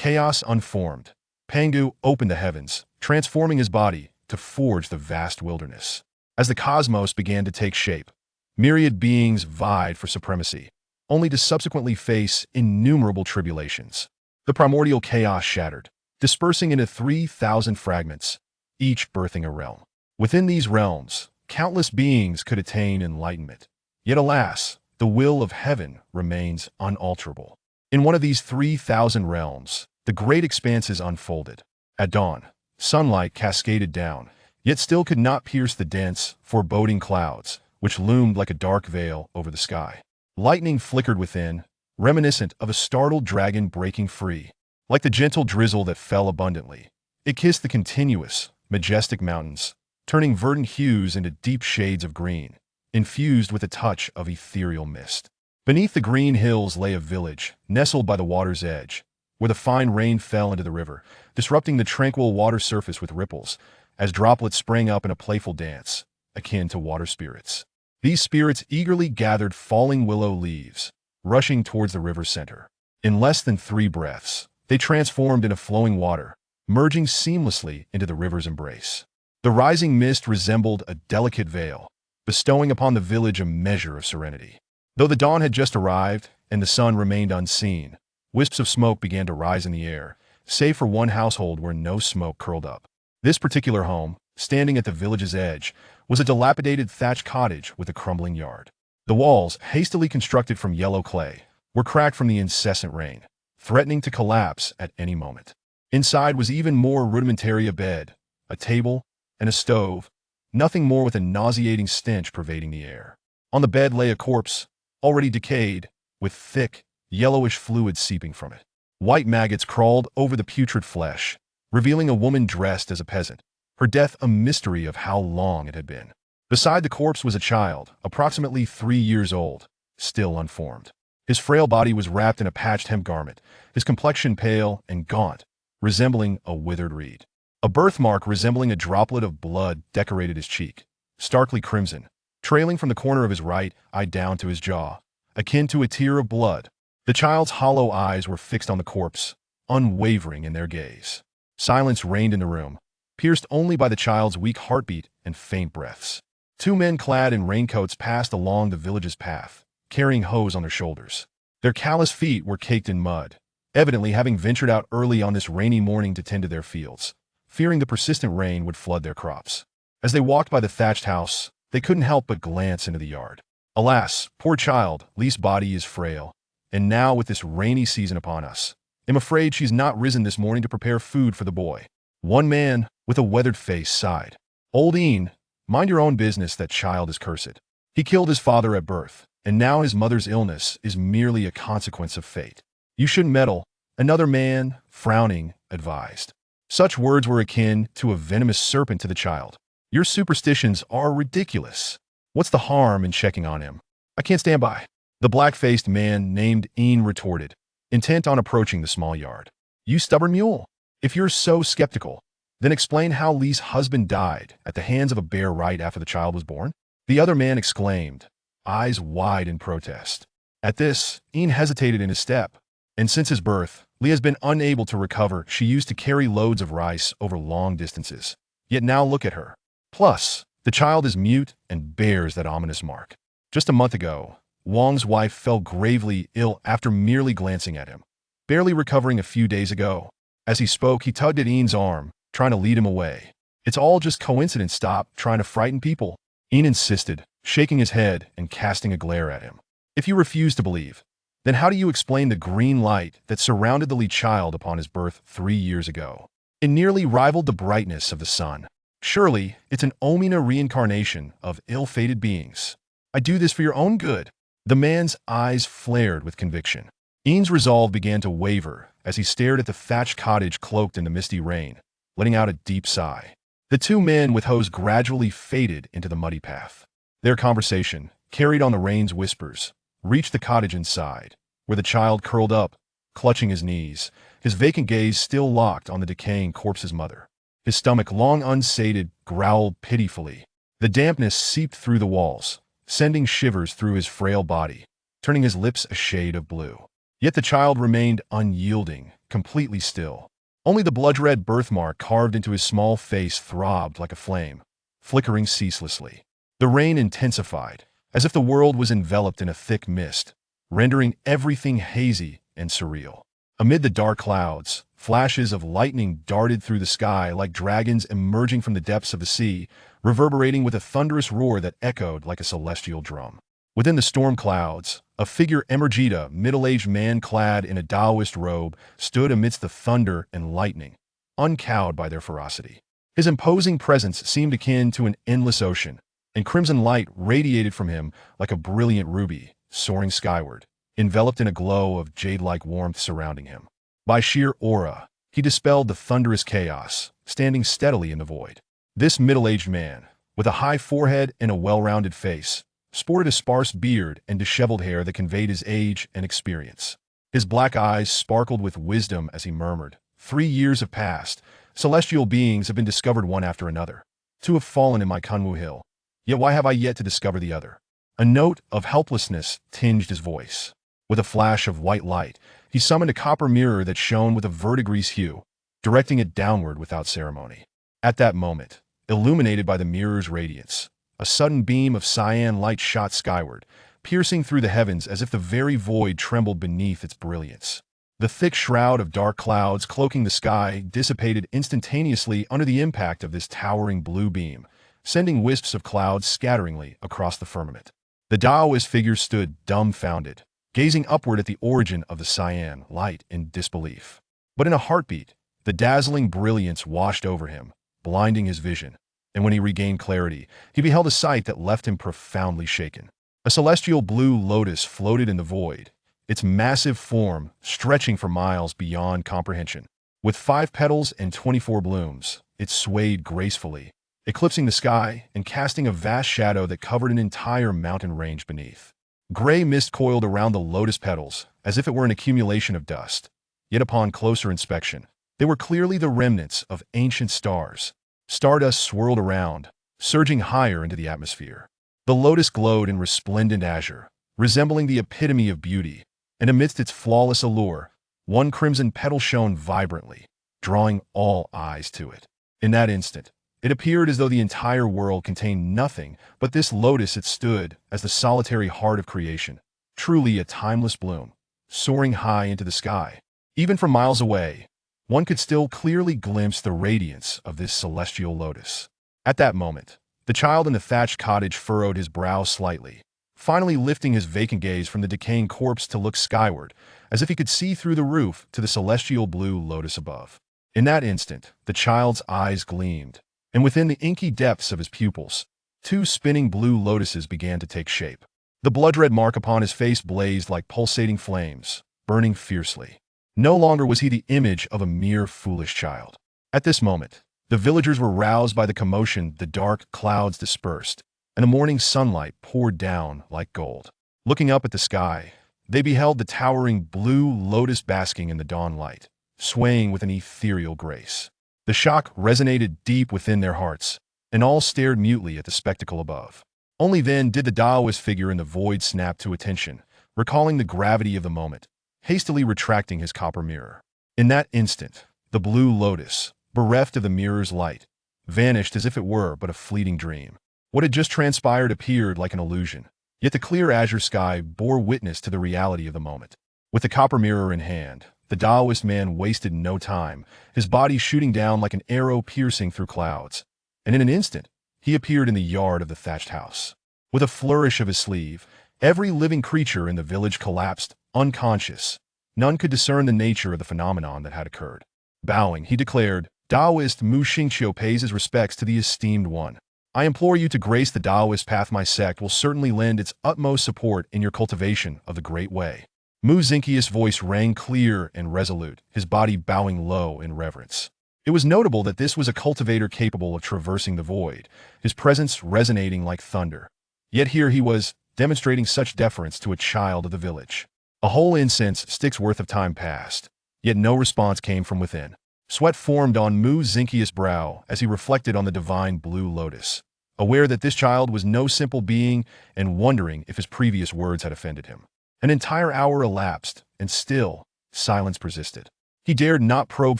chaos unformed, Pangu opened the heavens, transforming his body to forge the vast wilderness. As the cosmos began to take shape, myriad beings vied for supremacy, only to subsequently face innumerable tribulations. The primordial chaos shattered, dispersing into 3,000 fragments, each birthing a realm. Within these realms, countless beings could attain enlightenment. Yet alas, the will of heaven remains unalterable. In one of these 3,000 realms, the great expanses unfolded. At dawn, sunlight cascaded down, yet still could not pierce the dense, foreboding clouds, which loomed like a dark veil over the sky. Lightning flickered within, reminiscent of a startled dragon breaking free. Like the gentle drizzle that fell abundantly, it kissed the continuous, majestic mountains, turning verdant hues into deep shades of green, infused with a touch of ethereal mist. Beneath the green hills lay a village, nestled by the water's edge, where the fine rain fell into the river, disrupting the tranquil water surface with ripples, as droplets sprang up in a playful dance, akin to water spirits. These spirits eagerly gathered falling willow leaves, rushing towards the river's center. In less than 3 breaths, they transformed into flowing water, merging seamlessly into the river's embrace. The rising mist resembled a delicate veil, bestowing upon the village a measure of serenity. Though the dawn had just arrived and the sun remained unseen, wisps of smoke began to rise in the air, save for one household where no smoke curled up. This particular home, standing at the village's edge, was a dilapidated thatched cottage with a crumbling yard. The walls, hastily constructed from yellow clay, were cracked from the incessant rain, threatening to collapse at any moment. Inside was even more rudimentary: a bed, a table, and a stove, nothing more, with a nauseating stench pervading the air. On the bed lay a corpse, already decayed, with thick, yellowish fluid seeping from it. White maggots crawled over the putrid flesh, revealing a woman dressed as a peasant, her death a mystery of how long it had been. Beside the corpse was a child, approximately 3 years old, still unformed. His frail body was wrapped in a patched hemp garment, his complexion pale and gaunt, resembling a withered reed. A birthmark resembling a droplet of blood decorated his cheek, starkly crimson, trailing from the corner of his right eye down to his jaw, akin to a tear of blood. The child's hollow eyes were fixed on the corpse, unwavering in their gaze. Silence reigned in the room, pierced only by the child's weak heartbeat and faint breaths. 2 men clad in raincoats passed along the village's path, carrying hoes on their shoulders. Their callous feet were caked in mud, evidently having ventured out early on this rainy morning to tend to their fields, fearing the persistent rain would flood their crops. As they walked by the thatched house, they couldn't help but glance into the yard. Alas, poor child, Lee's body is frail, and now with this rainy season upon us, I'm afraid she's not risen this morning to prepare food for the boy. One man, with a weathered face, sighed. Old Ian, mind your own business, that child is cursed. He killed his father at birth, and now his mother's illness is merely a consequence of fate. You shouldn't meddle, another man, frowning, advised. Such words were akin to a venomous serpent to the child. Your superstitions are ridiculous. What's the harm in checking on him? I can't stand by. The black-faced man named Ian retorted, intent on approaching the small yard. You stubborn mule. If you're so skeptical, then explain how Lee's husband died at the hands of a bear right after the child was born. The other man exclaimed, eyes wide in protest. At this, Ian hesitated in his step, and since his birth, Lee has been unable to recover. She used to carry loads of rice over long distances. Yet now look at her. Plus, the child is mute and bears that ominous mark. Just a month ago, Wang's wife fell gravely ill after merely glancing at him, barely recovering a few days ago. As he spoke, he tugged at Ian's arm, trying to lead him away. It's all just coincidence. Stop trying to frighten people, Ian insisted, shaking his head and casting a glare at him. If you refuse to believe, then how do you explain the green light that surrounded the Lee child upon his birth 3 years ago? It nearly rivaled the brightness of the sun. Surely, it's an Omina reincarnation of ill-fated beings. I do this for your own good. The man's eyes flared with conviction. Ian's resolve began to waver as he stared at the thatched cottage cloaked in the misty rain, letting out a deep sigh. The 2 men with hoes gradually faded into the muddy path. Their conversation, carried on the rain's whispers, reached the cottage inside, where the child curled up, clutching his knees, his vacant gaze still locked on the decaying corpse's mother. His stomach, long unsated, growled pitifully. The dampness seeped through the walls, sending shivers through his frail body, turning his lips a shade of blue. Yet the child remained unyielding, completely still. Only the blood-red birthmark carved into his small face throbbed like a flame, flickering ceaselessly. The rain intensified, as if the world was enveloped in a thick mist, rendering everything hazy and surreal. Amid the dark clouds, flashes of lightning darted through the sky like dragons emerging from the depths of the sea, reverberating with a thunderous roar that echoed like a celestial drum. Within the storm clouds, a figure emerged, a middle-aged man clad in a Taoist robe, stood amidst the thunder and lightning, uncowed by their ferocity. His imposing presence seemed akin to an endless ocean, and crimson light radiated from him like a brilliant ruby, soaring skyward, enveloped in a glow of jade-like warmth surrounding him. By sheer aura, he dispelled the thunderous chaos, standing steadily in the void. This middle-aged man, with a high forehead and a well-rounded face, sported a sparse beard and disheveled hair that conveyed his age and experience. His black eyes sparkled with wisdom as he murmured, 3 years have passed. Celestial beings have been discovered one after another. 2 have fallen in my Kunwu Hill. Yet why have I yet to discover the other? A note of helplessness tinged his voice. With a flash of white light, he summoned a copper mirror that shone with a verdigris hue, directing it downward without ceremony. At that moment, illuminated by the mirror's radiance, a sudden beam of cyan light shot skyward, piercing through the heavens as if the very void trembled beneath its brilliance. The thick shroud of dark clouds cloaking the sky dissipated instantaneously under the impact of this towering blue beam, sending wisps of clouds scatteringly across the firmament. The Taoist figure stood dumbfounded, gazing upward at the origin of the cyan light in disbelief. But in a heartbeat, the dazzling brilliance washed over him, blinding his vision, and when he regained clarity, he beheld a sight that left him profoundly shaken. A celestial blue lotus floated in the void, its massive form stretching for miles beyond comprehension. With 5 petals and 24 blooms, it swayed gracefully, eclipsing the sky and casting a vast shadow that covered an entire mountain range beneath. Gray mist coiled around the lotus petals, as if it were an accumulation of dust. Yet upon closer inspection, they were clearly the remnants of ancient stars. Stardust swirled around, surging higher into the atmosphere. The lotus glowed in resplendent azure, resembling the epitome of beauty, and amidst its flawless allure, one crimson petal shone vibrantly, drawing all eyes to it. In that instant, it appeared as though the entire world contained nothing but this lotus. It stood as the solitary heart of creation, truly a timeless bloom, soaring high into the sky. Even from miles away, one could still clearly glimpse the radiance of this celestial lotus. At that moment, the child in the thatched cottage furrowed his brow slightly, finally lifting his vacant gaze from the decaying corpse to look skyward, as if he could see through the roof to the celestial blue lotus above. In that instant, the child's eyes gleamed, and within the inky depths of his pupils, 2 spinning blue lotuses began to take shape. The blood-red mark upon his face blazed like pulsating flames, burning fiercely. No longer was he the image of a mere foolish child. At this moment, the villagers were roused by the commotion. The dark clouds dispersed, and the morning sunlight poured down like gold. Looking up at the sky, they beheld the towering blue lotus basking in the dawn light, swaying with an ethereal grace. The shock resonated deep within their hearts, and all stared mutely at the spectacle above. Only then did the Taoist figure in the void snap to attention, recalling the gravity of the moment, hastily retracting his copper mirror. In that instant, the blue lotus, bereft of the mirror's light, vanished as if it were but a fleeting dream. What had just transpired appeared like an illusion, yet the clear azure sky bore witness to the reality of the moment. With the copper mirror in hand, the Taoist man wasted no time, his body shooting down like an arrow piercing through clouds, and in an instant, he appeared in the yard of the thatched house. With a flourish of his sleeve, every living creature in the village collapsed, unconscious. None could discern the nature of the phenomenon that had occurred. Bowing, he declared, "Taoist Mu Xingqiu pays his respects to the esteemed one. I implore you to grace the Taoist path. My sect will certainly lend its utmost support in your cultivation of the Great Way." Mu Xingqiu's voice rang clear and resolute, his body bowing low in reverence. It was notable that this was a cultivator capable of traversing the void, his presence resonating like thunder. Yet here he was, demonstrating such deference to a child of the village. A whole incense stick's worth of time passed, yet no response came from within. Sweat formed on Mu Xingqiu's brow as he reflected on the divine blue lotus, aware that this child was no simple being and wondering if his previous words had offended him. An entire hour elapsed, and still, silence persisted. He dared not probe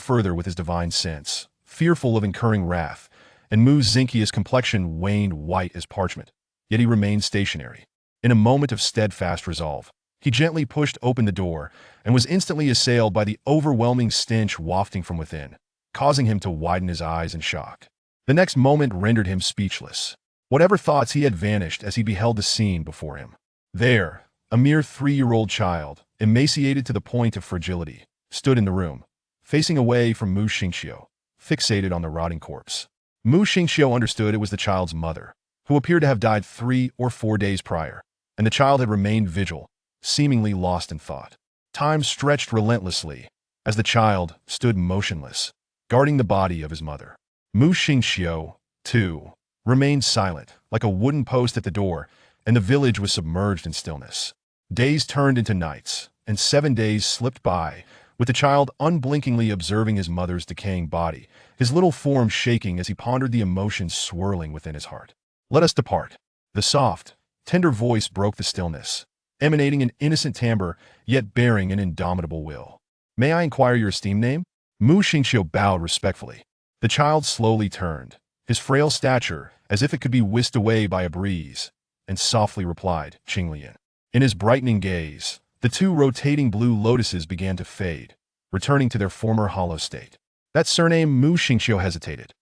further with his divine sense, fearful of incurring wrath, and Mu Xingqia's complexion waned white as parchment. Yet he remained stationary. In a moment of steadfast resolve, he gently pushed open the door and was instantly assailed by the overwhelming stench wafting from within, causing him to widen his eyes in shock. The next moment rendered him speechless. Whatever thoughts he had vanished as he beheld the scene before him. There, a mere 3-year-old child, emaciated to the point of fragility, stood in the room, facing away from Mu Xingqiu, fixated on the rotting corpse. Mu Xingqiu understood it was the child's mother, who appeared to have died 3 or 4 days prior, and the child had remained vigil, seemingly lost in thought. Time stretched relentlessly, as the child stood motionless, guarding the body of his mother. Mu Xingqiu, too, remained silent, like a wooden post at the door, and the village was submerged in stillness. Days turned into nights, and 7 days slipped by, with the child unblinkingly observing his mother's decaying body, his little form shaking as he pondered the emotions swirling within his heart. "Let us depart." The soft, tender voice broke the stillness, emanating an innocent timbre, yet bearing an indomitable will. "May I inquire your esteemed name?" Mu Xingqiu bowed respectfully. The child slowly turned, his frail stature as if it could be whisked away by a breeze, and softly replied, "Qinglian." In his brightening gaze, the 2 rotating blue lotuses began to fade, returning to their former hollow state. "That surname?" Mu Xingqiu hesitated.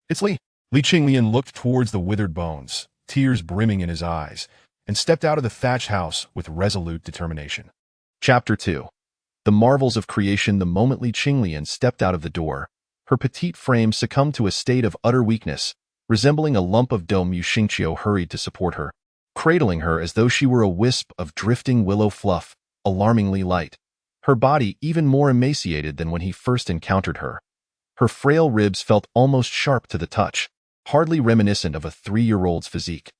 It's Li." Li Qinglian looked towards the withered bones, tears brimming in his eyes, and stepped out of the thatched house with resolute determination. Chapter 2. The marvels of creation. The moment Li Qinglian stepped out of the door, her petite frame succumbed to a state of utter weakness, resembling a lump of dough. Mu Xingqiu hurried to support her, cradling her as though she were a wisp of drifting willow fluff, alarmingly light, her body even more emaciated than when he first encountered her. Her frail ribs felt almost sharp to the touch, hardly reminiscent of a 3-year-old's physique.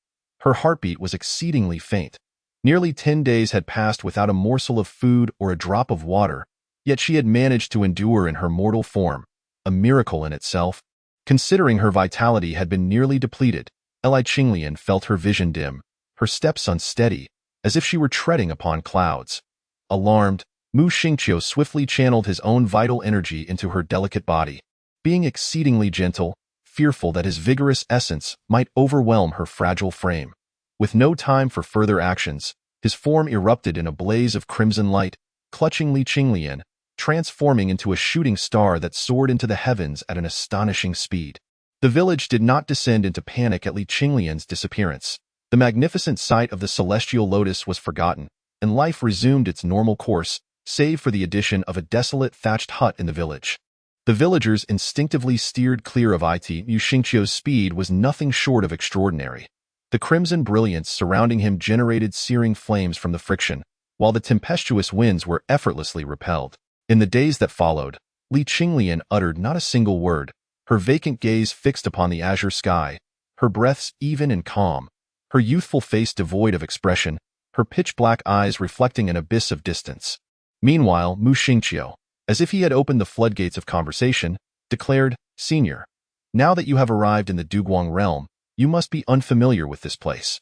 Her heartbeat was exceedingly faint. Nearly 10 days had passed without a morsel of food or a drop of water, yet she had managed to endure in her mortal form, a miracle in itself. Considering her vitality had been nearly depleted, Li Qinglian felt her vision dim, her steps unsteady, as if she were treading upon clouds. Alarmed, Mu Xingqiu swiftly channeled his own vital energy into her delicate body, being exceedingly gentle, fearful that his vigorous essence might overwhelm her fragile frame. With no time for further actions, his form erupted in a blaze of crimson light, clutching Li Qinglian, transforming into a shooting star that soared into the heavens at an astonishing speed. The village did not descend into panic at Li Qinglian's disappearance. The magnificent sight of the celestial lotus was forgotten, and life resumed its normal course, save for the addition of a desolate thatched hut in the village. The villagers instinctively steered clear of it. Mu Xingqiu's speed was nothing short of extraordinary. The crimson brilliance surrounding him generated searing flames from the friction, while the tempestuous winds were effortlessly repelled. In the days that followed, Li Qinglian uttered not a single word, her vacant gaze fixed upon the azure sky, her breaths even and calm, her youthful face devoid of expression, her pitch-black eyes reflecting an abyss of distance. Meanwhile, Mu Xingqiu, as if he had opened the floodgates of conversation, declared, "Senior, now that you have arrived in the Guang realm, you must be unfamiliar with this place.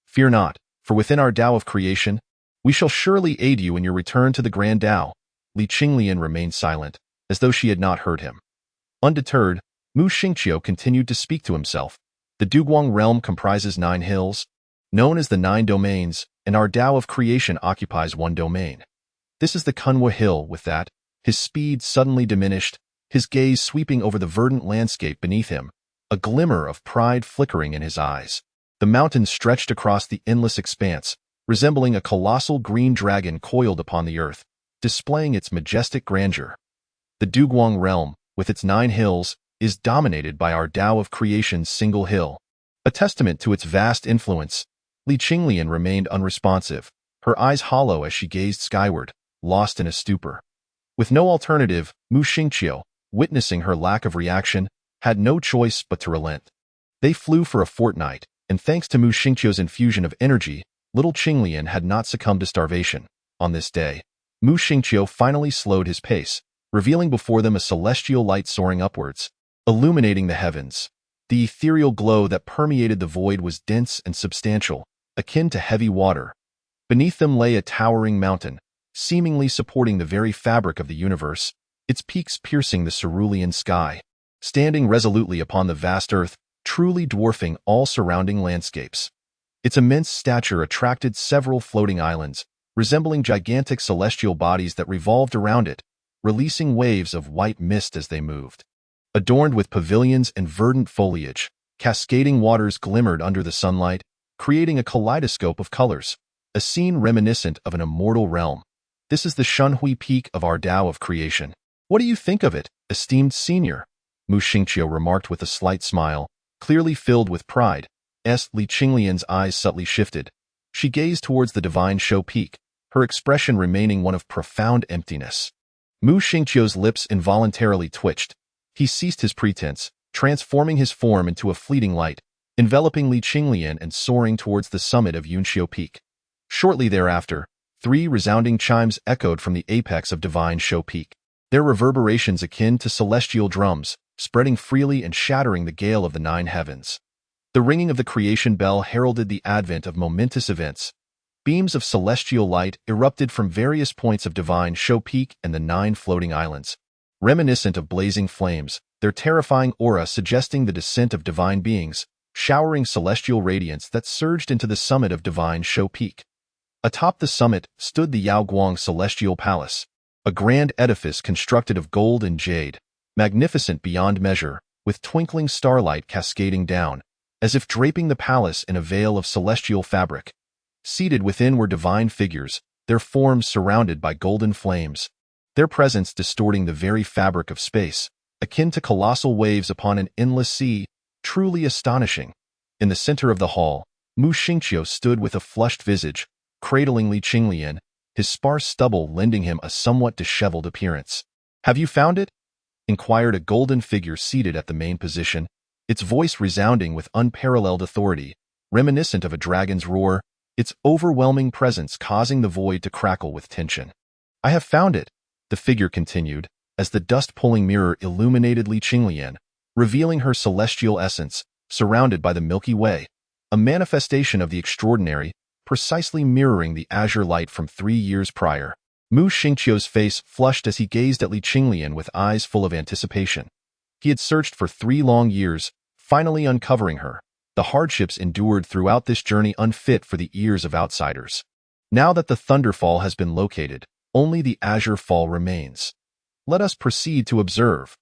Fear not, for within our Tao of creation, we shall surely aid you in your return to the Grand Tao." Li Qinglian remained silent, as though she had not heard him. Undeterred, Mu Xingqiu continued to speak to himself. The Guang realm comprises 9 hills, known as the 9 domains, and our Tao of creation occupies 1 domain. This is the Kunwa Hill. With that, his speed suddenly diminished, his gaze sweeping over the verdant landscape beneath him, a glimmer of pride flickering in his eyes. The mountain stretched across the endless expanse, resembling a colossal green dragon coiled upon the earth, displaying its majestic grandeur. The Guang realm, with its 9 hills, is dominated by our Tao of creation's single hill. A testament to its vast influence, Li Qinglian remained unresponsive, her eyes hollow as she gazed skyward, lost in a stupor. With no alternative, Mu Xingqiu, witnessing her lack of reaction, had no choice but to relent. They flew for a fortnight, and thanks to Mu Xingqiu's infusion of energy, little Qinglian had not succumbed to starvation. On this day, Mu Xingqiu finally slowed his pace, revealing before them a celestial light soaring upwards, illuminating the heavens. The ethereal glow that permeated the void was dense and substantial, akin to heavy water. Beneath them lay a towering mountain, seemingly supporting the very fabric of the universe, its peaks piercing the cerulean sky, standing resolutely upon the vast earth, truly dwarfing all surrounding landscapes. Its immense stature attracted several floating islands, resembling gigantic celestial bodies that revolved around it, releasing waves of white mist as they moved. Adorned with pavilions and verdant foliage, cascading waters glimmered under the sunlight, creating a kaleidoscope of colors, a scene reminiscent of an immortal realm. This is the Shunhui Peak of our Tao of creation. What do you think of it, esteemed senior? Mu Xingqiu remarked with a slight smile, clearly filled with pride. Li Qinglian's eyes subtly shifted. She gazed towards the divine show peak, her expression remaining one of profound emptiness. Mu Xingqiu's lips involuntarily twitched. He ceased his pretense, transforming his form into a fleeting light, enveloping Li Qinglian and soaring towards the summit of Yunqiu Peak. Shortly thereafter, 3 resounding chimes echoed from the apex of Divine Show Peak, their reverberations akin to celestial drums, spreading freely and shattering the gale of the 9 heavens. The ringing of the creation bell heralded the advent of momentous events. Beams of celestial light erupted from various points of Divine Show Peak and the 9 floating islands, reminiscent of blazing flames, their terrifying aura suggesting the descent of divine beings, showering celestial radiance that surged into the summit of Divine Show Peak. Atop the summit stood the Guang Celestial Palace, a grand edifice constructed of gold and jade, magnificent beyond measure, with twinkling starlight cascading down, as if draping the palace in a veil of celestial fabric. Seated within were divine figures, their forms surrounded by golden flames, their presence distorting the very fabric of space, akin to colossal waves upon an endless sea, truly astonishing. In the center of the hall, Mu Xingqiu stood with a flushed visage, cradling Li Qinglian, his sparse stubble lending him a somewhat disheveled appearance. "Have you found it?" inquired a golden figure seated at the main position, its voice resounding with unparalleled authority, reminiscent of a dragon's roar, its overwhelming presence causing the void to crackle with tension. "I have found it," the figure continued, as the dust-pulling mirror illuminated Li Qinglian, revealing her celestial essence, surrounded by the Milky Way, a manifestation of the extraordinary, precisely mirroring the azure light from 3 years prior. Mu Xingqiu's face flushed as he gazed at Li Qinglian with eyes full of anticipation. He had searched for 3 long years, finally uncovering her, the hardships endured throughout this journey unfit for the ears of outsiders. Now that the Thunderfall has been located, only the Azure Fall remains. "Let us proceed to observe,"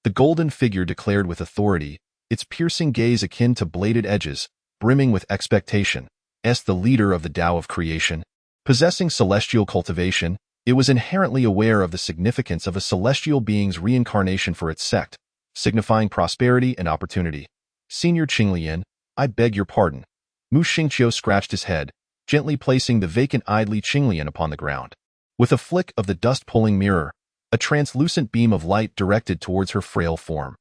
the golden figure declared with authority, its piercing gaze akin to bladed edges, brimming with expectation. As the leader of the Tao of creation, possessing celestial cultivation, it was inherently aware of the significance of a celestial being's reincarnation for its sect, signifying prosperity and opportunity. "Senior Qinglian, I beg your pardon." Mu Xingqiu scratched his head, gently placing the vacant-eyed Li Qinglian upon the ground. With a flick of the dust-pulling mirror, a translucent beam of light directed towards her frail form.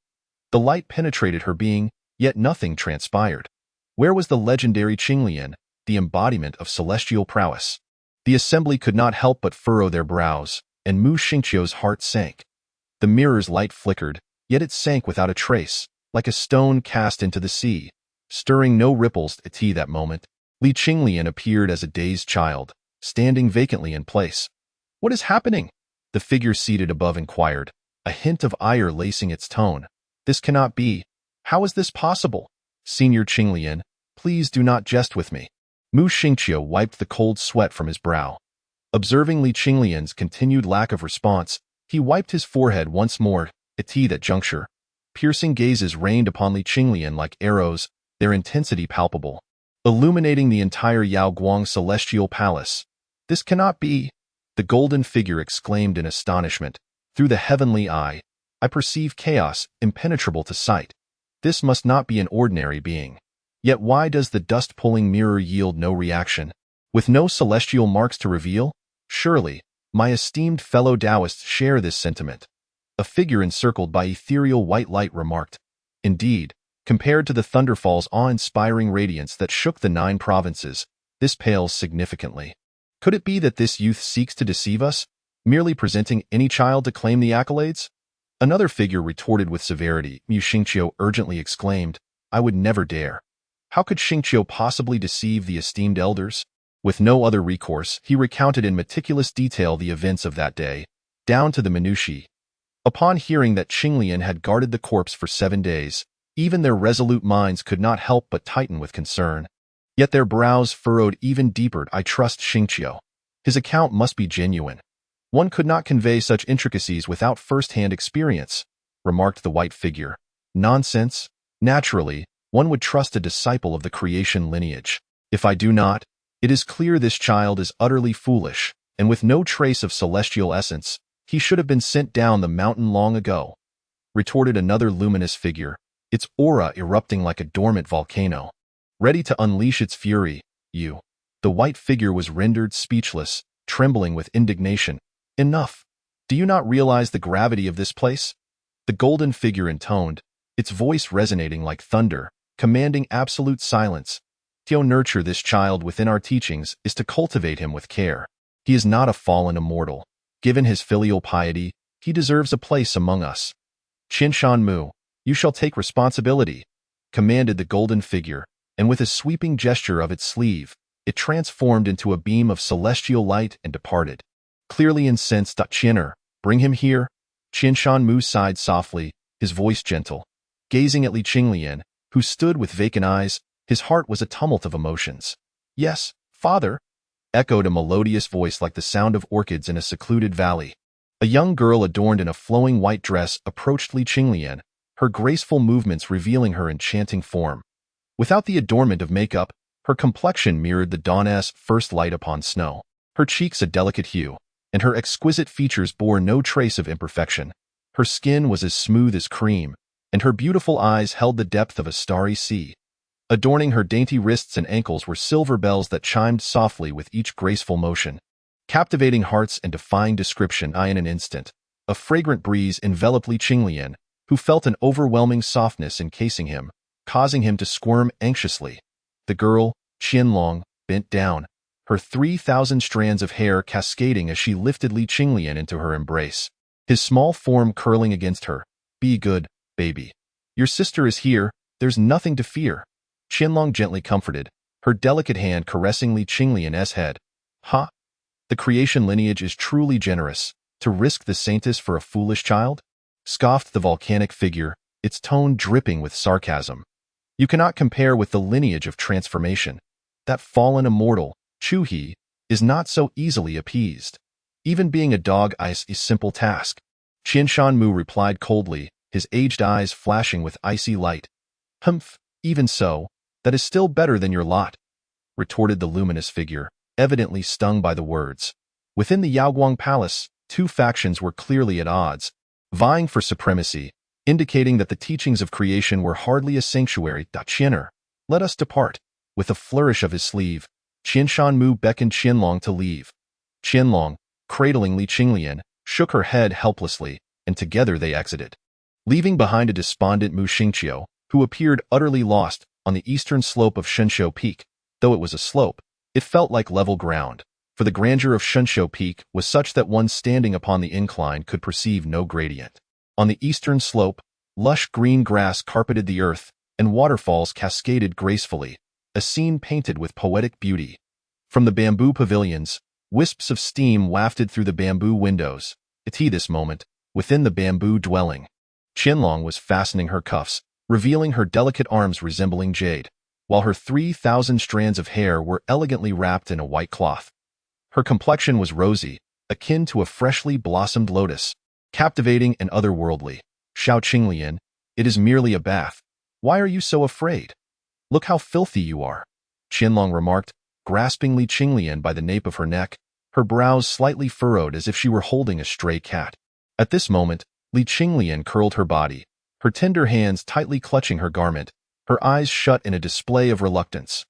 The light penetrated her being, yet nothing transpired. Where was the legendary Qinglian, the embodiment of celestial prowess? The assembly could not help but furrow their brows, and Mu Xingqiu's heart sank. The mirror's light flickered, yet it sank without a trace, like a stone cast into the sea, stirring no ripples etched that moment. Li Qinglian appeared as a dazed child, standing vacantly in place. "What is happening?" the figure seated above inquired, a hint of ire lacing its tone. "This cannot be. How is this possible? Senior Qinglian, please do not jest with me." Mu Xingqiu wiped the cold sweat from his brow. Observing Li Qinglian's continued lack of response, he wiped his forehead once more. At that juncture, piercing gazes rained upon Li Qinglian like arrows, their intensity palpable, illuminating the entire Guang celestial palace. "This cannot be," the golden figure exclaimed in astonishment. "Through the heavenly eye, I perceive chaos impenetrable to sight. This must not be an ordinary being. Yet why does the dust-pulling mirror yield no reaction? With no celestial marks to reveal? Surely, my esteemed fellow Taoists share this sentiment." A figure encircled by ethereal white light remarked. "Indeed, compared to the Thunderfall's awe-inspiring radiance that shook the 9 provinces, this pales significantly. Could it be that this youth seeks to deceive us, merely presenting any child to claim the accolades?" Another figure retorted with severity. Mu Xingqiu urgently exclaimed, "I would never dare. How could Xingqiu possibly deceive the esteemed elders?" With no other recourse, he recounted in meticulous detail the events of that day, down to the minutiae. Upon hearing that Qinglian had guarded the corpse for 7 days, even their resolute minds could not help but tighten with concern. Yet their brows furrowed even deeper. I trust Xingqiu. His account must be genuine. One could not convey such intricacies without first-hand experience, remarked the white figure. Nonsense. Naturally, one would trust a disciple of the creation lineage. If I do not, it is clear this child is utterly foolish, and with no trace of celestial essence, he should have been sent down the mountain long ago, retorted another luminous figure, its aura erupting like a dormant volcano, ready to unleash its fury. You. The white figure was rendered speechless, trembling with indignation. Enough. Do you not realize the gravity of this place? The golden figure intoned, its voice resonating like thunder, commanding absolute silence. To nurture this child within our teachings is to cultivate him with care. He is not a fallen immortal. Given his filial piety, he deserves a place among us. Qinshan Mu, you shall take responsibility, commanded the golden figure, and with a sweeping gesture of its sleeve, it transformed into a beam of celestial light and departed. Clearly incensed, Qin'er, bring him here. Qinshan Mu sighed softly, his voice gentle. Gazing at Li Qinglian, who stood with vacant eyes, his heart was a tumult of emotions. Yes, father, echoed a melodious voice like the sound of orchids in a secluded valley. A young girl adorned in a flowing white dress approached Li Qinglian, her graceful movements revealing her enchanting form. Without the adornment of makeup, her complexion mirrored the dawn's first light upon snow. Her cheeks a delicate hue, and her exquisite features bore no trace of imperfection. Her skin was as smooth as cream, and her beautiful eyes held the depth of a starry sea. Adorning her dainty wrists and ankles were silver bells that chimed softly with each graceful motion. Captivating hearts and defying description, in an instant, a fragrant breeze enveloped Li Qinglian, who felt an overwhelming softness encasing him, causing him to squirm anxiously. The girl, Qianlong, bent down, her 3,000 strands of hair cascading as she lifted Li Qinglian into her embrace, his small form curling against her. Be good, baby. Your sister is here, there's nothing to fear. Qianlong gently comforted, her delicate hand caressing Li Qinglian's head. Ha! The creation lineage is truly generous, to risk the saintess for a foolish child? Scoffed the volcanic figure, its tone dripping with sarcasm. You cannot compare with the lineage of transformation. That fallen immortal, Chuhi, is not so easily appeased. Even being a dog is a simple task. Qinshan Mu replied coldly, his aged eyes flashing with icy light. Humph, even so, that is still better than your lot, retorted the luminous figure, evidently stung by the words. Within the Yaoguang Palace, two factions were clearly at odds, vying for supremacy, indicating that the teachings of creation were hardly a sanctuary. Qin'er, let us depart. With a flourish of his sleeve, Qinshan Mu beckoned Qianlong to leave. Qianlong, cradling Li Qinglian, shook her head helplessly, and together they exited, leaving behind a despondent Mu Xingqiu, who appeared utterly lost on the eastern slope of Shunshou Peak. Though it was a slope, it felt like level ground, for the grandeur of Shunshou Peak was such that one standing upon the incline could perceive no gradient. On the eastern slope, lush green grass carpeted the earth, and waterfalls cascaded gracefully, a scene painted with poetic beauty. From the bamboo pavilions, wisps of steam wafted through the bamboo windows. This moment, within the bamboo dwelling, Qianlong was fastening her cuffs, revealing her delicate arms resembling jade, while her 3,000 strands of hair were elegantly wrapped in a white cloth. Her complexion was rosy, akin to a freshly blossomed lotus, captivating and otherworldly. Xiao Qinglian, it is merely a bath. Why are you so afraid? Look how filthy you are, Qianlong remarked, grasping Li Qinglian by the nape of her neck, her brows slightly furrowed as if she were holding a stray cat. At this moment, Li Qinglian curled her body, her tender hands tightly clutching her garment, her eyes shut in a display of reluctance.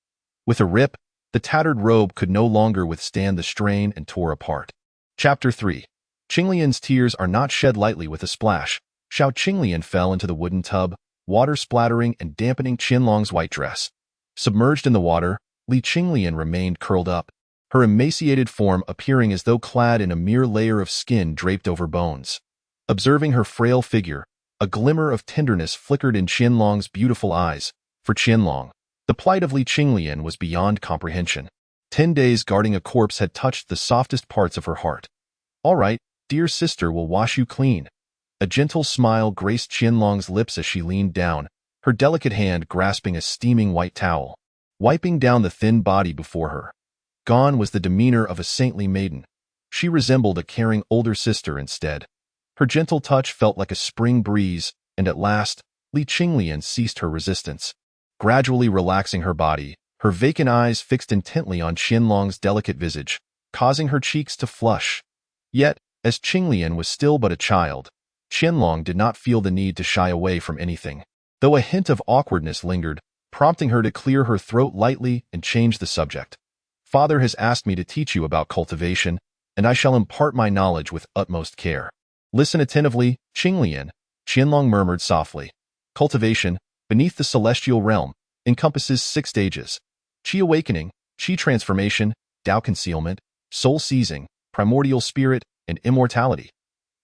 With a rip, the tattered robe could no longer withstand the strain and tore apart. Chapter 3. Qinglian's tears are not shed lightly with a splash. Xiao Qinglian fell into the wooden tub, water splattering and dampening Qianlong's white dress. Submerged in the water, Li Qinglian remained curled up, her emaciated form appearing as though clad in a mere layer of skin draped over bones. Observing her frail figure, a glimmer of tenderness flickered in Qianlong's beautiful eyes. For Qianlong, the plight of Li Qinglian was beyond comprehension. 10 days guarding a corpse had touched the softest parts of her heart. "All right, dear sister will wash you clean." A gentle smile graced Qianlong's lips as she leaned down, her delicate hand grasping a steaming white towel, wiping down the thin body before her. Gone was the demeanor of a saintly maiden. She resembled a caring older sister instead. Her gentle touch felt like a spring breeze, and at last, Qinglian ceased her resistance. Gradually relaxing her body, her vacant eyes fixed intently on Qianlong's delicate visage, causing her cheeks to flush. Yet, as Qinglian was still but a child, Qianlong did not feel the need to shy away from anything, though a hint of awkwardness lingered, prompting her to clear her throat lightly and change the subject. "Father has asked me to teach you about cultivation, and I shall impart my knowledge with utmost care. Listen attentively, Qinglian," Qianlong murmured softly. "Cultivation, beneath the celestial realm, encompasses 6 stages: Qi awakening, Qi transformation, Tao concealment, soul seizing, primordial spirit, and immortality.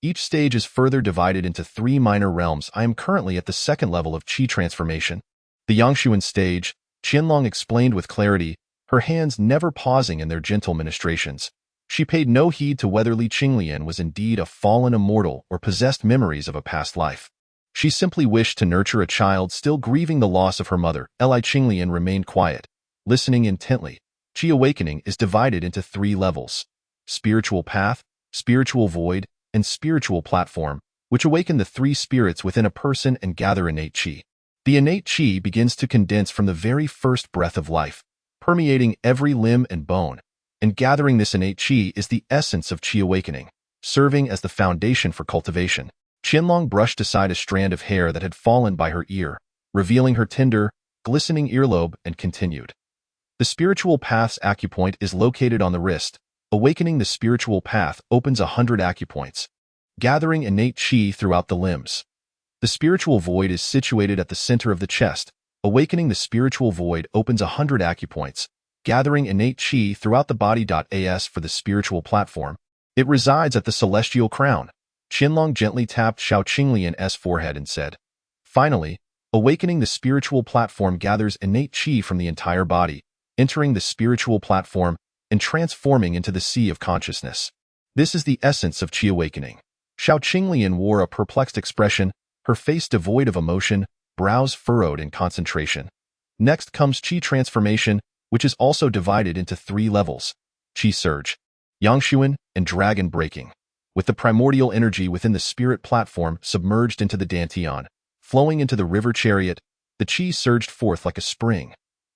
Each stage is further divided into 3 minor realms. I am currently at the 2nd level of Qi transformation. The Yangshuan stage," Qianlong explained with clarity, her hands never pausing in their gentle ministrations. She paid no heed to whether Qinglian was indeed a fallen immortal or possessed memories of a past life. She simply wished to nurture a child still grieving the loss of her mother. Qinglian remained quiet, listening intently. Qi awakening is divided into 3 levels: spiritual path, spiritual void, and spiritual platform, which awaken the 3 spirits within a person and gather innate qi. The innate qi begins to condense from the very first breath of life, permeating every limb and bone, and gathering this innate qi is the essence of qi awakening, serving as the foundation for cultivation. Qianlong brushed aside a strand of hair that had fallen by her ear, revealing her tender, glistening earlobe, and continued. "The spiritual path's acupoint is located on the wrist. Awakening the spiritual path opens 100 acupoints, gathering innate qi throughout the limbs. The spiritual void is situated at the center of the chest. Awakening the spiritual void opens 100 acupoints, gathering innate qi throughout the body. As for the spiritual platform, it resides at the celestial crown." Qianlong gently tapped Qinglian's forehead and said, "Finally, awakening the spiritual platform gathers innate qi from the entire body, entering the spiritual platform and transforming into the sea of consciousness. This is the essence of qi awakening." Qinglian wore a perplexed expression, her face devoid of emotion, brows furrowed in concentration. Next comes qi transformation, which is also divided into 3 levels: qi surge, Yangshuan, and dragon breaking. With the primordial energy within the spirit platform submerged into the dantian, flowing into the river chariot, the qi surged forth like a spring.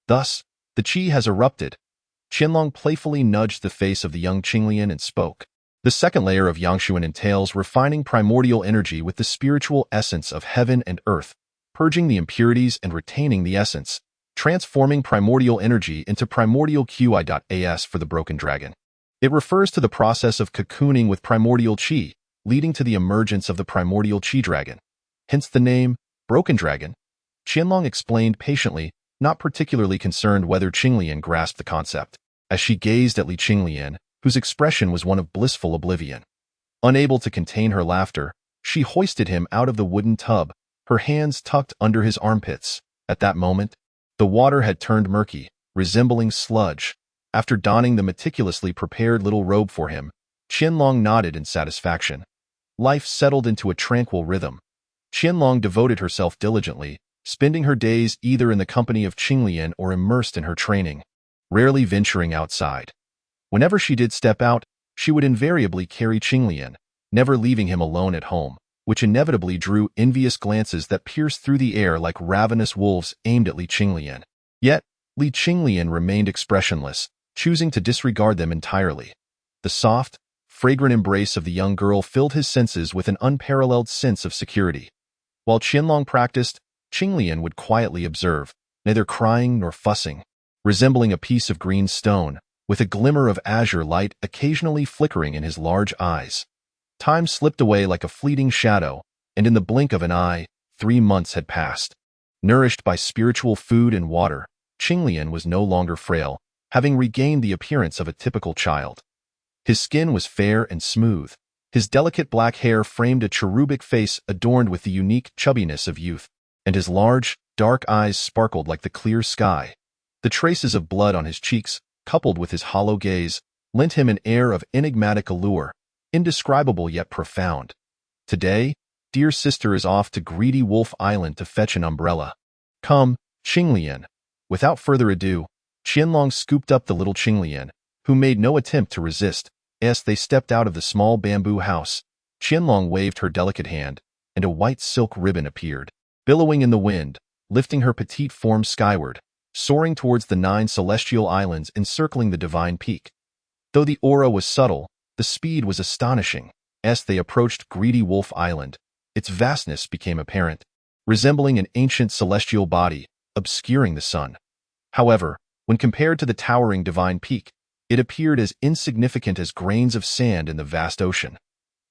Thus, the qi has erupted. Qianlong playfully nudged the face of the young Qinglian and spoke. The 2nd layer of Yangshuan entails refining primordial energy with the spiritual essence of heaven and earth, purging the impurities and retaining the essence, transforming primordial energy into primordial qi. For the broken dragon, it refers to the process of cocooning with primordial qi, leading to the emergence of the primordial qi dragon. Hence the name, broken dragon. Qianlong explained patiently, not particularly concerned whether Qinglian grasped the concept, as she gazed at Qinglian, whose expression was one of blissful oblivion. Unable to contain her laughter, she hoisted him out of the wooden tub, her hands tucked under his armpits. At that moment, the water had turned murky, resembling sludge. After donning the meticulously prepared little robe for him, Qianlong nodded in satisfaction. Life settled into a tranquil rhythm. Qianlong devoted herself diligently, spending her days either in the company of Qinglian or immersed in her training, rarely venturing outside. Whenever she did step out, she would invariably carry Qinglian, never leaving him alone at home, which inevitably drew envious glances that pierced through the air like ravenous wolves aimed at Qinglian. Yet, Qinglian remained expressionless, choosing to disregard them entirely. The soft, fragrant embrace of the young girl filled his senses with an unparalleled sense of security. While Qianlong practiced, Qinglian would quietly observe, neither crying nor fussing, resembling a piece of green stone, with a glimmer of azure light occasionally flickering in his large eyes. Time slipped away like a fleeting shadow, and in the blink of an eye, 3 months had passed. Nourished by spiritual food and water, Qinglian was no longer frail, having regained the appearance of a typical child. His skin was fair and smooth. His delicate black hair framed a cherubic face adorned with the unique chubbiness of youth, and his large, dark eyes sparkled like the clear sky. The traces of blood on his cheeks, coupled with his hollow gaze, lent him an air of enigmatic allure, indescribable yet profound. Today, dear sister is off to Greedy Wolf Island to fetch an umbrella. Come, Qinglian. Without further ado, Qianlong scooped up the little Qinglian, who made no attempt to resist. As they stepped out of the small bamboo house, Qianlong waved her delicate hand, and a white silk ribbon appeared, billowing in the wind, lifting her petite form skyward, soaring towards the 9 celestial islands encircling the divine peak. Though the aura was subtle, the speed was astonishing. As they approached Greedy Wolf Island, its vastness became apparent, resembling an ancient celestial body, obscuring the sun. However, when compared to the towering divine peak, it appeared as insignificant as grains of sand in the vast ocean.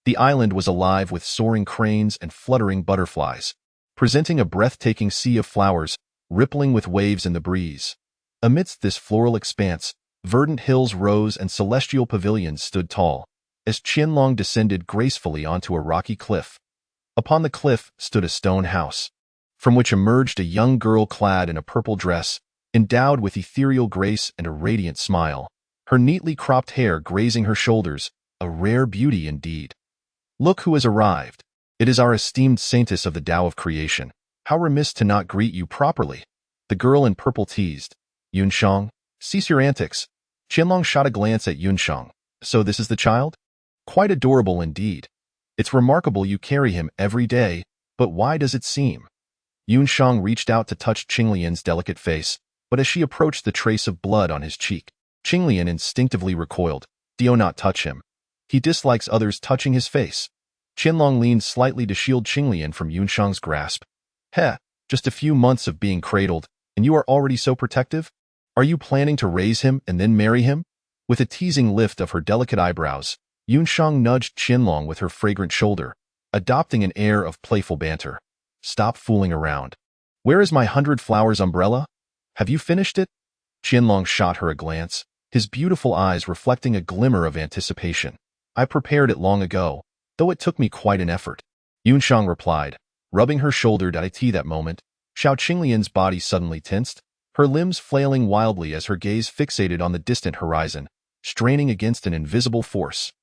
The island was alive with soaring cranes and fluttering butterflies, presenting a breathtaking sea of flowers, rippling with waves in the breeze. Amidst this floral expanse, verdant hills rose and celestial pavilions stood tall, as Qianlong descended gracefully onto a rocky cliff. Upon the cliff stood a stone house, from which emerged a young girl clad in a purple dress, endowed with ethereal grace and a radiant smile, her neatly cropped hair grazing her shoulders, a rare beauty indeed. Look who has arrived. It is our esteemed saintess of the Tao of creation. How remiss to not greet you properly. The girl in purple teased. Yunshang, cease your antics. Qianlong shot a glance at Yunshang. So this is the child? Quite adorable indeed. It's remarkable you carry him every day, but why does it seem? Yunshang reached out to touch Qinglian's delicate face, but as she approached the trace of blood on his cheek, Qinglian instinctively recoiled. Do not touch him. He dislikes others touching his face. Qianlong leaned slightly to shield Qinglian from Yunshang's grasp. Heh, just a few months of being cradled, and you are already so protective? Are you planning to raise him and then marry him? With a teasing lift of her delicate eyebrows, Yunshang nudged Qianlong with her fragrant shoulder, adopting an air of playful banter. Stop fooling around. Where is my 100 flowers umbrella? Have you finished it? Qianlong shot her a glance, his beautiful eyes reflecting a glimmer of anticipation. I prepared it long ago, though it took me quite an effort. Yunshang replied, rubbing her shoulder. At that moment, Xiao Qinglian's body suddenly tensed, her limbs flailing wildly as her gaze fixated on the distant horizon, straining against an invisible force.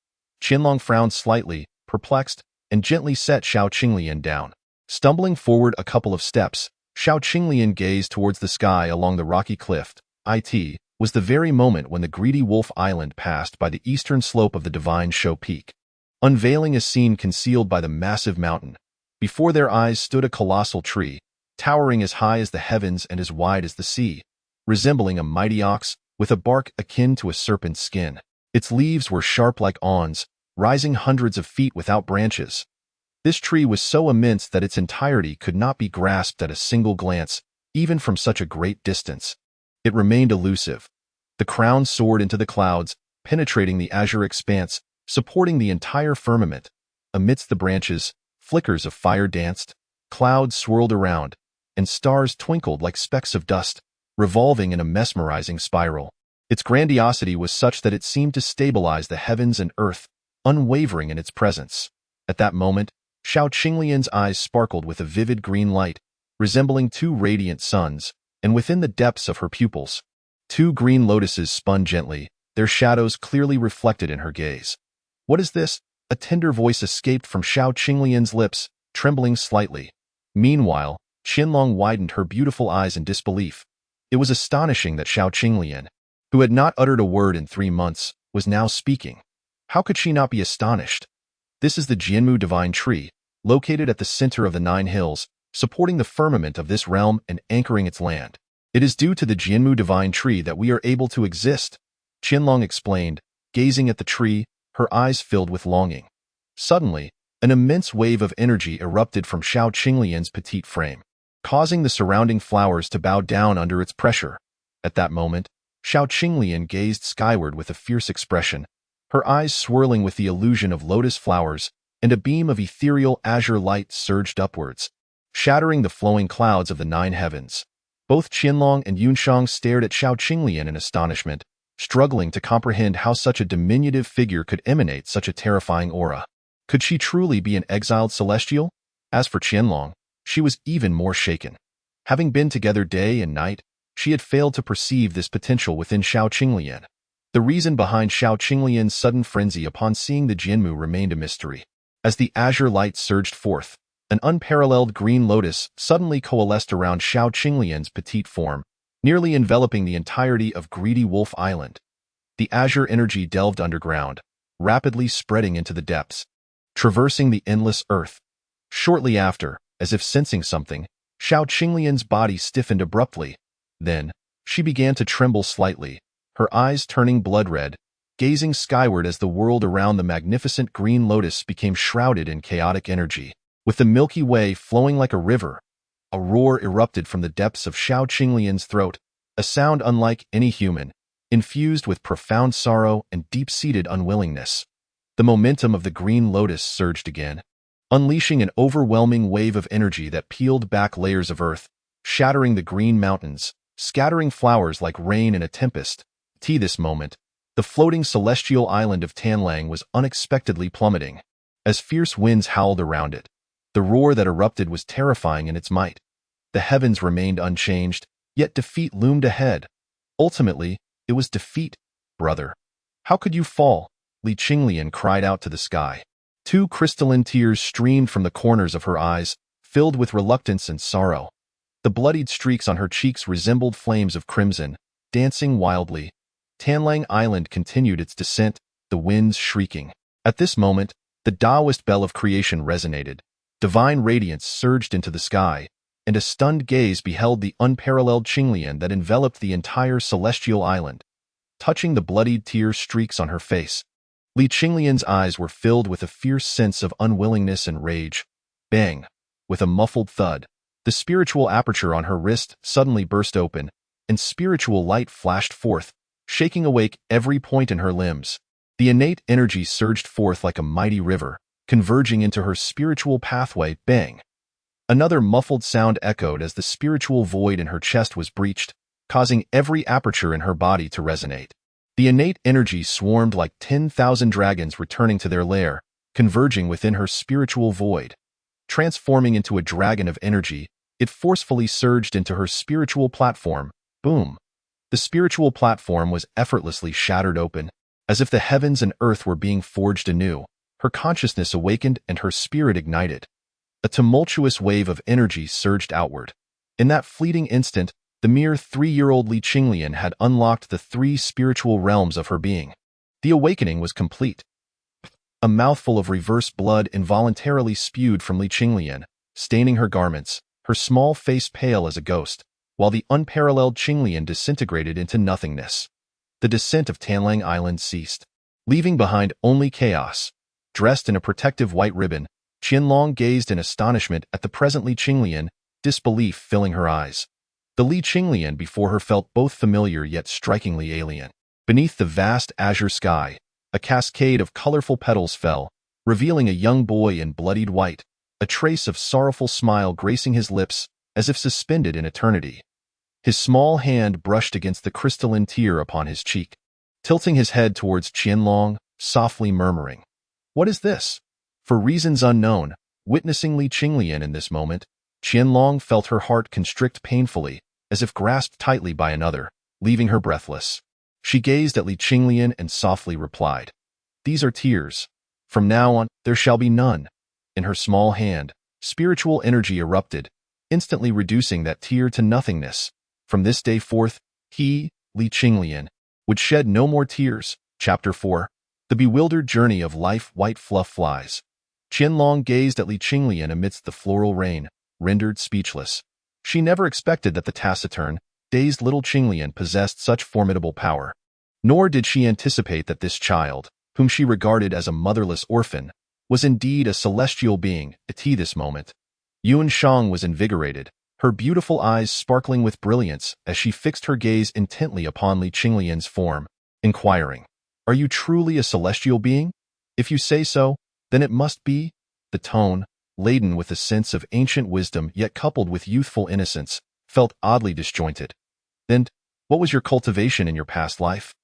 Qianlong frowned slightly, perplexed, and gently set Xiao Qinglian down. Stumbling forward a couple of steps, Xiao Qinglian gazed towards the sky along the rocky cliff. It was the very moment when the Greedy Wolf Island passed by the eastern slope of the Divine Show Peak, unveiling a scene concealed by the massive mountain. Before their eyes stood a colossal tree, towering as high as the heavens and as wide as the sea, resembling a mighty ox with a bark akin to a serpent's skin. Its leaves were sharp like awns, rising hundreds of feet without branches. This tree was so immense that its entirety could not be grasped at a single glance, even from such a great distance. It remained elusive. The crown soared into the clouds, penetrating the azure expanse, supporting the entire firmament. Amidst the branches, flickers of fire danced, clouds swirled around, and stars twinkled like specks of dust, revolving in a mesmerizing spiral. Its grandiosity was such that it seemed to stabilize the heavens and earth, unwavering in its presence. At that moment, Xiao Qinglian's eyes sparkled with a vivid green light, resembling 2 radiant suns, and within the depths of her pupils, 2 green lotuses spun gently, their shadows clearly reflected in her gaze. What is this? A tender voice escaped from Xiao Qinglian's lips, trembling slightly. Meanwhile, Qianlong widened her beautiful eyes in disbelief. It was astonishing that Xiao Qinglian, who had not uttered a word in 3 months, was now speaking. How could she not be astonished? This is the Jianmu Divine Tree, located at the center of the 9 hills, supporting the firmament of this realm and anchoring its land. It is due to the Jianmu Divine Tree that we are able to exist, Qianlong explained, gazing at the tree, her eyes filled with longing. Suddenly, an immense wave of energy erupted from Xiao Qinglian's petite frame, causing the surrounding flowers to bow down under its pressure. At that moment, Xiao Qinglian gazed skyward with a fierce expression, her eyes swirling with the illusion of lotus flowers, and a beam of ethereal azure light surged upwards, shattering the flowing clouds of the 9 heavens. Both Qianlong and Yunshang stared at Xiao Qinglian in astonishment, struggling to comprehend how such a diminutive figure could emanate such a terrifying aura. Could she truly be an exiled celestial? As for Qianlong, she was even more shaken. Having been together day and night, she had failed to perceive this potential within Xiao Qinglian. The reason behind Xiao Qinglian's sudden frenzy upon seeing the Jianmu remained a mystery. As the azure light surged forth, an unparalleled green lotus suddenly coalesced around Xiao Qinglian's petite form, nearly enveloping the entirety of Greedy Wolf Island. The azure energy delved underground, rapidly spreading into the depths, traversing the endless earth. Shortly after, as if sensing something, Xiao Qinglian's body stiffened abruptly. Then, she began to tremble slightly, her eyes turning blood-red, gazing skyward as the world around the magnificent green lotus became shrouded in chaotic energy. With the Milky Way flowing like a river, a roar erupted from the depths of Xiao Qinglian's throat, a sound unlike any human, infused with profound sorrow and deep-seated unwillingness. The momentum of the green lotus surged again, unleashing an overwhelming wave of energy that peeled back layers of earth, shattering the green mountains, scattering flowers like rain in a tempest. This moment, the floating celestial island of Tanlang was unexpectedly plummeting. As fierce winds howled around it, the roar that erupted was terrifying in its might. The heavens remained unchanged, yet defeat loomed ahead. Ultimately, it was defeat, brother. How could you fall? Li Qinglian cried out to the sky. Two crystalline tears streamed from the corners of her eyes, filled with reluctance and sorrow. The bloodied streaks on her cheeks resembled flames of crimson, dancing wildly. Tanlang Island continued its descent, the winds shrieking. At this moment, the Taoist bell of creation resonated. Divine radiance surged into the sky, and a stunned gaze beheld the unparalleled Qinglian that enveloped the entire celestial island. Touching the bloodied tear streaks on her face, Li Qinglian's eyes were filled with a fierce sense of unwillingness and rage. Bang! With a muffled thud, the spiritual aperture on her wrist suddenly burst open, and spiritual light flashed forth, shaking awake every point in her limbs. The innate energy surged forth like a mighty river, converging into her spiritual pathway. Bang! Another muffled sound echoed as the spiritual void in her chest was breached, causing every aperture in her body to resonate. The innate energy swarmed like 10,000 dragons returning to their lair, converging within her spiritual void. Transforming into a dragon of energy, it forcefully surged into her spiritual platform. Boom! The spiritual platform was effortlessly shattered open, as if the heavens and earth were being forged anew. Her consciousness awakened and her spirit ignited. A tumultuous wave of energy surged outward. In that fleeting instant, the mere 3-year-old Li Qinglian had unlocked the 3 spiritual realms of her being. The awakening was complete. A mouthful of reverse blood involuntarily spewed from Li Qinglian, staining her garments, her small face pale as a ghost, while the unparalleled Qinglian disintegrated into nothingness. The descent of Tanlang Island ceased, leaving behind only chaos. Dressed in a protective white ribbon, Qianlong gazed in astonishment at the present Li Qinglian, disbelief filling her eyes. The Li Qinglian before her felt both familiar yet strikingly alien. Beneath the vast azure sky, a cascade of colorful petals fell, revealing a young boy in bloodied white, a trace of sorrowful smile gracing his lips, as if suspended in eternity. His small hand brushed against the crystalline tear upon his cheek, tilting his head towards Qianlong, softly murmuring, "What is this?" For reasons unknown, witnessing Li Qinglian in this moment, Qianlong felt her heart constrict painfully, as if grasped tightly by another, leaving her breathless. She gazed at Li Qinglian and softly replied, "These are tears. From now on, there shall be none." In her small hand, spiritual energy erupted, instantly reducing that tear to nothingness. From this day forth, he, Li Qinglian, would shed no more tears. Chapter 4. The Bewildered Journey of Life. White Fluff Flies. Qianlong gazed at Li Qinglian amidst the floral rain, rendered speechless. She never expected that the taciturn, dazed little Qinglian possessed such formidable power. Nor did she anticipate that this child, whom she regarded as a motherless orphan, was indeed a celestial being. At this moment, Yuan Shang was invigorated, her beautiful eyes sparkling with brilliance as she fixed her gaze intently upon Li Qinglian's form, inquiring, "Are you truly a celestial being? If you say so, then it must be." The tone, laden with a sense of ancient wisdom yet coupled with youthful innocence, felt oddly disjointed. "Then, what was your cultivation in your past life?"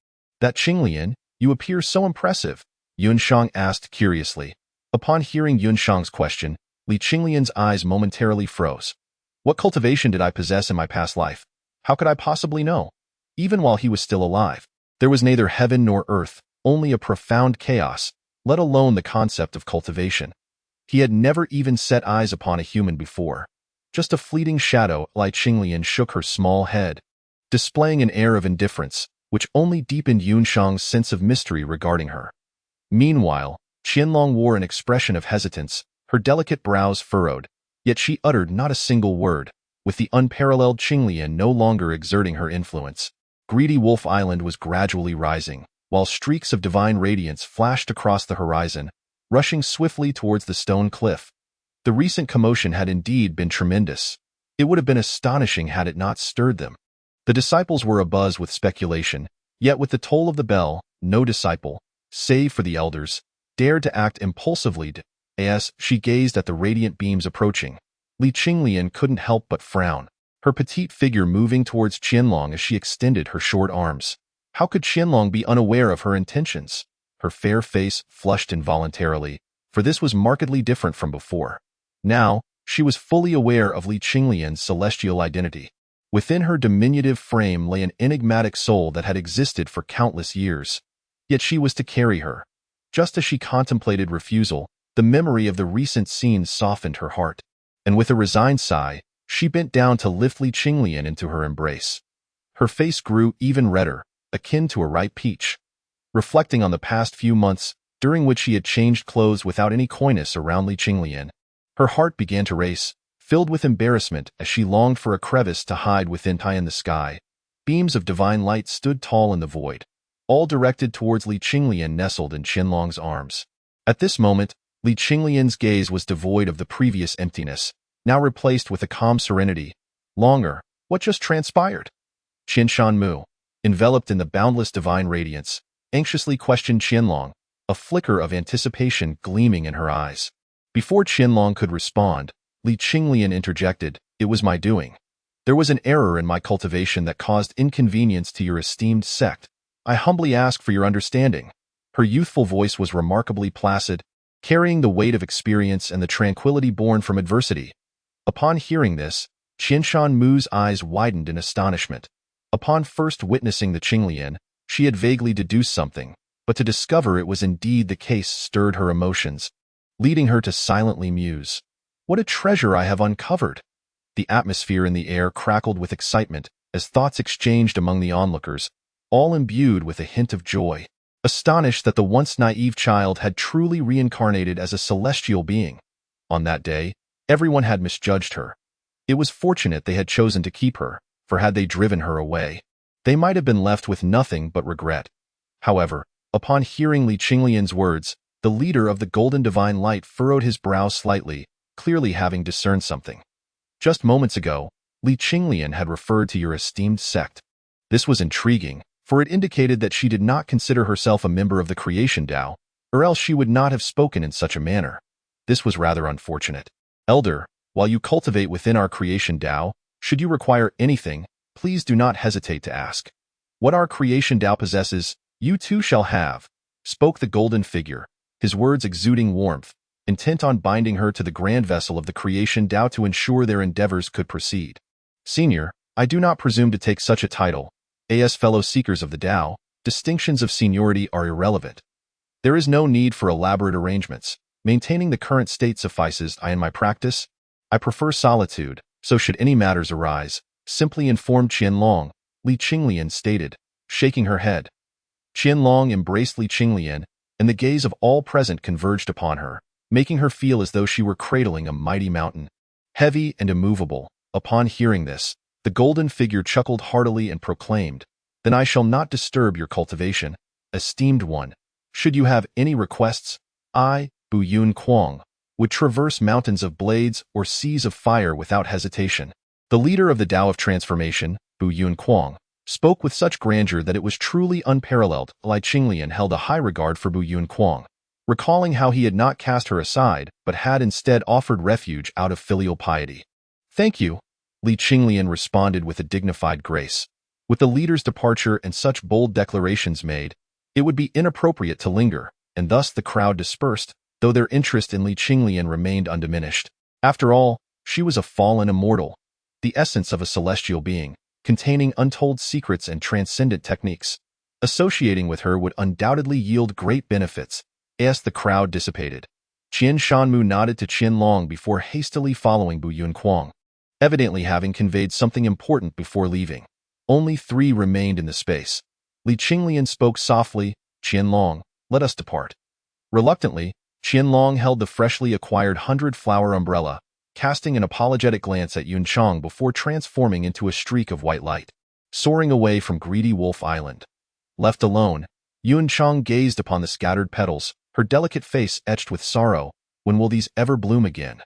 "That Qinglian, you appear so impressive," Yuan Shang asked curiously. Upon hearing Yuan Shang's question, Li Qinglian's eyes momentarily froze. "What cultivation did I possess in my past life? How could I possibly know? Even while he was still alive, There was neither heaven nor earth, only a profound chaos, let alone the concept of cultivation. He had never even set eyes upon a human before. Just a fleeting shadow. Qinglian shook her small head, displaying an air of indifference, which only deepened Yunshang's sense of mystery regarding her. Meanwhile, Qianlong wore an expression of hesitance, her delicate brows furrowed, yet she uttered not a single word, with the unparalleled Qinglian no longer exerting her influence. Greedy Wolf Island was gradually rising, while streaks of divine radiance flashed across the horizon, rushing swiftly towards the stone cliff. The recent commotion had indeed been tremendous. It would have been astonishing had it not stirred them. The disciples were abuzz with speculation, yet with the toll of the bell, no disciple, save for the elders, dared to act impulsively. As she gazed at the radiant beams approaching, Qinglian couldn't help but frown, her petite figure moving towards Qianlong as she extended her short arms. How could Qianlong be unaware of her intentions? Her fair face flushed involuntarily, for this was markedly different from before. Now, she was fully aware of Qinglian's celestial identity. Within her diminutive frame lay an enigmatic soul that had existed for countless years. Yet she was to carry her. Just as she contemplated refusal, the memory of the recent scenes softened her heart, and with a resigned sigh, she bent down to lift Qinglian into her embrace. Her face grew even redder, akin to a ripe peach. Reflecting on the past few months, during which she had changed clothes without any coyness around Qinglian, her heart began to race, filled with embarrassment as she longed for a crevice to hide within. High in the sky, beams of divine light stood tall in the void, all directed towards Qinglian nestled in Qianlong's arms. At this moment, Qinglian's gaze was devoid of the previous emptiness, now replaced with a calm serenity. Longer, what just transpired? Qianshan Mu, enveloped in the boundless divine radiance, anxiously questioned Qianlong, a flicker of anticipation gleaming in her eyes. Before Qianlong could respond, Qinglian interjected, "It was my doing. There was an error in my cultivation that caused inconvenience to your esteemed sect. I humbly ask for your understanding." Her youthful voice was remarkably placid, carrying the weight of experience and the tranquility born from adversity. Upon hearing this, Qianshan Mu's eyes widened in astonishment. Upon first witnessing the Qinglian, she had vaguely deduced something, but to discover it was indeed the case stirred her emotions, leading her to silently muse. What a treasure I have uncovered! The atmosphere in the air crackled with excitement as thoughts exchanged among the onlookers, all imbued with a hint of joy, astonished that the once naive child had truly reincarnated as a celestial being. On that day, everyone had misjudged her. It was fortunate they had chosen to keep her, for had they driven her away, they might have been left with nothing but regret. However, upon hearing Qinglian's words, the leader of the golden divine light furrowed his brow slightly, clearly having discerned something. Just moments ago, Qinglian had referred to your esteemed sect. This was intriguing, for it indicated that she did not consider herself a member of the creation Tao, or else she would not have spoken in such a manner. This was rather unfortunate. Elder, while you cultivate within our creation Tao, should you require anything, please do not hesitate to ask. What our creation Tao possesses, you too shall have, spoke the golden figure, his words exuding warmth, intent on binding her to the grand vessel of the creation Tao to ensure their endeavors could proceed. Senior, I do not presume to take such a title. As fellow seekers of the Tao, distinctions of seniority are irrelevant. There is no need for elaborate arrangements. Maintaining the current state suffices. In my practice, I prefer solitude, so should any matters arise, simply inform Qianlong, Qinglian stated, shaking her head. Qianlong embraced Qinglian, and the gaze of all present converged upon her, making her feel as though she were cradling a mighty mountain, heavy and immovable. Upon hearing this, the golden figure chuckled heartily and proclaimed, "Then I shall not disturb your cultivation, esteemed one. Should you have any requests, I, Buyun Guang, would traverse mountains of blades or seas of fire without hesitation." The leader of the Tao of Transformation, Buyun Guang, spoke with such grandeur that it was truly unparalleled. Qinglian held a high regard for Buyun Guang, recalling how he had not cast her aside, but had instead offered refuge out of filial piety. "Thank you," Qinglian responded with a dignified grace. With the leader's departure and such bold declarations made, it would be inappropriate to linger, and thus the crowd dispersed, though their interest in Qinglian remained undiminished. After all, she was a fallen immortal, the essence of a celestial being, containing untold secrets and transcendent techniques. Associating with her would undoubtedly yield great benefits, as the crowd dissipated. Qian Shanmu nodded to Qinlong before hastily following Bu Yunquang, evidently having conveyed something important before leaving. Only 3 remained in the space. Li Qinglian spoke softly, "Qianlong, let us depart." Reluctantly, Qianlong held the freshly acquired 100-flower umbrella, casting an apologetic glance at Yunchang before transforming into a streak of white light, soaring away from greedy Wolf Island. Left alone, Yunchang gazed upon the scattered petals, her delicate face etched with sorrow. When will these ever bloom again?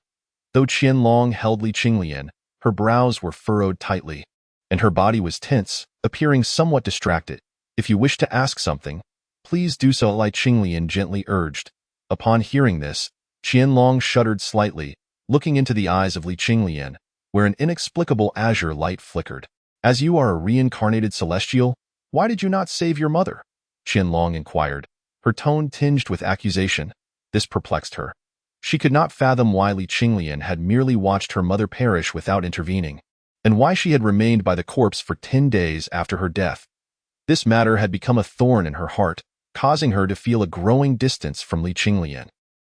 Though Qianlong held Li Qinglian, her brows were furrowed tightly, and her body was tense, appearing somewhat distracted. "If you wish to ask something, please do so," Li Qinglian gently urged. Upon hearing this, Qianlong shuddered slightly, looking into the eyes of Li Qinglian, where an inexplicable azure light flickered. "As you are a reincarnated celestial, why did you not save your mother?" Qianlong inquired, her tone tinged with accusation. This perplexed her. She could not fathom why Li Qinglian had merely watched her mother perish without intervening, and why she had remained by the corpse for 10 days after her death. This matter had become a thorn in her heart, causing her to feel a growing distance from Li Qinglian.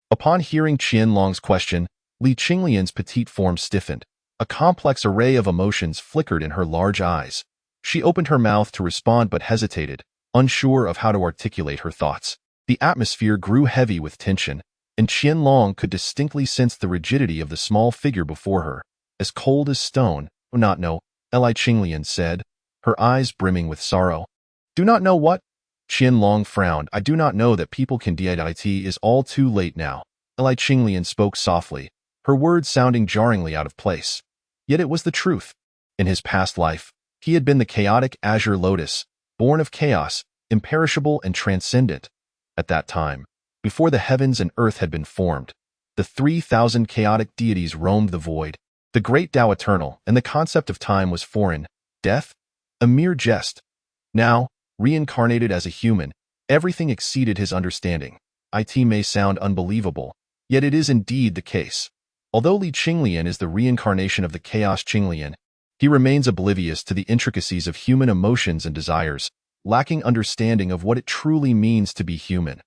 Upon hearing Qianlong's question, Li Qinglian's petite form stiffened. A complex array of emotions flickered in her large eyes. She opened her mouth to respond but hesitated, unsure of how to articulate her thoughts. The atmosphere grew heavy with tension, and Qianlong could distinctly sense the rigidity of the small figure before her, as cold as stone. "Do not know," Li Qinglian said, her eyes brimming with sorrow. "Do not know what?" Qianlong frowned. "I do not know that people can it is all too late now." Li Qinglian spoke softly, her words sounding jarringly out of place. Yet it was the truth. In his past life, he had been the chaotic azure lotus, born of chaos, imperishable and transcendent. At that time, before the heavens and earth had been formed, the 3,000 chaotic deities roamed the void. The great Tao eternal and the concept of time was foreign. Death? A mere jest. Now, reincarnated as a human, everything exceeded his understanding. It may sound unbelievable, yet it is indeed the case. Although Li Qinglian is the reincarnation of the chaos Qinglian, he remains oblivious to the intricacies of human emotions and desires, lacking understanding of what it truly means to be human.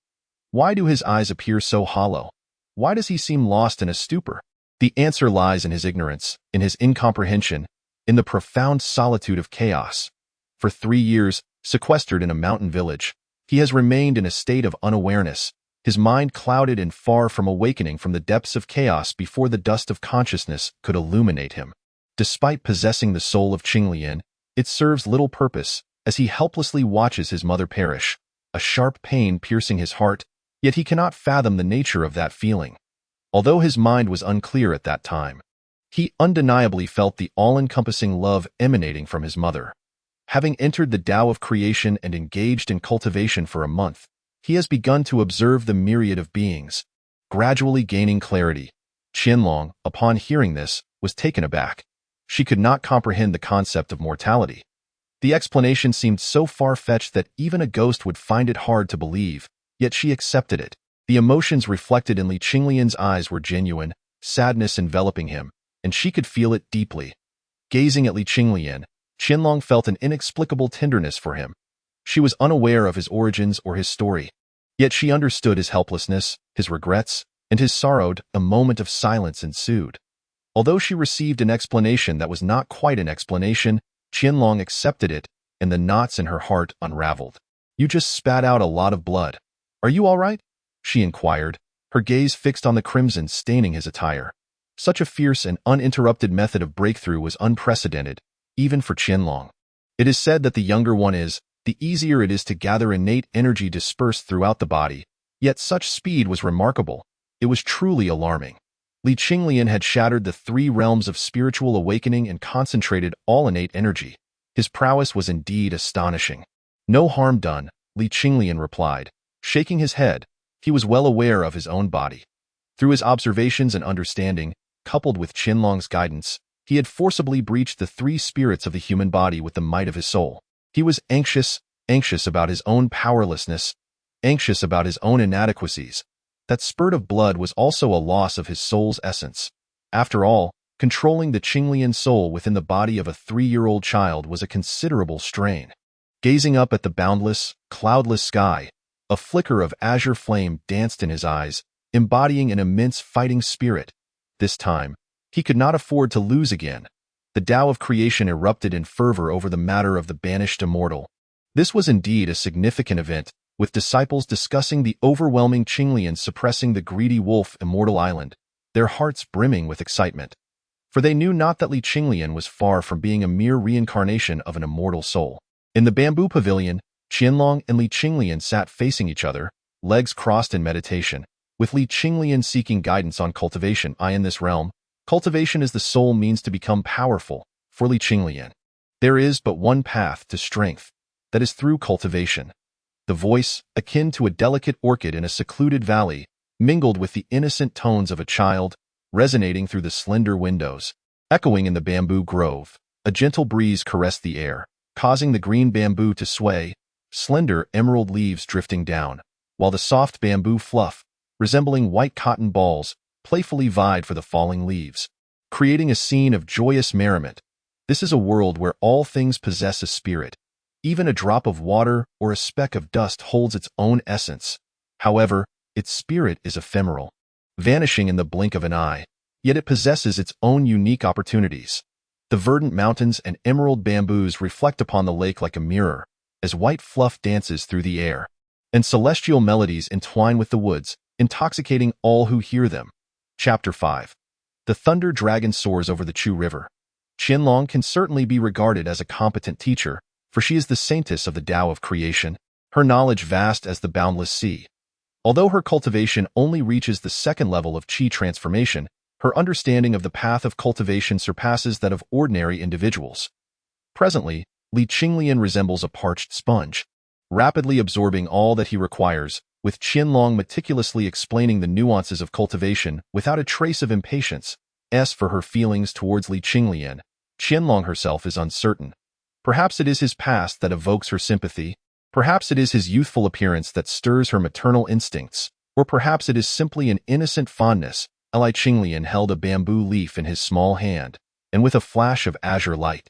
Why do his eyes appear so hollow? Why does he seem lost in a stupor? The answer lies in his ignorance, in his incomprehension, in the profound solitude of chaos. For 3 years, sequestered in a mountain village, he has remained in a state of unawareness, his mind clouded and far from awakening from the depths of chaos before the dust of consciousness could illuminate him. Despite possessing the soul of Qinglian, it serves little purpose, as he helplessly watches his mother perish, a sharp pain piercing his heart, yet he cannot fathom the nature of that feeling. Although his mind was unclear at that time, he undeniably felt the all-encompassing love emanating from his mother. Having entered the Tao of creation and engaged in cultivation for a month, he has begun to observe the myriad of beings, gradually gaining clarity. Qianlong, upon hearing this, was taken aback. She could not comprehend the concept of mortality. The explanation seemed so far-fetched that even a ghost would find it hard to believe, yet she accepted it. The emotions reflected in Li Qinglian's eyes were genuine, sadness enveloping him, and she could feel it deeply. Gazing at Li Qinglian, Qianlong felt an inexplicable tenderness for him. She was unaware of his origins or his story, yet she understood his helplessness, his regrets, and his sorrow. A moment of silence ensued. Although she received an explanation that was not quite an explanation, Qianlong accepted it, and the knots in her heart unraveled. "You just spat out a lot of blood. Are you all right?" she inquired, her gaze fixed on the crimson staining his attire. Such a fierce and uninterrupted method of breakthrough was unprecedented, even for Qianlong. It is said that the younger one is, the easier it is to gather innate energy dispersed throughout the body, yet such speed was remarkable. It was truly alarming. Li Qinglian had shattered the 3 realms of spiritual awakening and concentrated all innate energy. His prowess was indeed astonishing. "No harm done," Li Qinglian replied, shaking his head. He was well aware of his own body. Through his observations and understanding, coupled with Qianlong's guidance, he had forcibly breached the 3 spirits of the human body with the might of his soul. He was anxious about his own powerlessness, anxious about his own inadequacies. That spurt of blood was also a loss of his soul's essence. After all, controlling the Qinglian soul within the body of a 3-year-old child was a considerable strain. Gazing up at the boundless, cloudless sky, a flicker of azure flame danced in his eyes, embodying an immense fighting spirit. This time, he could not afford to lose again. The Tao of creation erupted in fervor over the matter of the banished immortal. This was indeed a significant event, with disciples discussing the overwhelming Qinglian suppressing the greedy wolf immortal island, their hearts brimming with excitement. For they knew not that Li Qinglian was far from being a mere reincarnation of an immortal soul. In the bamboo pavilion, Qianlong and Li Qinglian sat facing each other, legs crossed in meditation, with Li Qinglian seeking guidance on cultivation. In this realm, cultivation is the sole means to become powerful. For Li Qinglian, there is but one path to strength, that is through cultivation. The voice, akin to a delicate orchid in a secluded valley, mingled with the innocent tones of a child, resonating through the slender windows. Echoing in the bamboo grove, a gentle breeze caressed the air, causing the green bamboo to sway, slender emerald leaves drifting down, while the soft bamboo fluff, resembling white cotton balls, playfully vied for the falling leaves, creating a scene of joyous merriment. This is a world where all things possess a spirit. Even a drop of water or a speck of dust holds its own essence. However, its spirit is ephemeral, vanishing in the blink of an eye, yet it possesses its own unique opportunities. The verdant mountains and emerald bamboos reflect upon the lake like a mirror, as white fluff dances through the air, and celestial melodies entwine with the woods, intoxicating all who hear them. Chapter 5. The thunder dragon soars over the Chu River. Qianlong can certainly be regarded as a competent teacher, for she is the saintess of the Tao of creation, her knowledge vast as the boundless sea. Although her cultivation only reaches the second level of Qi transformation, her understanding of the path of cultivation surpasses that of ordinary individuals. Presently, Li Qinglian resembles a parched sponge, rapidly absorbing all that he requires, with Qianlong meticulously explaining the nuances of cultivation without a trace of impatience. As for her feelings towards Li Qinglian, Qianlong herself is uncertain. Perhaps it is his past that evokes her sympathy, perhaps it is his youthful appearance that stirs her maternal instincts, or perhaps it is simply an innocent fondness. Li Qinglian held a bamboo leaf in his small hand, and with a flash of azure light,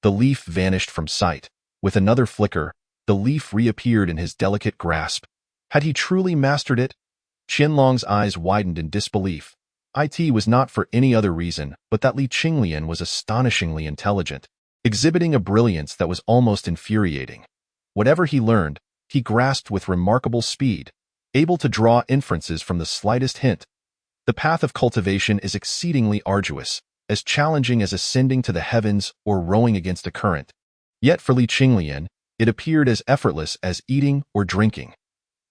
the leaf vanished from sight. With another flicker, the leaf reappeared in his delicate grasp. Had he truly mastered it? Qianlong's eyes widened in disbelief. It was not for any other reason but that Li Qinglian was astonishingly intelligent, exhibiting a brilliance that was almost infuriating. Whatever he learned, he grasped with remarkable speed, able to draw inferences from the slightest hint. The path of cultivation is exceedingly arduous, as challenging as ascending to the heavens or rowing against a current. Yet for Li Qinglian, it appeared as effortless as eating or drinking.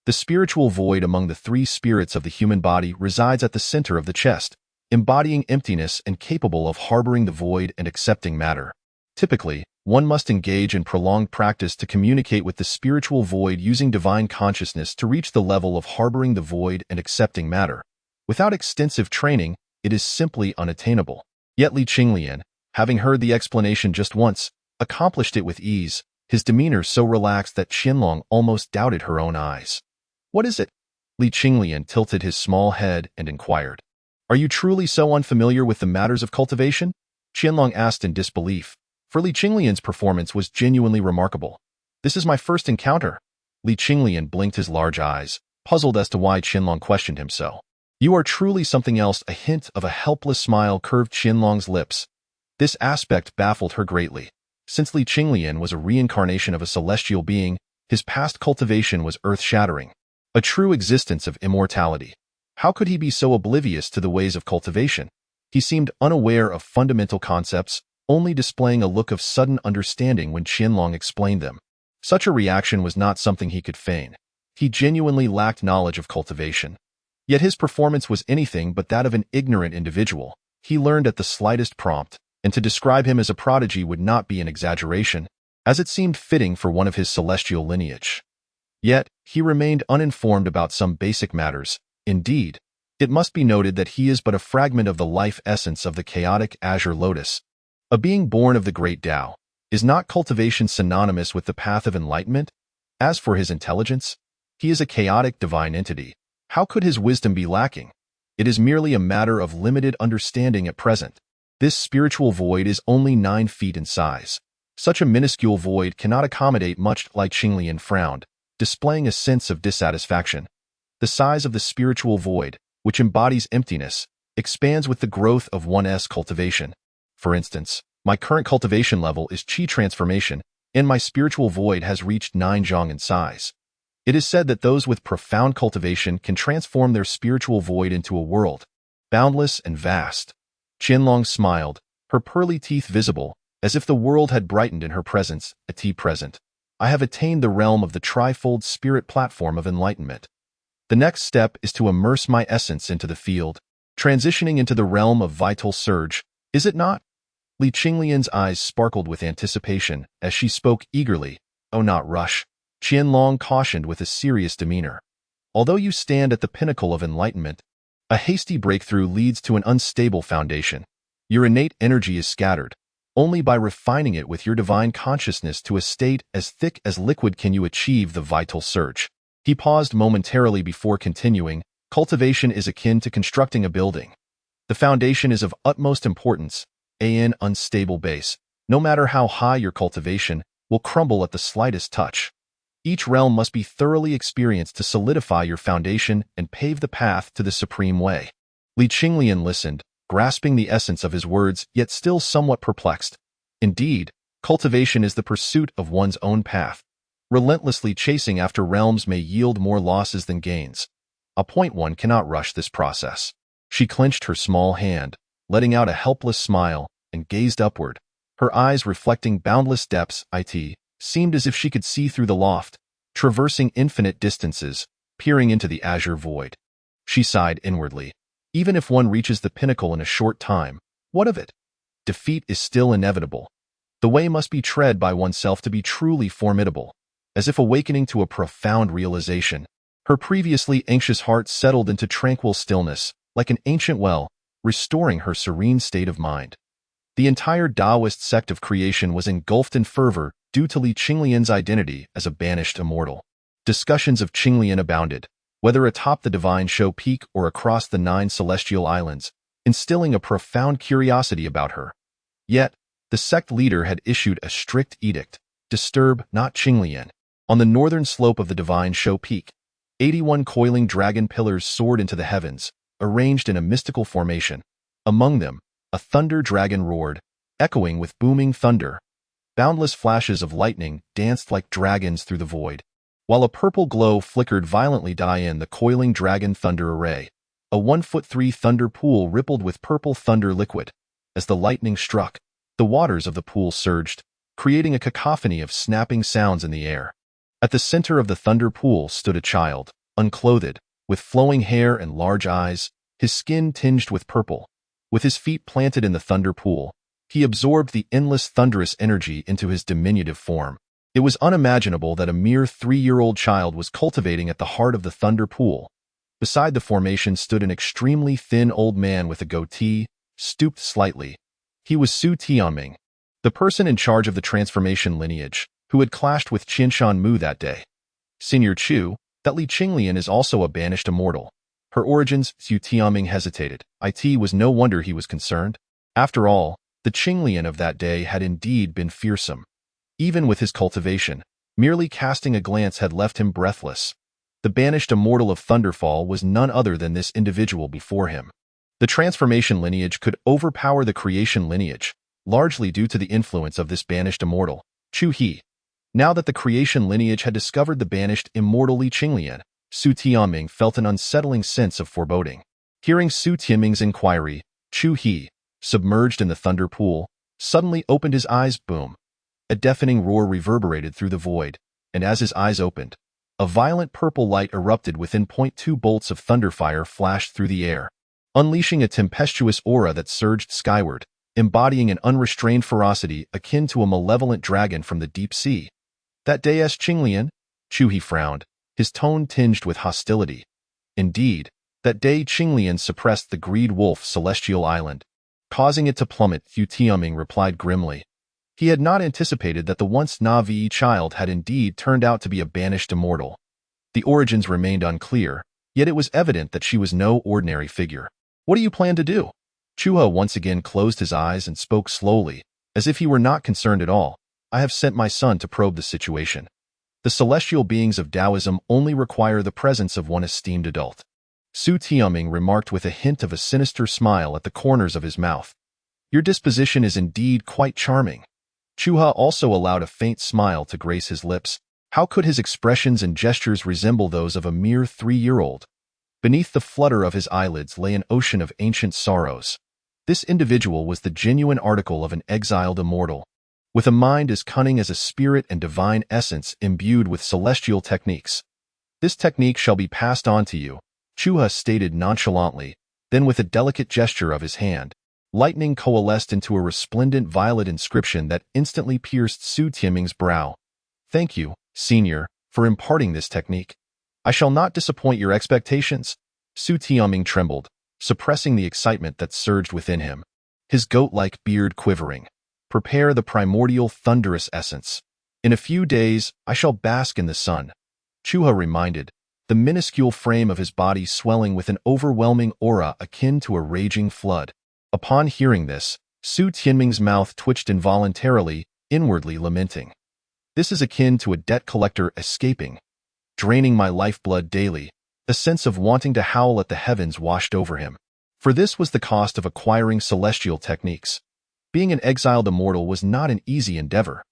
The spiritual void among the three spirits of the human body resides at the center of the chest, embodying emptiness and capable of harboring the void and accepting matter. Typically, one must engage in prolonged practice to communicate with the spiritual void using divine consciousness to reach the level of harboring the void and accepting matter. Without extensive training, it is simply unattainable. Yet Li Qinglian, having heard the explanation just once, accomplished it with ease, his demeanor so relaxed that Qianlong almost doubted her own eyes. What is it? Li Qinglian tilted his small head and inquired. Are you truly so unfamiliar with the matters of cultivation? Qianlong asked in disbelief, for Li Qinglian's performance was genuinely remarkable. This is my first encounter. Li Qinglian blinked his large eyes, puzzled as to why Qianlong questioned him so. You are truly something else. A hint of a helpless smile curved Qianlong's lips. This aspect baffled her greatly. Since Li Qinglian was a reincarnation of a celestial being, his past cultivation was earth-shattering, a true existence of immortality. How could he be so oblivious to the ways of cultivation? He seemed unaware of fundamental concepts, only displaying a look of sudden understanding when Qianlong explained them. Such a reaction was not something he could feign. He genuinely lacked knowledge of cultivation. Yet his performance was anything but that of an ignorant individual. He learned at the slightest prompt, and to describe him as a prodigy would not be an exaggeration, as it seemed fitting for one of his celestial lineage. Yet, he remained uninformed about some basic matters. Indeed, it must be noted that he is but a fragment of the life essence of the chaotic azure lotus, a being born of the great Tao. Is not cultivation synonymous with the path of enlightenment? As for his intelligence, he is a chaotic divine entity. How could his wisdom be lacking? It is merely a matter of limited understanding at present. This spiritual void is only 9 feet in size, Such a minuscule void cannot accommodate much. Like Qinglian frowned, displaying a sense of dissatisfaction. The size of the spiritual void, which embodies emptiness, expands with the growth of one's cultivation. For instance, my current cultivation level is Qi transformation, and my spiritual void has reached 9 zhang in size. It is said that those with profound cultivation can transform their spiritual void into a world, boundless and vast. Qianlong smiled, her pearly teeth visible, as if the world had brightened in her presence. Present. I have attained the realm of the trifold spirit platform of enlightenment. The next step is to immerse my essence into the field, transitioning into the realm of vital surge, is it not? Li Qinglian's eyes sparkled with anticipation as she spoke eagerly. Oh, not rush. Qianlong cautioned with a serious demeanor. Although you stand at the pinnacle of enlightenment, a hasty breakthrough leads to an unstable foundation. Your innate energy is scattered. Only by refining it with your divine consciousness to a state as thick as liquid can you achieve the vital surge. He paused momentarily before continuing. Cultivation is akin to constructing a building. The foundation is of utmost importance. An unstable base, no matter how high your cultivation, will crumble at the slightest touch. Each realm must be thoroughly experienced to solidify your foundation and pave the path to the supreme way. Li Qinglian listened, grasping the essence of his words, yet still somewhat perplexed. Indeed, cultivation is the pursuit of one's own path. Relentlessly chasing after realms may yield more losses than gains. One cannot rush this process. She clenched her small hand, letting out a helpless smile, and gazed upward. Her eyes reflecting boundless depths. It seemed as if she could see through the loft, traversing infinite distances, peering into the azure void. She sighed inwardly. Even if one reaches the pinnacle in a short time, what of it? Defeat is still inevitable. The way must be tread by oneself to be truly formidable. As if awakening to a profound realization, her previously anxious heart settled into tranquil stillness, like an ancient well, restoring her serene state of mind. The entire Taoist sect of creation was engulfed in fervor due to Li Qinglian's identity as a banished immortal. Discussions of Qinglian abounded, whether atop the divine show peak or across the 9 celestial islands, instilling a profound curiosity about her. Yet, the sect leader had issued a strict edict: disturb not Qinglian. On the northern slope of the divine show peak, 81 coiling dragon pillars soared into the heavens, arranged in a mystical formation. Among them, a thunder dragon roared, echoing with booming thunder. Boundless flashes of lightning danced like dragons through the void, while a purple glow flickered violently in the coiling dragon thunder array. A 1'3" thunder pool rippled with purple thunder liquid. As the lightning struck, the waters of the pool surged, creating a cacophony of snapping sounds in the air. At the center of the thunder pool stood a child, unclothed, with flowing hair and large eyes, his skin tinged with purple. With his feet planted in the thunder pool, he absorbed the endless thunderous energy into his diminutive form. It was unimaginable that a mere 3-year-old child was cultivating at the heart of the thunder pool. Beside the formation stood an extremely thin old man with a goatee, stooped slightly. He was Su Tianming, the person in charge of the transformation lineage, who had clashed with Qianshan Mu that day. Senior Chu, that Li Qinglian is also a banished immortal. Her origins. Su Tianming hesitated. It was no wonder he was concerned. After all, the Qinglian of that day had indeed been fearsome. Even with his cultivation, merely casting a glance had left him breathless. The banished immortal of Thunderfall was none other than this individual before him. The transformation lineage could overpower the creation lineage, largely due to the influence of this banished immortal, Chu He. Now that the creation lineage had discovered the banished immortal Li Qinglian, Su Tianming felt an unsettling sense of foreboding. Hearing Su Tianming's inquiry, Chu He, submerged in the thunder pool, suddenly opened his eyes. Boom! A deafening roar reverberated through the void, and as his eyes opened, a violent purple light erupted within. 2 bolts of thunderfire flashed through the air, unleashing a tempestuous aura that surged skyward, embodying an unrestrained ferocity akin to a malevolent dragon from the deep sea. That day's Qinglian? Chu He frowned, his tone tinged with hostility. Indeed, that day Qinglian suppressed the greed wolf celestial island, causing it to plummet. Su Tianming replied grimly. He had not anticipated that the once Navi child had indeed turned out to be a banished immortal. The origins remained unclear, yet it was evident that she was no ordinary figure. What do you plan to do? Chuha once again closed his eyes and spoke slowly, as if he were not concerned at all. I have sent my son to probe the situation. The celestial beings of Taoism only require the presence of one esteemed adult. Su Tianming remarked with a hint of a sinister smile at the corners of his mouth. Your disposition is indeed quite charming. Chuha also allowed a faint smile to grace his lips. How could his expressions and gestures resemble those of a mere 3-year-old? Beneath the flutter of his eyelids lay an ocean of ancient sorrows. This individual was the genuine article of an exiled immortal, with a mind as cunning as a spirit and divine essence imbued with celestial techniques. This technique shall be passed on to you, Chuha stated nonchalantly, then with a delicate gesture of his hand, lightning coalesced into a resplendent violet inscription that instantly pierced Su Tianming's brow. Thank you, Senior, for imparting this technique. I shall not disappoint your expectations. Su Tianming trembled, suppressing the excitement that surged within him, his goat-like beard quivering. Prepare the primordial thunderous essence. In a few days, I shall bask in the sun. Chuha reminded, the minuscule frame of his body swelling with an overwhelming aura akin to a raging flood. Upon hearing this, Su Tianming's mouth twitched involuntarily, inwardly lamenting. This is akin to a debt collector escaping, draining my lifeblood daily. A sense of wanting to howl at the heavens washed over him. For this was the cost of acquiring celestial techniques. Being an exiled immortal was not an easy endeavor.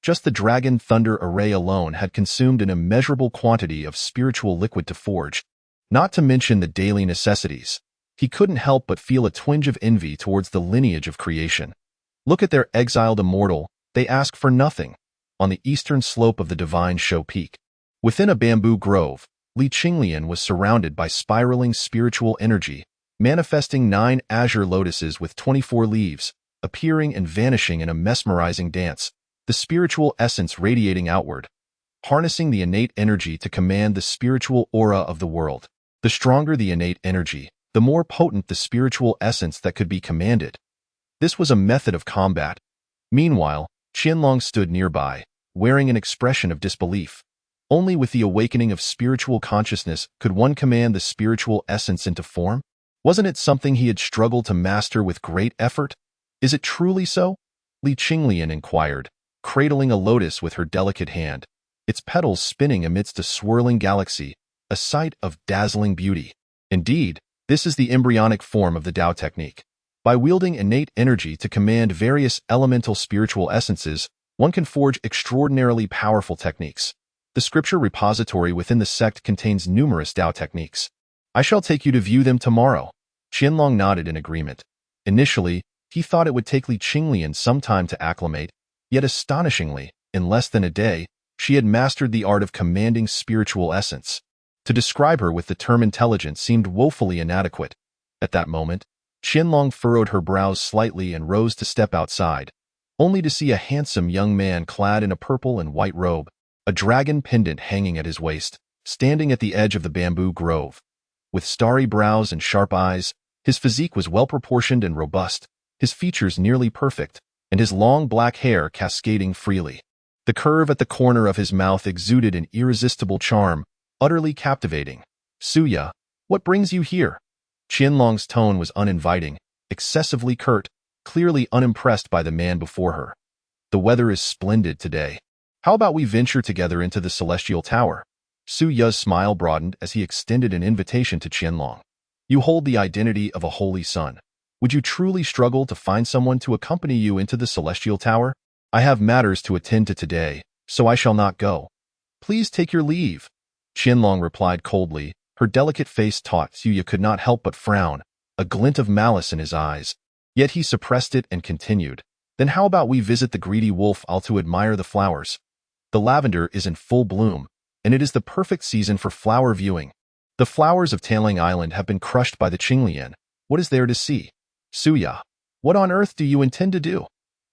Just the dragon thunder array alone had consumed an immeasurable quantity of spiritual liquid to forge, not to mention the daily necessities. He couldn't help but feel a twinge of envy towards the lineage of creation. Look at their exiled immortal, they ask for nothing. On the eastern slope of the divine show peak, within a bamboo grove, Qinglian was surrounded by spiraling spiritual energy, manifesting 9 azure lotuses with 24 leaves, appearing and vanishing in a mesmerizing dance, the spiritual essence radiating outward, harnessing the innate energy to command the spiritual aura of the world. The stronger the innate energy, the more potent the spiritual essence that could be commanded. This was a method of combat. Meanwhile, Qianlong stood nearby, wearing an expression of disbelief. Only with the awakening of spiritual consciousness could one command the spiritual essence into form? Wasn't it something he had struggled to master with great effort? Is it truly so? Qinglian inquired, cradling a lotus with her delicate hand, its petals spinning amidst a swirling galaxy, a sight of dazzling beauty. Indeed, this is the embryonic form of the Tao technique. By wielding innate energy to command various elemental spiritual essences, one can forge extraordinarily powerful techniques. The scripture repository within the sect contains numerous Tao techniques. I shall take you to view them tomorrow. Qianlong nodded in agreement. Initially, he thought it would take Qinglian some time to acclimate, yet astonishingly, in less than a day, she had mastered the art of commanding spiritual essence. To describe her with the term intelligent seemed woefully inadequate. At that moment, Qianlong furrowed her brows slightly and rose to step outside, only to see a handsome young man clad in a purple and white robe, a dragon pendant hanging at his waist, standing at the edge of the bamboo grove. With starry brows and sharp eyes, his physique was well-proportioned and robust, his features nearly perfect, and his long black hair cascading freely. The curve at the corner of his mouth exuded an irresistible charm, utterly captivating. Suya, what brings you here? Qianlong's tone was uninviting, excessively curt, clearly unimpressed by the man before her. The weather is splendid today. How about we venture together into the celestial tower? Su Ya's smile broadened as he extended an invitation to Qianlong. You hold the identity of a holy son. Would you truly struggle to find someone to accompany you into the celestial tower? I have matters to attend to today, so I shall not go. Please take your leave. Qianlong replied coldly. Her delicate face taught Suya could not help but frown, a glint of malice in his eyes. Yet he suppressed it and continued. Then how about we visit the greedy wolf I'll to admire the flowers? The lavender is in full bloom, and it is the perfect season for flower viewing. The flowers of Tailing Island have been crushed by the Qinglian. What is there to see? Suya, what on earth do you intend to do?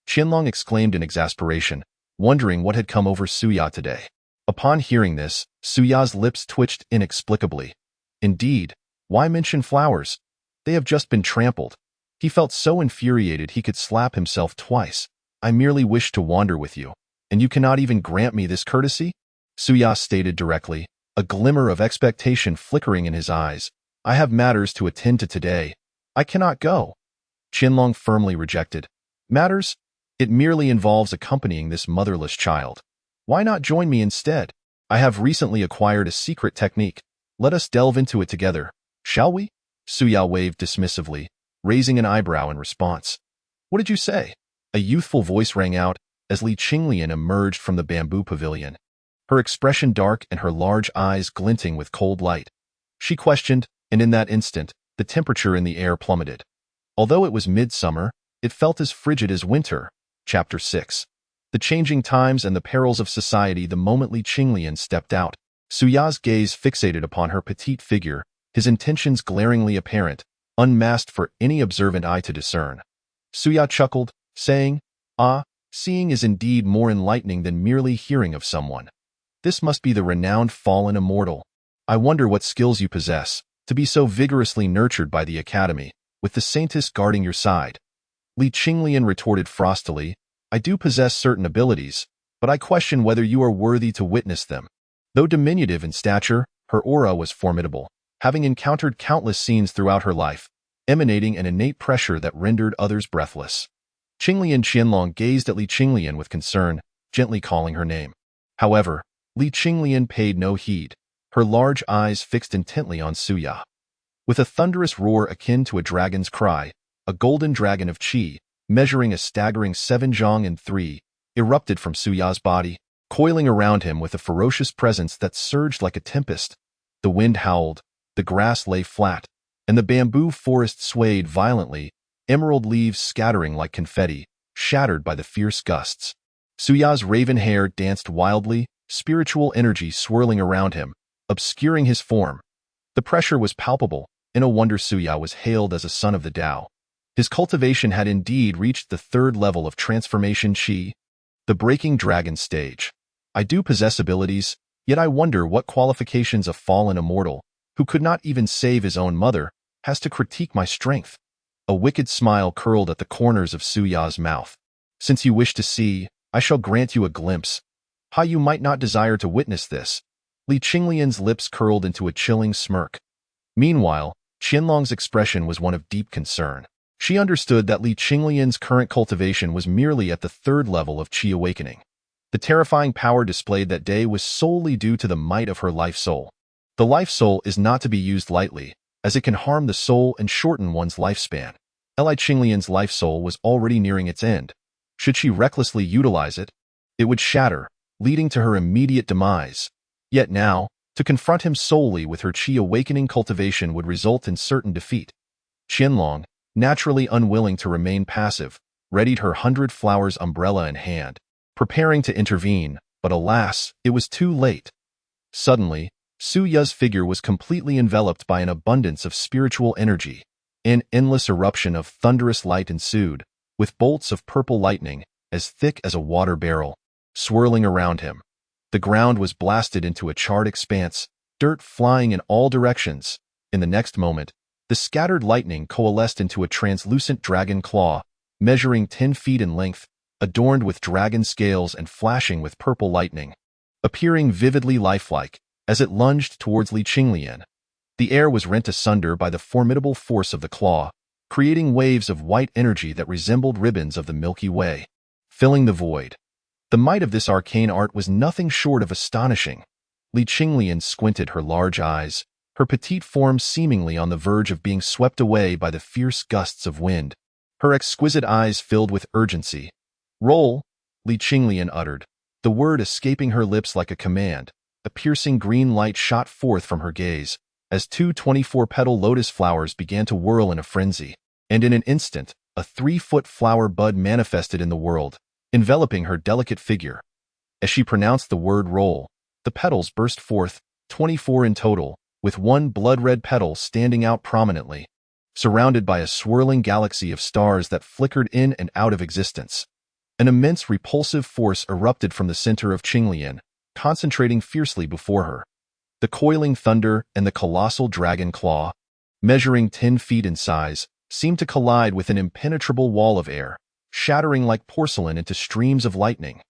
Qianlong exclaimed in exasperation, wondering what had come over Suya today. Upon hearing this, Suya's lips twitched inexplicably. Indeed, why mention flowers? They have just been trampled. He felt so infuriated he could slap himself twice. I merely wish to wander with you, and you cannot even grant me this courtesy? Suya stated directly, a glimmer of expectation flickering in his eyes. I have matters to attend to today. I cannot go. Qianlong firmly rejected. Matters? It merely involves accompanying this motherless child. Why not join me instead? I have recently acquired a secret technique. Let us delve into it together, shall we? Suya waved dismissively, raising an eyebrow in response. What did you say? A youthful voice rang out as Li Qinglian emerged from the bamboo pavilion, her expression dark and her large eyes glinting with cold light. She questioned, and in that instant, the temperature in the air plummeted. Although it was midsummer, it felt as frigid as winter. Chapter 6. The changing times and the perils of society the moment Li Qinglian stepped out. Suya's gaze fixated upon her petite figure, his intentions glaringly apparent, unmasked for any observant eye to discern. Suya chuckled, saying, "Ah, seeing is indeed more enlightening than merely hearing of someone. This must be the renowned fallen immortal. I wonder what skills you possess, to be so vigorously nurtured by the academy, with the saintess guarding your side." Li Qinglian retorted frostily, "I do possess certain abilities, but I question whether you are worthy to witness them." Though diminutive in stature, her aura was formidable, having encountered countless scenes throughout her life, emanating an innate pressure that rendered others breathless. Qinglian Qianlong gazed at Li Qinglian with concern, gently calling her name. However, Li Qinglian paid no heed, her large eyes fixed intently on Suya. With a thunderous roar akin to a dragon's cry, a golden dragon of qi, measuring a staggering 7 zhang and 3, erupted from Suya's body, coiling around him with a ferocious presence that surged like a tempest. The wind howled, the grass lay flat, and the bamboo forest swayed violently, emerald leaves scattering like confetti, shattered by the fierce gusts. Suya's raven hair danced wildly, spiritual energy swirling around him, obscuring his form. The pressure was palpable, and no wonder Suya was hailed as a son of the Tao. His cultivation had indeed reached the 3rd level of transformation qi, the breaking dragon stage. I do possess abilities, yet I wonder what qualifications a fallen immortal, who could not even save his own mother, has to critique my strength. A wicked smile curled at the corners of Suya's mouth. Since you wish to see, I shall grant you a glimpse. How you might not desire to witness this. Li Qinglian's lips curled into a chilling smirk. Meanwhile, Qianlong's expression was one of deep concern. She understood that Li Qinglian's current cultivation was merely at the 3rd level of qi awakening. The terrifying power displayed that day was solely due to the might of her life soul. The life soul is not to be used lightly, as it can harm the soul and shorten one's lifespan. Li Qinglian's life soul was already nearing its end. Should she recklessly utilize it, it would shatter, leading to her immediate demise. Yet now, to confront him solely with her qi awakening cultivation would result in certain defeat. Qianlong, naturally unwilling to remain passive, readied her 100 flowers umbrella in hand, preparing to intervene, but alas, it was too late. Suddenly, Suya's figure was completely enveloped by an abundance of spiritual energy. An endless eruption of thunderous light ensued, with bolts of purple lightning, as thick as a water barrel, swirling around him. The ground was blasted into a charred expanse, dirt flying in all directions. In the next moment, the scattered lightning coalesced into a translucent dragon claw, measuring 10 feet in length, adorned with dragon scales and flashing with purple lightning, appearing vividly lifelike as it lunged towards Li Qinglian. The air was rent asunder by the formidable force of the claw, creating waves of white energy that resembled ribbons of the Milky Way, filling the void. The might of this arcane art was nothing short of astonishing. Li Qinglian squinted her large eyes, her petite form seemingly on the verge of being swept away by the fierce gusts of wind. Her exquisite eyes filled with urgency. "Roll," Li Qinglian uttered, the word escaping her lips like a command. A piercing green light shot forth from her gaze, as 2 24-petal lotus flowers began to whirl in a frenzy, and in an instant, a 3-foot flower bud manifested in the world, enveloping her delicate figure. As she pronounced the word roll, the petals burst forth, 24 in total, with one blood-red petal standing out prominently, surrounded by a swirling galaxy of stars that flickered in and out of existence. An immense repulsive force erupted from the center of Qinglian, concentrating fiercely before her. The coiling thunder and the colossal dragon claw, measuring 10 feet in size, seemed to collide with an impenetrable wall of air, shattering like porcelain into streams of lightning.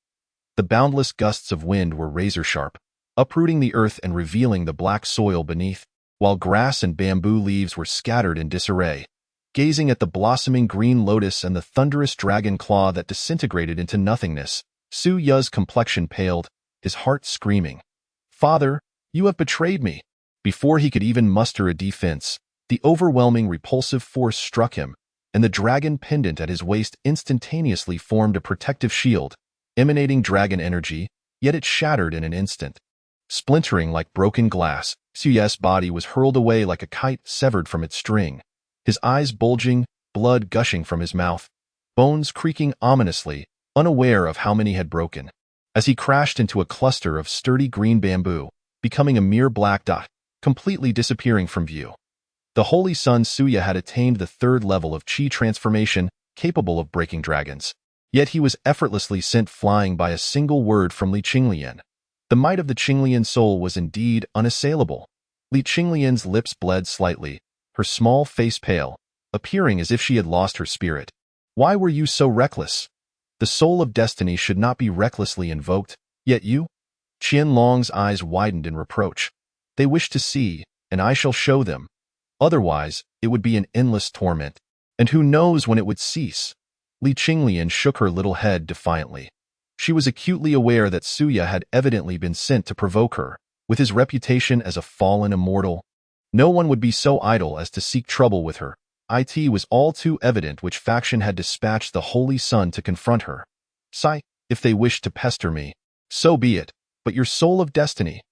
The boundless gusts of wind were razor-sharp, uprooting the earth and revealing the black soil beneath, while grass and bamboo leaves were scattered in disarray. gazing at the blossoming green lotus and the thunderous dragon claw that disintegrated into nothingness. Su Ya's complexion paled, his heart screaming, "Father, you have betrayed me." Before he could even muster a defense, the overwhelming repulsive force struck him, and the dragon pendant at his waist instantaneously formed a protective shield, emanating dragon energy, yet it shattered in an instant. Splintering like broken glass, Su Ya's body was hurled away like a kite severed from its string, his eyes bulging, blood gushing from his mouth, bones creaking ominously, unaware of how many had broken. As he crashed into a cluster of sturdy green bamboo, becoming a mere black dot, completely disappearing from view. The holy son Suya had attained the third level of Qi transformation capable of breaking dragons. Yet he was effortlessly sent flying by a single word from Li Qinglian. The might of the Qinglian soul was indeed unassailable. Li Qinglian's lips bled slightly, her small face pale, appearing as if she had lost her spirit. "Why were you so reckless? The soul of destiny should not be recklessly invoked, yet you?" Qianlong's eyes widened in reproach. "They wish to see, and I shall show them. Otherwise, it would be an endless torment. And who knows when it would cease?" Li Qinglian shook her little head defiantly. She was acutely aware that Suya had evidently been sent to provoke her. With his reputation as a fallen immortal, no one would be so idle as to seek trouble with her. It was all too evident which faction had dispatched the Holy Sun to confront her. "Sai, if they wish to pester me, so be it, but your soul of destiny."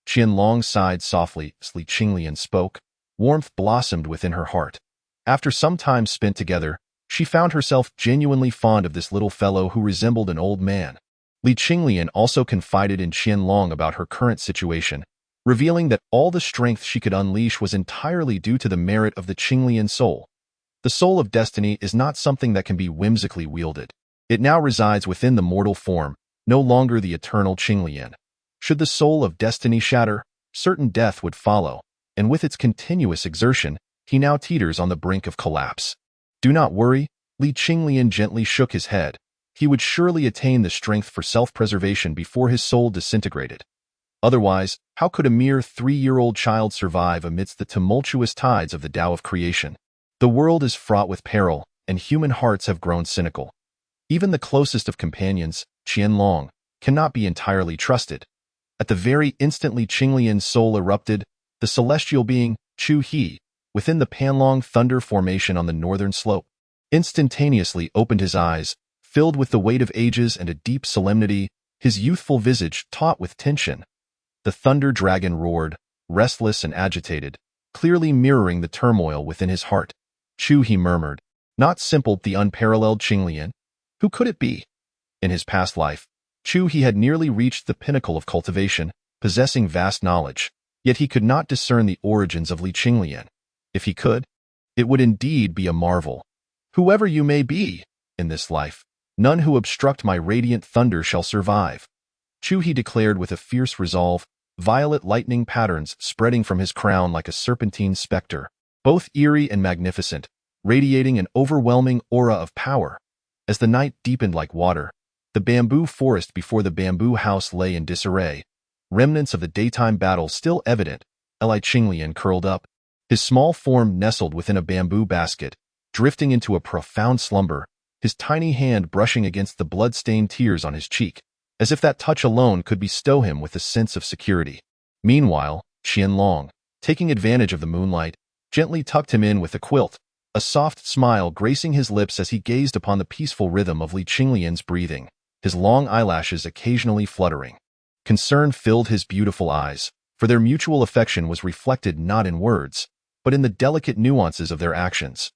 Qianlong sighed softly as Li Qinglian spoke. Warmth blossomed within her heart. After some time spent together, she found herself genuinely fond of this little fellow who resembled an old man. Li Qinglian also confided in Qianlong about her current situation, revealing that all the strength she could unleash was entirely due to the merit of the Qinglian soul. The soul of destiny is not something that can be whimsically wielded. It now resides within the mortal form, no longer the eternal Qinglian. Should the soul of destiny shatter, certain death would follow, and with its continuous exertion, he now teeters on the brink of collapse. "Do not worry," Li Qinglian gently shook his head. He would surely attain the strength for self-preservation before his soul disintegrated. Otherwise, how could a mere 3-year-old child survive amidst the tumultuous tides of the Tao of creation? The world is fraught with peril, and human hearts have grown cynical. Even the closest of companions, Qianlong, cannot be entirely trusted. At the very instant Li Qinglian's soul erupted, the celestial being, Chu He, within the Panlong thunder formation on the northern slope, instantaneously opened his eyes, filled with the weight of ages and a deep solemnity, his youthful visage taut with tension. The thunder dragon roared, restless and agitated, clearly mirroring the turmoil within his heart. "Chu," he murmured, "not simple the unparalleled Qinglian? Who could it be?" In his past life, Chu He had nearly reached the pinnacle of cultivation, possessing vast knowledge, yet he could not discern the origins of Li Qinglian. If he could, it would indeed be a marvel. "Whoever you may be, in this life, none who obstruct my radiant thunder shall survive," Chu He declared with a fierce resolve, violet lightning patterns spreading from his crown like a serpentine specter, both eerie and magnificent, radiating an overwhelming aura of power. As the night deepened like water, the bamboo forest before the bamboo house lay in disarray, remnants of the daytime battle still evident. Li Qinglian curled up, his small form nestled within a bamboo basket, drifting into a profound slumber, his tiny hand brushing against the blood-stained tears on his cheek, as if that touch alone could bestow him with a sense of security. Meanwhile, Qianlong, taking advantage of the moonlight, gently tucked him in with a quilt, a soft smile gracing his lips as he gazed upon the peaceful rhythm of Li Qinglian's breathing, his long eyelashes occasionally fluttering. Concern filled his beautiful eyes, for their mutual affection was reflected not in words, but in the delicate nuances of their actions.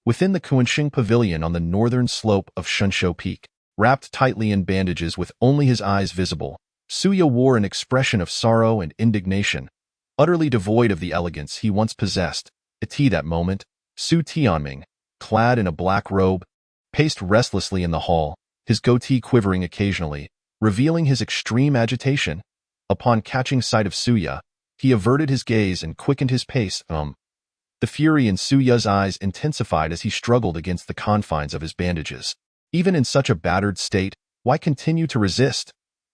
Within the Qinglian pavilion on the northern slope of Shunshou Peak, wrapped tightly in bandages with only his eyes visible, Suya wore an expression of sorrow and indignation, utterly devoid of the elegance he once possessed. That moment, Su Tianming, clad in a black robe, paced restlessly in the hall, his goatee quivering occasionally, revealing his extreme agitation. Upon catching sight of Suya, he averted his gaze and quickened his pace. The fury in Suya's eyes intensified as he struggled against the confines of his bandages. Even in such a battered state, why continue to resist?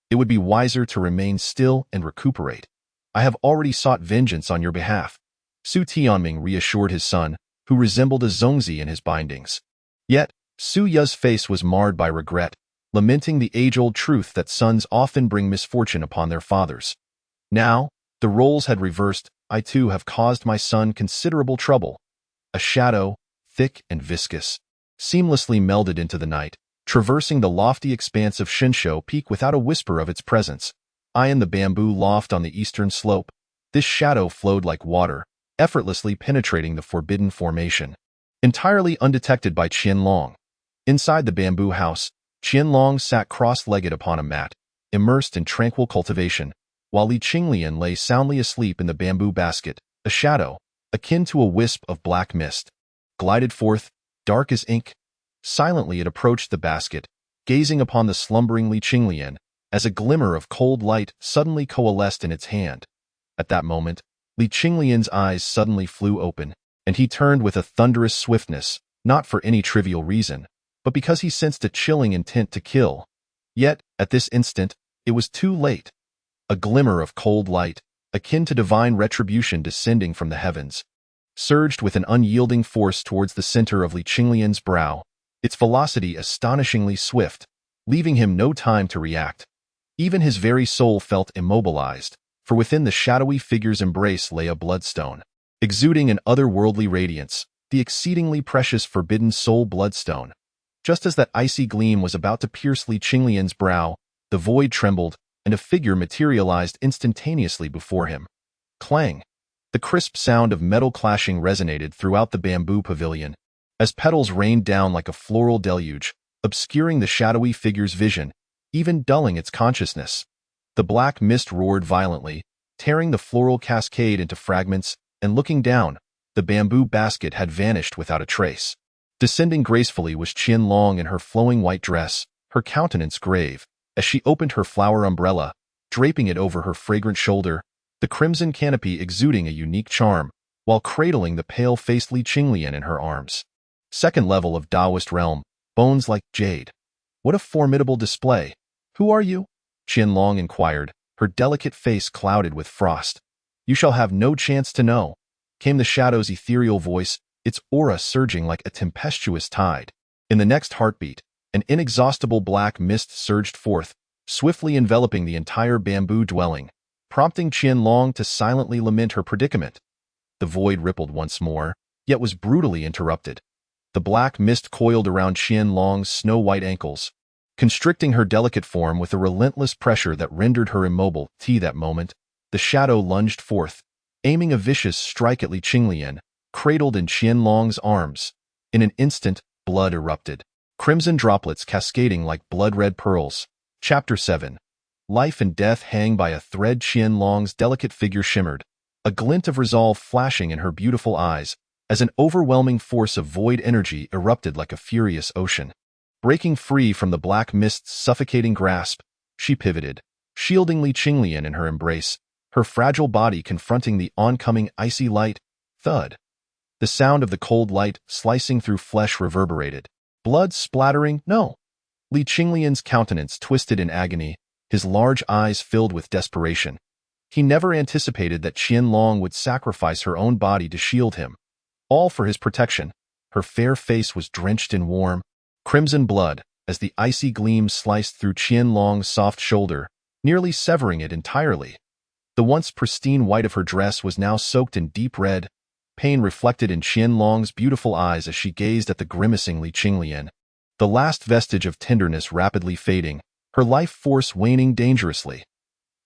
It would be wiser to remain still and recuperate. "I have already sought vengeance on your behalf," Su Tianming reassured his son, who resembled a Zongzi in his bindings. Yet, Su Ya's face was marred by regret, lamenting the age-old truth that sons often bring misfortune upon their fathers. Now, the roles had reversed. I too have caused my son considerable trouble. A shadow, thick and viscous, seamlessly melded into the night, traversing the lofty expanse of Shinsho Peak without a whisper of its presence. I in the bamboo loft on the eastern slope. This shadow flowed like water, effortlessly penetrating the forbidden formation. Entirely undetected by Qianlong. Inside the bamboo house, Qianlong sat cross-legged upon a mat, immersed in tranquil cultivation, while Li Qinglian lay soundly asleep in the bamboo basket. A shadow, akin to a wisp of black mist, glided forth, dark as ink. Silently it approached the basket, gazing upon the slumbering Li Qinglian, as a glimmer of cold light suddenly coalesced in its hand. At that moment, Li Qinglian's eyes suddenly flew open, and he turned with a thunderous swiftness, not for any trivial reason, but because he sensed a chilling intent to kill. Yet, at this instant, it was too late. A glimmer of cold light, akin to divine retribution descending from the heavens, surged with an unyielding force towards the center of Li Qinglian's brow, its velocity astonishingly swift, leaving him no time to react. Even his very soul felt immobilized, for within the shadowy figure's embrace lay a bloodstone, exuding an otherworldly radiance, the exceedingly precious forbidden soul bloodstone. Just as that icy gleam was about to pierce Li Qinglian's brow, the void trembled, and a figure materialized instantaneously before him. Clang! The crisp sound of metal clashing resonated throughout the bamboo pavilion, as petals rained down like a floral deluge, obscuring the shadowy figure's vision, even dulling its consciousness. The black mist roared violently, tearing the floral cascade into fragments, and looking down, the bamboo basket had vanished without a trace. Descending gracefully was Qianlong in her flowing white dress, her countenance grave, as she opened her flower umbrella, draping it over her fragrant shoulder, the crimson canopy exuding a unique charm, while cradling the pale-faced Li Qinglian in her arms. Second level of Taoist realm, bones like jade. What a formidable display. Who are you? Qianlong inquired, her delicate face clouded with frost. You shall have no chance to know, came the shadow's ethereal voice, its aura surging like a tempestuous tide. In the next heartbeat, an inexhaustible black mist surged forth, swiftly enveloping the entire bamboo dwelling, prompting Qianlong to silently lament her predicament. The void rippled once more, yet was brutally interrupted. The black mist coiled around Qianlong's snow-white ankles, constricting her delicate form with a relentless pressure that rendered her immobile. That moment, the shadow lunged forth, aiming a vicious strike at Li Qinglian, cradled in Qianlong's arms. In an instant, blood erupted, crimson droplets cascading like blood-red pearls. Chapter 7. Life and death hang by a thread. Qianlong's delicate figure shimmered, a glint of resolve flashing in her beautiful eyes, as an overwhelming force of void energy erupted like a furious ocean. Breaking free from the black mist's suffocating grasp, she pivoted, shielding Li Qinglian in her embrace, her fragile body confronting the oncoming icy light. Thud! The sound of the cold light slicing through flesh reverberated. Blood splattering? No! Li Qinglian's countenance twisted in agony, his large eyes filled with desperation. He never anticipated that Qianlong would sacrifice her own body to shield him. All for his protection. Her fair face was drenched in warm, crimson blood as the icy gleam sliced through Qianlong's soft shoulder, nearly severing it entirely. The once pristine white of her dress was now soaked in deep red, pain reflected in Qianlong's beautiful eyes as she gazed at the grimacing Li Qinglian. The last vestige of tenderness rapidly fading, her life force waning dangerously.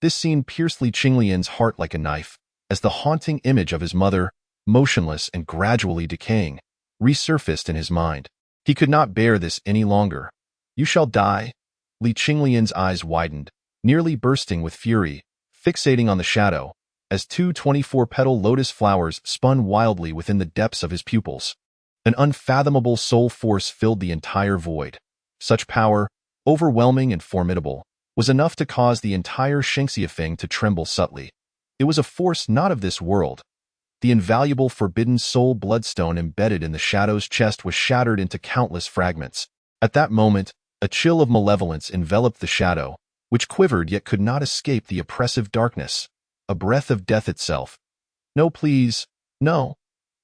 This scene pierced Li Qinglian's heart like a knife, as the haunting image of his mother, motionless and gradually decaying, resurfaced in his mind. He could not bear this any longer. You shall die. Li Qinglian's eyes widened, nearly bursting with fury, fixating on the shadow, as two 24-petal lotus flowers spun wildly within the depths of his pupils. An unfathomable soul force filled the entire void. Such power, overwhelming and formidable, was enough to cause the entire Shengxiafeng to tremble subtly. It was a force not of this world. The invaluable forbidden soul bloodstone embedded in the shadow's chest was shattered into countless fragments. At that moment, a chill of malevolence enveloped the shadow, which quivered yet could not escape the oppressive darkness. A breath of death itself. No, please, no.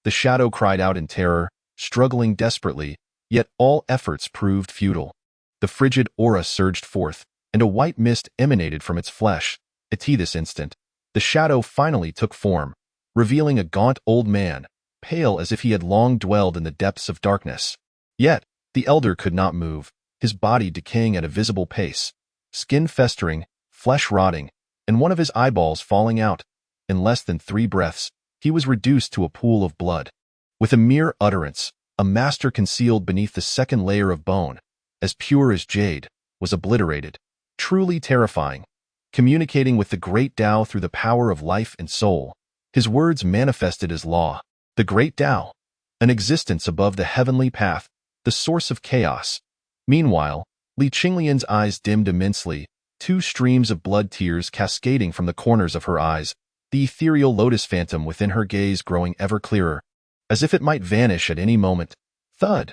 The shadow cried out in terror, struggling desperately, yet all efforts proved futile. The frigid aura surged forth, and a white mist emanated from its flesh. At this instant, the shadow finally took form, revealing a gaunt old man, pale as if he had long dwelled in the depths of darkness. Yet, the elder could not move, his body decaying at a visible pace, skin festering, flesh rotting, and one of his eyeballs falling out. In less than 3 breaths, he was reduced to a pool of blood. With a mere utterance, a master concealed beneath the second layer of bone, as pure as jade, was obliterated. Truly terrifying. Communicating with the great Tao through the power of life and soul, his words manifested as law. The great Tao, an existence above the heavenly path, the source of chaos. Meanwhile, Qinglian's eyes dimmed immensely, 2 streams of blood tears cascading from the corners of her eyes, the ethereal lotus phantom within her gaze growing ever clearer, as if it might vanish at any moment. Thud!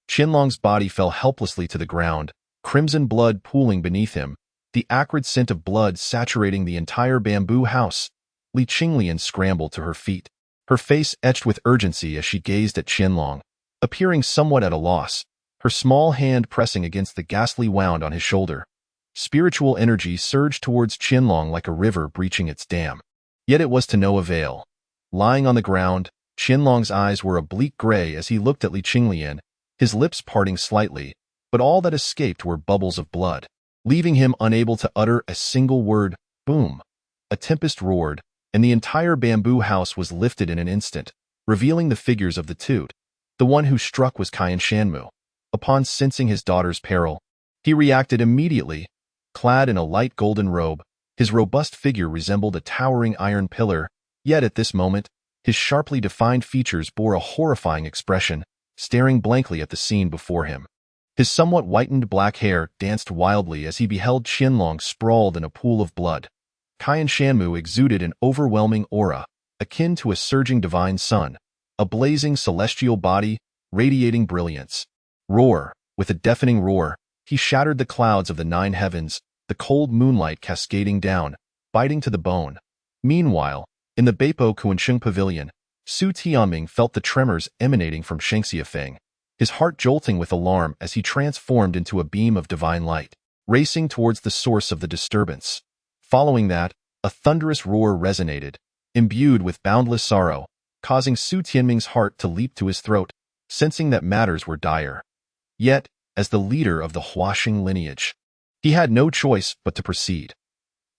Qinlong's body fell helplessly to the ground, crimson blood pooling beneath him, the acrid scent of blood saturating the entire bamboo house. Qinglian scrambled to her feet, her face etched with urgency as she gazed at Qinlong, appearing somewhat at a loss, her small hand pressing against the ghastly wound on his shoulder. Spiritual energy surged towards Qinlong like a river breaching its dam. Yet it was to no avail. Lying on the ground, Qinlong's eyes were a bleak gray as he looked at Qinglian, his lips parting slightly, but all that escaped were bubbles of blood, leaving him unable to utter a single word. Boom! A tempest roared, and the entire bamboo house was lifted in an instant, revealing the figures of the two. The one who struck was Qianshanmu. Upon sensing his daughter's peril, he reacted immediately. Clad in a light golden robe, his robust figure resembled a towering iron pillar, yet at this moment, his sharply defined features bore a horrifying expression, staring blankly at the scene before him. His somewhat whitened black hair danced wildly as he beheld Qinlong sprawled in a pool of blood. Qianshanmu exuded an overwhelming aura, akin to a surging divine sun, a blazing celestial body, radiating brilliance. Roar! With a deafening roar, he shattered the clouds of the 9 heavens, the cold moonlight cascading down, biting to the bone. Meanwhile, in the Beipo Kuansheng pavilion, Su Tianming felt the tremors emanating from Sheng Xiafeng, his heart jolting with alarm as he transformed into a beam of divine light, racing towards the source of the disturbance. Following that, a thunderous roar resonated, imbued with boundless sorrow, causing Su Tianming's heart to leap to his throat, sensing that matters were dire. Yet, as the leader of the Huaxing lineage, he had no choice but to proceed.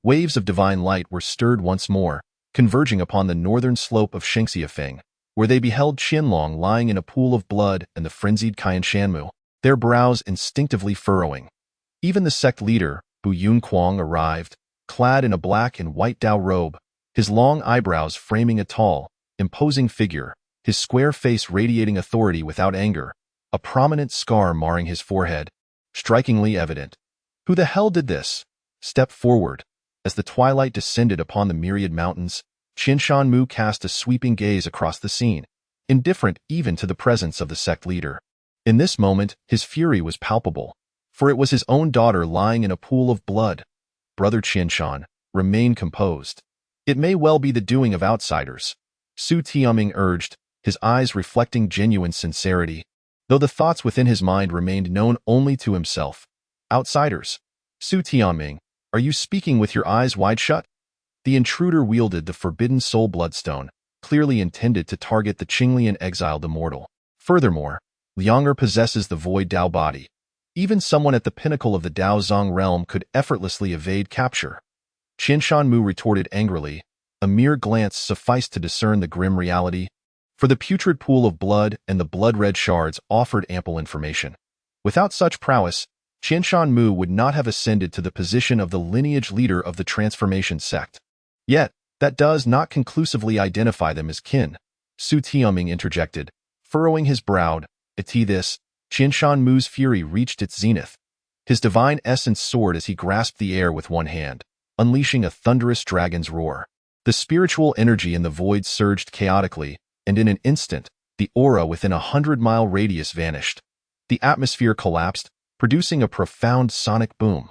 Waves of divine light were stirred once more, converging upon the northern slope of Sheng Xiafeng, where they beheld Qinlong lying in a pool of blood and the frenzied Qianshanmu, their brows instinctively furrowing. Even the sect leader, Bu Yunquang, arrived, clad in a black and white Dao robe, his long eyebrows framing a tall, imposing figure, his square face radiating authority without anger, a prominent scar marring his forehead, strikingly evident. Who the hell did this? Step forward. As the twilight descended upon the myriad mountains, Qianshanmu cast a sweeping gaze across the scene, indifferent even to the presence of the sect leader. In this moment, his fury was palpable, for it was his own daughter lying in a pool of blood. Brother Qianshan, remain composed. It may well be the doing of outsiders, Su Tianming urged, his eyes reflecting genuine sincerity, though the thoughts within his mind remained known only to himself. Outsiders? Su Tianming, are you speaking with your eyes wide shut? The intruder wielded the forbidden soul bloodstone, clearly intended to target the Qinglian exiled immortal. Furthermore, Lianger possesses the void Dao body. Even someone at the pinnacle of the Dao Zong realm could effortlessly evade capture. Qianshanmu retorted angrily. A mere glance sufficed to discern the grim reality, for the putrid pool of blood and the blood-red shards offered ample information. Without such prowess, Qianshanmu would not have ascended to the position of the lineage leader of the transformation sect. Yet, that does not conclusively identify them as kin, Su Tianming interjected, furrowing his brow. At this, Qianshanmu's fury reached its zenith. His divine essence soared as he grasped the air with one hand, unleashing a thunderous dragon's roar. The spiritual energy in the void surged chaotically, and in an instant, the aura within a 100-mile radius vanished. The atmosphere collapsed, producing a profound sonic boom.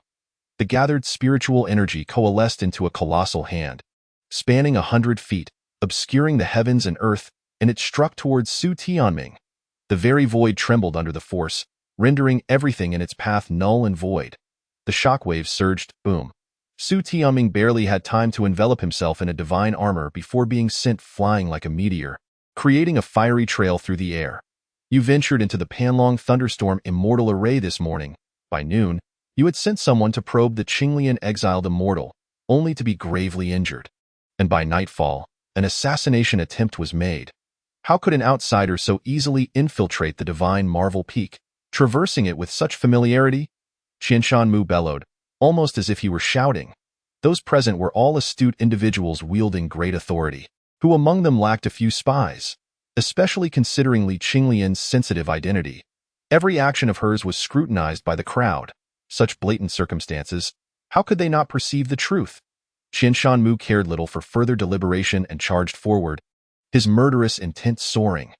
The gathered spiritual energy coalesced into a colossal hand, spanning 100 feet, obscuring the heavens and earth, and it struck towards Su Tianming. The very void trembled under the force, rendering everything in its path null and void. The shockwaves surged, boom. Su Tianming barely had time to envelop himself in a divine armor before being sent flying like a meteor, creating a fiery trail through the air. You ventured into the Panlong thunderstorm immortal array this morning. By noon, you had sent someone to probe the Qinglian exiled immortal, only to be gravely injured. And by nightfall, an assassination attempt was made. How could an outsider so easily infiltrate the divine Marvel Peak, traversing it with such familiarity? Qianshan Mu bellowed, almost as if he were shouting. Those present were all astute individuals wielding great authority. Who among them lacked a few spies? Especially considering Li Qinglian's sensitive identity. Every action of hers was scrutinized by the crowd. Such blatant circumstances, how could they not perceive the truth? Qianshan Mu cared little for further deliberation and charged forward, his murderous intent soaring.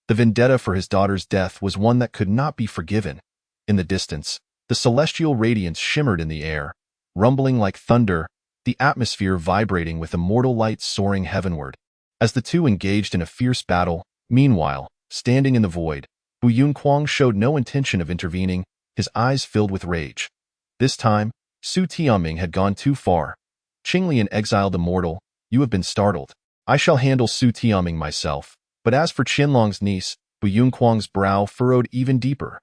The vendetta for his daughter's death was one that could not be forgiven. In the distance, the celestial radiance shimmered in the air, rumbling like thunder, the atmosphere vibrating with immortal light soaring heavenward. As the two engaged in a fierce battle, meanwhile, standing in the void, Bu Yunquang showed no intention of intervening, his eyes filled with rage. This time, Su Tianming had gone too far. Qinglian exiled immortal, you have been startled. I shall handle Su Tianming myself. But as for Qianlong's niece, Bu Yunquang's brow furrowed even deeper.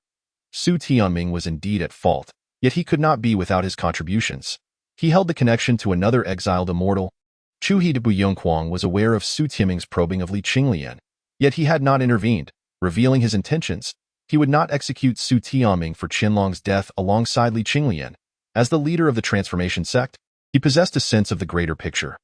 Su Tianming was indeed at fault, yet he could not be without his contributions. He held the connection to another exiled immortal. Chuhi de Bu Yunquang was aware of Su Tianming's probing of Li Qinglian, yet he had not intervened, revealing his intentions. He would not execute Su Tianming for Qianlong's death alongside Li Qinglian. As the leader of the transformation sect, he possessed a sense of the greater picture.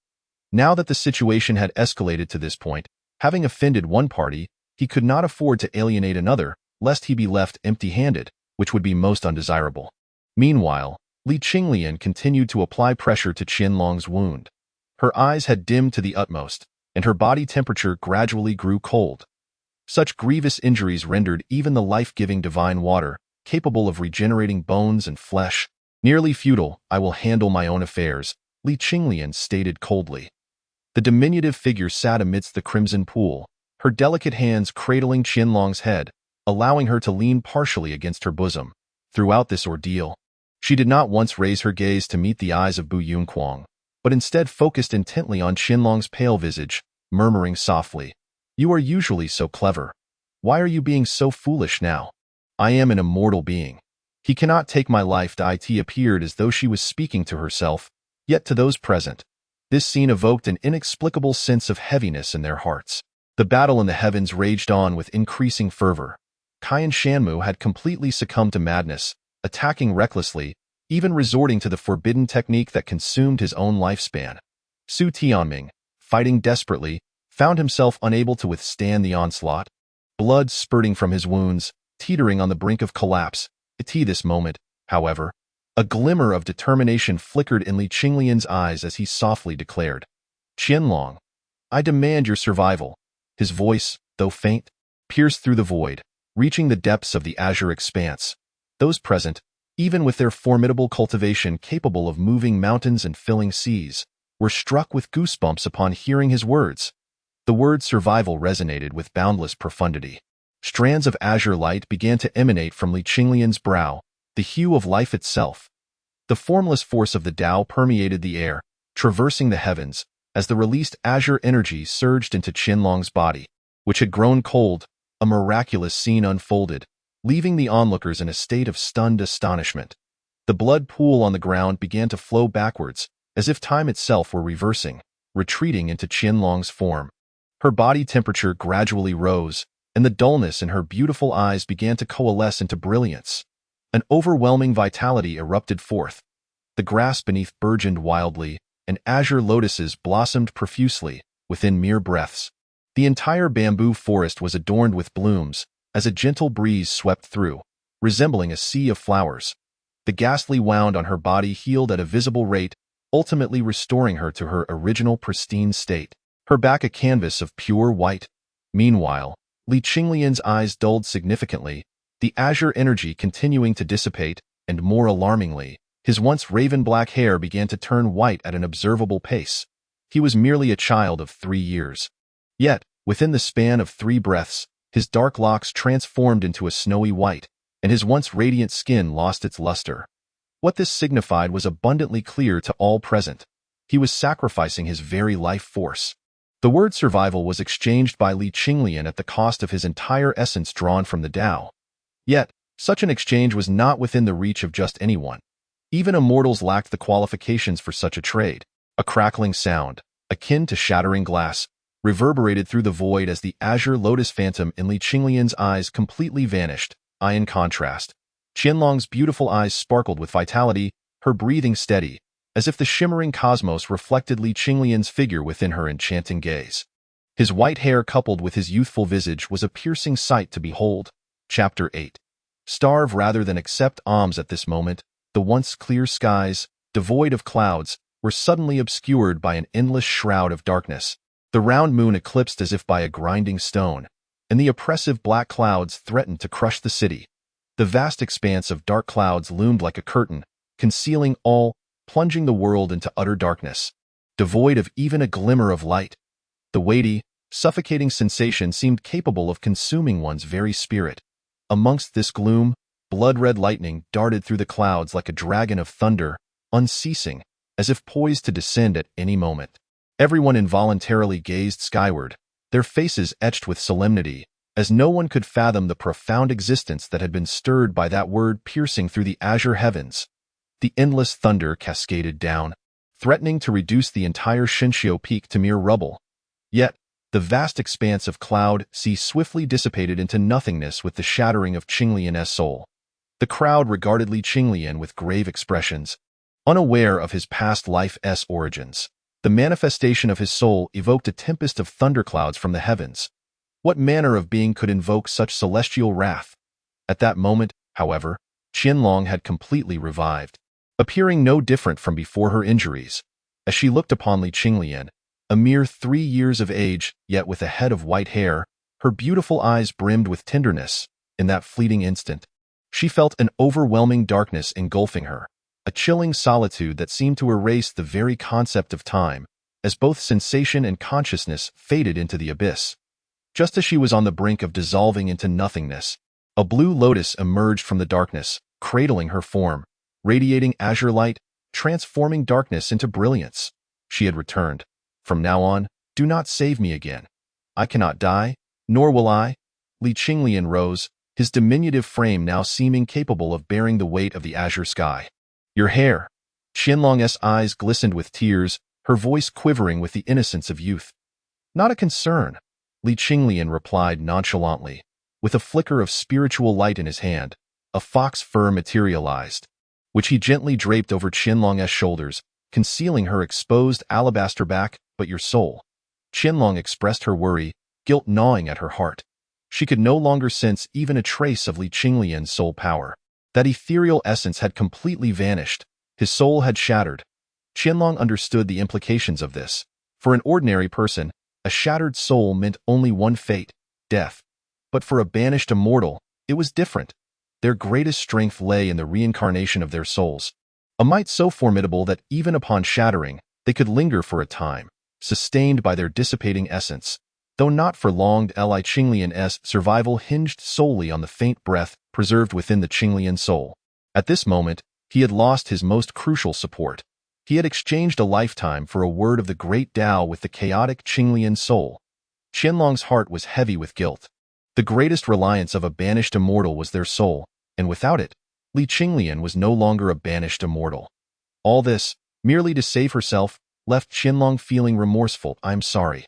Now that the situation had escalated to this point, having offended one party, he could not afford to alienate another, lest he be left empty-handed, which would be most undesirable. Meanwhile, Li Qinglian continued to apply pressure to Qianlong's wound. Her eyes had dimmed to the utmost, and her body temperature gradually grew cold. Such grievous injuries rendered even the life-giving divine water, capable of regenerating bones and flesh, nearly futile. I will handle my own affairs, Li Qinglian stated coldly. The diminutive figure sat amidst the crimson pool, her delicate hands cradling Qianlong's head, allowing her to lean partially against her bosom. Throughout this ordeal, she did not once raise her gaze to meet the eyes of Bu Yunquang, but instead focused intently on Qianlong's pale visage, murmuring softly, "You are usually so clever. Why are you being so foolish now? I am an immortal being. He cannot take my life." It appeared as though she was speaking to herself, yet to those present, this scene evoked an inexplicable sense of heaviness in their hearts. The battle in the heavens raged on with increasing fervor. Qian Shanmu had completely succumbed to madness, attacking recklessly, even resorting to the forbidden technique that consumed his own lifespan. Su Tianming, fighting desperately, found himself unable to withstand the onslaught. Blood spurting from his wounds, teetering on the brink of collapse. At this moment, however, a glimmer of determination flickered in Li Qinglian's eyes as he softly declared, "Qianlong, I demand your survival." His voice, though faint, pierced through the void, reaching the depths of the azure expanse. Those present, even with their formidable cultivation capable of moving mountains and filling seas, were struck with goosebumps upon hearing his words. The word survival resonated with boundless profundity. Strands of azure light began to emanate from Li Qinglian's brow, the hue of life itself. The formless force of the Tao permeated the air, traversing the heavens, as the released azure energy surged into Qianlong's body, which had grown cold. A miraculous scene unfolded, leaving the onlookers in a state of stunned astonishment. The blood pool on the ground began to flow backwards, as if time itself were reversing, retreating into Qianlong's form. Her body temperature gradually rose, and the dullness in her beautiful eyes began to coalesce into brilliance. An overwhelming vitality erupted forth. The grass beneath burgeoned wildly, and azure lotuses blossomed profusely, within mere breaths. The entire bamboo forest was adorned with blooms, as a gentle breeze swept through, resembling a sea of flowers. The ghastly wound on her body healed at a visible rate, ultimately restoring her to her original pristine state, her back a canvas of pure white. Meanwhile, Li Qinglian's eyes dulled significantly, the azure energy continuing to dissipate, and more alarmingly, his once raven-black hair began to turn white at an observable pace. He was merely a child of 3 years. Yet, Within the span of 3 breaths, his dark locks transformed into a snowy white, and his once radiant skin lost its luster. What this signified was abundantly clear to all present. He was sacrificing his very life force. The word survival was exchanged by Qinglian at the cost of his entire essence drawn from the Tao. Yet, such an exchange was not within the reach of just anyone. Even immortals lacked the qualifications for such a trade. A crackling sound, akin to shattering glass, reverberated through the void as the azure lotus phantom in Qinglian's eyes completely vanished. In contrast, Qianlong's beautiful eyes sparkled with vitality, her breathing steady, as if the shimmering cosmos reflected Qinglian's figure within her enchanting gaze. His white hair coupled with his youthful visage was a piercing sight to behold. Chapter 8. Starve rather than accept alms. At this moment, the once clear skies, devoid of clouds, were suddenly obscured by an endless shroud of darkness. The round moon eclipsed as if by a grinding stone, and the oppressive black clouds threatened to crush the city. The vast expanse of dark clouds loomed like a curtain, concealing all, plunging the world into utter darkness, devoid of even a glimmer of light. The weighty, suffocating sensation seemed capable of consuming one's very spirit. Amongst this gloom, blood-red lightning darted through the clouds like a dragon of thunder, unceasing, as if poised to descend at any moment. Everyone involuntarily gazed skyward, their faces etched with solemnity, as no one could fathom the profound existence that had been stirred by that word piercing through the azure heavens. The endless thunder cascaded down, threatening to reduce the entire Shinshio peak to mere rubble. Yet, the vast expanse of cloud sea swiftly dissipated into nothingness with the shattering of Qinglian's soul. The crowd regarded Qinglian with grave expressions, unaware of his past life's origins. The manifestation of his soul evoked a tempest of thunderclouds from the heavens. What manner of being could invoke such celestial wrath? At that moment, however, Qianlong had completely revived, appearing no different from before her injuries. As she looked upon Qinglian, a mere 3 years of age, yet with a head of white hair, her beautiful eyes brimmed with tenderness. In that fleeting instant, she felt an overwhelming darkness engulfing her, a chilling solitude that seemed to erase the very concept of time, as both sensation and consciousness faded into the abyss. Just as she was on the brink of dissolving into nothingness, a blue lotus emerged from the darkness, cradling her form, radiating azure light, transforming darkness into brilliance. She had returned. From now on, do not save me again. I cannot die, nor will I. Qinglian rose, his diminutive frame now seeming capable of bearing the weight of the azure sky. Your hair. Qianlong's eyes glistened with tears, her voice quivering with the innocence of youth. Not a concern, Qinglian replied nonchalantly. With a flicker of spiritual light in his hand, a fox fur materialized, which he gently draped over Qianlong's shoulders, concealing her exposed alabaster back. But your soul. Qianlong expressed her worry, guilt gnawing at her heart. She could no longer sense even a trace of Qinglian's soul power. That ethereal essence had completely vanished. His soul had shattered. Qianlong understood the implications of this. For an ordinary person, a shattered soul meant only one fate, death. But for a banished immortal, it was different. Their greatest strength lay in the reincarnation of their souls, a might so formidable that even upon shattering, they could linger for a time, sustained by their dissipating essence. Though not for long, Qinglian's survival hinged solely on the faint breath preserved within the Qinglian soul. At this moment, he had lost his most crucial support. He had exchanged a lifetime for a word of the great Tao with the chaotic Qinglian soul. Qianlong's heart was heavy with guilt. The greatest reliance of a banished immortal was their soul, and without it, Qinglian was no longer a banished immortal. All this, merely to save herself, left Qianlong feeling remorseful. I'm sorry,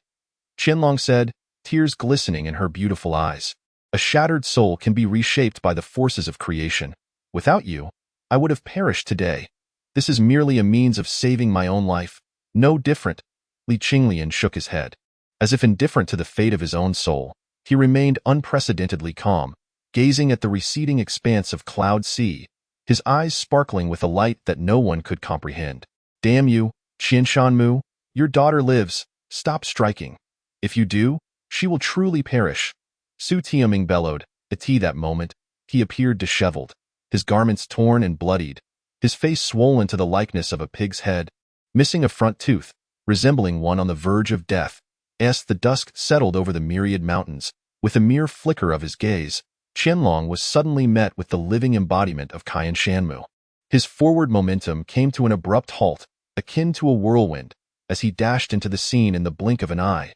Qianlong said, tears glistening in her beautiful eyes. A shattered soul can be reshaped by the forces of creation. Without you, I would have perished today. This is merely a means of saving my own life. No different. Qinglian shook his head. As if indifferent to the fate of his own soul, he remained unprecedentedly calm, gazing at the receding expanse of cloud sea, his eyes sparkling with a light that no one could comprehend. Damn you, Qianshanmu, your daughter lives. Stop striking. If you do, she will truly perish. Su Tiaming bellowed. At that moment, he appeared disheveled, his garments torn and bloodied, his face swollen to the likeness of a pig's head, missing a front tooth, resembling one on the verge of death. As the dusk settled over the myriad mountains, with a mere flicker of his gaze, Qianlong was suddenly met with the living embodiment of Qian Shanmu. His forward momentum came to an abrupt halt, akin to a whirlwind, as he dashed into the scene in the blink of an eye.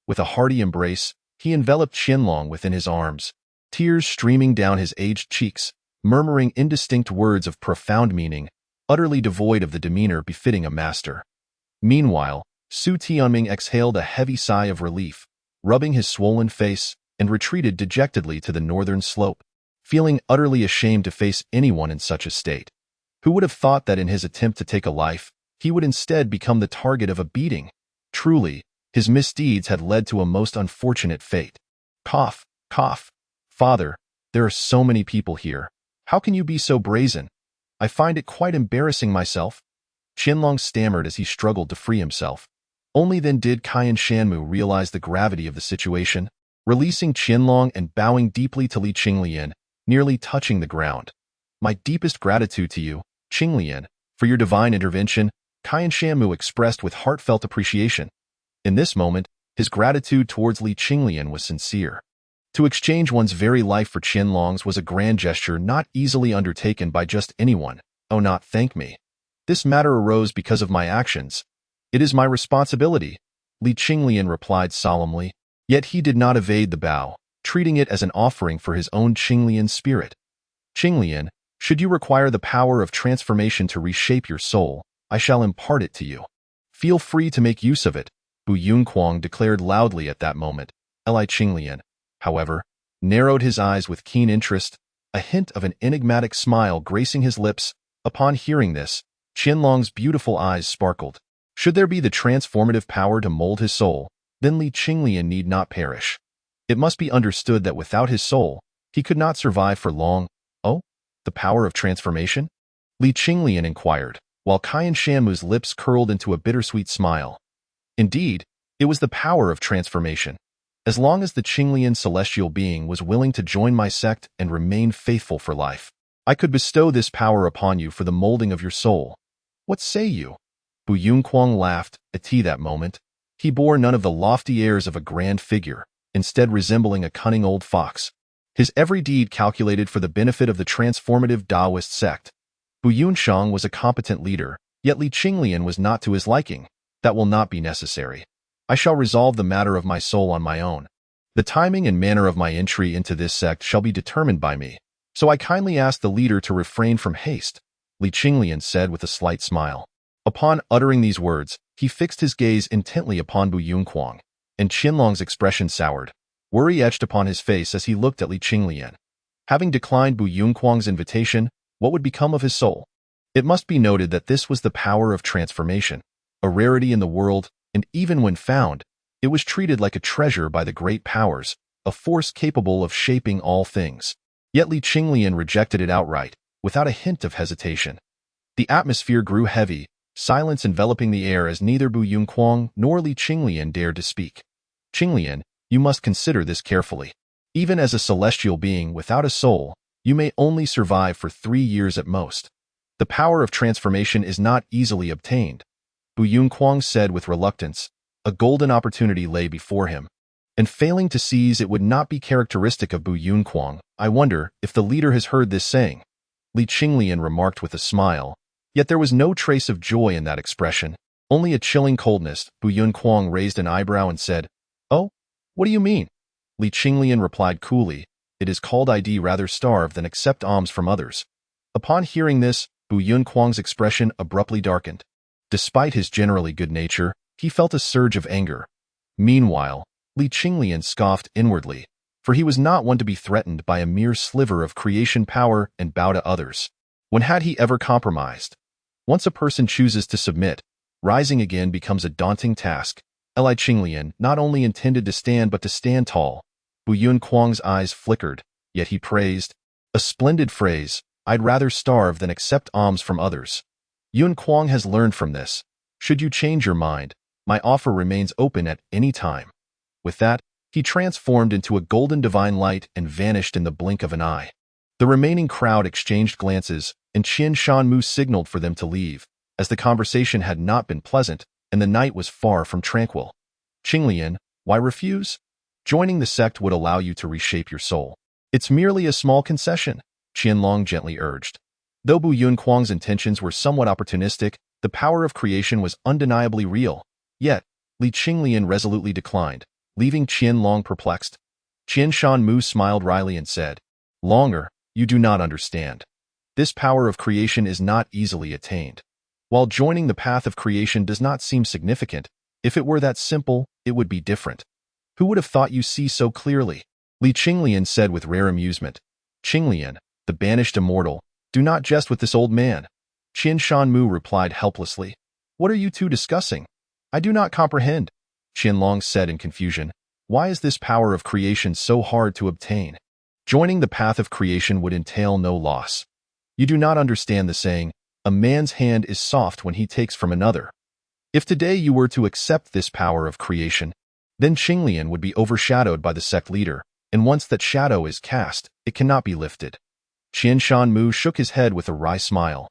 With a hearty embrace, he enveloped Qianlong within his arms, tears streaming down his aged cheeks, murmuring indistinct words of profound meaning, utterly devoid of the demeanor befitting a master. Meanwhile, Su Tianming exhaled a heavy sigh of relief, rubbing his swollen face, and retreated dejectedly to the northern slope, feeling utterly ashamed to face anyone in such a state. Who would have thought that in his attempt to take a life, he would instead become the target of a beating? Truly, his misdeeds had led to a most unfortunate fate. Cough, cough. Father, there are so many people here. How can you be so brazen? I find it quite embarrassing myself. Qianlong stammered as he struggled to free himself. Only then did Qian Shanmu realize the gravity of the situation, releasing Qianlong and bowing deeply to Li Qinglian, nearly touching the ground. My deepest gratitude to you, Qinglian, for your divine intervention, Qian Shanmu expressed with heartfelt appreciation. In this moment, his gratitude towards Li Qinglian was sincere. To exchange one's very life for Qianlong's was a grand gesture not easily undertaken by just anyone. Oh, not thank me. This matter arose because of my actions. It is my responsibility, Li Qinglian replied solemnly, yet he did not evade the bow, treating it as an offering for his own Qinglian spirit. Qinglian, should you require the power of transformation to reshape your soul, I shall impart it to you. Feel free to make use of it, Bu Yunquang declared loudly at that moment. Li Qinglian, however, narrowed his eyes with keen interest, a hint of an enigmatic smile gracing his lips. Upon hearing this, Qianlong's beautiful eyes sparkled. Should there be the transformative power to mold his soul, then Li Qinglian need not perish. It must be understood that without his soul, he could not survive for long. Oh, the power of transformation? Li Qinglian inquired, while Qian Shanmu's lips curled into a bittersweet smile. Indeed, it was the power of transformation. As long as the Qinglian celestial being was willing to join my sect and remain faithful for life, I could bestow this power upon you for the molding of your soul. What say you? Bu Yunquang laughed, at that moment. He bore none of the lofty airs of a grand figure, instead resembling a cunning old fox. His every deed calculated for the benefit of the transformative Taoist sect. Bu Yunshang was a competent leader, yet Li Qinglian was not to his liking. That will not be necessary. I shall resolve the matter of my soul on my own. The timing and manner of my entry into this sect shall be determined by me, so I kindly ask the leader to refrain from haste, Li Qinglian said with a slight smile. Upon uttering these words, he fixed his gaze intently upon Bu Yunquang, and Qianlong's expression soured, worry etched upon his face as he looked at Li Qinglian. Having declined Bu Yunquang's invitation, what would become of his soul? It must be noted that this was the power of transformation, a rarity in the world, and even when found, it was treated like a treasure by the great powers, a force capable of shaping all things. Yet Li Qinglian rejected it outright, without a hint of hesitation. The atmosphere grew heavy, silence enveloping the air as neither Bu Yunquang nor Li Qinglian dared to speak. Qinglian, you must consider this carefully. Even as a celestial being without a soul, you may only survive for 3 years at most. The power of transformation is not easily obtained. Bu Yunquang said with reluctance. A golden opportunity lay before him, and failing to seize it would not be characteristic of Bu Yunquang. I wonder if the leader has heard this saying, Li Qinglian remarked with a smile. Yet there was no trace of joy in that expression, only a chilling coldness. Bu Yunquang raised an eyebrow and said, Oh, what do you mean? Li Qinglian replied coolly, It is called I'd rather starve than accept alms from others. Upon hearing this, Bu Yunquang's expression abruptly darkened. Despite his generally good nature, he felt a surge of anger. Meanwhile, Li Qinglian scoffed inwardly, for he was not one to be threatened by a mere sliver of creation power and bow to others. When had he ever compromised? Once a person chooses to submit, rising again becomes a daunting task. Li Qinglian not only intended to stand but to stand tall. Bu Yunquang's eyes flickered, yet he praised. A splendid phrase, I'd rather starve than accept alms from others. Yunquang has learned from this. Should you change your mind, my offer remains open at any time. With that, he transformed into a golden divine light and vanished in the blink of an eye. The remaining crowd exchanged glances, and Qian Shanmu signaled for them to leave, as the conversation had not been pleasant, and the night was far from tranquil. Qinglian, Why refuse? Joining the sect would allow you to reshape your soul. It's merely a small concession, Qianlong gently urged. Though Bu Yunquang's intentions were somewhat opportunistic, the power of creation was undeniably real. Yet, Li Qinglian resolutely declined, leaving Qianlong perplexed. Qian Shanmu smiled wryly and said, "Longer, you do not understand. This power of creation is not easily attained. While joining the path of creation does not seem significant, if it were that simple, it would be different. Who would have thought you see so clearly?" Li Qinglian said with rare amusement. "Qinglian, the banished immortal, do not jest with this old man." Qian Shanmu replied helplessly. "What are you two discussing? I do not comprehend," Qianlong said in confusion. "Why is this power of creation so hard to obtain? Joining the path of creation would entail no loss. You do not understand the saying, a man's hand is soft when he takes from another. If today you were to accept this power of creation, then Qinglian would be overshadowed by the sect leader, and once that shadow is cast, it cannot be lifted." Qian Shanmu shook his head with a wry smile.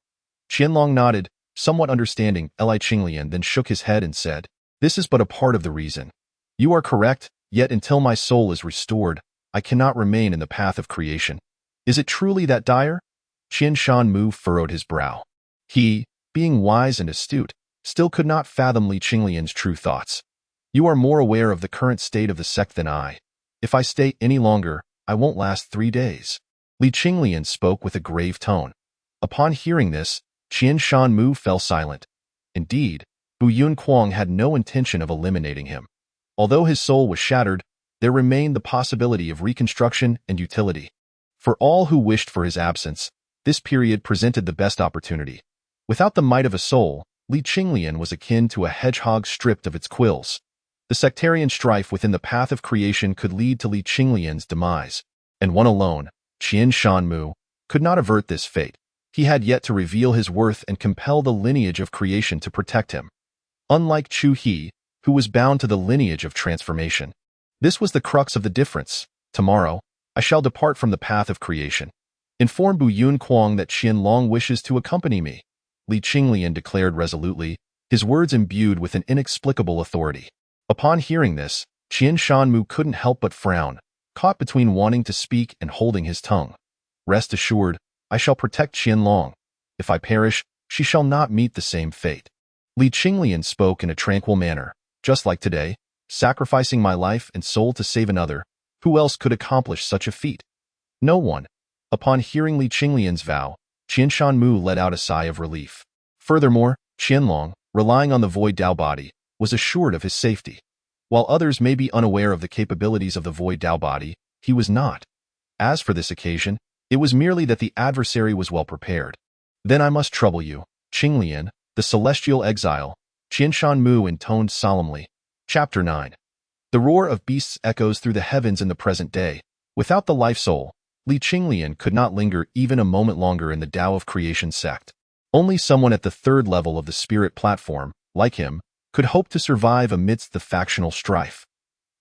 Qianlong nodded, somewhat understanding Li Qinglian, then shook his head and said, "This is but a part of the reason. You are correct, yet until my soul is restored, I cannot remain in the path of creation. Is it truly that dire?" Qian Shanmu furrowed his brow. He, being wise and astute, still could not fathom Li Qinglian's true thoughts. "You are more aware of the current state of the sect than I. If I stay any longer, I won't last 3 days." Li Qinglian spoke with a grave tone. Upon hearing this, Qian Shanmu fell silent. Indeed, Bu Yunquang had no intention of eliminating him. Although his soul was shattered, there remained the possibility of reconstruction and utility. For all who wished for his absence, this period presented the best opportunity. Without the might of a soul, Li Qinglian was akin to a hedgehog stripped of its quills. The sectarian strife within the path of creation could lead to Li Qinglian's demise, and one alone, Qian Shanmu, could not avert this fate. He had yet to reveal his worth and compel the lineage of creation to protect him. Unlike Chu He, who was bound to the lineage of transformation. This was the crux of the difference. "Tomorrow, I shall depart from the path of creation. Inform Bu Yunquang that Qianlong wishes to accompany me," Li Qinglian declared resolutely, his words imbued with an inexplicable authority. Upon hearing this, Qian Shanmu couldn't help but frown, caught between wanting to speak and holding his tongue. "Rest assured, I shall protect Qianlong. If I perish, she shall not meet the same fate." Li Qinglian spoke in a tranquil manner. "Just like today, sacrificing my life and soul to save another, who else could accomplish such a feat? No one." Upon hearing Li Qinglian's vow, Qian Shanmu let out a sigh of relief. Furthermore, Qianlong, relying on the void Dao body, was assured of his safety. While others may be unaware of the capabilities of the void Dao body, he was not. As for this occasion, it was merely that the adversary was well prepared. "Then I must trouble you, Qinglian, the celestial exile," Qian Shanmu intoned solemnly. Chapter 9. The roar of beasts echoes through the heavens in the present day. Without the life soul, Li Qinglian could not linger even a moment longer in the Tao of Creation sect. Only someone at the 3rd level of the spirit platform, like him, could hope to survive amidst the factional strife.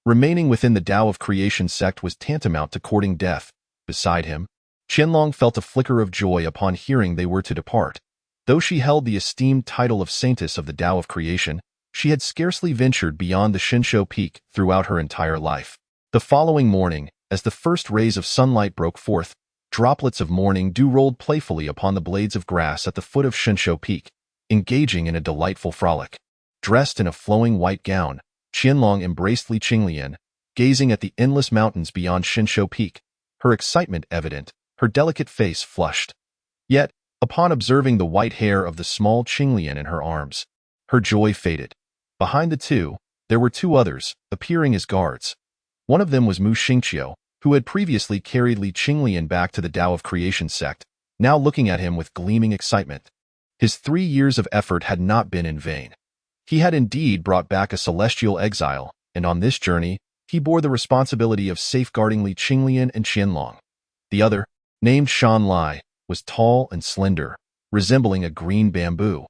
Remaining within the Tao of Creation sect was tantamount to courting death. Beside him, Qianlong felt a flicker of joy upon hearing they were to depart. Though she held the esteemed title of Saintess of the Tao of Creation, she had scarcely ventured beyond the Shinshou Peak throughout her entire life. The following morning, as the first rays of sunlight broke forth, droplets of morning dew rolled playfully upon the blades of grass at the foot of Shinshou Peak, engaging in a delightful frolic. Dressed in a flowing white gown, Qianlong embraced Li Qinglian, gazing at the endless mountains beyond Shinshou Peak, her excitement evident, her delicate face flushed. Yet, upon observing the white hair of the small Qinglian in her arms, her joy faded. Behind the two, there were 2 others, appearing as guards. One of them was Mu Xingqiu, who had previously carried Li Qinglian back to the Tao of Creation sect, now looking at him with gleaming excitement. His 3 years of effort had not been in vain. He had indeed brought back a celestial exile, and on this journey, he bore the responsibility of safeguarding Li Qinglian and Qianlong. The other, named Shan Lai, was tall and slender, resembling a green bamboo.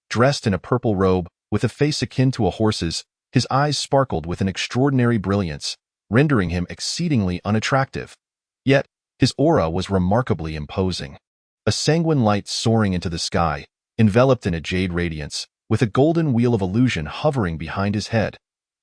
Dressed in a purple robe, with a face akin to a horse's, his eyes sparkled with an extraordinary brilliance, rendering him exceedingly unattractive. Yet, his aura was remarkably imposing. A sanguine light soaring into the sky, enveloped in a jade radiance, with a golden wheel of illusion hovering behind his head.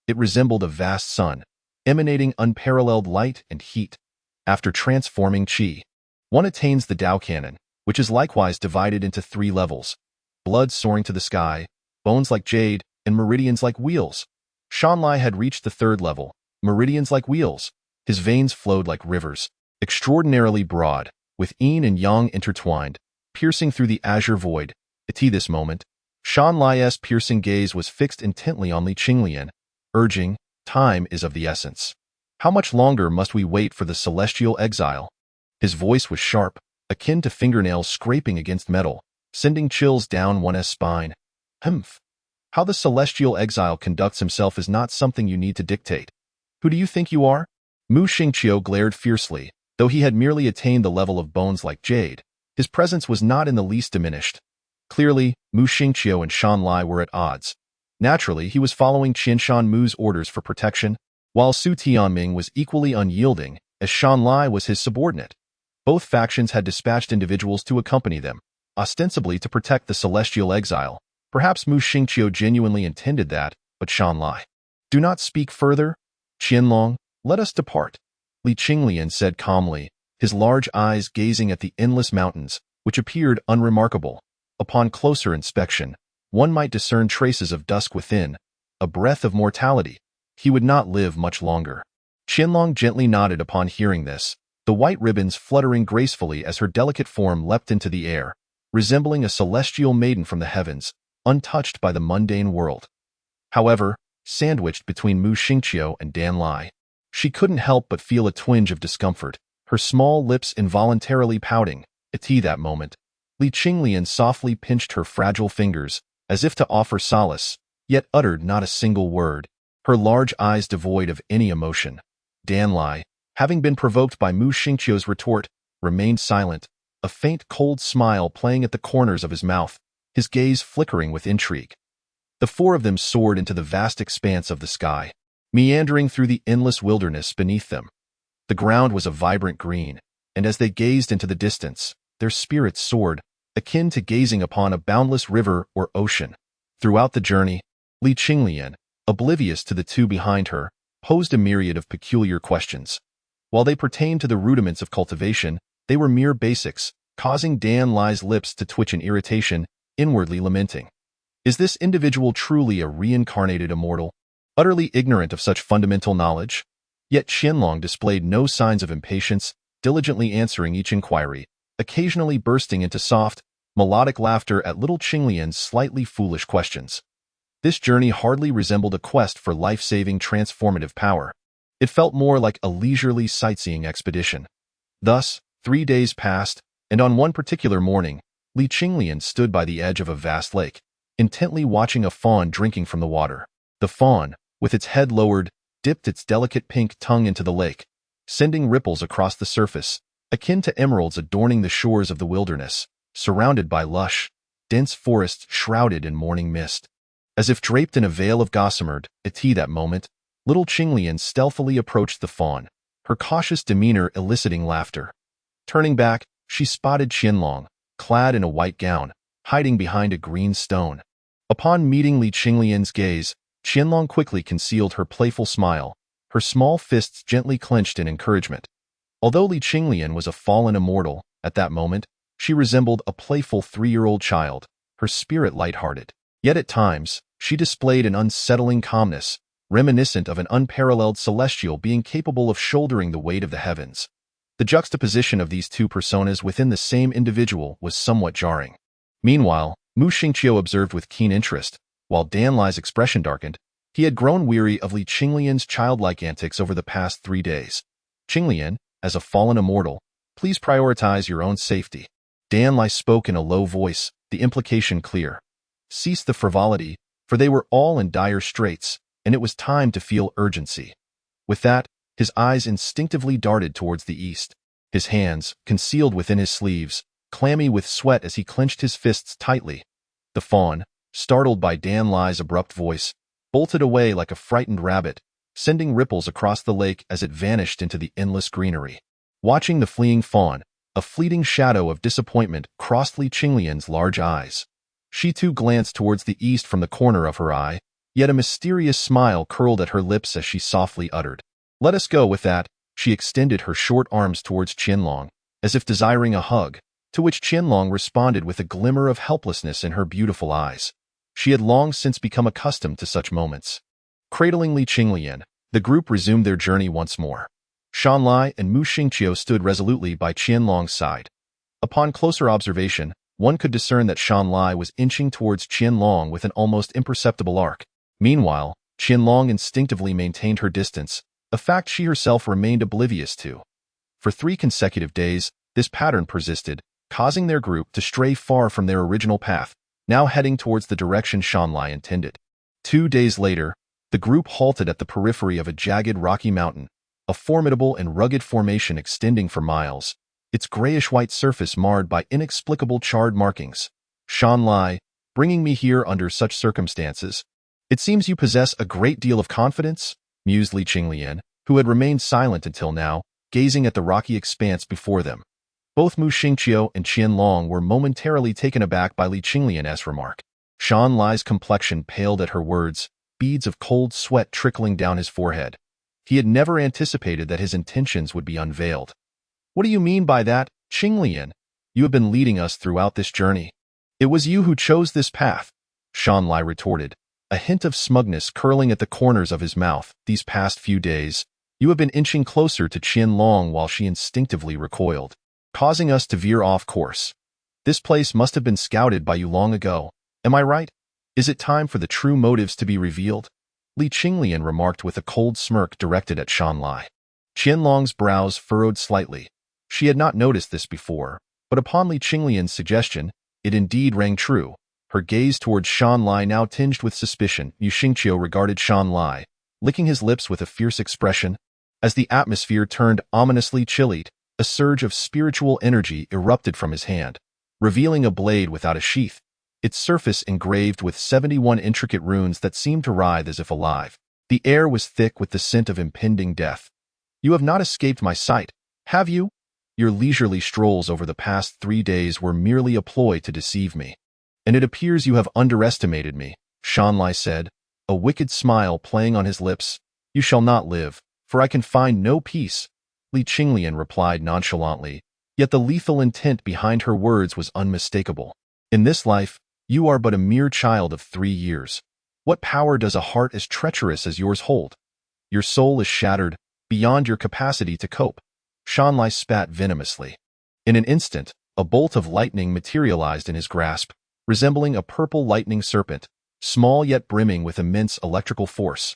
It resembled a vast sun, emanating unparalleled light and heat. After transforming qi, one attains the Tao canon, which is likewise divided into 3 levels: blood soaring to the sky, bones like jade, and meridians like wheels. Shanlai had reached the 3rd level, meridians like wheels. His veins flowed like rivers, extraordinarily broad, with yin and yang intertwined, piercing through the azure void. At this moment, Shanlai's piercing gaze was fixed intently on Li Qinglian, urging, "Time is of the essence. How much longer must we wait for the celestial exile?" His voice was sharp, akin to fingernails scraping against metal, sending chills down one's spine. Humph. How the celestial exile conducts himself is not something you need to dictate. Who do you think you are? Mu Xingqiu glared fiercely. Though he had merely attained the level of bones like jade, his presence was not in the least diminished. Clearly, Mu Xingqiu and Shanlai were at odds. Naturally, he was following Qianshan Mu's orders for protection, while Su Tianming was equally unyielding, as Shanlai was his subordinate. Both factions had dispatched individuals to accompany them, ostensibly to protect the celestial exile. Perhaps Mu Xingqiu genuinely intended that, but Shanlai. "Do not speak further, Qianlong, let us depart," Li Qinglian said calmly, his large eyes gazing at the endless mountains, which appeared unremarkable. Upon closer inspection, one might discern traces of dusk within, a breath of mortality. He would not live much longer. Qianlong gently nodded upon hearing this, the white ribbons fluttering gracefully as her delicate form leapt into the air, resembling a celestial maiden from the heavens, untouched by the mundane world. However, sandwiched between Mu Xingqiu and Dan Lai, she couldn't help but feel a twinge of discomfort, her small lips involuntarily pouting. At that moment, Li Qinglian softly pinched her fragile fingers, as if to offer solace, yet uttered not a single word, her large eyes devoid of any emotion. Dan Lai, having been provoked by Mu Xingqiu's retort, remained silent, a faint cold smile playing at the corners of his mouth, his gaze flickering with intrigue. The 4 of them soared into the vast expanse of the sky, meandering through the endless wilderness beneath them. The ground was a vibrant green, and as they gazed into the distance, their spirits soared, akin to gazing upon a boundless river or ocean. Throughout the journey, Li Qinglian, oblivious to the 2 behind her, posed a myriad of peculiar questions. While they pertained to the rudiments of cultivation, they were mere basics, causing Dan Lai's lips to twitch in irritation, inwardly lamenting. Is this individual truly a reincarnated immortal, utterly ignorant of such fundamental knowledge? Yet Qianlong displayed no signs of impatience, diligently answering each inquiry, occasionally bursting into soft, melodic laughter at little Qinglian's slightly foolish questions. This journey hardly resembled a quest for life-saving transformative power. It felt more like a leisurely sightseeing expedition. Thus, 3 days passed, and on one particular morning, Li Qinglian stood by the edge of a vast lake, intently watching a fawn drinking from the water. The fawn, with its head lowered, dipped its delicate pink tongue into the lake, sending ripples across the surface, akin to emeralds adorning the shores of the wilderness, surrounded by lush, dense forests shrouded in morning mist. As if draped in a veil of gossamer, at that moment, little Qinglian stealthily approached the fawn, her cautious demeanor eliciting laughter. Turning back, she spotted Qianlong, clad in a white gown, hiding behind a green stone. Upon meeting Li Qinglian's gaze, Qianlong quickly concealed her playful smile, her small fists gently clenched in encouragement. Although Li Qinglian was a fallen immortal, at that moment, she resembled a playful 3-year-old child, her spirit lighthearted. Yet at times, she displayed an unsettling calmness, reminiscent of an unparalleled celestial being capable of shouldering the weight of the heavens. The juxtaposition of these 2 personas within the same individual was somewhat jarring. Meanwhile, Mu Xingqiu observed with keen interest. While Dan Lai's expression darkened, he had grown weary of Li Qinglian's childlike antics over the past 3 days. "Qinglian, as a fallen immortal, please prioritize your own safety." Dan Lai spoke in a low voice, the implication clear. Cease the frivolity, for they were all in dire straits, and it was time to feel urgency. With that, his eyes instinctively darted towards the east. His hands, concealed within his sleeves, clammy with sweat as he clenched his fists tightly. The fawn, startled by Dan Lai's abrupt voice, bolted away like a frightened rabbit, sending ripples across the lake as it vanished into the endless greenery. Watching the fleeing fawn, a fleeting shadow of disappointment crossed Li Qinglian's large eyes. She too glanced towards the east from the corner of her eye, Yet a mysterious smile curled at her lips as she softly uttered, "Let us go with that." She extended her short arms towards Qinglian, as if desiring a hug, to which Qinglian responded with a glimmer of helplessness in her beautiful eyes. She had long since become accustomed to such moments. Cradling Li Qinglian, the group resumed their journey once more. Shanlai and Mu Xingqiu stood resolutely by Qianlong's side. Upon closer observation, one could discern that Shanlai was inching towards Qianlong with an almost imperceptible arc. Meanwhile, Qianlong instinctively maintained her distance, a fact she herself remained oblivious to. For 3 consecutive days, this pattern persisted, causing their group to stray far from their original path, now heading towards the direction Shanlai intended. 2 days later, the group halted at the periphery of a jagged rocky mountain, a formidable and rugged formation extending for miles, its grayish-white surface marred by inexplicable charred markings. "Shanlai, bringing me here under such circumstances. It seems you possess a great deal of confidence," mused Li Qinglian, who had remained silent until now, gazing at the rocky expanse before them. Both Mu Xingqiu and Qianlong were momentarily taken aback by Li Qinglian's remark. Shanlai's complexion paled at her words, beads of cold sweat trickling down his forehead. He had never anticipated that his intentions would be unveiled. "What do you mean by that, Qinglian? You have been leading us throughout this journey. It was you who chose this path," Shanlai retorted, a hint of smugness curling at the corners of his mouth. "These past few days, you have been inching closer to Qianlong while she instinctively recoiled, causing us to veer off course. This place must have been scouted by you long ago. Am I right? Is it time for the true motives to be revealed?" Li Qinglian remarked with a cold smirk directed at Shanlai. Qianlong's brows furrowed slightly. She had not noticed this before, but upon Li Qinglian's suggestion, it indeed rang true. Her gaze towards Shanlai now tinged with suspicion. Mu Xingqiu regarded Shanlai, licking his lips with a fierce expression. As the atmosphere turned ominously chillied, a surge of spiritual energy erupted from his hand, revealing a blade without a sheath, its surface engraved with 71 intricate runes that seemed to writhe as if alive. The air was thick with the scent of impending death. "You have not escaped my sight, have you? Your leisurely strolls over the past 3 days were merely a ploy to deceive me. And it appears you have underestimated me," Shanlai said, a wicked smile playing on his lips. "You shall not live, for I can find no peace," Li Qinglian replied nonchalantly, yet the lethal intent behind her words was unmistakable. "In this life, you are but a mere child of 3 years. What power does a heart as treacherous as yours hold? Your soul is shattered, beyond your capacity to cope." Shanlai spat venomously. In an instant, a bolt of lightning materialized in his grasp, resembling a purple lightning serpent, small yet brimming with immense electrical force.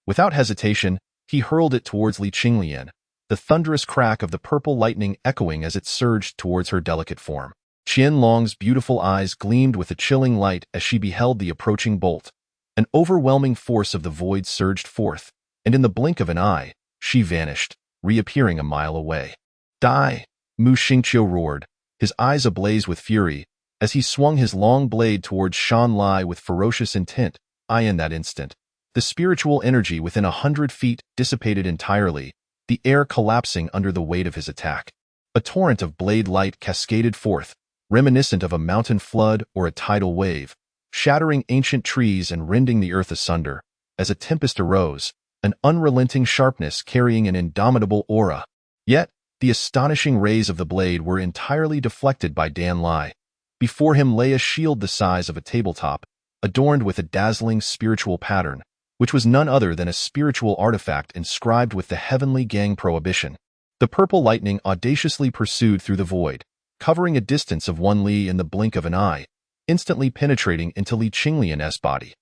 Without hesitation, he hurled it towards Li Qinglian, the thunderous crack of the purple lightning echoing as it surged towards her delicate form. Qianlong's beautiful eyes gleamed with a chilling light as she beheld the approaching bolt. An overwhelming force of the void surged forth, and in the blink of an eye, she vanished, reappearing a mile away. "Die!" Mu Xingqiu roared, his eyes ablaze with fury, as he swung his long blade towards Shanlai with ferocious intent. In that instant, the spiritual energy within 100 feet dissipated entirely, the air collapsing under the weight of his attack. A torrent of blade light cascaded forth, reminiscent of a mountain flood or a tidal wave, shattering ancient trees and rending the earth asunder. As a tempest arose, an unrelenting sharpness carrying an indomitable aura. Yet, the astonishing rays of the blade were entirely deflected by Dan Lai. Before him lay a shield the size of a tabletop, adorned with a dazzling spiritual pattern, which was none other than a spiritual artifact inscribed with the heavenly Gang prohibition. The purple lightning audaciously pursued through the void, covering a distance of 1 li in the blink of an eye, instantly penetrating into Li Qinglian's body.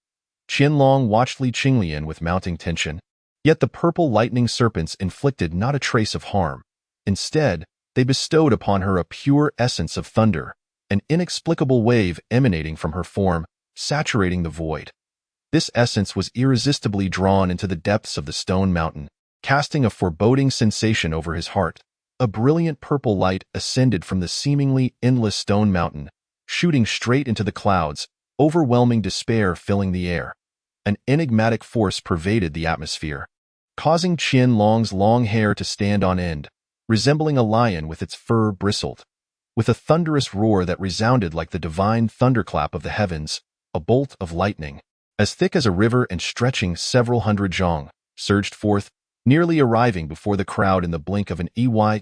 Qianlong watched Li Qinglian with mounting tension, yet the purple lightning serpents inflicted not a trace of harm. Instead, they bestowed upon her a pure essence of thunder, an inexplicable wave emanating from her form, saturating the void. This essence was irresistibly drawn into the depths of the stone mountain, casting a foreboding sensation over his heart. A brilliant purple light ascended from the seemingly endless stone mountain, shooting straight into the clouds, overwhelming despair filling the air. An enigmatic force pervaded the atmosphere, causing Qianlong's long hair to stand on end, resembling a lion with its fur bristled. With a thunderous roar that resounded like the divine thunderclap of the heavens, a bolt of lightning, as thick as a river and stretching several hundred zhang, surged forth, nearly arriving before the crowd in the blink of an eye.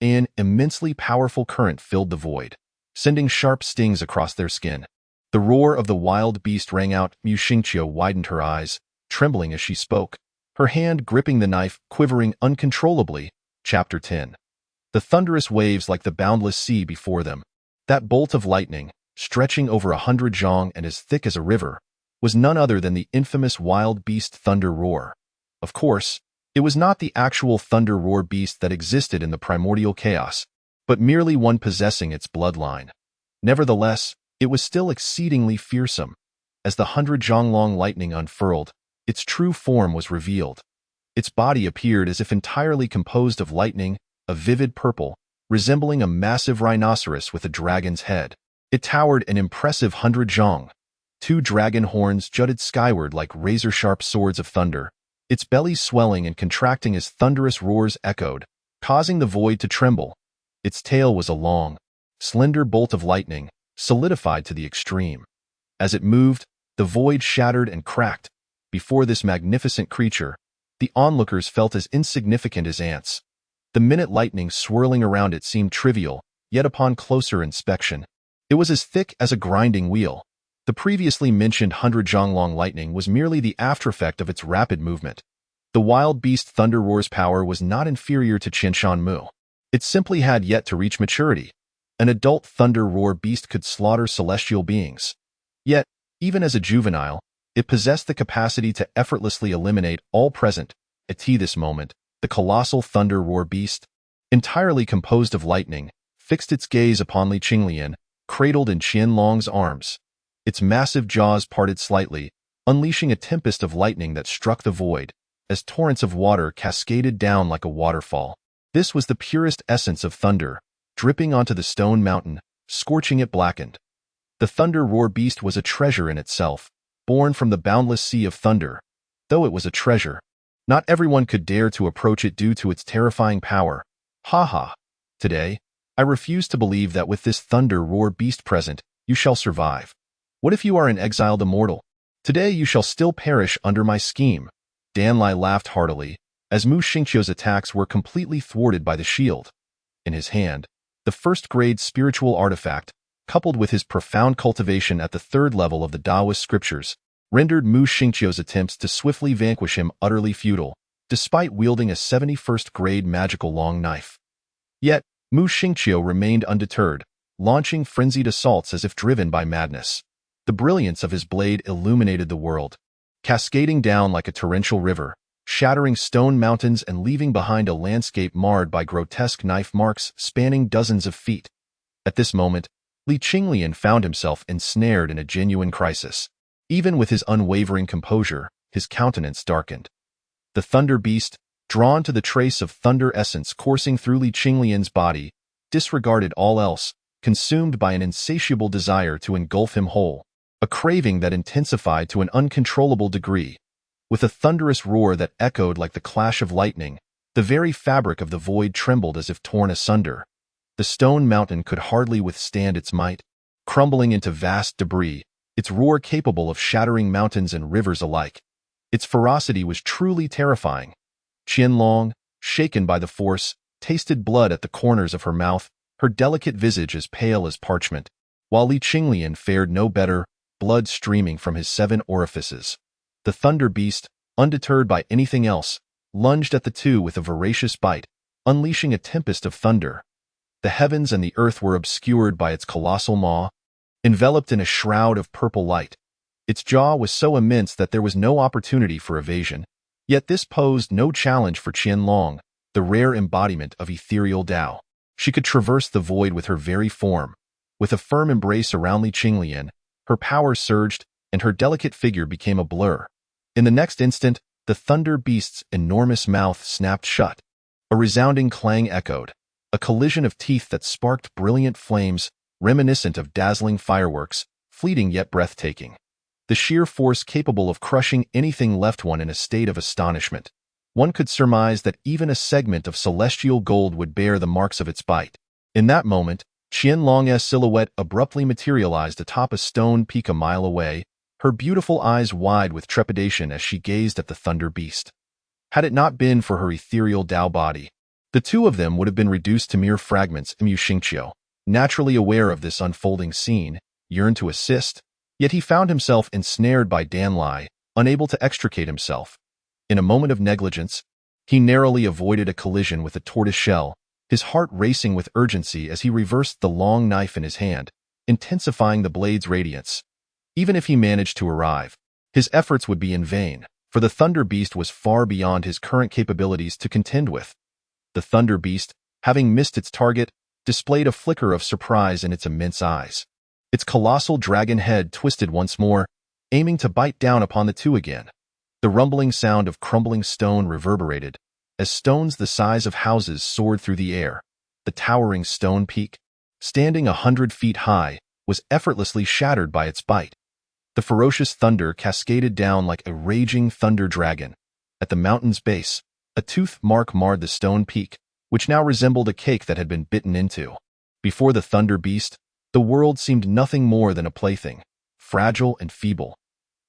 An immensely powerful current filled the void, sending sharp stings across their skin. The roar of the wild beast rang out. Mu Xingqiu widened her eyes, trembling as she spoke, her hand gripping the knife, quivering uncontrollably. Chapter 10. The thunderous waves like the boundless sea before them. That bolt of lightning, stretching over 100 zhang and as thick as a river, was none other than the infamous wild beast thunder roar. Of course, it was not the actual thunder roar beast that existed in the primordial chaos, but merely one possessing its bloodline. Nevertheless, it was still exceedingly fearsome. As the 100 zhang long lightning unfurled, its true form was revealed. Its body appeared as if entirely composed of lightning, a vivid purple, resembling a massive rhinoceros with a dragon's head. It towered an impressive 100 zhang. 2 dragon horns jutted skyward like razor-sharp swords of thunder, its belly swelling and contracting as thunderous roars echoed, causing the void to tremble. Its tail was a long, slender bolt of lightning, solidified to the extreme. As it moved, the void shattered and cracked. Before this magnificent creature, the onlookers felt as insignificant as ants. The minute lightning swirling around it seemed trivial, yet upon closer inspection, it was as thick as a grinding wheel. The previously mentioned 100 zhang long lightning was merely the aftereffect of its rapid movement. The wild beast thunder roar's power was not inferior to Qinshan Mu. It simply had yet to reach maturity. An adult thunder roar beast could slaughter celestial beings. Yet, even as a juvenile, it possessed the capacity to effortlessly eliminate all present. At this moment, the colossal thunder roar beast, entirely composed of lightning, fixed its gaze upon Li Qinglian, cradled in Qianlong's arms. Its massive jaws parted slightly, unleashing a tempest of lightning that struck the void, as torrents of water cascaded down like a waterfall. This was the purest essence of thunder, dripping onto the stone mountain, scorching it blackened. The thunder roar beast was a treasure in itself, born from the boundless sea of thunder. Though it was a treasure, not everyone could dare to approach it due to its terrifying power. Ha! Today, I refuse to believe that with this thunder roar beast present, you shall survive. What if you are an exiled immortal? Today you shall still perish under my scheme. Danlai laughed heartily, as Mu Xingqiu's attacks were completely thwarted by the shield. In his hand, the first-grade spiritual artifact, coupled with his profound cultivation at the 3rd level of the Taoist scriptures, rendered Mu Xingqiu's attempts to swiftly vanquish him utterly futile, despite wielding a 71st-grade magical long knife. Yet, Mu Xingqiu remained undeterred, launching frenzied assaults as if driven by madness. The brilliance of his blade illuminated the world, cascading down like a torrential river, shattering stone mountains and leaving behind a landscape marred by grotesque knife marks spanning dozens of feet. At this moment, Li Qinglian found himself ensnared in a genuine crisis. Even with his unwavering composure, his countenance darkened. The thunder beast, drawn to the trace of thunder essence coursing through Li Qinglian's body, disregarded all else, consumed by an insatiable desire to engulf him whole. A craving that intensified to an uncontrollable degree. With a thunderous roar that echoed like the clash of lightning, the very fabric of the void trembled as if torn asunder. The stone mountain could hardly withstand its might, crumbling into vast debris, its roar capable of shattering mountains and rivers alike. Its ferocity was truly terrifying. Qianlong, shaken by the force, tasted blood at the corners of her mouth, her delicate visage as pale as parchment, while Li Qinglian fared no better, blood streaming from his 7 orifices. The thunder beast, undeterred by anything else, lunged at the two with a voracious bite, unleashing a tempest of thunder. The heavens and the earth were obscured by its colossal maw, enveloped in a shroud of purple light. Its jaw was so immense that there was no opportunity for evasion, yet this posed no challenge for Qianlong, the rare embodiment of ethereal Tao. She could traverse the void with her very form. With a firm embrace around Li Qinglian, her power surged, and her delicate figure became a blur. In the next instant, the thunder beast's enormous mouth snapped shut. A resounding clang echoed, a collision of teeth that sparked brilliant flames, reminiscent of dazzling fireworks, fleeting yet breathtaking. The sheer force capable of crushing anything left one in a state of astonishment. One could surmise that even a segment of celestial gold would bear the marks of its bite. In that moment, Qianlong's silhouette abruptly materialized atop a stone peak a mile away, her beautiful eyes wide with trepidation as she gazed at the thunder beast. Had it not been for her ethereal Tao body, the two of them would have been reduced to mere fragments. Xingqiu, naturally aware of this unfolding scene, yearned to assist, yet he found himself ensnared by Dan Lai, unable to extricate himself. In a moment of negligence, he narrowly avoided a collision with a tortoise shell, his heart racing with urgency as he reversed the long knife in his hand, intensifying the blade's radiance. Even if he managed to arrive, his efforts would be in vain, for the Thunder Beast was far beyond his current capabilities to contend with. The Thunder Beast, having missed its target, displayed a flicker of surprise in its immense eyes. Its colossal dragon head twisted once more, aiming to bite down upon the two again. The rumbling sound of crumbling stone reverberated, as stones the size of houses soared through the air. The towering stone peak, standing 100 feet high, was effortlessly shattered by its bite. The ferocious thunder cascaded down like a raging thunder dragon. At the mountain's base, a tooth mark marred the stone peak, which now resembled a cake that had been bitten into. Before the Thunder Beast, the world seemed nothing more than a plaything, fragile and feeble.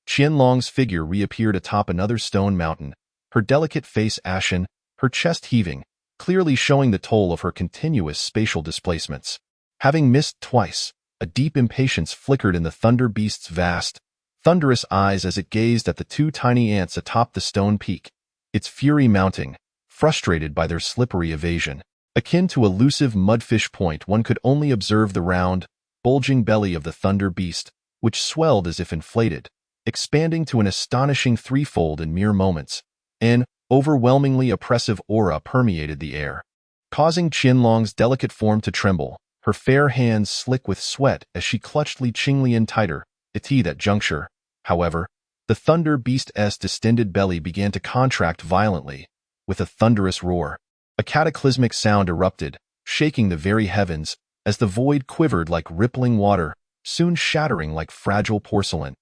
Qianlong's figure reappeared atop another stone mountain, her delicate face ashen, her chest heaving, clearly showing the toll of her continuous spatial displacements. Having missed twice, a deep impatience flickered in the Thunder Beast's vast, thunderous eyes as it gazed at the two tiny ants atop the stone peak, its fury mounting, frustrated by their slippery evasion. Akin to elusive mudfish point, one could only observe the round, bulging belly of the Thunder Beast, which swelled as if inflated, expanding to an astonishing threefold in mere moments. An overwhelmingly oppressive aura permeated the air, causing Qianlong's delicate form to tremble, her fair hands slick with sweat as she clutched Li Qinglian tighter. At that juncture, however, the Thunder Beast's distended belly began to contract violently. With a thunderous roar, a cataclysmic sound erupted, shaking the very heavens, as the void quivered like rippling water, soon shattering like fragile porcelain.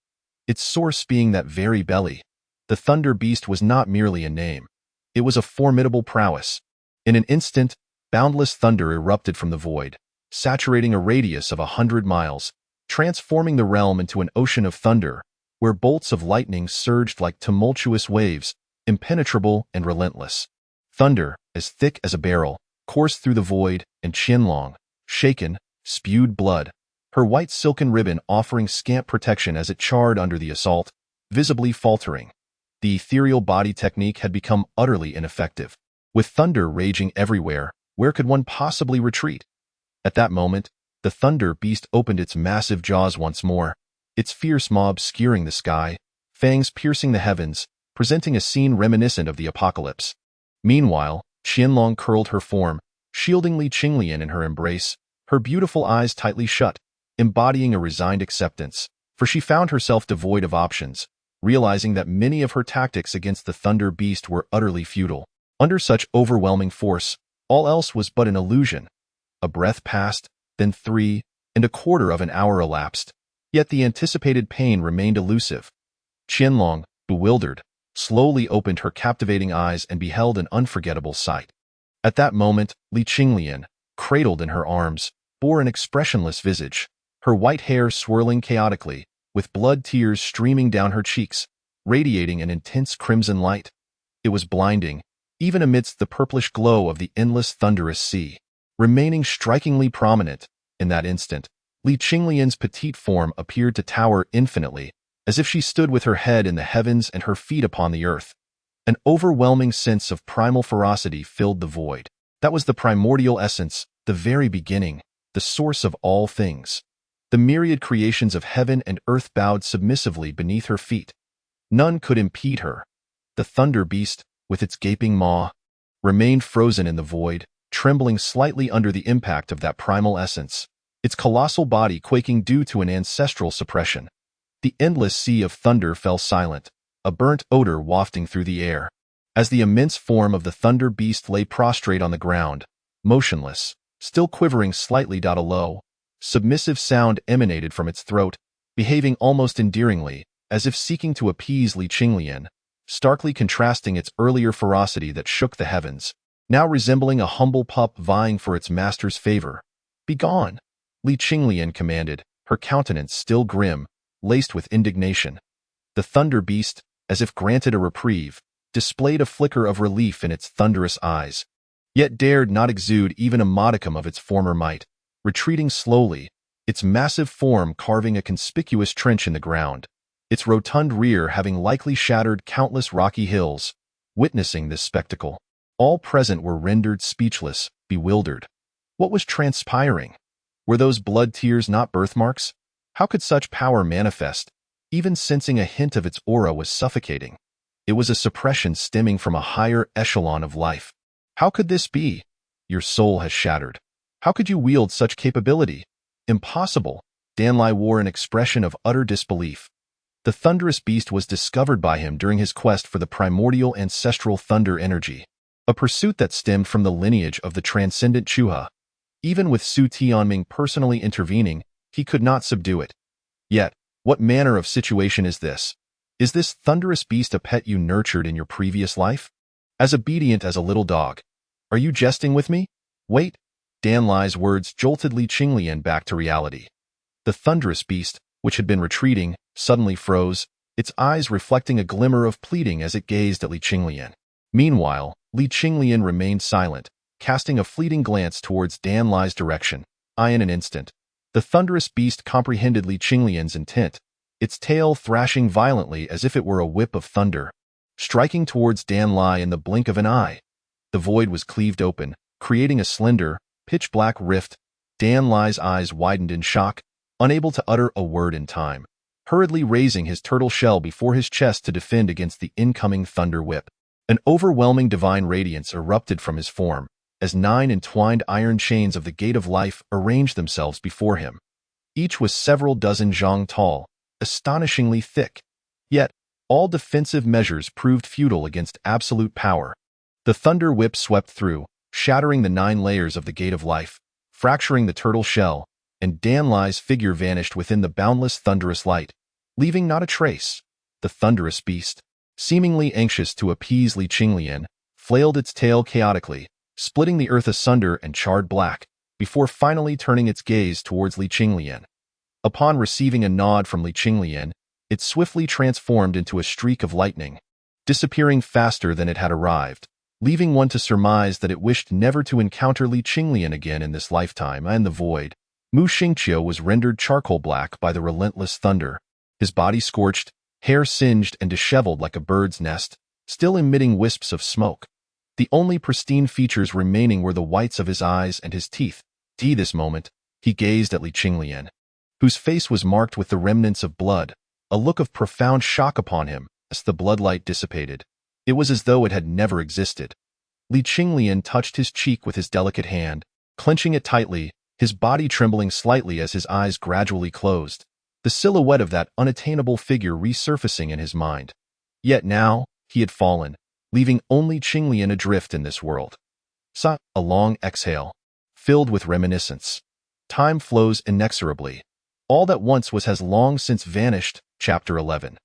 Its source being that very belly, the Thunder Beast was not merely a name. It was a formidable prowess. In an instant, boundless thunder erupted from the void, saturating a radius of 100 miles, transforming the realm into an ocean of thunder, where bolts of lightning surged like tumultuous waves, impenetrable and relentless. Thunder, as thick as a barrel, coursed through the void, and Qianlong, shaken, spewed blood, her white silken ribbon offering scant protection as it charred under the assault, visibly faltering. The ethereal body technique had become utterly ineffective. With thunder raging everywhere, where could one possibly retreat? At that moment, the Thunder Beast opened its massive jaws once more, its fierce maw obscuring the sky, fangs piercing the heavens, presenting a scene reminiscent of the apocalypse. Meanwhile, Qianlong curled her form, shielding Li Qinglian in her embrace, her beautiful eyes tightly shut, embodying a resigned acceptance, for she found herself devoid of options, realizing that many of her tactics against the Thunder Beast were utterly futile. Under such overwhelming force, all else was but an illusion. A breath passed, then 3¼ of an hour elapsed, yet the anticipated pain remained elusive. Qianlong, bewildered, slowly opened her captivating eyes and beheld an unforgettable sight. At that moment, Li Qinglian, cradled in her arms, bore an expressionless visage, her white hair swirling chaotically, with blood tears streaming down her cheeks, radiating an intense crimson light. It was blinding, even amidst the purplish glow of the endless thunderous sea. Remaining strikingly prominent, in that instant, Li Qinglian's petite form appeared to tower infinitely, as if she stood with her head in the heavens and her feet upon the earth. An overwhelming sense of primal ferocity filled the void. That was the primordial essence, the very beginning, the source of all things. The myriad creations of heaven and earth bowed submissively beneath her feet. None could impede her. The Thunder Beast, with its gaping maw, remained frozen in the void, trembling slightly under the impact of that primal essence, its colossal body quaking due to an ancestral suppression. The endless sea of thunder fell silent, a burnt odor wafting through the air, as the immense form of the Thunder Beast lay prostrate on the ground, motionless, still quivering slightly. A low, submissive sound emanated from its throat, behaving almost endearingly, as if seeking to appease Li Qinglian, starkly contrasting its earlier ferocity that shook the heavens, now resembling a humble pup vying for its master's favor. "Begone!" Li Qinglian commanded, her countenance still grim, laced with indignation. The thunder beast, as if granted a reprieve, displayed a flicker of relief in its thunderous eyes, yet dared not exude even a modicum of its former might, retreating slowly, its massive form carving a conspicuous trench in the ground, its rotund rear having likely shattered countless rocky hills. Witnessing this spectacle, all present were rendered speechless, bewildered. What was transpiring? Were those blood tears not birthmarks? How could such power manifest? Even sensing a hint of its aura was suffocating. It was a suppression stemming from a higher echelon of life. How could this be? Your soul has shattered. How could you wield such capability? Impossible. Danlai wore an expression of utter disbelief. The thunderous beast was discovered by him during his quest for the primordial ancestral thunder energy, a pursuit that stemmed from the lineage of the transcendent Chuha. Even with Su Tianming personally intervening, he could not subdue it. Yet, what manner of situation is this? Is this thunderous beast a pet you nurtured in your previous life? As obedient as a little dog. Are you jesting with me? Wait. Danlai's words jolted Li Qinglian back to reality. The thunderous beast, which had been retreating, suddenly froze, its eyes reflecting a glimmer of pleading as it gazed at Li Qinglian. Meanwhile, Li Qinglian remained silent, casting a fleeting glance towards Danlai's direction. In an instant, the thunderous beast comprehended Li Qinglian's intent, its tail thrashing violently as if it were a whip of thunder, striking towards Danlai in the blink of an eye. The void was cleaved open, creating a slender, pitch-black rift. Danlai's eyes widened in shock, unable to utter a word in time, hurriedly raising his turtle shell before his chest to defend against the incoming thunder whip. An overwhelming divine radiance erupted from his form, as 9 entwined iron chains of the Gate of Life arranged themselves before him. Each was several dozen zhang tall, astonishingly thick. Yet, all defensive measures proved futile against absolute power. The thunder whip swept through, shattering the 9 layers of the Gate of Life, fracturing the turtle shell, and Danlai's figure vanished within the boundless thunderous light, leaving not a trace. The thunderous beast, seemingly anxious to appease Li Qinglian, flailed its tail chaotically, splitting the earth asunder and charred black, before finally turning its gaze towards Li Qinglian. Upon receiving a nod from Li Qinglian, it swiftly transformed into a streak of lightning, disappearing faster than it had arrived, leaving one to surmise that it wished never to encounter Li Qinglian again in this lifetime. In the void, Mu Xingqiu was rendered charcoal black by the relentless thunder, his body scorched, hair singed and disheveled like a bird's nest, still emitting wisps of smoke. The only pristine features remaining were the whites of his eyes and his teeth. At this moment, he gazed at Li Qinglian, whose face was marked with the remnants of blood, a look of profound shock upon him as the bloodlight dissipated. It was as though it had never existed. Li Qinglian touched his cheek with his delicate hand, clenching it tightly, his body trembling slightly as his eyes gradually closed, the silhouette of that unattainable figure resurfacing in his mind. Yet now, he had fallen, leaving only Qinglian adrift in this world. A long exhale, filled with reminiscence. Time flows inexorably. All that once was has long since vanished. Chapter 11.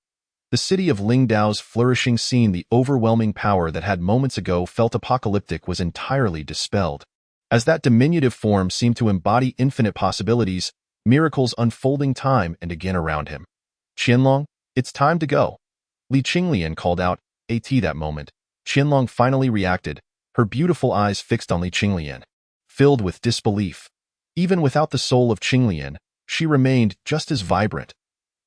The city of Lingdao's flourishing scene, the overwhelming power that had moments ago felt apocalyptic was entirely dispelled. As that diminutive form seemed to embody infinite possibilities, miracles unfolding time and again around him. Qianlong, it's time to go. Li Qinglian called out. At that moment, Qianlong finally reacted, her beautiful eyes fixed on Li Qinglian, filled with disbelief. Even without the soul of Qinglian, she remained just as vibrant.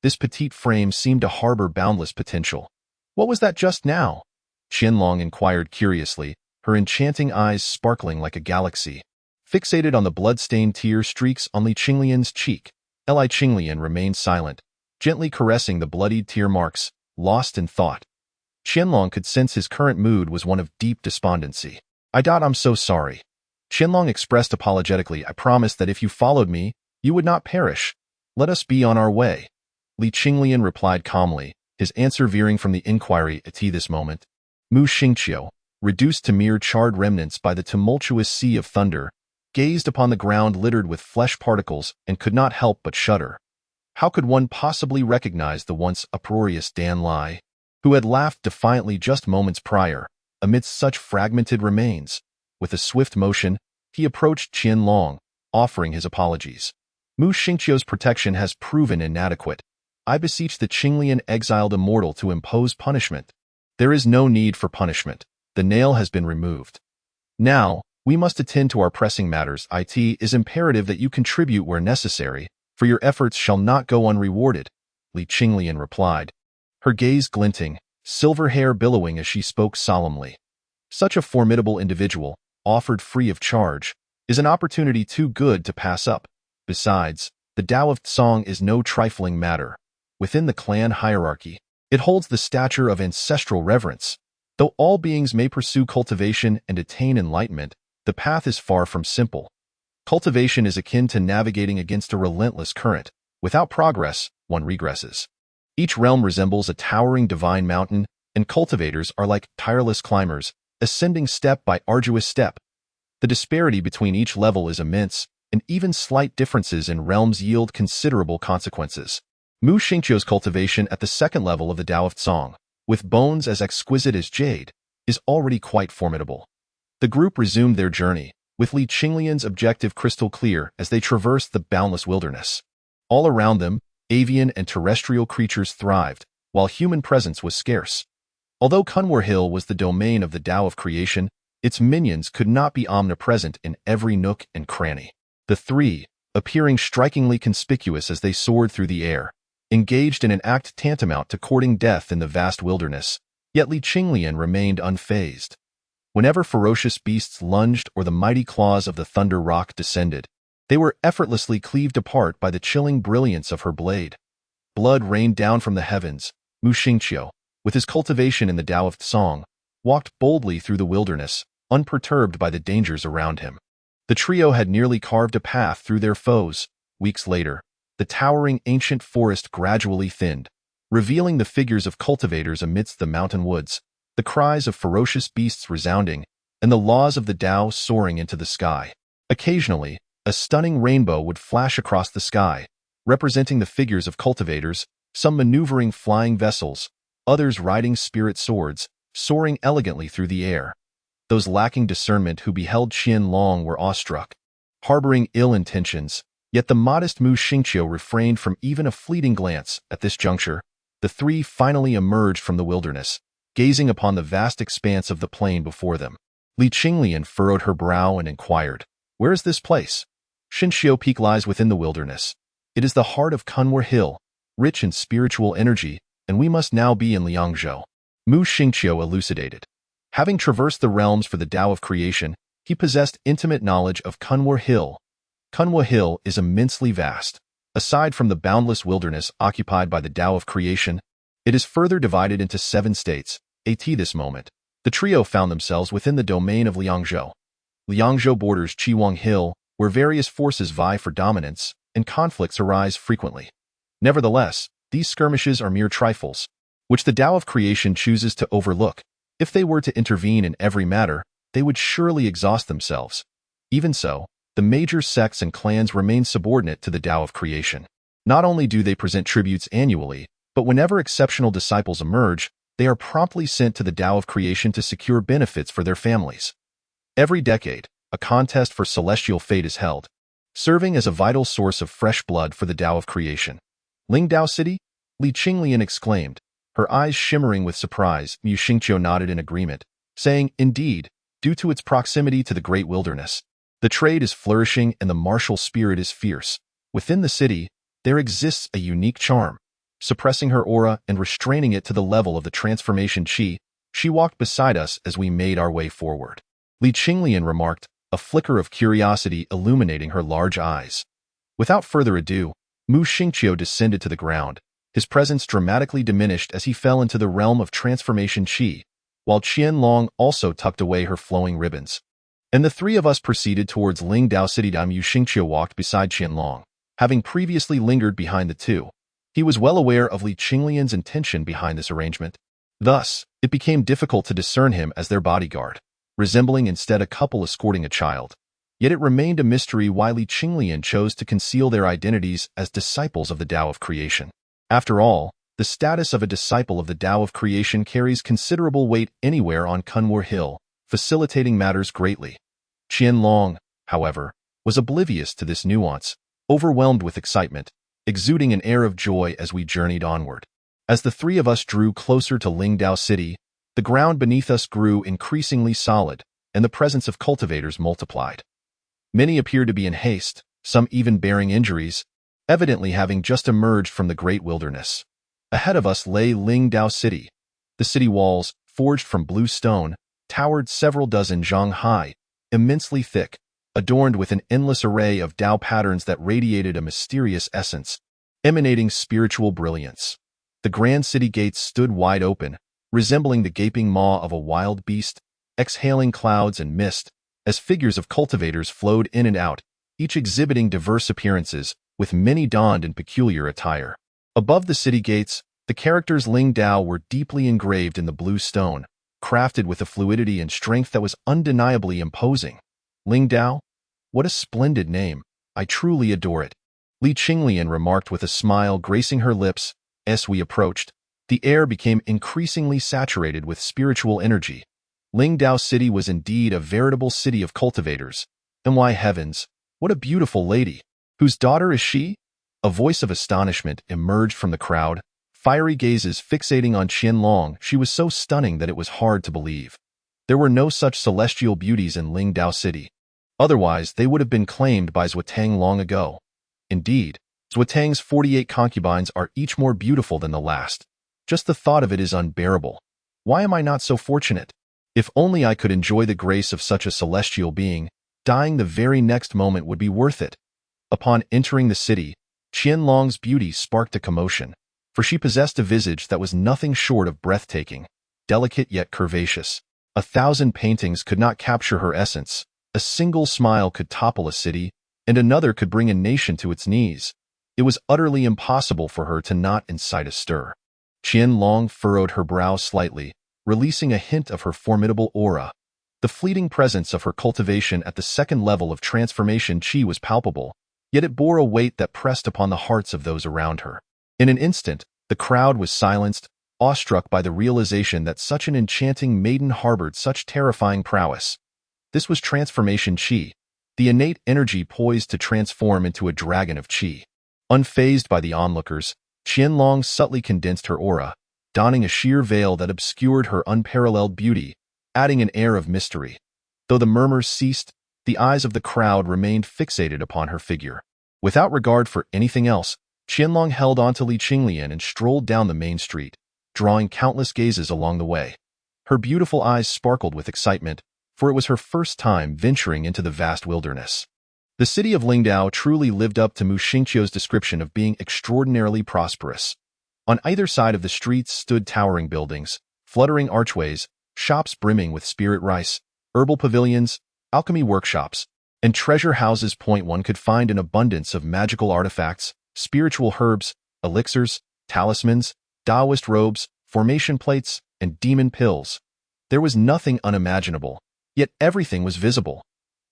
This petite frame seemed to harbor boundless potential. What was that just now? Qianlong inquired curiously, her enchanting eyes sparkling like a galaxy. Fixated on the blood-stained tear streaks on Li Qinglian's cheek, Li Qinglian remained silent, gently caressing the bloodied tear marks, lost in thought. Qianlong could sense his current mood was one of deep despondency. I'm so sorry. Qianlong expressed apologetically. I promised that if you followed me, you would not perish. Let us be on our way. Li Qinglian replied calmly, his answer veering from the inquiry at this moment. Mu Xingqiu, reduced to mere charred remnants by the tumultuous sea of thunder, gazed upon the ground littered with flesh particles and could not help but shudder. How could one possibly recognize the once uproarious Danlai, who had laughed defiantly just moments prior, amidst such fragmented remains? With a swift motion, he approached Qianlong, offering his apologies. Mu Xingqiu's protection has proven inadequate. I beseech the Qinglian exiled immortal to impose punishment. There is no need for punishment. The nail has been removed. Now, we must attend to our pressing matters. It is imperative that you contribute where necessary, for your efforts shall not go unrewarded, Li Qinglian replied, her gaze glinting, silver hair billowing as she spoke solemnly. Such a formidable individual, offered free of charge, is an opportunity too good to pass up. Besides, the Tao of Song is no trifling matter. Within the clan hierarchy, it holds the stature of ancestral reverence. Though all beings may pursue cultivation and attain enlightenment, the path is far from simple. Cultivation is akin to navigating against a relentless current. Without progress, one regresses. Each realm resembles a towering divine mountain, and cultivators are like tireless climbers, ascending step by arduous step. The disparity between each level is immense, and even slight differences in realms yield considerable consequences. Mu Xingqiu's cultivation at the second level of the Tao of Song, with bones as exquisite as jade, is already quite formidable. The group resumed their journey, with Li Qinglian's objective crystal clear as they traversed the boundless wilderness. All around them, avian and terrestrial creatures thrived, while human presence was scarce. Although Kunwar Hill was the domain of the Tao of creation, its minions could not be omnipresent in every nook and cranny. The three, appearing strikingly conspicuous as they soared through the air, engaged in an act tantamount to courting death in the vast wilderness, yet Li Qinglian remained unfazed. Whenever ferocious beasts lunged or the mighty claws of the thunder rock descended, they were effortlessly cleaved apart by the chilling brilliance of her blade. Blood rained down from the heavens. Mu Xingqiu, with his cultivation in the Tao of Song, walked boldly through the wilderness, unperturbed by the dangers around him. The trio had nearly carved a path through their foes. Weeks later, the towering ancient forest gradually thinned, revealing the figures of cultivators amidst the mountain woods, the cries of ferocious beasts resounding, and the laws of the Tao soaring into the sky. Occasionally, a stunning rainbow would flash across the sky, representing the figures of cultivators, some maneuvering flying vessels, others riding spirit swords, soaring elegantly through the air. Those lacking discernment who beheld Qianlong were awestruck, harboring ill intentions, yet the modest Mu Xingqiu refrained from even a fleeting glance. At this juncture, the three finally emerged from the wilderness, gazing upon the vast expanse of the plain before them. Li Qinglian furrowed her brow and inquired, "Where is this place?" Xinqiu Peak lies within the wilderness. It is the heart of Kunwar Hill, rich in spiritual energy, and we must now be in Liangzhou. Mu Xingqiu elucidated. Having traversed the realms for the Tao of creation, he possessed intimate knowledge of Kunwar Hill. Kunwar Hill is immensely vast. Aside from the boundless wilderness occupied by the Tao of creation, it is further divided into 7 states. At this moment, the trio found themselves within the domain of Liangzhou. Liangzhou borders Qinglian Hill, where various forces vie for dominance, and conflicts arise frequently. Nevertheless, these skirmishes are mere trifles, which the Tao of creation chooses to overlook. If they were to intervene in every matter, they would surely exhaust themselves. Even so, the major sects and clans remain subordinate to the Tao of creation. Not only do they present tributes annually, but whenever exceptional disciples emerge, they are promptly sent to the Tao of creation to secure benefits for their families. Every decade, a contest for celestial fate is held, serving as a vital source of fresh blood for the Tao of creation. Lingdao City? Li Qinglian exclaimed, her eyes shimmering with surprise. Mu Xingqiu nodded in agreement, saying, "Indeed, due to its proximity to the great wilderness, the trade is flourishing and the martial spirit is fierce. Within the city, there exists a unique charm." Suppressing her aura and restraining it to the level of the transformation chi, she walked beside us as we made our way forward. Li Qinglian remarked, a flicker of curiosity illuminating her large eyes. Without further ado, Mu Xingqiu descended to the ground, his presence dramatically diminished as he fell into the realm of transformation chi, while Qianlong also tucked away her flowing ribbons. And the three of us proceeded towards Lingdao City. Mu Xingqiu walked beside Qianlong, having previously lingered behind the two. He was well aware of Li Qinglian's intention behind this arrangement. Thus, it became difficult to discern him as their bodyguard, resembling instead a couple escorting a child. Yet it remained a mystery why Li Qinglian chose to conceal their identities as disciples of the Tao of creation. After all, the status of a disciple of the Tao of creation carries considerable weight anywhere on Kunwar Hill, facilitating matters greatly. Qianlong, however, was oblivious to this nuance. Overwhelmed with excitement, exuding an air of joy as we journeyed onward. As the three of us drew closer to Lingdao City, the ground beneath us grew increasingly solid, and the presence of cultivators multiplied. Many appeared to be in haste, some even bearing injuries, evidently having just emerged from the great wilderness. Ahead of us lay Lingdao City. The city walls, forged from blue stone, towered several dozen zhang high, immensely thick, adorned with an endless array of Tao patterns that radiated a mysterious essence, emanating spiritual brilliance. The grand city gates stood wide open, resembling the gaping maw of a wild beast, exhaling clouds and mist, as figures of cultivators flowed in and out, each exhibiting diverse appearances, with many donned in peculiar attire. Above the city gates, the characters Ling Dao were deeply engraved in the blue stone, crafted with a fluidity and strength that was undeniably imposing. Ling Dao? What a splendid name. I truly adore it. Li Qinglian remarked with a smile gracing her lips. As we approached, the air became increasingly saturated with spiritual energy. Lingdao City was indeed a veritable city of cultivators. And why heavens, what a beautiful lady! Whose daughter is she? A voice of astonishment emerged from the crowd, fiery gazes fixating on Qianlong. She was so stunning that it was hard to believe. There were no such celestial beauties in Lingdao City. Otherwise, they would have been claimed by Zuotang long ago. Indeed, Zuotang's 48 concubines are each more beautiful than the last. Just the thought of it is unbearable. Why am I not so fortunate? If only I could enjoy the grace of such a celestial being, dying the very next moment would be worth it. Upon entering the city, Qianlong's beauty sparked a commotion, for she possessed a visage that was nothing short of breathtaking, delicate yet curvaceous. 1,000 paintings could not capture her essence. A single smile could topple a city, and another could bring a nation to its knees. It was utterly impossible for her to not incite a stir. Qianlong furrowed her brow slightly, releasing a hint of her formidable aura. The fleeting presence of her cultivation at the second level of transformation qi was palpable, yet it bore a weight that pressed upon the hearts of those around her. In an instant, the crowd was silenced, awestruck by the realization that such an enchanting maiden harbored such terrifying prowess. This was transformation qi, the innate energy poised to transform into a dragon of qi. Unfazed by the onlookers, Qianlong subtly condensed her aura, donning a sheer veil that obscured her unparalleled beauty, adding an air of mystery. Though the murmurs ceased, the eyes of the crowd remained fixated upon her figure. Without regard for anything else, Qianlong held on to Li Qinglian and strolled down the main street, drawing countless gazes along the way. Her beautiful eyes sparkled with excitement, for it was her first time venturing into the vast wilderness. The city of Lingdao truly lived up to Mu Xingqiu's description of being extraordinarily prosperous. On either side of the streets stood towering buildings, fluttering archways, shops brimming with spirit rice, herbal pavilions, alchemy workshops, and treasure houses. One could find an abundance of magical artifacts, spiritual herbs, elixirs, talismans, Taoist robes, formation plates, and demon pills. There was nothing unimaginable, yet everything was visible.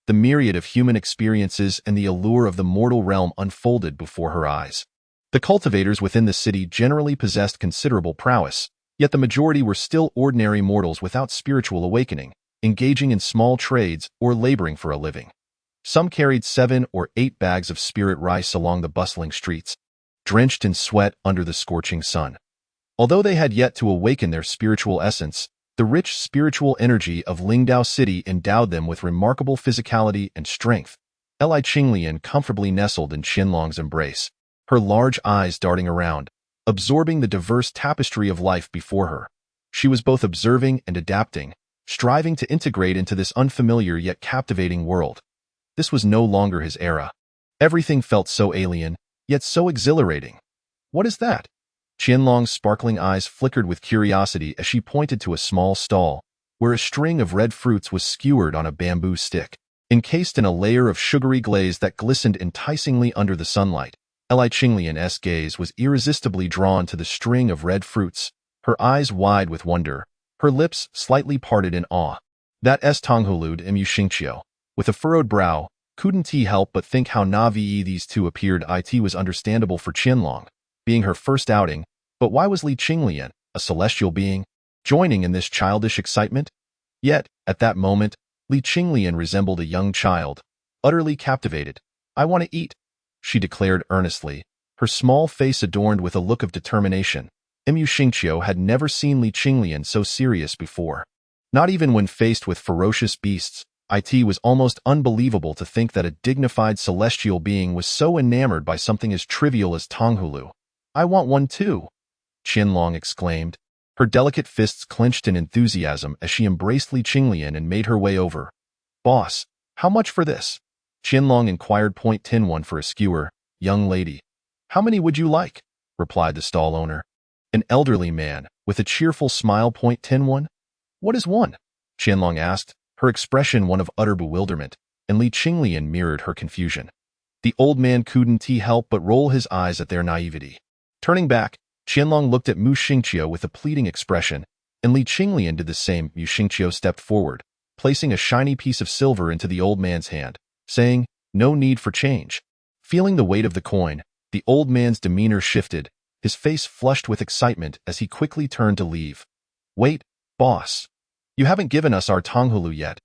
The myriad of human experiences and the allure of the mortal realm unfolded before her eyes. The cultivators within the city generally possessed considerable prowess, yet the majority were still ordinary mortals without spiritual awakening, engaging in small trades or laboring for a living. Some carried 7 or 8 bags of spirit rice along the bustling streets, drenched in sweat under the scorching sun. Although they had yet to awaken their spiritual essence, the rich spiritual energy of Lingdao City endowed them with remarkable physicality and strength. Li Qinglian comfortably nestled in Qianlong's embrace, her large eyes darting around, absorbing the diverse tapestry of life before her. She was both observing and adapting, striving to integrate into this unfamiliar yet captivating world. This was no longer his era. Everything felt so alien, yet so exhilarating. What is that? Qianlong's sparkling eyes flickered with curiosity as she pointed to a small stall, where a string of red fruits was skewered on a bamboo stick, encased in a layer of sugary glaze that glistened enticingly under the sunlight. Li Qinglian's gaze was irresistibly drawn to the string of red fruits, her eyes wide with wonder, her lips slightly parted in awe. That Tonghulud Mu Xingqiu. With a furrowed brow, couldn't he help but think how naive these two appeared. It was understandable for Qianlong, being her first outing, but why was Li Qinglian, a celestial being, joining in this childish excitement? Yet, at that moment, Li Qinglian resembled a young child, utterly captivated. I want to eat, she declared earnestly, her small face adorned with a look of determination. Mu Xingqiu had never seen Li Qinglian so serious before. Not even when faced with ferocious beasts, it was almost unbelievable to think that a dignified celestial being was so enamored by something as trivial as Tonghulu. "I want one too," Qianlong exclaimed. Her delicate fists clenched in enthusiasm as she embraced Li Qinglian and made her way over. "Boss, how much for this?" Qianlong inquired. "0.10 for a skewer, young lady." "How many would you like?" replied the stall owner. An elderly man, with a cheerful smile. "0.10. What is one?" Qianlong asked, her expression one of utter bewilderment, and Li Qinglian mirrored her confusion. The old man couldn't help but roll his eyes at their naivety. Turning back, Qianlong looked at Mu Xingqiu with a pleading expression, and Li Qinglian did the same. Mu Xingqiu stepped forward, placing a shiny piece of silver into the old man's hand, saying, "No need for change." Feeling the weight of the coin, the old man's demeanor shifted, his face flushed with excitement as he quickly turned to leave. "Wait, boss. You haven't given us our Tonghulu yet,"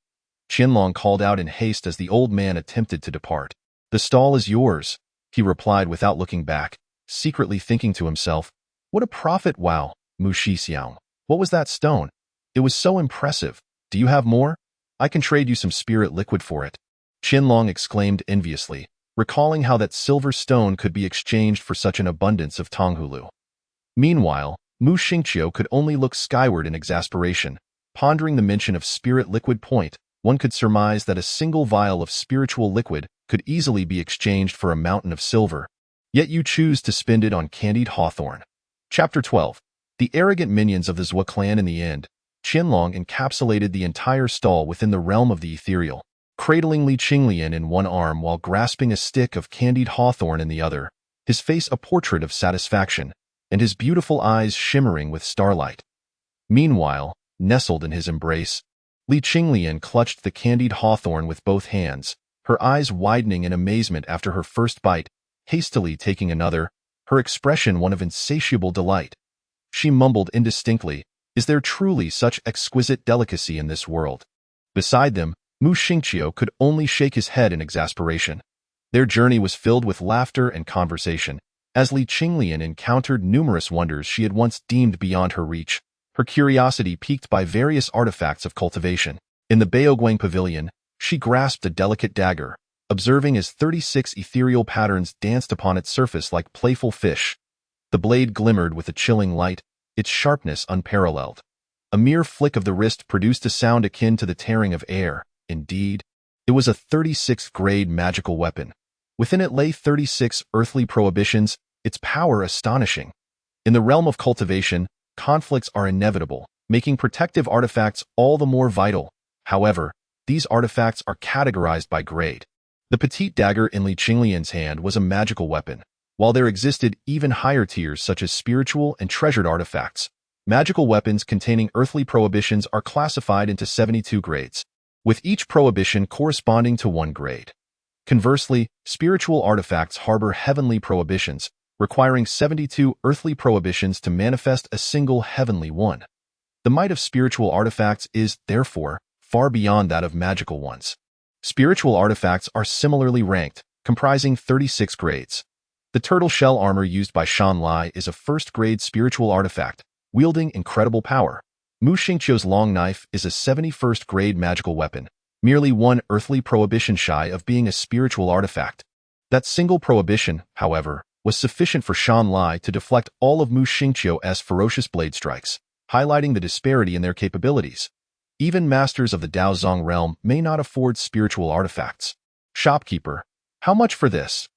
Qianlong called out in haste as the old man attempted to depart. "The stall is yours," he replied without looking back, secretly thinking to himself, "What a profit! Wow, Mu Xixiang. What was that stone? It was so impressive. Do you have more? I can trade you some spirit liquid for it." Qianlong exclaimed enviously, recalling how that silver stone could be exchanged for such an abundance of Tonghulu. Meanwhile, Mu Xingqiu could only look skyward in exasperation. Pondering the mention of spirit liquid point, one could surmise that a single vial of spiritual liquid could easily be exchanged for a mountain of silver. Yet you choose to spend it on candied hawthorn. Chapter 12. The arrogant minions of the Zhou clan. In the end, Qianlong encapsulated the entire stall within the realm of the ethereal, cradling Li Qinglian in one arm while grasping a stick of candied hawthorn in the other, his face a portrait of satisfaction, and his beautiful eyes shimmering with starlight. Meanwhile, nestled in his embrace, Li Qinglian clutched the candied hawthorn with both hands, her eyes widening in amazement after her first bite, hastily taking another, her expression one of insatiable delight. She mumbled indistinctly, "Is there truly such exquisite delicacy in this world?" Beside them, Mu Xingqiu could only shake his head in exasperation. Their journey was filled with laughter and conversation, as Li Qinglian encountered numerous wonders she had once deemed beyond her reach, her curiosity piqued by various artifacts of cultivation. In the Guang pavilion, she grasped a delicate dagger, observing as 36 ethereal patterns danced upon its surface like playful fish. The blade glimmered with a chilling light, its sharpness unparalleled. A mere flick of the wrist produced a sound akin to the tearing of air. Indeed, it was a 36th grade magical weapon. Within it lay 36 earthly prohibitions, its power astonishing. In the realm of cultivation, conflicts are inevitable, making protective artifacts all the more vital. However, these artifacts are categorized by grade. The petite dagger in Li Qinglian's hand was a magical weapon, while there existed even higher tiers such as spiritual and treasured artifacts. Magical weapons containing earthly prohibitions are classified into 72 grades, with each prohibition corresponding to one grade. Conversely, spiritual artifacts harbor heavenly prohibitions, requiring 72 earthly prohibitions to manifest a single heavenly one. The might of spiritual artifacts is, therefore, far beyond that of magical ones. Spiritual artifacts are similarly ranked, comprising 36 grades. The turtle shell armor used by Shan Lai is a first-grade spiritual artifact, wielding incredible power. Mu Xingqiu's long knife is a 71st-grade magical weapon, merely one earthly prohibition shy of being a spiritual artifact. That single prohibition, however, was sufficient for Shan Lai to deflect all of Mu Xingqiu's ferocious blade strikes, highlighting the disparity in their capabilities. Even masters of the Daozong realm may not afford spiritual artifacts. "Shopkeeper, how much for this?"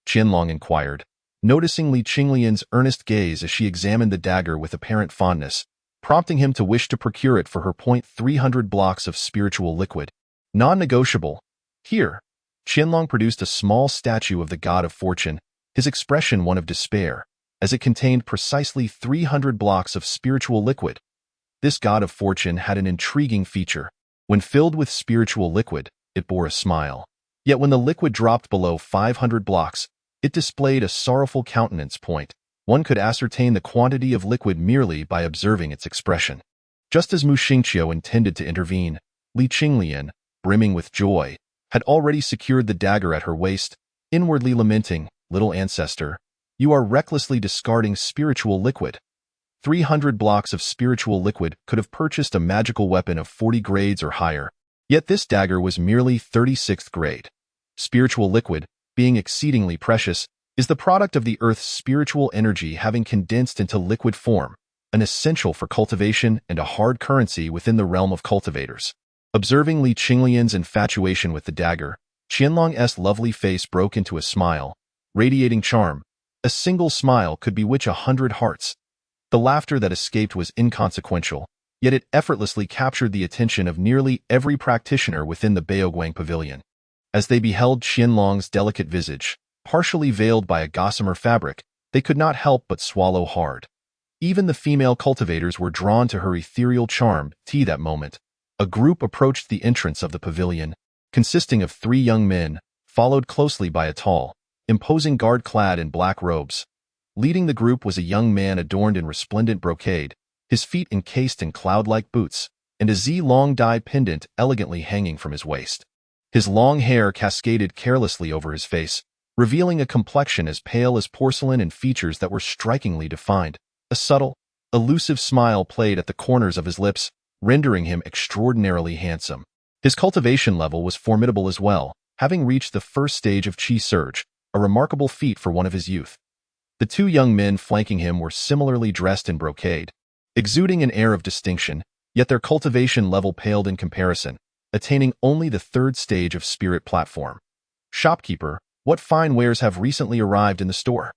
Qianlong inquired, noticing Li Qinglian's earnest gaze as she examined the dagger with apparent fondness, prompting him to wish to procure it for her. 300 blocks of spiritual liquid. Non-negotiable. Here, Qianlong produced a small statue of the god of fortune, his expression one of despair, as it contained precisely 300 blocks of spiritual liquid. This god of fortune had an intriguing feature. When filled with spiritual liquid, it bore a smile. Yet when the liquid dropped below 500 blocks, it displayed a sorrowful countenance. One could ascertain the quantity of liquid merely by observing its expression. Just as Mu Xingqiu intended to intervene, Li Qinglian, brimming with joy, had already secured the dagger at her waist, inwardly lamenting, "Little ancestor, You are recklessly discarding spiritual liquid. 300 blocks of spiritual liquid could have purchased a magical weapon of 40 grades or higher. Yet this dagger was merely 36th grade. Spiritual liquid, being exceedingly precious, is the product of the Earth's spiritual energy having condensed into liquid form, an essential for cultivation and a hard currency within the realm of cultivators. Observing Li Qinglian's infatuation with the dagger, Qianlong's lovely face broke into a smile, radiating charm. A single smile could bewitch 100 hearts. The laughter that escaped was inconsequential, yet it effortlessly captured the attention of nearly every practitioner within the Guang pavilion. As they beheld Qianlong's delicate visage, partially veiled by a gossamer fabric, they could not help but swallow hard. Even the female cultivators were drawn to her ethereal charm. That moment, a group approached the entrance of the pavilion, consisting of 3 young men, followed closely by a tall, imposing guard clad in black robes. Leading the group was a young man adorned in resplendent brocade, his feet encased in cloud-like boots, and a Z-long dyed pendant elegantly hanging from his waist. His long hair cascaded carelessly over his face, revealing a complexion as pale as porcelain and features that were strikingly defined. A subtle, elusive smile played at the corners of his lips, rendering him extraordinarily handsome. His cultivation level was formidable as well, having reached the first stage of Qi Surge, a remarkable feat for one of his youth. The 2 young men flanking him were similarly dressed in brocade, exuding an air of distinction, yet their cultivation level paled in comparison, attaining only the 3rd stage of spirit platform. Shopkeeper, what fine wares have recently arrived in the store?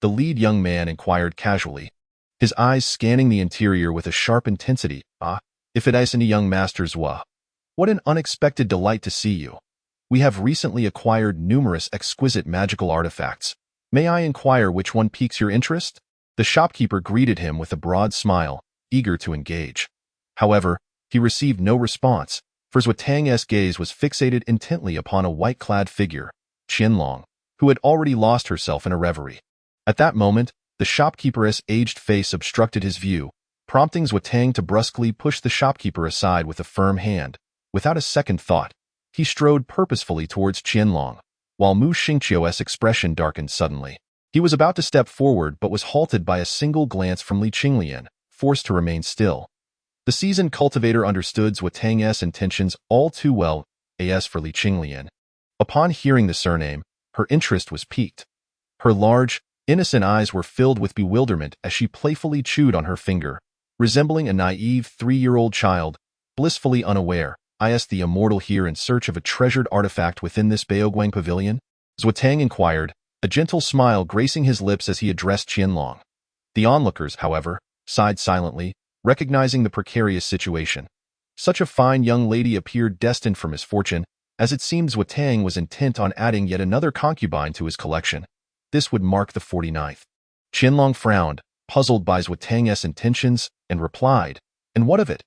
The lead young man inquired casually, his eyes scanning the interior with a sharp intensity. If it isn't a young master's what an unexpected delight to see you. We have recently acquired numerous exquisite magical artifacts. May I inquire which one piques your interest? The shopkeeper greeted him with a broad smile, eager to engage. However, he received no response, for Tang's gaze was fixated intently upon a white-clad figure, Qianlong, who had already lost herself in a reverie. At that moment, the shopkeeper's aged face obstructed his view, prompting Tang to brusquely push the shopkeeper aside with a firm hand. Without a second thought, he strode purposefully towards Qianlong, while Mu Xingqiu's expression darkened suddenly. He was about to step forward but was halted by a single glance from Li Qinglian, forced to remain still. The seasoned cultivator understood Tang's intentions all too well. As for Li Qinglian, upon hearing the surname, her interest was piqued. Her large, innocent eyes were filled with bewilderment as she playfully chewed on her finger, resembling a naive 3-year-old child, blissfully unaware. Is the immortal here in search of a treasured artifact within this Guang pavilion? Tang inquired, a gentle smile gracing his lips as he addressed Qianlong. The onlookers, however, sighed silently, recognizing the precarious situation. Such a fine young lady appeared destined for misfortune, as it seemed Tang was intent on adding yet another concubine to his collection. This would mark the 49th. Qianlong frowned, puzzled by Tang's intentions, and replied, "And what of it?"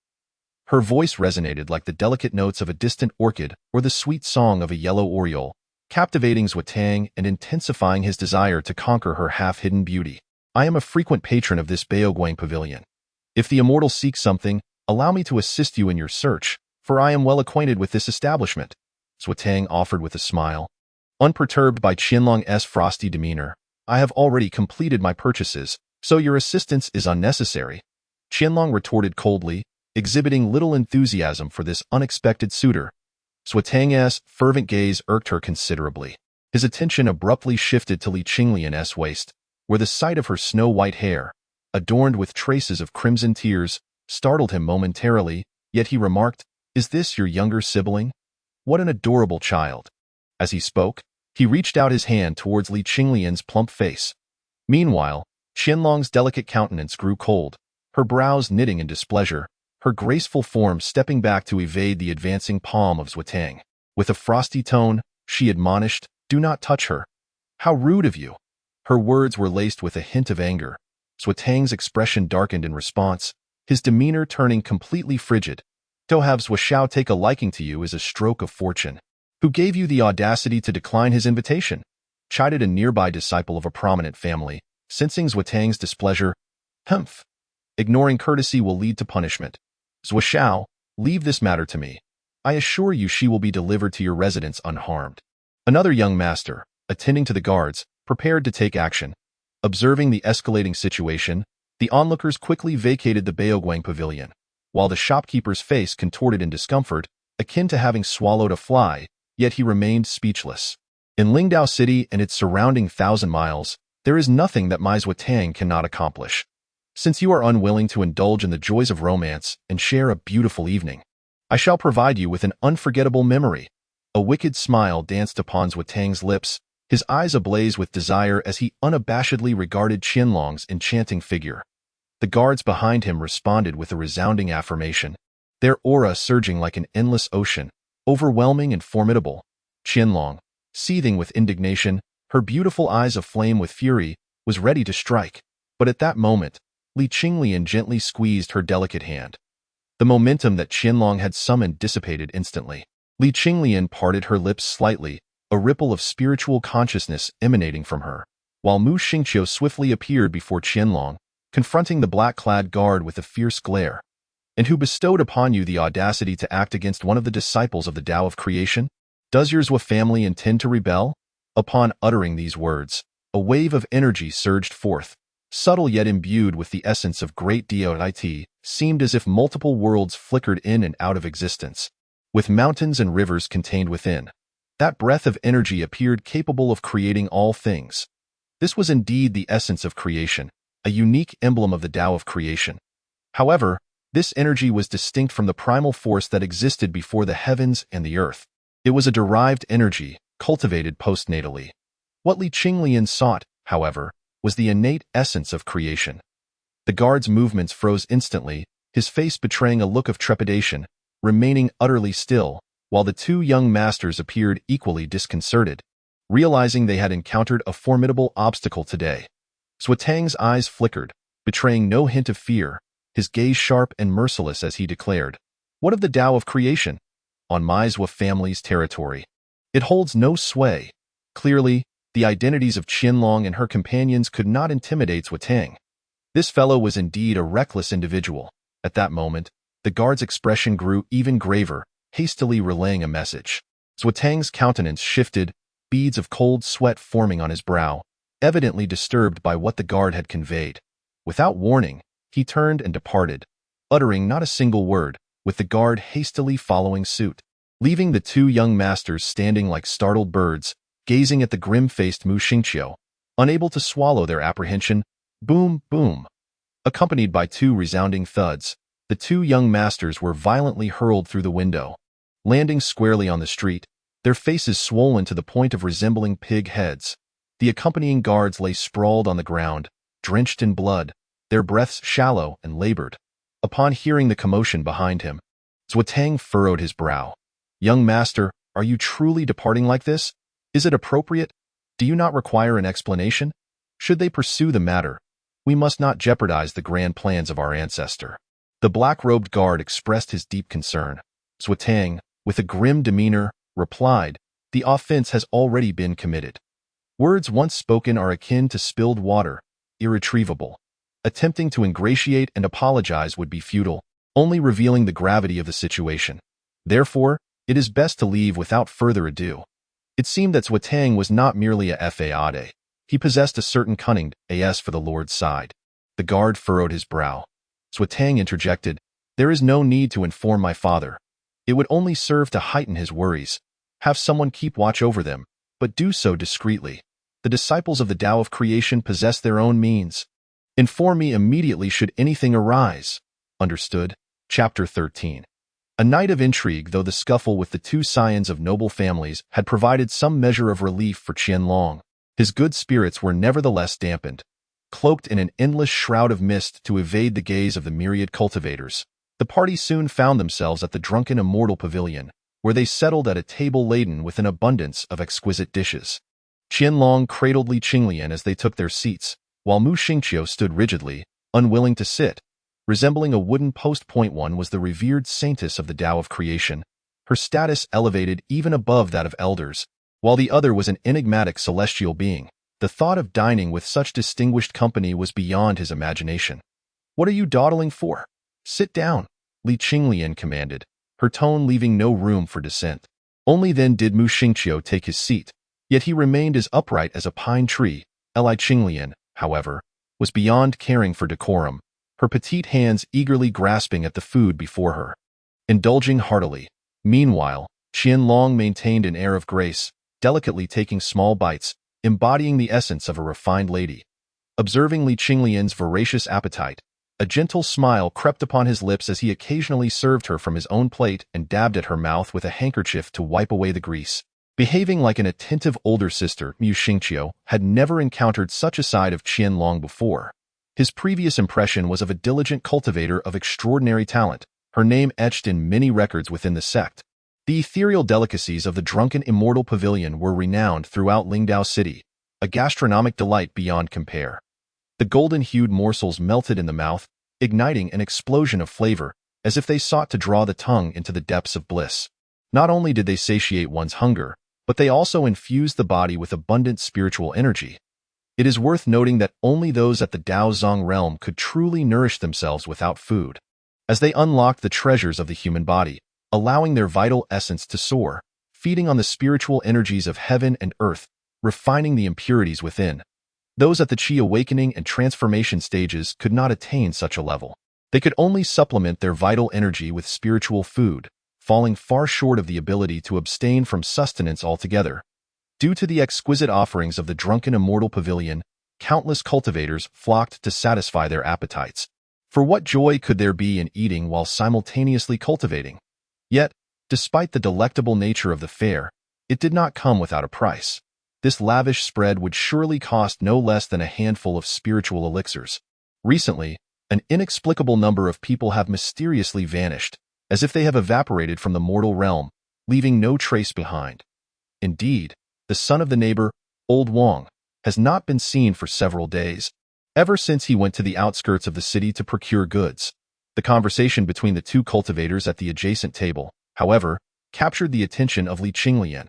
Her voice resonated like the delicate notes of a distant orchid or the sweet song of a yellow oriole, captivating Tang and intensifying his desire to conquer her half-hidden beauty. I am a frequent patron of this Guang pavilion. If the immortal seeks something, allow me to assist you in your search, for I am well acquainted with this establishment, Tang offered with a smile. Unperturbed by Qianlong's frosty demeanor, I have already completed my purchases, so your assistance is unnecessary. Qianlong retorted coldly, exhibiting little enthusiasm for this unexpected suitor. Tang's fervent gaze irked her considerably. His attention abruptly shifted to Li Qinglian's waist, where the sight of her snow-white hair, adorned with traces of crimson tears, startled him momentarily, yet he remarked, "Is this your younger sibling? What an adorable child." As he spoke, he reached out his hand towards Li Qinglian's plump face. Meanwhile, Qianlong's delicate countenance grew cold, her brows knitting in displeasure, her graceful form stepping back to evade the advancing palm of Tang. With a frosty tone, she admonished, "Do not touch her. How rude of you." Her words were laced with a hint of anger. Tang's expression darkened in response, his demeanor turning completely frigid. "To have Xiao take a liking to you is a stroke of fortune. Who gave you the audacity to decline his invitation?" chided a nearby disciple of a prominent family, sensing Tang's displeasure. "Humph. Ignoring courtesy will lead to punishment. Xiao, leave this matter to me. I assure you she will be delivered to your residence unharmed." Another young master, attending to the guards, prepared to take action. Observing the escalating situation, the onlookers quickly vacated the Guang pavilion, while the shopkeeper's face contorted in discomfort, akin to having swallowed a fly, yet he remained speechless. In Lingdao City and its surrounding 1,000 miles, there is nothing that my Tang cannot accomplish. Since you are unwilling to indulge in the joys of romance and share a beautiful evening, I shall provide you with an unforgettable memory. A wicked smile danced upon Tang's lips, his eyes ablaze with desire as he unabashedly regarded Qinglian's enchanting figure. The guards behind him responded with a resounding affirmation, their aura surging like an endless ocean, overwhelming and formidable. Qinglian, seething with indignation, her beautiful eyes aflame with fury, was ready to strike. But at that moment, Qinglian gently squeezed her delicate hand. The momentum that Qinglian had summoned dissipated instantly. Qinglian parted her lips slightly, a ripple of spiritual consciousness emanating from her, while Mu Xingqiu swiftly appeared before Qinglian, confronting the black-clad guard with a fierce glare. And who bestowed upon you the audacity to act against one of the disciples of the Tao of creation? Does your Zhou family intend to rebel? Upon uttering these words, a wave of energy surged forth, subtle yet imbued with the essence of great deity, seemed as if multiple worlds flickered in and out of existence, with mountains and rivers contained within. That breath of energy appeared capable of creating all things. This was indeed the essence of creation, a unique emblem of the Tao of creation. However, this energy was distinct from the primal force that existed before the heavens and the earth. It was a derived energy, cultivated postnatally. What Qinglian sought, however, was the innate essence of creation. The guard's movements froze instantly, his face betraying a look of trepidation, remaining utterly still, while the two young masters appeared equally disconcerted, realizing they had encountered a formidable obstacle today. Tang's eyes flickered, betraying no hint of fear, his gaze sharp and merciless as he declared, "What of the Tao of creation? On my Zhou family's territory. It holds no sway." Clearly, the identities of Qinglian and her companions could not intimidate Tang. This fellow was indeed a reckless individual. At that moment, the guard's expression grew even graver, hastily relaying a message. Tang's countenance shifted, beads of cold sweat forming on his brow, evidently disturbed by what the guard had conveyed. Without warning, he turned and departed, uttering not a single word, with the guard hastily following suit, leaving the two young masters standing like startled birds, gazing at the grim-faced Mu Xingqiu, unable to swallow their apprehension. Boom, boom. Accompanied by two resounding thuds, the two young masters were violently hurled through the window, landing squarely on the street, their faces swollen to the point of resembling pig heads. The accompanying guards lay sprawled on the ground, drenched in blood, their breaths shallow and labored. Upon hearing the commotion behind him, Tang furrowed his brow. "Young master, are you truly departing like this? Is it appropriate? Do you not require an explanation? Should they pursue the matter, we must not jeopardize the grand plans of our ancestor." The black-robed guard expressed his deep concern. Tang, with a grim demeanor, replied, "The offense has already been committed. Words once spoken are akin to spilled water, irretrievable. Attempting to ingratiate and apologize would be futile, only revealing the gravity of the situation. Therefore, it is best to leave without further ado." It seemed that Tang was not merely a fade. He possessed a certain cunning, as for the Lord's side. The guard furrowed his brow. Tang interjected, "There is no need to inform my father. It would only serve to heighten his worries. Have someone keep watch over them, but do so discreetly. The disciples of the Tao of creation possess their own means. Inform me immediately should anything arise." Understood. Chapter 13. A night of intrigue. Though the scuffle with the two scions of noble families had provided some measure of relief for Qinglian, his good spirits were nevertheless dampened. Cloaked in an endless shroud of mist to evade the gaze of the myriad cultivators, the party soon found themselves at the drunken immortal pavilion, where they settled at a table laden with an abundance of exquisite dishes. Qinglian cradled Qinglian as they took their seats, while Mu Xingqiu stood rigidly, unwilling to sit, resembling a wooden post. One was the revered saintess of the Tao of creation, her status elevated even above that of elders, while the other was an enigmatic celestial being. The thought of dining with such distinguished company was beyond his imagination. "What are you dawdling for? Sit down," Qinglian commanded, her tone leaving no room for dissent. Only then did Mu Xingqiu take his seat, yet he remained as upright as a pine tree. Qinglian, however, was beyond caring for decorum, her petite hands eagerly grasping at the food before her. Indulging heartily. Meanwhile, Qinglian maintained an air of grace, delicately taking small bites, embodying the essence of a refined lady. Observing Qinglian's voracious appetite, a gentle smile crept upon his lips as he occasionally served her from his own plate and dabbed at her mouth with a handkerchief to wipe away the grease. Behaving like an attentive older sister, Mu Xingqiu had never encountered such a side of Qinglian before. His previous impression was of a diligent cultivator of extraordinary talent, her name etched in many records within the sect. The ethereal delicacies of the drunken immortal pavilion were renowned throughout Lingdao City, a gastronomic delight beyond compare. The golden-hued morsels melted in the mouth, igniting an explosion of flavor, as if they sought to draw the tongue into the depths of bliss. Not only did they satiate one's hunger, but they also infused the body with abundant spiritual energy. It is worth noting that only those at the Daozong realm could truly nourish themselves without food, as they unlocked the treasures of the human body, allowing their vital essence to soar, feeding on the spiritual energies of heaven and earth, refining the impurities within. Those at the Qi awakening and transformation stages could not attain such a level. They could only supplement their vital energy with spiritual food, falling far short of the ability to abstain from sustenance altogether. Due to the exquisite offerings of the drunken immortal pavilion, countless cultivators flocked to satisfy their appetites. For what joy could there be in eating while simultaneously cultivating? Yet, despite the delectable nature of the fare, it did not come without a price. This lavish spread would surely cost no less than a handful of spiritual elixirs. Recently, an inexplicable number of people have mysteriously vanished, as if they have evaporated from the mortal realm, leaving no trace behind. Indeed, the son of the neighbor, old Guang, has not been seen for several days, ever since he went to the outskirts of the city to procure goods. The conversation between the two cultivators at the adjacent table, however, captured the attention of Qinglian.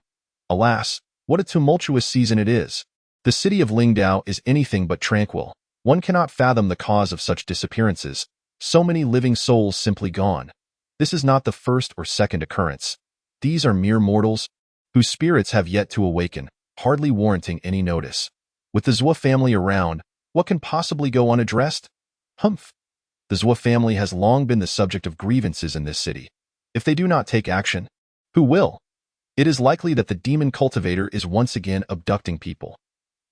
Alas, what a tumultuous season it is. The city of Lingdao is anything but tranquil. One cannot fathom the cause of such disappearances. So many living souls simply gone. This is not the first or second occurrence. These are mere mortals, whose spirits have yet to awaken, hardly warranting any notice. With the Zhou family around, what can possibly go unaddressed? Humph! The Zhou family has long been the subject of grievances in this city. If they do not take action, who will? It is likely that the demon cultivator is once again abducting people.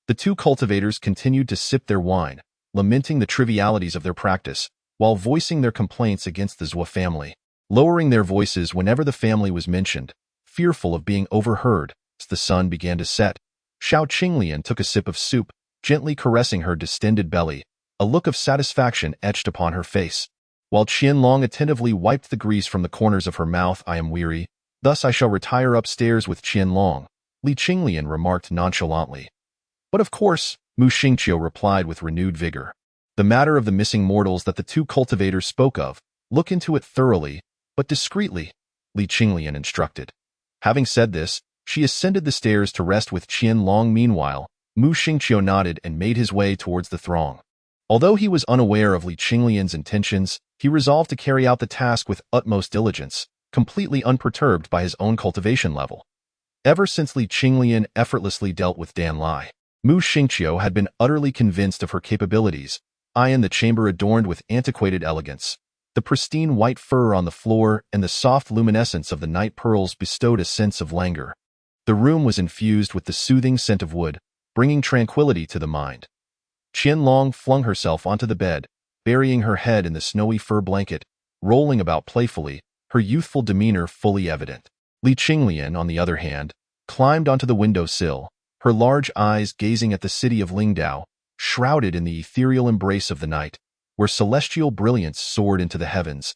The two cultivators continued to sip their wine, lamenting the trivialities of their practice, while voicing their complaints against the Zhou family, lowering their voices whenever the family was mentioned, fearful of being overheard. As the sun began to set, Xiao Qinglian took a sip of soup, gently caressing her distended belly, a look of satisfaction etched upon her face. While Qinglian attentively wiped the grease from the corners of her mouth. I am weary, thus I shall retire upstairs with Qinglian, Qinglian remarked nonchalantly. But of course, Mu Xingqiu replied with renewed vigor. The matter of the missing mortals that the two cultivators spoke of, look into it thoroughly, but discreetly, Qinglian instructed. Having said this, she ascended the stairs to rest with Qinglian. Meanwhile, Mu Xingqiu nodded and made his way towards the throng. Although he was unaware of Qinglian's intentions, he resolved to carry out the task with utmost diligence, completely unperturbed by his own cultivation level. Ever since Qinglian effortlessly dealt with Dan Lai, Mu Xingqiu had been utterly convinced of her capabilities. In the chamber adorned with antiquated elegance, the pristine white fur on the floor and the soft luminescence of the night pearls bestowed a sense of languor. The room was infused with the soothing scent of wood, bringing tranquility to the mind. Qinglian flung herself onto the bed, burying her head in the snowy fur blanket, rolling about playfully, her youthful demeanor fully evident. Qinglian, on the other hand, climbed onto the window sill, her large eyes gazing at the city of Lingdao, shrouded in the ethereal embrace of the night, where celestial brilliance soared into the heavens,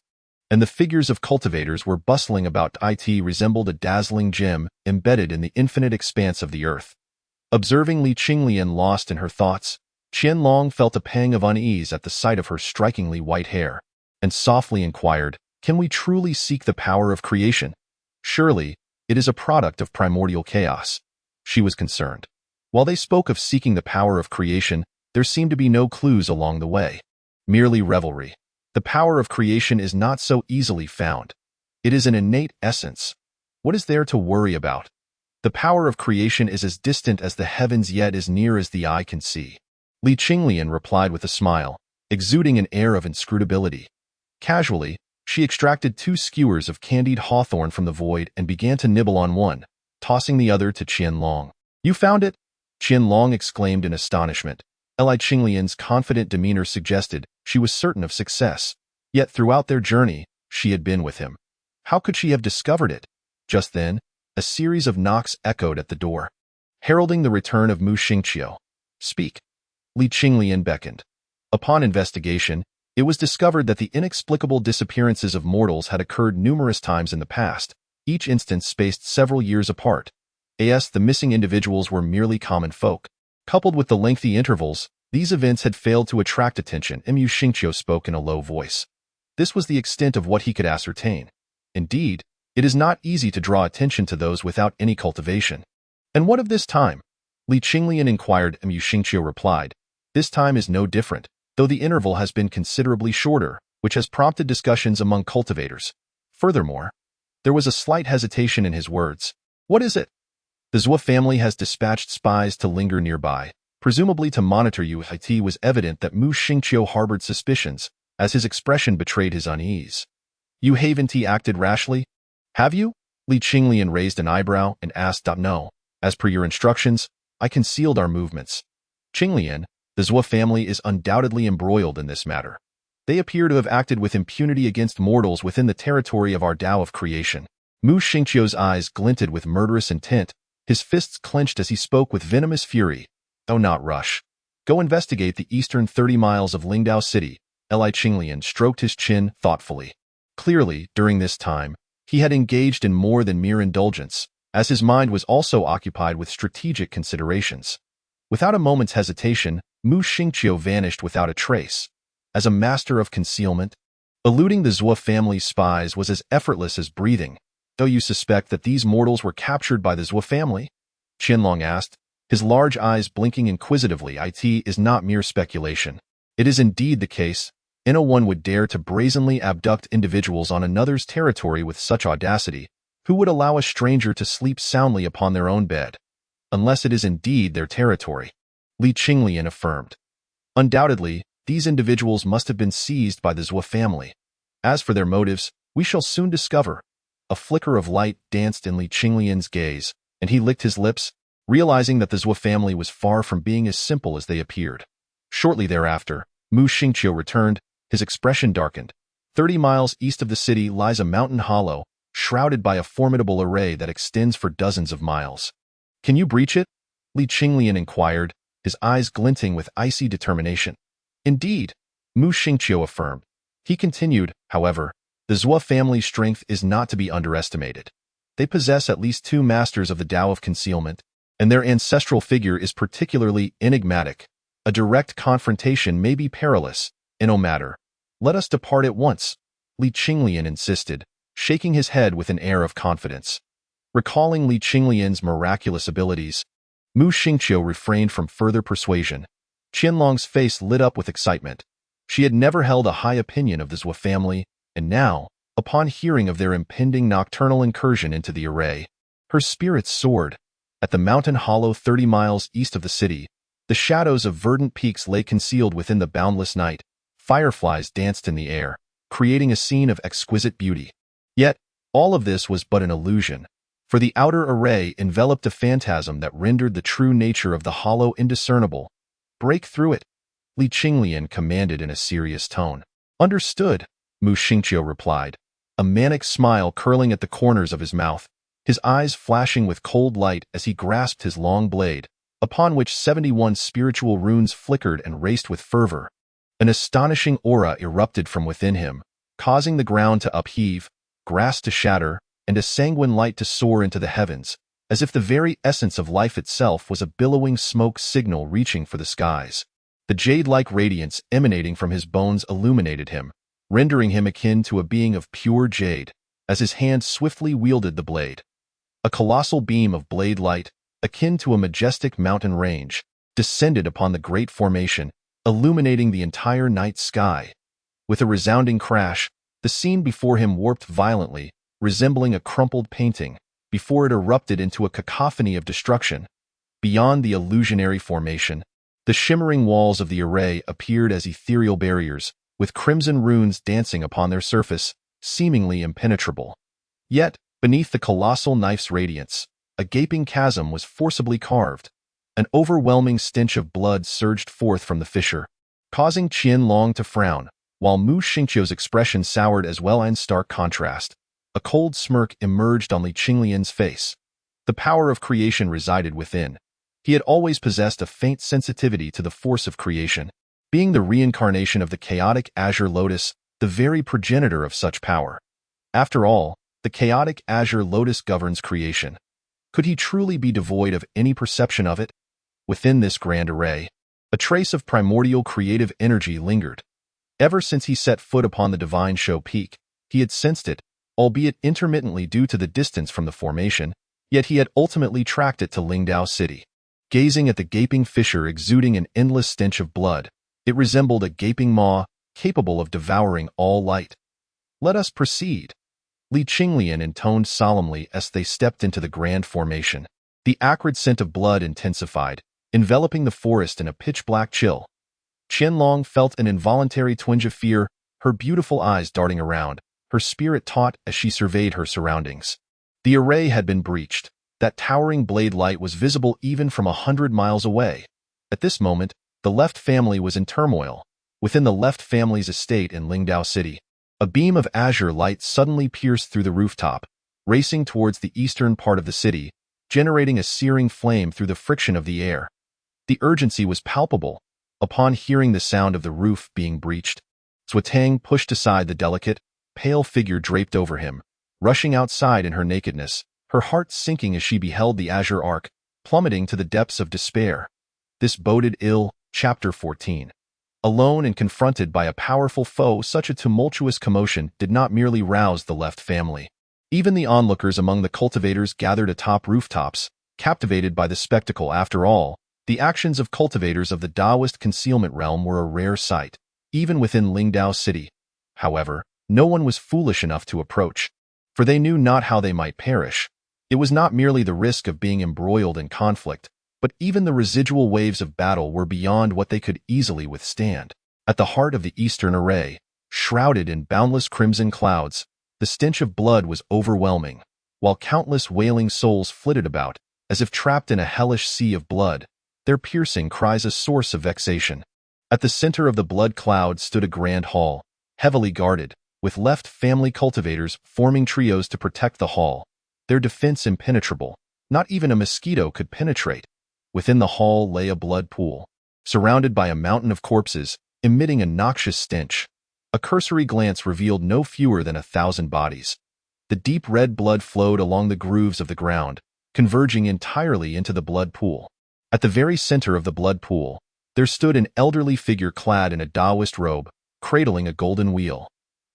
and the figures of cultivators were bustling about. It resembled a dazzling gem embedded in the infinite expanse of the earth. Observing Qinglian lost in her thoughts, Qinglian felt a pang of unease at the sight of her strikingly white hair, and softly inquired, "Can we truly seek the power of creation? Surely, it is a product of primordial chaos." She was concerned. While they spoke of seeking the power of creation, there seemed to be no clues along the way. Merely revelry. The power of creation is not so easily found. It is an innate essence. What is there to worry about? The power of creation is as distant as the heavens yet as near as the eye can see. Li Qinglian replied with a smile, exuding an air of inscrutability. Casually, she extracted 2 skewers of candied hawthorn from the void and began to nibble on one, tossing the other to Qianlong. "You found it?" Qianlong exclaimed in astonishment. Li Qinglian's confident demeanor suggested she was certain of success, yet throughout their journey, she had been with him. How could she have discovered it? Just then, a series of knocks echoed at the door, heralding the return of Mu Xingqiu. "Speak." Li Qinglian beckoned. Upon investigation, it was discovered that the inexplicable disappearances of mortals had occurred numerous times in the past, each instance spaced several years apart. As the missing individuals were merely common folk. Coupled with the lengthy intervals, these events had failed to attract attention. Mu Xingqiu spoke in a low voice. This was the extent of what he could ascertain. Indeed, it is not easy to draw attention to those without any cultivation. "And what of this time?" Li Qinglian inquired. Mu Xingqiu replied, "This time is no different, though the interval has been considerably shorter, which has prompted discussions among cultivators. Furthermore," there was a slight hesitation in his words. "What is it?" "The Zhuo family has dispatched spies to linger nearby, presumably to monitor you." It was evident that Mu Xingqiu harbored suspicions, as his expression betrayed his unease. "You haven't acted rashly? Have you?" Li Qinglian raised an eyebrow and asked. "No. As per your instructions, I concealed our movements." "Qinglian, the Zhuo family is undoubtedly embroiled in this matter. They appear to have acted with impunity against mortals within the territory of our Tao of creation." Mu Xingqiu's eyes glinted with murderous intent, his fists clenched as he spoke with venomous fury. "Oh, not rush. Go investigate the eastern 30 miles of Lingdao City." Li Qinglian stroked his chin thoughtfully. Clearly, during this time, he had engaged in more than mere indulgence, as his mind was also occupied with strategic considerations. Without a moment's hesitation, Mu Xingqiu vanished without a trace. As a master of concealment, eluding the Zhuo family's spies was as effortless as breathing. "Though you suspect that these mortals were captured by the Zhuo family?" Qianlong asked, his large eyes blinking inquisitively. "It is not mere speculation. It is indeed the case. No one would dare to brazenly abduct individuals on another's territory with such audacity. Who would allow a stranger to sleep soundly upon their own bed? Unless it is indeed their territory," Li Qinglian affirmed. "Undoubtedly, these individuals must have been seized by the Zhuo family. As for their motives, we shall soon discover." A flicker of light danced in Li Qinglian's gaze, and he licked his lips, realizing that the Zhuo family was far from being as simple as they appeared. Shortly thereafter, Mu Xingqiu returned, his expression darkened. 30 miles east of the city lies a mountain hollow, shrouded by a formidable array that extends for dozens of miles. "Can you breach it?" Li Qinglian inquired, his eyes glinting with icy determination. "Indeed," Mu Xingqiu affirmed. He continued, however, "The Zhuo family's strength is not to be underestimated. They possess at least 2 masters of the Tao of concealment, and their ancestral figure is particularly enigmatic. A direct confrontation may be perilous. No matter. Let us depart at once," Li Qinglian insisted, shaking his head with an air of confidence. Recalling Li Qinglian's miraculous abilities, Mu Xingqiu refrained from further persuasion. Qianlong's face lit up with excitement. She had never held a high opinion of the Zhuo family, and now, upon hearing of their impending nocturnal incursion into the array, her spirits soared. At the mountain hollow 30 miles east of the city, the shadows of verdant peaks lay concealed within the boundless night. Fireflies danced in the air, creating a scene of exquisite beauty. Yet, all of this was but an illusion, for the outer array enveloped a phantasm that rendered the true nature of the hollow indiscernible. "Break through it," Li Qinglian commanded in a serious tone. "Understood," Mu Xingqiu replied, a manic smile curling at the corners of his mouth, his eyes flashing with cold light as he grasped his long blade, upon which 71 spiritual runes flickered and raced with fervor. An astonishing aura erupted from within him, causing the ground to upheave, grass to shatter, and a sanguine light to soar into the heavens, as if the very essence of life itself was a billowing smoke signal reaching for the skies. The jade-like radiance emanating from his bones illuminated him, rendering him akin to a being of pure jade, as his hand swiftly wielded the blade. A colossal beam of blade light, akin to a majestic mountain range, descended upon the great formation, illuminating the entire night sky. With a resounding crash, the scene before him warped violently, resembling a crumpled painting, before it erupted into a cacophony of destruction. Beyond the illusionary formation, The shimmering walls of the array appeared as ethereal barriers, with crimson runes dancing upon their surface, seemingly impenetrable. Yet, beneath the colossal knife's radiance, a gaping chasm was forcibly carved. An overwhelming stench of blood surged forth from the fissure, causing Qinglian to frown, while Mu Xingqiu's expression soured as well. In stark contrast, a cold smirk emerged on Li Qinglian's face. The power of creation resided within. He had always possessed a faint sensitivity to the force of creation, being the reincarnation of the chaotic azure lotus, the very progenitor of such power. After all, the chaotic azure lotus governs creation. Could he truly be devoid of any perception of it? Within this grand array, a trace of primordial creative energy lingered. Ever since he set foot upon the divine show peak, he had sensed it, albeit intermittently due to the distance from the formation, yet he had ultimately tracked it to Lingdao City. Gazing at the gaping fissure exuding an endless stench of blood, it resembled a gaping maw, capable of devouring all light. "Let us proceed," Li Qinglian intoned solemnly as they stepped into the grand formation. The acrid scent of blood intensified, enveloping the forest in a pitch-black chill. Qinglian felt an involuntary twinge of fear, her beautiful eyes darting around, her spirit taut as she surveyed her surroundings. The array had been breached. That towering blade light was visible even from 100 miles away. At this moment, the Left family was in turmoil. Within the Left family's estate in Lingdao City, a beam of azure light suddenly pierced through the rooftop, racing towards the eastern part of the city, generating a searing flame through the friction of the air. The urgency was palpable. Upon hearing the sound of the roof being breached, Tang pushed aside the delicate, pale figure draped over him, rushing outside in her nakedness, her heart sinking as she beheld the azure arc, plummeting to the depths of despair. This boded ill. Chapter 14. Alone and confronted by a powerful foe, such a tumultuous commotion did not merely rouse the Left family. Even the onlookers among the cultivators gathered atop rooftops, captivated by the spectacle. After all, the actions of cultivators of the Taoist concealment realm were a rare sight, even within Lingdao City. However, no one was foolish enough to approach, for they knew not how they might perish. It was not merely the risk of being embroiled in conflict, but even the residual waves of battle were beyond what they could easily withstand. At the heart of the eastern array, shrouded in boundless crimson clouds, the stench of blood was overwhelming, while countless wailing souls flitted about, as if trapped in a hellish sea of blood, their piercing cries a source of vexation. At the center of the blood cloud stood a grand hall, heavily guarded, with Left family cultivators forming trios to protect the hall, their defense impenetrable. Not even a mosquito could penetrate. Within the hall lay a blood pool, surrounded by a mountain of corpses, emitting a noxious stench. A cursory glance revealed no fewer than 1,000 bodies. The deep red blood flowed along the grooves of the ground, converging entirely into the blood pool. At the very center of the blood pool, there stood an elderly figure clad in a Taoist robe, cradling a golden wheel.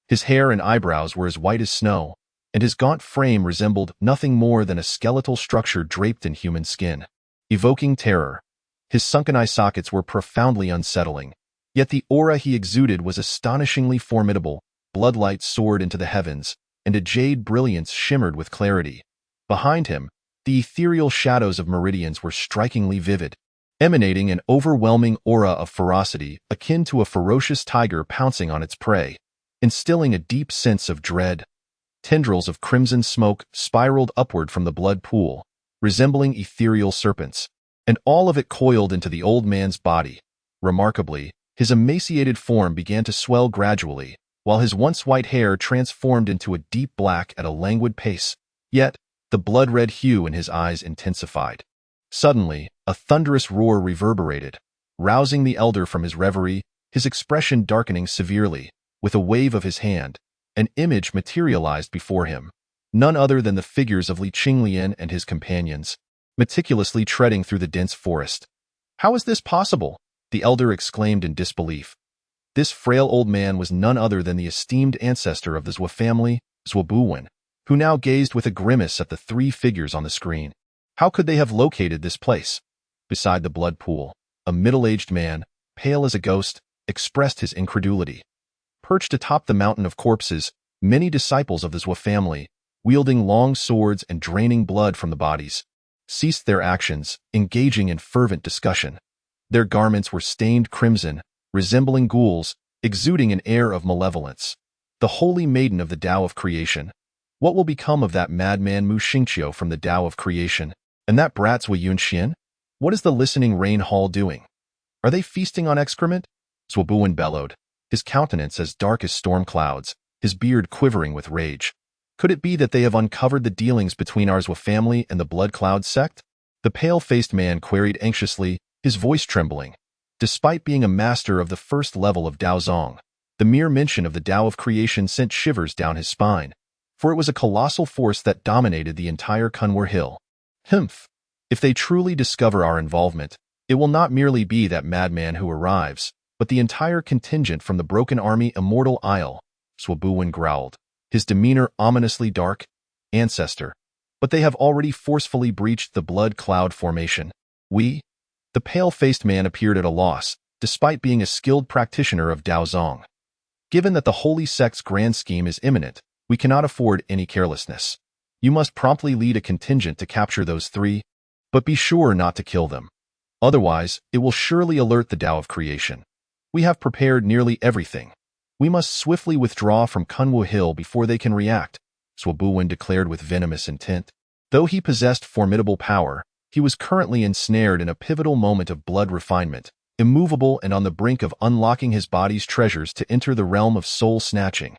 His hair and eyebrows were as white as snow, and his gaunt frame resembled nothing more than a skeletal structure draped in human skin, evoking terror. His sunken eye sockets were profoundly unsettling, yet the aura he exuded was astonishingly formidable. Bloodlight soared into the heavens, and a jade brilliance shimmered with clarity. Behind him, the ethereal shadows of meridians were strikingly vivid, emanating an overwhelming aura of ferocity akin to a ferocious tiger pouncing on its prey, instilling a deep sense of dread. Tendrils of crimson smoke spiraled upward from the blood pool, resembling ethereal serpents, and all of it coiled into the old man's body. Remarkably, his emaciated form began to swell gradually, while his once white hair transformed into a deep black at a languid pace. Yet, the blood-red hue in his eyes intensified. Suddenly, a thunderous roar reverberated, rousing the elder from his reverie, his expression darkening severely. With a wave of his hand, an image materialized before him, none other than the figures of Li Qinglian and his companions, meticulously treading through the dense forest. "How is this possible?" the elder exclaimed in disbelief. This frail old man was none other than the esteemed ancestor of the Zhou family, Zhuobuwen, who now gazed with a grimace at the three figures on the screen. How could they have located this place? Beside the blood pool, a middle-aged man, pale as a ghost, expressed his incredulity. Perched atop the mountain of corpses, many disciples of the Zhou family, wielding long swords and draining blood from the bodies, ceased their actions, engaging in fervent discussion. Their garments were stained crimson, resembling ghouls, exuding an air of malevolence. The holy maiden of the Tao of creation. What will become of that madman Mu Xingqiu from the Tao of creation? And that brat Zui Yunxian? What is the listening rain hall doing? Are they feasting on excrement? Zhuobuwen bellowed, his countenance as dark as storm clouds, his beard quivering with rage. Could it be that they have uncovered the dealings between our Zhua family and the Blood Cloud sect? The pale-faced man queried anxiously, his voice trembling. Despite being a master of the first level of Daozong, the mere mention of the Tao of creation sent shivers down his spine, for it was a colossal force that dominated the entire Kunwar Hill. Humph! If they truly discover our involvement, it will not merely be that madman who arrives, but the entire contingent from the Broken Army Immortal Isle, Zhuobuwen growled, his demeanor ominously dark. Ancestor. But they have already forcefully breached the Blood Cloud formation. We? The pale-faced man appeared at a loss, despite being a skilled practitioner of Daozong. Given that the Holy Sect's grand scheme is imminent, we cannot afford any carelessness. You must promptly lead a contingent to capture those three, but be sure not to kill them. Otherwise, it will surely alert the Tao of creation. We have prepared nearly everything. We must swiftly withdraw from Kunwu Hill before they can react, Zhuobuwen declared with venomous intent. Though he possessed formidable power, he was currently ensnared in a pivotal moment of blood refinement, immovable and on the brink of unlocking his body's treasures to enter the realm of soul-snatching,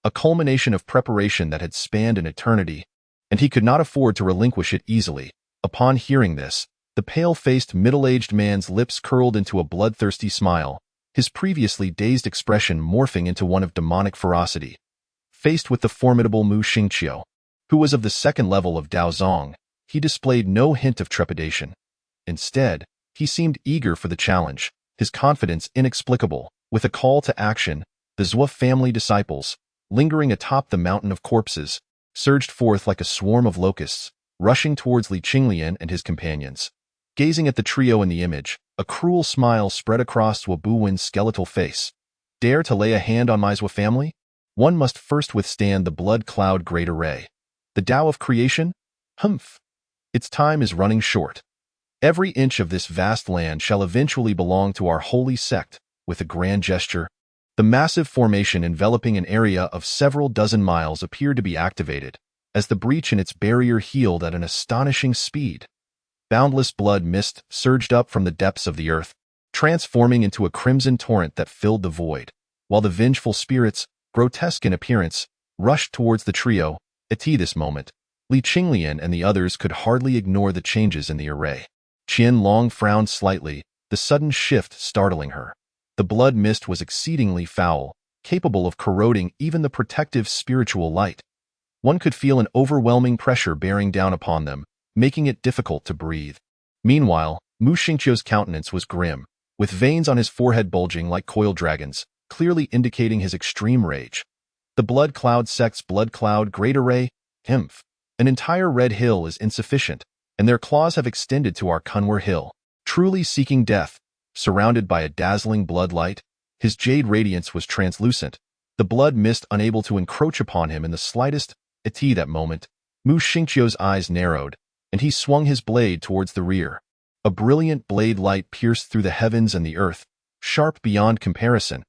a culmination of preparation that had spanned an eternity, and he could not afford to relinquish it easily. Upon hearing this, the pale-faced middle-aged man's lips curled into a bloodthirsty smile, his previously dazed expression morphing into one of demonic ferocity. Faced with the formidable Mu Xingqiu, who was of the second level of Daozong, he displayed no hint of trepidation. Instead, he seemed eager for the challenge, his confidence inexplicable. With a call to action, the Zhua family disciples, lingering atop the mountain of corpses, surged forth like a swarm of locusts, rushing towards Li Qinglian and his companions. Gazing at the trio in the image, a cruel smile spread across Zhuobuwen's skeletal face. Dare to lay a hand on my Zhua family? One must first withstand the Blood Cloud Great Array. The Tao of creation? Humph! Its time is running short. Every inch of this vast land shall eventually belong to our holy sect. With a grand gesture, the massive formation enveloping an area of several dozen miles appeared to be activated, as the breach in its barrier healed at an astonishing speed. Boundless blood mist surged up from the depths of the earth, transforming into a crimson torrent that filled the void, while the vengeful spirits, grotesque in appearance, rushed towards the trio. At this moment, Li Qinglian and the others could hardly ignore the changes in the array. Qian Long frowned slightly, the sudden shift startling her. The blood mist was exceedingly foul, capable of corroding even the protective spiritual light. One could feel an overwhelming pressure bearing down upon them, making it difficult to breathe. Meanwhile, Mu Xingqiu's countenance was grim, with veins on his forehead bulging like coiled dragons, clearly indicating his extreme rage. The Blood Cloud sect's Blood Cloud Great Array? Humph! An entire Red Hill is insufficient, and their claws have extended to our Kunwar Hill. Truly seeking death, surrounded by a dazzling blood light, his jade radiance was translucent, the blood mist unable to encroach upon him in the slightest. At that moment, Mu Xingqiu's eyes narrowed, and he swung his blade towards the rear. A brilliant blade light pierced through the heavens and the earth, sharp beyond comparison.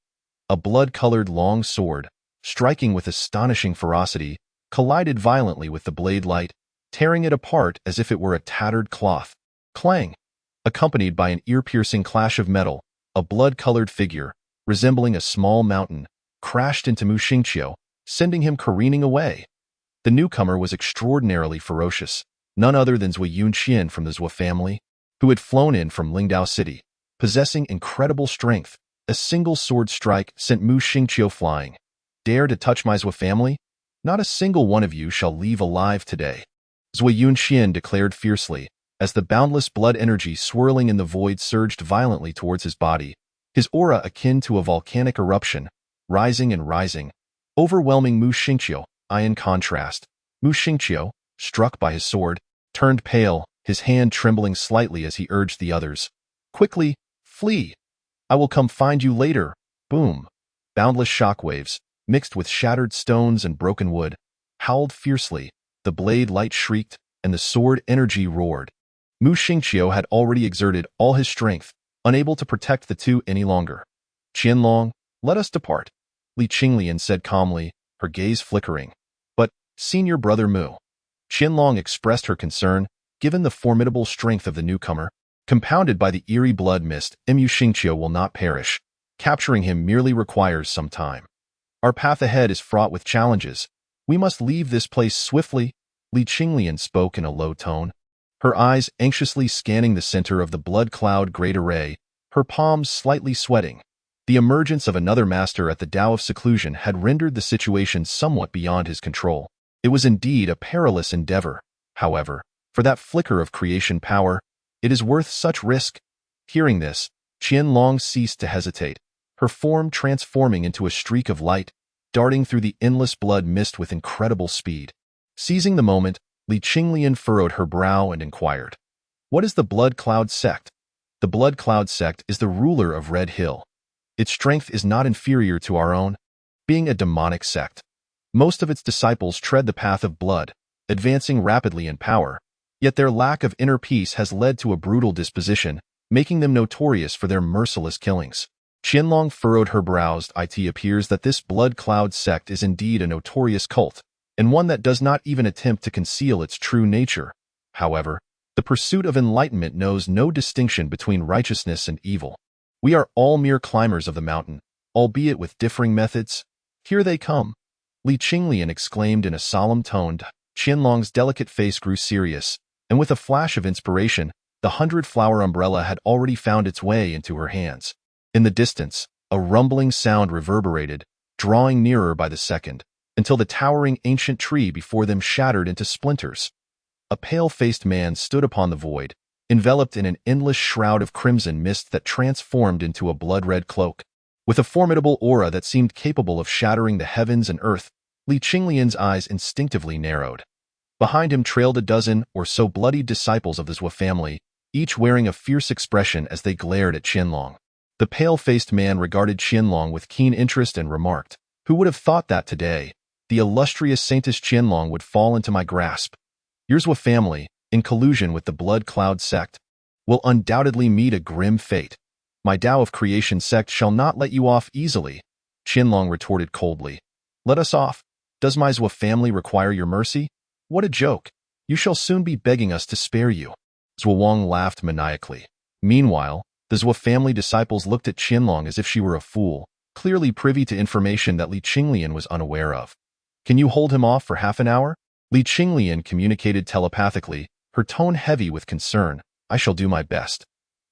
A blood-colored long sword, striking with astonishing ferocity, collided violently with the blade light, tearing it apart as if it were a tattered cloth. Clang! Accompanied by an ear-piercing clash of metal, a blood-colored figure, resembling a small mountain, crashed into Mu Xingqiu, sending him careening away. The newcomer was extraordinarily ferocious, none other than Zui Yunxian from the Zhua family, who had flown in from Lingdao City, possessing incredible strength. A single sword strike sent Mu Xingqiu flying. Dare to touch my Zhua family? Not a single one of you shall leave alive today, Zui Yunxian declared fiercely, as the boundless blood energy swirling in the void surged violently towards his body, his aura akin to a volcanic eruption, rising and rising, overwhelming Mu Xingqiu. In contrast, Mu Xingqiu, struck by his sword, turned pale, his hand trembling slightly as he urged the others. Quickly, flee! I will come find you later. Boom! Boundless shockwaves, mixed with shattered stones and broken wood, howled fiercely, the blade light shrieked, and the sword energy roared. Mu Xingqiu had already exerted all his strength, unable to protect the two any longer. Qinglian, let us depart, Li Qinglian said calmly, her gaze flickering. But, senior brother Mu. Qinglian expressed her concern, given the formidable strength of the newcomer, compounded by the eerie blood mist, Mu Xingqiu will not perish. Capturing him merely requires some time. Our path ahead is fraught with challenges. We must leave this place swiftly, Li Qinglian spoke in a low tone, her eyes anxiously scanning the center of the blood cloud great array, her palms slightly sweating. The emergence of another master at the Tao of Seclusion had rendered the situation somewhat beyond his control. It was indeed a perilous endeavor. However, for that flicker of creation power, it is worth such risk. Hearing this, Qinglian ceased to hesitate, her form transforming into a streak of light, darting through the endless blood mist with incredible speed. Seizing the moment, Li Qinglian furrowed her brow and inquired, "What is the Blood Cloud sect?" The Blood Cloud sect is the ruler of Red Hill. Its strength is not inferior to our own, being a demonic sect. Most of its disciples tread the path of blood, advancing rapidly in power, yet their lack of inner peace has led to a brutal disposition, making them notorious for their merciless killings. Qinglian furrowed her brows. It appears that this Blood Cloud sect is indeed a notorious cult, and one that does not even attempt to conceal its true nature. However, the pursuit of enlightenment knows no distinction between righteousness and evil. We are all mere climbers of the mountain, albeit with differing methods. Here they come, Li Qinglian exclaimed in a solemn tone. Qinglian's delicate face grew serious, and with a flash of inspiration, the 100-flower umbrella had already found its way into her hands. In the distance, a rumbling sound reverberated, drawing nearer by the second, until the towering ancient tree before them shattered into splinters. A pale-faced man stood upon the void, enveloped in an endless shroud of crimson mist that transformed into a blood-red cloak. With a formidable aura that seemed capable of shattering the heavens and earth, Li Qinglian's eyes instinctively narrowed. Behind him trailed a dozen or so bloodied disciples of the Zhou family, each wearing a fierce expression as they glared at Qinglian. The pale-faced man regarded Qinglian with keen interest and remarked, "Who would have thought that today, the illustrious Saintess Qinglian would fall into my grasp? Your Zhou family, in collusion with the Blood Cloud sect, will undoubtedly meet a grim fate. My Tao of Creation sect shall not let you off easily," Qinglian retorted coldly. "Let us off? Does my Zhou family require your mercy? What a joke! You shall soon be begging us to spare you." Guang laughed maniacally. Meanwhile, the Zhou family disciples looked at Qinglian as if she were a fool, clearly privy to information that Li Qinglian was unaware of. "Can you hold him off for half an hour?" Li Qinglian communicated telepathically, her tone heavy with concern. "I shall do my best."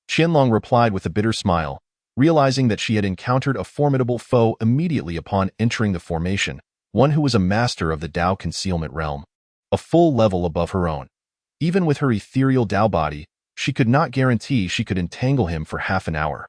Qinglian replied with a bitter smile, realizing that she had encountered a formidable foe immediately upon entering the formation, one who was a master of the Tao concealment realm, a full level above her own. Even with her ethereal Tao body, she could not guarantee she could entangle him for half an hour.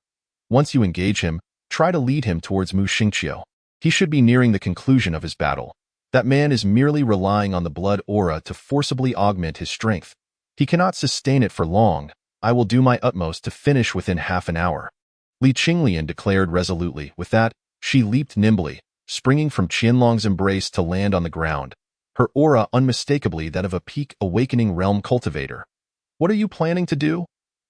Once you engage him, try to lead him towards Mu Xingqiu. He should be nearing the conclusion of his battle. That man is merely relying on the blood aura to forcibly augment his strength. He cannot sustain it for long. I will do my utmost to finish within half an hour," Li Qinglian declared resolutely. With that, she leaped nimbly, springing from Qinglian's embrace to land on the ground, her aura unmistakably that of a peak awakening realm cultivator. "What are you planning to do?"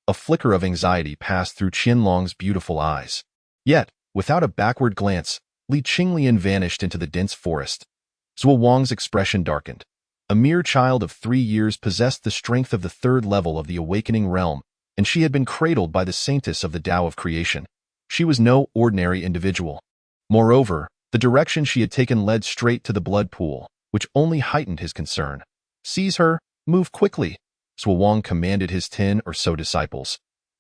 A flicker of anxiety passed through Qinglian's beautiful eyes. Yet, without a backward glance, Li Qinglian vanished into the dense forest. Wang's expression darkened. A mere child of 3 years possessed the strength of the 3rd level of the awakening realm, and she had been cradled by the saintess of the Tao of Creation. She was no ordinary individual. Moreover, the direction she had taken led straight to the blood pool, which only heightened his concern. "Seize her, move quickly," Wang commanded his 10 or so disciples.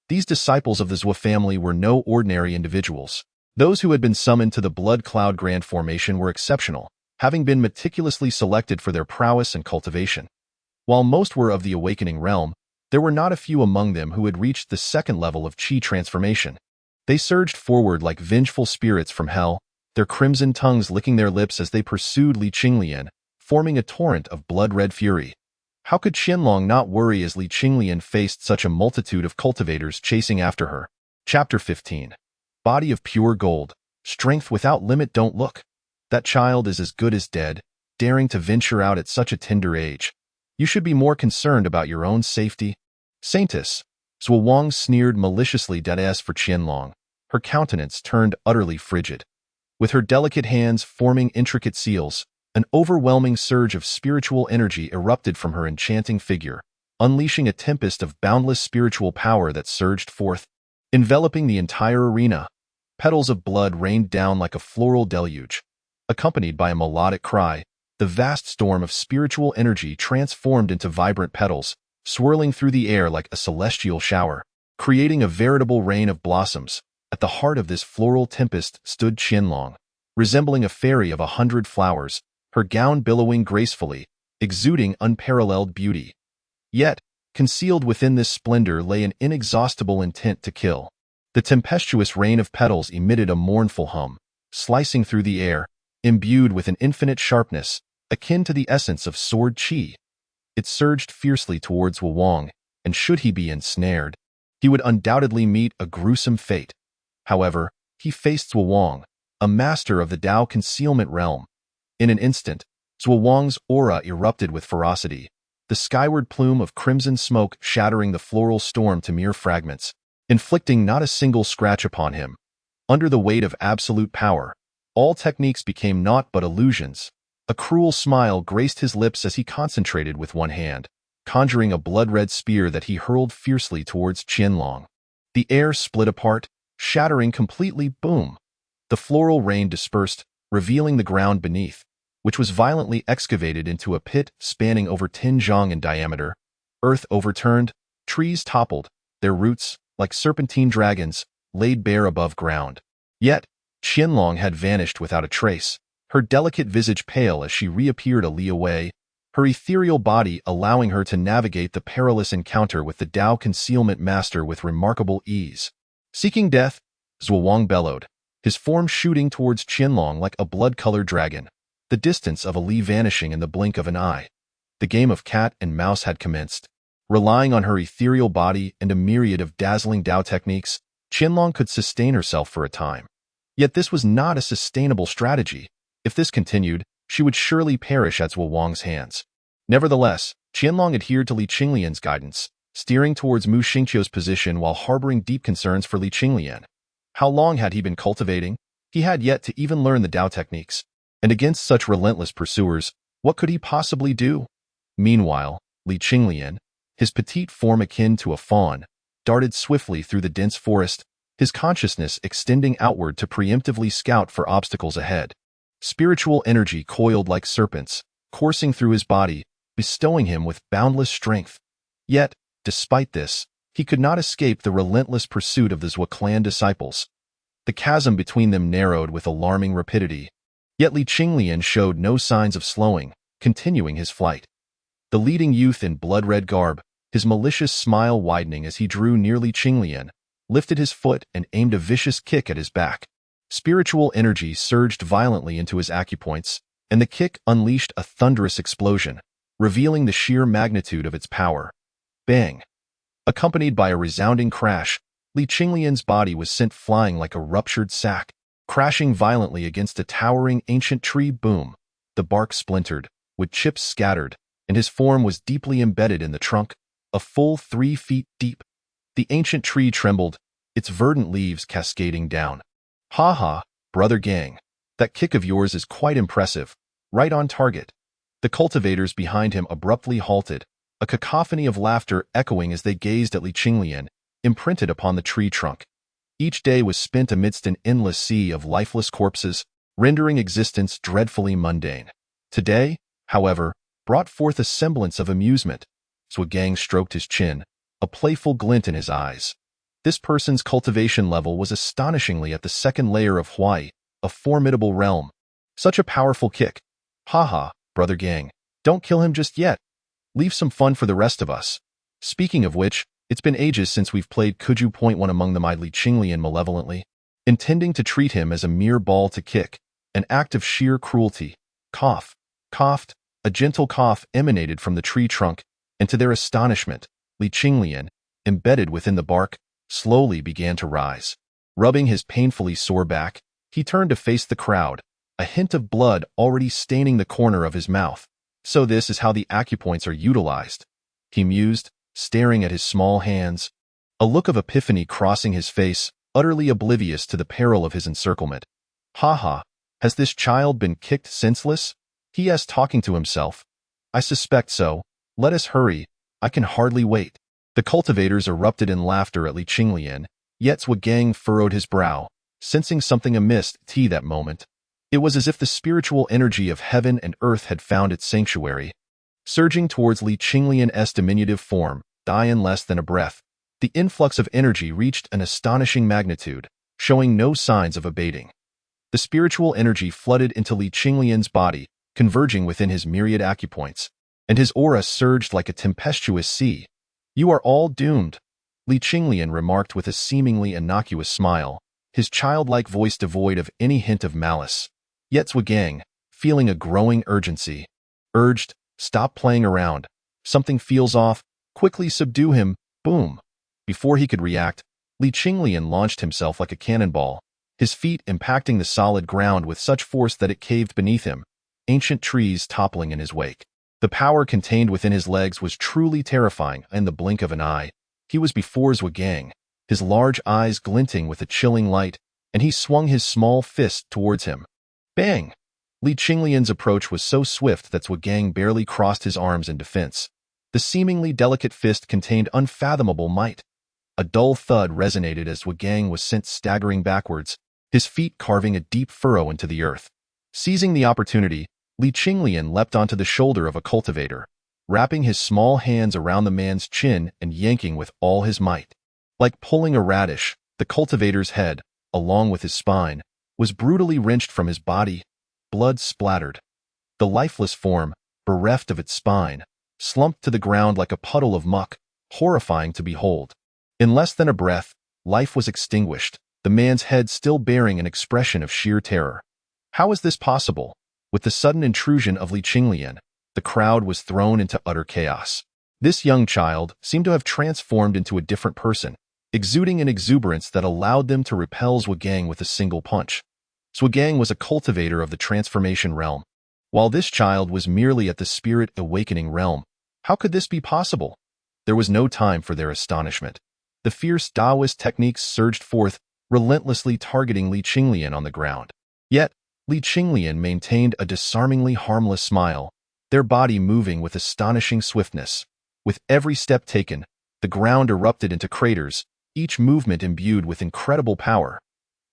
These disciples of the Zhou family were no ordinary individuals. Those who had been summoned to the Blood Cloud Grand Formation were exceptional, having been meticulously selected for their prowess and cultivation. While most were of the awakening realm, there were not a few among them who had reached the 2nd level of Qi transformation. They surged forward like vengeful spirits from hell, their crimson tongues licking their lips as they pursued Li Qinglian, forming a torrent of blood-red fury. How could Qinglian not worry as Li Qinglian faced such a multitude of cultivators chasing after her? Chapter 15. Body of pure gold, strength without limit. Don't look. That child is as good as dead, daring to venture out at such a tender age. You should be more concerned about your own safety. Saintess, Wang sneered maliciously dead-ass for Qinglian. Her countenance turned utterly frigid. With her delicate hands forming intricate seals, an overwhelming surge of spiritual energy erupted from her enchanting figure, unleashing a tempest of boundless spiritual power that surged forth, enveloping the entire arena. Petals of blood rained down like a floral deluge. Accompanied by a melodic cry, the vast storm of spiritual energy transformed into vibrant petals, swirling through the air like a celestial shower, creating a veritable rain of blossoms. At the heart of this floral tempest stood Qinglian, resembling a fairy of 100 flowers, her gown billowing gracefully, exuding unparalleled beauty. Yet, concealed within this splendor lay an inexhaustible intent to kill. The tempestuous rain of petals emitted a mournful hum, slicing through the air, imbued with an infinite sharpness, akin to the essence of sword qi. It surged fiercely towards Wang, and should he be ensnared, he would undoubtedly meet a gruesome fate. However, he faced Wang, a master of the Dao concealment realm. In an instant, Wang's aura erupted with ferocity, the skyward plume of crimson smoke shattering the floral storm to mere fragments, inflicting not a single scratch upon him. Under the weight of absolute power, all techniques became naught but illusions. A cruel smile graced his lips as he concentrated with one hand, conjuring a blood-red spear that he hurled fiercely towards Qinglian. The air split apart, shattering completely. Boom! The floral rain dispersed, revealing the ground beneath, which was violently excavated into a pit spanning over 10 zhang in diameter. Earth overturned, trees toppled, their roots, like serpentine dragons, laid bare above ground. Yet, Qinglian had vanished without a trace, her delicate visage pale as she reappeared a li away, her ethereal body allowing her to navigate the perilous encounter with the Dao concealment master with remarkable ease. Seeking death, Wang bellowed, his form shooting towards Qinglian like a blood-colored dragon, the distance of a li vanishing in the blink of an eye. The game of cat and mouse had commenced. Relying on her ethereal body and a myriad of dazzling Dao techniques, Qinglian could sustain herself for a time. Yet this was not a sustainable strategy. If this continued, she would surely perish at Wang's hands. Nevertheless, Qinglian adhered to Li Qinglian's guidance, steering towards Mu Xingqiu's position while harboring deep concerns for Li Qinglian. How long had he been cultivating? He had yet to even learn the Dao techniques. And against such relentless pursuers, what could he possibly do? Meanwhile, Li Qinglian, his petite form akin to a fawn, darted swiftly through the dense forest, his consciousness extending outward to preemptively scout for obstacles ahead. Spiritual energy coiled like serpents, coursing through his body, bestowing him with boundless strength. Yet, despite this, he could not escape the relentless pursuit of the Zhou clan disciples. The chasm between them narrowed with alarming rapidity. Yet Li Qinglian showed no signs of slowing, continuing his flight. The leading youth in blood-red garb, his malicious smile widening as he drew near Li Qinglian, lifted his foot and aimed a vicious kick at his back. Spiritual energy surged violently into his acupoints, and the kick unleashed a thunderous explosion, revealing the sheer magnitude of its power. Bang! Accompanied by a resounding crash, Li Qinglian's body was sent flying like a ruptured sack, crashing violently against a towering ancient tree. Boom! The bark splintered, with chips scattered, and his form was deeply embedded in the trunk, a full 3 feet deep. The ancient tree trembled, its verdant leaves cascading down. Ha ha, brother Guang. That kick of yours is quite impressive. Right on target. The cultivators behind him abruptly halted, a cacophony of laughter echoing as they gazed at Li Qinglian, imprinted upon the tree trunk. Each day was spent amidst an endless sea of lifeless corpses, rendering existence dreadfully mundane. Today, however, brought forth a semblance of amusement. Guang stroked his chin, a playful glint in his eyes. This person's cultivation level was astonishingly at the second layer of Huai, a formidable realm. Such a powerful kick. Haha, brother Guang, don't kill him just yet. Leave some fun for the rest of us. Speaking of which, it's been ages since we've played. Could you point one among them? Eyed Li Qinglian malevolently, intending to treat him as a mere ball to kick, an act of sheer cruelty. Cough. Coughed. A gentle cough emanated from the tree trunk, and to their astonishment, Li Qinglian, embedded within the bark, slowly began to rise. Rubbing his painfully sore back, he turned to face the crowd, a hint of blood already staining the corner of his mouth. So this is how the acupoints are utilized, he mused, staring at his small hands. a look of epiphany crossing his face, utterly oblivious to the peril of his encirclement. "Ha ha, has this child been kicked senseless?" he asked, talking to himself. "I suspect so. Let us hurry. I can hardly wait." The cultivators erupted in laughter at Li Qinglian, yet Guang furrowed his brow, sensing something amiss that moment. It was as if the spiritual energy of heaven and earth had found its sanctuary. Surging towards Li Qinglian's diminutive form, in less than a breath, the influx of energy reached an astonishing magnitude, showing no signs of abating. The spiritual energy flooded into Li Qinglian's body, converging within his myriad acupoints, and his aura surged like a tempestuous sea. "You are all doomed," Li Qinglian remarked with a seemingly innocuous smile, his childlike voice devoid of any hint of malice. Yet Guang, feeling a growing urgency, urged, "Stop playing around. Something feels off. Quickly subdue him." Boom! Before he could react, Li Qinglian launched himself like a cannonball, his feet impacting the solid ground with such force that it caved beneath him, ancient trees toppling in his wake. The power contained within his legs was truly terrifying. In the blink of an eye, he was before Guang, his large eyes glinting with a chilling light, and he swung his small fist towards him. Bang! Li Qinglian's approach was so swift that Guang barely crossed his arms in defense. The seemingly delicate fist contained unfathomable might. A dull thud resonated as Guang was sent staggering backwards, his feet carving a deep furrow into the earth. Seizing the opportunity, Li Qinglian leapt onto the shoulder of a cultivator, wrapping his small hands around the man's chin and yanking with all his might. Like pulling a radish, the cultivator's head, along with his spine, was brutally wrenched from his body. Blood splattered. The lifeless form, bereft of its spine, slumped to the ground like a puddle of muck, horrifying to behold. In less than a breath, life was extinguished, the man's head still bearing an expression of sheer terror. How was this possible? With the sudden intrusion of Li Qinglian, the crowd was thrown into utter chaos. This young child seemed to have transformed into a different person, exuding an exuberance that allowed them to repel Guang with a single punch. Guang was a cultivator of the transformation realm, while this child was merely at the spirit awakening realm. How could this be possible? There was no time for their astonishment. The fierce Taoist techniques surged forth, relentlessly targeting Li Qinglian on the ground. Yet, Li Qinglian maintained a disarmingly harmless smile, their body moving with astonishing swiftness. With every step taken, the ground erupted into craters, each movement imbued with incredible power.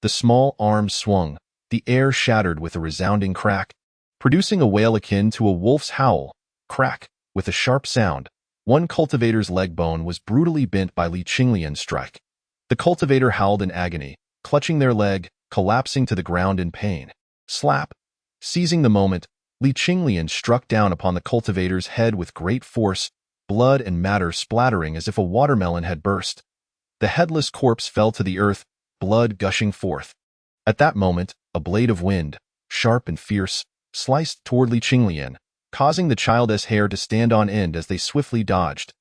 The small arms swung, the air shattered with a resounding crack, producing a wail akin to a wolf's howl. Crack! With a sharp sound, one cultivator's leg bone was brutally bent by Li Qinglian's strike. The cultivator howled in agony, clutching their leg, collapsing to the ground in pain. Slap! Seizing the moment, Li Qinglian struck down upon the cultivator's head with great force, blood and matter splattering as if a watermelon had burst. The headless corpse fell to the earth, blood gushing forth. At that moment, a blade of wind, sharp and fierce, sliced toward Li Qinglian, causing the child's hair to stand on end as they swiftly dodged.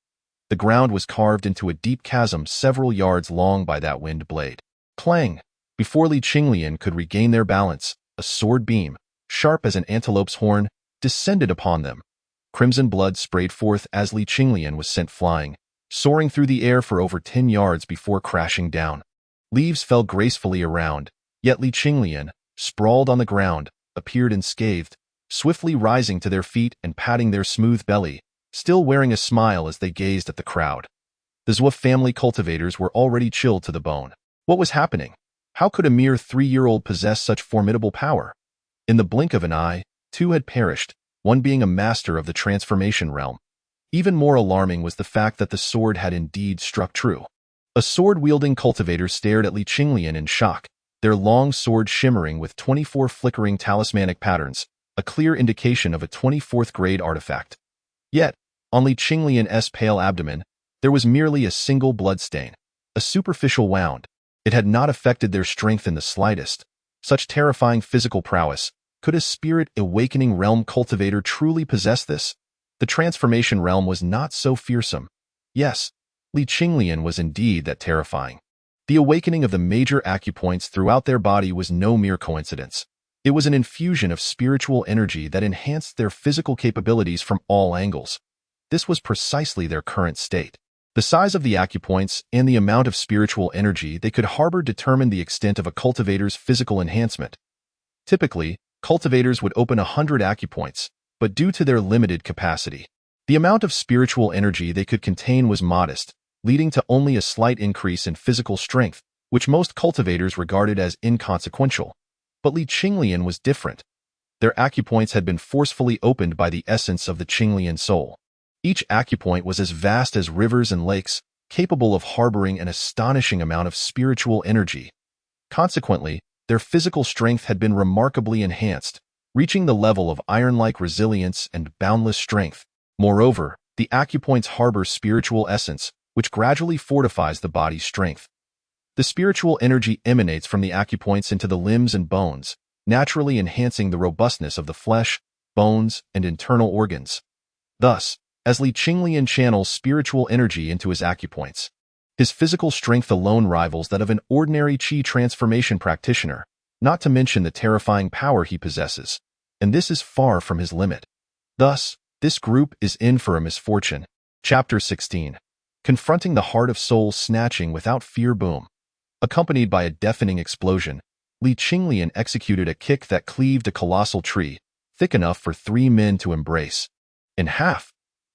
The ground was carved into a deep chasm several yards long by that wind blade. Clang! Before Li Qinglian could regain their balance, a sword beam, sharp as an antelope's horn, descended upon them. Crimson blood sprayed forth as Li Qinglian was sent flying, soaring through the air for over 10 yards before crashing down. Leaves fell gracefully around, yet Li Qinglian, sprawled on the ground, appeared unscathed, swiftly rising to their feet and patting their smooth belly, still wearing a smile as they gazed at the crowd. The Zhou family cultivators were already chilled to the bone. What was happening? How could a mere 3-year-old possess such formidable power? In the blink of an eye, 2 had perished, one being a master of the transformation realm. Even more alarming was the fact that the sword had indeed struck true. A sword-wielding cultivator stared at Li Qinglian in shock, their long sword shimmering with 24 flickering talismanic patterns, a clear indication of a 24th-grade artifact. Yet, on Li Qinglian's pale abdomen, there was merely a single bloodstain, a superficial wound. It had not affected their strength in the slightest. Such terrifying physical prowess. Could a spirit-awakening realm cultivator truly possess this? The transformation realm was not so fearsome. Yes, Li Qinglian was indeed that terrifying. The awakening of the major acupoints throughout their body was no mere coincidence. It was an infusion of spiritual energy that enhanced their physical capabilities from all angles. This was precisely their current state. The size of the acupoints and the amount of spiritual energy they could harbor determined the extent of a cultivator's physical enhancement. Typically, cultivators would open 100 acupoints, but due to their limited capacity, the amount of spiritual energy they could contain was modest, leading to only a slight increase in physical strength, which most cultivators regarded as inconsequential. But Li Qinglian was different. Their acupoints had been forcefully opened by the essence of the Qinglian soul. Each acupoint was as vast as rivers and lakes, capable of harboring an astonishing amount of spiritual energy. Consequently, their physical strength had been remarkably enhanced, reaching the level of iron-like resilience and boundless strength. Moreover, the acupoints harbor spiritual essence, which gradually fortifies the body's strength. The spiritual energy emanates from the acupoints into the limbs and bones, naturally enhancing the robustness of the flesh, bones, and internal organs. Thus, as Li Qinglian channels spiritual energy into his acupoints, his physical strength alone rivals that of an ordinary qi transformation practitioner, not to mention the terrifying power he possesses, and this is far from his limit. Thus, this group is in for a misfortune. Chapter 16. Confronting the heart of soul snatching without fear. Boom. Accompanied by a deafening explosion, Li Qinglian executed a kick that cleaved a colossal tree, thick enough for 3 men to embrace. In half,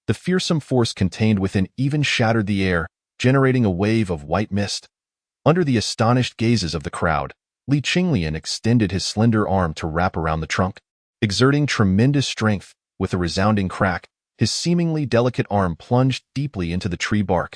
the fearsome force contained within even shattered the air, generating a wave of white mist. Under the astonished gazes of the crowd, Li Qinglian extended his slender arm to wrap around the trunk. Exerting tremendous strength, with a resounding crack, his seemingly delicate arm plunged deeply into the tree bark.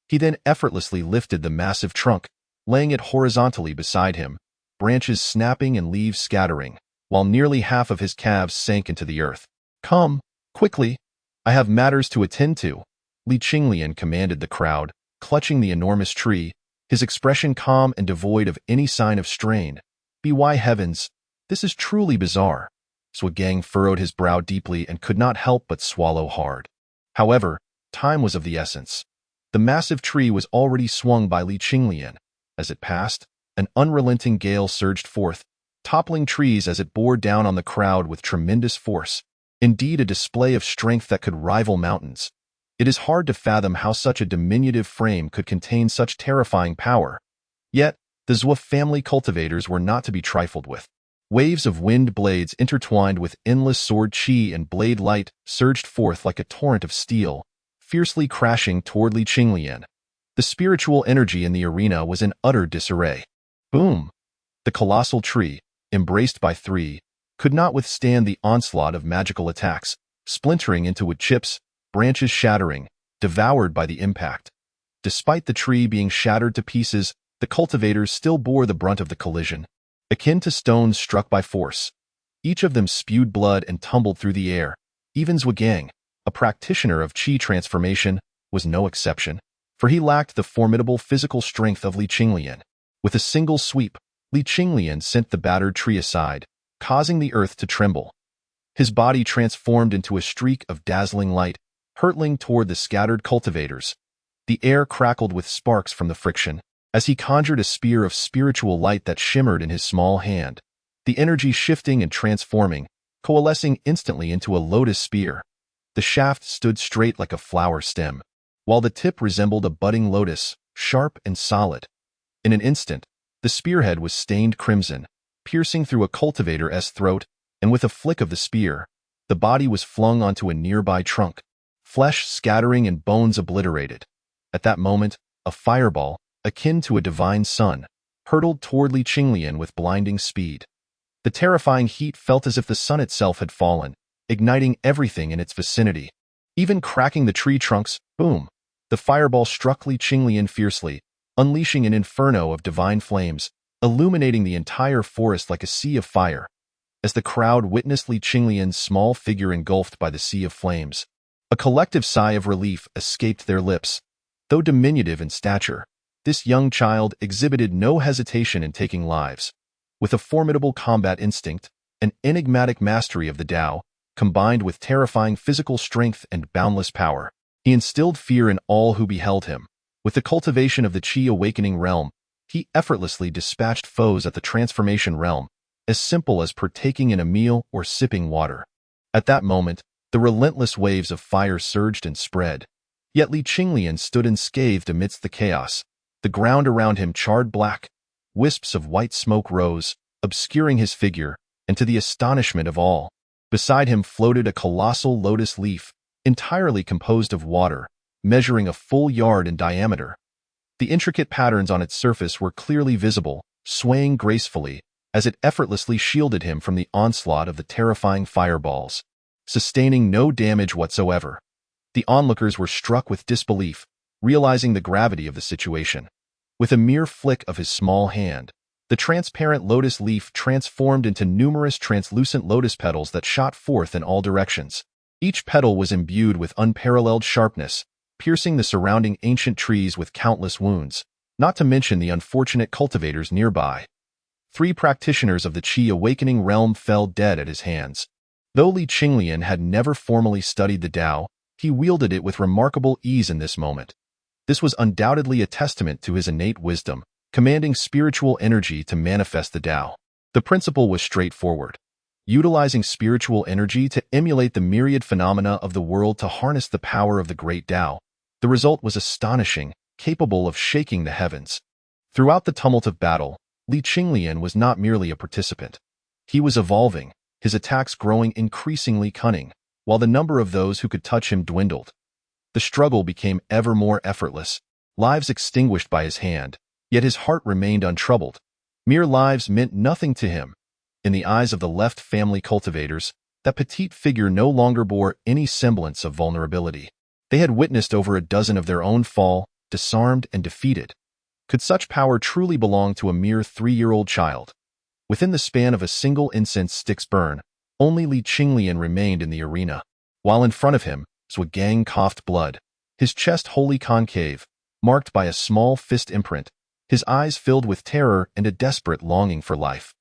He then effortlessly lifted the massive trunk, laying it horizontally beside him, branches snapping and leaves scattering, while nearly half of his calves sank into the earth. "Come, quickly! I have matters to attend to," Li Qinglian commanded the crowd, clutching the enormous tree, his expression calm and devoid of any sign of strain. "By heavens, this is truly bizarre." Guang furrowed his brow deeply and could not help but swallow hard. However, time was of the essence. The massive tree was already swung by Li Qinglian. As it passed, an unrelenting gale surged forth, toppling trees as it bore down on the crowd with tremendous force. Indeed, a display of strength that could rival mountains. It is hard to fathom how such a diminutive frame could contain such terrifying power. Yet, the Zhou family cultivators were not to be trifled with. Waves of wind blades intertwined with endless sword qi and blade light surged forth like a torrent of steel, fiercely crashing toward Li Qinglian. The spiritual energy in the arena was in utter disarray. Boom! The colossal tree, embraced by 3, could not withstand the onslaught of magical attacks, splintering into wood chips, branches shattering, devoured by the impact. Despite the tree being shattered to pieces, the cultivators still bore the brunt of the collision, akin to stones struck by force. Each of them spewed blood and tumbled through the air. Even Guang, a practitioner of qi transformation, was no exception, for he lacked the formidable physical strength of Li Qinglian. With a single sweep, Li Qinglian sent the battered tree aside, causing the earth to tremble. His body transformed into a streak of dazzling light, hurtling toward the scattered cultivators. The air crackled with sparks from the friction, as he conjured a spear of spiritual light that shimmered in his small hand, the energy shifting and transforming, coalescing instantly into a lotus spear. The shaft stood straight like a flower stem, while the tip resembled a budding lotus, sharp and solid. In an instant, the spearhead was stained crimson, piercing through a cultivator's throat, and with a flick of the spear, the body was flung onto a nearby trunk, flesh scattering and bones obliterated. At that moment, a fireball, akin to a divine sun, hurtled toward Li Qinglian with blinding speed. The terrifying heat felt as if the sun itself had fallen, igniting everything in its vicinity. Even cracking the tree trunks, boom! The fireball struck Li Qinglian fiercely, unleashing an inferno of divine flames, illuminating the entire forest like a sea of fire. As the crowd witnessed Li Qinglian's small figure engulfed by the sea of flames, a collective sigh of relief escaped their lips. Though diminutive in stature, this young child exhibited no hesitation in taking lives. With a formidable combat instinct, an enigmatic mastery of the Tao, combined with terrifying physical strength and boundless power, he instilled fear in all who beheld him. With the cultivation of the Qi awakening realm, he effortlessly dispatched foes at the transformation realm, as simple as partaking in a meal or sipping water. At that moment, the relentless waves of fire surged and spread. Yet Li Qinglian stood unscathed amidst the chaos. The ground around him charred black. Wisps of white smoke rose, obscuring his figure, and to the astonishment of all, beside him floated a colossal lotus leaf, entirely composed of water, measuring a full yard in diameter. The intricate patterns on its surface were clearly visible, swaying gracefully, as it effortlessly shielded him from the onslaught of the terrifying fireballs, sustaining no damage whatsoever. The onlookers were struck with disbelief, realizing the gravity of the situation. With a mere flick of his small hand, the transparent lotus leaf transformed into numerous translucent lotus petals that shot forth in all directions. Each petal was imbued with unparalleled sharpness, piercing the surrounding ancient trees with countless wounds, not to mention the unfortunate cultivators nearby. 3 practitioners of the Qi awakening realm fell dead at his hands. Though Li Qinglian had never formally studied the Tao, he wielded it with remarkable ease in this moment. This was undoubtedly a testament to his innate wisdom, commanding spiritual energy to manifest the Tao. The principle was straightforward. Utilizing spiritual energy to emulate the myriad phenomena of the world to harness the power of the great Tao. The result was astonishing, capable of shaking the heavens. Throughout the tumult of battle, Li Qinglian was not merely a participant. He was evolving, his attacks growing increasingly cunning, while the number of those who could touch him dwindled. The struggle became ever more effortless, lives extinguished by his hand, yet his heart remained untroubled. Mere lives meant nothing to him. In the eyes of the left family cultivators, that petite figure no longer bore any semblance of vulnerability. They had witnessed over a dozen of their own fall, disarmed and defeated. Could such power truly belong to a mere 3-year-old child? Within the span of a single incense stick's burn, only Li Qinglian remained in the arena. While in front of him, Guang coughed blood, his chest wholly concave, marked by a small fist imprint, his eyes filled with terror and a desperate longing for life.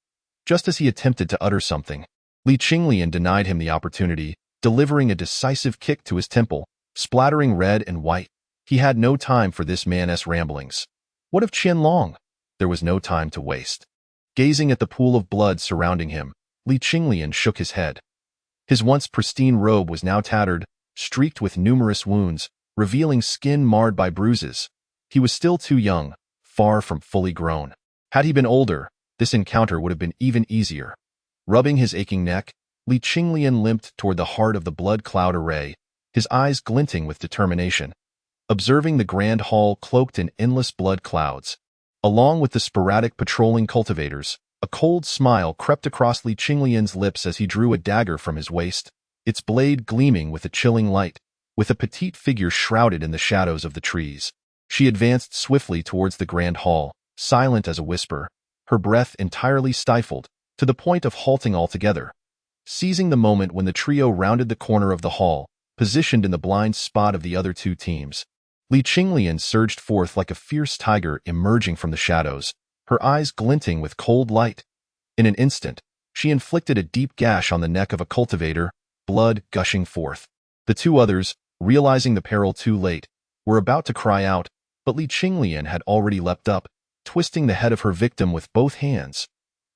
Just as he attempted to utter something, Li Qinglian denied him the opportunity, delivering a decisive kick to his temple, splattering red and white. He had no time for this man's ramblings. What of Qianlong? There was no time to waste. Gazing at the pool of blood surrounding him, Li Qinglian shook his head. His once pristine robe was now tattered, streaked with numerous wounds, revealing skin marred by bruises. He was still too young, far from fully grown. Had he been older, this encounter would have been even easier. Rubbing his aching neck, Li Qinglian limped toward the heart of the blood cloud array, his eyes glinting with determination. Observing the grand hall cloaked in endless blood clouds, along with the sporadic patrolling cultivators, a cold smile crept across Li Qinglian's lips as he drew a dagger from his waist, its blade gleaming with a chilling light. With a petite figure shrouded in the shadows of the trees, she advanced swiftly towards the grand hall, silent as a whisper, her breath entirely stifled, to the point of halting altogether. Seizing the moment when the trio rounded the corner of the hall, positioned in the blind spot of the other 2 teams, Li Qinglian surged forth like a fierce tiger emerging from the shadows, her eyes glinting with cold light. In an instant, she inflicted a deep gash on the neck of a cultivator, blood gushing forth. The 2 others, realizing the peril too late, were about to cry out, but Li Qinglian had already leapt up, twisting the head of her victim with both hands.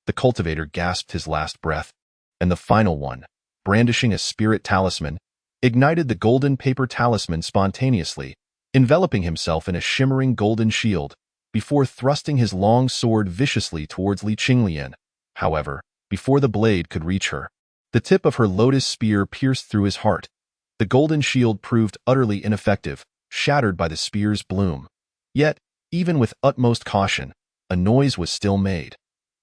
The cultivator gasped his last breath, and the final one, brandishing a spirit talisman, ignited the golden paper talisman spontaneously, enveloping himself in a shimmering golden shield, before thrusting his long sword viciously towards Li Qinglian. However, before the blade could reach her, the tip of her lotus spear pierced through his heart. The golden shield proved utterly ineffective, shattered by the spear's bloom. Yet, even with utmost caution, a noise was still made.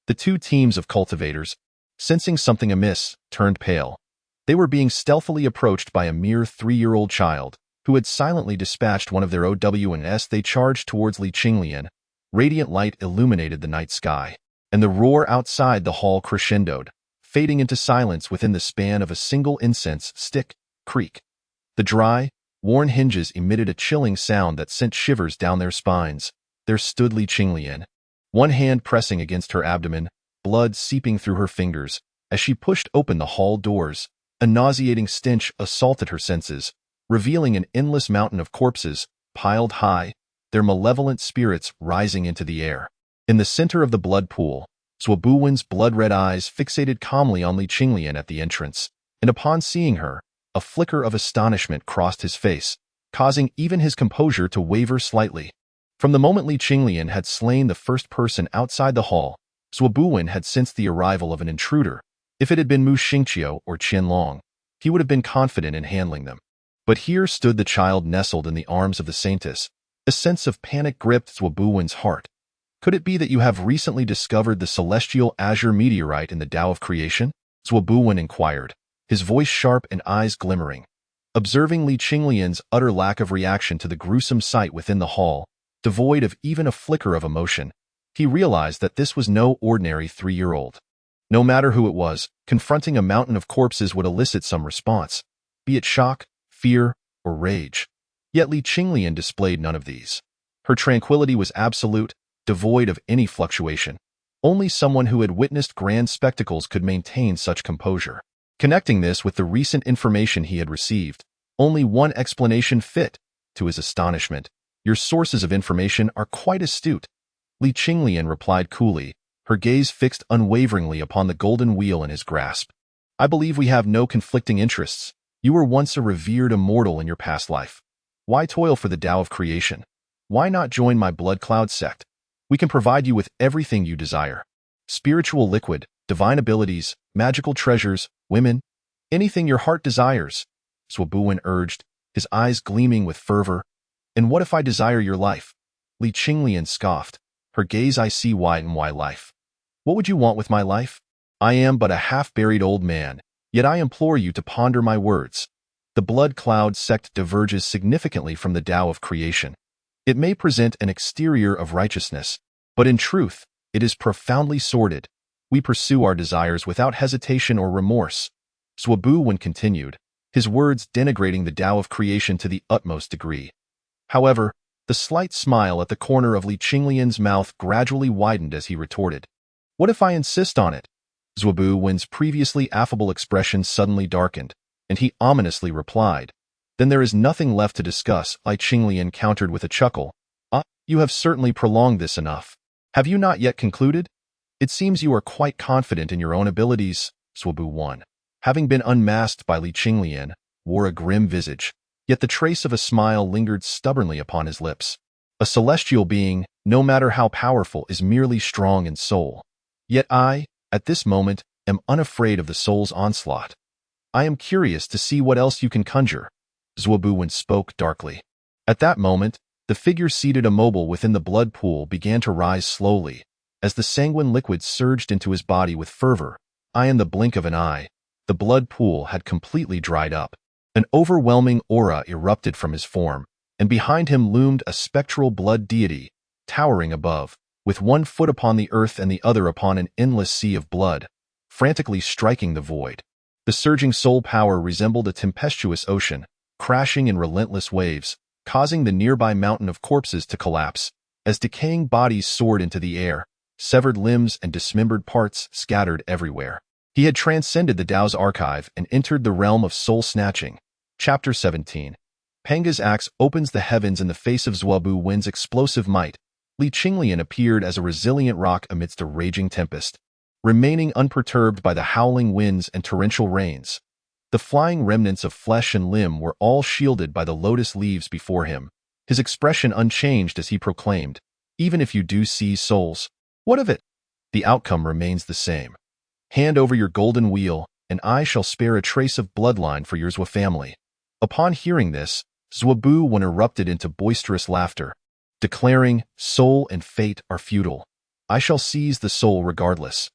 The 2 teams of cultivators, sensing something amiss, turned pale. They were being stealthily approached by a mere 3-year-old child, who had silently dispatched one of their OWNs. They charged towards Li Qinglian. Radiant light illuminated the night sky, and the roar outside the hall crescendoed, fading into silence within the span of a single incense stick. Creak. The dry, worn hinges emitted a chilling sound that sent shivers down their spines. There stood Li Qinglian, one hand pressing against her abdomen, blood seeping through her fingers. As she pushed open the hall doors, a nauseating stench assaulted her senses, revealing an endless mountain of corpses, piled high, their malevolent spirits rising into the air. In the center of the blood pool, Zhuobuwen's blood-red eyes fixated calmly on Li Qinglian at the entrance, and upon seeing her, a flicker of astonishment crossed his face. causing even his composure to waver slightly. From the moment Li Qinglian had slain the first person outside the hall, Zuobuwen had sensed the arrival of an intruder. If it had been Mu Xingqiu or Qianlong, he would have been confident in handling them. But here stood the child nestled in the arms of the saintess. A sense of panic gripped Zuobuwen's heart. Could it be that you have recently discovered the celestial azure meteorite in the Tao of creation? Zuobuwen inquired, his voice sharp and eyes glimmering. Observing Li Qinglian's utter lack of reaction to the gruesome sight within the hall, devoid of even a flicker of emotion, he realized that this was no ordinary 3-year-old. No matter who it was, confronting a mountain of corpses would elicit some response, be it shock, fear, or rage. Yet Li Qinglian displayed none of these. Her tranquility was absolute, devoid of any fluctuation. Only someone who had witnessed grand spectacles could maintain such composure. Connecting this with the recent information he had received, only one explanation fit. To his astonishment, your sources of information are quite astute. Li Qinglian replied coolly, her gaze fixed unwaveringly upon the golden wheel in his grasp. I believe we have no conflicting interests. You were once a revered immortal in your past life. Why toil for the Tao of creation? Why not join my blood cloud sect? We can provide you with everything you desire. Spiritual liquid, divine abilities, magical treasures, women, anything your heart desires, Zuobuwen urged, his eyes gleaming with fervor. And what if I desire your life? Li Qinglian scoffed, her gaze icy wide and why life? What would you want with my life? I am but a half-buried old man, yet I implore you to ponder my words. The blood cloud sect diverges significantly from the Tao of creation. It may present an exterior of righteousness, but in truth, it is profoundly sordid. We pursue our desires without hesitation or remorse. Zuobuwen continued, his words denigrating the Tao of creation to the utmost degree. However, the slight smile at the corner of Li Qinglian's mouth gradually widened as he retorted. What if I insist on it? Zuobuwen's previously affable expression suddenly darkened, and he ominously replied, Then there is nothing left to discuss. Li Qinglian countered with a chuckle. You have certainly prolonged this enough. Have you not yet concluded? It seems you are quite confident in your own abilities. Zuobuwen, having been unmasked by Li Qinglian, wore a grim visage, yet the trace of a smile lingered stubbornly upon his lips. A celestial being, no matter how powerful, is merely strong in soul. Yet I, at this moment, am unafraid of the soul's onslaught. I am curious to see what else you can conjure. Zuobuwen spoke darkly. At that moment, the figure seated immobile within the blood pool began to rise slowly, as the sanguine liquid surged into his body with fervor. In the blink of an eye, the blood pool had completely dried up. An overwhelming aura erupted from his form, and behind him loomed a spectral blood deity, towering above, with one foot upon the earth and the other upon an endless sea of blood, frantically striking the void. The surging soul power resembled a tempestuous ocean, crashing in relentless waves, causing the nearby mountain of corpses to collapse, as decaying bodies soared into the air, severed limbs and dismembered parts scattered everywhere. He had transcended the Tao's archive and entered the realm of soul-snatching. Chapter 17. Panga's axe opens the heavens in the face of Zuobuwen's explosive might. Li Qinglian appeared as a resilient rock amidst a raging tempest, remaining unperturbed by the howling winds and torrential rains. The flying remnants of flesh and limb were all shielded by the lotus leaves before him, his expression unchanged as he proclaimed, Even if you do seize souls, what of it? The outcome remains the same. Hand over your golden wheel, and I shall spare a trace of bloodline for your Zhuo family. Upon hearing this, Zuobuwen erupted into boisterous laughter, declaring, Soul and fate are futile. I shall seize the soul regardless.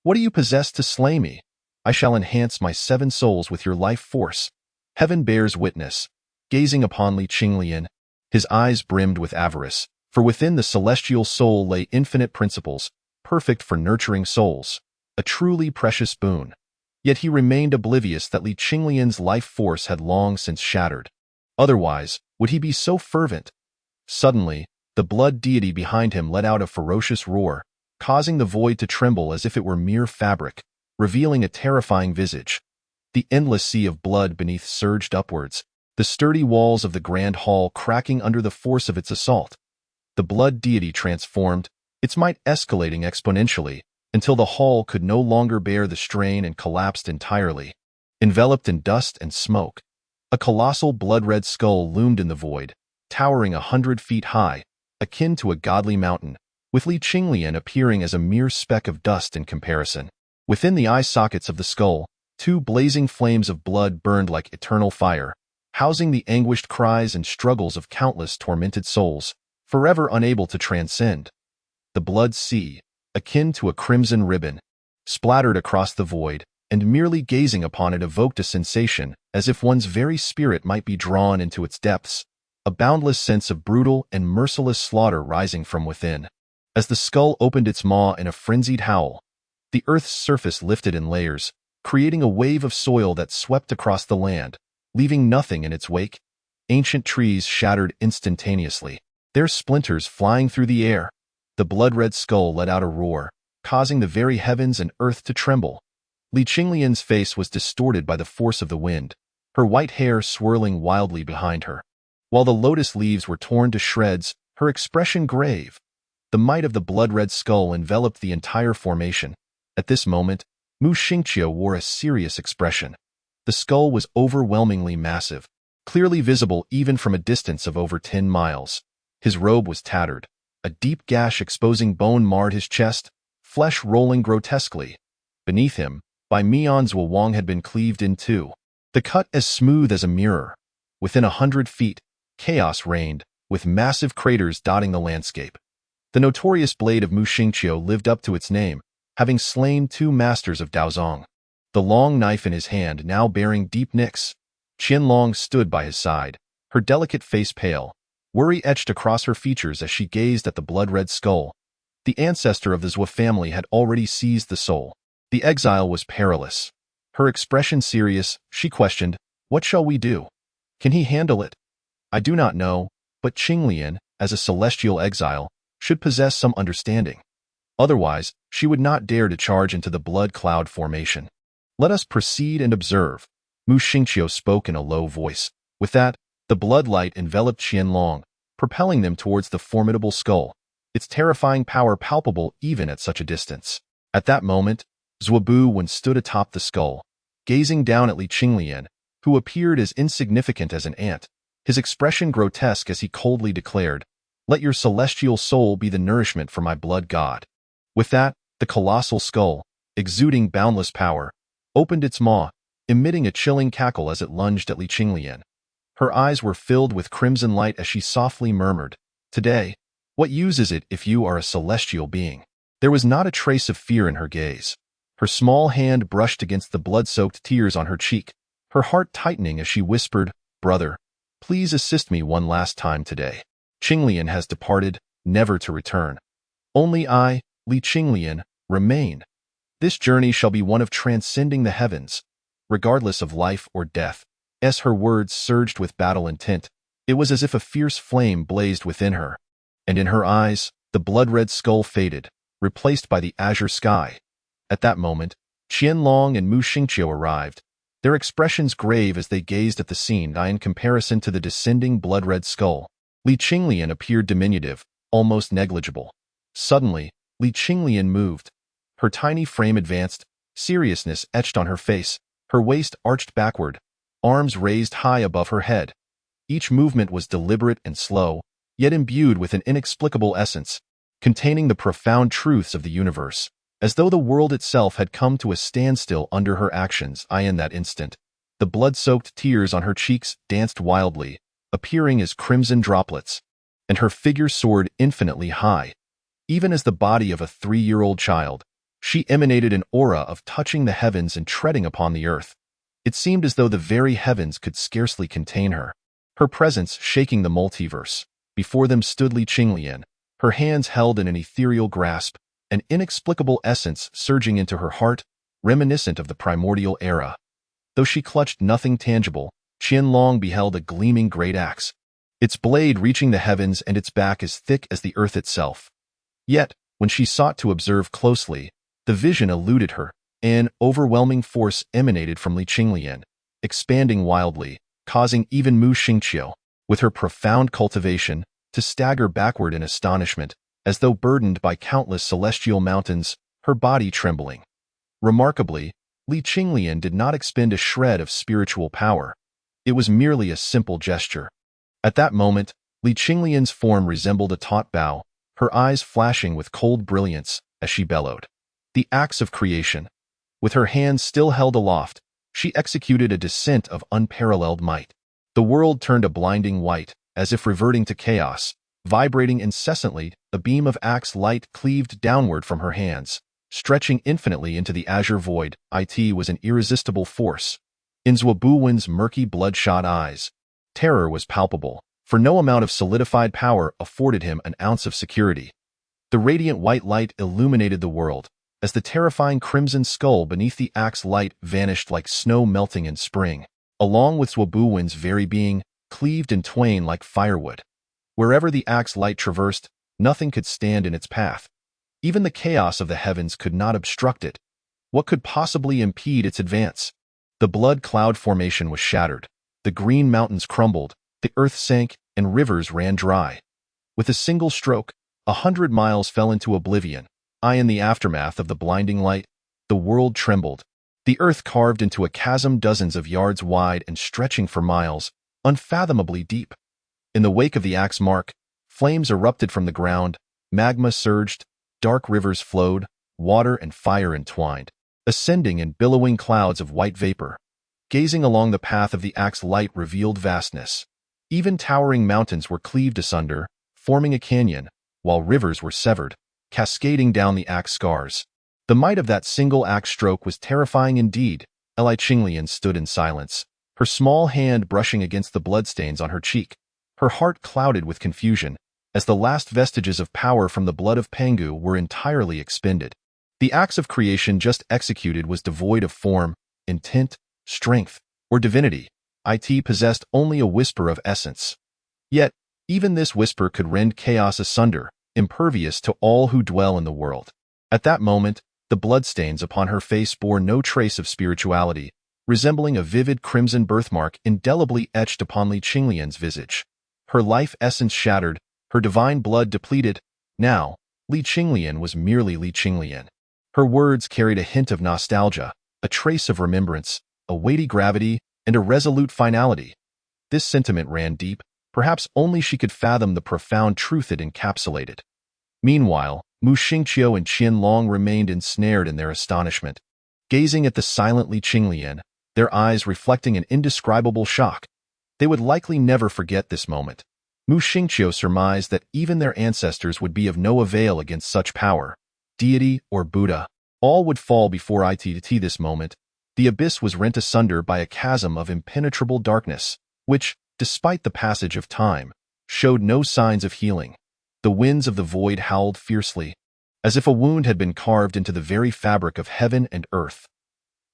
What do you possess to slay me? I shall enhance my 7 souls with your life force. Heaven bears witness. Gazing upon Li Qinglian, his eyes brimmed with avarice, for within the celestial soul lay infinite principles, perfect for nurturing souls. A truly precious boon. Yet he remained oblivious that Li Qinglian's life force had long since shattered. Otherwise, would he be so fervent? Suddenly, the blood deity behind him let out a ferocious roar, causing the void to tremble as if it were mere fabric, revealing a terrifying visage. The endless sea of blood beneath surged upwards, the sturdy walls of the grand hall cracking under the force of its assault. The blood deity transformed, its might escalating exponentially, until the hall could no longer bear the strain and collapsed entirely, enveloped in dust and smoke. A colossal blood-red skull loomed in the void, towering 100 feet high, akin to a godly mountain, with Li Qinglian appearing as a mere speck of dust in comparison. Within the eye sockets of the skull, two blazing flames of blood burned like eternal fire, housing the anguished cries and struggles of countless tormented souls, forever unable to transcend. The blood sea, akin to a crimson ribbon, splattered across the void, and merely gazing upon it evoked a sensation as if one's very spirit might be drawn into its depths, a boundless sense of brutal and merciless slaughter rising from within. As the skull opened its maw in a frenzied howl, the earth's surface lifted in layers, creating a wave of soil that swept across the land, leaving nothing in its wake. Ancient trees shattered instantaneously, their splinters flying through the air. The blood-red skull let out a roar, causing the very heavens and earth to tremble. Li Qinglian's face was distorted by the force of the wind, her white hair swirling wildly behind her. While the lotus leaves were torn to shreds, her expression grave. The might of the blood-red skull enveloped the entire formation. At this moment, Mu Xingqiu wore a serious expression. The skull was overwhelmingly massive, clearly visible even from a distance of over 10 miles. His robe was tattered. A deep gash exposing bone marred his chest, flesh rolling grotesquely. Beneath him, by Mian's Guang had been cleaved in two, the cut as smooth as a mirror. Within 100 feet, chaos reigned, with massive craters dotting the landscape. The notorious blade of Mu Xingqiu lived up to its name, having slain 2 masters of Daozong. The long knife in his hand now bearing deep nicks. Qianlong stood by his side, her delicate face pale, worry etched across her features as she gazed at the blood-red skull. The ancestor of the Zhou family had already seized the soul. The exile was perilous. Her expression serious, she questioned, "What shall we do? Can he handle it?" "I do not know, but Qinglian, as a celestial exile, should possess some understanding. Otherwise, she would not dare to charge into the blood cloud formation. Let us proceed and observe." Mu Xingqiu spoke in a low voice. With that, the blood light enveloped Qianlong, propelling them towards the formidable skull, its terrifying power palpable even at such a distance. At that moment, Zhuobu stood atop the skull, gazing down at Li Qinglian, who appeared as insignificant as an ant, his expression grotesque as he coldly declared, "Let your celestial soul be the nourishment for my blood god." With that, the colossal skull, exuding boundless power, opened its maw, emitting a chilling cackle as it lunged at Li Qinglian. Her eyes were filled with crimson light as she softly murmured, "Today, what use is it if you are a celestial being?" There was not a trace of fear in her gaze. Her small hand brushed against the blood-soaked tears on her cheek, her heart tightening as she whispered, "Brother, please assist me one last time today. Qinglian has departed, never to return. Only I, Li Qinglian, remain. This journey shall be one of transcending the heavens, regardless of life or death." As her words surged with battle intent, it was as if a fierce flame blazed within her, and in her eyes, the blood-red skull faded, replaced by the azure sky. At that moment, Qianlong and Mu Xingqiu arrived, their expressions grave as they gazed at the scene in comparison to the descending blood-red skull. Li Qinglian appeared diminutive, almost negligible. Suddenly, Li Qinglian moved. Her tiny frame advanced, seriousness etched on her face, her waist arched backward, arms raised high above her head. Each movement was deliberate and slow, yet imbued with an inexplicable essence, containing the profound truths of the universe, as though the world itself had come to a standstill under her actions. In that instant, the blood-soaked tears on her cheeks danced wildly, appearing as crimson droplets, and her figure soared infinitely high. Even as the body of a 3-year-old child, she emanated an aura of touching the heavens and treading upon the earth. It seemed as though the very heavens could scarcely contain her, her presence shaking the multiverse. Before them stood Li Qinglian, her hands held in an ethereal grasp, an inexplicable essence surging into her heart, reminiscent of the primordial era. Though she clutched nothing tangible, Qianlong beheld a gleaming great axe, its blade reaching the heavens and its back as thick as the earth itself. Yet, when she sought to observe closely, the vision eluded her. An overwhelming force emanated from Li Qinglian, expanding wildly, causing even Mu Xingqiu, with her profound cultivation, to stagger backward in astonishment, as though burdened by countless celestial mountains, her body trembling. Remarkably, Li Qinglian did not expend a shred of spiritual power. It was merely a simple gesture. At that moment, Li Qinglian's form resembled a taut bow, her eyes flashing with cold brilliance as she bellowed. The axe of creation. With her hands still held aloft, she executed a descent of unparalleled might. The world turned a blinding white, as if reverting to chaos. Vibrating incessantly, a beam of axe light cleaved downward from her hands, stretching infinitely into the azure void. It was an irresistible force. In Zhuobuwen's murky bloodshot eyes, terror was palpable, for no amount of solidified power afforded him an ounce of security. The radiant white light illuminated the world, as the terrifying crimson skull beneath the axe light vanished like snow melting in spring, along with Zhuobuwen's very being, cleaved in twain like firewood. Wherever the axe light traversed, nothing could stand in its path. Even the chaos of the heavens could not obstruct it. What could possibly impede its advance? The blood cloud formation was shattered. The green mountains crumbled, the earth sank, and rivers ran dry. With a single stroke, 100 miles fell into oblivion. In the aftermath of the blinding light, the world trembled. The earth carved into a chasm dozens of yards wide and stretching for miles, unfathomably deep. In the wake of the axe mark, flames erupted from the ground, magma surged, dark rivers flowed, water and fire entwined, ascending in billowing clouds of white vapor. Gazing along the path of the axe light revealed vastness. Even towering mountains were cleaved asunder, forming a canyon, while rivers were severed, cascading down the axe scars. The might of that single axe stroke was terrifying indeed. Li Qinglian stood in silence, her small hand brushing against the bloodstains on her cheek, her heart clouded with confusion, as the last vestiges of power from the blood of Pangu were entirely expended. The axe of creation just executed was devoid of form, intent, strength, or divinity. It possessed only a whisper of essence. Yet, even this whisper could rend chaos asunder, impervious to all who dwell in the world. At that moment, the bloodstains upon her face bore no trace of spirituality, resembling a vivid crimson birthmark indelibly etched upon Li Qinglian's visage. Her life essence shattered, her divine blood depleted. Now, Li Qinglian was merely Li Qinglian. Her words carried a hint of nostalgia, a trace of remembrance, a weighty gravity, and a resolute finality. This sentiment ran deep, perhaps only she could fathom the profound truth it encapsulated. Meanwhile, Mu Xingqiu and Qianlong remained ensnared in their astonishment, gazing at the silent Li Qinglian, their eyes reflecting an indescribable shock. They would likely never forget this moment. Mu Xingqiu surmised that even their ancestors would be of no avail against such power. Deity or Buddha, all would fall before this moment. The abyss was rent asunder by a chasm of impenetrable darkness, which, despite the passage of time, showed no signs of healing. The winds of the void howled fiercely, as if a wound had been carved into the very fabric of heaven and earth.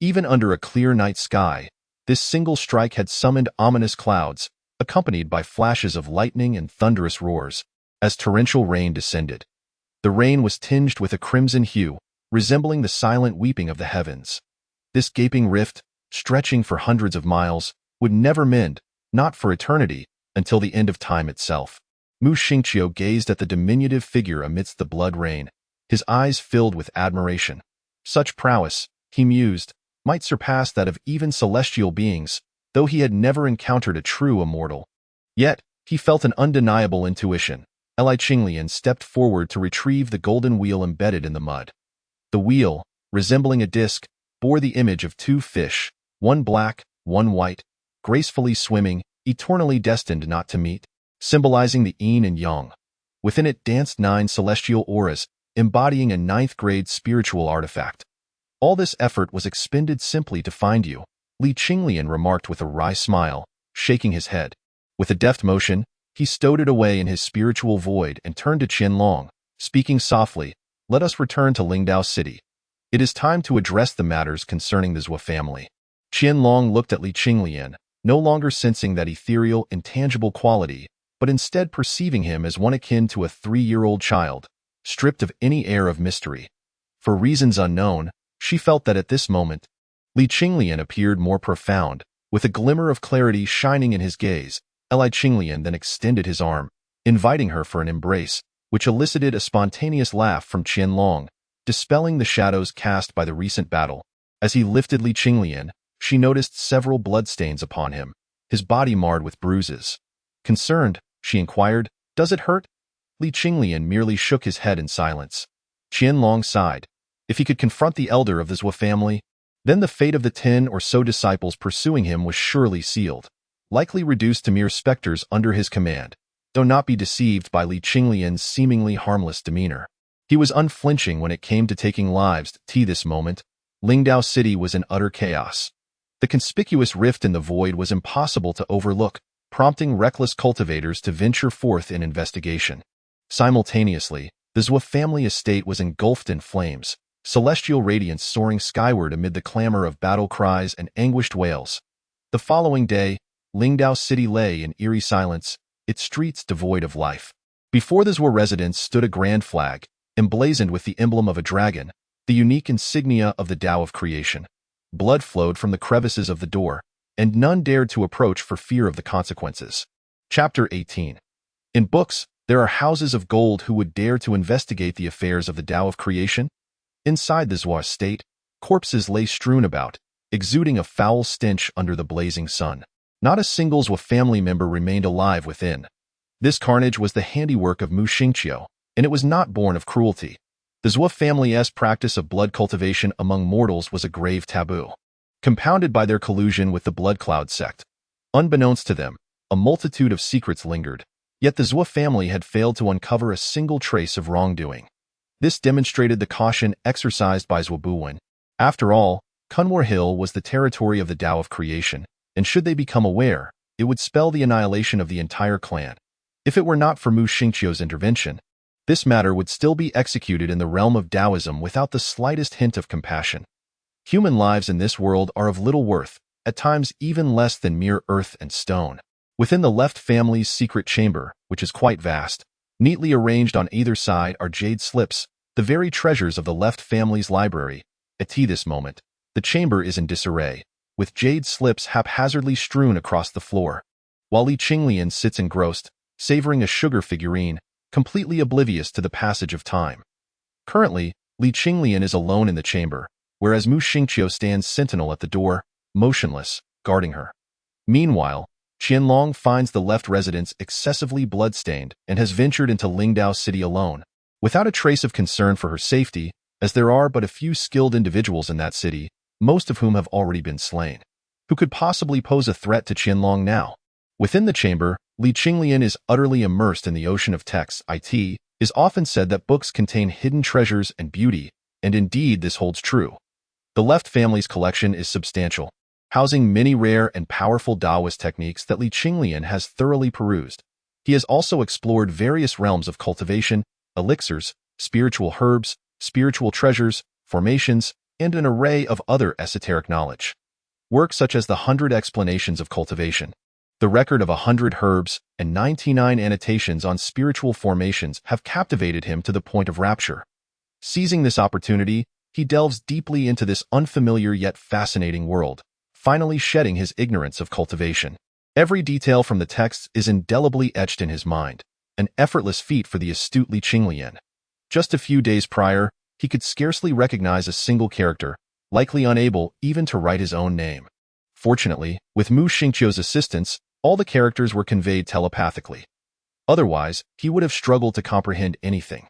Even under a clear night sky, this single strike had summoned ominous clouds, accompanied by flashes of lightning and thunderous roars, as torrential rain descended. The rain was tinged with a crimson hue, resembling the silent weeping of the heavens. This gaping rift, stretching for hundreds of miles, would never mend, not for eternity, until the end of time itself. Mu Xingqiu gazed at the diminutive figure amidst the blood rain, his eyes filled with admiration. Such prowess, he mused, might surpass that of even celestial beings, though he had never encountered a true immortal. Yet, he felt an undeniable intuition. Li Qinglian stepped forward to retrieve the golden wheel embedded in the mud. The wheel, resembling a disc, bore the image of two fish, one black, one white, gracefully swimming, eternally destined not to meet, symbolizing the yin and yang. Within it danced 9 celestial auras, embodying a 9th-grade spiritual artifact. All this effort was expended simply to find you, Li Qinglian remarked with a wry smile, shaking his head. With a deft motion, he stowed it away in his spiritual void and turned to Qianlong, speaking softly, "Let us return to Lingdao City. It is time to address the matters concerning the Zhou family." Qianlong looked at Li Qinglian, no longer sensing that ethereal, intangible quality, but instead perceiving him as one akin to a 3-year-old child, stripped of any air of mystery. For reasons unknown, she felt that at this moment, Li Qinglian appeared more profound, with a glimmer of clarity shining in his gaze. Li Qinglian then extended his arm, inviting her for an embrace, which elicited a spontaneous laugh from Qianlong, dispelling the shadows cast by the recent battle. As he lifted Li Qinglian, she noticed several bloodstains upon him. his body marred with bruises. Concerned, she inquired, "Does it hurt?" Li Qinglian merely shook his head in silence. Qianlong sighed. If he could confront the elder of the Zhou family, then the fate of the 10 or so disciples pursuing him was surely sealed, likely reduced to mere specters under his command. Do not be deceived by Li Qinglian's seemingly harmless demeanor. He was unflinching when it came to taking lives. This moment, Lingdao City was in utter chaos. The conspicuous rift in the void was impossible to overlook, prompting reckless cultivators to venture forth in investigation. Simultaneously, the Zhou family estate was engulfed in flames, celestial radiance soaring skyward amid the clamor of battle cries and anguished wails. The following day, Lingdao City lay in eerie silence, its streets devoid of life. Before the Zhou residence stood a grand flag, emblazoned with the emblem of a dragon, the unique insignia of the Tao of creation. Blood flowed from the crevices of the door, and none dared to approach for fear of the consequences. Chapter 18. In books, there are houses of gold who would dare to investigate the affairs of the Tao of creation. Inside the Zhou estate, corpses lay strewn about, exuding a foul stench under the blazing sun. Not a single Zhou family member remained alive within. This carnage was the handiwork of Mu Xingqiu, and it was not born of cruelty. The Zhou family's practice of blood cultivation among mortals was a grave taboo, compounded by their collusion with the Blood Cloud sect. Unbeknownst to them, a multitude of secrets lingered, yet the Zhou family had failed to uncover a single trace of wrongdoing. This demonstrated the caution exercised by Zhou Buwen. After all, Kunwar Hill was the territory of the Tao of creation, and should they become aware, it would spell the annihilation of the entire clan. If it were not for Mu Xingqiu's intervention, this matter would still be executed in the realm of Taoism without the slightest hint of compassion. Human lives in this world are of little worth, at times even less than mere earth and stone. Within the left family's secret chamber, which is quite vast, neatly arranged on either side are jade slips, the very treasures of the left family's library. At this moment, the chamber is in disarray, with jade slips haphazardly strewn across the floor, while Li Qinglian sits engrossed, savoring a sugar figurine, completely oblivious to the passage of time. Currently, Li Qinglian is alone in the chamber, whereas Mu Xingqiu stands sentinel at the door, motionless, guarding her. Meanwhile, Qianlong finds the left residence excessively bloodstained and has ventured into Lingdao City alone, without a trace of concern for her safety, as there are but a few skilled individuals in that city, most of whom have already been slain. Who could possibly pose a threat to Qianlong now? Within the chamber, Li Qinglian is utterly immersed in the ocean of texts. It is often said that books contain hidden treasures and beauty, and indeed this holds true. The left family's collection is substantial, housing many rare and powerful Taoist techniques that Li Qinglian has thoroughly perused. He has also explored various realms of cultivation, elixirs, spiritual herbs, spiritual treasures, formations, and an array of other esoteric knowledge. Works such as the 100 Explanations of Cultivation, the Record of 100 Herbs, and 99 annotations on spiritual formations have captivated him to the point of rapture. Seizing this opportunity, he delves deeply into this unfamiliar yet fascinating world, finally shedding his ignorance of cultivation. Every detail from the texts is indelibly etched in his mind, an effortless feat for the astute Li Qinglian. Just a few days prior, he could scarcely recognize a single character, likely unable even to write his own name. Fortunately, with Mu Xingqiu's assistance, all the characters were conveyed telepathically. Otherwise, he would have struggled to comprehend anything.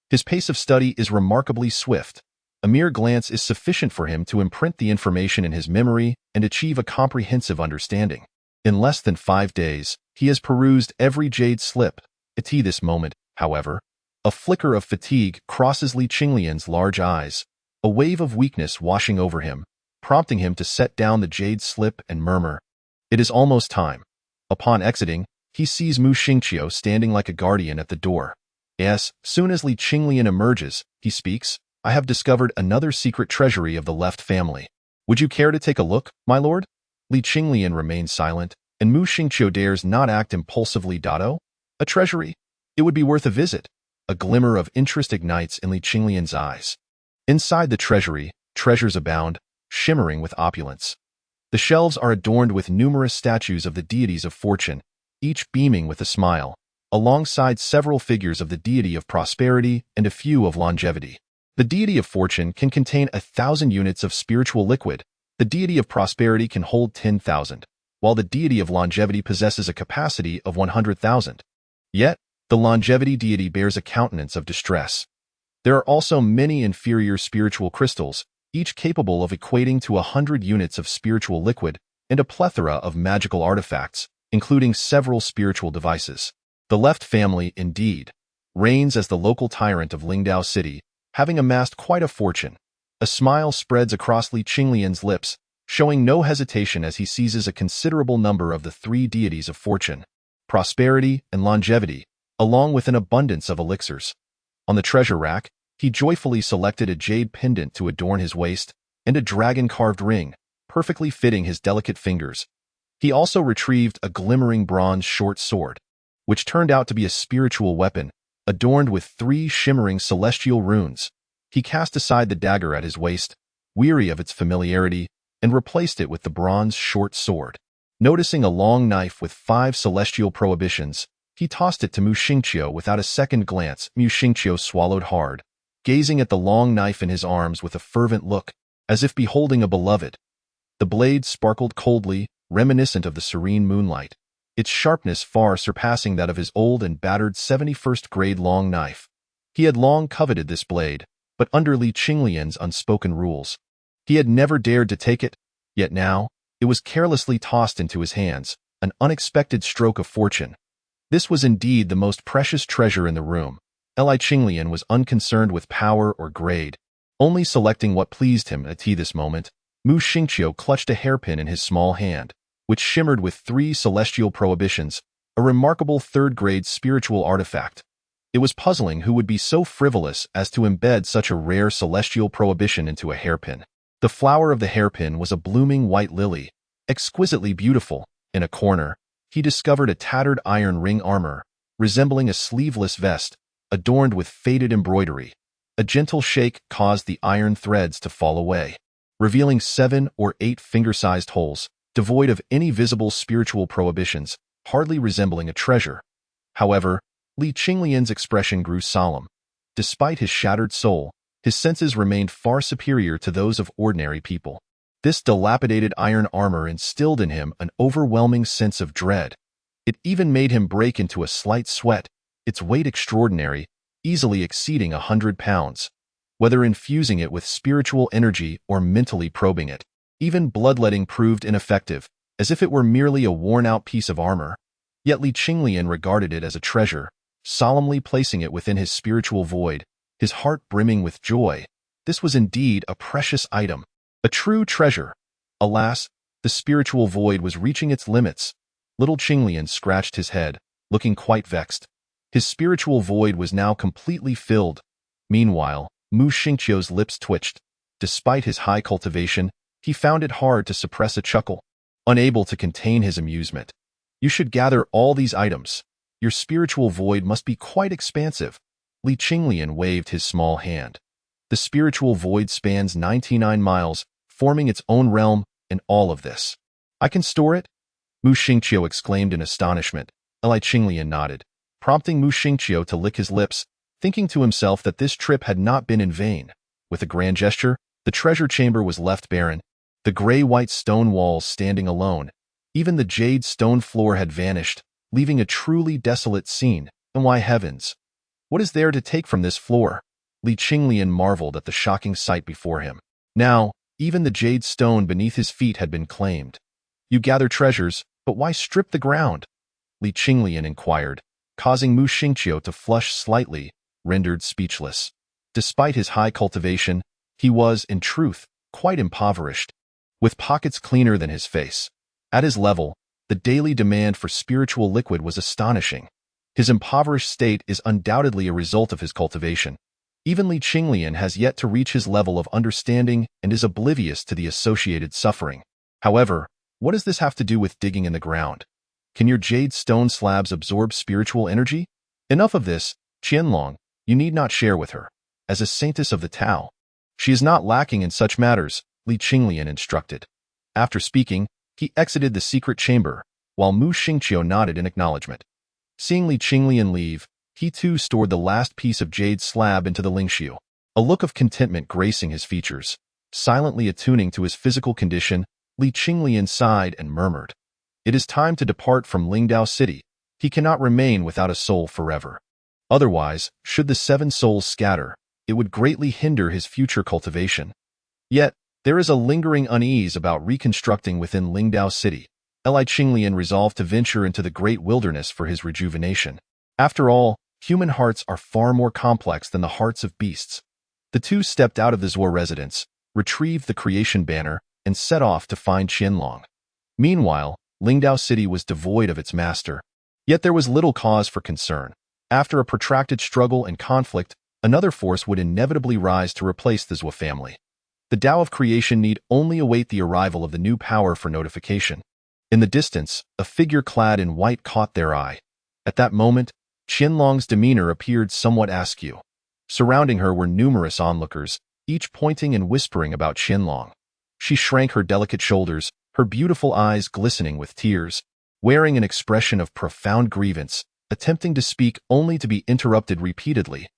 His pace of study is remarkably swift. A mere glance is sufficient for him to imprint the information in his memory and achieve a comprehensive understanding. In less than 5 days, he has perused every jade slip. At this moment, however, a flicker of fatigue crosses Li Qinglian's large eyes, a wave of weakness washing over him, prompting him to set down the jade slip and murmur, "It is almost time." Upon exiting, he sees Mu Xingqiu standing like a guardian at the door. As soon as Li Qinglian emerges, he speaks, "I have discovered another secret treasury of the left family. Would you care to take a look, my lord?" Li Qinglian remains silent, and Mu Xingqiu dares not act impulsively. "A treasury? It would be worth a visit." A glimmer of interest ignites in Li Qinglian's eyes. Inside the treasury, treasures abound, shimmering with opulence. The shelves are adorned with numerous statues of the deities of fortune, each beaming with a smile, alongside several figures of the deity of prosperity and a few of longevity. The deity of fortune can contain 1,000 units of spiritual liquid. The deity of prosperity can hold 10,000. while the deity of longevity possesses a capacity of 100,000. Yet, the longevity deity bears a countenance of distress. There are also many inferior spiritual crystals, each capable of equating to 100 units of spiritual liquid, and a plethora of magical artifacts, including several spiritual devices. The left family, indeed, reigns as the local tyrant of Lingdao City, having amassed quite a fortune. A smile spreads across Li Qinglian's lips, showing no hesitation as he seizes a considerable number of the three deities of fortune, prosperity, and longevity, along with an abundance of elixirs. On the treasure rack, he joyfully selected a jade pendant to adorn his waist and a dragon-carved ring, perfectly fitting his delicate fingers. He also retrieved a glimmering bronze short sword, which turned out to be a spiritual weapon, adorned with 3 shimmering celestial runes. He cast aside the dagger at his waist, weary of its familiarity, and replaced it with the bronze short sword. Noticing a long knife with 5 celestial prohibitions, he tossed it to Mu Xingqiu without a second glance. Mu Xingqiu swallowed hard, gazing at the long knife in his arms with a fervent look, as if beholding a beloved. The blade sparkled coldly, reminiscent of the serene moonlight, its sharpness far surpassing that of his old and battered 71st grade long knife. He had long coveted this blade, but under Li Qinglian's unspoken rules, he had never dared to take it, yet now, it was carelessly tossed into his hands, an unexpected stroke of fortune. This was indeed the most precious treasure in the room. Li Qinglian was unconcerned with power or grade, only selecting what pleased him. At this moment, Mu Xingqiu clutched a hairpin in his small hand, which shimmered with 3 celestial prohibitions, a remarkable 3rd-grade spiritual artifact. It was puzzling who would be so frivolous as to embed such a rare celestial prohibition into a hairpin. The flower of the hairpin was a blooming white lily, exquisitely beautiful. In a corner, he discovered a tattered iron ring armor, resembling a sleeveless vest, adorned with faded embroidery. A gentle shake caused the iron threads to fall away, revealing 7 or 8 finger-sized holes, devoid of any visible spiritual prohibitions, hardly resembling a treasure. However, Li Qinglian's expression grew solemn. Despite his shattered soul, his senses remained far superior to those of ordinary people. This dilapidated iron armor instilled in him an overwhelming sense of dread. It even made him break into a slight sweat, its weight extraordinary, easily exceeding 100 pounds. Whether infusing it with spiritual energy or mentally probing it, even bloodletting proved ineffective, as if it were merely a worn-out piece of armor. Yet Li Qinglian regarded it as a treasure, solemnly placing it within his spiritual void, his heart brimming with joy. This was indeed a precious item, a true treasure. Alas, the spiritual void was reaching its limits. Little Qinglian scratched his head, looking quite vexed. His spiritual void was now completely filled. Meanwhile, Mu Xingqiu's lips twitched. Despite his high cultivation, he found it hard to suppress a chuckle, unable to contain his amusement. You should gather all these items. Your spiritual void must be quite expansive. Li Qinglian waved his small hand. The spiritual void spans 99 miles, forming its own realm, and all of this. I can store it? Mu Xingqiu exclaimed in astonishment. Li Qinglian nodded, prompting Mu Xingqiu to lick his lips, thinking to himself that this trip had not been in vain. With a grand gesture, the treasure chamber was left barren, the gray-white stone walls standing alone. Even the jade stone floor had vanished, leaving a truly desolate scene. And why heavens, what is there to take from this floor? Li Qinglian marveled at the shocking sight before him. Now, even the jade stone beneath his feet had been claimed. You gather treasures, but why strip the ground? Li Qinglian inquired, causing Mu Xingqiu to flush slightly, rendered speechless. Despite his high cultivation, he was, in truth, quite impoverished, with pockets cleaner than his face. At his level, the daily demand for spiritual liquid was astonishing. His impoverished state is undoubtedly a result of his cultivation. Even Li Qinglian has yet to reach his level of understanding and is oblivious to the associated suffering. However, what does this have to do with digging in the ground? Can your jade stone slabs absorb spiritual energy? Enough of this, Qianlong, you need not share with her. As a saintess of the Tao, she is not lacking in such matters, Li Qinglian instructed. After speaking, he exited the secret chamber, while Mu Xingqiu nodded in acknowledgement. Seeing Li Qinglian leave, he too stored the last piece of jade slab into the lingxiu, a look of contentment gracing his features. Silently attuning to his physical condition, Li Qinglian sighed and murmured, It is time to depart from Lingdao City. He cannot remain without a soul forever. Otherwise, should the 7 souls scatter, it would greatly hinder his future cultivation. Yet, there is a lingering unease about reconstructing within Lingdao City. Qinglian resolved to venture into the great wilderness for his rejuvenation. After all, human hearts are far more complex than the hearts of beasts. The two stepped out of the Zhuo residence, retrieved the creation banner, and set off to find Qianlong. Meanwhile, Lingdao City was devoid of its master. Yet there was little cause for concern. After a protracted struggle and conflict, another force would inevitably rise to replace the Zhuo family. The Tao of creation need only await the arrival of the new power for notification. In the distance, a figure clad in white caught their eye. At that moment, Qianlong's demeanor appeared somewhat askew. Surrounding her were numerous onlookers, each pointing and whispering about Qianlong. She shrank her delicate shoulders, her beautiful eyes glistening with tears, wearing an expression of profound grievance, attempting to speak only to be interrupted repeatedly.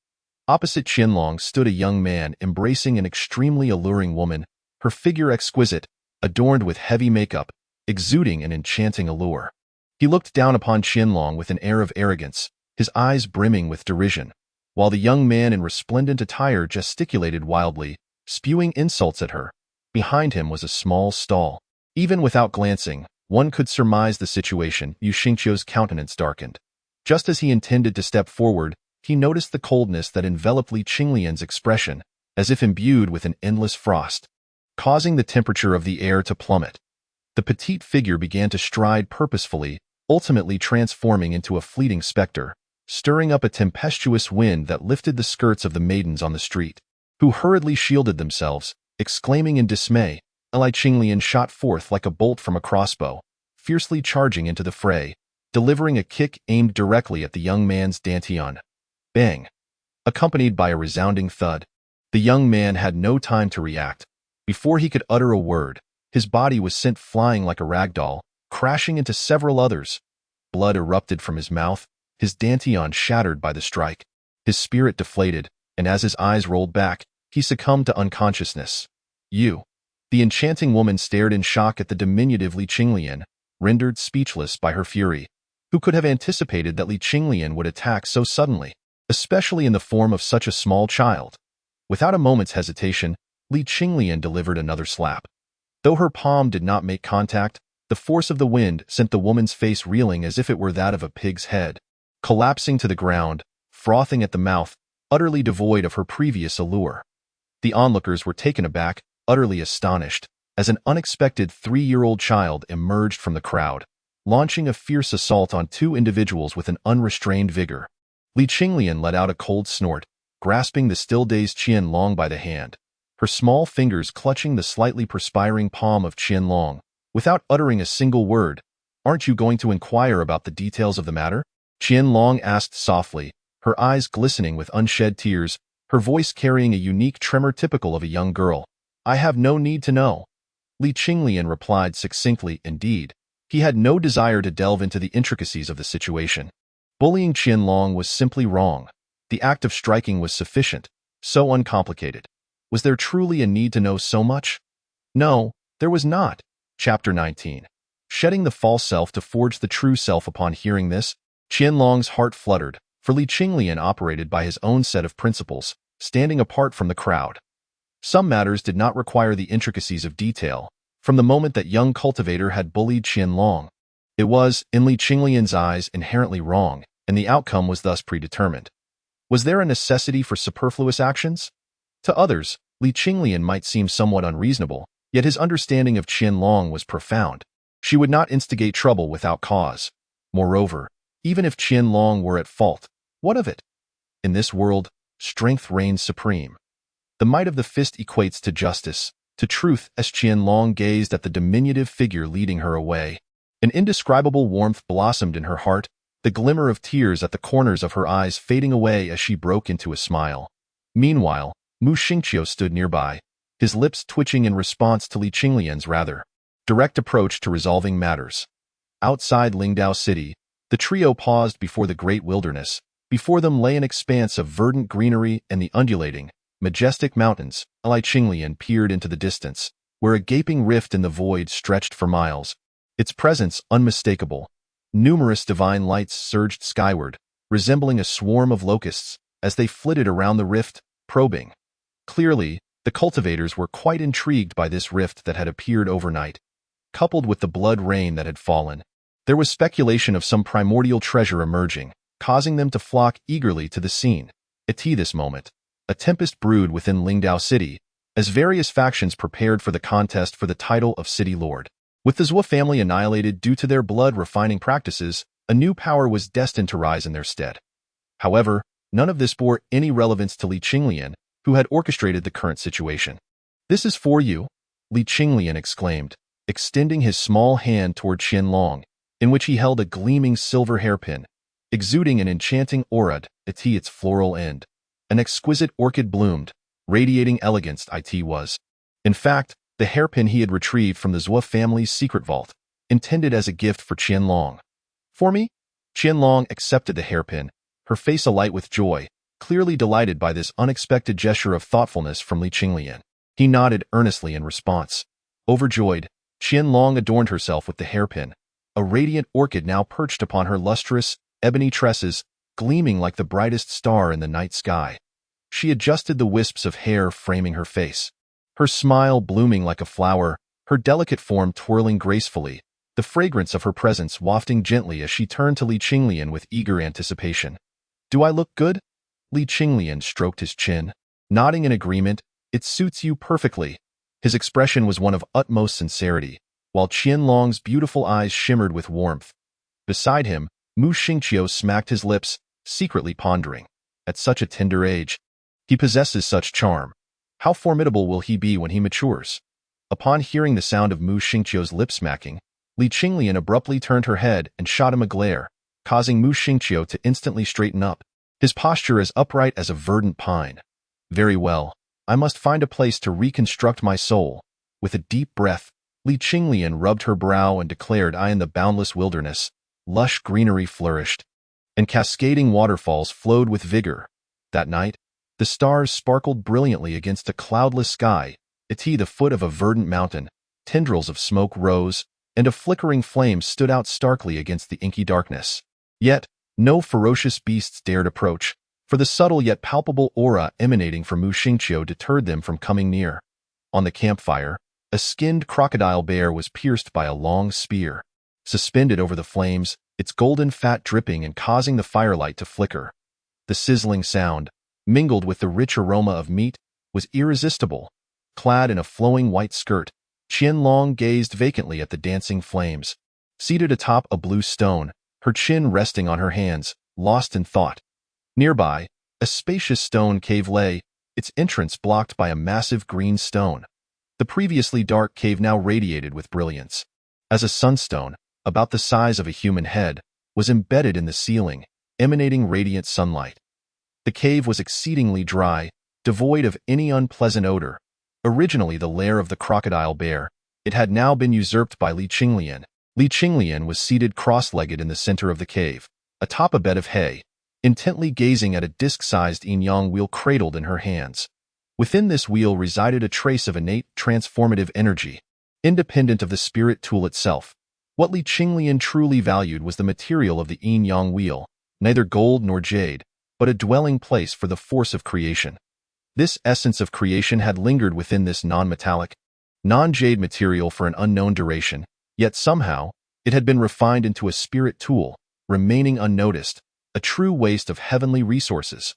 Opposite Qianlong stood a young man embracing an extremely alluring woman, her figure exquisite, adorned with heavy makeup, exuding an enchanting allure. He looked down upon Qianlong with an air of arrogance, his eyes brimming with derision, while the young man in resplendent attire gesticulated wildly, spewing insults at her. Behind him was a small stall. Even without glancing, one could surmise the situation. Yu Xingqiu's countenance darkened. Just as he intended to step forward, he noticed the coldness that enveloped Li Qinglian's expression, as if imbued with an endless frost, causing the temperature of the air to plummet. The petite figure began to stride purposefully, ultimately transforming into a fleeting specter, stirring up a tempestuous wind that lifted the skirts of the maidens on the street, who hurriedly shielded themselves, exclaiming in dismay. Li Qinglian shot forth like a bolt from a crossbow, fiercely charging into the fray, delivering a kick aimed directly at the young man's dantian. Bang! Accompanied by a resounding thud. The young man had no time to react. Before he could utter a word, his body was sent flying like a ragdoll, crashing into several others. Blood erupted from his mouth, his dantian shattered by the strike. His spirit deflated, and as his eyes rolled back, he succumbed to unconsciousness. You. The enchanting woman stared in shock at the diminutive Li Qinglian, rendered speechless by her fury. Who could have anticipated that Li Qinglian would attack so suddenly, especially in the form of such a small child? Without a moment's hesitation, Li Qinglian delivered another slap. Though her palm did not make contact, the force of the wind sent the woman's face reeling as if it were that of a pig's head. Collapsing to the ground, frothing at the mouth, utterly devoid of her previous allure. The onlookers were taken aback, utterly astonished, as an unexpected 3-year-old child emerged from the crowd, launching a fierce assault on 2 individuals with an unrestrained vigor. Li Qinglian let out a cold snort, grasping the still-dazed Qianlong by the hand, her small fingers clutching the slightly perspiring palm of Qianlong. Without uttering a single word, "Aren't you going to inquire about the details of the matter?" Qianlong asked softly, her eyes glistening with unshed tears, her voice carrying a unique tremor typical of a young girl. "I have no need to know." Li Qinglian replied succinctly. Indeed, he had no desire to delve into the intricacies of the situation. Bullying Qianlong was simply wrong. The act of striking was sufficient, so uncomplicated. Was there truly a need to know so much? No, there was not. Chapter 19. Shedding the false self to forge the true self. Upon hearing this, Qianlong's heart fluttered, for Li Qinglian operated by his own set of principles, standing apart from the crowd. Some matters did not require the intricacies of detail. From the moment that young cultivator had bullied Qianlong, it was, in Li Qinglian's eyes, inherently wrong, and the outcome was thus predetermined. Was there a necessity for superfluous actions? To others, Li Qinglian might seem somewhat unreasonable, yet his understanding of Qianlong was profound. She would not instigate trouble without cause. Moreover, even if Qianlong were at fault, what of it? In this world, strength reigns supreme. The might of the fist equates to justice, to truth. As Qianlong gazed at the diminutive figure leading her away, an indescribable warmth blossomed in her heart, the glimmer of tears at the corners of her eyes fading away as she broke into a smile. Meanwhile, Mu Xingqiu stood nearby, his lips twitching in response to Li Qinglian's rather direct approach to resolving matters. Outside Lingdao City, the trio paused before the great wilderness. Before them lay an expanse of verdant greenery and the undulating, majestic mountains. Li Qinglian peered into the distance, where a gaping rift in the void stretched for miles. its presence unmistakable. Numerous divine lights surged skyward, resembling a swarm of locusts, as they flitted around the rift, probing. Clearly, the cultivators were quite intrigued by this rift that had appeared overnight. Coupled with the blood rain that had fallen, there was speculation of some primordial treasure emerging, causing them to flock eagerly to the scene. At this moment, a tempest brewed within Lingdao City, as various factions prepared for the contest for the title of City Lord. With the Zhou family annihilated due to their blood-refining practices, a new power was destined to rise in their stead. However, none of this bore any relevance to Li Qinglian, who had orchestrated the current situation. "This is for you," Li Qinglian exclaimed, extending his small hand toward Qianlong, in which he held a gleaming silver hairpin, exuding an enchanting aura at its floral end. An exquisite orchid bloomed, radiating elegance was. In fact, the hairpin he had retrieved from the Zhou family's secret vault, intended as a gift for Qianlong. "For me?" Qianlong accepted the hairpin, her face alight with joy, clearly delighted by this unexpected gesture of thoughtfulness from Li Qinglian. He nodded earnestly in response. Overjoyed, Qianlong adorned herself with the hairpin, a radiant orchid now perched upon her lustrous, ebony tresses, gleaming like the brightest star in the night sky. She adjusted the wisps of hair framing her face, her smile blooming like a flower, her delicate form twirling gracefully, the fragrance of her presence wafting gently as she turned to Li Qinglian with eager anticipation. "Do I look good?" Li Qinglian stroked his chin, nodding in agreement. "It suits you perfectly." His expression was one of utmost sincerity, while Qianlong's beautiful eyes shimmered with warmth. Beside him, Mu Xingqiu smacked his lips, secretly pondering. At such a tender age, he possesses such charm. How formidable will he be when he matures? Upon hearing the sound of Mu Xingqiu's lip-smacking, Li Qinglian abruptly turned her head and shot him a glare, causing Mu Xingqiu to instantly straighten up, his posture as upright as a verdant pine. "Very well, I must find a place to reconstruct my soul." With a deep breath, Li Qinglian rubbed her brow and declared, "I in the boundless wilderness." Lush greenery flourished, and cascading waterfalls flowed with vigor. That night, the stars sparkled brilliantly against a cloudless sky. At the foot of a verdant mountain, tendrils of smoke rose, and a flickering flame stood out starkly against the inky darkness. Yet, no ferocious beasts dared approach, for the subtle yet palpable aura emanating from Mu Xingqiu deterred them from coming near. On the campfire, a skinned crocodile bear was pierced by a long spear. Suspended over the flames, its golden fat dripping and causing the firelight to flicker. The sizzling sound, mingled with the rich aroma of meat, was irresistible. Clad in a flowing white skirt, Qianlong gazed vacantly at the dancing flames. Seated atop a blue stone, her chin resting on her hands, lost in thought. Nearby, a spacious stone cave lay, its entrance blocked by a massive green stone. The previously dark cave now radiated with brilliance, as a sunstone, about the size of a human head, was embedded in the ceiling, emanating radiant sunlight. The cave was exceedingly dry, devoid of any unpleasant odor. Originally the lair of the crocodile bear, it had now been usurped by Li Qinglian. Li Qinglian was seated cross-legged in the center of the cave, atop a bed of hay, intently gazing at a disc-sized yin-yang wheel cradled in her hands. Within this wheel resided a trace of innate, transformative energy, independent of the spirit tool itself. What Li Qinglian truly valued was the material of the yin-yang wheel, neither gold nor jade, but a dwelling place for the force of creation. This essence of creation had lingered within this non-metallic, non-jade material for an unknown duration, yet somehow, it had been refined into a spirit tool, remaining unnoticed, a true waste of heavenly resources.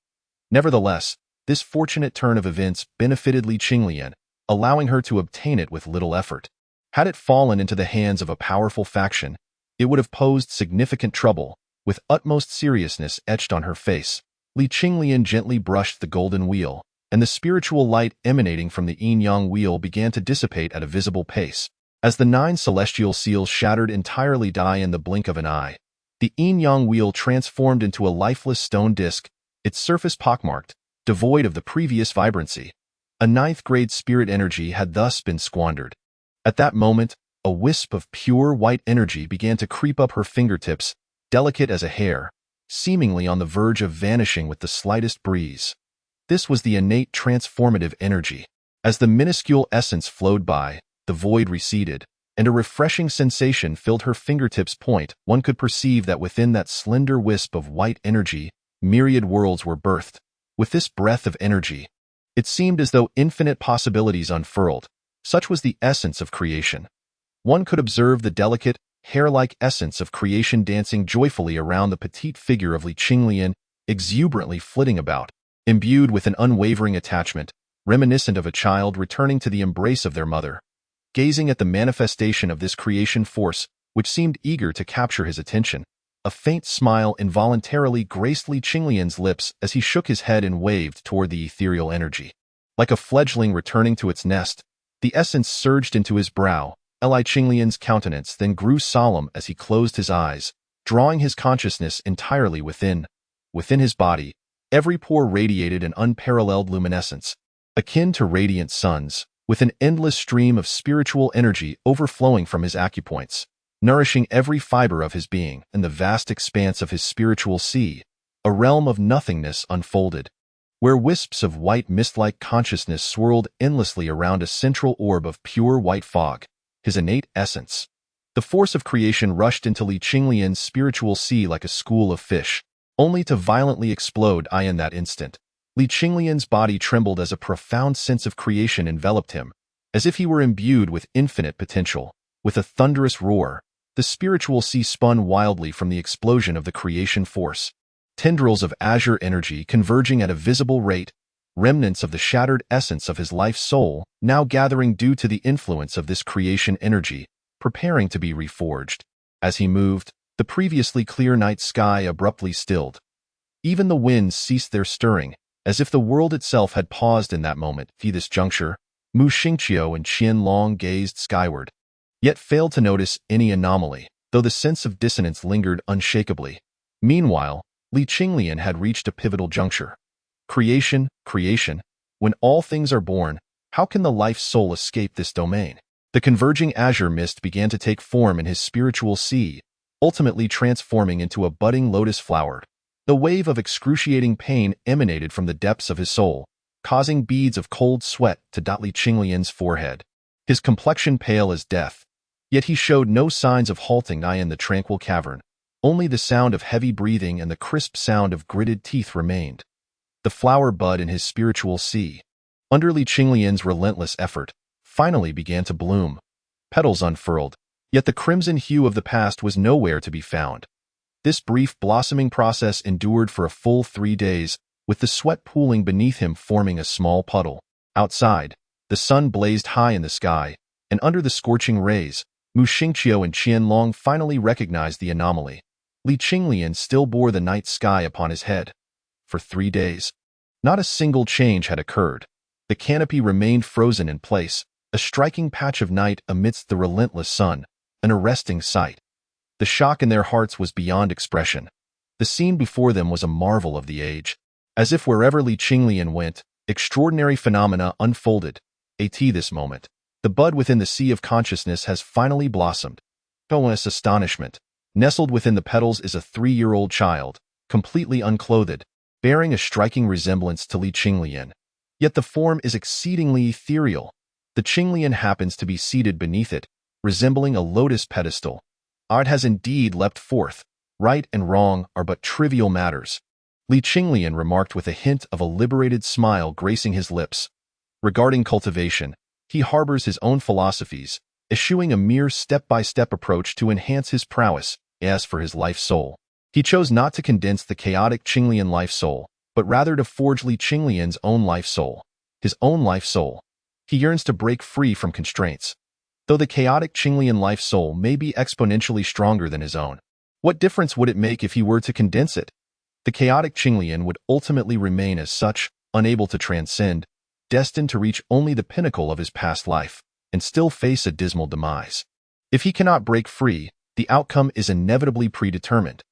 Nevertheless, this fortunate turn of events benefited Li Qinglian, allowing her to obtain it with little effort. Had it fallen into the hands of a powerful faction, it would have posed significant trouble. With utmost seriousness etched on her face, Li Qinglian gently brushed the golden wheel, and the spiritual light emanating from the yin-yang wheel began to dissipate at a visible pace. As the 9 celestial seals shattered entirely die in the blink of an eye, the yin-yang wheel transformed into a lifeless stone disk, its surface pockmarked, devoid of the previous vibrancy. A 9th-grade spirit energy had thus been squandered. At that moment, a wisp of pure white energy began to creep up her fingertips, delicate as a hair, seemingly on the verge of vanishing with the slightest breeze. This was the innate transformative energy. As the minuscule essence flowed by, the void receded, and a refreshing sensation filled her fingertips. One could perceive that within that slender wisp of white energy, myriad worlds were birthed. With this breath of energy, it seemed as though infinite possibilities unfurled. Such was the essence of creation. One could observe the delicate, hair-like essence of creation dancing joyfully around the petite figure of Li Qinglian, exuberantly flitting about, imbued with an unwavering attachment, reminiscent of a child returning to the embrace of their mother. Gazing at the manifestation of this creation force, which seemed eager to capture his attention, a faint smile involuntarily graced Li Qinglian's lips as he shook his head and waved toward the ethereal energy. Like a fledgling returning to its nest, the essence surged into his brow. Li Qinglian's countenance then grew solemn as he closed his eyes, drawing his consciousness entirely within. Within his body, every pore radiated an unparalleled luminescence, akin to radiant suns, with an endless stream of spiritual energy overflowing from his acupoints, nourishing every fiber of his being and the vast expanse of his spiritual sea, a realm of nothingness unfolded, where wisps of white mist-like consciousness swirled endlessly around a central orb of pure white fog, his innate essence. The force of creation rushed into Li Qinglian's spiritual sea like a school of fish, only to violently explode in that instant. Li Qinglian's body trembled as a profound sense of creation enveloped him, as if he were imbued with infinite potential. With a thunderous roar, the spiritual sea spun wildly from the explosion of the creation force. Tendrils of azure energy converging at a visible rate, remnants of the shattered essence of his life soul, now gathering due to the influence of this creation energy, preparing to be reforged. As he moved, the previously clear night sky abruptly stilled. Even the winds ceased their stirring, as if the world itself had paused in that moment. At this juncture, Mu Xingqiu and Qian Long gazed skyward, yet failed to notice any anomaly, though the sense of dissonance lingered unshakably. Meanwhile, Li Qinglian had reached a pivotal juncture. Creation, when all things are born, how can the life soul escape this domain? The converging azure mist began to take form in his spiritual sea, ultimately transforming into a budding lotus flower. The wave of excruciating pain emanated from the depths of his soul, causing beads of cold sweat to dot Li Qinglian's forehead. His complexion pale as death, yet he showed no signs of halting in the tranquil cavern. Only the sound of heavy breathing and the crisp sound of gritted teeth remained. The flower bud in his spiritual sea, under Li Qinglian's relentless effort, finally began to bloom. Petals unfurled, yet the crimson hue of the past was nowhere to be found. This brief blossoming process endured for a full 3 days, with the sweat pooling beneath him forming a small puddle. Outside, the sun blazed high in the sky, and under the scorching rays, Mu Xingqiu and Qian Long finally recognized the anomaly. Li Qinglian still bore the night sky upon his head. For 3 days, not a single change had occurred. The canopy remained frozen in place, a striking patch of night amidst the relentless sun, an arresting sight. The shock in their hearts was beyond expression. The scene before them was a marvel of the age. As if wherever Li Qinglian went, extraordinary phenomena unfolded. This moment, the bud within the sea of consciousness has finally blossomed. Countless astonishment. Nestled within the petals is a 3-year-old child, completely unclothed, bearing a striking resemblance to Li Qinglian. Yet the form is exceedingly ethereal. The Qinglian happens to be seated beneath it, resembling a lotus pedestal. Art has indeed leapt forth. Right and wrong are but trivial matters. Li Qinglian remarked with a hint of a liberated smile gracing his lips. Regarding cultivation, he harbors his own philosophies, eschewing a mere step-by-step approach to enhance his prowess. As for his life soul, he chose not to condense the chaotic Qinglian life soul, but rather to forge Li Qinglian's own life soul. His own life soul. He yearns to break free from constraints. Though the chaotic Qinglian life soul may be exponentially stronger than his own, what difference would it make if he were to condense it? The chaotic Qinglian would ultimately remain as such, unable to transcend, destined to reach only the pinnacle of his past life, and still face a dismal demise. If he cannot break free, the outcome is inevitably predetermined.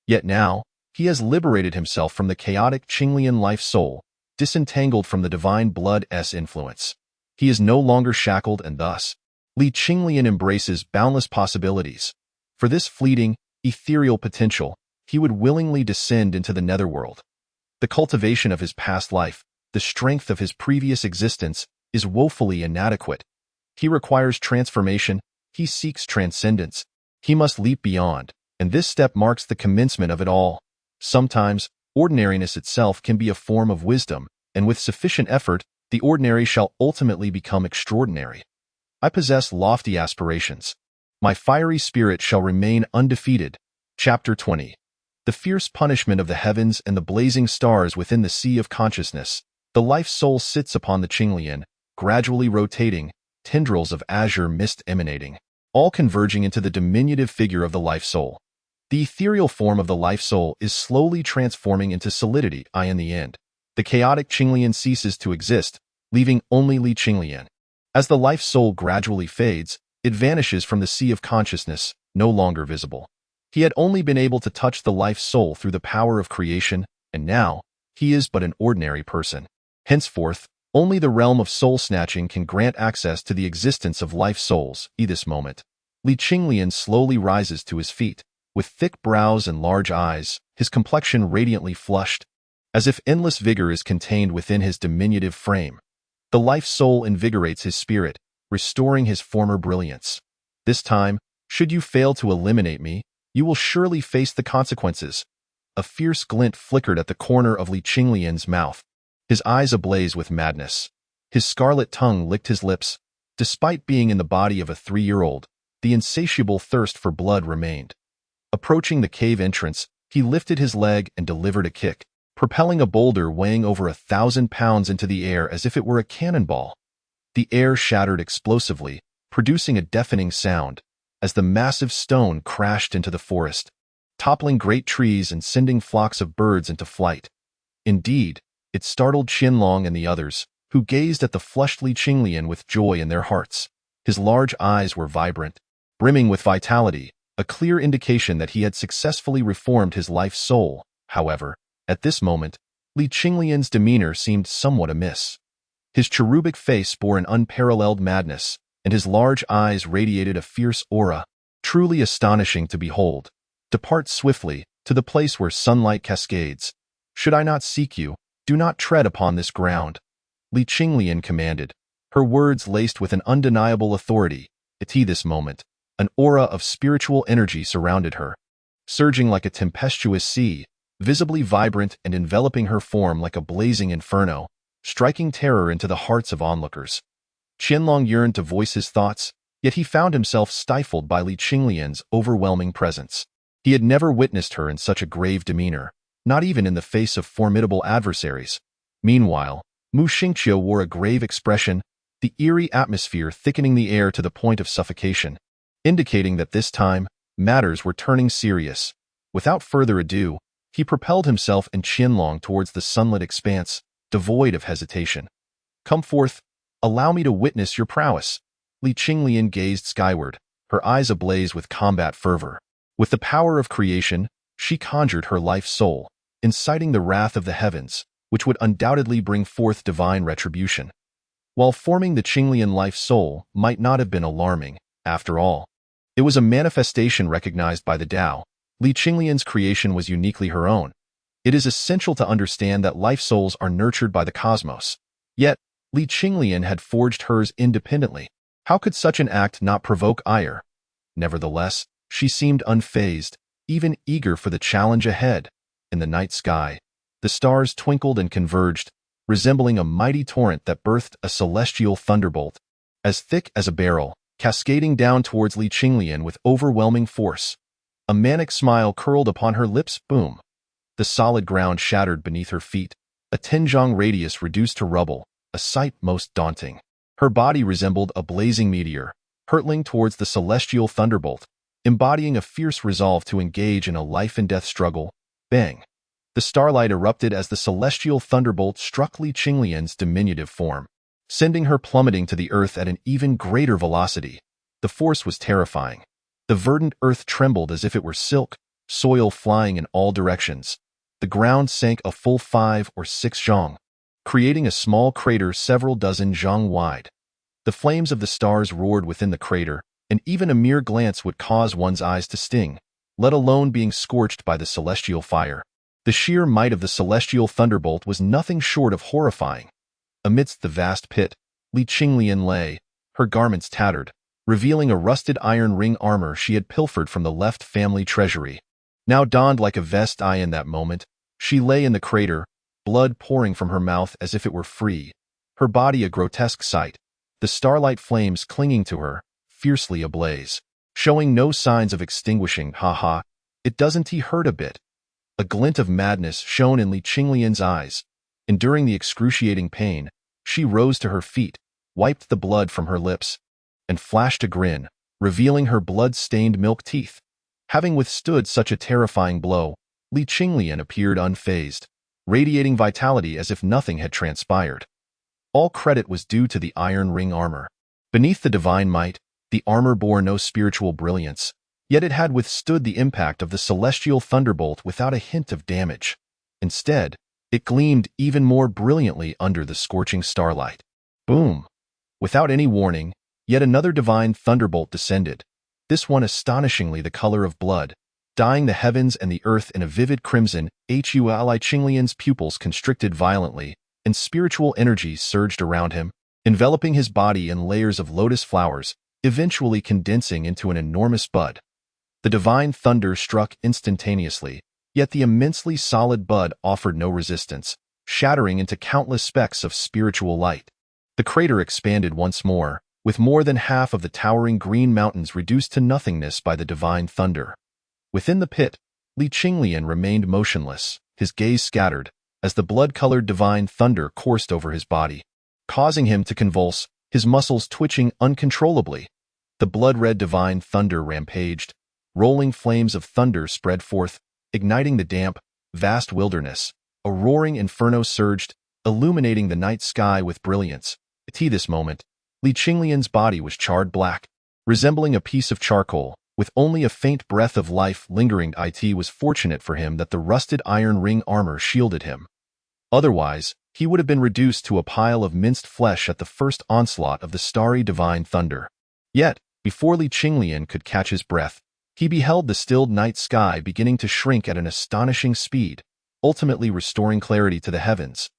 Yet now, he has liberated himself from the chaotic Qinglian life soul, disentangled from the divine blood's influence. He is no longer shackled, and thus, Li Qinglian embraces boundless possibilities. For this fleeting, ethereal potential, he would willingly descend into the netherworld. The cultivation of his past life, the strength of his previous existence, is woefully inadequate. He requires transformation, He seeks transcendence. He must leap beyond, and this step marks the commencement of it all. Sometimes, ordinariness itself can be a form of wisdom, and with sufficient effort, the ordinary shall ultimately become extraordinary. I possess lofty aspirations. My fiery spirit shall remain undefeated. Chapter 20. The fierce punishment of the heavens and the blazing stars within the sea of consciousness. The life soul sits upon the Qinglian, gradually rotating, tendrils of azure mist emanating, all converging into the diminutive figure of the life soul. The ethereal form of the life soul is slowly transforming into solidity. In the end, the chaotic Qinglian ceases to exist, leaving only Li Qinglian. As the life soul gradually fades, it vanishes from the sea of consciousness, no longer visible. He had only been able to touch the life soul through the power of creation, and now, he is but an ordinary person. Henceforth, only the realm of soul-snatching can grant access to the existence of life souls. At this moment, Li Qinglian slowly rises to his feet. With thick brows and large eyes, his complexion radiantly flushed, as if endless vigor is contained within his diminutive frame. The life soul invigorates his spirit, restoring his former brilliance. This time, should you fail to eliminate me, you will surely face the consequences. A fierce glint flickered at the corner of Li Qinglian's mouth, his eyes ablaze with madness. His scarlet tongue licked his lips. Despite being in the body of a 3-year-old, the insatiable thirst for blood remained. Approaching the cave entrance, he lifted his leg and delivered a kick, propelling a boulder weighing over 1,000 pounds into the air as if it were a cannonball. The air shattered explosively, producing a deafening sound, as the massive stone crashed into the forest, toppling great trees and sending flocks of birds into flight. Indeed, it startled Qinglian and the others, who gazed at the flushed Li Qinglian with joy in their hearts. His large eyes were vibrant, brimming with vitality, a clear indication that he had successfully reformed his life soul. However, at this moment, Li Qinglian's demeanor seemed somewhat amiss. His cherubic face bore an unparalleled madness, and his large eyes radiated a fierce aura, truly astonishing to behold. Depart swiftly, to the place where sunlight cascades. Should I not seek you, do not tread upon this ground. Li Qinglian commanded, her words laced with an undeniable authority. At this moment, an aura of spiritual energy surrounded her, surging like a tempestuous sea, visibly vibrant and enveloping her form like a blazing inferno, striking terror into the hearts of onlookers. Qinglian yearned to voice his thoughts, yet he found himself stifled by Li Qinglian's overwhelming presence. He had never witnessed her in such a grave demeanor, not even in the face of formidable adversaries. Meanwhile, Mu Xingqiu wore a grave expression, the eerie atmosphere thickening the air to the point of suffocation, indicating that this time, matters were turning serious. Without further ado, he propelled himself and Qinglian towards the sunlit expanse, devoid of hesitation. Come forth, allow me to witness your prowess. Li Qinglian gazed skyward, her eyes ablaze with combat fervor. With the power of creation, she conjured her life soul, inciting the wrath of the heavens, which would undoubtedly bring forth divine retribution. While forming the Qinglian life soul might not have been alarming, after all, it was a manifestation recognized by the Tao. Li Qinglian's creation was uniquely her own. It is essential to understand that life souls are nurtured by the cosmos. Yet, Li Qinglian had forged hers independently. How could such an act not provoke ire? Nevertheless, she seemed unfazed, even eager for the challenge ahead. In the night sky, the stars twinkled and converged, resembling a mighty torrent that birthed a celestial thunderbolt, as thick as a barrel, cascading down towards Li Qinglian with overwhelming force. A manic smile curled upon her lips. Boom! The solid ground shattered beneath her feet, a 10-zhang radius reduced to rubble, a sight most daunting. Her body resembled a blazing meteor, hurtling towards the celestial thunderbolt, embodying a fierce resolve to engage in a life-and-death struggle. Bang! The starlight erupted as the celestial thunderbolt struck Li Qinglian's diminutive form, sending her plummeting to the earth at an even greater velocity. The force was terrifying. The verdant earth trembled as if it were silk, soil flying in all directions. The ground sank a full 5 or 6 zhang, creating a small crater several dozen zhang wide. The flames of the stars roared within the crater, and even a mere glance would cause one's eyes to sting, let alone being scorched by the celestial fire. The sheer might of the celestial thunderbolt was nothing short of horrifying. Amidst the vast pit, Li Qinglian lay, her garments tattered, revealing a rusted iron ring armor she had pilfered from the left family treasury. Now donned like a vest in that moment, she lay in the crater, blood pouring from her mouth as if it were free, her body a grotesque sight, the starlight flames clinging to her, fiercely ablaze, showing no signs of extinguishing. Ha! It doesn't hurt a bit. A glint of madness shone in Qinglian's eyes. Enduring the excruciating pain, she rose to her feet, wiped the blood from her lips, and flashed a grin, revealing her blood-stained milk teeth. Having withstood such a terrifying blow, Qinglian appeared unfazed, radiating vitality as if nothing had transpired. All credit was due to the iron ring armor. Beneath the divine might, the armor bore no spiritual brilliance, yet it had withstood the impact of the celestial thunderbolt without a hint of damage. Instead, it gleamed even more brilliantly under the scorching starlight. Boom! Without any warning, yet another divine thunderbolt descended, this one astonishingly the color of blood, dyeing the heavens and the earth in a vivid crimson. Qinglian's pupils constricted violently, and spiritual energy surged around him, enveloping his body in layers of lotus flowers, eventually condensing into an enormous bud. The divine thunder struck instantaneously, yet the immensely solid bud offered no resistance, shattering into countless specks of spiritual light. The crater expanded once more, with more than half of the towering green mountains reduced to nothingness by the divine thunder. Within the pit, Qinglian remained motionless, his gaze scattered, as the blood-colored divine thunder coursed over his body, causing him to convulse, his muscles twitching uncontrollably. The blood-red divine thunder rampaged. Rolling flames of thunder spread forth, igniting the damp, vast wilderness. A roaring inferno surged, illuminating the night sky with brilliance. At this moment, Qinglian's body was charred black, resembling a piece of charcoal, with only a faint breath of life lingering. It was fortunate for him that the rusted iron ring armor shielded him. Otherwise, he would have been reduced to a pile of minced flesh at the first onslaught of the starry divine thunder. Yet, before Qinglian could catch his breath, he beheld the stilled night sky beginning to shrink at an astonishing speed, ultimately restoring clarity to the heavens.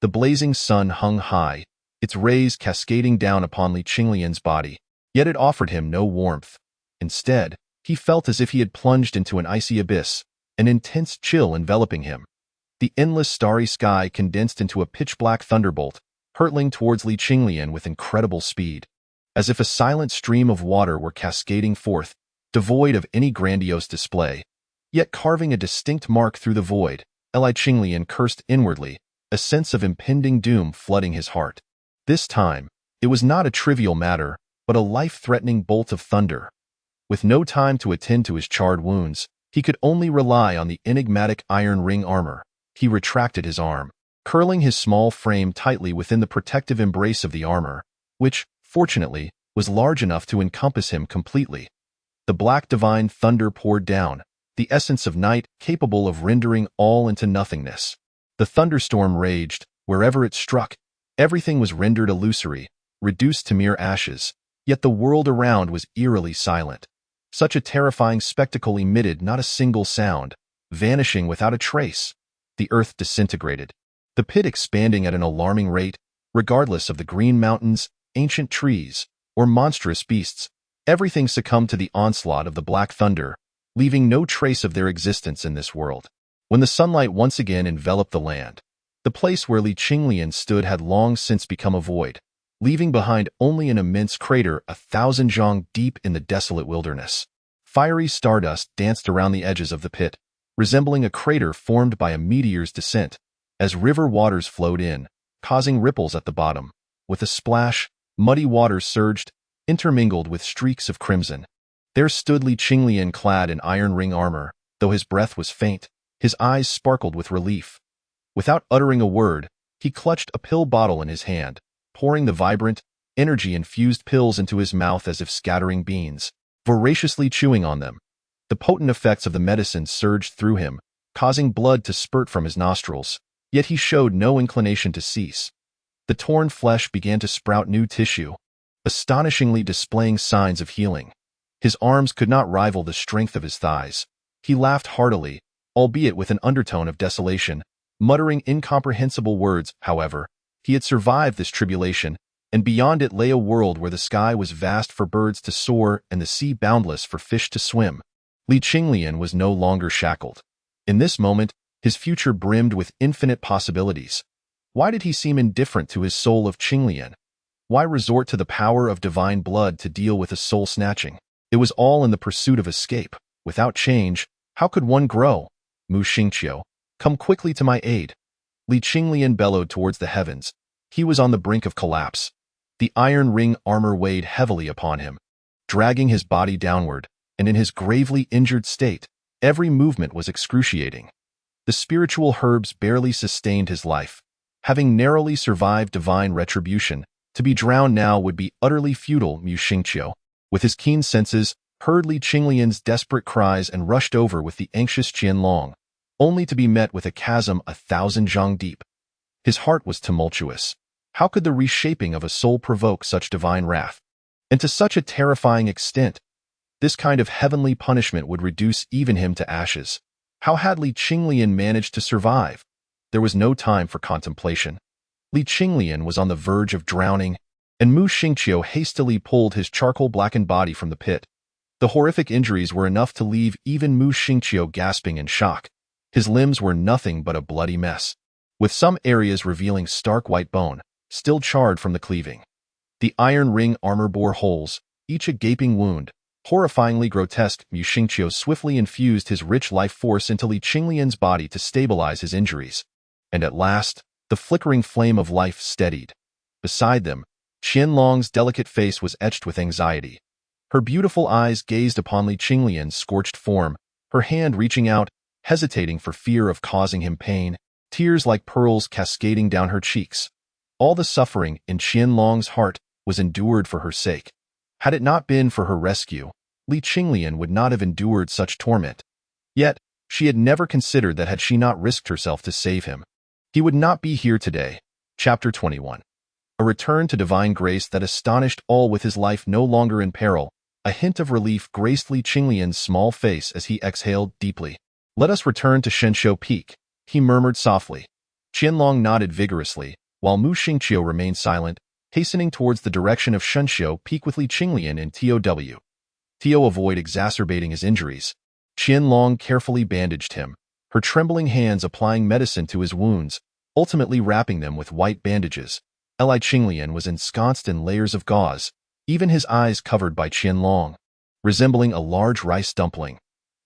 The blazing sun hung high, its rays cascading down upon Qinglian's body, yet it offered him no warmth. Instead, he felt as if he had plunged into an icy abyss, an intense chill enveloping him. The endless starry sky condensed into a pitch-black thunderbolt, hurtling towards Qinglian with incredible speed. As if a silent stream of water were cascading forth, devoid of any grandiose display, yet carving a distinct mark through the void. Qinglian cursed inwardly, a sense of impending doom flooding his heart. This time, it was not a trivial matter, but a life-threatening bolt of thunder. With no time to attend to his charred wounds, he could only rely on the enigmatic iron ring armor. He retracted his arm, curling his small frame tightly within the protective embrace of the armor, which, fortunately, was large enough to encompass him completely. The black divine thunder poured down, the essence of night capable of rendering all into nothingness. The thunderstorm raged, wherever it struck. Everything was rendered illusory, reduced to mere ashes, yet the world around was eerily silent. Such a terrifying spectacle emitted not a single sound, vanishing without a trace. The earth disintegrated, the pit expanding at an alarming rate, regardless of the green mountains, ancient trees, or monstrous beasts. Everything succumbed to the onslaught of the black thunder, leaving no trace of their existence in this world. When the sunlight once again enveloped the land, the place where Qinglian stood had long since become a void, leaving behind only an immense crater 1,000 zhang deep in the desolate wilderness. Fiery stardust danced around the edges of the pit, resembling a crater formed by a meteor's descent, as river waters flowed in, causing ripples at the bottom. With a splash, muddy waters surged, intermingled with streaks of crimson. There stood Qinglian clad in iron ring armor, though his breath was faint, his eyes sparkled with relief. Without uttering a word, he clutched a pill bottle in his hand, pouring the vibrant, energy-infused pills into his mouth as if scattering beans, voraciously chewing on them. The potent effects of the medicine surged through him, causing blood to spurt from his nostrils, yet he showed no inclination to cease. The torn flesh began to sprout new tissue, astonishingly displaying signs of healing. His arms could not rival the strength of his thighs. He laughed heartily, albeit with an undertone of desolation, muttering incomprehensible words. However, he had survived this tribulation, and beyond it lay a world where the sky was vast for birds to soar and the sea boundless for fish to swim. Li Qinglian was no longer shackled. In this moment, his future brimmed with infinite possibilities. Why did he seem indifferent to his soul of Qinglian? Why resort to the power of divine blood to deal with a soul snatching? It was all in the pursuit of escape. Without change, how could one grow? Mu Xingqiu, come quickly to my aid. Li Qinglian bellowed towards the heavens. He was on the brink of collapse. The iron ring armor weighed heavily upon him, dragging his body downward, and in his gravely injured state, every movement was excruciating. The spiritual herbs barely sustained his life. Having narrowly survived divine retribution, to be drowned now would be utterly futile. Mu Xingqiu, with his keen senses, heard Li Qinglian's desperate cries and rushed over with the anxious Qianlong, only to be met with a chasm 1,000 zhang deep. His heart was tumultuous. How could the reshaping of a soul provoke such divine wrath? And to such a terrifying extent, this kind of heavenly punishment would reduce even him to ashes. How had Li Qinglian managed to survive? There was no time for contemplation. Li Qinglian was on the verge of drowning, and Mu Xingqiu hastily pulled his charcoal-blackened body from the pit. The horrific injuries were enough to leave even Mu Xingqiu gasping in shock. His limbs were nothing but a bloody mess, with some areas revealing stark white bone, still charred from the cleaving. The iron ring armor bore holes, each a gaping wound. Horrifyingly grotesque, Mu Xingqiu swiftly infused his rich life force into Li Qinglian's body to stabilize his injuries. And at last, the flickering flame of life steadied. Beside them, Qianlong's delicate face was etched with anxiety. Her beautiful eyes gazed upon Li Qinglian's scorched form, her hand reaching out, hesitating for fear of causing him pain, tears like pearls cascading down her cheeks. All the suffering in Qianlong's heart was endured for her sake. Had it not been for her rescue, Li Qinglian would not have endured such torment. Yet, she had never considered that had she not risked herself to save him, he would not be here today. Chapter 21. A return to divine grace that astonished all. With his life no longer in peril, a hint of relief graced Li Qinglian's small face as he exhaled deeply. Let us return to Shenshou Peak, he murmured softly. Qianlong nodded vigorously, while Mu Xingqiu remained silent, hastening towards the direction of Shenshou Peak with Li Qinglian and TOW. To avoid exacerbating his injuries, Qianlong carefully bandaged him, her trembling hands applying medicine to his wounds, ultimately wrapping them with white bandages. Li Qinglian was ensconced in layers of gauze, even his eyes covered by Qianlong, resembling a large rice dumpling.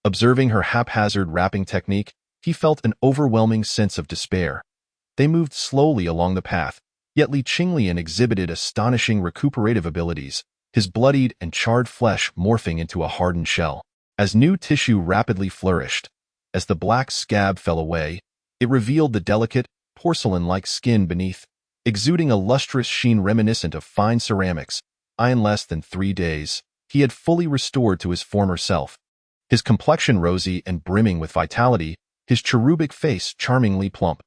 Observing her haphazard wrapping technique, he felt an overwhelming sense of despair. They moved slowly along the path, yet Li Qinglian exhibited astonishing recuperative abilities, his bloodied and charred flesh morphing into a hardened shell. As new tissue rapidly flourished, as the black scab fell away, it revealed the delicate, porcelain-like skin beneath, exuding a lustrous sheen reminiscent of fine ceramics. In less than 3 days, he had fully restored to his former self. His complexion rosy and brimming with vitality, his cherubic face charmingly plump.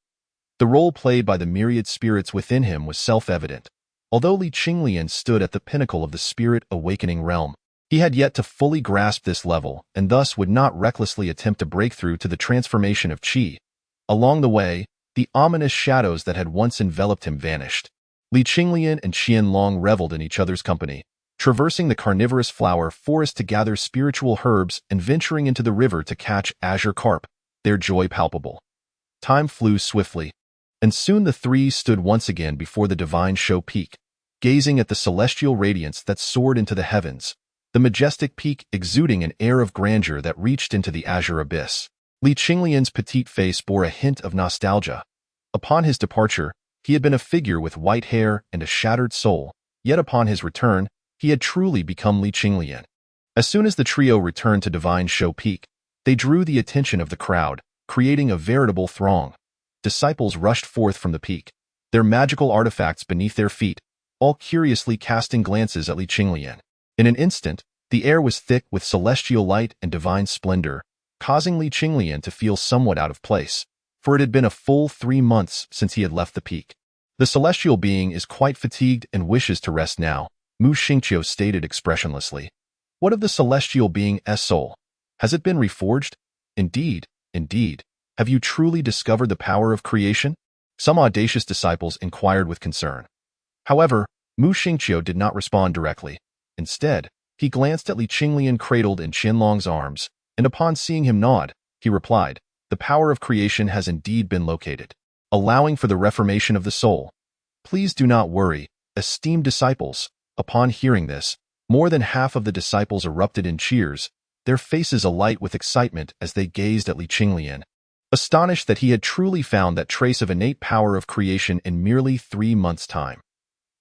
The role played by the myriad spirits within him was self-evident. Although Li Qinglian stood at the pinnacle of the spirit-awakening realm, he had yet to fully grasp this level and thus would not recklessly attempt to break through to the transformation of qi. Along the way, the ominous shadows that had once enveloped him vanished. Li Qinglian and Qianlong reveled in each other's company, traversing the carnivorous flower forest to gather spiritual herbs and venturing into the river to catch azure carp, their joy palpable. Time flew swiftly, and soon the three stood once again before the divine Shou Peak, gazing at the celestial radiance that soared into the heavens, the majestic peak exuding an air of grandeur that reached into the azure abyss. Li Qinglian's petite face bore a hint of nostalgia. Upon his departure, he had been a figure with white hair and a shattered soul, yet upon his return, he had truly become Li Qinglian. As soon as the trio returned to divine Shou Peak, they drew the attention of the crowd, creating a veritable throng. Disciples rushed forth from the peak, their magical artifacts beneath their feet, all curiously casting glances at Li Qinglian. In an instant, the air was thick with celestial light and divine splendor, causing Li Qinglian to feel somewhat out of place, for it had been a full 3 months since he had left the peak. The celestial being is quite fatigued and wishes to rest now, Mu Xingqiu stated expressionlessly. What of the celestial being's soul? Has it been reforged? Indeed, indeed. Have you truly discovered the power of creation? Some audacious disciples inquired with concern. However, Mu Xingqiu did not respond directly. Instead, he glanced at Li Qinglian cradled in Qianlong's arms, and upon seeing him nod, he replied, "The power of creation has indeed been located, allowing for the reformation of the soul. Please do not worry, esteemed disciples." Upon hearing this, more than half of the disciples erupted in cheers, their faces alight with excitement as they gazed at Li Qinglian, astonished that he had truly found that trace of innate power of creation in merely 3 months' time.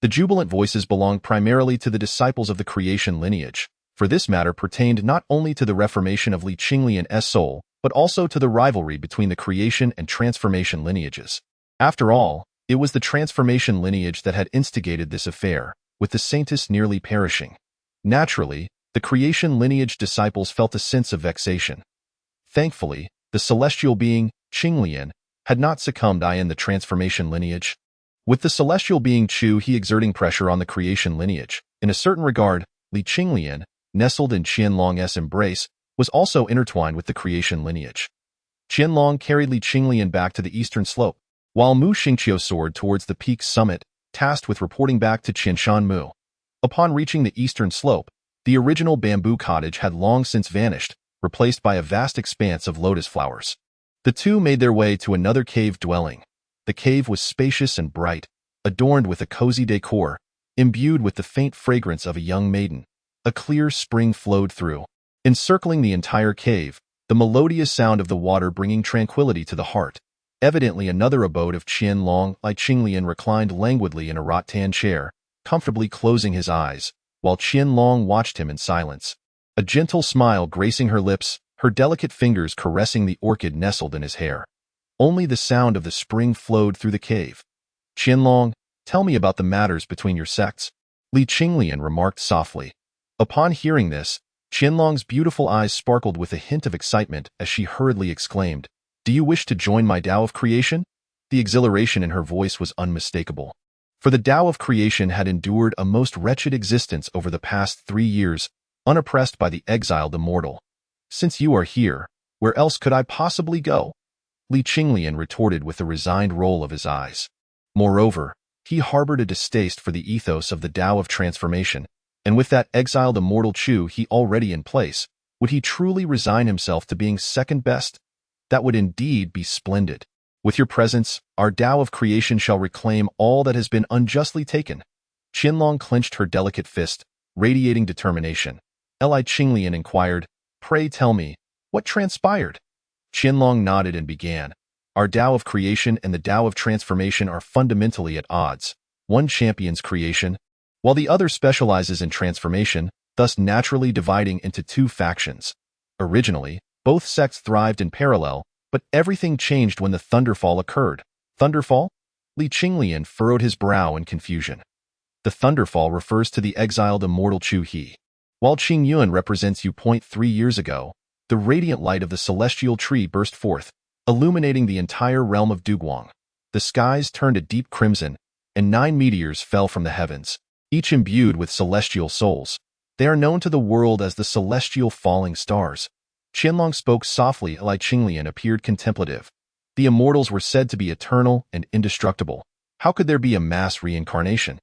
The jubilant voices belonged primarily to the disciples of the creation lineage, for this matter pertained not only to the reformation of Li Qinglian's soul, but also to the rivalry between the creation and transformation lineages. After all, it was the transformation lineage that had instigated this affair, with the saintess nearly perishing. Naturally, the creation lineage disciples felt a sense of vexation. Thankfully, the celestial being, Qinglian, had not succumbed in the transformation lineage. With the celestial being Chu he exerting pressure on the creation lineage, in a certain regard, Li Qinglian, nestled in Qianlong's embrace, was also intertwined with the creation lineage. Qianlong carried Li Qinglian back to the eastern slope, while Mu Xingqiu soared towards the peak's summit, tasked with reporting back to Qianshan Mu. Upon reaching the eastern slope, the original bamboo cottage had long since vanished, replaced by a vast expanse of lotus flowers. The two made their way to another cave dwelling. The cave was spacious and bright, adorned with a cozy decor, imbued with the faint fragrance of a young maiden. A clear spring flowed through, encircling the entire cave, the melodious sound of the water bringing tranquility to the heart. Evidently another abode of Qianlong. Li Qinglian reclined languidly in a rattan chair, comfortably closing his eyes, while Qianlong watched him in silence. A gentle smile gracing her lips, her delicate fingers caressing the orchid nestled in his hair. Only the sound of the spring flowed through the cave. "Qianlong, tell me about the matters between your sects," Li Qinglian remarked softly. Upon hearing this, Qianlong's beautiful eyes sparkled with a hint of excitement as she hurriedly exclaimed, "Do you wish to join my Tao of creation?" The exhilaration in her voice was unmistakable. For the Tao of creation had endured a most wretched existence over the past 3 years, unoppressed by the exiled immortal. "Since you are here, where else could I possibly go?" Li Qinglian retorted with a resigned roll of his eyes. Moreover, he harbored a distaste for the ethos of the Tao of transformation, and with that exiled immortal Chu he already in place, would he truly resign himself to being second best? That would indeed be splendid. "With your presence, our Tao of creation shall reclaim all that has been unjustly taken." Qianlong clenched her delicate fist, radiating determination. Li Qinglian inquired, "Pray tell me, what transpired?" Qianlong nodded and began. "Our Tao of creation and the Tao of transformation are fundamentally at odds. One champions creation, while the other specializes in transformation, thus naturally dividing into 2 factions. Originally, both sects thrived in parallel, but everything changed when the thunderfall occurred." "Thunderfall?" Li Qinglian furrowed his brow in confusion. The thunderfall refers to the exiled immortal Chu He. While Qingyuan represents you. 3 years ago, the radiant light of the celestial tree burst forth, illuminating the entire realm of Guang. The skies turned a deep crimson, and 9 meteors fell from the heavens, each imbued with celestial souls. They are known to the world as the celestial falling stars. Qianlong spoke softly. Li Qinglian appeared contemplative. The immortals were said to be eternal and indestructible. How could there be a mass reincarnation?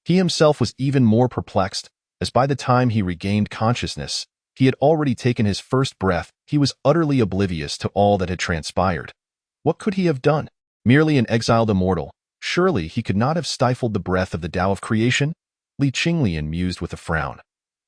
He himself was even more perplexed, as by the time he regained consciousness, he had already taken his first breath. He was utterly oblivious to all that had transpired. What could he have done? Merely an exiled immortal. Surely he could not have stifled the breath of the Tao of creation? Li Qinglian mused with a frown.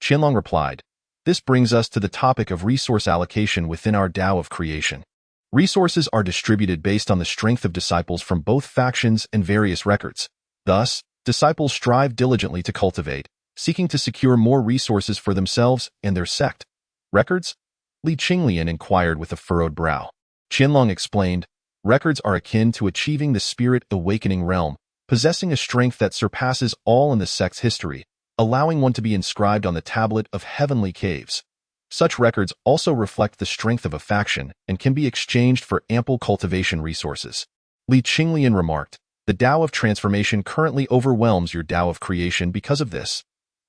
Qianlong replied, "This brings us to the topic of resource allocation within our Tao of creation. Resources are distributed based on the strength of disciples from both factions and various records. Thus, disciples strive diligently to cultivate, seeking to secure more resources for themselves and their sect." "Records?" Li Qinglian inquired with a furrowed brow. Qianlong explained, "Records are akin to achieving the spirit awakening realm, possessing a strength that surpasses all in the sect's history, allowing one to be inscribed on the tablet of heavenly caves. Such records also reflect the strength of a faction and can be exchanged for ample cultivation resources." Li Qinglian remarked, "The Tao of transformation currently overwhelms your Tao of creation because of this."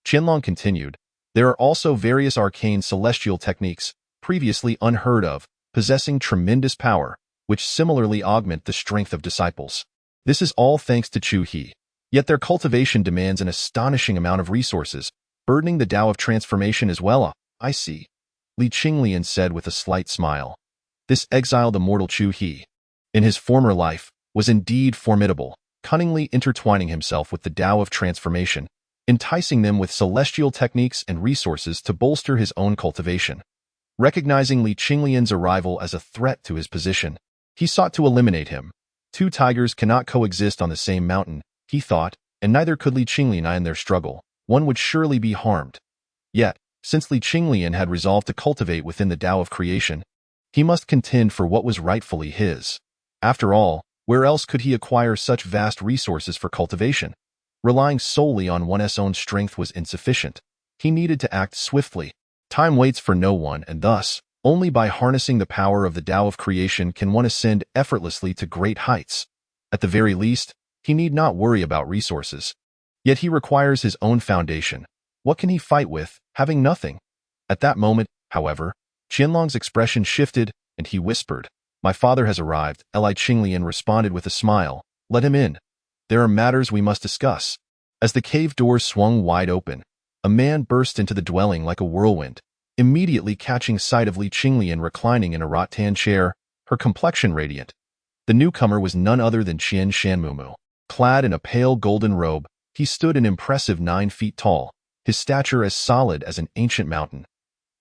Qianlong continued, "There are also various arcane celestial techniques, previously unheard of, possessing tremendous power, which similarly augment the strength of disciples. This is all thanks to Chu He. Yet their cultivation demands an astonishing amount of resources, burdening the Tao of transformation as well. I see, Li Qinglian said with a slight smile. This exiled immortal Chu He, in his former life, was indeed formidable, cunningly intertwining himself with the Tao of transformation, enticing them with celestial techniques and resources to bolster his own cultivation. Recognizing Li Qinglian's arrival as a threat to his position, he sought to eliminate him. Two tigers cannot coexist on the same mountain, he thought, and neither could Li Qinglian in their struggle. One would surely be harmed. Yet, since Li Qinglian had resolved to cultivate within the Tao of creation, he must contend for what was rightfully his. After all, where else could he acquire such vast resources for cultivation? Relying solely on one's own strength was insufficient. He needed to act swiftly. Time waits for no one, and thus, only by harnessing the power of the Tao of creation can one ascend effortlessly to great heights. At the very least, he need not worry about resources. Yet he requires his own foundation. What can he fight with, having nothing? At that moment, however, Qianlong's expression shifted, and he whispered, "My father has arrived." Li Qinglian responded with a smile. "Let him in. There are matters we must discuss." As the cave doors swung wide open, a man burst into the dwelling like a whirlwind, immediately catching sight of Li Qinglian reclining in a rattan chair, her complexion radiant. The newcomer was none other than Qian Shanmumu. Clad in a pale golden robe, he stood an impressive 9 feet tall, his stature as solid as an ancient mountain.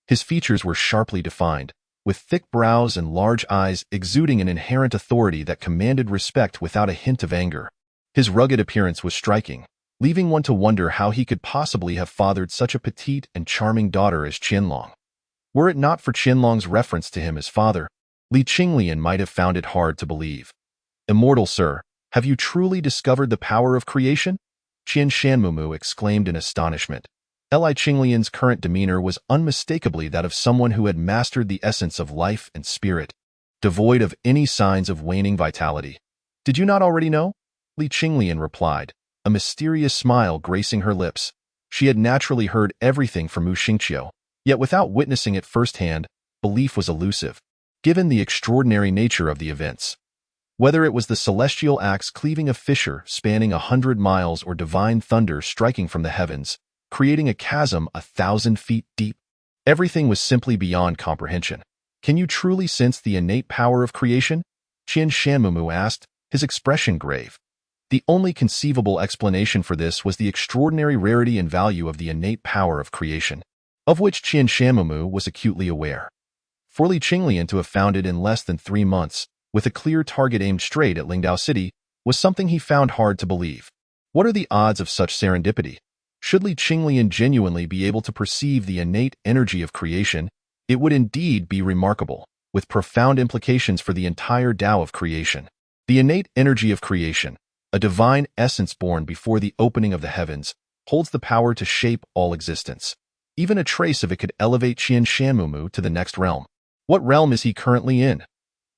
His features were sharply defined, with thick brows and large eyes exuding an inherent authority that commanded respect without a hint of anger. His rugged appearance was striking, leaving one to wonder how he could possibly have fathered such a petite and charming daughter as Qianlong. Were it not for Qianlong's reference to him as father, Li Qinglian might have found it hard to believe. "Immortal sir, have you truly discovered the power of creation?" Qian Shanmumu exclaimed in astonishment. Li Qinglian's current demeanor was unmistakably that of someone who had mastered the essence of life and spirit, devoid of any signs of waning vitality. "Did you not already know?" Li Qinglian replied, a mysterious smile gracing her lips. She had naturally heard everything from Mu Xingqiu, yet without witnessing it firsthand, belief was elusive, given the extraordinary nature of the events. Whether it was the celestial axe cleaving a fissure spanning 100 miles or divine thunder striking from the heavens, creating a chasm 1,000 feet deep, everything was simply beyond comprehension. "Can you truly sense the innate power of creation?" Qian Shanmumu asked, his expression grave. The only conceivable explanation for this was the extraordinary rarity and value of the innate power of creation, of which Qian Shanmumu was acutely aware. For Li Qinglian to have found it in less than 3 months, with a clear target aimed straight at Lingdao City, was something he found hard to believe. What are the odds of such serendipity? Should Li Qinglian genuinely be able to perceive the innate energy of creation, it would indeed be remarkable, with profound implications for the entire Tao of creation. The innate energy of creation, a divine essence born before the opening of the heavens, holds the power to shape all existence. Even a trace of it could elevate Qian Shanmumu to the next realm. What realm is he currently in?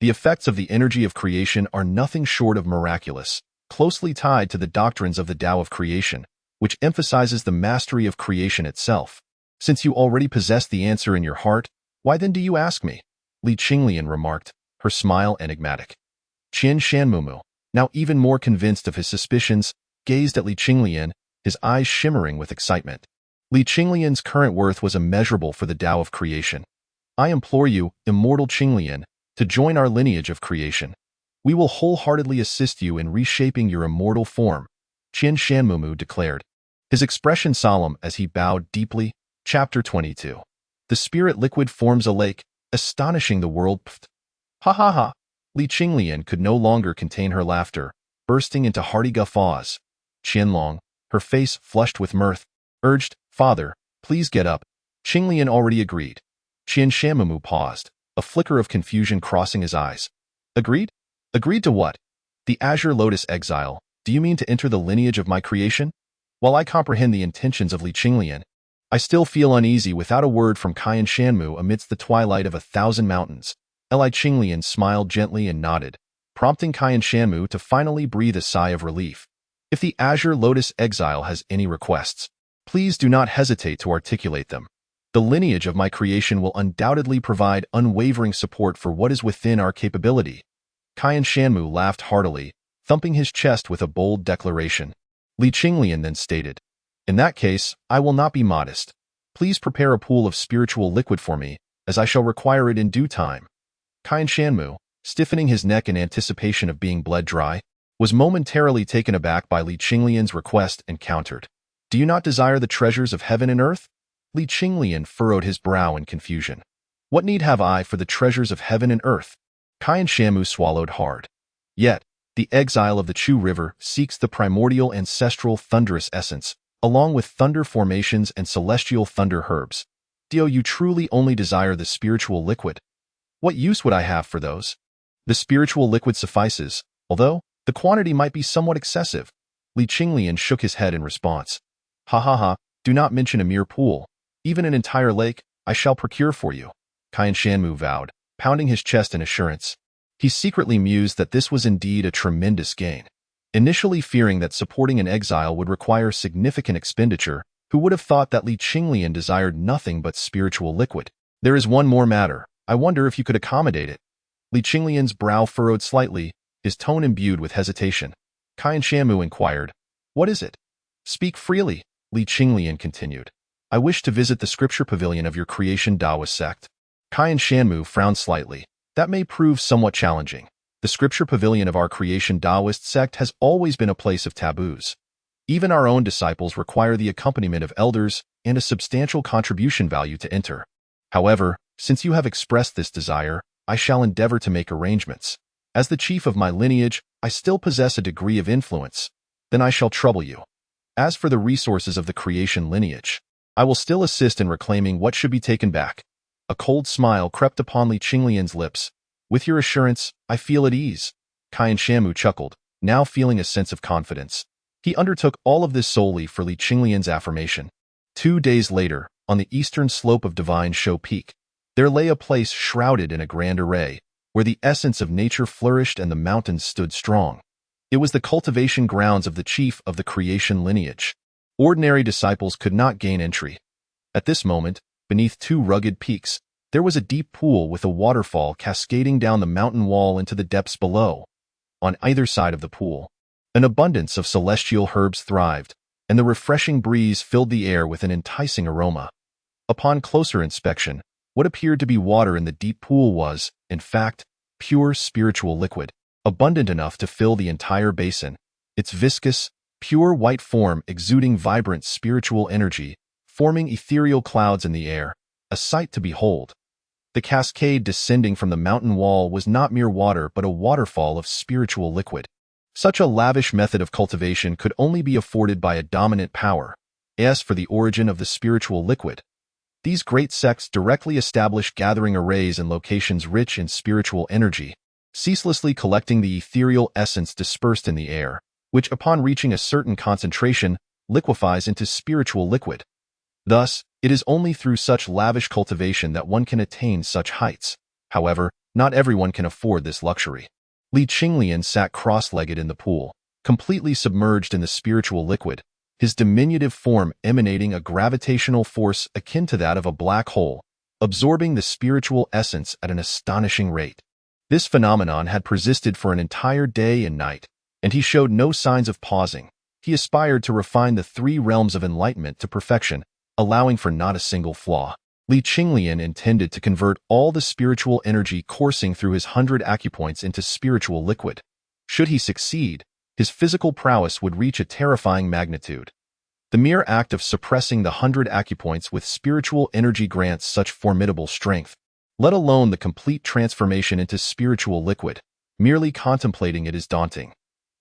The effects of the energy of creation are nothing short of miraculous, closely tied to the doctrines of the Tao of creation, which emphasizes the mastery of creation itself. "Since you already possess the answer in your heart, why then do you ask me?" Li Qinglian remarked, her smile enigmatic. Qian Shanmumu, now even more convinced of his suspicions, gazed at Li Qinglian, his eyes shimmering with excitement. Li Qinglian's current worth was immeasurable for the Tao of creation. "I implore you, immortal Qinglian, to join our lineage of creation. We will wholeheartedly assist you in reshaping your immortal form," Qian Shanmumu declared, his expression solemn as he bowed deeply. Chapter 22. The spirit liquid forms a lake, astonishing the world. Pft. Ha ha ha. Li Qinglian could no longer contain her laughter, bursting into hearty guffaws. Qianlong, her face flushed with mirth, urged, "Father, please get up." Qinglian already agreed. Qian Shanmumu paused, a flicker of confusion crossing his eyes. "Agreed? Agreed to what? The Azure Lotus exile. Do you mean to enter the lineage of my creation?" While I comprehend the intentions of Li Qinglian, I still feel uneasy without a word from Qian Shanmu amidst the twilight of 1,000 mountains. Li Qinglian smiled gently and nodded, prompting Qian Shanmu to finally breathe a sigh of relief. "If the Azure Lotus exile has any requests, please do not hesitate to articulate them. The lineage of my creation will undoubtedly provide unwavering support for what is within our capability." Qian Shanmu laughed heartily, thumping his chest with a bold declaration. Li Qinglian then stated, "In that case, I will not be modest. Please prepare a pool of spiritual liquid for me, as I shall require it in due time." Qian Shanmu, stiffening his neck in anticipation of being bled dry, was momentarily taken aback by Li Qinglian's request and countered, "Do you not desire the treasures of heaven and earth?" Li Qinglian furrowed his brow in confusion. "What need have I for the treasures of heaven and earth?" Qian Shanmu swallowed hard. "Yet, the exile of the Chu River seeks the primordial ancestral thunderous essence, along with thunder formations and celestial thunder herbs. Do you truly only desire the spiritual liquid? What use would I have for those? The spiritual liquid suffices, although the quantity might be somewhat excessive." Li Qinglian shook his head in response. "Ha ha ha, do not mention a mere pool. Even an entire lake I shall procure for you," Qian Shanmu vowed, pounding his chest in assurance. He secretly mused that this was indeed a tremendous gain. Initially fearing that supporting an exile would require significant expenditure, who would have thought that Li Qinglian desired nothing but spiritual liquid? "There is one more matter. I wonder if you could accommodate it." Li Qinglian's brow furrowed slightly, his tone imbued with hesitation. Qian Shanmu inquired, "What is it?" "Speak freely," Li Qinglian continued. "I wish to visit the scripture pavilion of your creation Taoist sect." Qian Shanmu frowned slightly. "That may prove somewhat challenging. The scripture pavilion of our creation Taoist sect has always been a place of taboos. Even our own disciples require the accompaniment of elders and a substantial contribution value to enter. However, since you have expressed this desire, I shall endeavor to make arrangements. As the chief of my lineage, I still possess a degree of influence. Then I shall trouble you. As for the resources of the creation lineage, I will still assist in reclaiming what should be taken back." A cold smile crept upon Li Qinglian's lips. "With your assurance, I feel at ease." Qian Shanmu chuckled, now feeling a sense of confidence. He undertook all of this solely for Li Qinglian's affirmation. 2 days later, on the eastern slope of Divine Show Peak, there lay a place shrouded in a grand array, where the essence of nature flourished and the mountains stood strong. It was the cultivation grounds of the chief of the creation lineage. Ordinary disciples could not gain entry. At this moment, beneath 2 rugged peaks, there was a deep pool with a waterfall cascading down the mountain wall into the depths below. On either side of the pool, an abundance of celestial herbs thrived, and the refreshing breeze filled the air with an enticing aroma. Upon closer inspection, what appeared to be water in the deep pool was, in fact, pure spiritual liquid, abundant enough to fill the entire basin, its viscous, pure white form exuding vibrant spiritual energy, forming ethereal clouds in the air, a sight to behold. The cascade descending from the mountain wall was not mere water but a waterfall of spiritual liquid. Such a lavish method of cultivation could only be afforded by a dominant power. As for the origin of the spiritual liquid, these great sects directly establish gathering arrays in locations rich in spiritual energy, ceaselessly collecting the ethereal essence dispersed in the air, which upon reaching a certain concentration, liquefies into spiritual liquid. Thus, it is only through such lavish cultivation that one can attain such heights. However, not everyone can afford this luxury. Li Qinglian sat cross-legged in the pool, completely submerged in the spiritual liquid, his diminutive form emanating a gravitational force akin to that of a black hole, absorbing the spiritual essence at an astonishing rate. This phenomenon had persisted for an entire day and night, and he showed no signs of pausing. He aspired to refine the 3 realms of enlightenment to perfection, allowing for not a single flaw. Li Qinglian intended to convert all the spiritual energy coursing through his 100 acupoints into spiritual liquid. Should he succeed, his physical prowess would reach a terrifying magnitude. The mere act of suppressing the 100 acupoints with spiritual energy grants such formidable strength. Let alone the complete transformation into spiritual liquid. Merely contemplating it is daunting.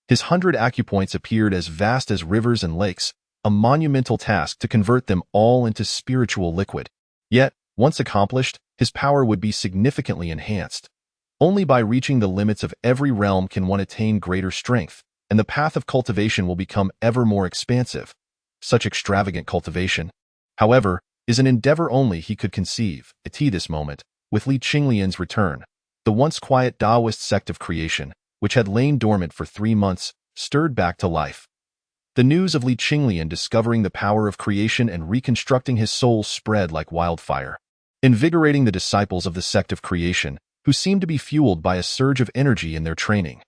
His 100 acupoints appeared as vast as rivers and lakes, a monumental task to convert them all into spiritual liquid. Yet, once accomplished, his power would be significantly enhanced. Only by reaching the limits of every realm can one attain greater strength, and the path of cultivation will become ever more expansive. Such extravagant cultivation, however, is an endeavor only he could conceive. At this moment, with Li Qinglian's return, the once quiet Taoist sect of creation, which had lain dormant for 3 months, stirred back to life. The news of Li Qinglian discovering the power of creation and reconstructing his soul spread like wildfire, invigorating the disciples of the sect of creation, who seemed to be fueled by a surge of energy in their training.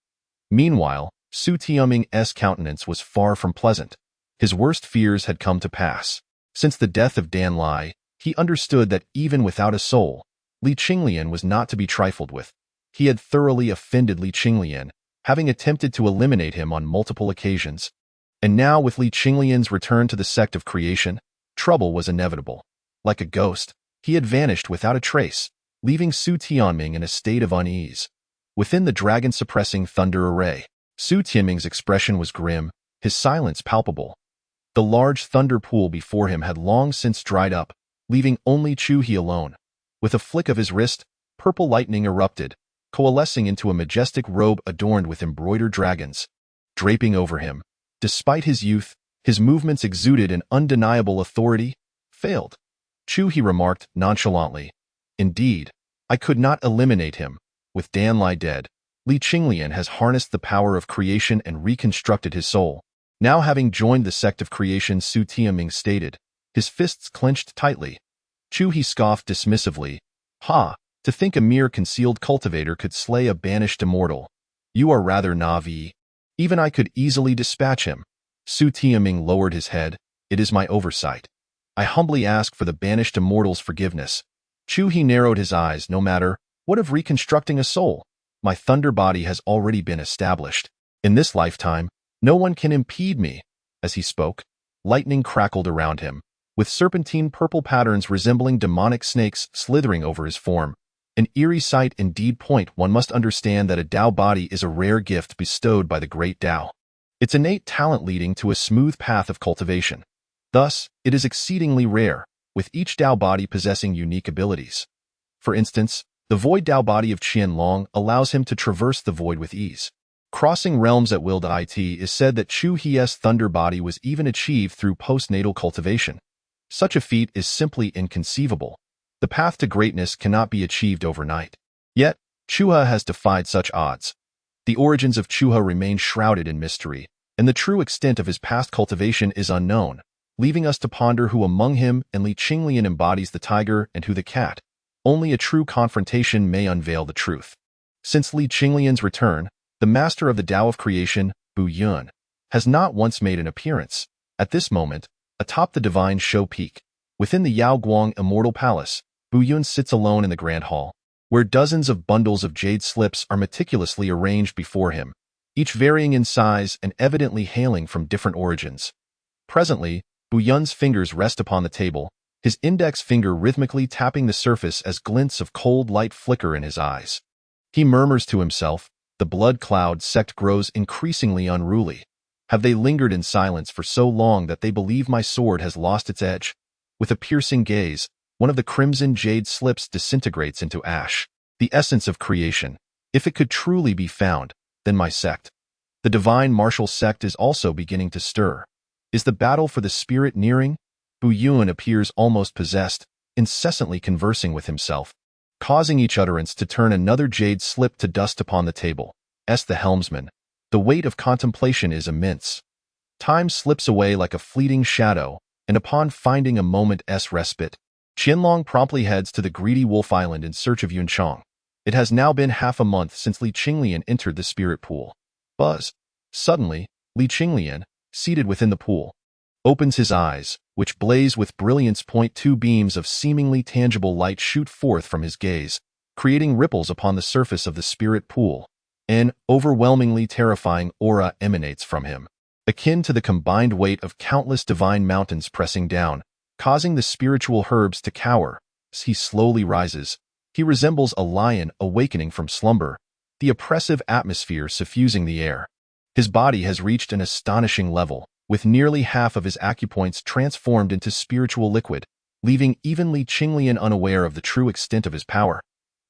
Meanwhile, Su Tianming's countenance was far from pleasant. His worst fears had come to pass. Since the death of Dan Lai, he understood that even without a soul, Li Qinglian was not to be trifled with. He had thoroughly offended Li Qinglian, having attempted to eliminate him on multiple occasions. And now, with Li Qinglian's return to the sect of creation, trouble was inevitable. Like a ghost, he had vanished without a trace, leaving Su Tianming in a state of unease. Within the dragon-suppressing thunder array, Su Tianming's expression was grim, his silence palpable. The large thunder pool before him had long since dried up, leaving only Chu He alone. With a flick of his wrist, purple lightning erupted, coalescing into a majestic robe adorned with embroidered dragons. Draping over him, despite his youth, his movements exuded an undeniable authority. Failed. Chu He remarked nonchalantly. Indeed, I could not eliminate him. With Dan Lai dead, Li Qinglian has harnessed the power of creation and reconstructed his soul. Now having joined the sect of creation, Su Tianming stated, his fists clenched tightly. Chu He scoffed dismissively. Ha! To think a mere concealed cultivator could slay a banished immortal. You are rather naive. Even I could easily dispatch him. Su Tianming lowered his head. It is my oversight. I humbly ask for the banished immortal's forgiveness. Chu He narrowed his eyes. No matter, what of reconstructing a soul? My thunder body has already been established. In this lifetime, no one can impede me. As he spoke, lightning crackled around him, with serpentine purple patterns resembling demonic snakes slithering over his form. An eerie sight indeed. One must understand that a Tao body is a rare gift bestowed by the great Tao. Its innate talent leading to a smooth path of cultivation. Thus, it is exceedingly rare, with each Tao body possessing unique abilities. For instance, the void Tao body of Qianlong allows him to traverse the void with ease. Crossing realms at will. It is said that Chu He's thunder body was even achieved through postnatal cultivation. Such a feat is simply inconceivable. The path to greatness cannot be achieved overnight. Yet, Chuha has defied such odds. The origins of Chuha remain shrouded in mystery, and the true extent of his past cultivation is unknown, leaving us to ponder who among him and Li Qinglian embodies the tiger and who the cat. Only a true confrontation may unveil the truth. Since Li Qinglian's return, the master of the Tao of creation, Bu Yun, has not once made an appearance. At this moment, atop the divine show peak, within the Yao Guang immortal palace, Bu Yun sits alone in the grand hall, where dozens of bundles of jade slips are meticulously arranged before him, each varying in size and evidently hailing from different origins. Presently, Bu Yun's fingers rest upon the table, his index finger rhythmically tapping the surface as glints of cold light flicker in his eyes. He murmurs to himself, the blood cloud sect grows increasingly unruly. Have they lingered in silence for so long that they believe my sword has lost its edge? With a piercing gaze, one of the crimson jade slips disintegrates into ash. The essence of creation. If it could truly be found, then my sect. The divine martial sect is also beginning to stir. Is the battle for the spirit nearing? Bu Yun appears almost possessed, incessantly conversing with himself, causing each utterance to turn another jade slip to dust upon the table. The helmsman. The weight of contemplation is immense. Time slips away like a fleeting shadow, and upon finding a moment's respite, Qianlong promptly heads to the greedy Wolf Island in search of Yunchang. It has now been half a month since Li Qinglian entered the spirit pool. Buzz. Suddenly, Li Qinglian, seated within the pool, opens his eyes, which blaze with brilliance. Two beams of seemingly tangible light shoot forth from his gaze, creating ripples upon the surface of the spirit pool. An overwhelmingly terrifying aura emanates from him, akin to the combined weight of countless divine mountains pressing down, causing the spiritual herbs to cower. As he slowly rises, he resembles a lion awakening from slumber, the oppressive atmosphere suffusing the air. His body has reached an astonishing level, with nearly half of his acupoints transformed into spiritual liquid, leaving even Li Qinglian unaware of the true extent of his power.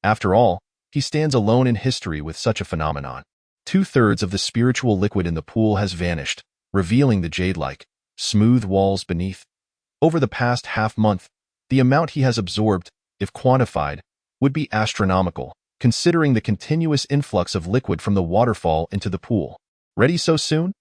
After all, he stands alone in history with such a phenomenon. 2/3 of the spiritual liquid in the pool has vanished, revealing the jade-like, smooth walls beneath. Over the past half-month, the amount he has absorbed, if quantified, would be astronomical, considering the continuous influx of liquid from the waterfall into the pool. Ready so soon?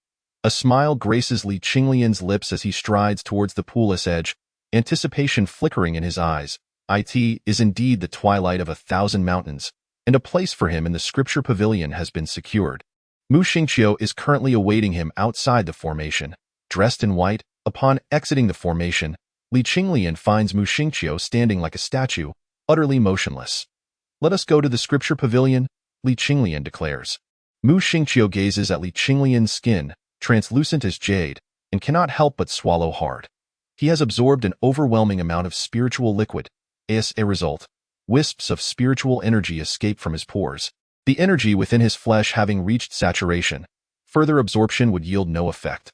A smile graces Li Qinglian's lips as he strides towards the pool's edge, anticipation flickering in his eyes. It is indeed the twilight of 1,000 mountains, and a place for him in the scripture pavilion has been secured. Mu Xingqiu is currently awaiting him outside the formation. Dressed in white, upon exiting the formation, Li Qinglian finds Mu Xingqiu standing like a statue, utterly motionless. "Let us go to the scripture pavilion," Li Qinglian declares. Mu Xingqiu gazes at Li Qinglian's skin, translucent as jade, and cannot help but swallow hard. He has absorbed an overwhelming amount of spiritual liquid. As a result, wisps of spiritual energy escape from his pores. The energy within his flesh having reached saturation, further absorption would yield no effect.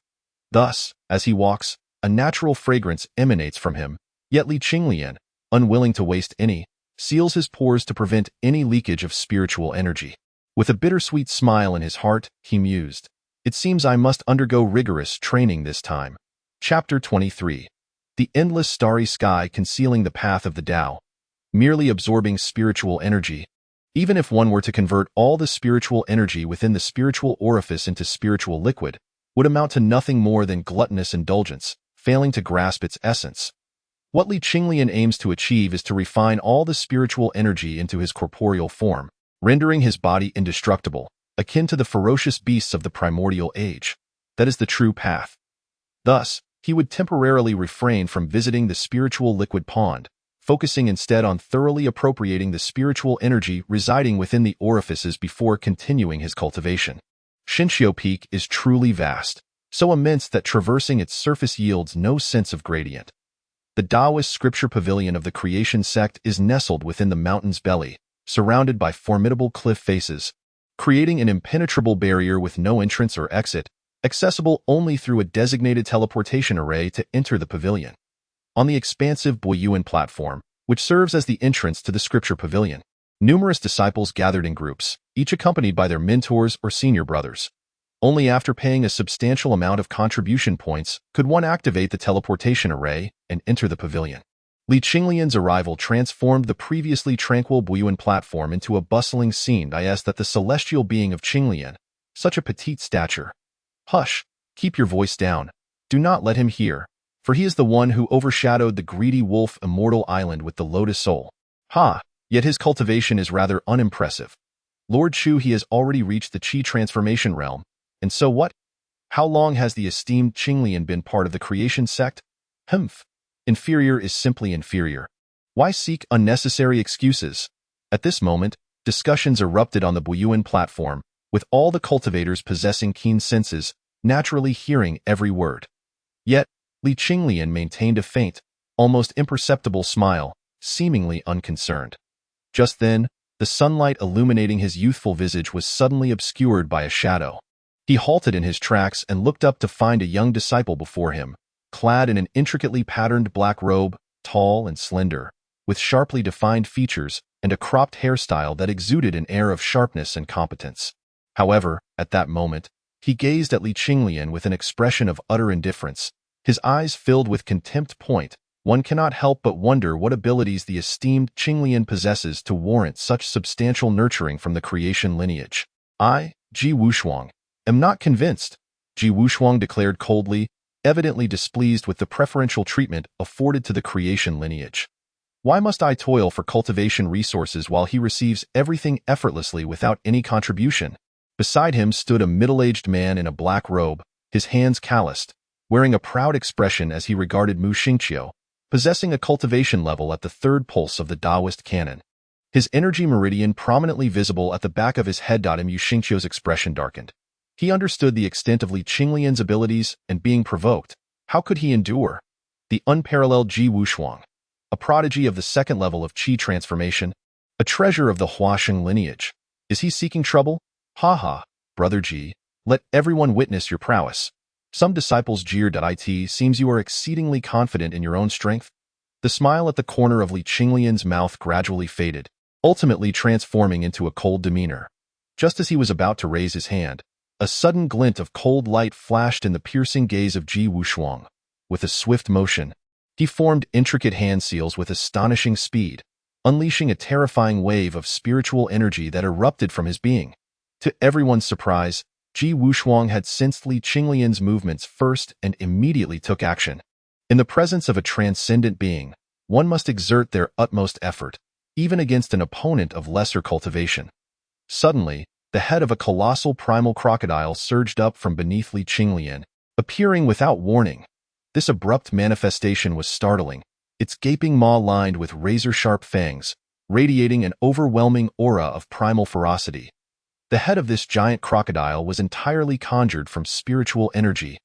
Thus, as he walks, a natural fragrance emanates from him, yet Li Qinglian, unwilling to waste any, seals his pores to prevent any leakage of spiritual energy. With a bittersweet smile in his heart, he mused, "It seems I must undergo rigorous training this time." Chapter 23. The endless starry sky concealing the path of the Tao, merely absorbing spiritual energy. Even if one were to convert all the spiritual energy within the spiritual orifice into spiritual liquid, would amount to nothing more than gluttonous indulgence, failing to grasp its essence. What Li Qinglian aims to achieve is to refine all the spiritual energy into his corporeal form, rendering his body indestructible, akin to the ferocious beasts of the primordial age. That is the true path. Thus, he would temporarily refrain from visiting the spiritual liquid pond, focusing instead on thoroughly appropriating the spiritual energy residing within the orifices before continuing his cultivation. Xinqiu Peak is truly vast, so immense that traversing its surface yields no sense of gradient. The Taoist scripture pavilion of the creation sect is nestled within the mountain's belly, surrounded by formidable cliff faces, creating an impenetrable barrier with no entrance or exit, accessible only through a designated teleportation array to enter the pavilion. On the expansive Boyuan platform, which serves as the entrance to the scripture pavilion, numerous disciples gathered in groups, each accompanied by their mentors or senior brothers. Only after paying a substantial amount of contribution points could one activate the teleportation array and enter the pavilion. Li Qinglian's arrival transformed the previously tranquil Boyuan platform into a bustling scene. Is that the celestial being of Qinglian, such a petite stature. "Hush, keep your voice down. Do not let him hear, for he is the one who overshadowed the greedy wolf immortal island with the lotus soul. Yet his cultivation is rather unimpressive. Lord Chu, he has already reached the Qi transformation realm. And so what? How long has the esteemed Qinglian been part of the creation sect? Inferior is simply inferior. Why seek unnecessary excuses?" At this moment, discussions erupted on the Boyuan platform, with all the cultivators possessing keen senses, naturally hearing every word. Yet, Li Qinglian maintained a faint, almost imperceptible smile, seemingly unconcerned. Just then, the sunlight illuminating his youthful visage was suddenly obscured by a shadow. He halted in his tracks and looked up to find a young disciple before him, clad in an intricately patterned black robe, tall and slender, with sharply defined features and a cropped hairstyle that exuded an air of sharpness and competence. However, at that moment, he gazed at Li Qinglian with an expression of utter indifference, his eyes filled with contempt. One cannot help but wonder what abilities the esteemed Qinglian possesses to warrant such substantial nurturing from the creation lineage. "I, Ji Wushuang, am not convinced," Ji Wushuang declared coldly, evidently displeased with the preferential treatment afforded to the creation lineage. "Why must I toil for cultivation resources while he receives everything effortlessly without any contribution?" Beside him stood a middle-aged man in a black robe, his hands calloused, wearing a proud expression as he regarded Mu Xingqiu, possessing a cultivation level at the third pulse of the Taoist canon. His energy meridian prominently visible at the back of his head. Mu Xingqiu's expression darkened. He understood the extent of Li Qinglian's abilities, and being provoked, how could he endure? The unparalleled Ji Wushuang, a prodigy of the second level of Qi transformation, a treasure of the Huasheng lineage. Is he seeking trouble? Brother Ji, let everyone witness your prowess. Some disciples jeered. "It seems you are exceedingly confident in your own strength." The smile at the corner of Li Qinglian's mouth gradually faded, ultimately transforming into a cold demeanor. Just as he was about to raise his hand, a sudden glint of cold light flashed in the piercing gaze of Ji Wushuang. With a swift motion, he formed intricate hand seals with astonishing speed, unleashing a terrifying wave of spiritual energy that erupted from his being. To everyone's surprise, Ji Wushuang had sensed Li Qinglian's movements first and immediately took action. In the presence of a transcendent being, one must exert their utmost effort, even against an opponent of lesser cultivation. Suddenly, The head of a colossal primal crocodile surged up from beneath Li Qinglian, appearing without warning. This abrupt manifestation was startling, its gaping maw lined with razor-sharp fangs, radiating an overwhelming aura of primal ferocity. The head of this giant crocodile was entirely conjured from spiritual energy,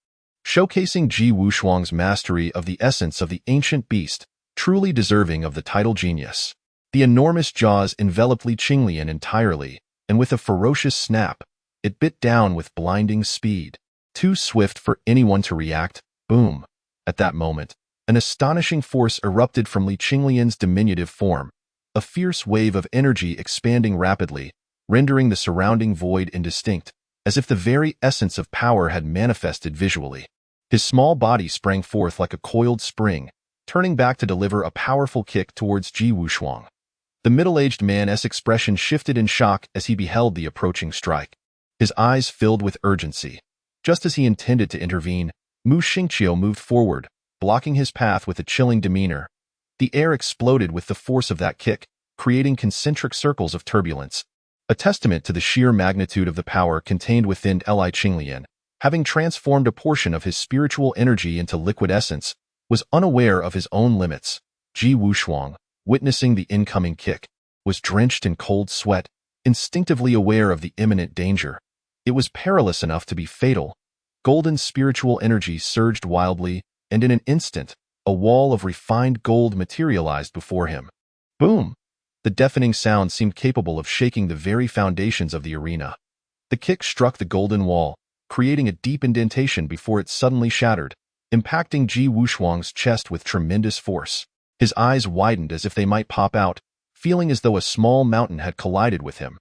showcasing Ji Wushuang's mastery of the essence of the ancient beast, truly deserving of the title genius. The enormous jaws enveloped Li Qinglian entirely, and with a ferocious snap, it bit down with blinding speed. Too swift for anyone to react, boom. At that moment, an astonishing force erupted from Li Qinglian's diminutive form, a fierce wave of energy expanding rapidly, rendering the surrounding void indistinct, as if the very essence of power had manifested visually. His small body sprang forth like a coiled spring, turning back to deliver a powerful kick towards Ji Wushuang. The middle-aged man's expression shifted in shock as he beheld the approaching strike. His eyes filled with urgency. Just as he intended to intervene, Mu Xingqiu moved forward, blocking his path with a chilling demeanor. The air exploded with the force of that kick, creating concentric circles of turbulence, a testament to the sheer magnitude of the power contained within Li Qinglian. Having transformed a portion of his spiritual energy into liquid essence, was unaware of his own limits. Ji Wushuang, witnessing the incoming kick, was drenched in cold sweat, instinctively aware of the imminent danger. It was perilous enough to be fatal. Golden spiritual energy surged wildly, and in an instant, a wall of refined gold materialized before him. Boom! The deafening sound seemed capable of shaking the very foundations of the arena. The kick struck the golden wall, creating a deep indentation before it suddenly shattered, impacting Ji Wushuang's chest with tremendous force. His eyes widened as if they might pop out, feeling as though a small mountain had collided with him.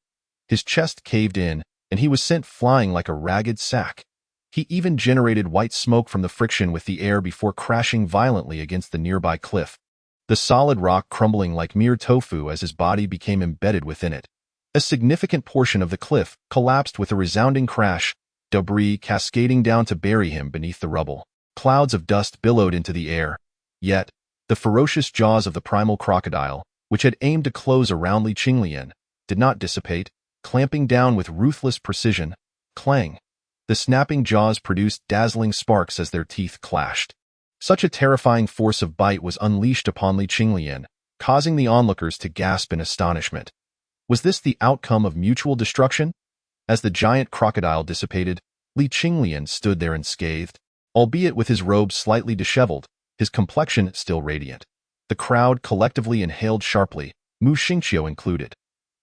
His chest caved in, and he was sent flying like a ragged sack. He even generated white smoke from the friction with the air before crashing violently against the nearby cliff, the solid rock crumbling like mere tofu as his body became embedded within it. A significant portion of the cliff collapsed with a resounding crash, debris cascading down to bury him beneath the rubble. Clouds of dust billowed into the air. Yet, the ferocious jaws of the primal crocodile, which had aimed to close around Li Qinglian, did not dissipate, clamping down with ruthless precision. Clang! The snapping jaws produced dazzling sparks as their teeth clashed. Such a terrifying force of bite was unleashed upon Li Qinglian, causing the onlookers to gasp in astonishment. Was this the outcome of mutual destruction? As the giant crocodile dissipated, Li Qinglian stood there unscathed, albeit with his robe slightly disheveled, his complexion still radiant. The crowd collectively inhaled sharply, Mu Xingqiu included.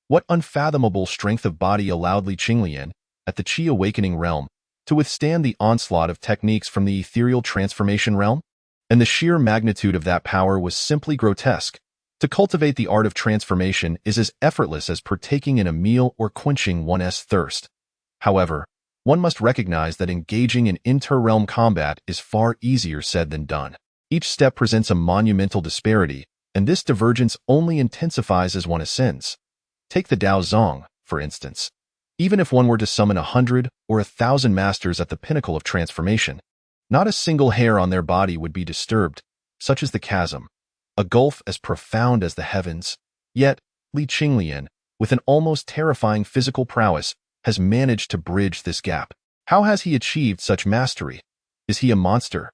What unfathomable strength of body allowed Li Qinglian, at the Qi awakening realm, to withstand the onslaught of techniques from the ethereal transformation realm? And the sheer magnitude of that power was simply grotesque. To cultivate the art of transformation is as effortless as partaking in a meal or quenching one's thirst. However, one must recognize that engaging in inter-realm combat is far easier said than done. Each step presents a monumental disparity, and this divergence only intensifies as one ascends. Take the Dao Zong, for instance. Even if one were to summon 100 or 1,000 masters at the pinnacle of transformation, not a single hair on their body would be disturbed, such is the chasm, a gulf as profound as the heavens. Yet, Li Qinglian, with an almost terrifying physical prowess, has managed to bridge this gap. How has he achieved such mastery? Is he a monster?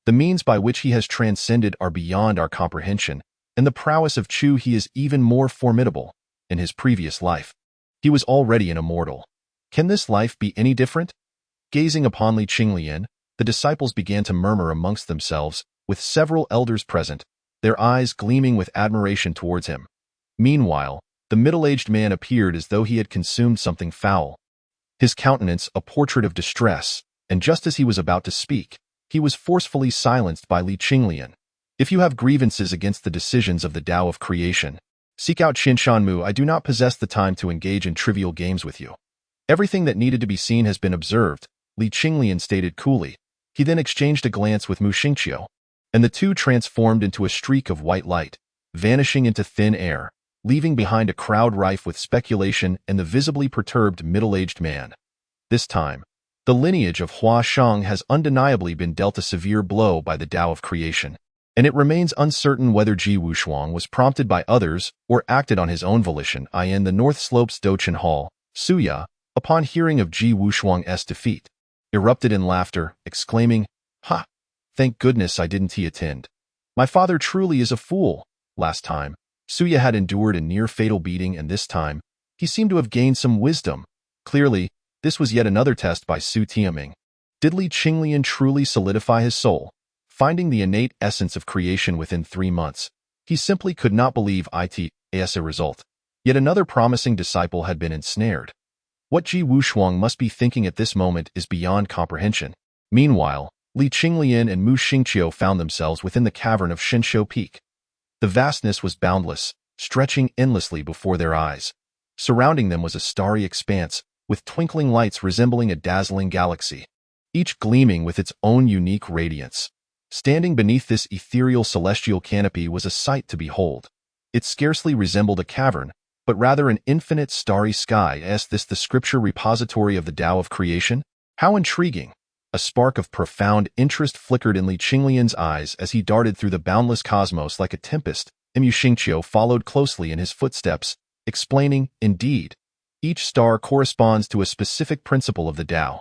The means by which he has transcended are beyond our comprehension, and the prowess of Chu he is even more formidable. In his previous life, he was already an immortal. Can this life be any different? Gazing upon Li Qinglian, the disciples began to murmur amongst themselves, with several elders present, their eyes gleaming with admiration towards him. Meanwhile, the middle-aged man appeared as though he had consumed something foul. His countenance a portrait of distress, and just as he was about to speak, he was forcefully silenced by Li Qinglian. If you have grievances against the decisions of the Tao of creation, seek out Qinshanmu. I do not possess the time to engage in trivial games with you. Everything that needed to be seen has been observed, Li Qinglian stated coolly. He then exchanged a glance with Mu Xingqiu, and the two transformed into a streak of white light, vanishing into thin air, leaving behind a crowd rife with speculation and the visibly perturbed middle-aged man. This time, the lineage of Hua Shang has undeniably been dealt a severe blow by the Tao of creation, and it remains uncertain whether Ji Wushuang was prompted by others or acted on his own volition. In the North Slopes Dochen Hall, Suya, upon hearing of Ji Wushuang's defeat, erupted in laughter, exclaiming, "Ha! Thank goodness I didn't attend. My father truly is a fool. Last time, Suya had endured a near-fatal beating, and this time, he seemed to have gained some wisdom. Clearly, this was yet another test by Su Tianming. Did Li Qinglian truly solidify his soul, finding the innate essence of creation within 3 months? He simply could not believe it as a result. Yet another promising disciple had been ensnared. What Ji Wushuang must be thinking at this moment is beyond comprehension. Meanwhile, Li Qinglian and Mu Xingqiu found themselves within the cavern of Shenshou Peak. The vastness was boundless, stretching endlessly before their eyes. Surrounding them was a starry expanse, with twinkling lights resembling a dazzling galaxy, each gleaming with its own unique radiance. Standing beneath this ethereal celestial canopy was a sight to behold. It scarcely resembled a cavern, but rather an infinite starry sky. Is this the scripture repository of the Tao of creation? How intriguing! A spark of profound interest flickered in Li Qinglian's eyes as he darted through the boundless cosmos like a tempest. Mu Xingqiu followed closely in his footsteps, explaining, "Indeed, each star corresponds to a specific principle of the Tao.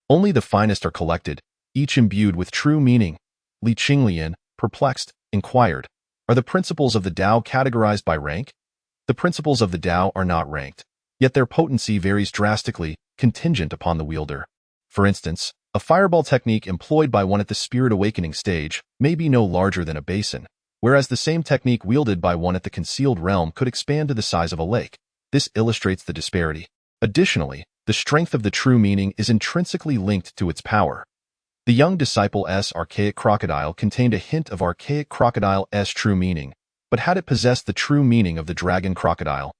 Only the finest are collected, each imbued with true meaning." Li Qinglian, perplexed, inquired, "Are the principles of the Tao categorized by rank?" "The principles of the Tao are not ranked, yet their potency varies drastically, contingent upon the wielder. For instance, a fireball technique employed by one at the spirit awakening stage may be no larger than a basin, whereas the same technique wielded by one at the concealed realm could expand to the size of a lake. This illustrates the disparity. Additionally, the strength of the true meaning is intrinsically linked to its power. The young disciple's archaic crocodile contained a hint of archaic crocodile's true meaning, but had it possessed the true meaning of the dragon crocodile,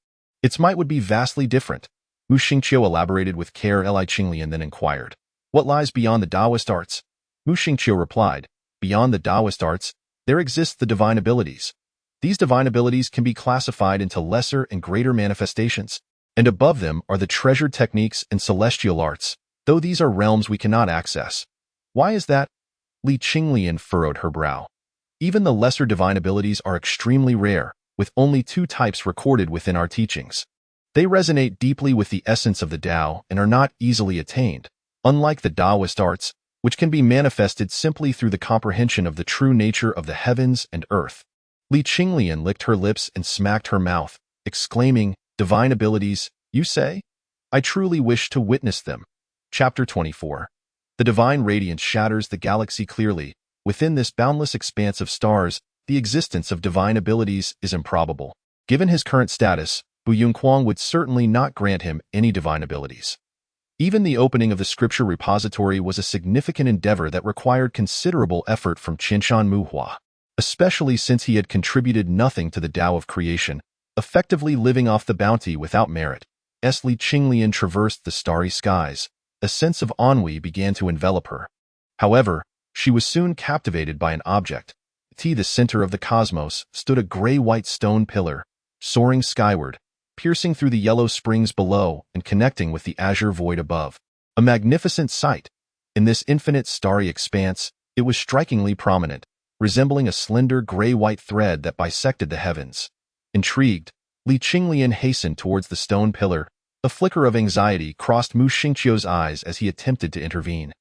its might would be vastly different." Mu Xingqiu elaborated with care. Li Qinglian then inquired, "What lies beyond the Taoist arts?" Mu Xingqiu replied, "Beyond the Taoist arts, there exist the divine abilities. These divine abilities can be classified into lesser and greater manifestations, and above them are the treasured techniques and celestial arts, though these are realms we cannot access." "Why is that?" Li Qinglian furrowed her brow. "Even the lesser divine abilities are extremely rare, with only 2 types recorded within our teachings. They resonate deeply with the essence of the Tao and are not easily attained, unlike the Taoist arts, which can be manifested simply through the comprehension of the true nature of the heavens and earth." Li Qinglian licked her lips and smacked her mouth, exclaiming, "Divine abilities, you say? I truly wish to witness them." Chapter 24. The divine radiance shatters the galaxy clearly. Within this boundless expanse of stars, the existence of divine abilities is improbable. Given his current status, Bu Yunquang would certainly not grant him any divine abilities. Even the opening of the scripture repository was a significant endeavor that required considerable effort from Qinshan Muhua, especially since he had contributed nothing to the Tao of creation, effectively living off the bounty without merit. As Li Qinglian traversed the starry skies, a sense of ennui began to envelop her. However, she was soon captivated by an object. At the center of the cosmos stood a gray-white stone pillar, soaring skyward, piercing through the yellow springs below and connecting with the azure void above. A magnificent sight. In this infinite starry expanse, it was strikingly prominent, resembling a slender gray-white thread that bisected the heavens. Intrigued, Li Qinglian hastened towards the stone pillar. A flicker of anxiety crossed Mu Xingqiu's eyes as he attempted to intervene.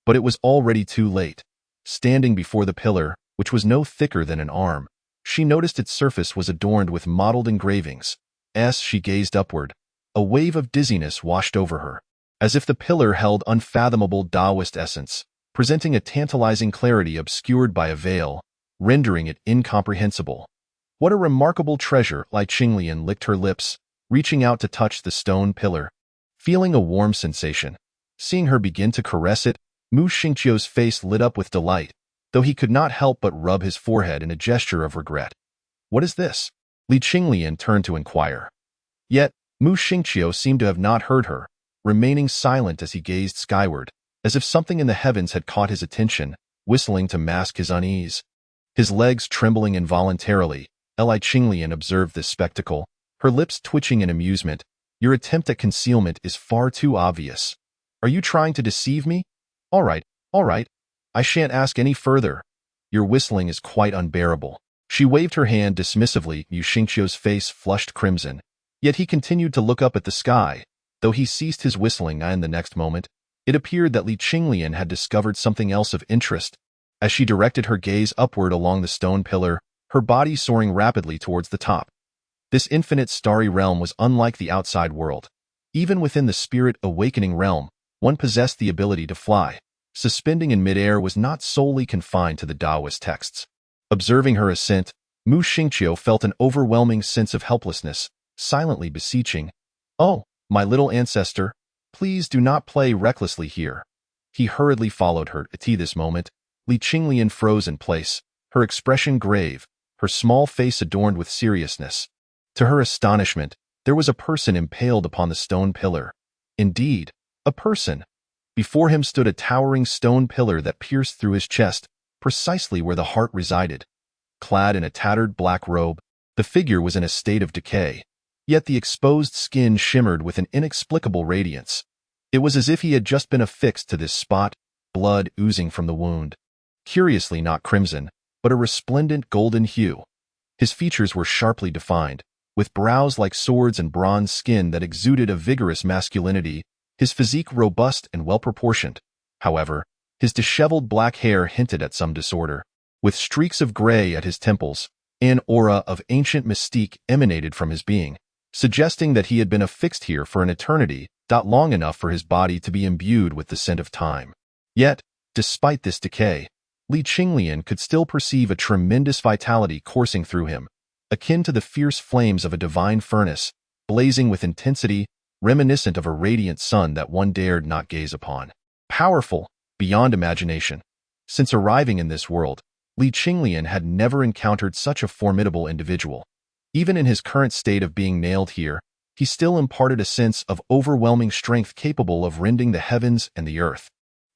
But it was already too late. Standing before the pillar, which was no thicker than an arm, she noticed its surface was adorned with mottled engravings. As she gazed upward, a wave of dizziness washed over her, as if the pillar held unfathomable Taoist essence, presenting a tantalizing clarity obscured by a veil, rendering it incomprehensible. "What a remarkable treasure!" Li Qinglian licked her lips, reaching out to touch the stone pillar, feeling a warm sensation. Seeing her begin to caress it, Mu Xingqiu's face lit up with delight, though he could not help but rub his forehead in a gesture of regret. "What is this?" Li Qinglian turned to inquire. Yet, Mu Xingqiu seemed to have not heard her, remaining silent as he gazed skyward, as if something in the heavens had caught his attention, whistling to mask his unease. His legs trembling involuntarily, Li Qinglian observed this spectacle, her lips twitching in amusement. "Your attempt at concealment is far too obvious. Are you trying to deceive me? All right. I shan't ask any further. Your whistling is quite unbearable." She waved her hand dismissively. Mu Xingqiu's face flushed crimson, yet he continued to look up at the sky, Though he ceased his whistling and the next moment, it appeared that Li Qinglian had discovered something else of interest. As she directed her gaze upward along the stone pillar, her body soaring rapidly towards the top. This infinite starry realm was unlike the outside world. Even within the spirit awakening realm, one possessed the ability to fly. Suspending in midair was not solely confined to the Taoist texts. Observing her ascent, Mu Xingqiu felt an overwhelming sense of helplessness, silently beseeching, "Oh, my little ancestor, please do not play recklessly here." He hurriedly followed her. At this moment, Li Qinglian froze in place, her expression grave, her small face adorned with seriousness. To her astonishment, there was a person impaled upon the stone pillar. Indeed, a person. Before him stood a towering stone pillar that pierced through his chest, precisely where the heart resided. Clad in a tattered black robe, the figure was in a state of decay, yet the exposed skin shimmered with an inexplicable radiance. It was as if he had just been affixed to this spot, blood oozing from the wound. Curiously not crimson, but a resplendent golden hue. His features were sharply defined, with brows like swords and bronze skin that exuded a vigorous masculinity, his physique robust and well-proportioned. However, his disheveled black hair hinted at some disorder. With streaks of gray at his temples, an aura of ancient mystique emanated from his being, suggesting that he had been affixed here for an eternity, not long enough for his body to be imbued with the scent of time. Yet, despite this decay, Li Qinglian could still perceive a tremendous vitality coursing through him, akin to the fierce flames of a divine furnace, blazing with intensity, reminiscent of a radiant sun that one dared not gaze upon. Powerful, beyond imagination. Since arriving in this world, Li Qinglian had never encountered such a formidable individual. Even in his current state of being nailed here, he still imparted a sense of overwhelming strength capable of rending the heavens and the earth.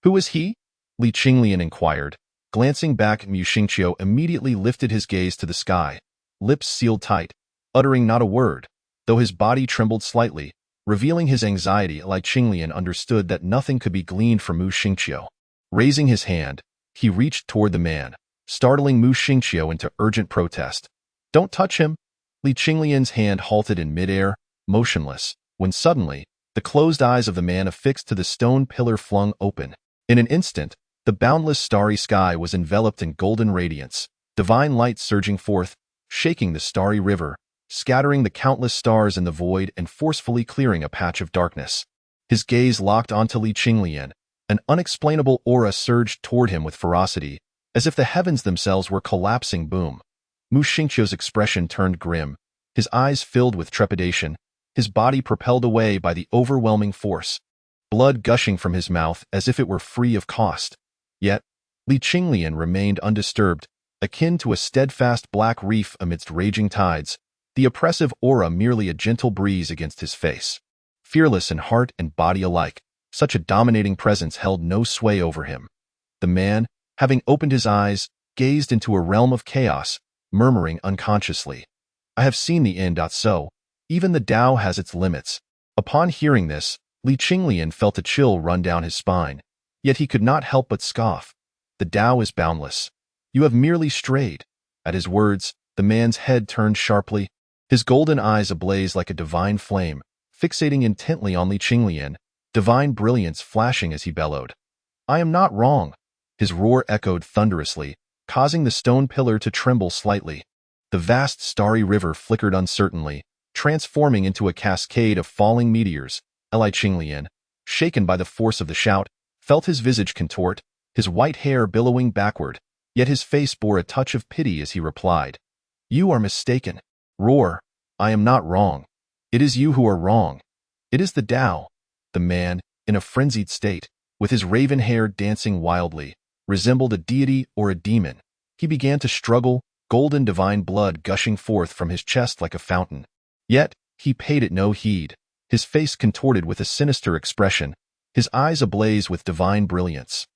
"Who is he?" Li Qinglian inquired. Glancing back, Mu Xingqiu immediately lifted his gaze to the sky, lips sealed tight, uttering not a word, though his body trembled slightly, revealing his anxiety. Li Qinglian understood that nothing could be gleaned from Mu Xingqiu. Raising his hand, he reached toward the man, startling Mu Xingqiu into urgent protest. "Don't touch him!" Li Qinglian's hand halted in midair, motionless, when suddenly, the closed eyes of the man affixed to the stone pillar flung open. In an instant, the boundless starry sky was enveloped in golden radiance, divine light surging forth, shaking the starry river, scattering the countless stars in the void and forcefully clearing a patch of darkness. His gaze locked onto Li Qinglian. An unexplainable aura surged toward him with ferocity, as if the heavens themselves were collapsing. Boom. Mu Xingqiu's expression turned grim, his eyes filled with trepidation, his body propelled away by the overwhelming force, blood gushing from his mouth as if it were free of cost. Yet, Li Qinglian remained undisturbed, akin to a steadfast black reef amidst raging tides, the oppressive aura merely a gentle breeze against his face. Fearless in heart and body alike, such a dominating presence held no sway over him. The man, having opened his eyes, gazed into a realm of chaos, murmuring unconsciously, "I have seen the end. So, even the Tao has its limits." Upon hearing this, Li Qinglian felt a chill run down his spine, yet he could not help but scoff. "The Tao is boundless. You have merely strayed." At his words, the man's head turned sharply, his golden eyes ablaze like a divine flame, fixating intently on Li Qinglian, divine brilliance flashing as he bellowed. "I am not wrong." His roar echoed thunderously, causing the stone pillar to tremble slightly. The vast starry river flickered uncertainly, transforming into a cascade of falling meteors. Li Qinglian, shaken by the force of the shout, felt his visage contort, his white hair billowing backward, yet his face bore a touch of pity as he replied, "You are mistaken. Roar, I am not wrong. It is you who are wrong. It is the Tao." The man, in a frenzied state, with his raven hair dancing wildly, resembled a deity or a demon. He began to struggle, golden divine blood gushing forth from his chest like a fountain. Yet, he paid it no heed, his face contorted with a sinister expression, his eyes ablaze with divine brilliance.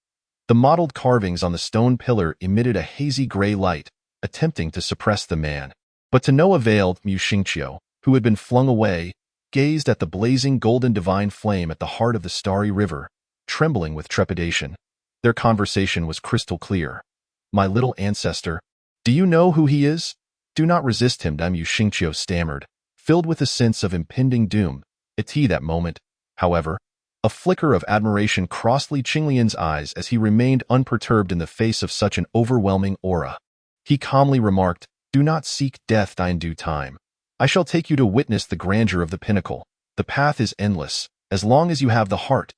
The mottled carvings on the stone pillar emitted a hazy gray light, attempting to suppress the man. But to no avail. Mu Xingqiu, who had been flung away, gazed at the blazing golden divine flame at the heart of the starry river, trembling with trepidation. Their conversation was crystal clear. "My little ancestor, do you know who he is? Do not resist him." Mu Xingqiu stammered, filled with a sense of impending doom. At that moment, However, a flicker of admiration crossed Li Qinglian's eyes as he remained unperturbed in the face of such an overwhelming aura. He calmly remarked, "Do not seek death in due time. I shall take you to witness the grandeur of the pinnacle. The path is endless, as long as you have the heart."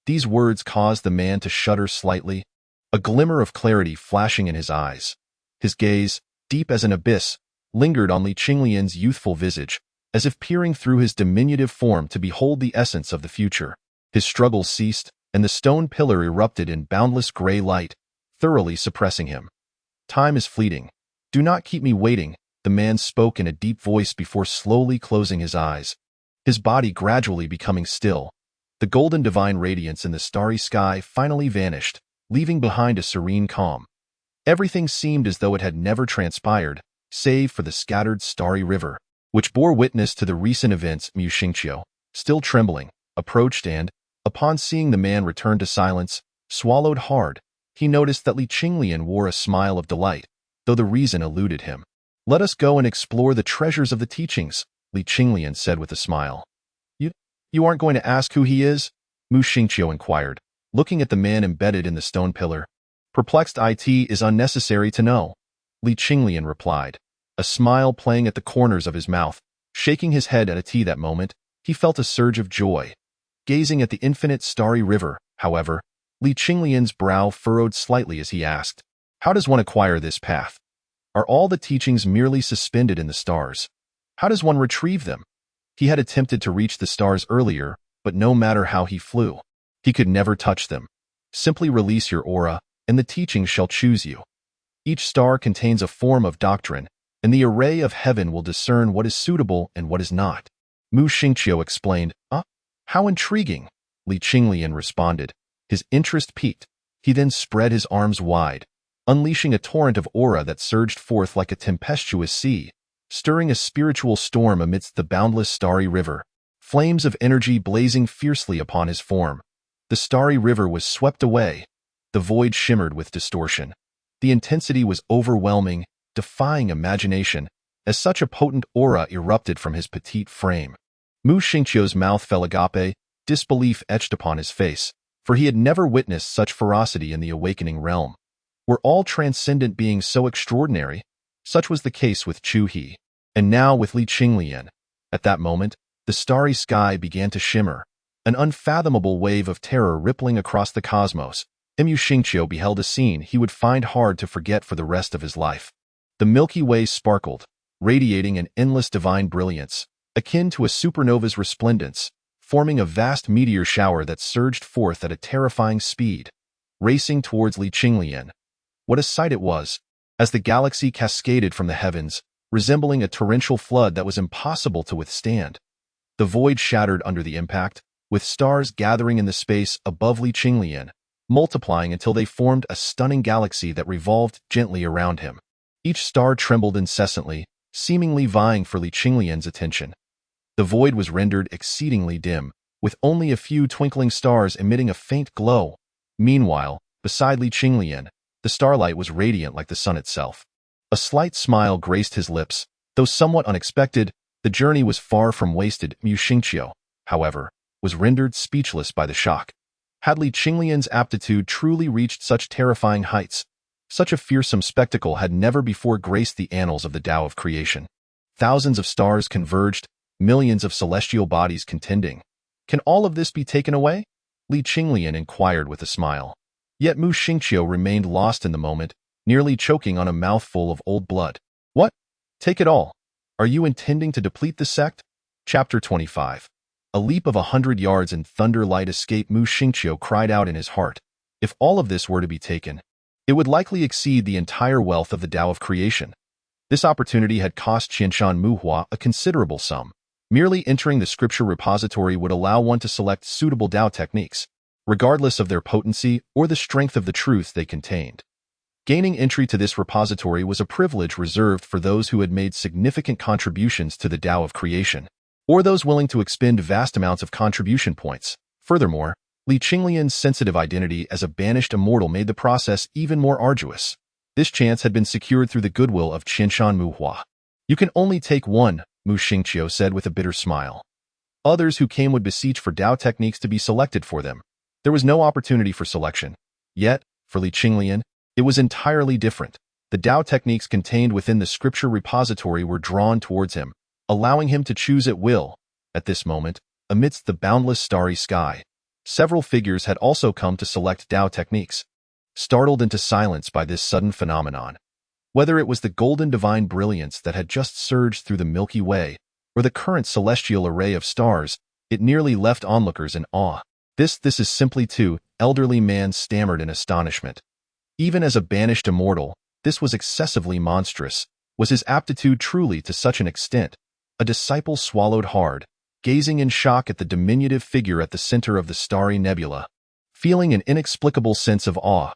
These words caused the man to shudder slightly, a glimmer of clarity flashing in his eyes. His gaze, deep as an abyss, lingered on Li Qinglian's youthful visage, as if peering through his diminutive form to behold the essence of the future. His struggles ceased, and the stone pillar erupted in boundless gray light, thoroughly suppressing him. "Time is fleeting. Do not keep me waiting," the man spoke in a deep voice before slowly closing his eyes, his body gradually becoming still. The golden divine radiance in the starry sky finally vanished, leaving behind a serene calm. Everything seemed as though it had never transpired, save for the scattered starry river, which bore witness to the recent events. Mu Xingqiu, still trembling, approached and, upon seeing the man return to silence, swallowed hard. He noticed that Li Qinglian wore a smile of delight, though the reason eluded him. "Let us go and explore the treasures of the teachings," Li Qinglian said with a smile. You aren't going to ask who he is?" Mu Xingqiu inquired, looking at the man embedded in the stone pillar. "Perplexed, it is unnecessary to know," Li Qinglian replied, a smile playing at the corners of his mouth. Shaking his head at that moment, he felt a surge of joy. Gazing at the infinite starry river, however, Li Qinglian's brow furrowed slightly as he asked, "How does one acquire this path? Are all the teachings merely suspended in the stars? How does one retrieve them?" He had attempted to reach the stars earlier, but no matter how he flew, he could never touch them. "Simply release your aura, and the teachings shall choose you. Each star contains a form of doctrine, and the array of heaven will discern what is suitable and what is not," Mu Xingqiu explained. How intriguing," Li Qinglian responded, his interest piqued. He then spread his arms wide, unleashing a torrent of aura that surged forth like a tempestuous sea, stirring a spiritual storm amidst the boundless starry river, flames of energy blazing fiercely upon his form. The starry river was swept away. The void shimmered with distortion. The intensity was overwhelming, defying imagination, as such a potent aura erupted from his petite frame. Mu Xingqiu's mouth fell agape, disbelief etched upon his face, for he had never witnessed such ferocity in the awakening realm. Were all transcendent beings so extraordinary? Such was the case with Chu He, and now with Li Qinglian. At that moment, the starry sky began to shimmer, an unfathomable wave of terror rippling across the cosmos. Mu Xingqiu beheld a scene he would find hard to forget for the rest of his life. The Milky Way sparkled, radiating an endless divine brilliance, akin to a supernova's resplendence, forming a vast meteor shower that surged forth at a terrifying speed, racing towards Li Qinglian. What a sight it was, as the galaxy cascaded from the heavens, resembling a torrential flood that was impossible to withstand. The void shattered under the impact, with stars gathering in the space above Li Qinglian, multiplying until they formed a stunning galaxy that revolved gently around him. Each star trembled incessantly, seemingly vying for Li Qinglian's attention. The void was rendered exceedingly dim, with only a few twinkling stars emitting a faint glow. Meanwhile, beside Li Qinglian, the starlight was radiant like the sun itself. A slight smile graced his lips, though somewhat unexpected. The journey was far from wasted. Mu Xingqiu, however, was rendered speechless by the shock. Had Li Qinglian's aptitude truly reached such terrifying heights? Such a fearsome spectacle had never before graced the annals of the Tao of creation. Thousands of stars converged, millions of celestial bodies contending. Can all of this be taken away? Li Qinglian inquired with a smile. Yet Mu Xingqiu remained lost in the moment, nearly choking on a mouthful of old blood. What? Take it all. Are you intending to deplete the sect? Chapter 25. A leap of 100 yards in thunder-light escape. Mu Xingqiu cried out in his heart. If all of this were to be taken, it would likely exceed the entire wealth of the Tao of creation. This opportunity had cost Qianshan Muhua a considerable sum. Merely entering the scripture repository would allow one to select suitable Tao techniques, regardless of their potency or the strength of the truths they contained. Gaining entry to this repository was a privilege reserved for those who had made significant contributions to the Tao of creation, or those willing to expend vast amounts of contribution points. Furthermore, Li Qinglian's sensitive identity as a banished immortal made the process even more arduous. This chance had been secured through the goodwill of Qianshan Muhua. You can only take one, Mu Xingqiu said with a bitter smile. Others who came would beseech for Tao techniques to be selected for them. There was no opportunity for selection. Yet, for Li Qinglian, it was entirely different. The Tao techniques contained within the scripture repository were drawn towards him, allowing him to choose at will. At this moment, amidst the boundless starry sky, several figures had also come to select Tao techniques. Startled into silence by this sudden phenomenon, whether it was the golden divine brilliance that had just surged through the Milky Way, or the current celestial array of stars, it nearly left onlookers in awe. This is simply too, elderly man stammered in astonishment. Even as a banished immortal, this was excessively monstrous. Was his aptitude truly to such an extent? A disciple swallowed hard, gazing in shock at the diminutive figure at the center of the starry nebula, feeling an inexplicable sense of awe.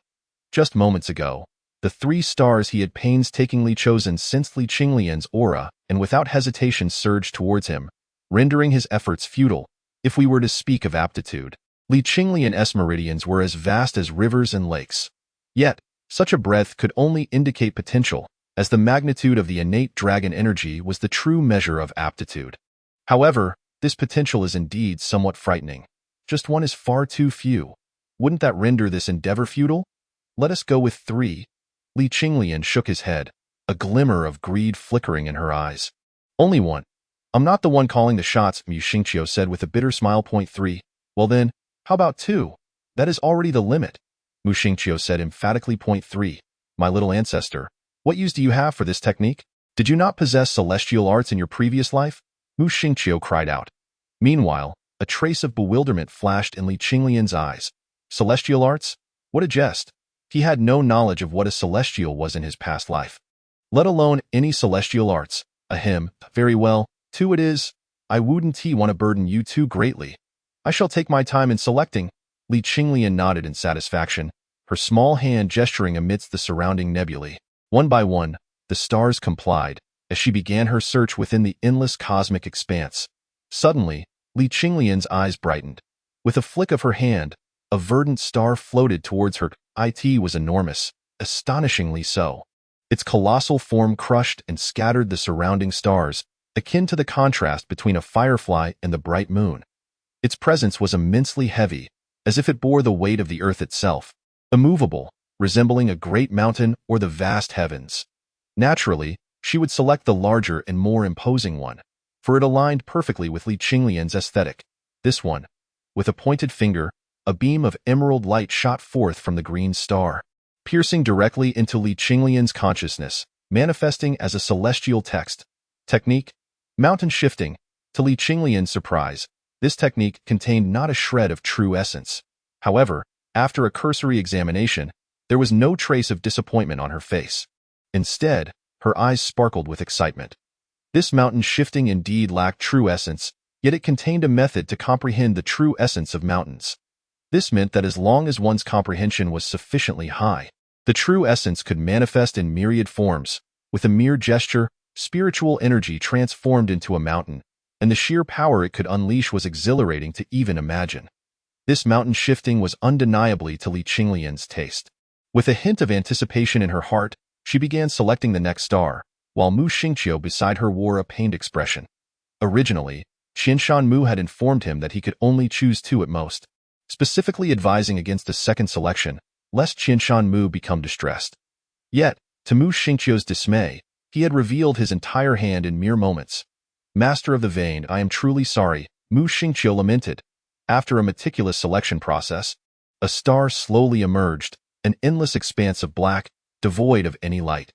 Just moments ago, the 3 stars he had painstakingly chosen since Li Qinglian's aura, and without hesitation surged towards him, rendering his efforts futile. If we were to speak of aptitude, Li Qinglian's meridians were as vast as rivers and lakes. Yet, such a breadth could only indicate potential, as the magnitude of the innate dragon energy was the true measure of aptitude. However, this potential is indeed somewhat frightening. Just 1 is far too few. Wouldn't that render this endeavor futile? Let us go with 3. Li Qinglian shook his head, a glimmer of greed flickering in her eyes. Only 1. I'm not the one calling the shots, Mu Xingqiu said with a bitter smile. 3. Well then, how about 2? That is already the limit, Mu Xingqiu said emphatically. 3. My little ancestor, what use do you have for this technique? Did you not possess celestial arts in your previous life? Mu Xingqiu cried out. Meanwhile, a trace of bewilderment flashed in Li Qinglian's eyes. Celestial arts? What a jest! He had no knowledge of what a celestial was in his past life, let alone any celestial arts. Ahem, very well, 2 it is. I wouldn't want to burden you too greatly. I shall take my time in selecting. Li Qinglian nodded in satisfaction, her small hand gesturing amidst the surrounding nebulae. One by one, the stars complied, as she began her search within the endless cosmic expanse. Suddenly, Li Qinglian's eyes brightened. With a flick of her hand, a verdant star floated towards her. It was enormous, astonishingly so. Its colossal form crushed and scattered the surrounding stars, akin to the contrast between a firefly and the bright moon. Its presence was immensely heavy, as if it bore the weight of the earth itself, immovable, resembling a great mountain or the vast heavens. Naturally, she would select the larger and more imposing one, for it aligned perfectly with Li Qinglian's aesthetic. This one, with a pointed finger, a beam of emerald light shot forth from the green star, piercing directly into Li Qinglian's consciousness, manifesting as a celestial technique, mountain shifting. To Li Qinglian's surprise, this technique contained not a shred of true essence. However, after a cursory examination, there was no trace of disappointment on her face. Instead, her eyes sparkled with excitement. This mountain shifting indeed lacked true essence, yet it contained a method to comprehend the true essence of mountains. This meant that as long as one's comprehension was sufficiently high, the true essence could manifest in myriad forms. With a mere gesture, spiritual energy transformed into a mountain, and the sheer power it could unleash was exhilarating to even imagine. This mountain shifting was undeniably to Li Qinglian's taste. With a hint of anticipation in her heart, she began selecting the next star, while Mu Xingqiu beside her wore a pained expression. Originally, Qianshan Mu had informed him that he could only choose 2 at most, specifically advising against a second selection, lest Qianshan Mu become distressed. Yet, to Mu Xingqiu's dismay, he had revealed his entire hand in mere moments. Master of the Vein, I am truly sorry, Mu Xingqiu lamented. After a meticulous selection process, a star slowly emerged, an endless expanse of black, devoid of any light.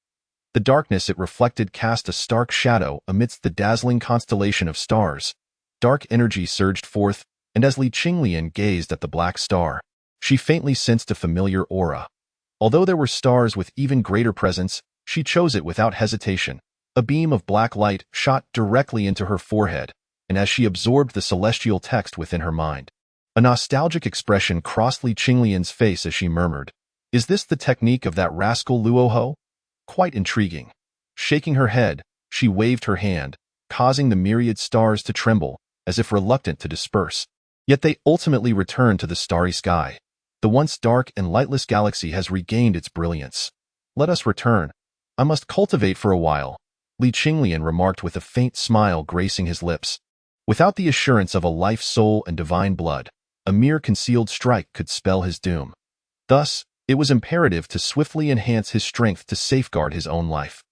The darkness it reflected cast a stark shadow amidst the dazzling constellation of stars. Dark energy surged forth, and as Li Qinglian gazed at the black star, she faintly sensed a familiar aura. Although there were stars with even greater presence, she chose it without hesitation. A beam of black light shot directly into her forehead, and as she absorbed the celestial text within her mind, a nostalgic expression crossed Li Qinglian's face as she murmured, "Is this the technique of that rascal Luoho? Quite intriguing." Shaking her head, she waved her hand, causing the myriad stars to tremble, as if reluctant to disperse. Yet they ultimately returned to the starry sky. The once dark and lightless galaxy has regained its brilliance. Let us return. I must cultivate for a while, Li Qinglian remarked with a faint smile gracing his lips. Without the assurance of a life soul and divine blood, a mere concealed strike could spell his doom. Thus, it was imperative to swiftly enhance his strength to safeguard his own life.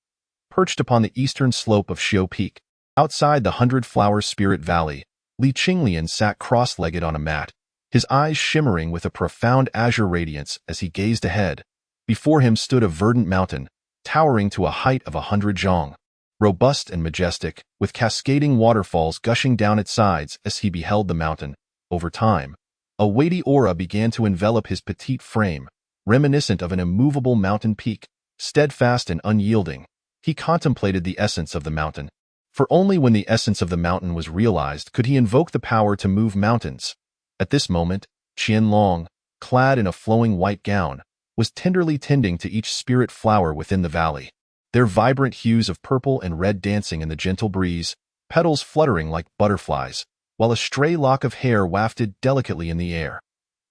Perched upon the eastern slope of Xiu Peak, outside the 100-flower Spirit Valley, Li Qinglian sat cross-legged on a mat, his eyes shimmering with a profound azure radiance as he gazed ahead. Before him stood a verdant mountain, towering to a height of 100 zhong, robust and majestic, with cascading waterfalls gushing down its sides as he beheld the mountain. Over time, a weighty aura began to envelop his petite frame, reminiscent of an immovable mountain peak, steadfast and unyielding. He contemplated the essence of the mountain. For only when the essence of the mountain was realized could he invoke the power to move mountains. At this moment, Qianlong, clad in a flowing white gown, was tenderly tending to each spirit flower within the valley, their vibrant hues of purple and red dancing in the gentle breeze, petals fluttering like butterflies, while a stray lock of hair wafted delicately in the air.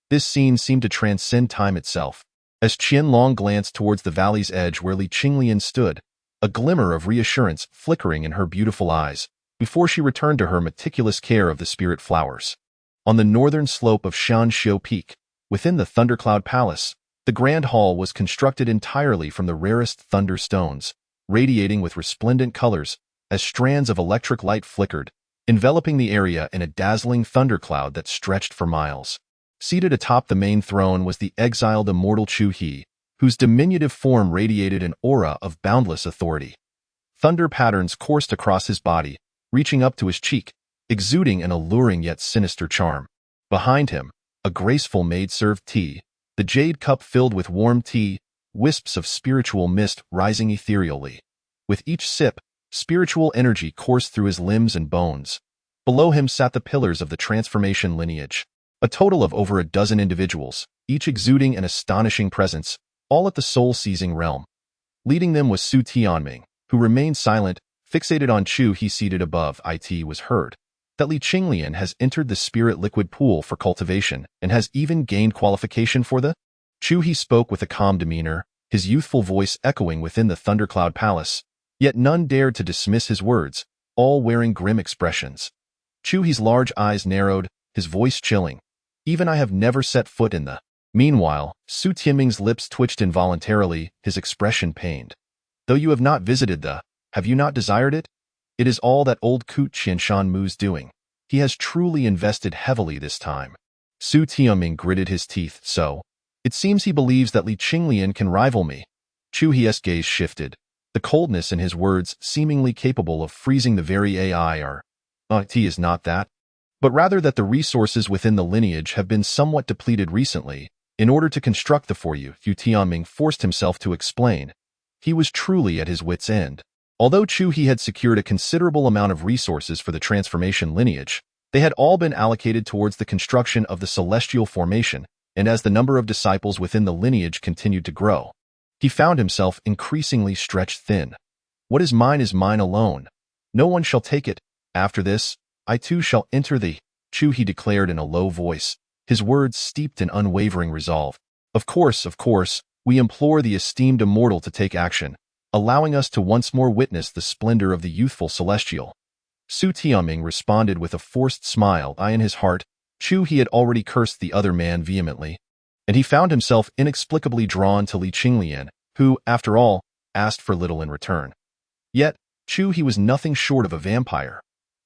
This scene seemed to transcend time itself. As Qianlong glanced towards the valley's edge where Li Qinglian stood, a glimmer of reassurance flickering in her beautiful eyes, before she returned to her meticulous care of the spirit flowers. On the northern slope of Shanxiu Peak, within the Thundercloud Palace, the grand hall was constructed entirely from the rarest thunder stones, radiating with resplendent colors as strands of electric light flickered, enveloping the area in a dazzling thundercloud that stretched for miles. Seated atop the main throne was the exiled immortal Chu He, whose diminutive form radiated an aura of boundless authority. Thunder patterns coursed across his body, reaching up to his cheek, exuding an alluring yet sinister charm. Behind him, a graceful maid served tea, the jade cup filled with warm tea, wisps of spiritual mist rising ethereally. With each sip, spiritual energy coursed through his limbs and bones. Below him sat the pillars of the transformation lineage, a total of over a dozen individuals, each exuding an astonishing presence, all at the soul-seizing realm. Leading them was Su Tianming, who remained silent, fixated on Chu He seated above. It was heard that Li Qinglian has entered the spirit liquid pool for cultivation and has even gained qualification for the. Chu He spoke with a calm demeanor, his youthful voice echoing within the Thundercloud Palace, yet none dared to dismiss his words, all wearing grim expressions. Chu He's large eyes narrowed, his voice chilling. Even I have never set foot in the. Meanwhile, Su Tianming's lips twitched involuntarily, his expression pained. Though you have not visited the, have you not desired it? It is all that old Coot Qianshan Mu's doing. He has truly invested heavily this time. Su Tianming gritted his teeth. So, it seems he believes that Li Qinglian can rival me. Chu He's gaze shifted, the coldness in his words seemingly capable of freezing the very AI. It is not that, but rather that the resources within the lineage have been somewhat depleted recently. In order to construct the for you, Yu Tianming forced himself to explain. He was truly at his wit's end. Although Chu He had secured a considerable amount of resources for the transformation lineage, they had all been allocated towards the construction of the celestial formation, and as the number of disciples within the lineage continued to grow, he found himself increasingly stretched thin. What is mine alone. No one shall take it. After this, I too shall enter the. Chu He declared in a low voice, his words steeped in unwavering resolve. Of course, we implore the esteemed immortal to take action, allowing us to once more witness the splendor of the youthful celestial. Su Tianming responded with a forced smile. In his heart, Chu He had already cursed the other man vehemently, and he found himself inexplicably drawn to Li Qinglian, who, after all, asked for little in return. Yet, Chu He was nothing short of a vampire.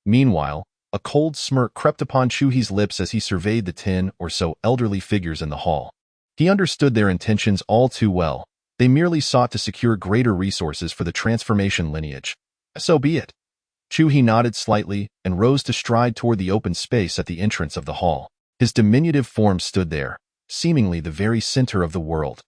Meanwhile, a cold smirk crept upon Chu He's lips as he surveyed the 10 or so elderly figures in the hall. He understood their intentions all too well. They merely sought to secure greater resources for the transformation lineage. So be it. Chu He nodded slightly and rose to stride toward the open space at the entrance of the hall. His diminutive form stood there, seemingly the very center of the world.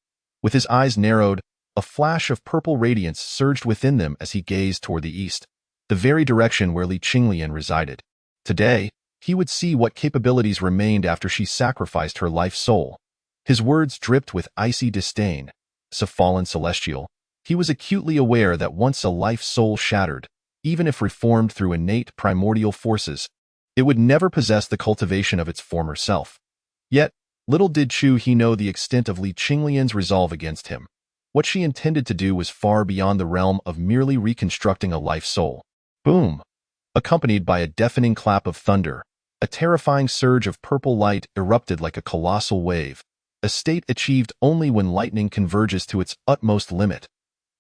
With his eyes narrowed, a flash of purple radiance surged within them as he gazed toward the east, the very direction where Li Qinglian resided. Today, he would see what capabilities remained after she sacrificed her life soul. His words dripped with icy disdain. As a fallen celestial, he was acutely aware that once a life soul shattered, even if reformed through innate primordial forces, it would never possess the cultivation of its former self. Yet, little did Chu He know the extent of Li Qinglian's resolve against him. What she intended to do was far beyond the realm of merely reconstructing a life soul. Boom! accompanied by a deafening clap of thunder. A terrifying surge of purple light erupted like a colossal wave, a state achieved only when lightning converges to its utmost limit.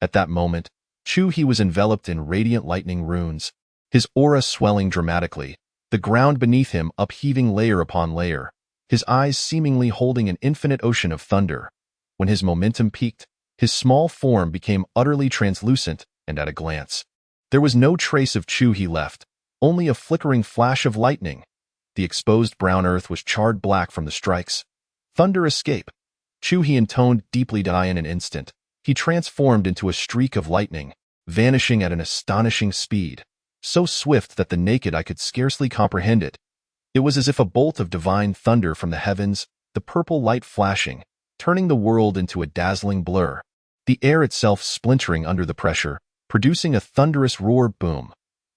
At that moment, He was enveloped in radiant lightning runes, his aura swelling dramatically, the ground beneath him upheaving layer upon layer, his eyes seemingly holding an infinite ocean of thunder. When his momentum peaked, his small form became utterly translucent, and at a glance, there was no trace of He left, only a flickering flash of lightning. The exposed brown earth was charred black from the strikes. Thunder escape. He intoned deeply die in an instant. He transformed into a streak of lightning, vanishing at an astonishing speed, so swift that the naked eye could scarcely comprehend it. It was as if a bolt of divine thunder from the heavens, the purple light flashing, turning the world into a dazzling blur, the air itself splintering under the pressure, producing a thunderous roar boom.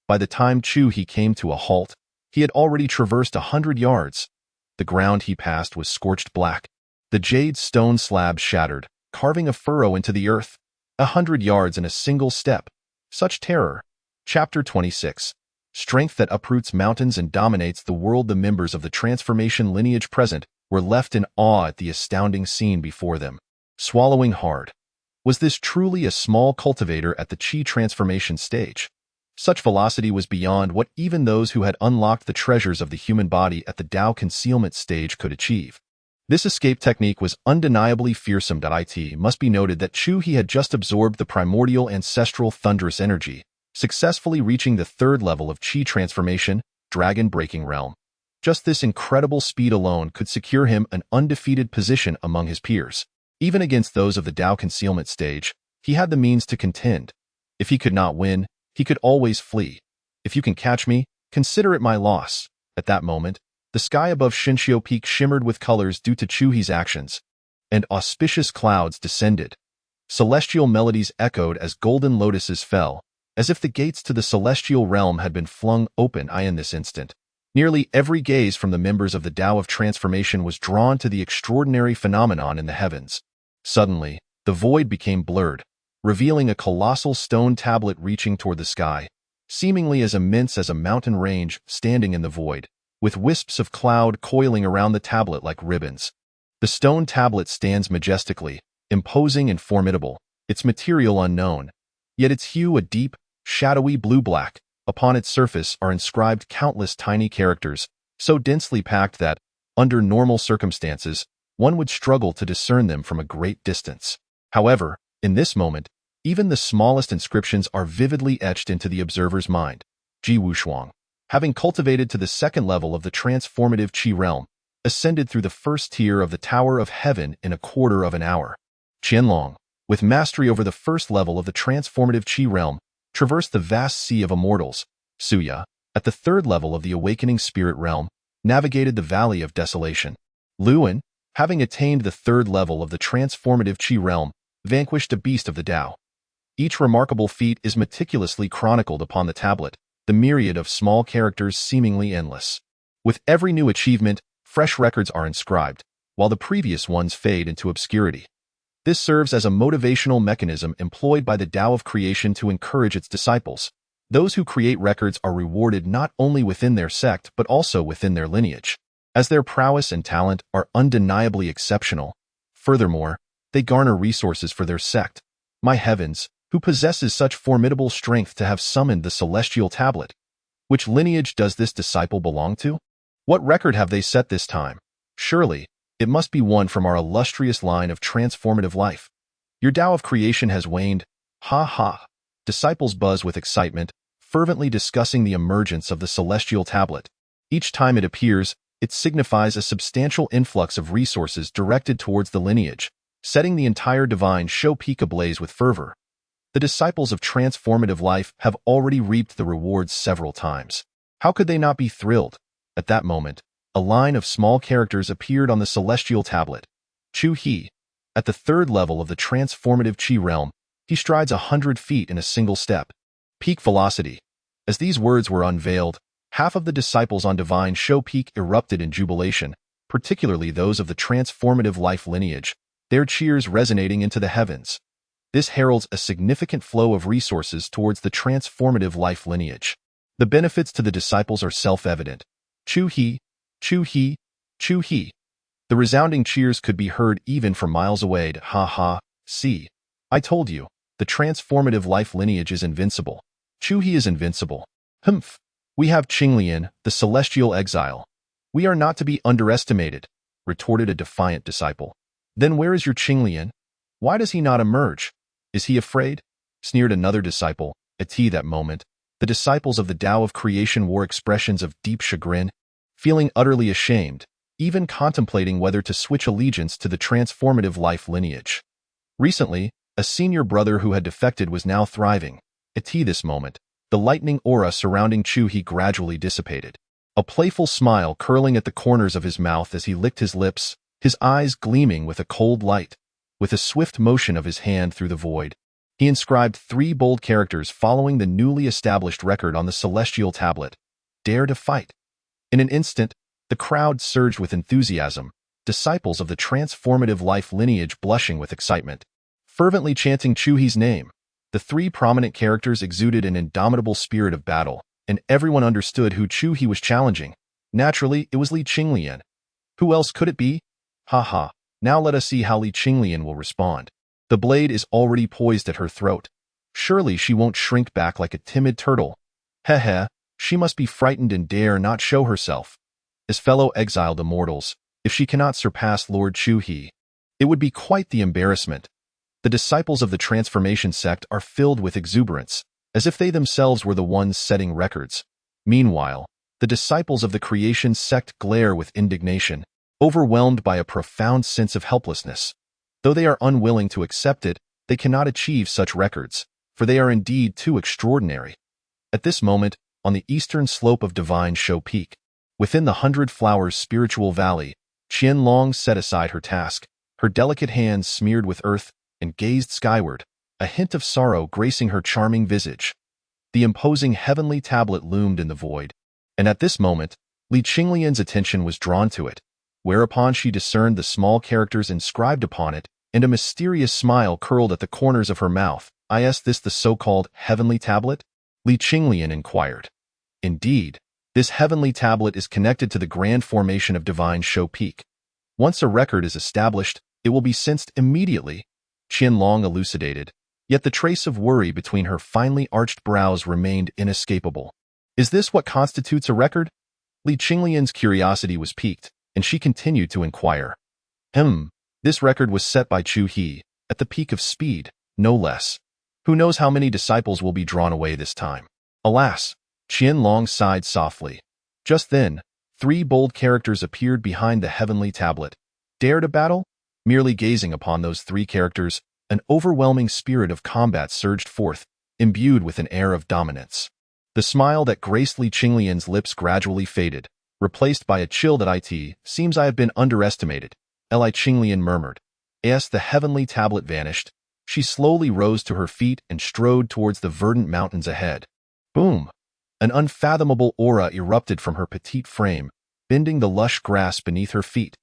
By the time He came to a halt, he had already traversed 100 yards. The ground he passed was scorched black. The jade stone slab shattered, carving a furrow into the earth. 100 yards in a single step. Such terror. Chapter 26. Strength that uproots mountains and dominates the world. The members of the transformation lineage present were left in awe at the astounding scene before them. Swallowing hard. Was this truly a small cultivator at the Qi transformation stage? Such velocity was beyond what even those who had unlocked the treasures of the human body at the Tao concealment stage could achieve. This escape technique was undeniably fearsome. It must be noted that He had just absorbed the primordial ancestral thunderous energy, successfully reaching the third level of Qi transformation, dragon-breaking realm. Just this incredible speed alone could secure him an undefeated position among his peers. Even against those of the Tao concealment stage, he had the means to contend. If he could not win, he could always flee. If you can catch me, consider it my loss. At that moment, the sky above Shinshio Peak shimmered with colors due to He's actions, and auspicious clouds descended. Celestial melodies echoed as golden lotuses fell, as if the gates to the celestial realm had been flung open. In this instant, nearly every gaze from the members of the Tao of Transformation was drawn to the extraordinary phenomenon in the heavens. Suddenly, the void became blurred, revealing a colossal stone tablet reaching toward the sky, seemingly as immense as a mountain range standing in the void, with wisps of cloud coiling around the tablet like ribbons. The stone tablet stands majestically, imposing and formidable, its material unknown, yet its hue a deep, shadowy blue-black. Upon its surface are inscribed countless tiny characters, so densely packed that, under normal circumstances, one would struggle to discern them from a great distance. However, in this moment, even the smallest inscriptions are vividly etched into the observer's mind. Ji Wushuang, having cultivated to the second level of the transformative Qi realm, ascended through the first tier of the Tower of Heaven in a quarter of an hour. Qianlong, with mastery over the first level of the transformative Qi realm, traversed the vast sea of immortals. Suya, at the third level of the awakening spirit realm, navigated the valley of desolation. Luan, having attained the third level of the transformative Qi realm, vanquished a beast of the Tao. Each remarkable feat is meticulously chronicled upon the tablet, the myriad of small characters seemingly endless. With every new achievement, fresh records are inscribed, while the previous ones fade into obscurity. This serves as a motivational mechanism employed by the Tao of creation to encourage its disciples. Those who create records are rewarded not only within their sect but also within their lineage, as their prowess and talent are undeniably exceptional. Furthermore, they garner resources for their sect. My heavens, who possesses such formidable strength to have summoned the celestial tablet? Which lineage does this disciple belong to? What record have they set this time? Surely, it must be one from our illustrious line of transformative life. Your Tao of creation has waned. Ha ha. Disciples buzz with excitement, fervently discussing the emergence of the celestial tablet. Each time it appears, it signifies a substantial influx of resources directed towards the lineage, setting the entire divine show peak ablaze with fervor. The disciples of transformative life have already reaped the rewards several times. How could they not be thrilled? At that moment, a line of small characters appeared on the celestial tablet. Chu He, at the third level of the transformative Qi realm, he strides 100 feet in a single step. Peak velocity. As these words were unveiled, half of the disciples on divine show peak erupted in jubilation, particularly those of the transformative life lineage, their cheers resonating into the heavens. This heralds a significant flow of resources towards the transformative life lineage. The benefits to the disciples are self-evident. Chu he, chu he, chu he. The resounding cheers could be heard even from miles away. Ha ha, see. I told you, the transformative life lineage is invincible. Chu he is invincible. Humph. We have Qinglian, the celestial exile. We are not to be underestimated, retorted a defiant disciple. Then where is your Qinglian? Why does he not emerge? Is he afraid? Sneered another disciple. At that moment, the disciples of the Tao of creation wore expressions of deep chagrin, feeling utterly ashamed, even contemplating whether to switch allegiance to the transformative life lineage. Recently, a senior brother who had defected was now thriving. At this moment, the lightning aura surrounding Chu He gradually dissipated. A playful smile curling at the corners of his mouth as he licked his lips, his eyes gleaming with a cold light. With a swift motion of his hand through the void, he inscribed 3 bold characters following the newly established record on the celestial tablet. Dare to fight. In an instant, the crowd surged with enthusiasm, disciples of the transformative life lineage blushing with excitement, fervently chanting Chu He's name. The 3 prominent characters exuded an indomitable spirit of battle, and everyone understood who Chu He was challenging. Naturally, it was Li Qinglian. Who else could it be? Ha ha, now let us see how Li Qinglian will respond. The blade is already poised at her throat. Surely she won't shrink back like a timid turtle. Heh, she must be frightened and dare not show herself. As fellow exiled immortals, if she cannot surpass Lord Chu He, it would be quite the embarrassment. The disciples of the transformation sect are filled with exuberance, as if they themselves were the ones setting records. Meanwhile, the disciples of the creation sect glare with indignation, overwhelmed by a profound sense of helplessness. Though they are unwilling to accept it, they cannot achieve such records, for they are indeed too extraordinary. At this moment, on the eastern slope of Divine Show Peak, within the 100 Flowers spiritual valley, Qianlong set aside her task, her delicate hands smeared with earth, and gazed skyward, a hint of sorrow gracing her charming visage. The imposing heavenly tablet loomed in the void, and at this moment, Li Qinglian's attention was drawn to it, whereupon she discerned the small characters inscribed upon it, and a mysterious smile curled at the corners of her mouth. Is this the so-called heavenly tablet? Li Qinglian inquired. Indeed, this heavenly tablet is connected to the grand formation of Divine Show Peak. Once a record is established, it will be sensed immediately, Qianlong elucidated, yet the trace of worry between her finely arched brows remained inescapable. Is this what constitutes a record? Li Qinglian's curiosity was piqued, and she continued to inquire. This record was set by Chu He, at the peak of speed, no less. Who knows how many disciples will be drawn away this time? Alas, Qianlong sighed softly. Just then, 3 bold characters appeared behind the heavenly tablet. Dare to battle? Merely gazing upon those 3 characters, an overwhelming spirit of combat surged forth, imbued with an air of dominance. The smile that graced Li Qinglian's lips gradually faded, replaced by a chill that seems I have been underestimated, Li Qinglian murmured. As the heavenly tablet vanished, she slowly rose to her feet and strode towards the verdant mountains ahead. Boom! An unfathomable aura erupted from her petite frame, bending the lush grass beneath her feet.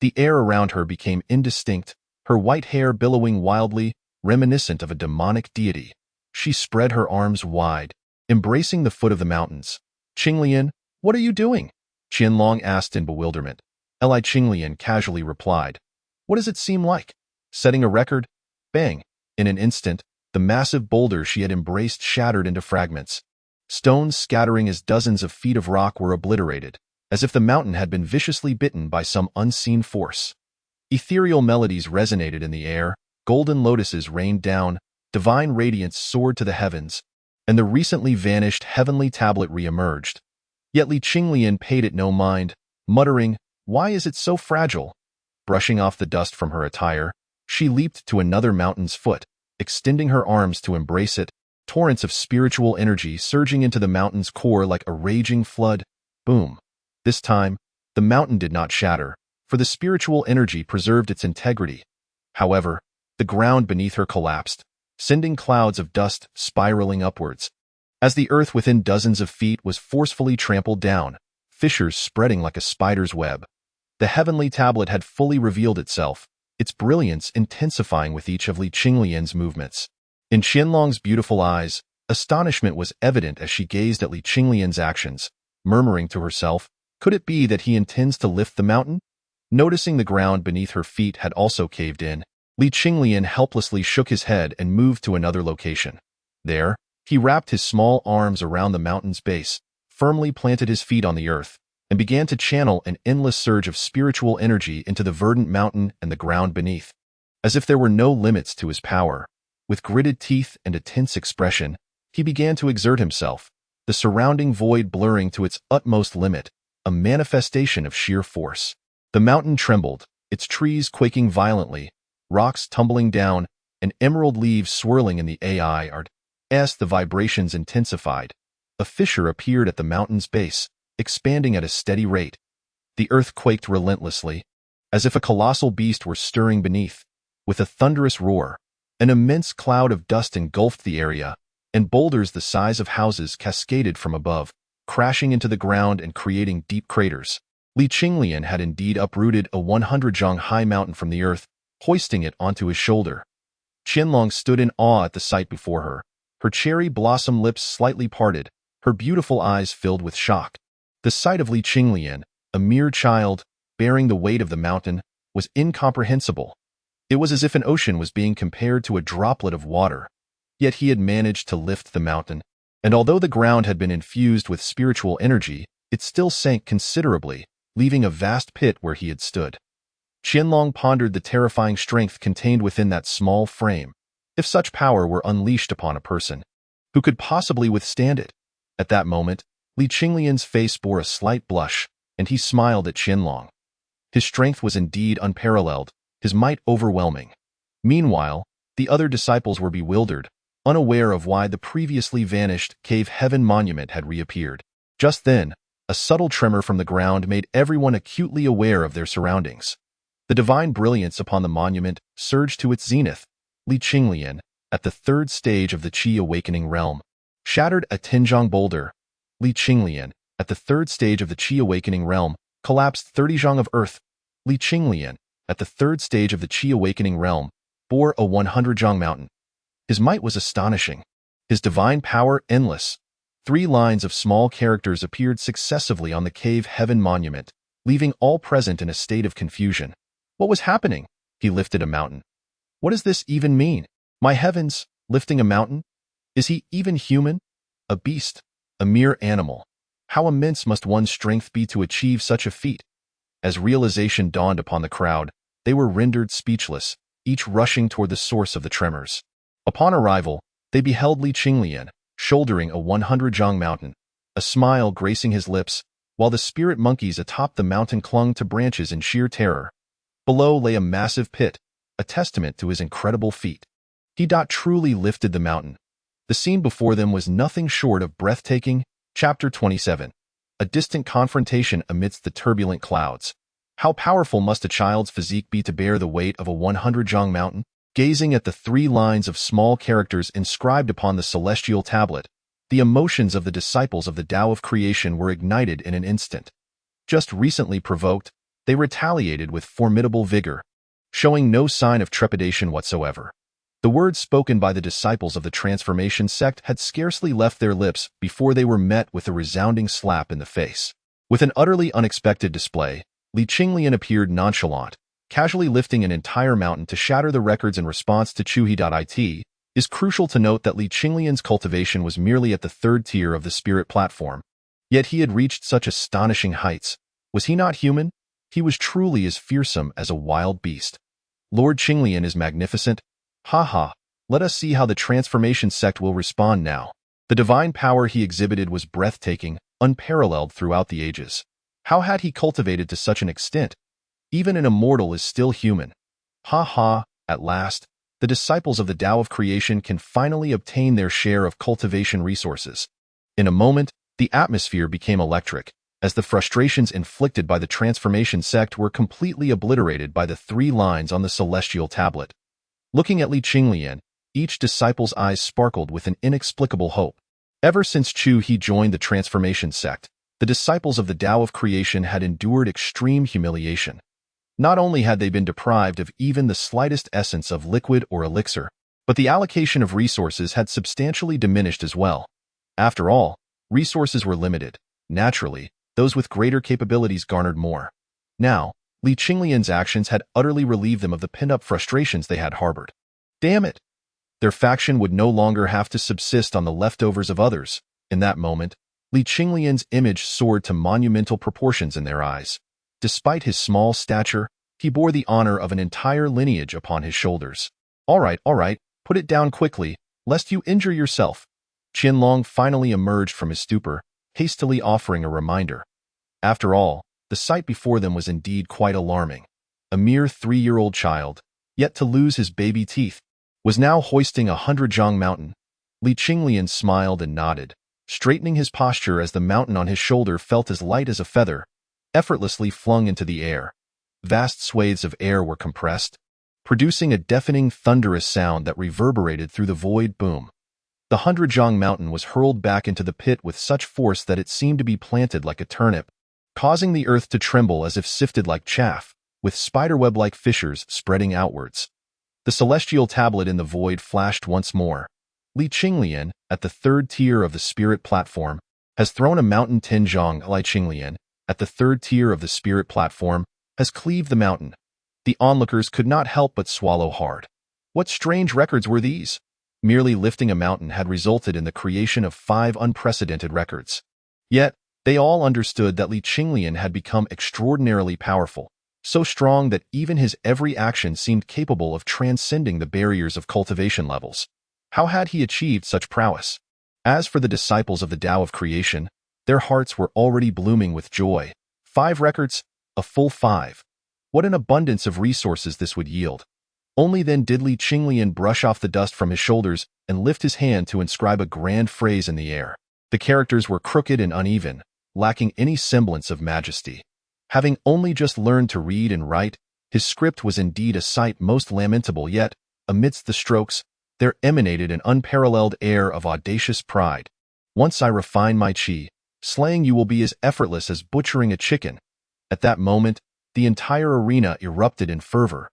The air around her became indistinct, her white hair billowing wildly, reminiscent of a demonic deity. She spread her arms wide, embracing the foot of the mountains. Qinglian, what are you doing? Qianlong asked in bewilderment. Li Qinglian casually replied. What does it seem like? Setting a record? Bang! In an instant, the massive boulder she had embraced shattered into fragments. Stones scattering as dozens of feet of rock were obliterated, as if the mountain had been viciously bitten by some unseen force. Ethereal melodies resonated in the air, golden lotuses rained down, divine radiance soared to the heavens, and the recently vanished heavenly tablet re-emerged. Yet Li Qinglian paid it no mind, muttering, Why is it so fragile? Brushing off the dust from her attire, she leaped to another mountain's foot, extending her arms to embrace it, torrents of spiritual energy surging into the mountain's core like a raging flood. Boom! This time, the mountain did not shatter, for the spiritual energy preserved its integrity. However, the ground beneath her collapsed, sending clouds of dust spiraling upwards. As the earth within dozens of feet was forcefully trampled down, fissures spreading like a spider's web. The heavenly tablet had fully revealed itself, its brilliance intensifying with each of Li Qinglian's movements. In Qianlong's beautiful eyes, Astonishment was evident as she gazed at Li Qinglian's actions, murmuring to herself, "Could it be that he intends to lift the mountain?" Noticing the ground beneath her feet had also caved in, Li Qinglian helplessly shook his head and moved to another location. There, he wrapped his small arms around the mountain's base, firmly planted his feet on the earth, and began to channel an endless surge of spiritual energy into the verdant mountain and the ground beneath. As if there were no limits to his power, with gritted teeth and a tense expression, he began to exert himself, the surrounding void blurring to its utmost limit, a manifestation of sheer force. The mountain trembled, its trees quaking violently, rocks tumbling down, and emerald leaves swirling in the air. As the vibrations intensified, a fissure appeared at the mountain's base, expanding at a steady rate. The earth quaked relentlessly, as if a colossal beast were stirring beneath. With a thunderous roar, an immense cloud of dust engulfed the area, and boulders the size of houses cascaded from above, crashing into the ground and creating deep craters. Li Qinglian had indeed uprooted a 100-zhang high mountain from the earth, hoisting it onto his shoulder. Qianlong stood in awe at the sight before her, her cherry blossom lips slightly parted, her beautiful eyes filled with shock. The sight of Li Qinglian, a mere child, bearing the weight of the mountain, was incomprehensible. It was as if an ocean was being compared to a droplet of water. Yet he had managed to lift the mountain, and although the ground had been infused with spiritual energy, it still sank considerably, leaving a vast pit where he had stood. Qianlong pondered the terrifying strength contained within that small frame. If such power were unleashed upon a person, who could possibly withstand it? At that moment, Li Qinglian's face bore a slight blush, and he smiled at Qianlong. His strength was indeed unparalleled, his might overwhelming. Meanwhile, the other disciples were bewildered, unaware of why the previously vanished cave heaven monument had reappeared. Just then, a subtle tremor from the ground made everyone acutely aware of their surroundings. The divine brilliance upon the monument surged to its zenith. Li Qinglian, at the third stage of the Qi awakening realm, shattered a Tianzhang boulder. Li Qinglian, at the third stage of the Qi awakening realm, collapsed 30 zhang of earth. Li Qinglian, at the third stage of the Qi awakening realm, bore a 100 zhang mountain. His might was astonishing, his divine power endless. 3 lines of small characters appeared successively on the cave heaven monument, leaving all present in a state of confusion. What was happening? He lifted a mountain. What does this even mean? My heavens, lifting a mountain? Is he even human? A beast, a mere animal. How immense must one's strength be to achieve such a feat? As realization dawned upon the crowd, they were rendered speechless, each rushing toward the source of the tremors. Upon arrival, they beheld Li Qinglian, shouldering a 100 zhang mountain, a smile gracing his lips, while the spirit monkeys atop the mountain clung to branches in sheer terror. Below lay a massive pit, a testament to his incredible feat. He truly lifted the mountain. The scene before them was nothing short of breathtaking. Chapter 27. A distant confrontation amidst the turbulent clouds. How powerful must a child's physique be to bear the weight of a 100 zhang mountain? Gazing at the 3 lines of small characters inscribed upon the celestial tablet, the emotions of the disciples of the Tao of creation were ignited in an instant. Just recently provoked, they retaliated with formidable vigor, showing no sign of trepidation whatsoever. The words spoken by the disciples of the transformation sect had scarcely left their lips before they were met with a resounding slap in the face. With an utterly unexpected display, Li Qinglian appeared nonchalant, casually lifting an entire mountain to shatter the records in response to Chuhi.it. Is crucial to note that Li Qinglian's cultivation was merely at the 3rd tier of the spirit platform. Yet he had reached such astonishing heights. Was he not human? He was truly as fearsome as a wild beast. Lord Qinglian is magnificent. Ha ha, let us see how the transformation sect will respond now. The divine power he exhibited was breathtaking, unparalleled throughout the ages. How had he cultivated to such an extent? Even an immortal is still human. Ha ha, at last, the disciples of the Tao of creation can finally obtain their share of cultivation resources. In a moment, the atmosphere became electric, as the frustrations inflicted by the transformation sect were completely obliterated by the 3 lines on the celestial tablet. Looking at Li Qinglian, each disciple's eyes sparkled with an inexplicable hope. Ever since He joined the transformation sect, the disciples of the Tao of creation had endured extreme humiliation. Not only had they been deprived of even the slightest essence of liquid or elixir, But the allocation of resources had substantially diminished as well. After all, resources were limited. Naturally, those with greater capabilities garnered more. Now, Li Qinglian's actions had utterly relieved them of the pent-up frustrations they had harbored. Damn it! Their faction would no longer have to subsist on the leftovers of others. In that moment, Li Qinglian's image soared to monumental proportions in their eyes. Despite his small stature, he bore the honor of an entire lineage upon his shoulders. All right, put it down quickly, lest you injure yourself. Qinlong finally emerged from his stupor, hastily offering a reminder. After all, the sight before them was indeed quite alarming. A mere 3-year-old child, yet to lose his baby teeth, was now hoisting a 100-zhang mountain. Li Qinglian smiled and nodded, straightening his posture as the mountain on his shoulder felt as light as a feather, effortlessly flung into the air. Vast swathes of air were compressed, producing a deafening, thunderous sound that reverberated through the void. Boom. The 100-zhang mountain was hurled back into the pit with such force that it seemed to be planted like a turnip, causing the earth to tremble as if sifted like chaff, with spiderweb-like fissures spreading outwards. The celestial tablet in the void flashed once more. Li Qinglian, at the 3rd tier of the spirit platform, has thrown a mountain. Tinzhong Li Qinglian, at the 3rd tier of the spirit platform, has cleaved the mountain. The onlookers could not help but swallow hard. What strange records were these? Merely lifting a mountain had resulted in the creation of 5 unprecedented records. Yet, they all understood that Li Qinglian had become extraordinarily powerful, so strong that even his every action seemed capable of transcending the barriers of cultivation levels. How had he achieved such prowess? As for the disciples of the Tao of creation, their hearts were already blooming with joy. 5 records, a full 5. What an abundance of resources this would yield. Only then did Li Qinglian brush off the dust from his shoulders and lift his hand to inscribe a grand phrase in the air. The characters were crooked and uneven, lacking any semblance of majesty. Having only just learned to read and write, his script was indeed a sight most lamentable, yet, amidst the strokes, there emanated an unparalleled air of audacious pride. Once I refine my qi, slaying you will be as effortless as butchering a chicken. At that moment, the entire arena erupted in fervor.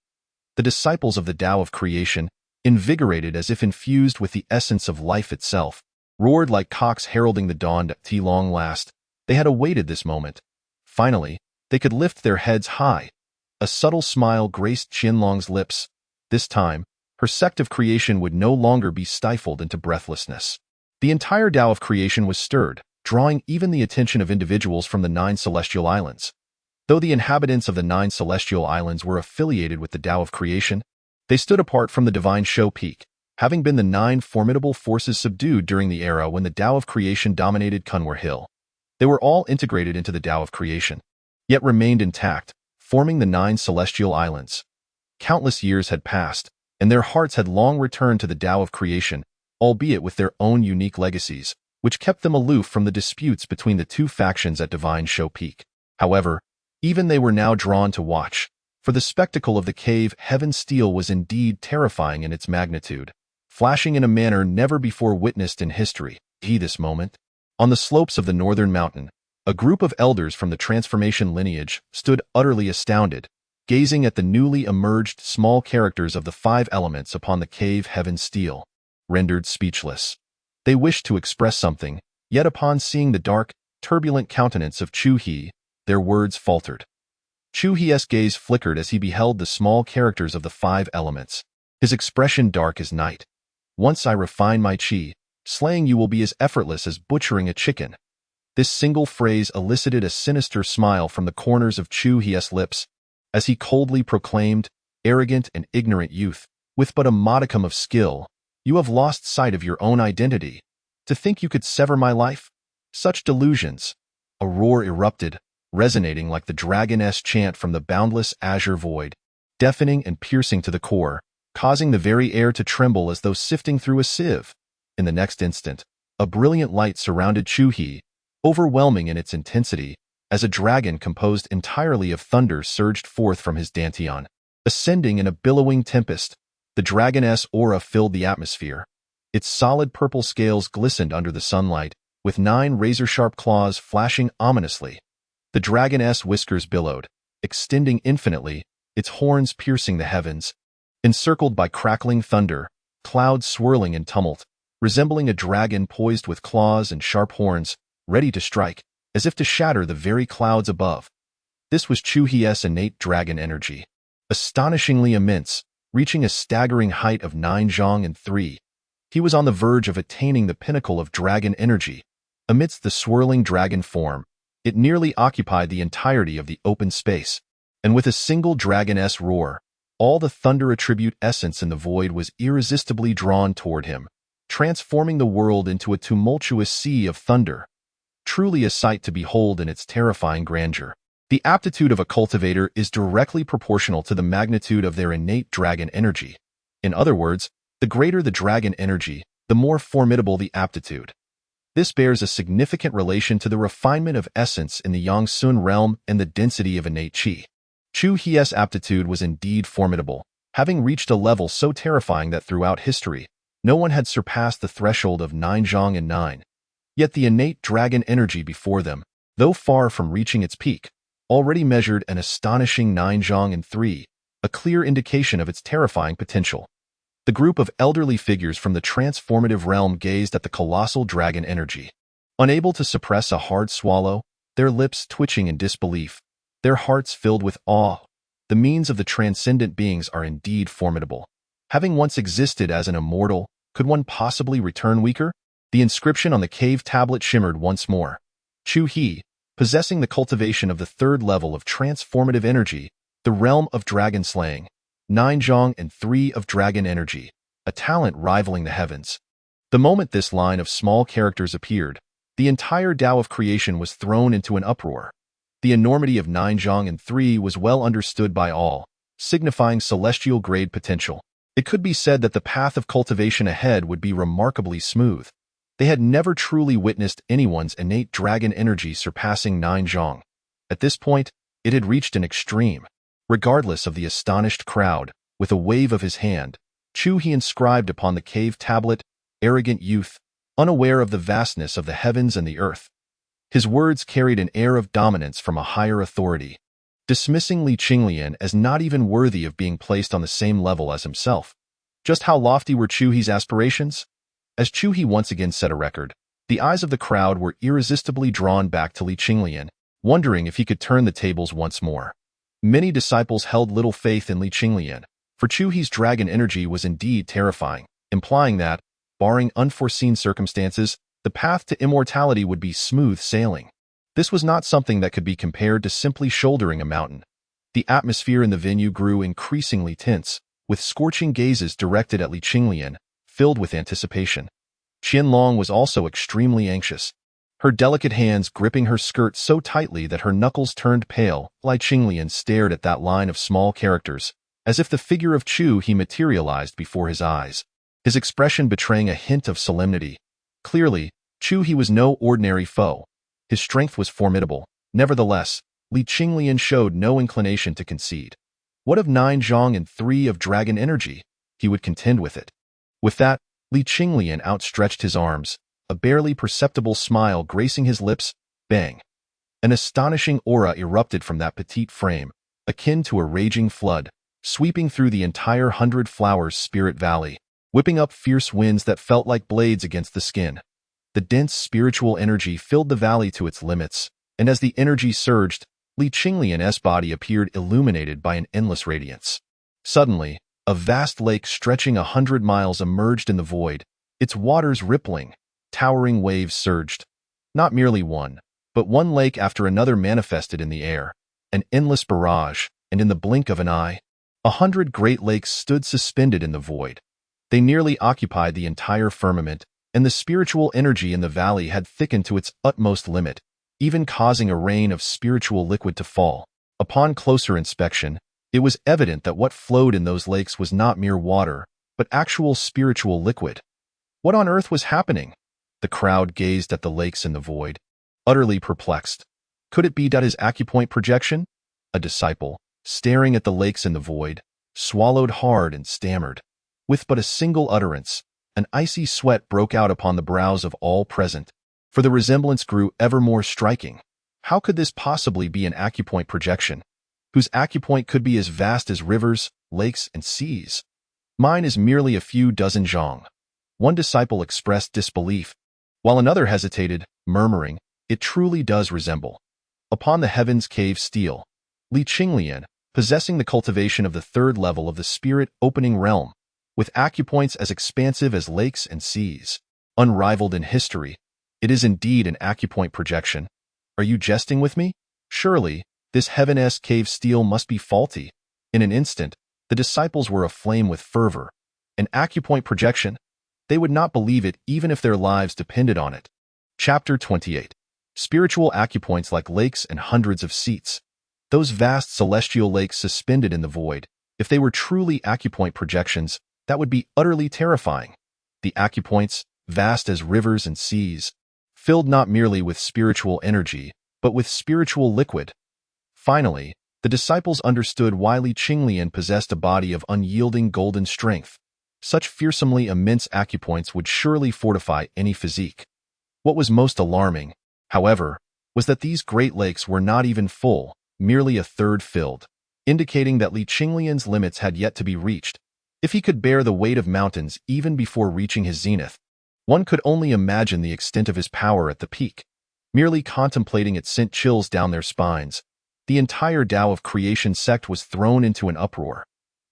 The disciples of the Tao of creation, invigorated as if infused with the essence of life itself, roared like cocks heralding the dawn. At long last, they had awaited this moment. Finally, they could lift their heads high. A subtle smile graced Qinlong's lips. This time, her sect of creation would no longer be stifled into breathlessness. The entire Tao of creation was stirred, drawing even the attention of individuals from the 9 celestial islands. Though the inhabitants of the 9 celestial islands were affiliated with the Tao of creation, they stood apart from the divine show peak, having been the 9 formidable forces subdued during the era when the Tao of creation dominated Kunwar Hill. They were all integrated into the Tao of creation, yet remained intact, forming the 9 celestial islands. Countless years had passed, and their hearts had long returned to the Tao of creation, albeit with their own unique legacies, which kept them aloof from the disputes between the 2 factions at Divine Show Peak. However, even they were now drawn to watch, for the spectacle of the cave Heaven Steel was indeed terrifying in its magnitude, flashing in a manner never before witnessed in history. This moment, on the slopes of the northern mountain, a group of elders from the transformation lineage stood utterly astounded, gazing at the newly emerged small characters of the 5 elements upon the cave Heaven Steel, rendered speechless. They wished to express something, yet upon seeing the dark, turbulent countenance of Chu He, their words faltered. Chu He's gaze flickered as he beheld the small characters of the 5 elements, his expression dark as night. Once I refine my qi, slaying you will be as effortless as butchering a chicken. This single phrase elicited a sinister smile from the corners of Chu He's lips, as he coldly proclaimed, arrogant and ignorant youth, with but a modicum of skill, you have lost sight of your own identity. To think you could sever my life? Such delusions. A roar erupted, resonating like the dragon-esque chant from the boundless azure void, deafening and piercing to the core, causing the very air to tremble as though sifting through a sieve. In the next instant, a brilliant light surrounded Chu He, overwhelming in its intensity, as a dragon composed entirely of thunder surged forth from his dantian. Ascending in a billowing tempest, the dragoness aura filled the atmosphere. Its solid purple scales glistened under the sunlight, with 9 razor-sharp claws flashing ominously. The dragoness whiskers billowed, extending infinitely, its horns piercing the heavens. Encircled by crackling thunder, clouds swirling in tumult, resembling a dragon poised with claws and sharp horns, ready to strike, as if to shatter the very clouds above. This was Chu He's innate dragon energy. Astonishingly immense, reaching a staggering height of 9 zhang and 3. He was on the verge of attaining the pinnacle of dragon energy. Amidst the swirling dragon form, it nearly occupied the entirety of the open space, and with a single dragon-s roar, all the thunder attribute essence in the void was irresistibly drawn toward him, transforming the world into a tumultuous sea of thunder. Truly a sight to behold in its terrifying grandeur. The aptitude of a cultivator is directly proportional to the magnitude of their innate dragon energy. In other words, the greater the dragon energy, the more formidable the aptitude. This bears a significant relation to the refinement of essence in the Yangsun realm and the density of innate qi. Chu He's aptitude was indeed formidable, having reached a level so terrifying that throughout history, no one had surpassed the threshold of 9 zhang and 9. Yet the innate dragon energy before them, though far from reaching its peak, already measured an astonishing 9 zhang and 3, a clear indication of its terrifying potential. The group of elderly figures from the transformative realm gazed at the colossal dragon energy. Unable to suppress a hard swallow, their lips twitching in disbelief, their hearts filled with awe. The means of the transcendent beings are indeed formidable. Having once existed as an immortal, could one possibly return weaker? The inscription on the cave tablet shimmered once more. Chu He, possessing the cultivation of the third level of transformative energy, the realm of dragon slaying, 9 zhang and 3 of dragon energy, a talent rivaling the heavens. The moment this line of small characters appeared, the entire Tao of creation was thrown into an uproar. The enormity of 9 zhang and 3 was well understood by all, signifying celestial grade potential. It could be said that the path of cultivation ahead would be remarkably smooth. They had never truly witnessed anyone's innate dragon energy surpassing 9 zhang. At this point, it had reached an extreme. Regardless of the astonished crowd, with a wave of his hand, Chu He inscribed upon the cave tablet, "Arrogant youth, unaware of the vastness of the heavens and the earth." His words carried an air of dominance from a higher authority, dismissing Qinglian as not even worthy of being placed on the same level as himself. Just how lofty were Chu He's aspirations? As Chu He once again set a record, the eyes of the crowd were irresistibly drawn back to Qinglian, wondering if he could turn the tables once more. Many disciples held little faith in Qinglian, for Chu He's dragon energy was indeed terrifying, implying that, barring unforeseen circumstances, the path to immortality would be smooth sailing. This was not something that could be compared to simply shouldering a mountain. The atmosphere in the venue grew increasingly tense, with scorching gazes directed at Qinglian, filled with anticipation. Qianlong was also extremely anxious, her delicate hands gripping her skirt so tightly that her knuckles turned pale. Qinglian stared at that line of small characters, as if the figure of Chu He materialized before his eyes, his expression betraying a hint of solemnity. Clearly, Chu He was no ordinary foe. His strength was formidable. Nevertheless, Qinglian showed no inclination to concede. What of 9 zhang and 3 of dragon energy? He would contend with it. With that, Qinglian outstretched his arms, a barely perceptible smile gracing his lips. Bang! An astonishing aura erupted from that petite frame, akin to a raging flood, sweeping through the entire 100 Flowers Spirit Valley, whipping up fierce winds that felt like blades against the skin. The dense spiritual energy filled the valley to its limits, and as the energy surged, Qinglian's body appeared illuminated by an endless radiance. Suddenly, a vast lake stretching 100 miles emerged in the void, its waters rippling. Towering waves surged. Not merely one, but one lake after another manifested in the air, an endless barrage, and in the blink of an eye, 100 great lakes stood suspended in the void. They nearly occupied the entire firmament, and the spiritual energy in the valley had thickened to its utmost limit, even causing a rain of spiritual liquid to fall. Upon closer inspection, it was evident that what flowed in those lakes was not mere water, but actual spiritual liquid. What on earth was happening? The crowd gazed at the lakes in the void, utterly perplexed. Could it be his acupoint projection? A disciple, staring at the lakes in the void, swallowed hard and stammered. With but a single utterance, an icy sweat broke out upon the brows of all present, for the resemblance grew ever more striking. How could this possibly be an acupoint projection, whose acupoint could be as vast as rivers, lakes, and seas? Mine is merely a few dozen zhang. One disciple expressed disbelief, while another hesitated, murmuring, "It truly does resemble." Upon the heaven's cave steel, Qinglian, possessing the cultivation of the third level of the spirit-opening realm, with acupoints as expansive as lakes and seas, unrivaled in history, it is indeed an acupoint projection. Are you jesting with me? Surely, this heaven-esque cave steel must be faulty. In an instant, the disciples were aflame with fervor. An acupoint projection? They would not believe it even if their lives depended on it. Chapter 28. Spiritual acupoints like lakes and hundreds of seats. Those vast celestial lakes suspended in the void, if they were truly acupoint projections, that would be utterly terrifying. The acupoints, vast as rivers and seas, filled not merely with spiritual energy, but with spiritual liquid. Finally, the disciples understood why Qinglian possessed a body of unyielding golden strength. Such fearsomely immense acupoints would surely fortify any physique. What was most alarming, however, was that these great lakes were not even full, merely a third filled, indicating that Qinglian's limits had yet to be reached. If he could bear the weight of mountains even before reaching his zenith, one could only imagine the extent of his power at the peak. Merely contemplating it sent chills down their spines. The entire Tao of Creation sect was thrown into an uproar.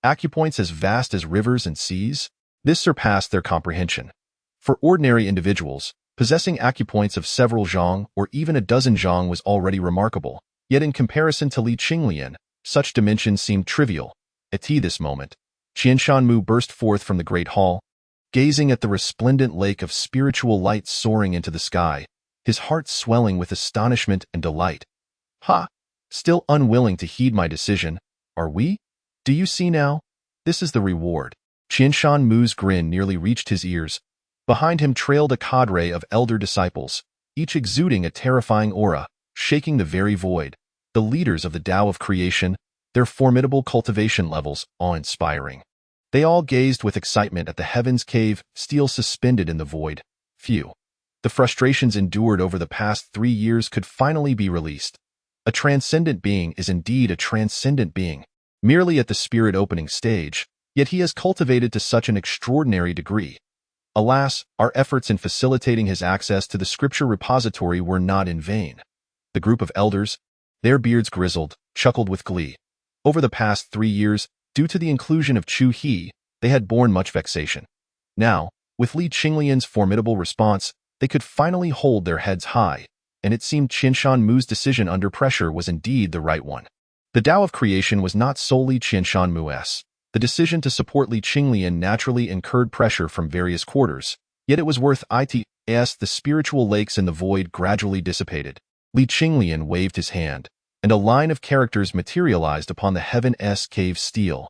Acupoints as vast as rivers and seas? This surpassed their comprehension. For ordinary individuals, possessing acupoints of several zhang or even a dozen zhang was already remarkable. Yet in comparison to Qinglian, such dimensions seemed trivial. At this moment, Qianshanmu burst forth from the great hall, gazing at the resplendent lake of spiritual light soaring into the sky, his heart swelling with astonishment and delight. Ha! Still unwilling to heed my decision, are we? Do you see now? This is the reward. Qianshanmu's grin nearly reached his ears. Behind him trailed a cadre of elder disciples, each exuding a terrifying aura, shaking the very void. The leaders of the Tao of Creation, their formidable cultivation levels awe-inspiring. They all gazed with excitement at the heaven's cave, steel suspended in the void. Phew. The frustrations endured over the past 3 years could finally be released. A transcendent being is indeed a transcendent being, merely at the spirit-opening stage, yet he has cultivated to such an extraordinary degree. Alas, our efforts in facilitating his access to the scripture repository were not in vain. The group of elders, their beards grizzled, chuckled with glee. Over the past 3 years, due to the inclusion of Chu He, they had borne much vexation. Now, with Qinglian's formidable response, they could finally hold their heads high, and it seemed Qianshanmu's decision under pressure was indeed the right one. The Tao of Creation was not solely Qianshanmu's. The decision to support Qinglian naturally incurred pressure from various quarters, yet it was worth it. The spiritual lakes in the void gradually dissipated. Qinglian waved his hand, and a line of characters materialized upon the heaven-esque cave steel.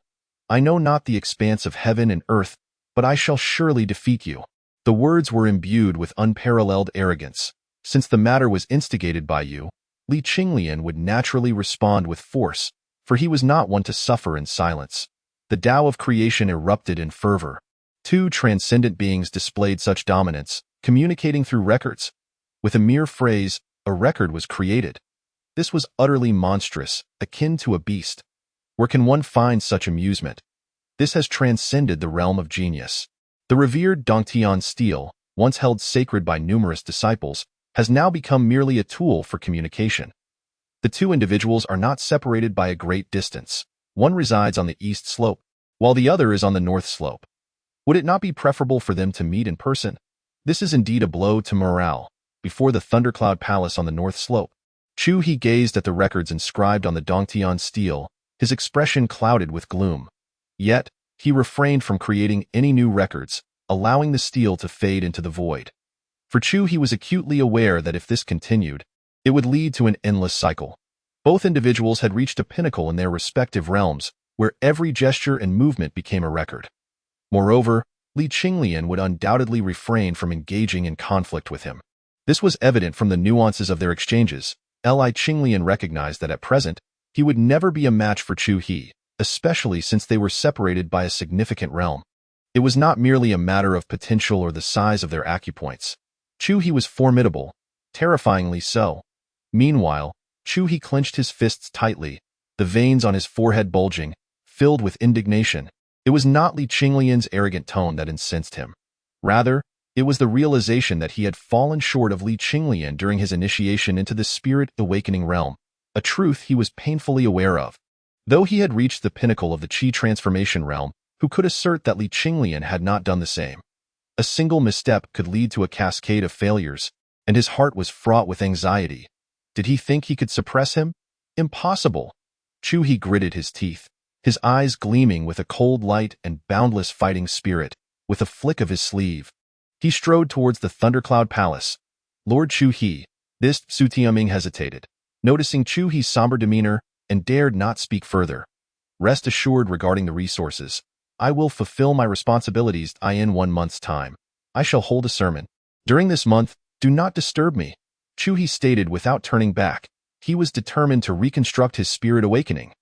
I know not the expanse of heaven and earth, but I shall surely defeat you. The words were imbued with unparalleled arrogance. Since the matter was instigated by you, Qinglian would naturally respond with force, for he was not one to suffer in silence. The Tao of Creation erupted in fervor. 2 transcendent beings displayed such dominance, communicating through records. With a mere phrase, a record was created. This was utterly monstrous, akin to a beast. Where can one find such amusement? This has transcended the realm of genius. The revered Dongtian stele, once held sacred by numerous disciples, has now become merely a tool for communication. The 2 individuals are not separated by a great distance. One resides on the east slope, while the other is on the north slope. Would it not be preferable for them to meet in person? This is indeed a blow to morale. Before the Thundercloud Palace on the north slope, Chu He gazed at the records inscribed on the Dongtian stele, his expression clouded with gloom. Yet, he refrained from creating any new records, allowing the stele to fade into the void. For Chu he was acutely aware that if this continued, it would lead to an endless cycle. Both individuals had reached a pinnacle in their respective realms, where every gesture and movement became a record. Moreover, Qinglian would undoubtedly refrain from engaging in conflict with him. This was evident from the nuances of their exchanges. Qinglian recognized that at present, he would never be a match for Chu He, especially since they were separated by a significant realm. It was not merely a matter of potential or the size of their acupoints. Chu He was formidable, terrifyingly so. Meanwhile, Chu He clenched his fists tightly, the veins on his forehead bulging, filled with indignation. It was not Li Qinglian's arrogant tone that incensed him. Rather, it was the realization that he had fallen short of Li Qinglian during his initiation into the spirit awakening realm, a truth he was painfully aware of. Though he had reached the pinnacle of the Qi transformation realm, who could assert that Li Qinglian had not done the same? A single misstep could lead to a cascade of failures, and his heart was fraught with anxiety. Did he think he could suppress him? Impossible. He gritted his teeth, his eyes gleaming with a cold light and boundless fighting spirit. With a flick of his sleeve, he strode towards the Thundercloud Palace. Lord Chu-He, this Sutiuming hesitated, noticing Chu-He's somber demeanor, and dared not speak further. Rest assured regarding the resources. I will fulfill my responsibilities in 1 month's time. I shall hold a sermon. During this month, do not disturb me, Chu-He stated without turning back. He was determined to reconstruct his spirit awakening.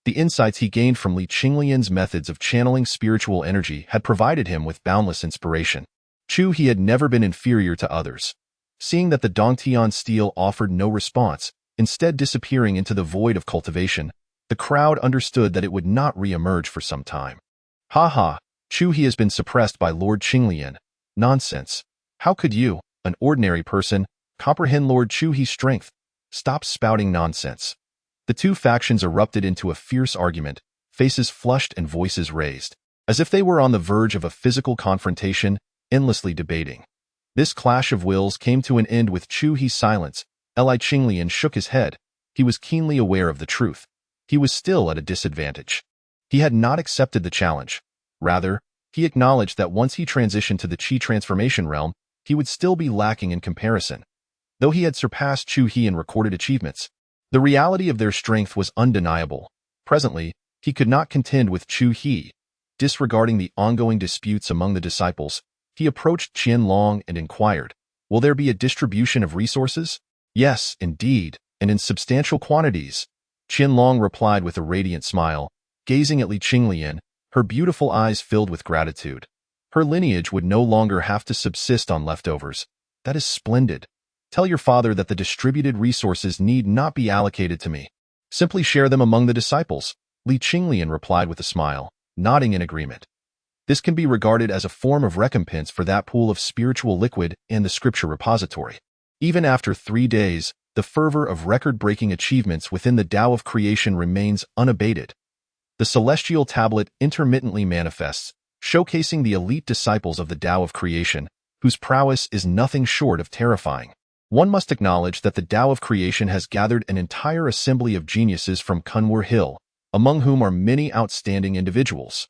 The insights he gained from Li Qinglian's methods of channeling spiritual energy had provided him with boundless inspiration. Chu-He had never been inferior to others. Seeing that the Dongtian steel offered no response, instead disappearing into the void of cultivation, the crowd understood that it would not re-emerge for some time. Ha ha, Chu-He has been suppressed by Lord Qinglian. Nonsense. How could you, an ordinary person, comprehend Lord Chu-He's strength? Stop spouting nonsense. The two factions erupted into a fierce argument, faces flushed and voices raised, as if they were on the verge of a physical confrontation, endlessly debating. This clash of wills came to an end with Chu-He's silence. Li Qinglian shook his head. He was keenly aware of the truth. He was still at a disadvantage. He had not accepted the challenge. Rather, he acknowledged that once he transitioned to the Qi transformation realm, he would still be lacking in comparison. Though he had surpassed Chu-He in recorded achievements, the reality of their strength was undeniable. Presently, he could not contend with Chu-He. Disregarding the ongoing disputes among the disciples, he approached Qianlong and inquired, "Will there be a distribution of resources?" "Yes, indeed, and in substantial quantities," Qianlong replied with a radiant smile, gazing at Li Qinglian, her beautiful eyes filled with gratitude. Her lineage would no longer have to subsist on leftovers. That is splendid. Tell your father that the distributed resources need not be allocated to me. Simply share them among the disciples, Li Qinglian replied with a smile, nodding in agreement. This can be regarded as a form of recompense for that pool of spiritual liquid in the scripture repository. Even after 3 days, the fervor of record-breaking achievements within the Tao of creation remains unabated. The celestial tablet intermittently manifests, showcasing the elite disciples of the Tao of creation, whose prowess is nothing short of terrifying. One must acknowledge that the Tao of creation has gathered an entire assembly of geniuses from Kunwar Hill, among whom are many outstanding individuals.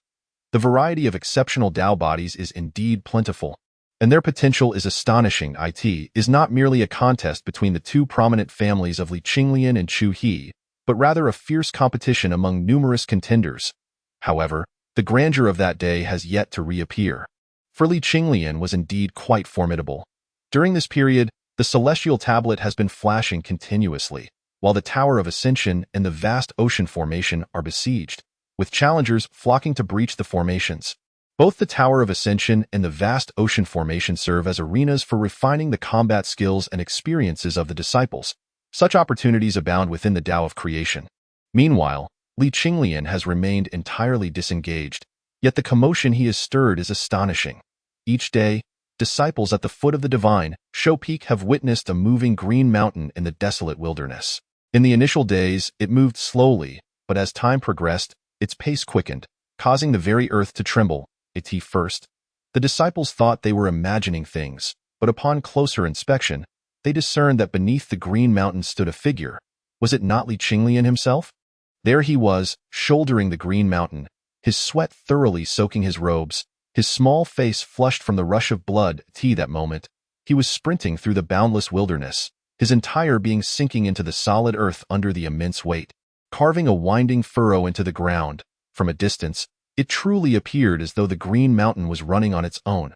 The variety of exceptional Tao bodies is indeed plentiful, and their potential is astonishing. It is not merely a contest between the two prominent families of Li Qinglian and Chu-He, but rather a fierce competition among numerous contenders. However, the grandeur of that day has yet to reappear. For Li Qinglian was indeed quite formidable. During this period, the celestial tablet has been flashing continuously, while the Tower of Ascension and the vast ocean formation are besieged, with challengers flocking to breach the formations. Both the Tower of Ascension and the vast ocean formation serve as arenas for refining the combat skills and experiences of the disciples. Such opportunities abound within the Tao of creation. Meanwhile, Li Qinglian has remained entirely disengaged, yet the commotion he has stirred is astonishing. Each day, disciples at the foot of the divine Shou Peak have witnessed a moving green mountain in the desolate wilderness. In the initial days, it moved slowly, but as time progressed, its pace quickened, causing the very earth to tremble. First, the disciples thought they were imagining things, but upon closer inspection, they discerned that beneath the green mountain stood a figure. Was it not Li Qinglian himself? There he was, shouldering the green mountain, his sweat thoroughly soaking his robes, his small face flushed from the rush of blood. That moment, he was sprinting through the boundless wilderness, his entire being sinking into the solid earth under the immense weight, carving a winding furrow into the ground. From a distance, it truly appeared as though the green mountain was running on its own.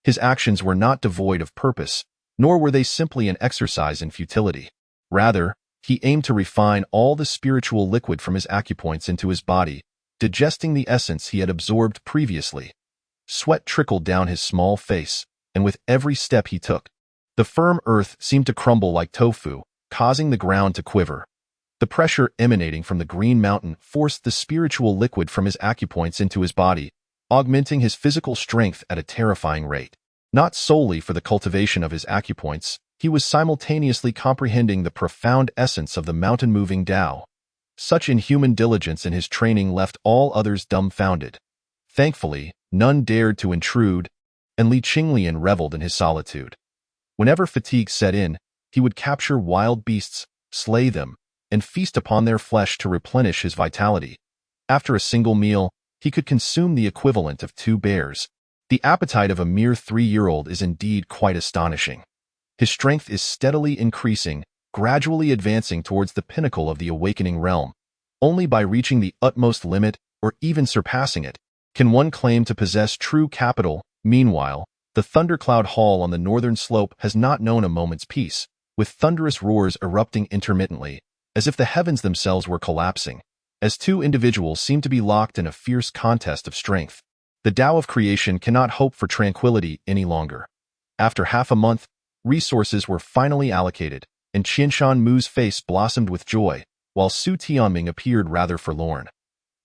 His actions were not devoid of purpose, nor were they simply an exercise in futility. Rather, he aimed to refine all the spiritual liquid from his acupoints into his body, digesting the essence he had absorbed previously. Sweat trickled down his small face, and with every step he took, the firm earth seemed to crumble like tofu, causing the ground to quiver. The pressure emanating from the green mountain forced the spiritual liquid from his acupoints into his body, augmenting his physical strength at a terrifying rate. Not solely for the cultivation of his acupoints, he was simultaneously comprehending the profound essence of the mountain-moving Tao. Such inhuman diligence in his training left all others dumbfounded. Thankfully, none dared to intrude, and Li Qinglian reveled in his solitude. Whenever fatigue set in, he would capture wild beasts, slay them, and feast upon their flesh to replenish his vitality. After a single meal, he could consume the equivalent of 2 bears. The appetite of a mere 3-year-old is indeed quite astonishing. His strength is steadily increasing, gradually advancing towards the pinnacle of the awakening realm. Only by reaching the utmost limit, or even surpassing it, can one claim to possess true capital. Meanwhile, the thundercloud hall on the northern slope has not known a moment's peace, with thunderous roars erupting intermittently, as if the heavens themselves were collapsing, as 2 individuals seem to be locked in a fierce contest of strength. The Tao of creation cannot hope for tranquility any longer. After half a month, resources were finally allocated, and Qianshan Mu's face blossomed with joy, while Su Tianming appeared rather forlorn.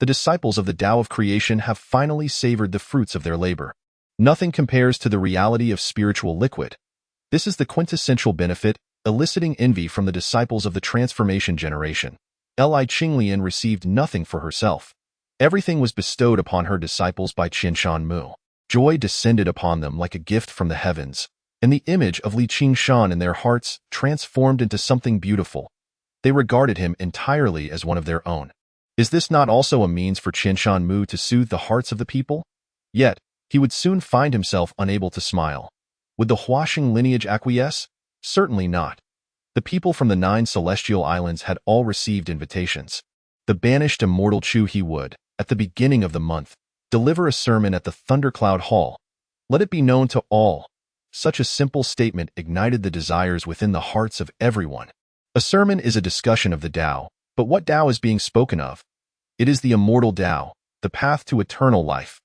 The disciples of the Tao of creation have finally savored the fruits of their labor. Nothing compares to the reality of spiritual liquid. This is the quintessential benefit, eliciting envy from the disciples of the transformation generation. Li Qinglian received nothing for herself. Everything was bestowed upon her disciples by Qianshan Mu. Joy descended upon them like a gift from the heavens, and the image of Li Qingshan in their hearts transformed into something beautiful. They regarded him entirely as one of their own. Is this not also a means for Qianshan Mu to soothe the hearts of the people? Yet, he would soon find himself unable to smile. Would the Huaxing lineage acquiesce? Certainly not. The people from the 9 celestial islands had all received invitations. The banished immortal Chu He would, at the beginning of the month, deliver a sermon at the Thundercloud Hall. Let it be known to all. Such a simple statement ignited the desires within the hearts of everyone. A sermon is a discussion of the Tao, but what Tao is being spoken of? It is the immortal Tao, the path to eternal life.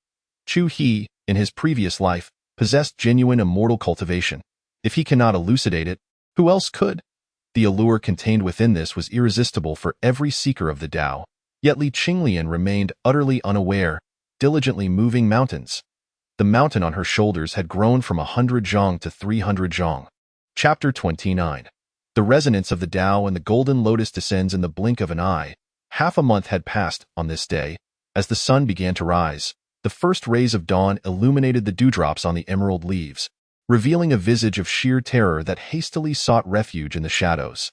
Chu He, in his previous life, possessed genuine immortal cultivation. If he cannot elucidate it, who else could? The allure contained within this was irresistible for every seeker of the Tao, yet Li Qinglian remained utterly unaware, diligently moving mountains. The mountain on her shoulders had grown from 100 zhang to 300 zhang. Chapter 29. The resonance of the Tao and the golden lotus descends in the blink of an eye. Half a month had passed on this day. As the sun began to rise, the first rays of dawn illuminated the dewdrops on the emerald leaves, revealing a visage of sheer terror that hastily sought refuge in the shadows.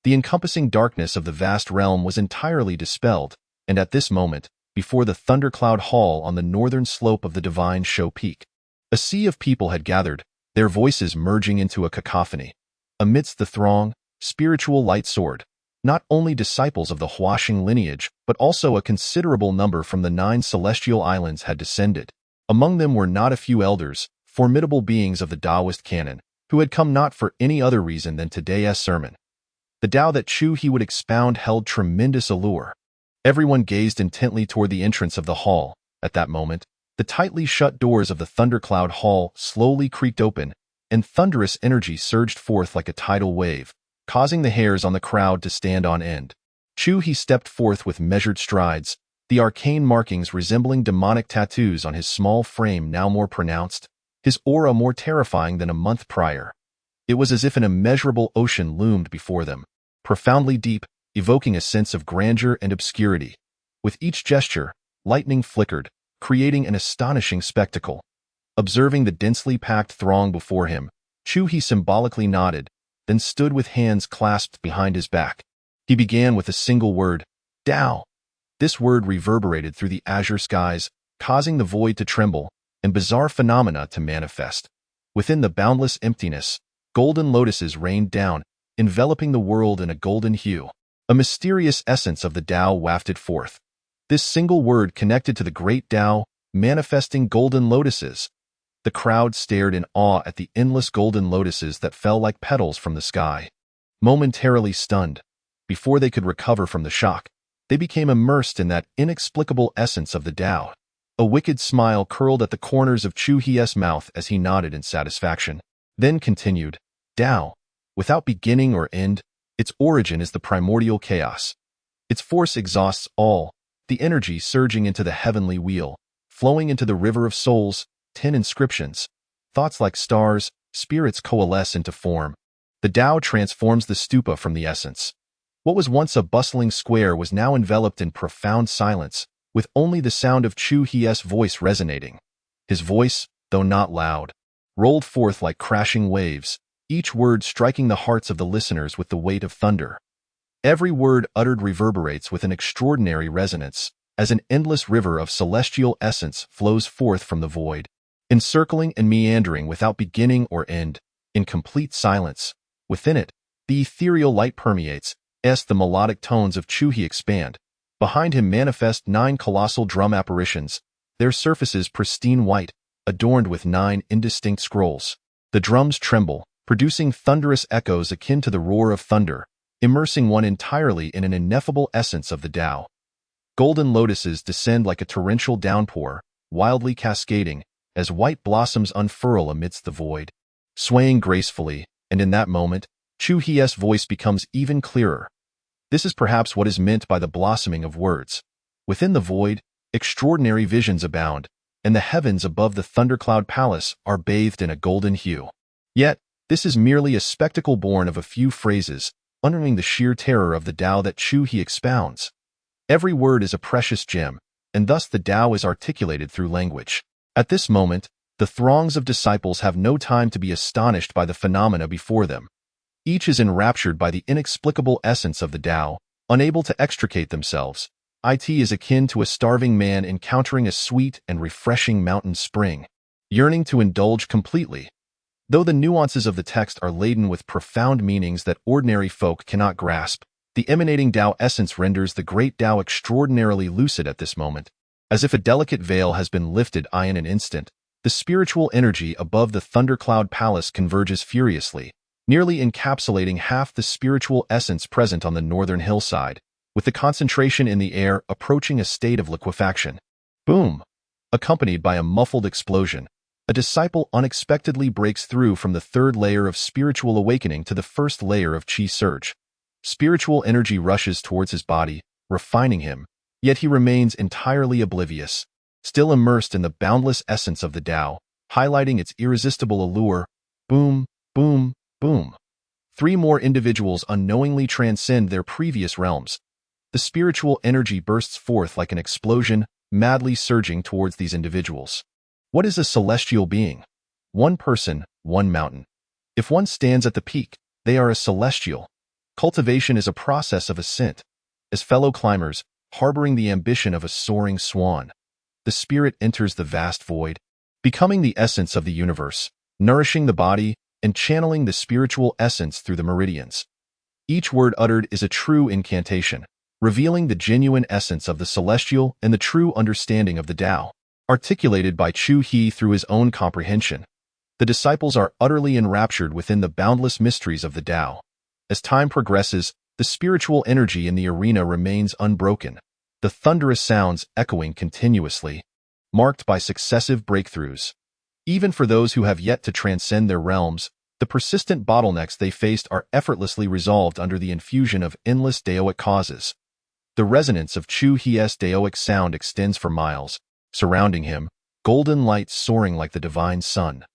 The encompassing darkness of the vast realm was entirely dispelled, and at this moment, before the Thundercloud Hall on the northern slope of the Divine Show Peak, a sea of people had gathered, their voices merging into a cacophony. Amidst the throng, spiritual light soared. Not only disciples of the Huaxing lineage, but also a considerable number from the 9 celestial islands had descended. Among them were not a few elders, formidable beings of the Taoist canon, who had come not for any other reason than today's sermon. The Tao that Chu He would expound held tremendous allure. Everyone gazed intently toward the entrance of the hall. At that moment, the tightly shut doors of the Thundercloud Hall slowly creaked open, and thunderous energy surged forth like a tidal wave, causing the hairs on the crowd to stand on end. Chu He stepped forth with measured strides, the arcane markings resembling demonic tattoos on his small frame now more pronounced, his aura more terrifying than a month prior. It was as if an immeasurable ocean loomed before them, profoundly deep, evoking a sense of grandeur and obscurity. With each gesture, lightning flickered, creating an astonishing spectacle. Observing the densely packed throng before him, Chu He symbolically nodded, then stood with hands clasped behind his back. He began with a single word, Tao. This word reverberated through the azure skies, causing the void to tremble, and bizarre phenomena to manifest. Within the boundless emptiness, golden lotuses rained down, enveloping the world in a golden hue. A mysterious essence of the Tao wafted forth. This single word connected to the great Tao, manifesting golden lotuses. The crowd stared in awe at the endless golden lotuses that fell like petals from the sky. Momentarily stunned, before they could recover from the shock, they became immersed in that inexplicable essence of the Tao. A wicked smile curled at the corners of Chu He's mouth as he nodded in satisfaction, then continued, Tao, without beginning or end, Its origin is the primordial chaos. Its force exhausts all, the energy surging into the heavenly wheel, flowing into the river of souls, 10 inscriptions. Thoughts like stars, spirits coalesce into form. The Tao transforms the stupa from the essence. What was once a bustling square was now enveloped in profound silence, with only the sound of Chu Hie's voice resonating. His voice, though not loud, rolled forth like crashing waves, each word striking the hearts of the listeners with the weight of thunder. Every word uttered reverberates with an extraordinary resonance, as an endless river of celestial essence flows forth from the void, encircling and meandering without beginning or end, in complete silence. Within it, the ethereal light permeates, as the melodic tones of Chu Hie expand. Behind him manifest 9 colossal drum apparitions, their surfaces pristine white, adorned with 9 indistinct scrolls. The drums tremble, producing thunderous echoes akin to the roar of thunder, immersing one entirely in an ineffable essence of the Tao. Golden lotuses descend like a torrential downpour, wildly cascading, as white blossoms unfurl amidst the void. Swaying gracefully, and in that moment, Chu Hie's voice becomes even clearer. This is perhaps what is meant by the blossoming of words. Within the void, extraordinary visions abound, and the heavens above the thundercloud palace are bathed in a golden hue. Yet, this is merely a spectacle born of a few phrases, uttering the sheer terror of the Tao that Chu Hie expounds. Every word is a precious gem, and thus the Tao is articulated through language. At this moment, the throngs of disciples have no time to be astonished by the phenomena before them. Each is enraptured by the inexplicable essence of the Tao, unable to extricate themselves. It is akin to a starving man encountering a sweet and refreshing mountain spring, yearning to indulge completely. Though the nuances of the text are laden with profound meanings that ordinary folk cannot grasp, the emanating Tao essence renders the great Tao extraordinarily lucid at this moment. As if a delicate veil has been lifted in an instant, the spiritual energy above the thundercloud palace converges furiously, nearly encapsulating half the spiritual essence present on the northern hillside, with the concentration in the air approaching a state of liquefaction. Boom! Accompanied by a muffled explosion, a disciple unexpectedly breaks through from the third layer of spiritual awakening to the first layer of chi surge. Spiritual energy rushes towards his body, refining him, yet he remains entirely oblivious, still immersed in the boundless essence of the Tao, highlighting its irresistible allure. Boom, boom, boom. 3 more individuals unknowingly transcend their previous realms. The spiritual energy bursts forth like an explosion, madly surging towards these individuals. What is a celestial being? One person, one mountain. If one stands at the peak, they are a celestial. Cultivation is a process of ascent. As fellow climbers, harboring the ambition of a soaring swan, the spirit enters the vast void, becoming the essence of the universe, nourishing the body, and channeling the spiritual essence through the meridians. Each word uttered is a true incantation, revealing the genuine essence of the celestial and the true understanding of the Tao, articulated by Chu Hie through his own comprehension. The disciples are utterly enraptured within the boundless mysteries of the Tao. As time progresses, the spiritual energy in the arena remains unbroken, the thunderous sounds echoing continuously, marked by successive breakthroughs. Even for those who have yet to transcend their realms, the persistent bottlenecks they faced are effortlessly resolved under the infusion of endless Taoic causes. The resonance of Chu Hie's Taoic sound extends for miles, surrounding him, golden light soaring like the divine sun.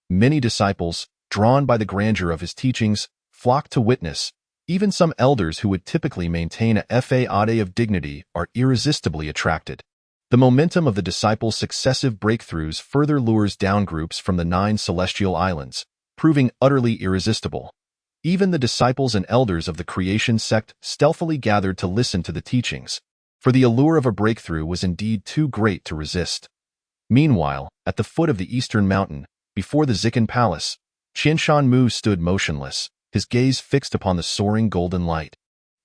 Many disciples, drawn by the grandeur of his teachings, flock to witness. Even some elders who would typically maintain a faade of dignity are irresistibly attracted. The momentum of the disciples' successive breakthroughs further lures down groups from the 9 celestial islands, proving utterly irresistible. Even the disciples and elders of the creation sect stealthily gathered to listen to the teachings, for the allure of a breakthrough was indeed too great to resist. Meanwhile, at the foot of the eastern mountain, before the Zikan Palace, Qianshan Mu stood motionless, his gaze fixed upon the soaring golden light.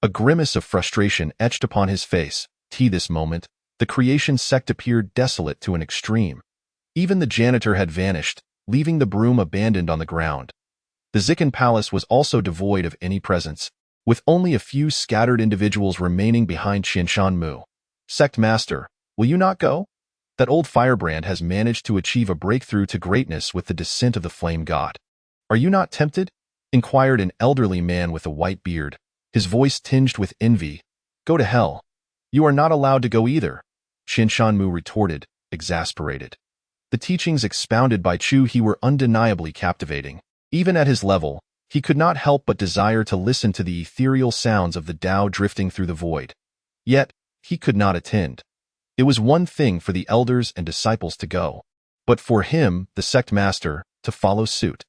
A grimace of frustration etched upon his face. This moment, the creation sect appeared desolate to an extreme. Even the janitor had vanished, leaving the broom abandoned on the ground. The Zikan Palace was also devoid of any presence, with only a few scattered individuals remaining behind Qianshan Mu. Sect Master, will you not go? That old firebrand has managed to achieve a breakthrough to greatness with the descent of the flame god. Are you not tempted? Inquired an elderly man with a white beard, his voice tinged with envy. Go to hell. You are not allowed to go either, Qinshanmu retorted, exasperated. The teachings expounded by Chu He were undeniably captivating. Even at his level, he could not help but desire to listen to the ethereal sounds of the Tao drifting through the void. Yet, he could not attend. It was one thing for the elders and disciples to go, but for him, the sect master, to follow suit.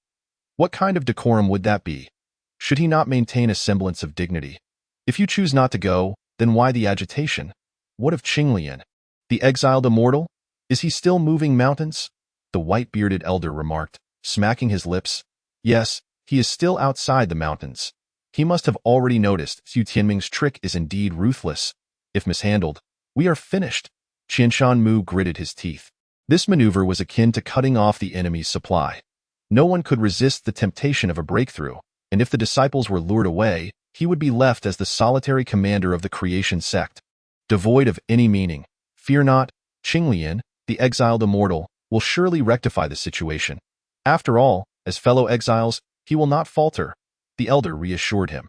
What kind of decorum would that be? Should he not maintain a semblance of dignity? If you choose not to go, then why the agitation? What of Qinglian? The exiled immortal? Is he still moving mountains? The white-bearded elder remarked, smacking his lips. Yes, he is still outside the mountains. He must have already noticed Xu Tianming's trick is indeed ruthless. If mishandled, we are finished. Qinshanmu gritted his teeth. This maneuver was akin to cutting off the enemy's supply. No one could resist the temptation of a breakthrough, and if the disciples were lured away, he would be left as the solitary commander of the creation sect, devoid of any meaning. Fear not, Qinglian, the exiled immortal, will surely rectify the situation. After all, as fellow exiles, he will not falter, the elder reassured him.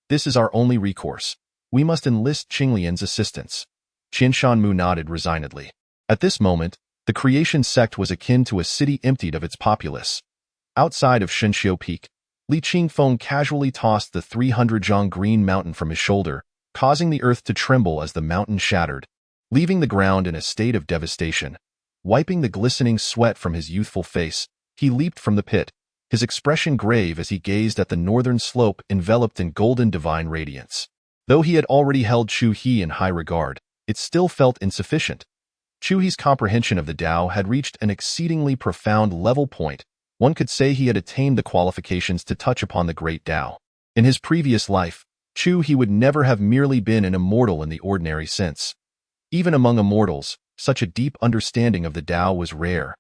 This is our only recourse. We must enlist Qinglian's assistance. Qinshanmu nodded resignedly. At this moment, the creation sect was akin to a city emptied of its populace. Outside of Shenxiu Peak, Li Qingfeng casually tossed the 300-zhang green mountain from his shoulder, causing the earth to tremble as the mountain shattered, leaving the ground in a state of devastation. Wiping the glistening sweat from his youthful face, he leaped from the pit, his expression grave as he gazed at the northern slope enveloped in golden divine radiance. Though he had already held Chu He in high regard, it still felt insufficient. Chu He's comprehension of the Tao had reached an exceedingly profound level point. One could say he had attained the qualifications to touch upon the great Tao. In his previous life, Chu He would never have merely been an immortal in the ordinary sense. Even among immortals, such a deep understanding of the Tao was rare.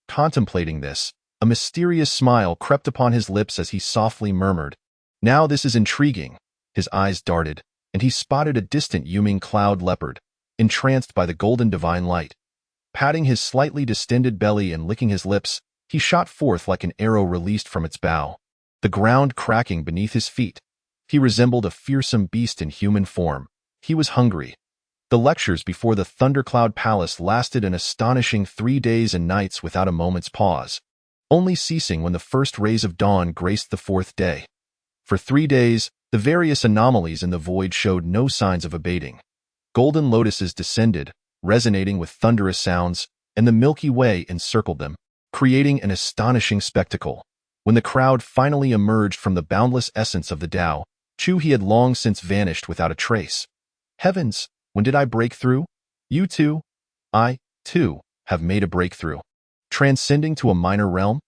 Contemplating this, a mysterious smile crept upon his lips as he softly murmured, "Now this is intriguing." His eyes darted, and he spotted a distant Yuming cloud leopard, entranced by the golden divine light. Patting his slightly distended belly and licking his lips, he shot forth like an arrow released from its bow, the ground cracking beneath his feet. He resembled a fearsome beast in human form. He was hungry. The lectures before the Thundercloud Palace lasted an astonishing 3 days and nights without a moment's pause, only ceasing when the first rays of dawn graced the 4th day. For 3 days, the various anomalies in the void showed no signs of abating. Golden lotuses descended, resonating with thunderous sounds, and the Milky Way encircled them, creating an astonishing spectacle. When the crowd finally emerged from the boundless essence of the Tao, Chu He had long since vanished without a trace. Heavens, when did I break through? You too? I, too, have made a breakthrough. Transcending to a minor realm?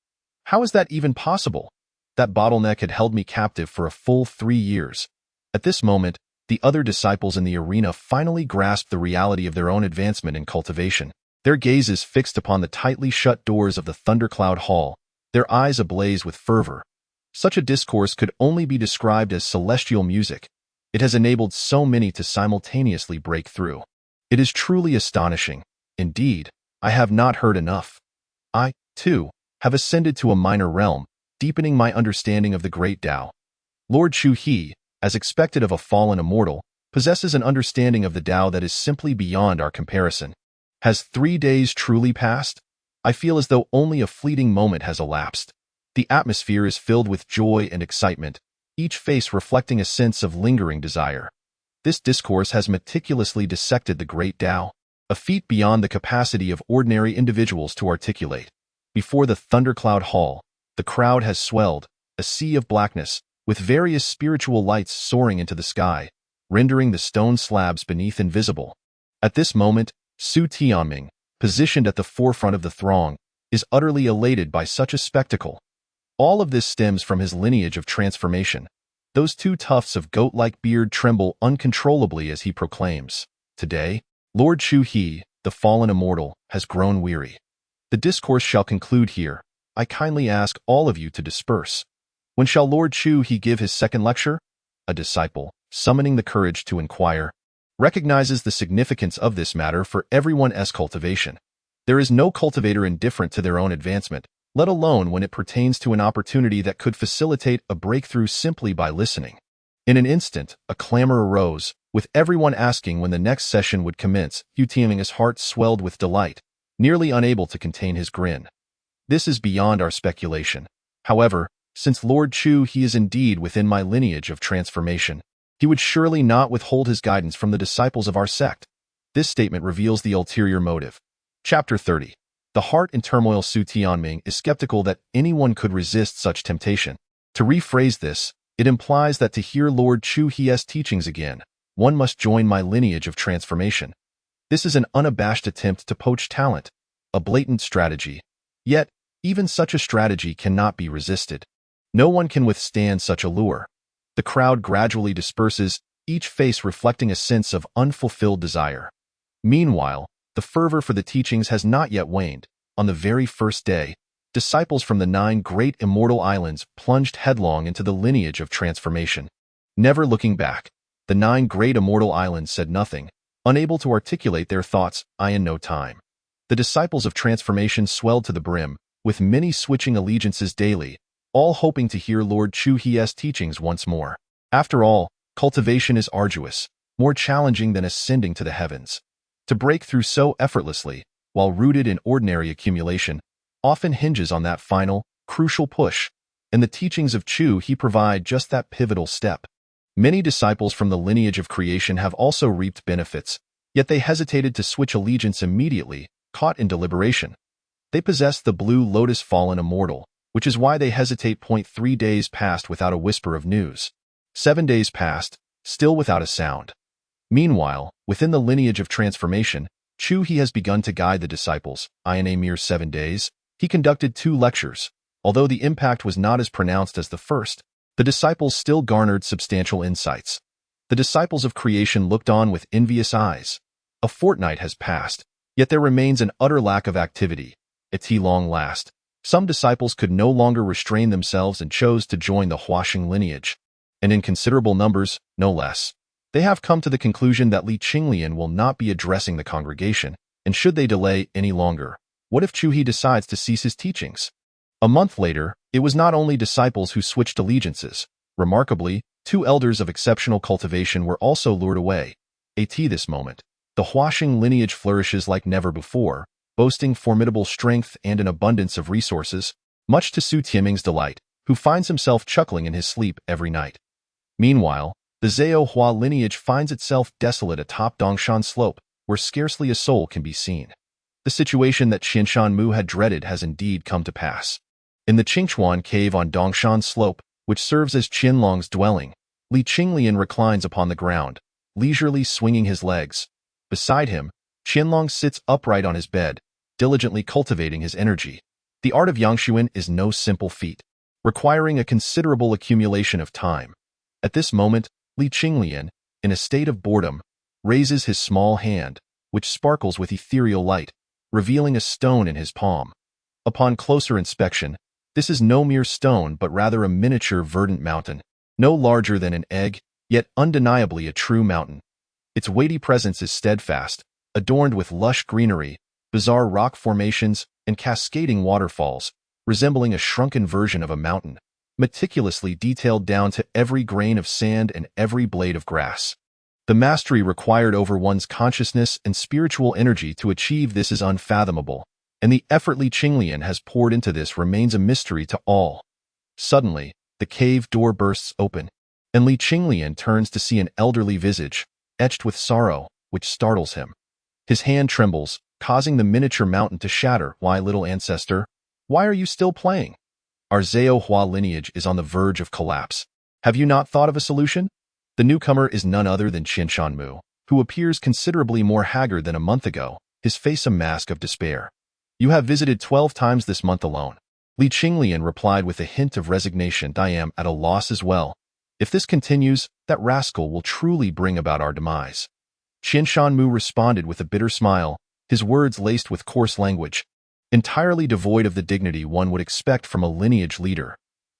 How is that even possible? That bottleneck had held me captive for a full 3 years. At this moment, the other disciples in the arena finally grasped the reality of their own advancement in cultivation. Their gazes fixed upon the tightly shut doors of the Thundercloud Hall, their eyes ablaze with fervor. Such a discourse could only be described as celestial music. It has enabled so many to simultaneously break through. It is truly astonishing. Indeed, I have not heard enough. I, too, have ascended to a minor realm, deepening my understanding of the great Tao. Lord Chu He, as expected of a fallen immortal, possesses an understanding of the Tao that is simply beyond our comparison. Has 3 days truly passed? I feel as though only a fleeting moment has elapsed. The atmosphere is filled with joy and excitement, each face reflecting a sense of lingering desire. This discourse has meticulously dissected the great Tao, a feat beyond the capacity of ordinary individuals to articulate. Before the Thundercloud Hall, the crowd has swelled, a sea of blackness, with various spiritual lights soaring into the sky, rendering the stone slabs beneath invisible. At this moment, Xu Tianming, positioned at the forefront of the throng, is utterly elated by such a spectacle. All of this stems from his lineage of transformation. Those 2 tufts of goat-like beard tremble uncontrollably as he proclaims, "Today, Lord Chu He, the fallen immortal, has grown weary. The discourse shall conclude here. I kindly ask all of you to disperse." When shall Lord Chu He give his second lecture? A disciple, summoning the courage to inquire, recognizes the significance of this matter for everyone's cultivation. There is no cultivator indifferent to their own advancement, let alone when it pertains to an opportunity that could facilitate a breakthrough simply by listening. In an instant, a clamor arose, with everyone asking when the next session would commence. His heart swelled with delight, nearly unable to contain his grin. This is beyond our speculation. However, since Lord Chu he is indeed within my lineage of transformation, he would surely not withhold his guidance from the disciples of our sect. This statement reveals the ulterior motive. Chapter 30. The heart in turmoil. Su Tianming is skeptical that anyone could resist such temptation. To rephrase this, it implies that to hear Lord Chu He's teachings again, one must join my lineage of transformation. This is an unabashed attempt to poach talent, a blatant strategy. Yet, even such a strategy cannot be resisted. No one can withstand such a lure. The crowd gradually disperses, each face reflecting a sense of unfulfilled desire. Meanwhile, the fervor for the teachings has not yet waned. On the very first day, disciples from the 9 great immortal islands plunged headlong into the lineage of transformation. Never looking back, the 9 great immortal islands said nothing, unable to articulate their thoughts. In no time, the disciples of transformation swelled to the brim, with many switching allegiances daily, all hoping to hear Lord Chu He's teachings once more. After all, cultivation is arduous, more challenging than ascending to the heavens. To break through so effortlessly, while rooted in ordinary accumulation, often hinges on that final, crucial push, and the teachings of Chu he provide just that pivotal step. Many disciples from the lineage of creation have also reaped benefits, yet they hesitated to switch allegiance immediately, caught in deliberation. They possess the blue lotus fallen immortal, which is why they hesitate. 3 days passed without a whisper of news. 7 days passed, still without a sound. Meanwhile, within the lineage of transformation, Chu he has begun to guide the disciples. In a mere 7 days, he conducted 2 lectures. Although the impact was not as pronounced as the first, the disciples still garnered substantial insights. The disciples of creation looked on with envious eyes. A fortnight has passed, yet there remains an utter lack of activity. At long last, some disciples could no longer restrain themselves and chose to join the Huaxing lineage, and in considerable numbers, no less. They have come to the conclusion that Qinglian will not be addressing the congregation, and should they delay any longer, what if Chu He decides to cease his teachings? A month later, it was not only disciples who switched allegiances. Remarkably, 2 elders of exceptional cultivation were also lured away. At this moment, the Huaxing lineage flourishes like never before, boasting formidable strength and an abundance of resources, much to Su Tianming's delight, who finds himself chuckling in his sleep every night. Meanwhile, the Zhao Hua lineage finds itself desolate atop Dongshan slope, where scarcely a soul can be seen. The situation that Qianshan Mu had dreaded has indeed come to pass. In the Qingchuan cave on Dongshan slope, which serves as Qianlong's dwelling, Qinglian reclines upon the ground, leisurely swinging his legs. Beside him, Qianlong sits upright on his bed, diligently cultivating his energy. The art of Yangshuan is no simple feat, requiring a considerable accumulation of time. At this moment, Qinglian, in a state of boredom, raises his small hand, which sparkles with ethereal light, revealing a stone in his palm. Upon closer inspection, this is no mere stone but rather a miniature verdant mountain, no larger than an egg, yet undeniably a true mountain. Its weighty presence is steadfast, adorned with lush greenery, bizarre rock formations, and cascading waterfalls, resembling a shrunken version of a mountain, meticulously detailed down to every grain of sand and every blade of grass. The mastery required over one's consciousness and spiritual energy to achieve this is unfathomable, and the effort Qinglian has poured into this remains a mystery to all. Suddenly, the cave door bursts open, and Qinglian turns to see an elderly visage, etched with sorrow, which startles him. His hand trembles, causing the miniature mountain to shatter. Why, little ancestor, why are you still playing? Our Zhao Hua lineage is on the verge of collapse. Have you not thought of a solution? The newcomer is none other than Qianshan Mu, who appears considerably more haggard than a month ago, his face a mask of despair. You have visited 12 times this month alone. Qinglian replied with a hint of resignation. I am at a loss as well. If this continues, that rascal will truly bring about our demise. Qianshan Mu responded with a bitter smile, his words laced with coarse language, entirely devoid of the dignity one would expect from a lineage leader.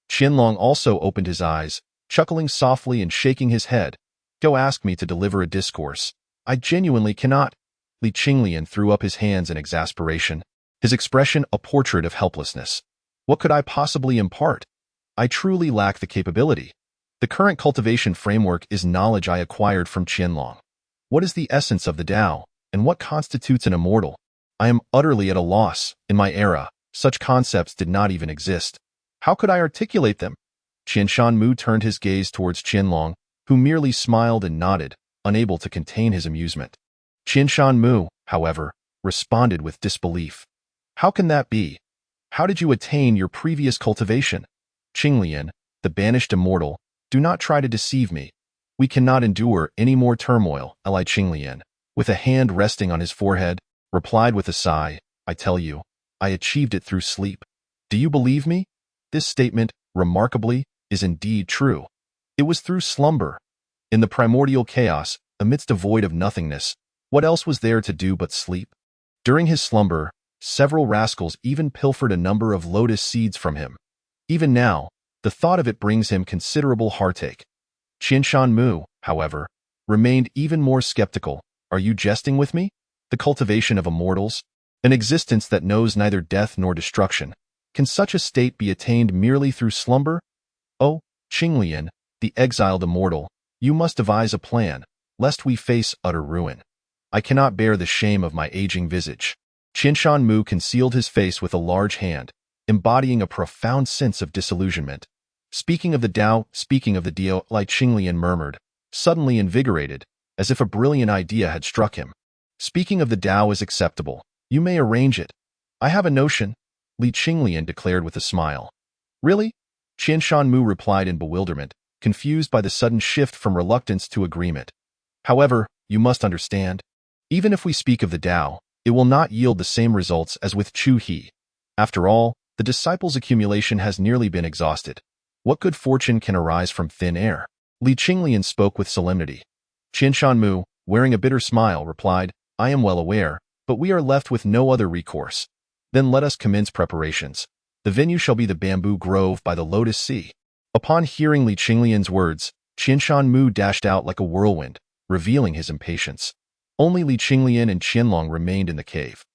Qianlong also opened his eyes, chuckling softly and shaking his head. Go ask me to deliver a discourse. I genuinely cannot. Qinglian threw up his hands in exasperation, his expression a portrait of helplessness. What could I possibly impart? I truly lack the capability. The current cultivation framework is knowledge I acquired from Qinglian. What is the essence of the Tao, and what constitutes an immortal? I am utterly at a loss. In my era, such concepts did not even exist. How could I articulate them? Qianshan Mu turned his gaze towards Qinglian, who merely smiled and nodded, unable to contain his amusement. Qianshan Mu, however, responded with disbelief. How can that be? How did you attain your previous cultivation? Qinglian, the banished immortal, do not try to deceive me. We cannot endure any more turmoil, Li Qinglian, with a hand resting on his forehead, replied with a sigh, I tell you, I achieved it through sleep. Do you believe me? This statement, remarkably, is indeed true. It was through slumber. In the primordial chaos, amidst a void of nothingness, what else was there to do but sleep? During his slumber, several rascals even pilfered a number of lotus seeds from him. Even now, the thought of it brings him considerable heartache. Qianshan Mu, however, remained even more skeptical. Are you jesting with me? The cultivation of immortals? An existence that knows neither death nor destruction. Can such a state be attained merely through slumber? Oh, Qinglian, the exiled immortal, you must devise a plan, lest we face utter ruin. I cannot bear the shame of my aging visage. Qianshan Mu concealed his face with a large hand, embodying a profound sense of disillusionment. Speaking of the Tao, speaking of the Dio, Li Qinglian murmured, suddenly invigorated, as if a brilliant idea had struck him. Speaking of the Tao is acceptable. You may arrange it. I have a notion, Li Qinglian declared with a smile. Really? Qianshan Mu replied in bewilderment, confused by the sudden shift from reluctance to agreement. However, you must understand, even if we speak of the Tao, it will not yield the same results as with Chu He. After all, the disciples' accumulation has nearly been exhausted. What good fortune can arise from thin air? Li Qinglian spoke with solemnity. Qianshan Mu, wearing a bitter smile, replied, I am well aware, but we are left with no other recourse. Then let us commence preparations. The venue shall be the bamboo grove by the Lotus Sea. Upon hearing Li Qinglian's words, Qianshan Mu dashed out like a whirlwind, revealing his impatience. Only Li Qinglian and Qianlong remained in the cave.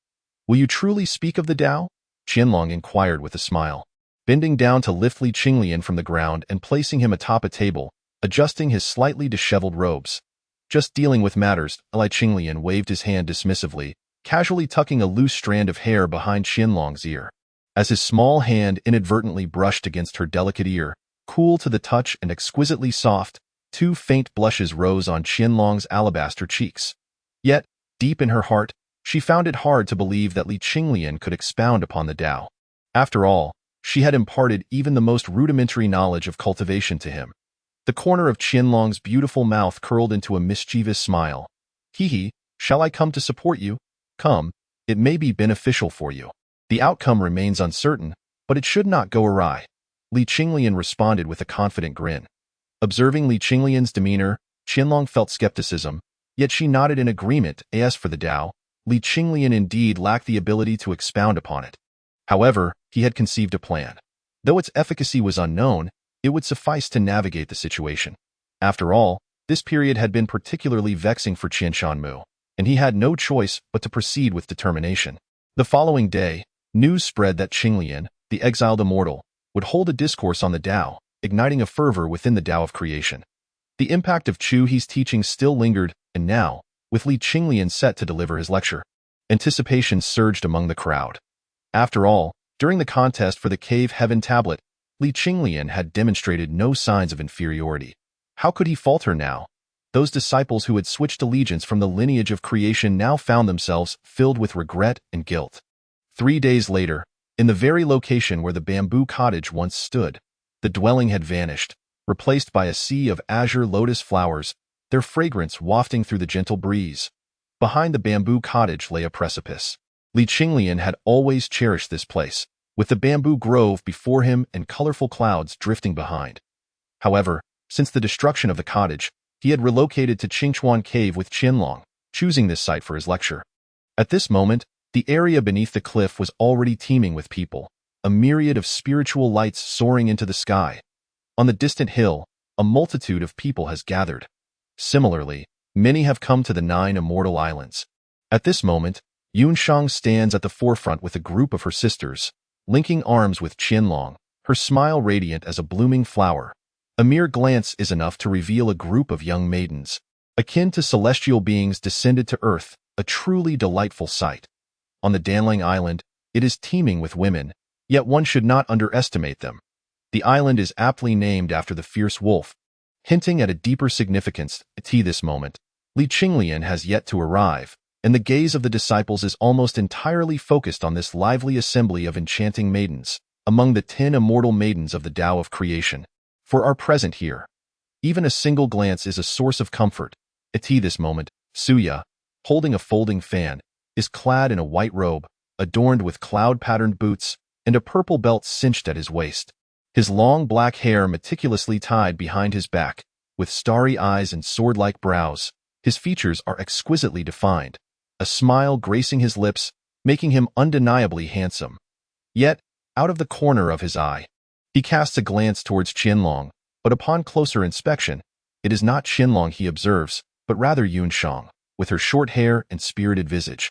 Will you truly speak of the Tao? Qianlong inquired with a smile. Bending down to lift Li Qinglian from the ground and placing him atop a table, adjusting his slightly disheveled robes. Just dealing with matters, Li Qinglian waved his hand dismissively, casually tucking a loose strand of hair behind Qianlong's ear. As his small hand inadvertently brushed against her delicate ear, cool to the touch and exquisitely soft, two faint blushes rose on Qianlong's alabaster cheeks. Yet, deep in her heart, she found it hard to believe that Li Qinglian could expound upon the Tao. After all, she had imparted even the most rudimentary knowledge of cultivation to him. The corner of Qianlong's beautiful mouth curled into a mischievous smile. Hee, shall I come to support you? Come, it may be beneficial for you. The outcome remains uncertain, but it should not go awry. Li Qinglian responded with a confident grin. Observing Li Qinglian's demeanor, Qianlong felt skepticism, yet she nodded in agreement. As for the Tao, Li Qinglian indeed lacked the ability to expound upon it. However, he had conceived a plan. Though its efficacy was unknown, it would suffice to navigate the situation. After all, this period had been particularly vexing for Qianshan Mu, and he had no choice but to proceed with determination. The following day, news spread that Qinglian, the exiled immortal, would hold a discourse on the Tao, igniting a fervor within the Tao of creation. The impact of Chu He's teaching still lingered, and now, with Li Qinglian set to deliver his lecture, anticipation surged among the crowd. After all, during the contest for the Cave Heaven Tablet, Li Qinglian had demonstrated no signs of inferiority. How could he falter now? Those disciples who had switched allegiance from the lineage of creation now found themselves filled with regret and guilt. 3 days later, in the very location where the bamboo cottage once stood, the dwelling had vanished, replaced by a sea of azure lotus flowers, their fragrance wafting through the gentle breeze. Behind the bamboo cottage lay a precipice. Li Qinglian had always cherished this place, with the bamboo grove before him and colorful clouds drifting behind. However, since the destruction of the cottage, he had relocated to Qingchuan Cave with Qianlong, choosing this site for his lecture. At this moment, the area beneath the cliff was already teeming with people, a myriad of spiritual lights soaring into the sky. On the distant hill, a multitude of people has gathered. Similarly, many have come to the 9 immortal islands. At this moment, Yunshang stands at the forefront with a group of her sisters, linking arms with Qianlong, her smile radiant as a blooming flower. A mere glance is enough to reveal a group of young maidens, akin to celestial beings descended to earth, a truly delightful sight. On the Danling Island, it is teeming with women, yet one should not underestimate them. The island is aptly named after the fierce wolf, hinting at a deeper significance. At this moment, Qinglian has yet to arrive, and the gaze of the disciples is almost entirely focused on this lively assembly of enchanting maidens, among the 10 immortal maidens of the Tao of creation, for are present here. Even a single glance is a source of comfort. At this moment, Suya, holding a folding fan, is clad in a white robe, adorned with cloud-patterned boots, and a purple belt cinched at his waist. His long black hair meticulously tied behind his back, with starry eyes and sword-like brows. His features are exquisitely defined, a smile gracing his lips, making him undeniably handsome. Yet, out of the corner of his eye, he casts a glance towards Qinglian, but upon closer inspection, it is not Qinglian he observes, but rather Yunshang, with her short hair and spirited visage.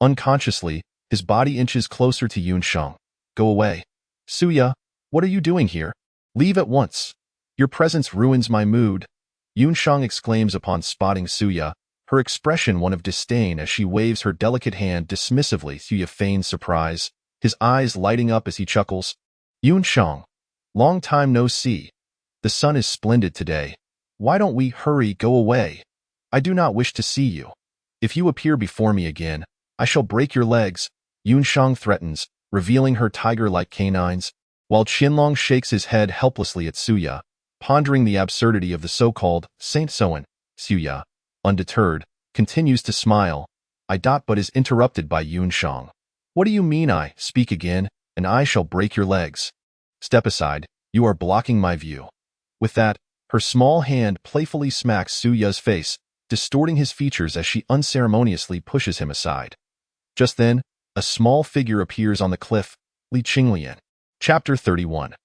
Unconsciously, his body inches closer to Yunshang. Go away. Suya, what are you doing here? Leave at once. Your presence ruins my mood. Yunshang exclaims upon spotting Suya, her expression one of disdain as she waves her delicate hand dismissively. Suya feigns surprise, his eyes lighting up as he chuckles. Yunshang, long time no see. The sun is splendid today. Why don't we hurry go away? I do not wish to see you. If you appear before me again, I shall break your legs, Yunshang threatens, revealing her tiger-like canines, while Qinglian shakes his head helplessly at Suya, pondering the absurdity of the so-called Saint Soan. Suya, undeterred, continues to smile, but is interrupted by Yunshang. What do you mean I speak again, and I shall break your legs? Step aside, you are blocking my view. With that, her small hand playfully smacks Suya's face, distorting his features as she unceremoniously pushes him aside. Just then, a small figure appears on the cliff, Qinglian. Chapter 31.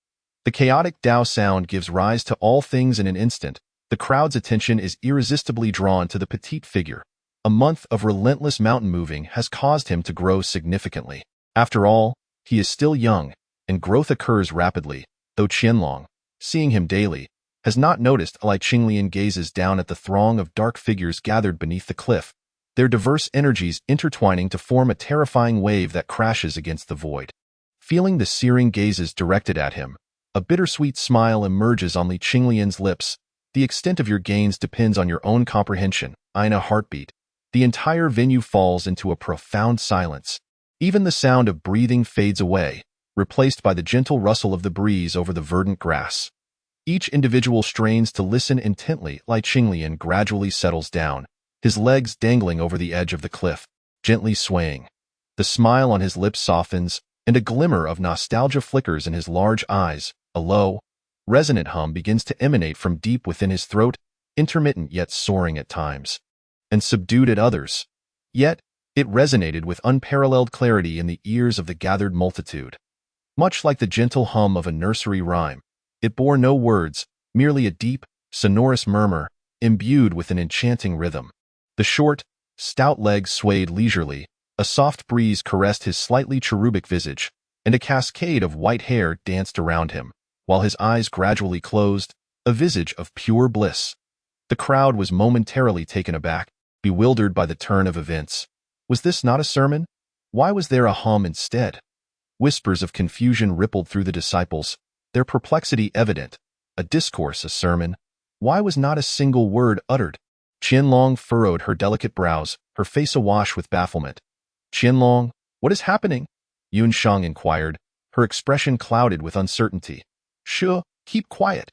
The chaotic Tao sound gives rise to all things in an instant. The crowd's attention is irresistibly drawn to the petite figure. A month of relentless mountain moving has caused him to grow significantly. After all, he is still young, and growth occurs rapidly, though Qinglian, seeing him daily, has not noticed. Qinglian gazes down at the throng of dark figures gathered beneath the cliff, their diverse energies intertwining to form a terrifying wave that crashes against the void. Feeling the searing gazes directed at him, a bittersweet smile emerges on Qinglian's lips. The extent of your gains depends on your own comprehension. In a heartbeat, the entire venue falls into a profound silence. Even the sound of breathing fades away, replaced by the gentle rustle of the breeze over the verdant grass. Each individual strains to listen intently. Qinglian gradually settles down, his legs dangling over the edge of the cliff, gently swaying. The smile on his lips softens, and a glimmer of nostalgia flickers in his large eyes. A low, resonant hum begins to emanate from deep within his throat, intermittent yet soaring at times, and subdued at others. Yet, it resonated with unparalleled clarity in the ears of the gathered multitude. Much like the gentle hum of a nursery rhyme, it bore no words, merely a deep, sonorous murmur, imbued with an enchanting rhythm. The short, stout legs swayed leisurely, a soft breeze caressed his slightly cherubic visage, and a cascade of white hair danced around him, while his eyes gradually closed, a visage of pure bliss. The crowd was momentarily taken aback, bewildered by the turn of events. Was this not a sermon? Why was there a hum instead? Whispers of confusion rippled through the disciples, their perplexity evident. A discourse, a sermon. Why was not a single word uttered? Qinglian furrowed her delicate brows, her face awash with bafflement. Qinglian, what is happening? Yunshang inquired, her expression clouded with uncertainty. Shh, keep quiet.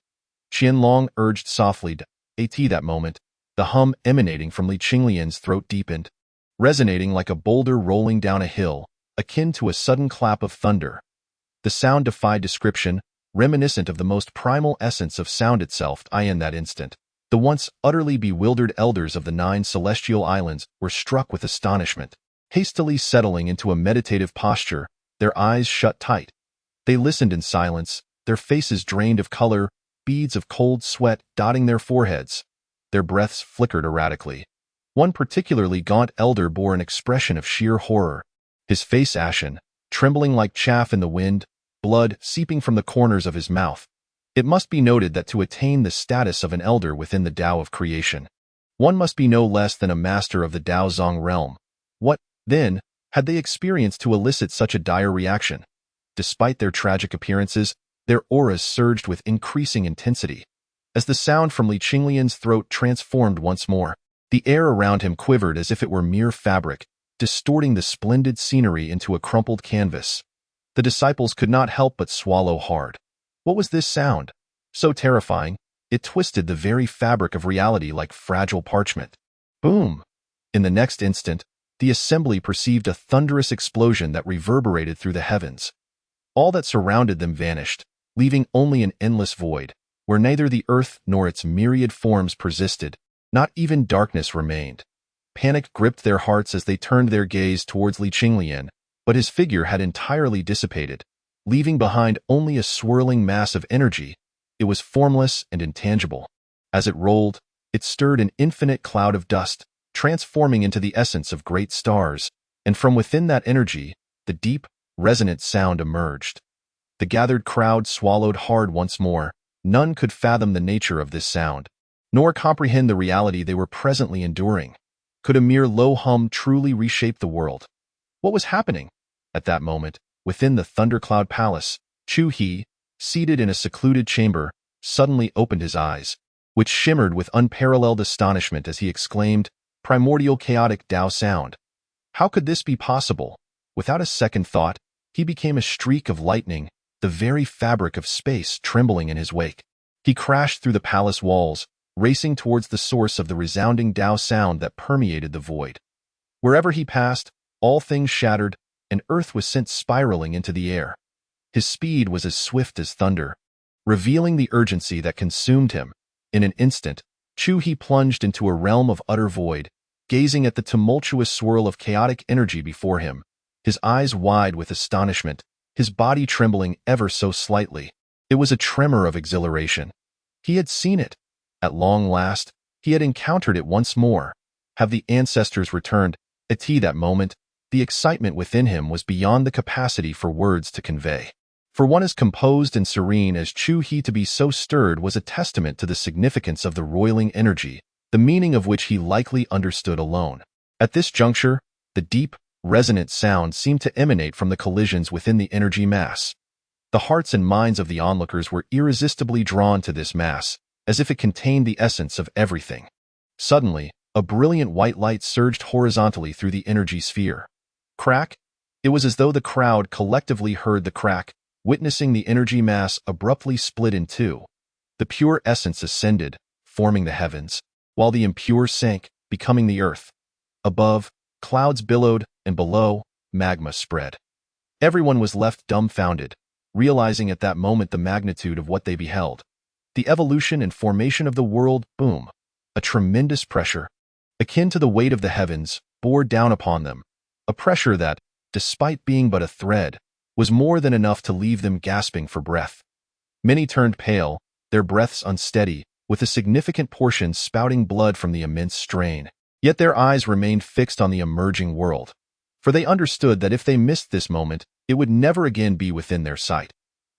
Qinglian urged softly. At that moment, the hum emanating from Qinglian's throat deepened, resonating like a boulder rolling down a hill, akin to a sudden clap of thunder. The sound defied description, reminiscent of the most primal essence of sound itself. In that instant, the once utterly bewildered elders of the 9 celestial islands were struck with astonishment. Hastily settling into a meditative posture, their eyes shut tight. They listened in silence, their faces drained of color, beads of cold sweat dotting their foreheads. Their breaths flickered erratically. One particularly gaunt elder bore an expression of sheer horror, his face ashen, trembling like chaff in the wind, blood seeping from the corners of his mouth. It must be noted that to attain the status of an elder within the Tao of creation, one must be no less than a master of the Dao Zong realm. What, then, had they experienced to elicit such a dire reaction? Despite their tragic appearances, their auras surged with increasing intensity. As the sound from Li Qinglian's throat transformed once more, the air around him quivered as if it were mere fabric, distorting the splendid scenery into a crumpled canvas. The disciples could not help but swallow hard. What was this sound? So terrifying, it twisted the very fabric of reality like fragile parchment. Boom! In the next instant, the assembly perceived a thunderous explosion that reverberated through the heavens. All that surrounded them vanished, leaving only an endless void, where neither the earth nor its myriad forms persisted. Not even darkness remained. Panic gripped their hearts as they turned their gaze towards Li Qinglian, but his figure had entirely dissipated, leaving behind only a swirling mass of energy. It was formless and intangible. As it rolled, it stirred an infinite cloud of dust, transforming into the essence of great stars, and from within that energy, the deep, resonant sound emerged. The gathered crowd swallowed hard once more. None could fathom the nature of this sound, nor comprehend the reality they were presently enduring. Could a mere low hum truly reshape the world? What was happening? At that moment, within the Thundercloud Palace, Chu He, seated in a secluded chamber, suddenly opened his eyes, which shimmered with unparalleled astonishment as he exclaimed, "Primordial chaotic Tao sound! How could this be possible?" Without a second thought, he became a streak of lightning, the very fabric of space trembling in his wake. He crashed through the palace walls, racing towards the source of the resounding Tao sound that permeated the void. Wherever he passed, all things shattered, and earth was sent spiraling into the air. His speed was as swift as thunder, revealing the urgency that consumed him. In an instant, Chu He plunged into a realm of utter void, gazing at the tumultuous swirl of chaotic energy before him, his eyes wide with astonishment, his body trembling ever so slightly. It was a tremor of exhilaration. He had seen it. At long last, he had encountered it once more. Have the ancestors returned? At that moment, the excitement within him was beyond the capacity for words to convey. For one as composed and serene as Chu He to be so stirred was a testament to the significance of the roiling energy, the meaning of which he likely understood alone. At this juncture, the deep, resonant sound seemed to emanate from the collisions within the energy mass. The hearts and minds of the onlookers were irresistibly drawn to this mass, as if it contained the essence of everything. Suddenly, a brilliant white light surged horizontally through the energy sphere. Crack! It was as though the crowd collectively heard the crack, witnessing the energy mass abruptly split in two. The pure essence ascended, forming the heavens, while the impure sank, becoming the earth. Above, clouds billowed, and below, magma spread. Everyone was left dumbfounded, realizing at that moment the magnitude of what they beheld. The evolution and formation of the world, boom. A tremendous pressure, akin to the weight of the heavens, bore down upon them. A pressure that, despite being but a thread, was more than enough to leave them gasping for breath. Many turned pale, their breaths unsteady, with a significant portion spouting blood from the immense strain. Yet their eyes remained fixed on the emerging world, for they understood that if they missed this moment, it would never again be within their sight.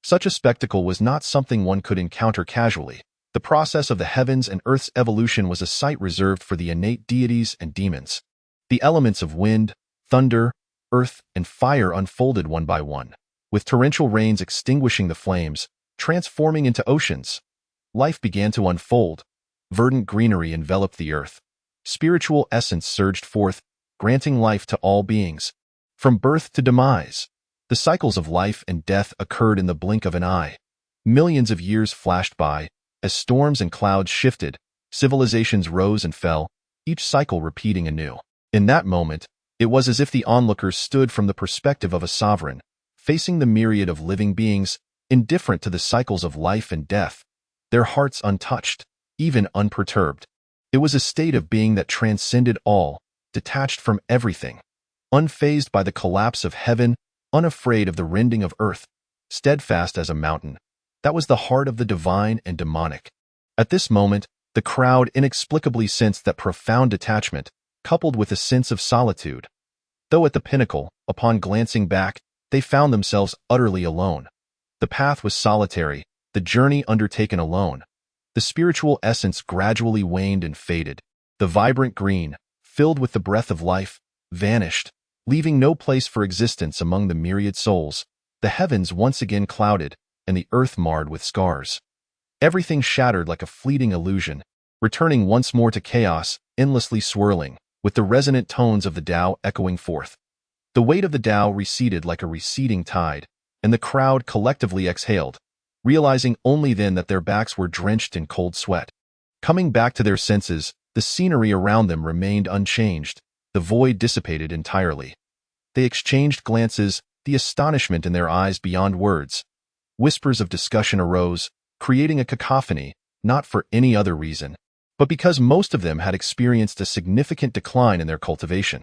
Such a spectacle was not something one could encounter casually. The process of the heavens and earth's evolution was a sight reserved for the innate deities and demons. The elements of wind, thunder, earth, and fire unfolded one by one, with torrential rains extinguishing the flames, transforming into oceans. Life began to unfold. Verdant greenery enveloped the earth. Spiritual essence surged forth, granting life to all beings. From birth to demise, the cycles of life and death occurred in the blink of an eye. Millions of years flashed by. As storms and clouds shifted, civilizations rose and fell, each cycle repeating anew. In that moment, it was as if the onlookers stood from the perspective of a sovereign, facing the myriad of living beings, indifferent to the cycles of life and death, their hearts untouched, even unperturbed. It was a state of being that transcended all, detached from everything, unfazed by the collapse of heaven, unafraid of the rending of earth, steadfast as a mountain. That was the heart of the divine and demonic. At this moment, the crowd inexplicably sensed that profound detachment, coupled with a sense of solitude. Though at the pinnacle, upon glancing back, they found themselves utterly alone. The path was solitary, the journey undertaken alone. The spiritual essence gradually waned and faded. The vibrant green, filled with the breath of life, vanished, leaving no place for existence among the myriad souls. The heavens once again clouded, and the earth marred with scars. Everything shattered like a fleeting illusion, returning once more to chaos, endlessly swirling, with the resonant tones of the Tao echoing forth. The weight of the Tao receded like a receding tide, and the crowd collectively exhaled, realizing only then that their backs were drenched in cold sweat. Coming back to their senses, the scenery around them remained unchanged. The void dissipated entirely. They exchanged glances, the astonishment in their eyes beyond words. Whispers of discussion arose, creating a cacophony, not for any other reason, but because most of them had experienced a significant decline in their cultivation.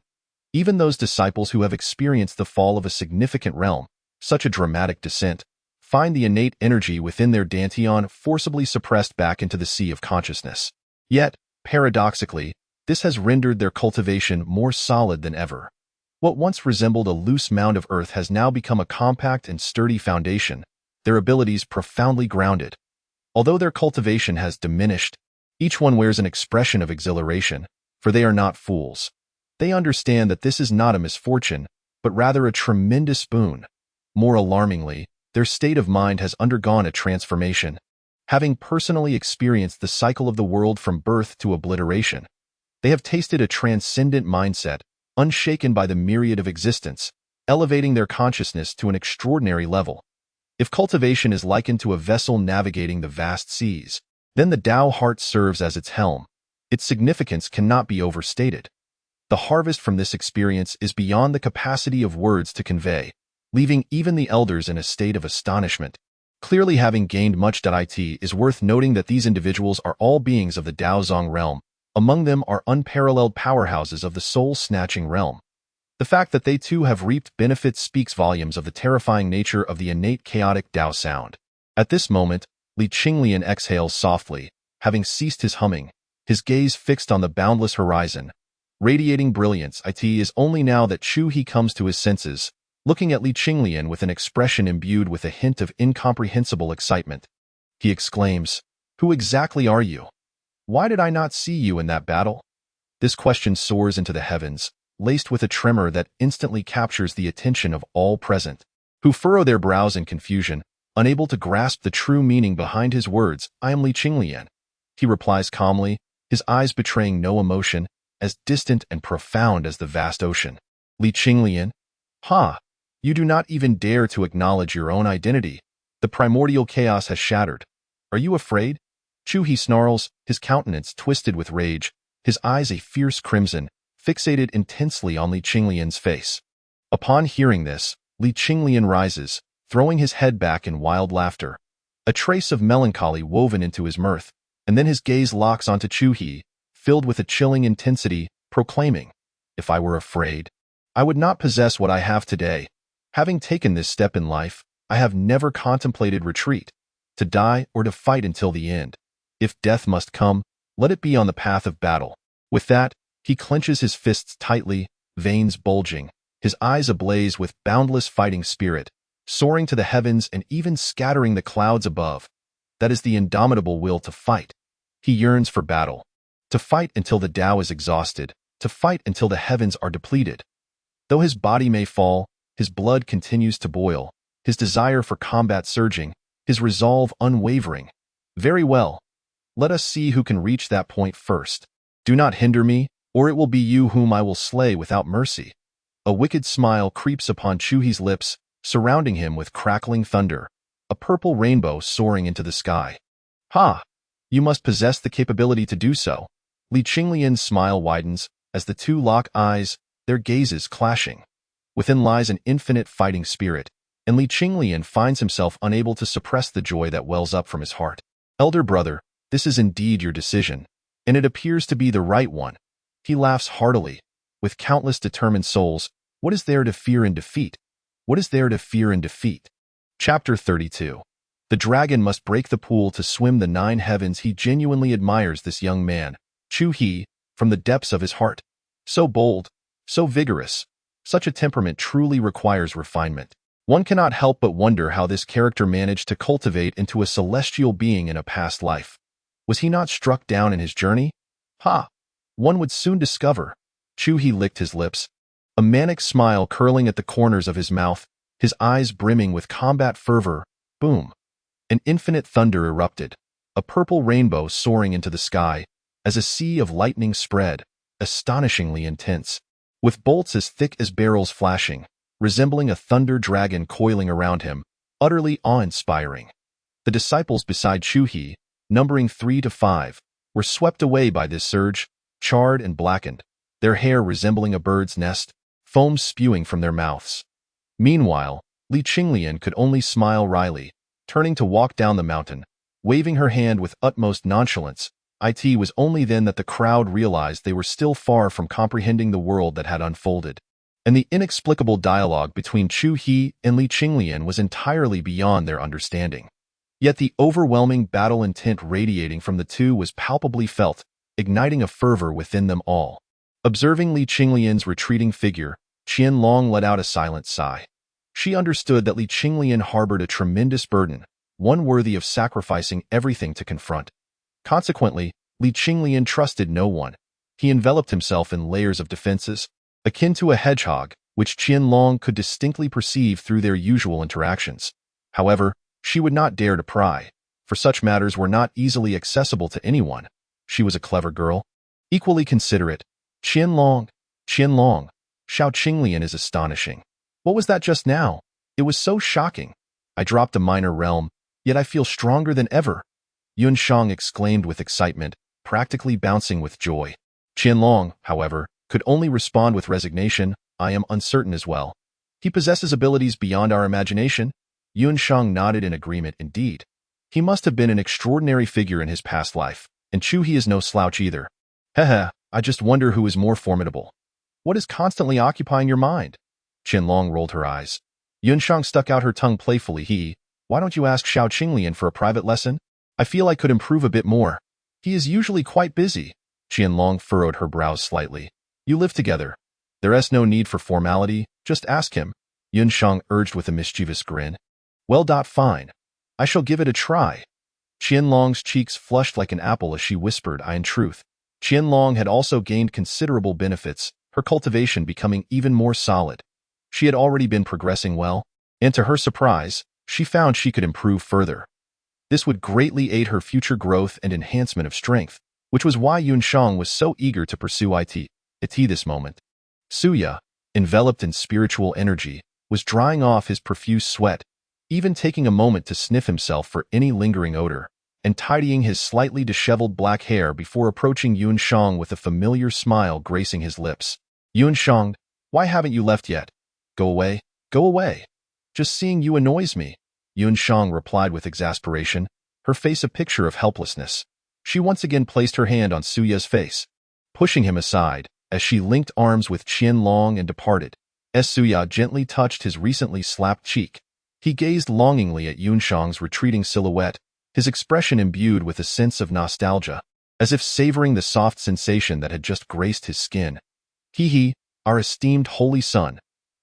Even those disciples who have experienced the fall of a significant realm, such a dramatic descent, find the innate energy within their dantian forcibly suppressed back into the sea of consciousness. Yet, paradoxically, this has rendered their cultivation more solid than ever. What once resembled a loose mound of earth has now become a compact and sturdy foundation, their abilities profoundly grounded. Although their cultivation has diminished, each one wears an expression of exhilaration, for they are not fools. They understand that this is not a misfortune, but rather a tremendous boon. More alarmingly, their state of mind has undergone a transformation. Having personally experienced the cycle of the world from birth to obliteration, they have tasted a transcendent mindset, unshaken by the myriad of existence, elevating their consciousness to an extraordinary level. If cultivation is likened to a vessel navigating the vast seas, then the Tao heart serves as its helm. Its significance cannot be overstated. The harvest from this experience is beyond the capacity of words to convey, leaving even the elders in a state of astonishment. Clearly, having gained much, it is worth noting that these individuals are all beings of the Daozong realm. Among them are unparalleled powerhouses of the soul-snatching realm. The fact that they too have reaped benefits speaks volumes of the terrifying nature of the innate chaotic Tao sound. At this moment, Qinglian exhales softly, having ceased his humming, his gaze fixed on the boundless horizon. Radiating brilliance, it is only now that He comes to his senses, looking at Qinglian with an expression imbued with a hint of incomprehensible excitement. He exclaims, "Who exactly are you? Why did I not see you in that battle?" This question soars into the heavens, laced with a tremor that instantly captures the attention of all present, who furrow their brows in confusion, unable to grasp the true meaning behind his words. "I am Qinglian." He replies calmly, his eyes betraying no emotion, as distant and profound as the vast ocean. Qinglian? Ha! You do not even dare to acknowledge your own identity. The primordial chaos has shattered. Are you afraid? He snarls, his countenance twisted with rage, his eyes a fierce crimson, fixated intensely on Qinglian's face. Upon hearing this, Qinglian rises, throwing his head back in wild laughter, a trace of melancholy woven into his mirth, and then his gaze locks onto He, filled with a chilling intensity, proclaiming, "If I were afraid, I would not possess what I have today. Having taken this step in life, I have never contemplated retreat, to die or to fight until the end. If death must come, let it be on the path of battle." With that, he clenches his fists tightly, veins bulging, his eyes ablaze with boundless fighting spirit, soaring to the heavens and even scattering the clouds above. That is the indomitable will to fight. He yearns for battle. To fight until the Tao is exhausted, to fight until the heavens are depleted. Though his body may fall, his blood continues to boil, his desire for combat surging, his resolve unwavering. Very well. Let us see who can reach that point first. Do not hinder me, or it will be you whom I will slay without mercy. A wicked smile creeps upon He's lips, surrounding him with crackling thunder, a purple rainbow soaring into the sky. Ha! You must possess the capability to do so. Qinglian's smile widens, as the two lock eyes, their gazes clashing. Within lies an infinite fighting spirit, and Qinglian finds himself unable to suppress the joy that wells up from his heart. "Elder brother, this is indeed your decision, and it appears to be the right one." He laughs heartily. With countless determined souls, what is there to fear in defeat? What is there to fear in defeat? Chapter 32. The dragon must break the pool to swim the 9 heavens. He genuinely admires this young man, He, from the depths of his heart. So bold, so vigorous, such a temperament truly requires refinement. One cannot help but wonder how this character managed to cultivate into a celestial being in a past life. Was he not struck down in his journey? Ha! One would soon discover. He licked his lips, a manic smile curling at the corners of his mouth, his eyes brimming with combat fervor. Boom! An infinite thunder erupted, a purple rainbow soaring into the sky, as a sea of lightning spread, astonishingly intense, with bolts as thick as barrels flashing, resembling a thunder dragon coiling around him, utterly awe-inspiring. The disciples beside He, numbering 3 to 5, were swept away by this surge, charred and blackened, their hair resembling a bird's nest, foam spewing from their mouths. Meanwhile, Qinglian could only smile wryly, turning to walk down the mountain, waving her hand with utmost nonchalance. It was only then that the crowd realized they were still far from comprehending the world that had unfolded, and the inexplicable dialogue between He and Qinglian was entirely beyond their understanding. Yet the overwhelming battle intent radiating from the two was palpably felt, igniting a fervor within them all. Observing Qinglian's retreating figure, Qianlong let out a silent sigh. She understood that Qinglian harbored a tremendous burden, one worthy of sacrificing everything to confront. Consequently, Qinglian trusted no one. He enveloped himself in layers of defenses, akin to a hedgehog, which Qianlong could distinctly perceive through their usual interactions. However, she would not dare to pry, for such matters were not easily accessible to anyone. She was a clever girl, equally considerate. Qianlong, Xiao Qinglian is astonishing. What was that just now? It was so shocking. I dropped a minor realm, yet I feel stronger than ever. Yunshang exclaimed with excitement, practically bouncing with joy. Qianlong, however, could only respond with resignation. I am uncertain as well. He possesses abilities beyond our imagination. Yunshang nodded in agreement indeed. He must have been an extraordinary figure in his past life, and He is no slouch either. Heh, I just wonder who is more formidable. What is constantly occupying your mind? Qianlong rolled her eyes. Yunshang stuck out her tongue playfully. Why don't you ask Xiao Qinglian for a private lesson? I feel I could improve a bit more. He is usually quite busy. Qianlong furrowed her brows slightly. You live together. There is no need for formality, just ask him. Yunshang urged with a mischievous grin. Well, fine. I shall give it a try. Qianlong's cheeks flushed like an apple as she whispered, in truth. Qianlong had also gained considerable benefits, her cultivation becoming even more solid. She had already been progressing well, and to her surprise, she found she could improve further. This would greatly aid her future growth and enhancement of strength, which was why Yunshang was so eager to pursue it this moment. Suya, enveloped in spiritual energy, was drying off his profuse sweat, even taking a moment to sniff himself for any lingering odor, and tidying his slightly disheveled black hair before approaching Yunshang with a familiar smile gracing his lips. Yunshang, why haven't you left yet? Go away, go away. Just seeing you annoys me. Yunshang replied with exasperation, her face a picture of helplessness. She once again placed her hand on Suya's face, pushing him aside, as she linked arms with Qianlong and departed. As Suya gently touched his recently slapped cheek, he gazed longingly at Yunshang's retreating silhouette, his expression imbued with a sense of nostalgia, as if savoring the soft sensation that had just graced his skin. Our esteemed holy son.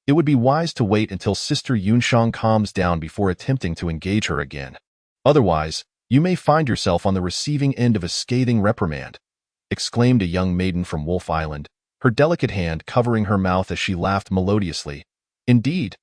It would be wise to wait until Sister Yunshang calms down before attempting to engage her again. Otherwise, you may find yourself on the receiving end of a scathing reprimand, exclaimed a young maiden from Wolf Island, her delicate hand covering her mouth as she laughed melodiously. Indeed,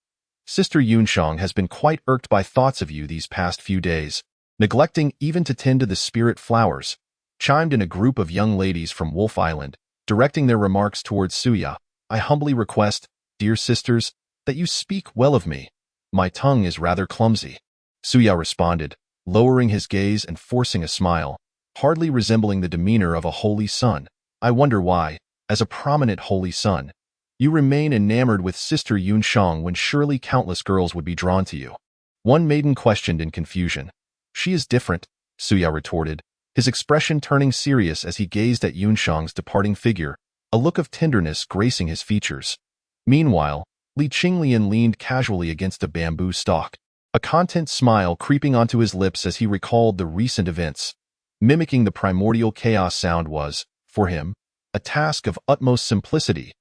Sister Yunshang has been quite irked by thoughts of you these past few days, neglecting even to tend to the spirit flowers, chimed in a group of young ladies from Wolf Island, directing their remarks towards Suya. I humbly request, dear sisters, that you speak well of me. My tongue is rather clumsy. Suya responded, lowering his gaze and forcing a smile, hardly resembling the demeanor of a holy son. I wonder why, as a prominent holy son, you remain enamored with Sister Yunshang when surely countless girls would be drawn to you. One maiden questioned in confusion. She is different, Suya retorted, his expression turning serious as he gazed at Yunshang's departing figure, a look of tenderness gracing his features. Meanwhile, Qinglian leaned casually against a bamboo stalk, a content smile creeping onto his lips as he recalled the recent events. Mimicking the primordial chaos sound was, for him, a task of utmost simplicity.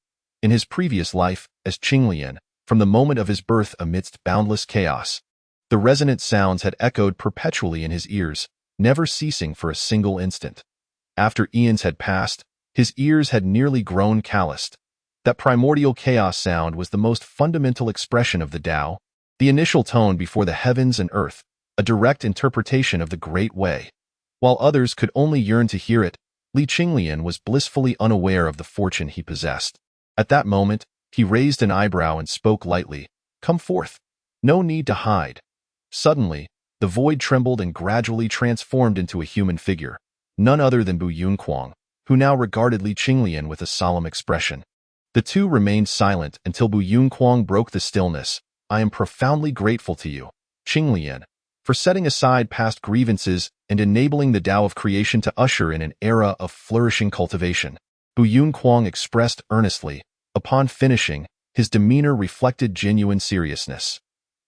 In his previous life, as Qinglian, from the moment of his birth amidst boundless chaos. The resonant sounds had echoed perpetually in his ears, never ceasing for a single instant. After eons had passed, his ears had nearly grown calloused. That primordial chaos sound was the most fundamental expression of the Tao, the initial tone before the heavens and earth, a direct interpretation of the Great Way. While others could only yearn to hear it, Qinglian was blissfully unaware of the fortune he possessed. At that moment, he raised an eyebrow and spoke lightly, "Come forth. No need to hide." Suddenly, the void trembled and gradually transformed into a human figure, none other than Guang, who now regarded Qinglian with a solemn expression. The two remained silent until Guang broke the stillness. "I am profoundly grateful to you, Qinglian, for setting aside past grievances and enabling the Tao of creation to usher in an era of flourishing cultivation." Guang expressed earnestly. Upon finishing, his demeanor reflected genuine seriousness.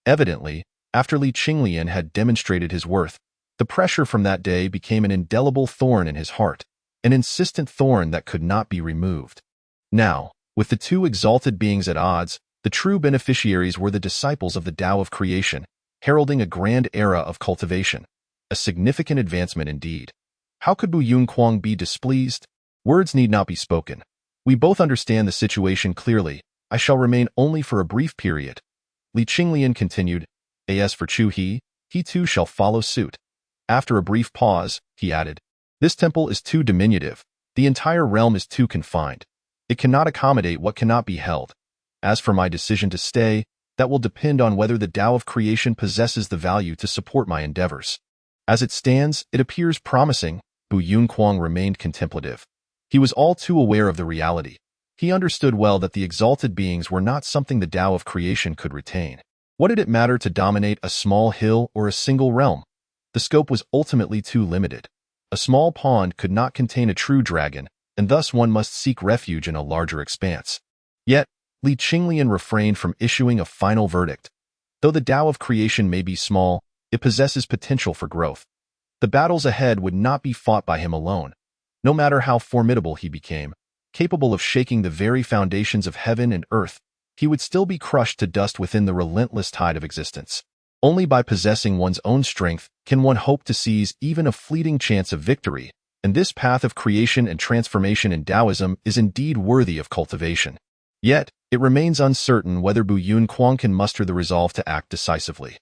Evidently, after Qinglian had demonstrated his worth, the pressure from that day became an indelible thorn in his heart, an insistent thorn that could not be removed. Now, with the two exalted beings at odds, the true beneficiaries were the disciples of the Tao of creation, heralding a grand era of cultivation. A significant advancement indeed. How could Guang be displeased? Words need not be spoken. We both understand the situation clearly. I shall remain only for a brief period. Qinglian continued. As for Chu he too shall follow suit. After a brief pause, he added, "This temple is too diminutive. The entire realm is too confined. It cannot accommodate what cannot be held. As for my decision to stay, that will depend on whether the Tao of creation possesses the value to support my endeavors. As it stands, it appears promising." Guang remained contemplative. He was all too aware of the reality. He understood well that the exalted beings were not something the Tao of creation could retain. What did it matter to dominate a small hill or a single realm? The scope was ultimately too limited. A small pond could not contain a true dragon, and thus one must seek refuge in a larger expanse. Yet, Qinglian refrained from issuing a final verdict. Though the Tao of creation may be small, it possesses potential for growth. The battles ahead would not be fought by him alone. No matter how formidable he became, capable of shaking the very foundations of heaven and earth, he would still be crushed to dust within the relentless tide of existence. Only by possessing one's own strength can one hope to seize even a fleeting chance of victory, and this path of creation and transformation in Taoism is indeed worthy of cultivation. Yet, it remains uncertain whether Guang can muster the resolve to act decisively.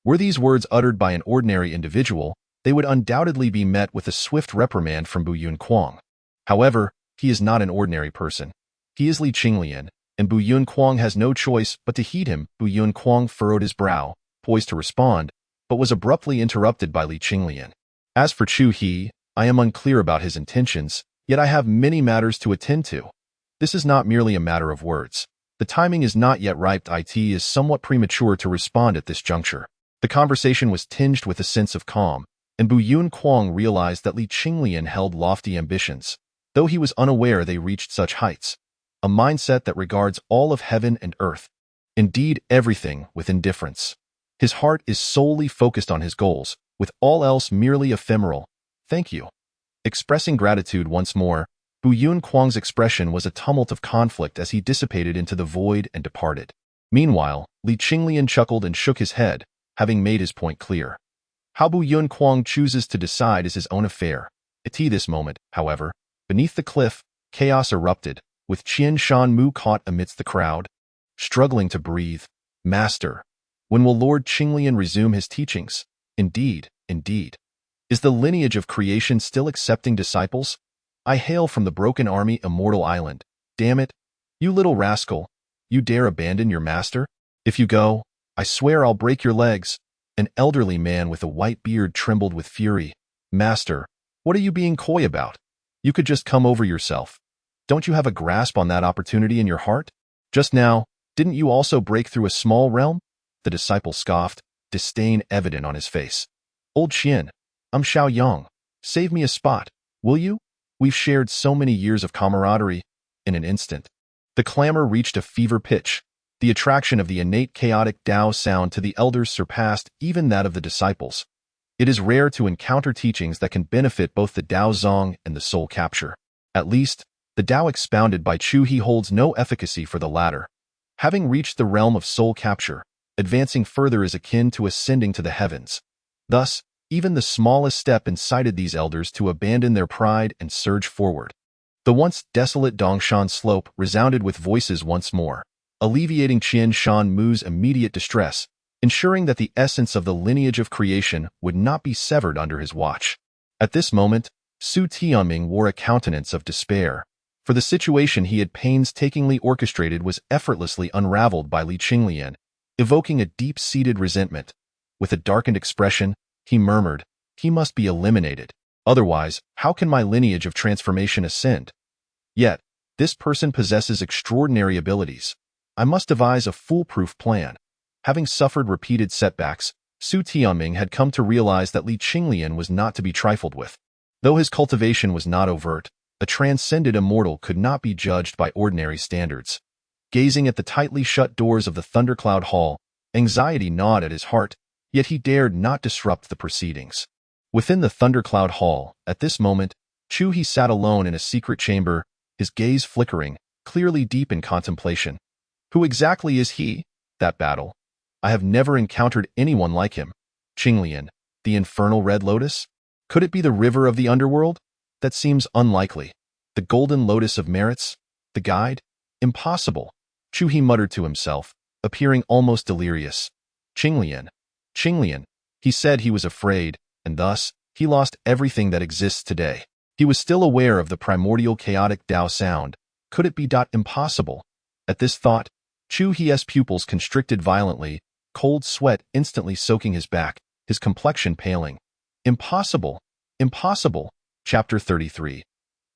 Were these words uttered by an ordinary individual, they would undoubtedly be met with a swift reprimand from Guang. However, he is not an ordinary person. He is Qinglian, and Guang has no choice but to heed him. Guang furrowed his brow, poised to respond, but was abruptly interrupted by Qinglian. "As for Chu he, I am unclear about his intentions, yet I have many matters to attend to. This is not merely a matter of words. The timing is not yet ripe. It is somewhat premature to respond at this juncture." The conversation was tinged with a sense of calm, and Guang realized that Qinglian held lofty ambitions, though he was unaware they reached such heights. A mindset that regards all of heaven and earth, indeed everything, with indifference. His heart is solely focused on his goals, with all else merely ephemeral. "Thank you." Expressing gratitude once more, Guang's expression was a tumult of conflict as he dissipated into the void and departed. Meanwhile, Qinglian chuckled and shook his head, having made his point clear. How Guang chooses to decide is his own affair. At this moment, however, beneath the cliff, chaos erupted, with Qian Shanmu caught amidst the crowd. Struggling to breathe. "Master, when will Lord Qinglian resume his teachings?" Indeed. Is the lineage of creation still accepting disciples? I hail from the Broken Army Immortal Island. Damn it, you little rascal. You dare abandon your master? If you go, I swear I'll break your legs. An elderly man with a white beard trembled with fury. "Master, what are you being coy about? You could just come over yourself. Don't you have a grasp on that opportunity in your heart? Just now, didn't you also break through a small realm?" The disciple scoffed, disdain evident on his face. "Old Qian, I'm Xiao Yang. Save me a spot, will you? We've shared so many years of camaraderie." In an instant, the clamor reached a fever pitch. The attraction of the innate chaotic Tao sound to the elders surpassed even that of the disciples. It is rare to encounter teachings that can benefit both the Tao Zong and the soul capture. At least, the Tao expounded by Chu He holds no efficacy for the latter. Having reached the realm of soul capture, advancing further is akin to ascending to the heavens. Thus, even the smallest step incited these elders to abandon their pride and surge forward. The once desolate Dongshan slope resounded with voices once more, alleviating Qian Shan Mu's immediate distress, ensuring that the essence of the lineage of creation would not be severed under his watch. At this moment, Su Tianming wore a countenance of despair, for the situation he had painstakingly orchestrated was effortlessly unraveled by Li Qinglian, evoking a deep-seated resentment. With a darkened expression, he murmured, "He must be eliminated. Otherwise, how can my lineage of transformation ascend? Yet, this person possesses extraordinary abilities. I must devise a foolproof plan." Having suffered repeated setbacks, Su Tianming had come to realize that Li Qinglian was not to be trifled with. Though his cultivation was not overt, a transcended immortal could not be judged by ordinary standards. Gazing at the tightly shut doors of the Thundercloud Hall, anxiety gnawed at his heart, yet he dared not disrupt the proceedings. Within the Thundercloud Hall, at this moment, Chu He sat alone in a secret chamber, his gaze flickering, clearly deep in contemplation. Who exactly is he? That battle. I have never encountered anyone like him. Qinglian, the infernal Red Lotus? Could it be the river of the underworld? That seems unlikely. The Golden Lotus of Merits? The guide? Impossible. Chu He muttered to himself, appearing almost delirious. Qinglian. Qinglian. He said he was afraid, and thus, he lost everything that exists today. He was still aware of the primordial chaotic Tao sound. Could it be impossible? At this thought, Chu He's pupils constricted violently, cold sweat instantly soaking his back, his complexion paling. Impossible. Impossible. Chapter 33.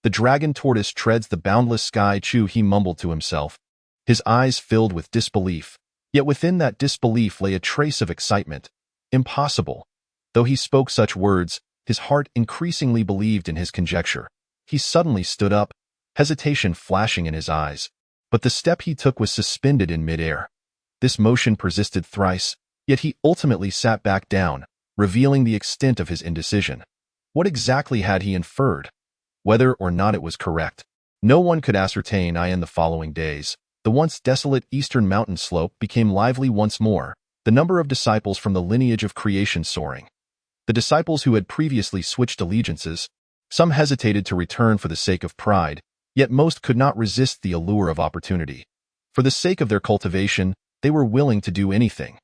The dragon tortoise treads the boundless sky. Chu He mumbled to himself, his eyes filled with disbelief. Yet within that disbelief lay a trace of excitement. Impossible. Though he spoke such words, his heart increasingly believed in his conjecture. He suddenly stood up, hesitation flashing in his eyes. But the step he took was suspended in midair. This motion persisted thrice, yet he ultimately sat back down, revealing the extent of his indecision. What exactly had he inferred? Whether or not it was correct, no one could ascertain. In the following days, the once desolate eastern mountain slope became lively once more, the number of disciples from the lineage of creation soaring. The disciples who had previously switched allegiances, some hesitated to return for the sake of pride, yet most could not resist the allure of opportunity. For the sake of their cultivation, they were willing to do anything.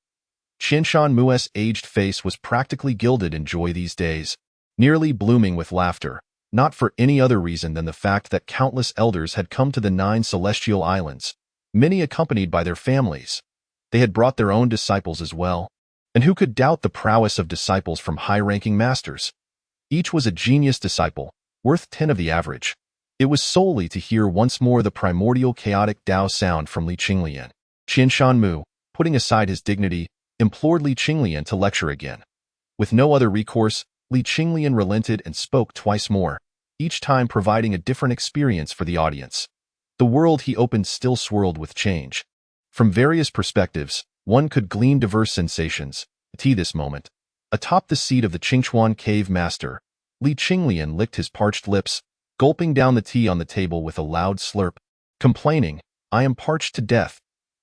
Qianshan Mu's aged face was practically gilded in joy these days, nearly blooming with laughter, not for any other reason than the fact that countless elders had come to the 9 celestial islands, many accompanied by their families. They had brought their own disciples as well, and who could doubt the prowess of disciples from high-ranking masters? Each was a genius disciple, worth 10 of the average. It was solely to hear once more the primordial chaotic Tao sound from Li Qinglian. Qianshan Mu, putting aside his dignity, implored Li Qinglian to lecture again. With no other recourse, Li Qinglian relented and spoke twice more, each time providing a different experience for the audience. The world he opened still swirled with change. From various perspectives, one could glean diverse sensations. At this moment, atop the seat of the Qingchuan cave master, Li Qinglian licked his parched lips, gulping down the tea on the table with a loud slurp, complaining, "I am parched to death."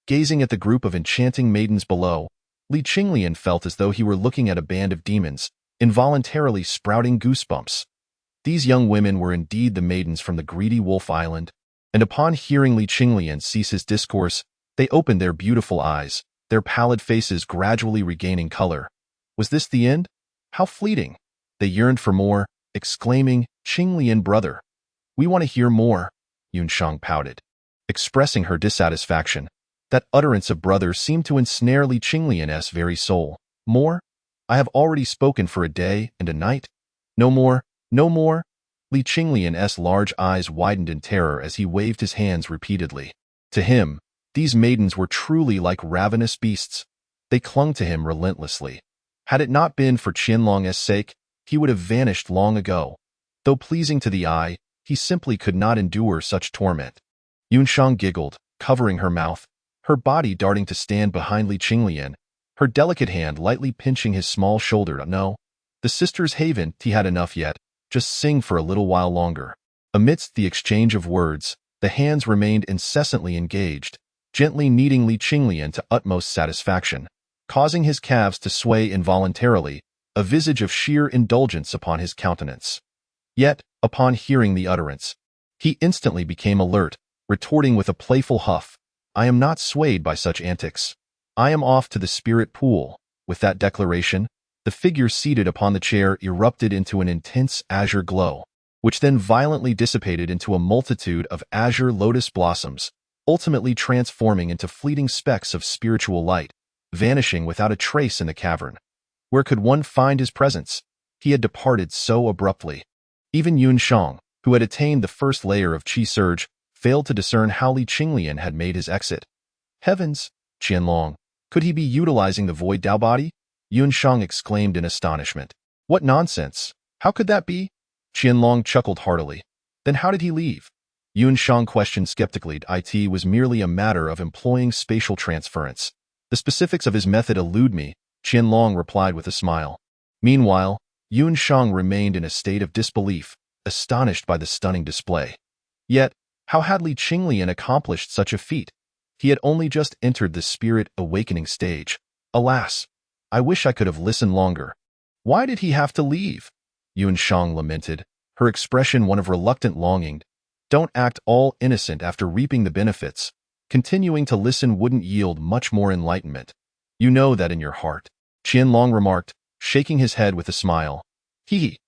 Gazing at the group of enchanting maidens below, Li Qinglian felt as though he were looking at a band of demons, involuntarily sprouting goosebumps. These young women were indeed the maidens from the greedy Wolf Island, and upon hearing Li Qinglian cease his discourse, they opened their beautiful eyes, their pallid faces gradually regaining color. Was this the end? How fleeting! They yearned for more, exclaiming, "Qinglian brother, we want to hear more." Yunshang pouted, expressing her dissatisfaction. That utterance of brother seemed to ensnare Li Qinglian's very soul. More? I have already spoken for a day and a night. No more, no more. Li Qinglian's large eyes widened in terror as he waved his hands repeatedly. To him, these maidens were truly like ravenous beasts. They clung to him relentlessly. Had it not been for Qianlong's sake, he would have vanished long ago. Though pleasing to the eye, he simply could not endure such torment. Yunshang giggled, covering her mouth, her body darting to stand behind Li Qinglian, her delicate hand lightly pinching his small shoulder. No, the sisters haven't had enough yet, just sing for a little while longer. Amidst the exchange of words, the hands remained incessantly engaged, gently kneading Li Qinglian to utmost satisfaction, causing his calves to sway involuntarily, a visage of sheer indulgence upon his countenance. Yet, upon hearing the utterance, he instantly became alert, retorting with a playful huff, "I am not swayed by such antics. I am off to the spirit pool." With that declaration, the figure seated upon the chair erupted into an intense azure glow, which then violently dissipated into a multitude of azure lotus blossoms, ultimately transforming into fleeting specks of spiritual light, vanishing without a trace in the cavern. Where could one find his presence? He had departed so abruptly. Even Yun Shang, who had attained the first layer of qi surge, failed to discern how Li Qinglian had made his exit. Heavens! Qianlong, could he be utilizing the void Dao body? Yun Shang exclaimed in astonishment. What nonsense! How could that be? Qianlong chuckled heartily. Then how did he leave? Yun Shang questioned skeptically. It was merely a matter of employing spatial transference. The specifics of his method elude me, Qianlong replied with a smile. Meanwhile, Yun Shang remained in a state of disbelief, astonished by the stunning display. Yet, how had Li Qinglian accomplished such a feat? He had only just entered the spirit awakening stage. Alas, I wish I could have listened longer. Why did he have to leave? Yun Shang lamented, her expression one of reluctant longing. Don't act all innocent after reaping the benefits. Continuing to listen wouldn't yield much more enlightenment. You know that in your heart, Qianlong remarked, shaking his head with a smile. Hee.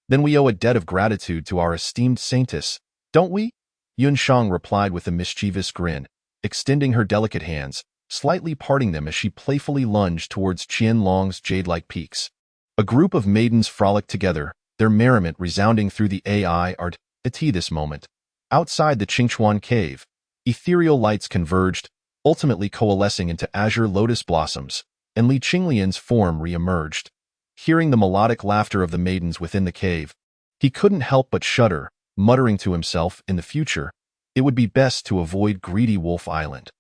Then we owe a debt of gratitude to our esteemed saintess, don't we? Yun Shang replied with a mischievous grin, extending her delicate hands, slightly parting them as she playfully lunged towards Qianlong's jade-like peaks. A group of maidens frolicked together, their merriment resounding through the etched this moment. Outside the Qingchuan cave, ethereal lights converged, ultimately coalescing into azure lotus blossoms, and Li Qinglian's form re-emerged. Hearing the melodic laughter of the maidens within the cave, he couldn't help but shudder, muttering to himself, in the future, it would be best to avoid greedy Wolf Island.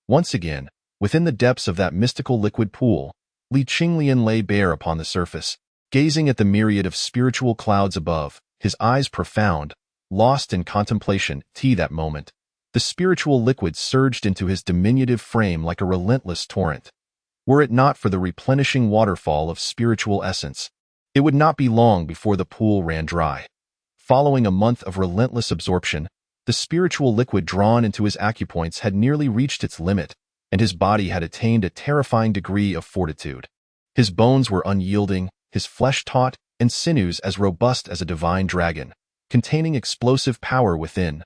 Once again, within the depths of that mystical liquid pool, Li Qinglian lay bare upon the surface, gazing at the myriad of spiritual clouds above, his eyes profound, lost in contemplation. That moment, the spiritual liquid surged into his diminutive frame like a relentless torrent. Were it not for the replenishing waterfall of spiritual essence, it would not be long before the pool ran dry. Following a month of relentless absorption, the spiritual liquid drawn into his acupoints had nearly reached its limit, and his body had attained a terrifying degree of fortitude. His bones were unyielding, his flesh taut, and sinews as robust as a divine dragon, containing explosive power within.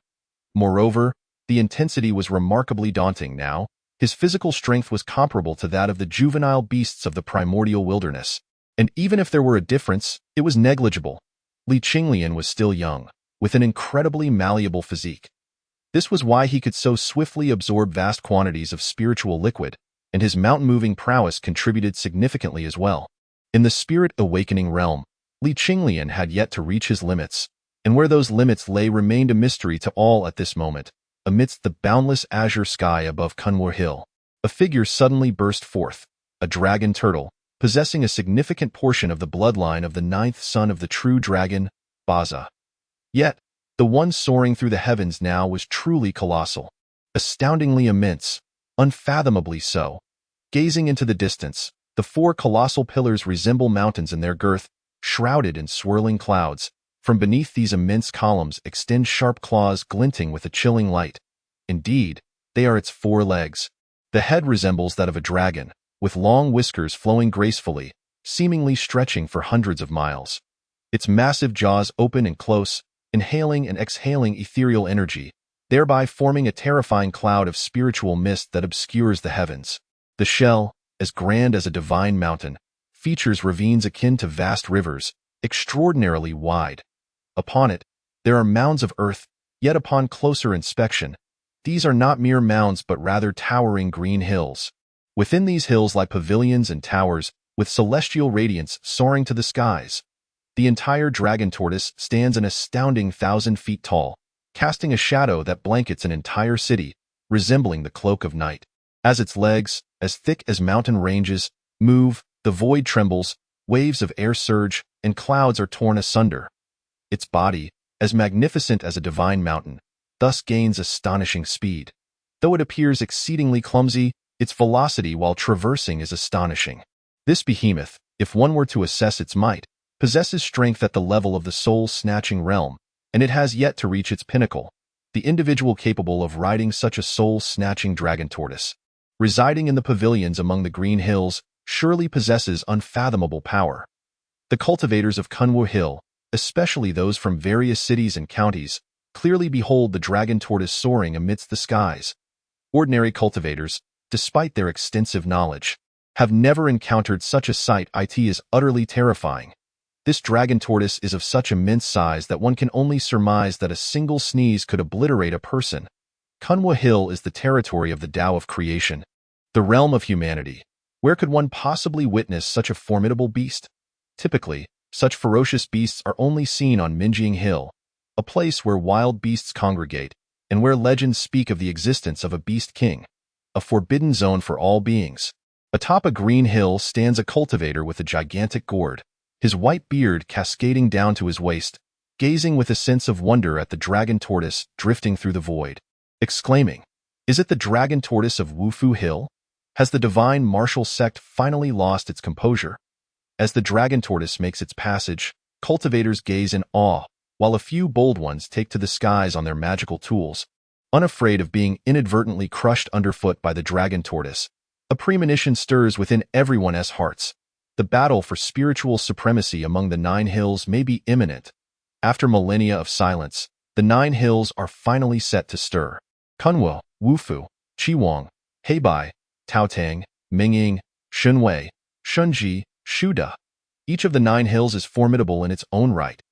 Moreover, the intensity was remarkably daunting now. His physical strength was comparable to that of the juvenile beasts of the primordial wilderness, and even if there were a difference, it was negligible. Li Qinglian was still young, with an incredibly malleable physique. This was why he could so swiftly absorb vast quantities of spiritual liquid, and his mountain-moving prowess contributed significantly as well. In the spirit awakening realm, Li Qinglian had yet to reach his limits, and where those limits lay remained a mystery to all at this moment. Amidst the boundless azure sky above Kunwa Hill, a figure suddenly burst forth, a dragon turtle, possessing a significant portion of the bloodline of the ninth son of the true dragon, Baza. Yet, the one soaring through the heavens now was truly colossal, astoundingly immense, unfathomably so. Gazing into the distance, the four colossal pillars resemble mountains in their girth, shrouded in swirling clouds. From beneath these immense columns extend sharp claws glinting with a chilling light. Indeed, they are its four legs. The head resembles that of a dragon, with long whiskers flowing gracefully, seemingly stretching for hundreds of miles. Its massive jaws open and close, inhaling and exhaling ethereal energy, thereby forming a terrifying cloud of spiritual mist that obscures the heavens. The shell, as grand as a divine mountain, features ravines akin to vast rivers, extraordinarily wide. Upon it, there are mounds of earth, yet upon closer inspection, these are not mere mounds but rather towering green hills. Within these hills lie pavilions and towers, with celestial radiance soaring to the skies. The entire dragon tortoise stands an astounding 1,000 feet tall, casting a shadow that blankets an entire city, resembling the cloak of night. As its legs, as thick as mountain ranges, move, the void trembles, waves of air surge, and clouds are torn asunder. Its body, as magnificent as a divine mountain, thus gains astonishing speed. Though it appears exceedingly clumsy, its velocity while traversing is astonishing. This behemoth, if one were to assess its might, possesses strength at the level of the soul-snatching realm, and it has yet to reach its pinnacle. The individual capable of riding such a soul-snatching dragon tortoise, residing in the pavilions among the green hills, surely possesses unfathomable power. The cultivators of Kunwu Hill, especially those from various cities and counties, clearly behold the dragon tortoise soaring amidst the skies. Ordinary cultivators, despite their extensive knowledge, have never encountered such a sight. It is utterly terrifying. This dragon tortoise is of such immense size that one can only surmise that a single sneeze could obliterate a person. Kunwu Hill is the territory of the Tao of creation, the realm of humanity. Where could one possibly witness such a formidable beast? Typically, such ferocious beasts are only seen on Minjing Hill, a place where wild beasts congregate, and where legends speak of the existence of a beast king, a forbidden zone for all beings. Atop a green hill stands a cultivator with a gigantic gourd, his white beard cascading down to his waist, gazing with a sense of wonder at the dragon tortoise drifting through the void, exclaiming, "Is it the dragon tortoise of Wufu Hill? Has the divine martial sect finally lost its composure?" As the dragon tortoise makes its passage, cultivators gaze in awe, while a few bold ones take to the skies on their magical tools, unafraid of being inadvertently crushed underfoot by the dragon tortoise. A premonition stirs within everyone's hearts. The battle for spiritual supremacy among the Nine Hills may be imminent. After millennia of silence, the Nine Hills are finally set to stir. Kunwu, Wufu, Qinglian, Heibai, Taotang, Mingying, Shunwei, Shunji, Shuda. Each of the Nine Hills is formidable in its own right.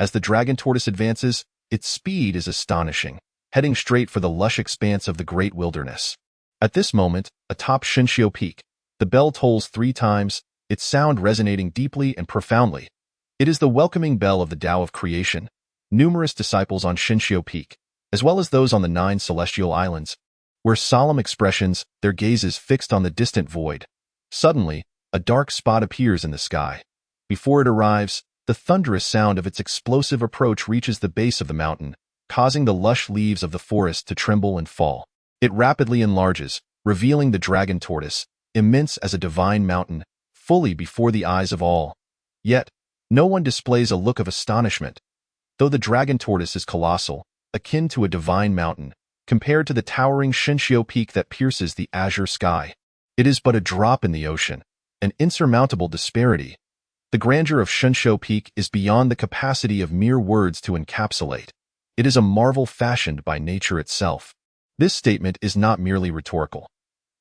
As the dragon tortoise advances, its speed is astonishing, heading straight for the lush expanse of the great wilderness. At this moment, atop Shenxiu Peak, the bell tolls 3 times, its sound resonating deeply and profoundly. It is the welcoming bell of the Tao of creation. Numerous disciples on Shenxiu Peak, as well as those on the 9 celestial islands, wear solemn expressions, their gazes fixed on the distant void. Suddenly, a dark spot appears in the sky. Before it arrives, the thunderous sound of its explosive approach reaches the base of the mountain, causing the lush leaves of the forest to tremble and fall. It rapidly enlarges, revealing the dragon tortoise, immense as a divine mountain, fully before the eyes of all. Yet, no one displays a look of astonishment. Though the dragon tortoise is colossal, akin to a divine mountain, compared to the towering Shenxiu Peak that pierces the azure sky, it is but a drop in the ocean, an insurmountable disparity. The grandeur of Shenxiu Peak is beyond the capacity of mere words to encapsulate. It is a marvel fashioned by nature itself. This statement is not merely rhetorical.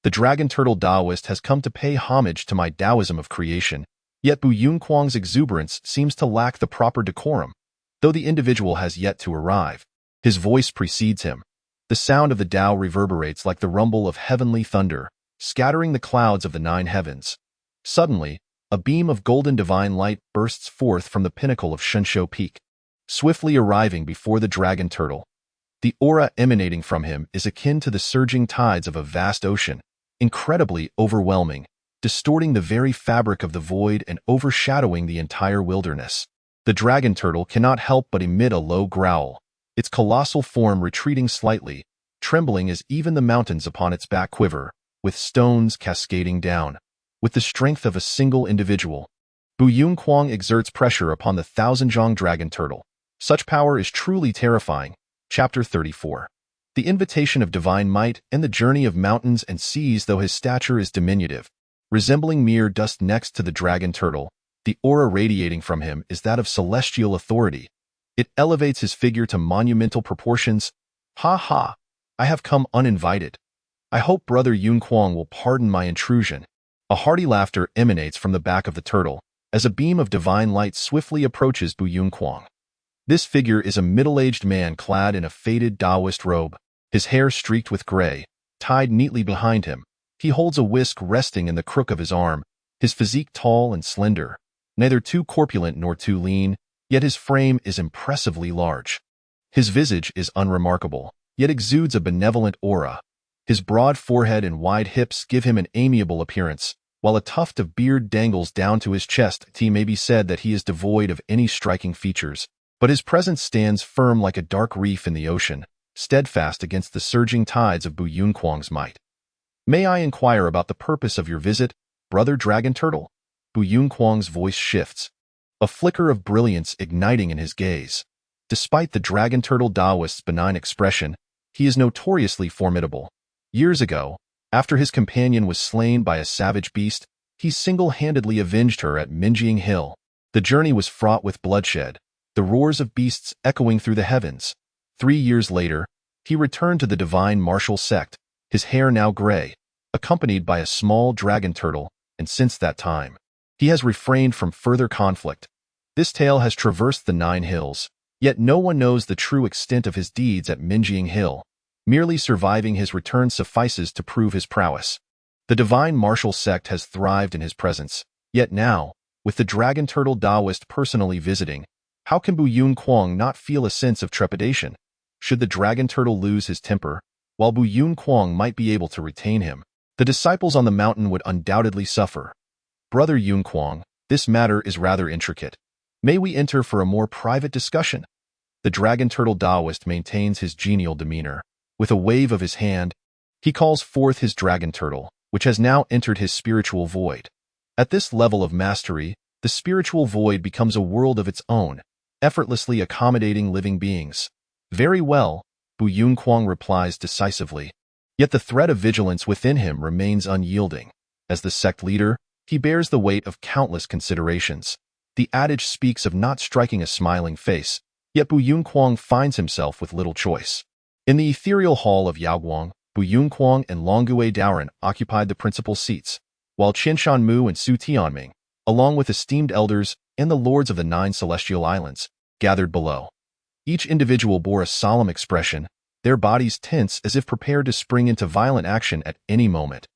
The dragon turtle Taoist has come to pay homage to my Taoism of creation, yet Bu Yunquang's exuberance seems to lack the proper decorum. Though the individual has yet to arrive, his voice precedes him. The sound of the Tao reverberates like the rumble of heavenly thunder, scattering the clouds of the 9 heavens. Suddenly, a beam of golden divine light bursts forth from the pinnacle of Shenxiu Peak, swiftly arriving before the dragon turtle. The aura emanating from him is akin to the surging tides of a vast ocean, incredibly overwhelming, distorting the very fabric of the void and overshadowing the entire wilderness. The dragon turtle cannot help but emit a low growl, its colossal form retreating slightly, trembling as even the mountains upon its back quiver, with stones cascading down. With the strength of a single individual, Bu Yunquang exerts pressure upon the 1,000-zhang dragon turtle. Such power is truly terrifying. Chapter 34. The invitation of divine might and the journey of mountains and seas. Though his stature is diminutive, resembling mere dust next to the dragon turtle, the aura radiating from him is that of celestial authority. It elevates his figure to monumental proportions. Ha ha! I have come uninvited. I hope Brother Yunquang will pardon my intrusion. A hearty laughter emanates from the back of the turtle, as a beam of divine light swiftly approaches Bu Yunquang. This figure is a middle-aged man clad in a faded Taoist robe, his hair streaked with gray, tied neatly behind him. He holds a whisk resting in the crook of his arm, his physique tall and slender, neither too corpulent nor too lean, yet his frame is impressively large. His visage is unremarkable, yet exudes a benevolent aura. His broad forehead and wide hips give him an amiable appearance, while a tuft of beard dangles down to his chest. It may be said that he is devoid of any striking features, but his presence stands firm like a dark reef in the ocean, steadfast against the surging tides of Bu Yunquang's might. "May I inquire about the purpose of your visit, Brother Dragon Turtle?" Bu Yunquang's voice shifts, a flicker of brilliance igniting in his gaze. Despite the Dragon Turtle Taoist's benign expression, he is notoriously formidable. Years ago, after his companion was slain by a savage beast, he single-handedly avenged her at Minjing Hill. The journey was fraught with bloodshed, the roars of beasts echoing through the heavens. 3 years later, he returned to the divine martial sect, his hair now gray, accompanied by a small dragon turtle, and since that time, he has refrained from further conflict. This tale has traversed the 9 hills, yet no one knows the true extent of his deeds at Minjing Hill. Merely surviving his return suffices to prove his prowess. The divine martial sect has thrived in his presence, yet now, with the dragon turtle Taoist personally visiting, how can Bu Yunquang not feel a sense of trepidation? Should the dragon turtle lose his temper, while Bu Yunquang might be able to retain him, the disciples on the mountain would undoubtedly suffer. "Brother Yunquang, this matter is rather intricate. May we enter for a more private discussion?" The dragon turtle Taoist maintains his genial demeanor. With a wave of his hand, he calls forth his dragon turtle, which has now entered his spiritual void. At this level of mastery, the spiritual void becomes a world of its own, effortlessly accommodating living beings. "Very well," Bu Yunquang replies decisively. Yet the thread of vigilance within him remains unyielding. As the sect leader, he bears the weight of countless considerations. The adage speaks of not striking a smiling face, yet Bu Yunquang finds himself with little choice. In the ethereal hall of Yaoguang, Bu Yunquang and Longue Daoran occupied the principal seats, while Qinshan Mu and Su Tianming, along with esteemed elders and the lords of the 9 celestial islands, gathered below. Each individual bore a solemn expression, their bodies tense as if prepared to spring into violent action at any moment.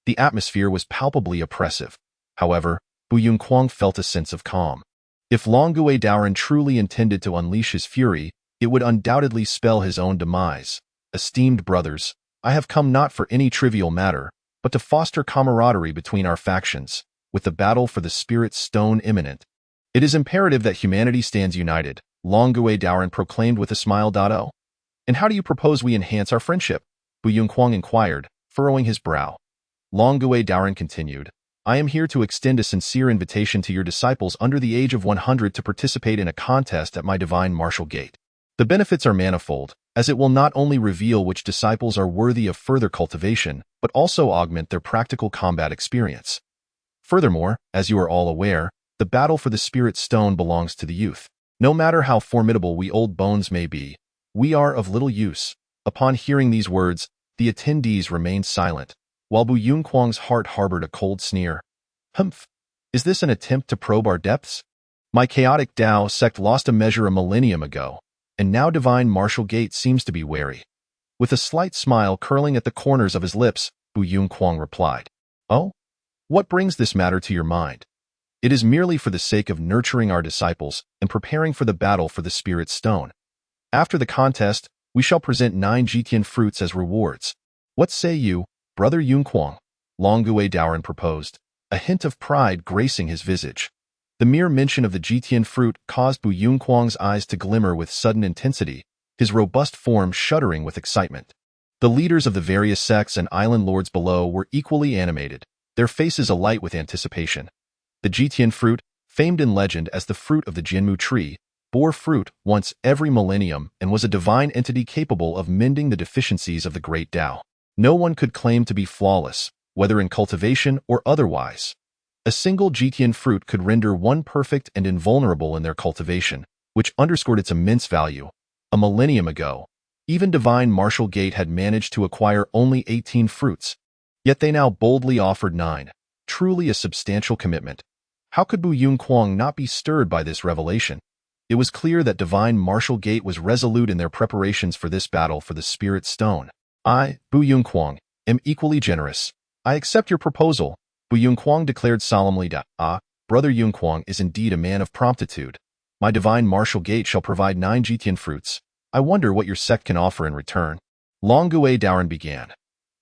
The atmosphere was palpably oppressive. However, Bu Yunquang felt a sense of calm. If Longue Daoran truly intended to unleash his fury, it would undoubtedly spell his own demise. "Esteemed brothers, I have come not for any trivial matter, but to foster camaraderie between our factions, with the battle for the Spirit Stone imminent. It is imperative that humanity stands united," Longue Daoran proclaimed with a smile. "Oh, and how do you propose we enhance our friendship?" Bu Yunquang inquired, furrowing his brow. Longue Daoran continued, "I am here to extend a sincere invitation to your disciples under the age of 100 to participate in a contest at my divine martial gate. The benefits are manifold, as it will not only reveal which disciples are worthy of further cultivation, but also augment their practical combat experience. Furthermore, as you are all aware, the battle for the Spirit Stone belongs to the youth. No matter how formidable we old bones may be, we are of little use." Upon hearing these words, the attendees remained silent, while Bu Yunquang's heart harbored a cold sneer. "Humph! Is this an attempt to probe our depths? My chaotic Tao sect lost a measure a millennium ago, and now divine martial gate seems to be wary." With a slight smile curling at the corners of his lips, Bu Yunquang replied, "Oh? What brings this matter to your mind?" "It is merely for the sake of nurturing our disciples and preparing for the battle for the Spirit Stone. After the contest, we shall present 9 Jitian fruits as rewards. What say you, Brother Yunquang?" Longue Daoran proposed, a hint of pride gracing his visage. The mere mention of the Jitian fruit caused Bu Yunquang's eyes to glimmer with sudden intensity, his robust form shuddering with excitement. The leaders of the various sects and island lords below were equally animated, their faces alight with anticipation. The Jitian fruit, famed in legend as the fruit of the Jianmu tree, bore fruit once every millennium and was a divine entity capable of mending the deficiencies of the great Tao. No one could claim to be flawless, whether in cultivation or otherwise. A single Jitian fruit could render one perfect and invulnerable in their cultivation, which underscored its immense value. A millennium ago, even divine martial gate had managed to acquire only 18 fruits, yet they now boldly offered 9, truly a substantial commitment. How could Bu Yunquang not be stirred by this revelation? It was clear that divine martial gate was resolute in their preparations for this battle for the Spirit Stone. "I, Bu Yunquang, am equally generous. I accept your proposal," Bu Yunquang declared solemnly. Brother Yunquang is indeed a man of promptitude. My divine martial gate shall provide 9 Jitian fruits. I wonder what your sect can offer in return." Longue Daoran began.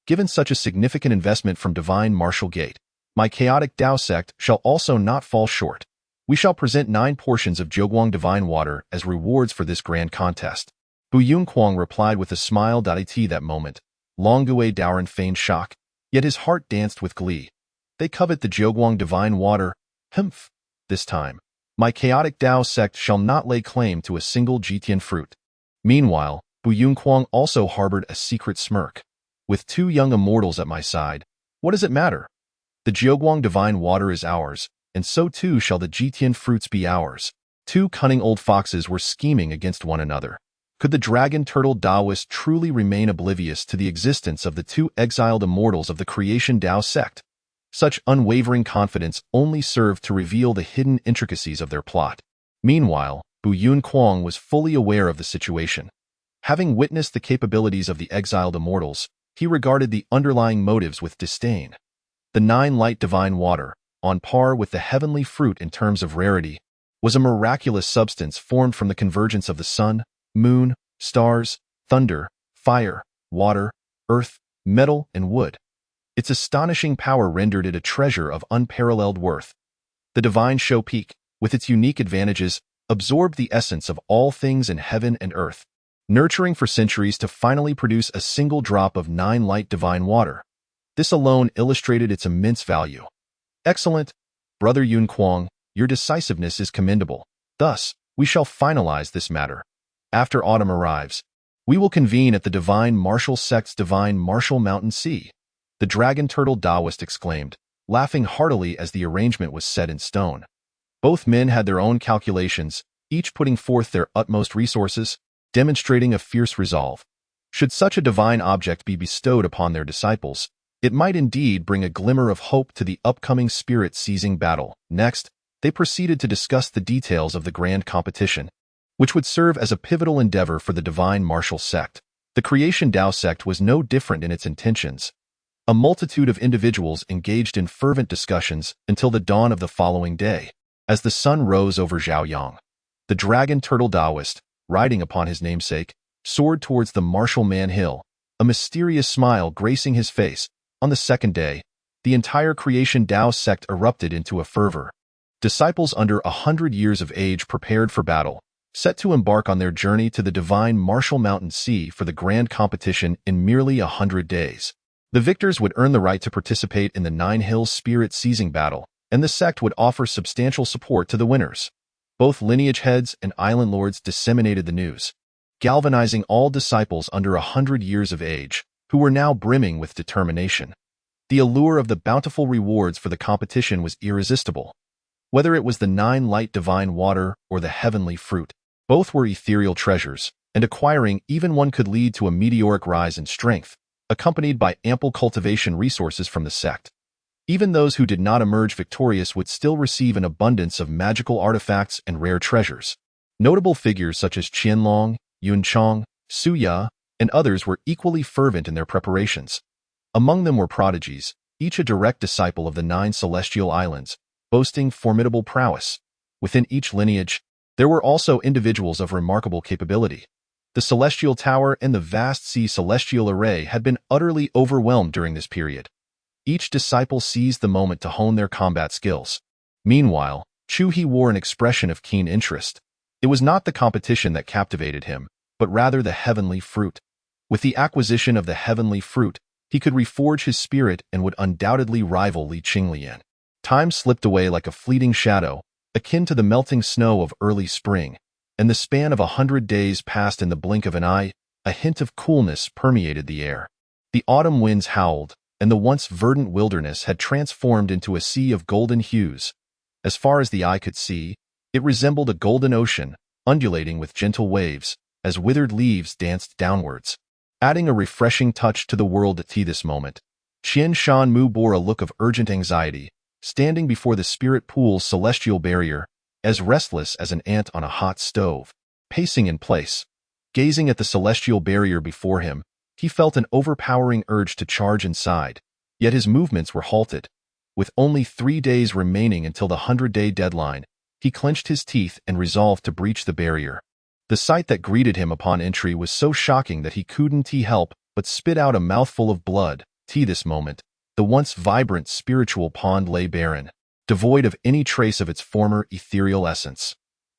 "Given such a significant investment from divine martial gate, my chaotic Tao sect shall also not fall short. We shall present 9 portions of Jiuguang divine water as rewards for this grand contest." Bu Yunquang replied with a smile. At that moment, Longue Daoran feigned shock, yet his heart danced with glee. They covet the Jiuguang divine water. Humph! This time, my chaotic Dao sect shall not lay claim to a single Jitian fruit. Meanwhile, Bu Yunquang also harbored a secret smirk. With 2 young immortals at my side, what does it matter? The Jiuguang divine water is ours, and so too shall the Jitian fruits be ours. 2 cunning old foxes were scheming against one another. Could the dragon-turtle Taoist truly remain oblivious to the existence of the 2 exiled immortals of the creation Dao sect? Such unwavering confidence only served to reveal the hidden intricacies of their plot. Meanwhile, Bu Yunquang was fully aware of the situation. Having witnessed the capabilities of the exiled immortals, he regarded the underlying motives with disdain. The 9 light divine water, on par with the heavenly fruit in terms of rarity, was a miraculous substance formed from the convergence of the sun, moon, stars, thunder, fire, water, earth, metal, and wood. Its astonishing power rendered it a treasure of unparalleled worth. The divine show peak, with its unique advantages, absorbed the essence of all things in heaven and earth, nurturing for centuries to finally produce a single drop of 9 light divine water. This alone illustrated its immense value. Excellent, Brother Yunquang, your decisiveness is commendable. Thus, we shall finalize this matter. After autumn arrives, we will convene at the Divine Martial Sect's Divine Martial Mountain Sea. The dragon-turtle Taoist exclaimed, laughing heartily as the arrangement was set in stone. Both men had their own calculations, each putting forth their utmost resources, demonstrating a fierce resolve. Should such a divine object be bestowed upon their disciples, it might indeed bring a glimmer of hope to the upcoming spirit-seizing battle. Next, they proceeded to discuss the details of the grand competition, which would serve as a pivotal endeavor for the Divine Martial Sect. The Creation Dao sect was no different in its intentions. A multitude of individuals engaged in fervent discussions until the dawn of the following day. As the sun rose over Zhaoyang, the dragon-turtle Taoist, riding upon his namesake, soared towards the martial man hill, a mysterious smile gracing his face. On the second day, the entire Creation Dao sect erupted into a fervor. Disciples under 100 years of age prepared for battle, set to embark on their journey to the Divine Martial Mountain Sea for the grand competition in merely 100 days. The victors would earn the right to participate in the Nine Hills spirit-seizing battle, and the sect would offer substantial support to the winners. Both lineage heads and island lords disseminated the news, galvanizing all disciples under 100 years of age, who were now brimming with determination. The allure of the bountiful rewards for the competition was irresistible. Whether it was the 9 light divine water or the heavenly fruit, both were ethereal treasures, and acquiring even one could lead to a meteoric rise in strength, accompanied by ample cultivation resources from the sect. Even those who did not emerge victorious would still receive an abundance of magical artifacts and rare treasures. Notable figures such as Qianlong, Yunchong, Suya, and others were equally fervent in their preparations. Among them were prodigies, each a direct disciple of the 9 celestial islands, boasting formidable prowess. Within each lineage, there were also individuals of remarkable capability. The Celestial Tower and the vast Sea Celestial Array had been utterly overwhelmed during this period. Each disciple seized the moment to hone their combat skills. Meanwhile, Chu He wore an expression of keen interest. It was not the competition that captivated him, but rather the heavenly fruit. With the acquisition of the heavenly fruit, he could reforge his spirit and would undoubtedly rival Li Qinglian. Time slipped away like a fleeting shadow, akin to the melting snow of early spring, and the span of 100 days passed in the blink of an eye. A hint of coolness permeated the air. The autumn winds howled, and the once verdant wilderness had transformed into a sea of golden hues. As far as the eye could see, it resembled a golden ocean, undulating with gentle waves, as withered leaves danced downwards. Adding a refreshing touch to the world at this moment, Qian Shan Mu bore a look of urgent anxiety, standing before the spirit pool's celestial barrier, as restless as an ant on a hot stove. Pacing in place, gazing at the celestial barrier before him, he felt an overpowering urge to charge inside, yet his movements were halted. With only 3 days remaining until the 100-day deadline, he clenched his teeth and resolved to breach the barrier. The sight that greeted him upon entry was so shocking that he couldn't help but spit out a mouthful of blood. This moment, the once vibrant spiritual pond lay barren, devoid of any trace of its former ethereal essence.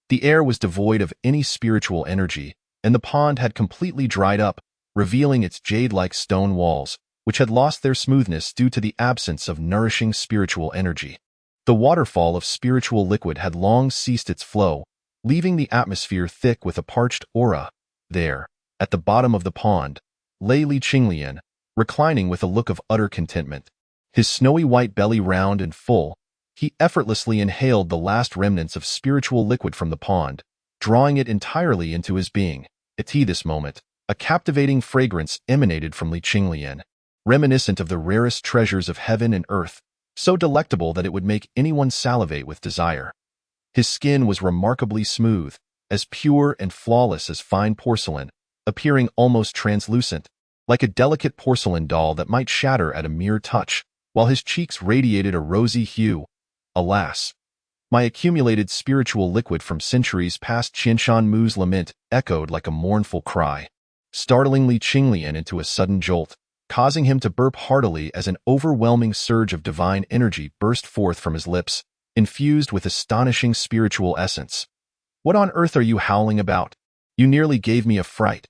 The air was devoid of any spiritual energy, and the pond had completely dried up, revealing its jade-like stone walls, which had lost their smoothness due to the absence of nourishing spiritual energy. The waterfall of spiritual liquid had long ceased its flow, leaving the atmosphere thick with a parched aura. There, at the bottom of the pond, lay Qinglian, reclining with a look of utter contentment. His snowy white belly round and full, he effortlessly inhaled the last remnants of spiritual liquid from the pond, drawing it entirely into his being. At this moment, a captivating fragrance emanated from Qinglian, reminiscent of the rarest treasures of heaven and earth, so delectable that it would make anyone salivate with desire. His skin was remarkably smooth, as pure and flawless as fine porcelain, appearing almost translucent, like a delicate porcelain doll that might shatter at a mere touch, while his cheeks radiated a rosy hue. Alas! My accumulated spiritual liquid from centuries past. Qianshan Mu's lament echoed like a mournful cry, startling Qinglian into a sudden jolt, causing him to burp heartily as an overwhelming surge of divine energy burst forth from his lips, infused with astonishing spiritual essence. "What on earth are you howling about? You nearly gave me a fright,"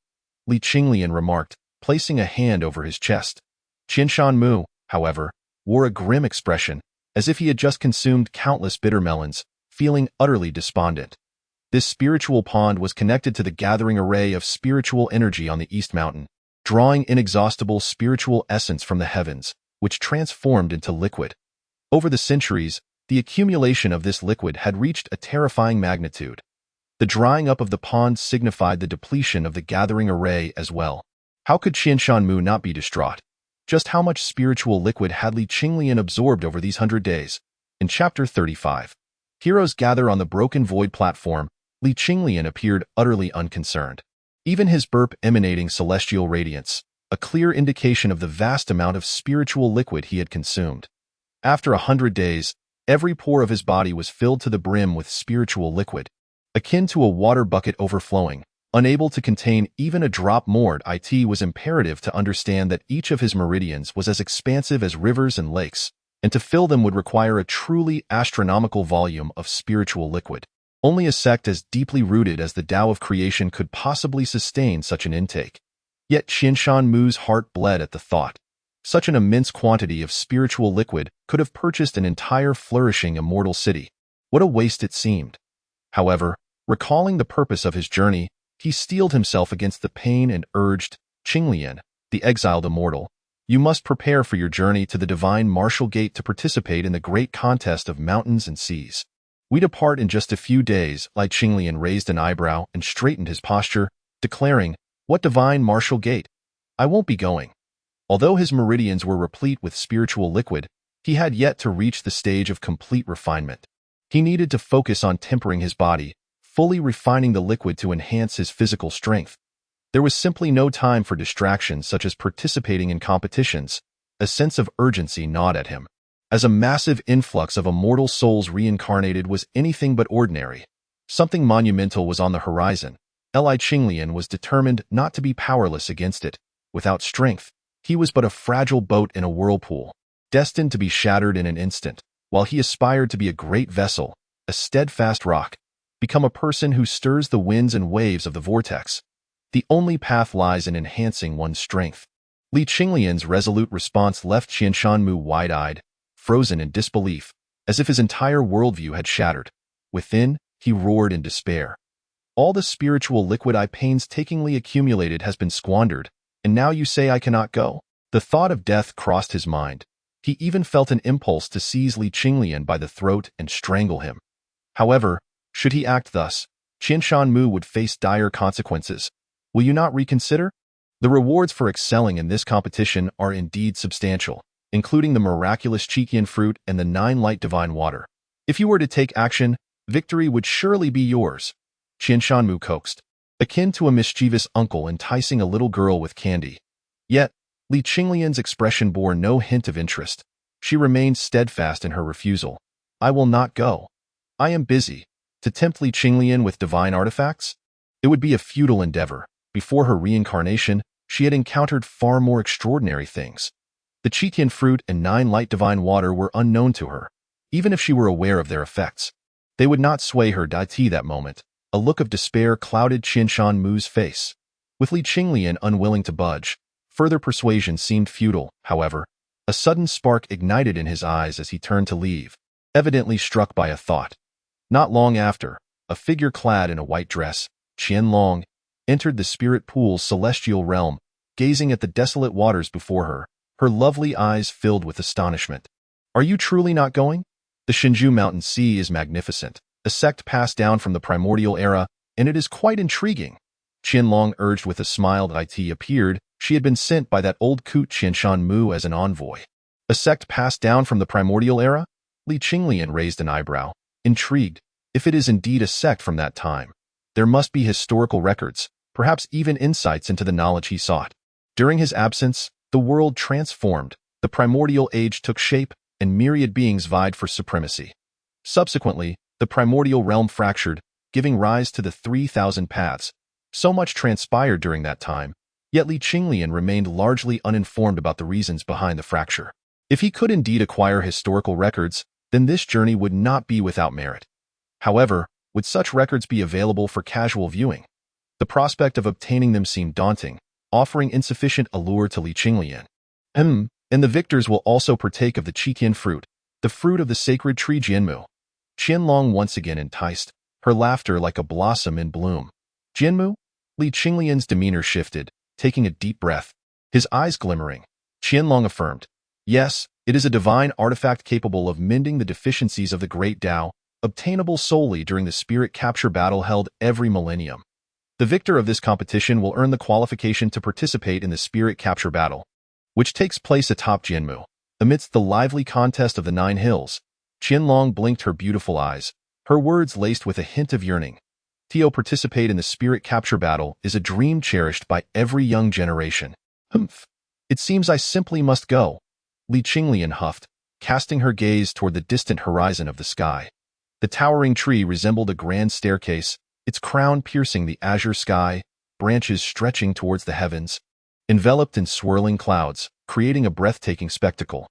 Qinglian remarked, placing a hand over his chest. Qianshan Mu, however, wore a grim expression, as if he had just consumed countless bitter melons, feeling utterly despondent. This spiritual pond was connected to the gathering array of spiritual energy on the East Mountain, drawing inexhaustible spiritual essence from the heavens, which transformed into liquid. Over the centuries, the accumulation of this liquid had reached a terrifying magnitude. The drying up of the pond signified the depletion of the gathering array as well. How could Qianshan Mu not be distraught? Just how much spiritual liquid had Qinglian absorbed over these 100 days? In Chapter 35, heroes gather on the broken void platform. Qinglian appeared utterly unconcerned. Even his burp emanating celestial radiance, a clear indication of the vast amount of spiritual liquid he had consumed. After 100 days, every pore of his body was filled to the brim with spiritual liquid, akin to a water bucket overflowing. Unable to contain even a drop more, it was imperative to understand that each of his meridians was as expansive as rivers and lakes, and to fill them would require a truly astronomical volume of spiritual liquid. Only a sect as deeply rooted as the Tao of creation could possibly sustain such an intake. Yet Qianshan Mu's heart bled at the thought. Such an immense quantity of spiritual liquid could have purchased an entire flourishing immortal city. What a waste it seemed. However, recalling the purpose of his journey, he steeled himself against the pain and urged, "Qinglian, the exiled immortal, you must prepare for your journey to the divine martial gate to participate in the great contest of mountains and seas. We depart in just a few days." Qinglian raised an eyebrow and straightened his posture, declaring, "What divine martial gate? I won't be going." Although his meridians were replete with spiritual liquid, he had yet to reach the stage of complete refinement. He needed to focus on tempering his body, fully refining the liquid to enhance his physical strength. There was simply no time for distractions such as participating in competitions. A sense of urgency gnawed at him. As a massive influx of immortal souls reincarnated was anything but ordinary, something monumental was on the horizon. Qinglian was determined not to be powerless against it. Without strength, he was but a fragile boat in a whirlpool, destined to be shattered in an instant, while he aspired to be a great vessel, a steadfast rock, become a person who stirs the winds and waves of the vortex. The only path lies in enhancing one's strength. Qinglian's resolute response left Qianshan Mu wide-eyed, frozen in disbelief, as if his entire worldview had shattered. Within, he roared in despair. "All the spiritual liquid I painstakingly accumulated has been squandered, and now you say I cannot go?" The thought of death crossed his mind. He even felt an impulse to seize Qinglian by the throat and strangle him. However, should he act thus, Qianshan Mu would face dire consequences. "Will you not reconsider? The rewards for excelling in this competition are indeed substantial, including the miraculous Qinglian fruit and the 9 light divine water. If you were to take action, victory would surely be yours," Qianshan Mu coaxed, akin to a mischievous uncle enticing a little girl with candy. Yet, Qinglian's expression bore no hint of interest. She remained steadfast in her refusal. "I will not go. I am busy. To tempt Qinglian with divine artifacts? It would be a futile endeavor. Before her reincarnation, she had encountered far more extraordinary things. The Qinglian fruit and 9 light divine water were unknown to her. Even if she were aware of their effects, they would not sway her that moment. A look of despair clouded Qianshan Mu's face. With Li Qinglian unwilling to budge, further persuasion seemed futile. However, a sudden spark ignited in his eyes as he turned to leave, evidently struck by a thought. Not long after, a figure clad in a white dress, Qianlong, entered the spirit pool's celestial realm, gazing at the desolate waters before her, her lovely eyes filled with astonishment. Are you truly not going? The Shinju Mountain Sea is magnificent, a sect passed down from the primordial era, and it is quite intriguing. Qianlong urged with a smile that it appeared she had been sent by that old coot Qianshan Mu as an envoy. A sect passed down from the primordial era? Li Qinglian raised an eyebrow, intrigued. If it is indeed a sect from that time, there must be historical records, perhaps even insights into the knowledge he sought. During his absence, the world transformed, the primordial age took shape, and myriad beings vied for supremacy. Subsequently, the primordial realm fractured, giving rise to the 3,000 paths. So much transpired during that time, yet Li Qinglian remained largely uninformed about the reasons behind the fracture. If he could indeed acquire historical records, then this journey would not be without merit. However, would such records be available for casual viewing? The prospect of obtaining them seemed daunting, offering insufficient allure to Li Qinglian. And the victors will also partake of the Qitian fruit, the fruit of the sacred tree Jianmu. Qianlong once again enticed, her laughter like a blossom in bloom. Jianmu? Li Qinglian's demeanor shifted, taking a deep breath, his eyes glimmering. Qianlong affirmed, yes, it is a divine artifact capable of mending the deficiencies of the great Tao, obtainable solely during the spirit capture battle held every millennium. The victor of this competition will earn the qualification to participate in the spirit capture battle, which takes place atop Jianmu. Amidst the lively contest of the 9 hills, Qianlong blinked her beautiful eyes, her words laced with a hint of yearning. To participate in the spirit capture battle is a dream cherished by every young generation. Humph. It seems I simply must go. Li Qinglian huffed, casting her gaze toward the distant horizon of the sky. The towering tree resembled a grand staircase, its crown piercing the azure sky, branches stretching towards the heavens, enveloped in swirling clouds, creating a breathtaking spectacle.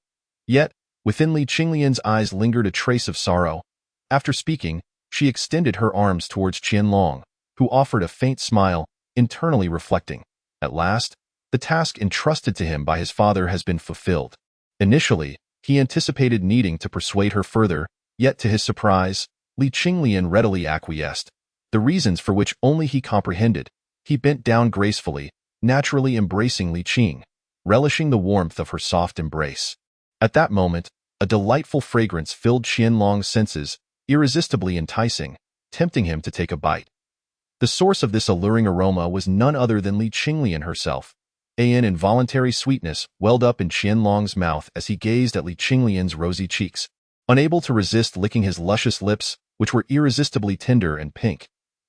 Yet, within Li Qinglian's eyes lingered a trace of sorrow. After speaking, she extended her arms towards Qianlong, who offered a faint smile, internally reflecting. At last, the task entrusted to him by his father has been fulfilled. Initially, he anticipated needing to persuade her further, yet to his surprise, Li Qinglian readily acquiesced, the reasons for which only he comprehended. He bent down gracefully, naturally embracing Li Qing, relishing the warmth of her soft embrace. At that moment, a delightful fragrance filled Qianlong's senses, irresistibly enticing, tempting him to take a bite. The source of this alluring aroma was none other than Li Qinglian herself. An involuntary sweetness welled up in Qianlong's mouth as he gazed at Li Qinglian's rosy cheeks, unable to resist licking his luscious lips, which were irresistibly tender and pink.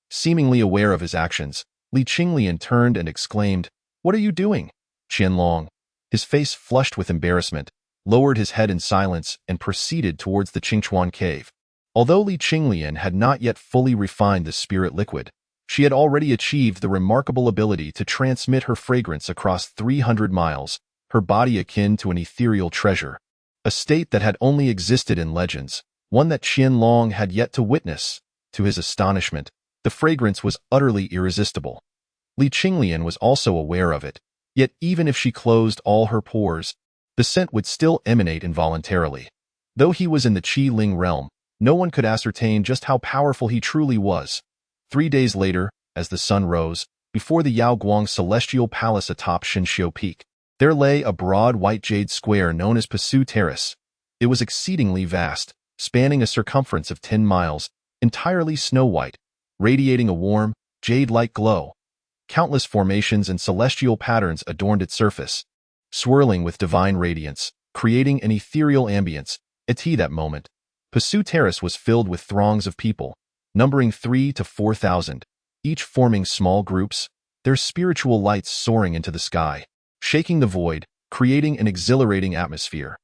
Seemingly aware of his actions, Li Qinglian turned and exclaimed, "What are you doing?" Qianlong, his face flushed with embarrassment, lowered his head in silence and proceeded towards the Qingchuan cave. Although Li Qinglian had not yet fully refined the spirit liquid, she had already achieved the remarkable ability to transmit her fragrance across 300 miles, her body akin to an ethereal treasure, a state that had only existed in legends, one that Qianlong had yet to witness. To his astonishment, the fragrance was utterly irresistible. Li Qinglian was also aware of it, yet even if she closed all her pores, the scent would still emanate involuntarily. Though he was in the Qi-Ling realm, no one could ascertain just how powerful he truly was. 3 days later, as the sun rose, before the Yao Guang celestial palace atop Shinxiu Peak, there lay a broad white jade square known as Pasu Terrace. It was exceedingly vast, spanning a circumference of 10 miles, entirely snow-white, radiating a warm, jade-like glow. Countless formations and celestial patterns adorned its surface, swirling with divine radiance, creating an ethereal ambience. At that moment, Pasu Terrace was filled with throngs of people, numbering 3,000 to 4,000, each forming small groups, their spiritual lights soaring into the sky, shaking the void, creating an exhilarating atmosphere.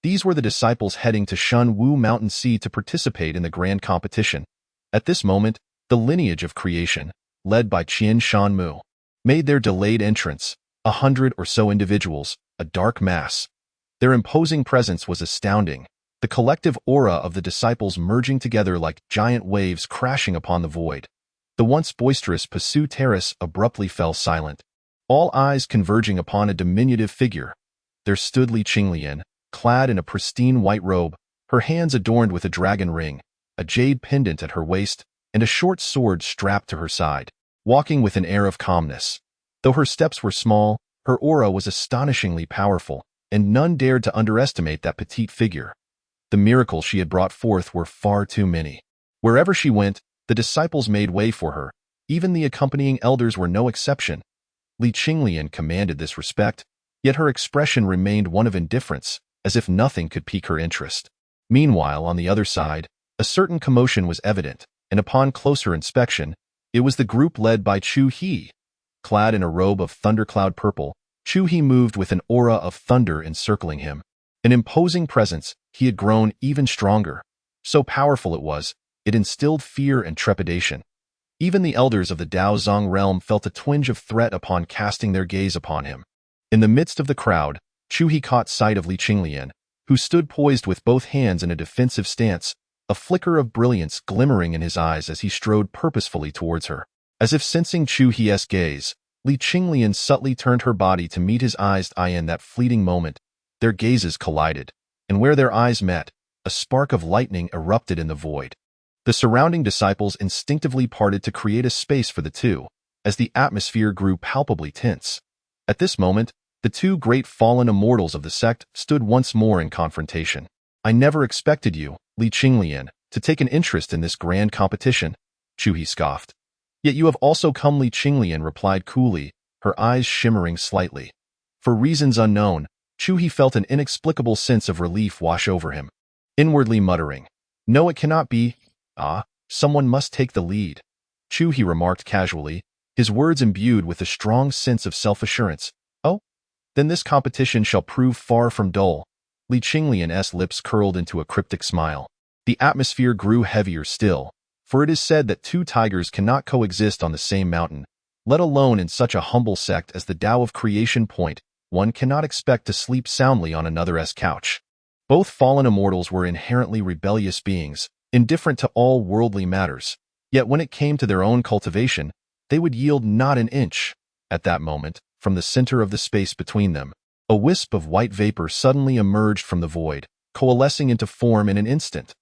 These were the disciples heading to Shun Wu Mountain Sea to participate in the grand competition. At this moment, the lineage of creation, led by Qianshan Mu, made their delayed entrance, 100 or so individuals, a dark mass. Their imposing presence was astounding, the collective aura of the disciples merging together like giant waves crashing upon the void. The once boisterous Pasu terrace abruptly fell silent, all eyes converging upon a diminutive figure. There stood Li Qinglian, clad in a pristine white robe, her hands adorned with a dragon ring, a jade pendant at her waist, and a short sword strapped to her side, walking with an air of calmness. Though her steps were small, her aura was astonishingly powerful, and none dared to underestimate that petite figure. The miracles she had brought forth were far too many. Wherever she went, the disciples made way for her. Even the accompanying elders were no exception. Li Qinglian commanded this respect, yet her expression remained one of indifference, as if nothing could pique her interest. Meanwhile, on the other side, a certain commotion was evident, and upon closer inspection, it was the group led by Chu He. Clad in a robe of thundercloud purple, Chu He moved with an aura of thunder encircling him. An imposing presence, he had grown even stronger. So powerful it was, it instilled fear and trepidation. Even the elders of the Daozong realm felt a twinge of threat upon casting their gaze upon him. In the midst of the crowd, Chu He caught sight of Li Qinglian, who stood poised with both hands in a defensive stance, a flicker of brilliance glimmering in his eyes as he strode purposefully towards her. As if sensing Chu He's gaze, Li Qinglian subtly turned her body to meet his eyes. In that fleeting moment, their gazes collided, and where their eyes met, a spark of lightning erupted in the void. The surrounding disciples instinctively parted to create a space for the two, as the atmosphere grew palpably tense. At this moment, the two great fallen immortals of the sect stood once more in confrontation. "I never expected you, Li Qinglian, to take an interest in this grand competition," Chu He scoffed. "Yet you have also come," Li Qinglian replied coolly, her eyes shimmering slightly. For reasons unknown, Chu He felt an inexplicable sense of relief wash over him. Inwardly muttering, "No, it cannot be. Someone must take the lead," Chu He remarked casually, his words imbued with a strong sense of self-assurance. "Oh, then this competition shall prove far from dull." Li Qinglian's lips curled into a cryptic smile. The atmosphere grew heavier still, for it is said that two tigers cannot coexist on the same mountain, let alone in such a humble sect as the Tao of Creation Point. One cannot expect to sleep soundly on another's couch. Both fallen immortals were inherently rebellious beings, indifferent to all worldly matters, yet when it came to their own cultivation, they would yield not an inch. At that moment, from the center of the space between them, a wisp of white vapor suddenly emerged from the void, coalescing into form in an instant.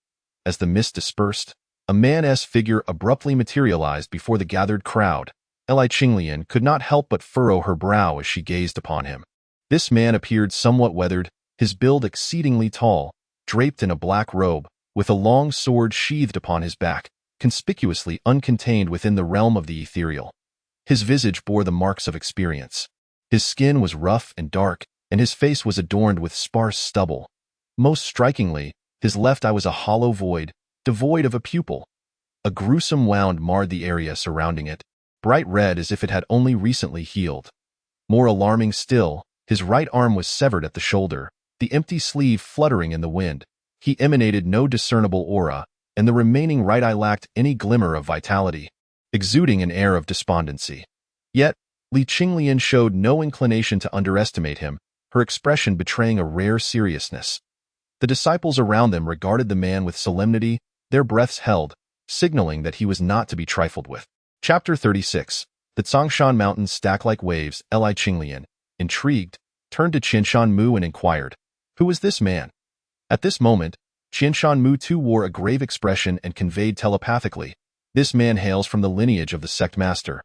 As the mist dispersed, a man's figure abruptly materialized before the gathered crowd. Li Qinglian could not help but furrow her brow as she gazed upon him. This man appeared somewhat weathered, his build exceedingly tall, draped in a black robe, with a long sword sheathed upon his back, conspicuously uncontained within the realm of the ethereal. His visage bore the marks of experience. His skin was rough and dark, and his face was adorned with sparse stubble. Most strikingly, his left eye was a hollow void, devoid of a pupil. A gruesome wound marred the area surrounding it, bright red as if it had only recently healed. More alarming still, his right arm was severed at the shoulder, the empty sleeve fluttering in the wind. He emanated no discernible aura, and the remaining right eye lacked any glimmer of vitality, exuding an air of despondency. Yet, Li Qinglian showed no inclination to underestimate him, her expression betraying a rare seriousness. The disciples around them regarded the man with solemnity, their breaths held, signaling that he was not to be trifled with. Chapter 36. The Tsongshan Mountains stack like waves. Li Qinglian, intrigued, turned to Qianshan Mu and inquired, "Who is this man?" At this moment, Qianshan Mu too wore a grave expression and conveyed telepathically, "This man hails from the lineage of the sect master,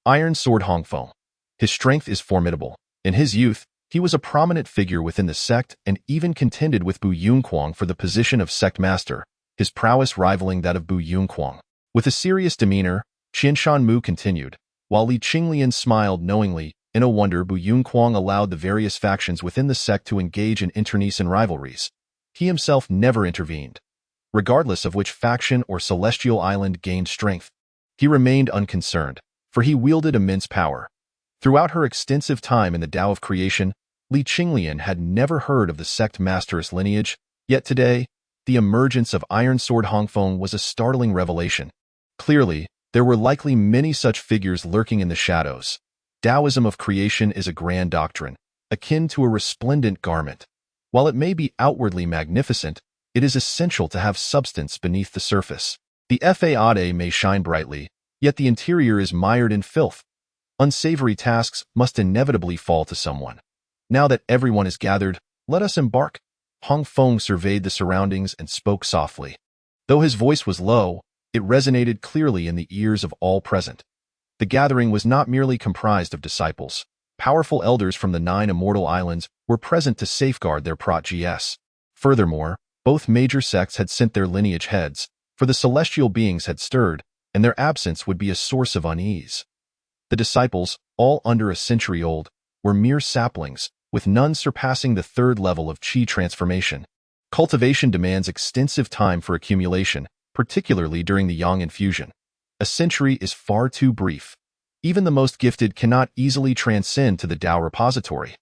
Iron Sword Hongfeng. His strength is formidable. In his youth, he was a prominent figure within the sect and even contended with Bu Yunquang for the position of sect master, his prowess rivaling that of Bu Yunquang." With a serious demeanor, Qianshan Mu continued, while Li Qinglian smiled knowingly. In a wonder, Bu Yunquang allowed the various factions within the sect to engage in internecine rivalries. He himself never intervened. Regardless of which faction or celestial island gained strength, he remained unconcerned, for he wielded immense power. Throughout her extensive time in the Tao of Creation, Li Qinglian had never heard of the sect master's lineage, yet today, the emergence of Iron Sword Hongfeng was a startling revelation. Clearly, there were likely many such figures lurking in the shadows. Taoism of creation is a grand doctrine, akin to a resplendent garment. While it may be outwardly magnificent, it is essential to have substance beneath the surface. The Fade may shine brightly, Yet the interior is mired in filth. Unsavory tasks must inevitably fall to someone. Now that everyone is gathered, let us embark. Hong Feng surveyed the surroundings and spoke softly. Though his voice was low, it resonated clearly in the ears of all present. The gathering was not merely comprised of disciples. Powerful elders from the 9 immortal islands were present to safeguard their prot-gs. Furthermore, both major sects had sent their lineage heads, for the celestial beings had stirred, and their absence would be a source of unease. The disciples, all under a century old, were mere saplings, with none surpassing the 3rd level of qi transformation. Cultivation demands extensive time for accumulation, particularly during the yang infusion. A century is far too brief. Even the most gifted cannot easily transcend to the Tao repository.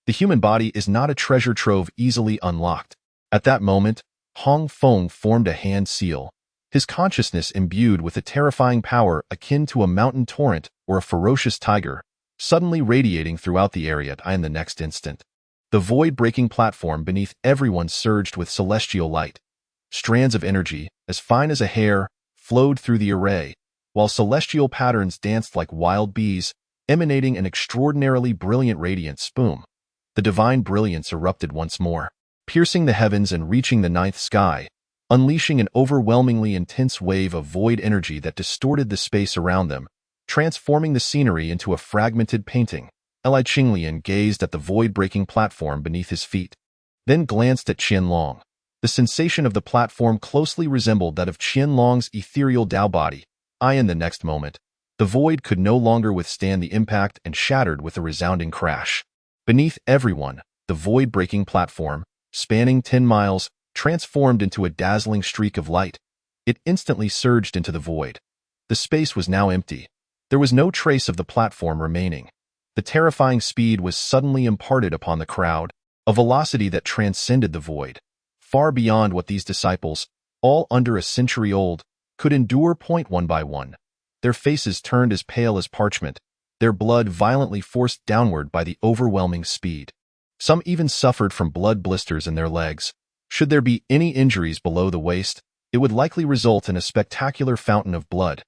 The human body is not a treasure trove easily unlocked. At that moment, Hong Feng formed a hand seal, his consciousness imbued with a terrifying power akin to a mountain torrent or a ferocious tiger, suddenly radiating throughout the area in the next instant. The void-breaking platform beneath everyone surged with celestial light. Strands of energy, as fine as a hair, flowed through the array, while celestial patterns danced like wild bees, emanating an extraordinarily brilliant radiant spume. The divine brilliance erupted once more, piercing the heavens and reaching the 9th sky, unleashing an overwhelmingly intense wave of void energy that distorted the space around them, transforming the scenery into a fragmented painting. Qinglian gazed at the void-breaking platform beneath his feet, then glanced at Qianlong. The sensation of the platform closely resembled that of Qianlong's ethereal Tao body. In the next moment, the void could no longer withstand the impact and shattered with a resounding crash. Beneath everyone, the void-breaking platform, spanning 10 miles, transformed into a dazzling streak of light. It instantly surged into the void. The space was now empty. There was no trace of the platform remaining. The terrifying speed was suddenly imparted upon the crowd, a velocity that transcended the void, far beyond what these disciples, all under a century old, could endure. One by one, their faces turned as pale as parchment, their blood violently forced downward by the overwhelming speed. Some even suffered from blood blisters in their legs. Should there be any injuries below the waist, it would likely result in a spectacular fountain of blood.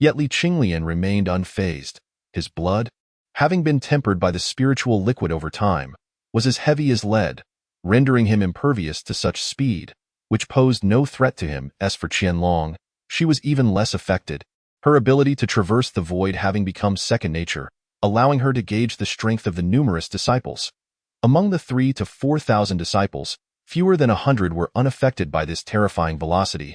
Yet Qinglian remained unfazed. His blood, having been tempered by the spiritual liquid over time, was as heavy as lead, rendering him impervious to such speed, which posed no threat to him. As for Qianlong, she was even less affected, her ability to traverse the void having become second nature, allowing her to gauge the strength of the numerous disciples. Among the 3,000 to 4,000 disciples, fewer than 100 were unaffected by this terrifying velocity,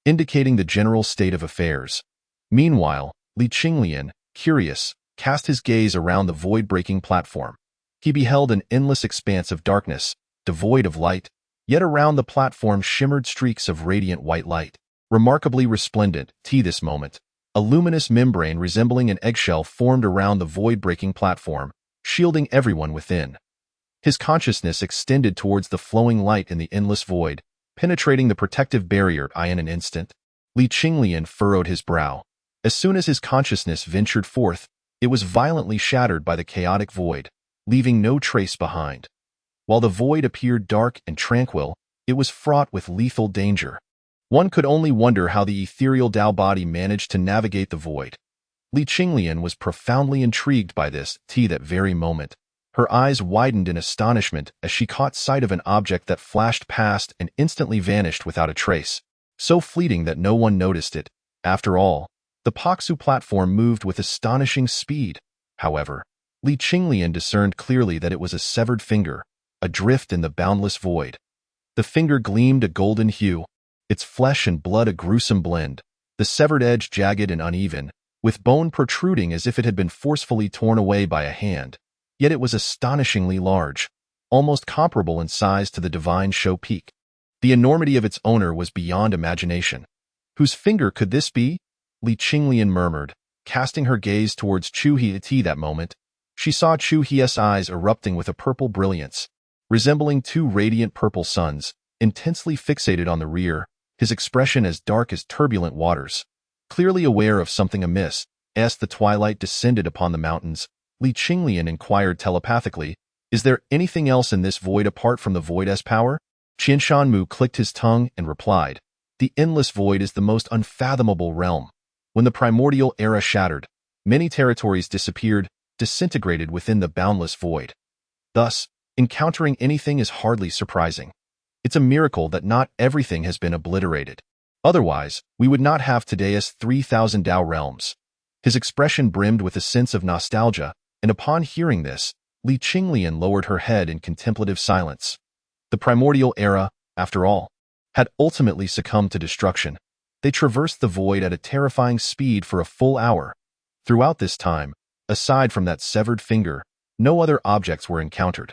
indicating the general state of affairs. Meanwhile, Qinglian, curious, cast his gaze around the void-breaking platform. He beheld an endless expanse of darkness, devoid of light, yet around the platform shimmered streaks of radiant white light, remarkably resplendent. This moment, a luminous membrane resembling an eggshell formed around the void-breaking platform, shielding everyone within. His consciousness extended towards the flowing light in the endless void, penetrating the protective barrier. In an instant, Qinglian furrowed his brow. As soon as his consciousness ventured forth, it was violently shattered by the chaotic void, leaving no trace behind. While the void appeared dark and tranquil, it was fraught with lethal danger. One could only wonder how the ethereal Tao body managed to navigate the void. Qinglian was profoundly intrigued by this. That very moment, her eyes widened in astonishment as she caught sight of an object that flashed past and instantly vanished without a trace, so fleeting that no one noticed it. After all, the Paksu platform moved with astonishing speed. However, Qinglian discerned clearly that it was a severed finger, adrift in the boundless void. The finger gleamed a golden hue, its flesh and blood a gruesome blend, the severed edge jagged and uneven, with bone protruding as if it had been forcefully torn away by a hand. Yet it was astonishingly large, almost comparable in size to the divine show peak. The enormity of its owner was beyond imagination. Whose finger could this be? Qinglian murmured, casting her gaze towards Chu He. That moment, she saw Chu He's eyes erupting with a purple brilliance, resembling 2 radiant purple suns, intensely fixated on the rear, his expression as dark as turbulent waters. Clearly aware of something amiss, as the twilight descended upon the mountains, Qinglian inquired telepathically, "Is there anything else in this void apart from the void's power?" Qianshanmu clicked his tongue and replied, "The endless void is the most unfathomable realm. When the primordial era shattered, many territories disappeared, disintegrated within the boundless void. Thus, encountering anything is hardly surprising. It's a miracle that not everything has been obliterated. Otherwise, we would not have today's 3,000 Tao realms. His expression brimmed with a sense of nostalgia, and upon hearing this, Li Qinglian lowered her head in contemplative silence. The primordial era, after all, had ultimately succumbed to destruction. They traversed the void at a terrifying speed for a full hour. Throughout this time, aside from that severed finger, no other objects were encountered.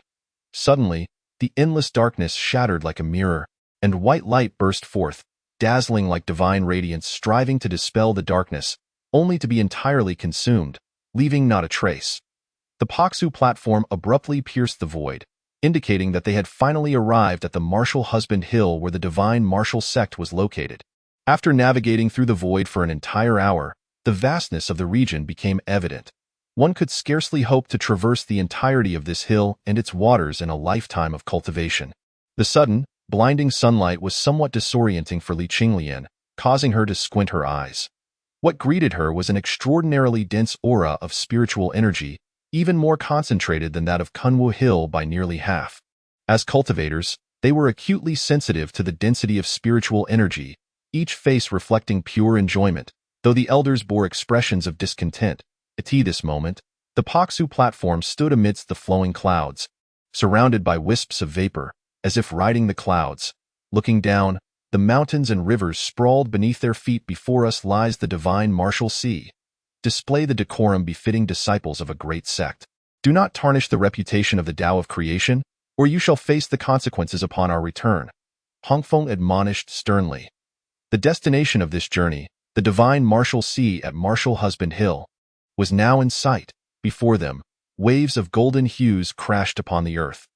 Suddenly, the endless darkness shattered like a mirror, and white light burst forth, dazzling like divine radiance, striving to dispel the darkness, only to be entirely consumed, leaving not a trace. The Paksu platform abruptly pierced the void, indicating that they had finally arrived at the martial husband hill where the divine martial sect was located. After navigating through the void for an entire hour, the vastness of the region became evident. One could scarcely hope to traverse the entirety of this hill and its waters in a lifetime of cultivation. The sudden, blinding sunlight was somewhat disorienting for Li Qinglian, causing her to squint her eyes. What greeted her was an extraordinarily dense aura of spiritual energy, even more concentrated than that of Kunwu Hill by nearly half. As cultivators, they were acutely sensitive to the density of spiritual energy, each face reflecting pure enjoyment, though the elders bore expressions of discontent. At this moment, the Paksu platform stood amidst the flowing clouds, surrounded by wisps of vapor, as if riding the clouds. Looking down, the mountains and rivers sprawled beneath their feet. Before us lies the divine martial sea. Display the decorum befitting disciples of a great sect. Do not tarnish the reputation of the Tao of creation, or you shall face the consequences upon our return. Hongfeng admonished sternly. The destination of this journey, the divine martial sea at Martial Husband Hill, was now in sight. Before them, waves of golden hues crashed upon the earth.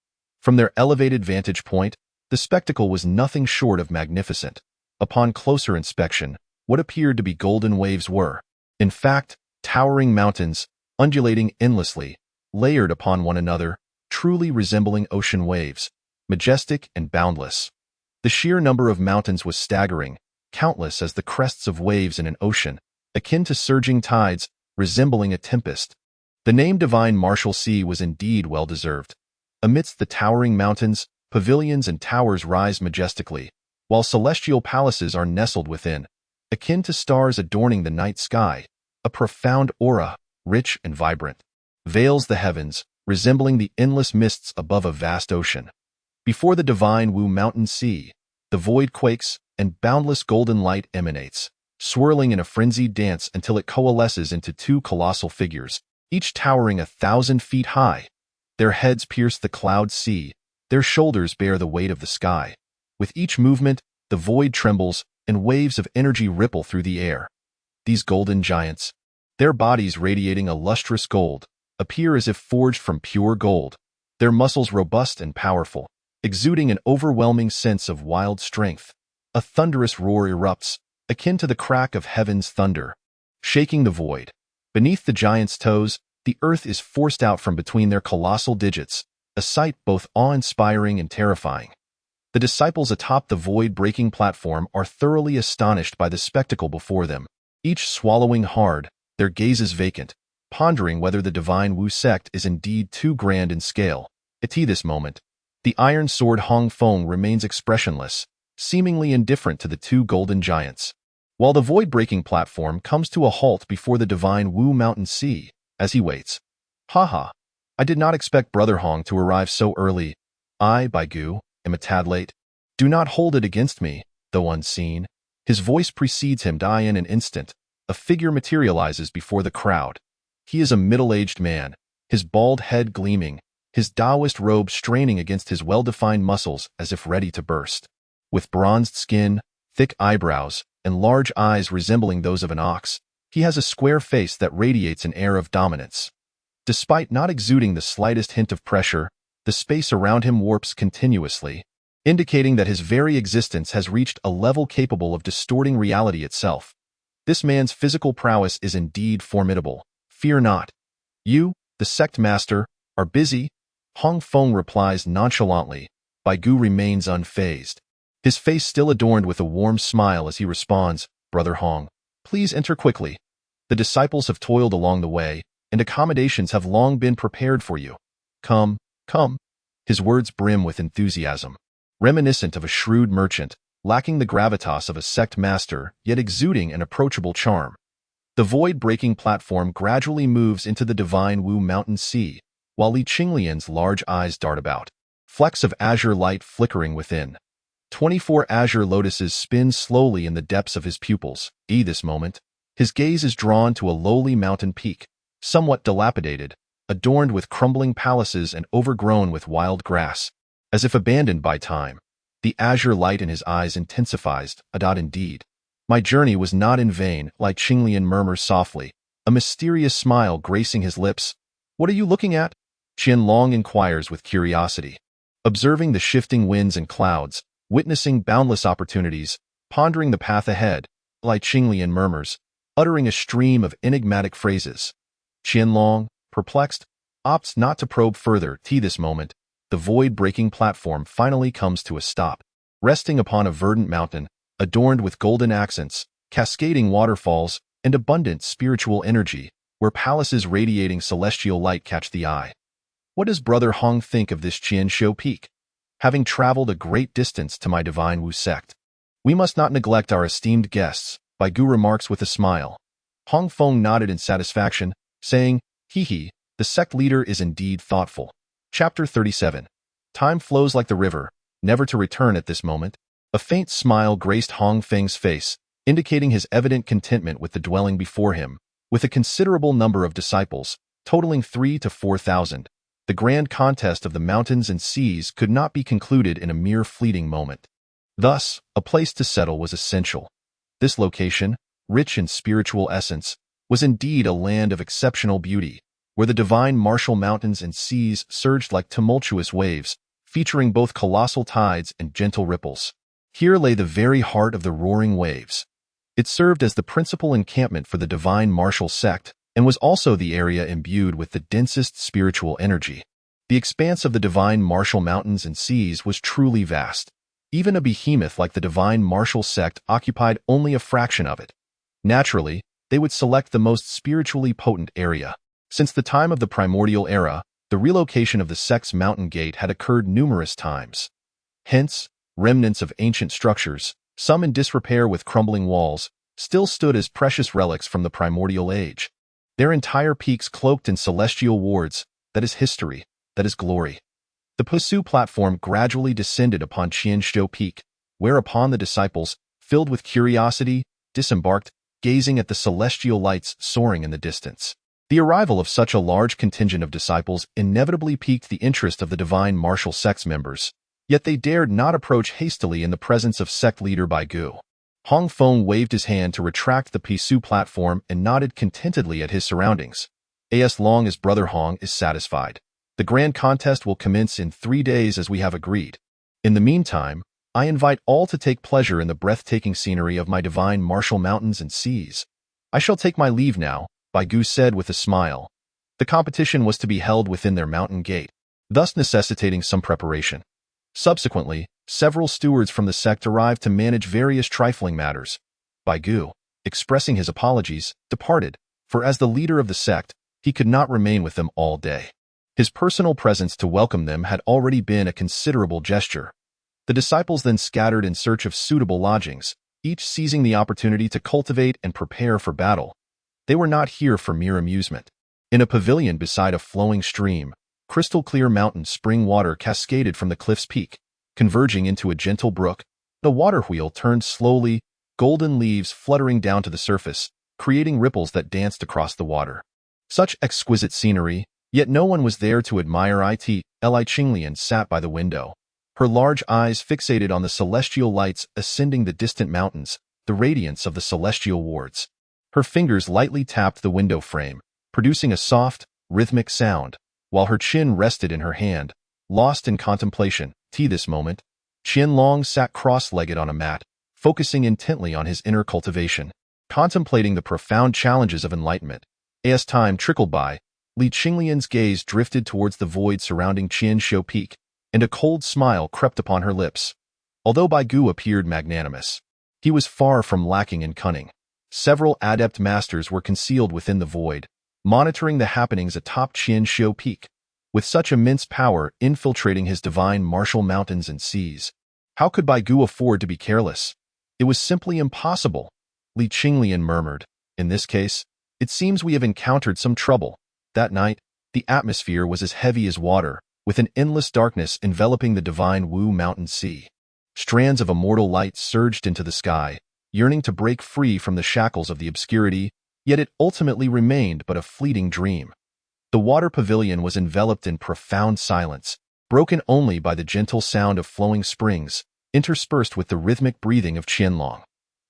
From their elevated vantage point, the spectacle was nothing short of magnificent. Upon closer inspection, what appeared to be golden waves were, in fact, towering mountains, undulating endlessly, layered upon one another, truly resembling ocean waves, majestic and boundless. The sheer number of mountains was staggering, countless as the crests of waves in an ocean, akin to surging tides, resembling a tempest. The name Divine Martial Sea was indeed well-deserved. Amidst the towering mountains, pavilions and towers rise majestically, while celestial palaces are nestled within, akin to stars adorning the night sky. A profound aura, rich and vibrant, veils the heavens, resembling the endless mists above a vast ocean. Before the divine Wu Mountain Sea, the void quakes, and boundless golden light emanates, swirling in a frenzied dance until it coalesces into two colossal figures, each towering 1,000 feet high. Their heads pierce the cloud sea, their shoulders bear the weight of the sky. With each movement, the void trembles, and waves of energy ripple through the air. These golden giants, their bodies radiating a lustrous gold, appear as if forged from pure gold, their muscles robust and powerful, exuding an overwhelming sense of wild strength. A thunderous roar erupts, akin to the crack of heaven's thunder, shaking the void. Beneath the giants' toes, the earth is forced out from between their colossal digits, a sight both awe-inspiring and terrifying. The disciples atop the void-breaking platform are thoroughly astonished by the spectacle before them, each swallowing hard, their gazes vacant, pondering whether the divine Wu sect is indeed too grand in scale. At this moment, the iron sword Hong Feng remains expressionless, seemingly indifferent to the two golden giants, while the void-breaking platform comes to a halt before the divine Wu Mountain Sea, as he waits. Haha, I did not expect Brother Hong to arrive so early. I, by Gu, am a tad late. Do not hold it against me, though unseen. His voice precedes him. In an instant, a figure materializes before the crowd. He is a middle-aged man, his bald head gleaming, his Taoist robe straining against his well-defined muscles as if ready to burst. With bronzed skin, thick eyebrows, and large eyes resembling those of an ox, he has a square face that radiates an air of dominance. Despite not exuding the slightest hint of pressure, the space around him warps continuously, indicating that his very existence has reached a level capable of distorting reality itself. This man's physical prowess is indeed formidable. Fear not. You, the sect master, are busy? Hong Feng replies nonchalantly. Bai Gu remains unfazed, his face still adorned with a warm smile as he responds, Brother Hong, Please enter quickly. The disciples have toiled along the way, and accommodations have long been prepared for you. Come, come. His words brim with enthusiasm, reminiscent of a shrewd merchant, lacking the gravitas of a sect master, yet exuding an approachable charm. The void-breaking platform gradually moves into the divine Wu mountain sea, while Li Qinglian's large eyes dart about, flecks of azure light flickering within. 24 azure lotuses spin slowly in the depths of his pupils. This moment, his gaze is drawn to a lowly mountain peak, somewhat dilapidated, adorned with crumbling palaces and overgrown with wild grass. As if abandoned by time, the azure light in his eyes intensifies. Indeed. My journey was not in vain, like Qinglian murmurs softly, a mysterious smile gracing his lips. What are you looking at? Qianlong inquires with curiosity. Observing the shifting winds and clouds, witnessing boundless opportunities, pondering the path ahead, like Qinglian murmurs, uttering a stream of enigmatic phrases. Qianlong, perplexed, opts not to probe further. This moment, the void-breaking platform finally comes to a stop, resting upon a verdant mountain, adorned with golden accents, cascading waterfalls, and abundant spiritual energy, where palaces radiating celestial light catch the eye. What does Brother Hong think of this Qianshou peak? Having traveled a great distance to my divine Wu sect, we must not neglect our esteemed guests, Bai Gu remarks with a smile. Hong Feng nodded in satisfaction, saying, "Hee, the sect leader is indeed thoughtful." Chapter 37. Time flows like the river, never to return at this moment. A faint smile graced Hong Feng's face, indicating his evident contentment with the dwelling before him. With a considerable number of disciples, totaling 3,000 to 4,000, the grand contest of the mountains and seas could not be concluded in a mere fleeting moment. Thus, a place to settle was essential. This location, rich in spiritual essence, was indeed a land of exceptional beauty, where the divine martial mountains and seas surged like tumultuous waves, featuring both colossal tides and gentle ripples. Here lay the very heart of the roaring waves. It served as the principal encampment for the divine martial sect, and was also the area imbued with the densest spiritual energy. The expanse of the divine martial mountains and seas was truly vast. Even a behemoth like the divine martial sect occupied only a fraction of it. Naturally, they would select the most spiritually potent area. Since the time of the primordial era, the relocation of the sect's mountain gate had occurred numerous times. Hence, remnants of ancient structures, some in disrepair with crumbling walls, still stood as precious relics from the primordial age. Their entire peaks cloaked in celestial wards, that is history, that is glory. The Pusu platform gradually descended upon Qianshou Peak, whereupon the disciples, filled with curiosity, disembarked, gazing at the celestial lights soaring in the distance. The arrival of such a large contingent of disciples inevitably piqued the interest of the divine martial sect's members, yet they dared not approach hastily in the presence of sect leader Bai Gu. Hong Feng waved his hand to retract the Pusu platform and nodded contentedly at his surroundings. As long as Brother Hong is satisfied, the grand contest will commence in 3 days as we have agreed. In the meantime, I invite all to take pleasure in the breathtaking scenery of my divine martial mountains and seas. I shall take my leave now, Bai Gu said with a smile. The competition was to be held within their mountain gate, thus necessitating some preparation. Subsequently, several stewards from the sect arrived to manage various trifling matters. Bai Gu, expressing his apologies, departed, for as the leader of the sect, he could not remain with them all day. His personal presence to welcome them had already been a considerable gesture. The disciples then scattered in search of suitable lodgings, each seizing the opportunity to cultivate and prepare for battle. They were not here for mere amusement. In a pavilion beside a flowing stream, crystal-clear mountain spring water cascaded from the cliff's peak, converging into a gentle brook. The water wheel turned slowly, golden leaves fluttering down to the surface, creating ripples that danced across the water. Such exquisite scenery, yet no one was there to admire it. Li Qinglian sat by the window, her large eyes fixated on the celestial lights ascending the distant mountains, the radiance of the celestial wards. Her fingers lightly tapped the window frame, producing a soft, rhythmic sound, while her chin rested in her hand, lost in contemplation. This moment, Qianlong sat cross-legged on a mat, focusing intently on his inner cultivation, contemplating the profound challenges of enlightenment. As time trickled by, Li Qinglian's gaze drifted towards the void surrounding Qianshou Peak, and a cold smile crept upon her lips. Although Bai Gu appeared magnanimous, he was far from lacking in cunning. Several adept masters were concealed within the void, monitoring the happenings atop Qianxiu Peak, with such immense power infiltrating his divine martial mountains and seas. How could Bai Gu afford to be careless? It was simply impossible, Li Qinglian murmured. In this case, it seems we have encountered some trouble. That night, the atmosphere was as heavy as water, with an endless darkness enveloping the divine Wu mountain sea. Strands of immortal light surged into the sky, yearning to break free from the shackles of the obscurity, yet it ultimately remained but a fleeting dream. The water pavilion was enveloped in profound silence, broken only by the gentle sound of flowing springs, interspersed with the rhythmic breathing of Qianlong.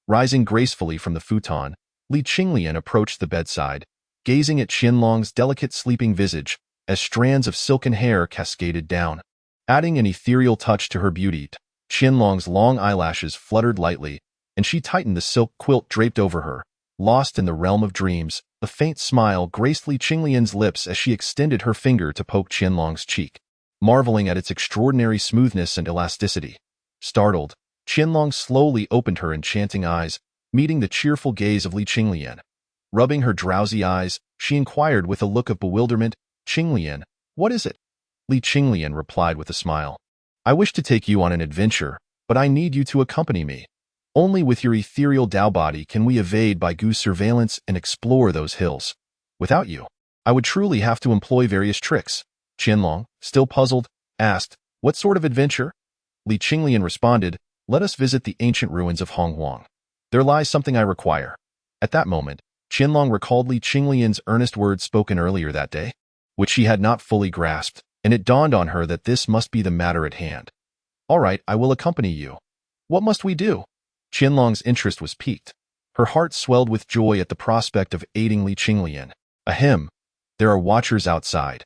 Rising gracefully from the futon, Li Qinglian approached the bedside, gazing at Qianlong's delicate sleeping visage as strands of silken hair cascaded down. Adding an ethereal touch to her beauty, Qianlong's long eyelashes fluttered lightly, and she tightened the silk quilt draped over her. Lost in the realm of dreams, a faint smile graced Li Qinglian's lips as she extended her finger to poke Qianlong's cheek, marveling at its extraordinary smoothness and elasticity. Startled, Qianlong slowly opened her enchanting eyes, meeting the cheerful gaze of Li Qinglian. Rubbing her drowsy eyes, she inquired with a look of bewilderment, "Qinglian, what is it?" Li Qinglian replied with a smile. "I wish to take you on an adventure, but I need you to accompany me. Only with your ethereal Dao body can we evade Bai Gu's surveillance and explore those hills. Without you, I would truly have to employ various tricks." Qianlong, still puzzled, asked, "What sort of adventure?" Li Qinglian responded, "Let us visit the ancient ruins of Honghuang. There lies something I require." At that moment, Qianlong recalled Li Qinglian's earnest words spoken earlier that day, which she had not fully grasped, and it dawned on her that this must be the matter at hand. "All right, I will accompany you. What must we do?" Qianlong's interest was piqued. Her heart swelled with joy at the prospect of aiding Li Qinglian. "Ahem, there are watchers outside.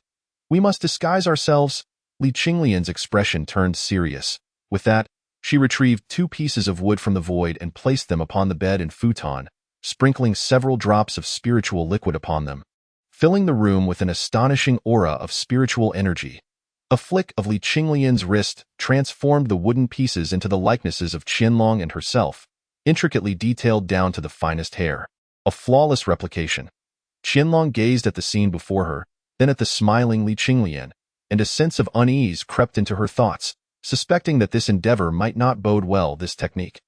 We must disguise ourselves." Li Qinglian's expression turned serious. With that, she retrieved 2 pieces of wood from the void and placed them upon the bed and futon, sprinkling several drops of spiritual liquid upon them, filling the room with an astonishing aura of spiritual energy. A flick of Li Qinglian's wrist transformed the wooden pieces into the likenesses of Qianlong and herself, intricately detailed down to the finest hair. A flawless replication. Qianlong gazed at the scene before her, then at the smiling Li Qinglian, and a sense of unease crept into her thoughts, suspecting that this endeavor might not bode well. This technique,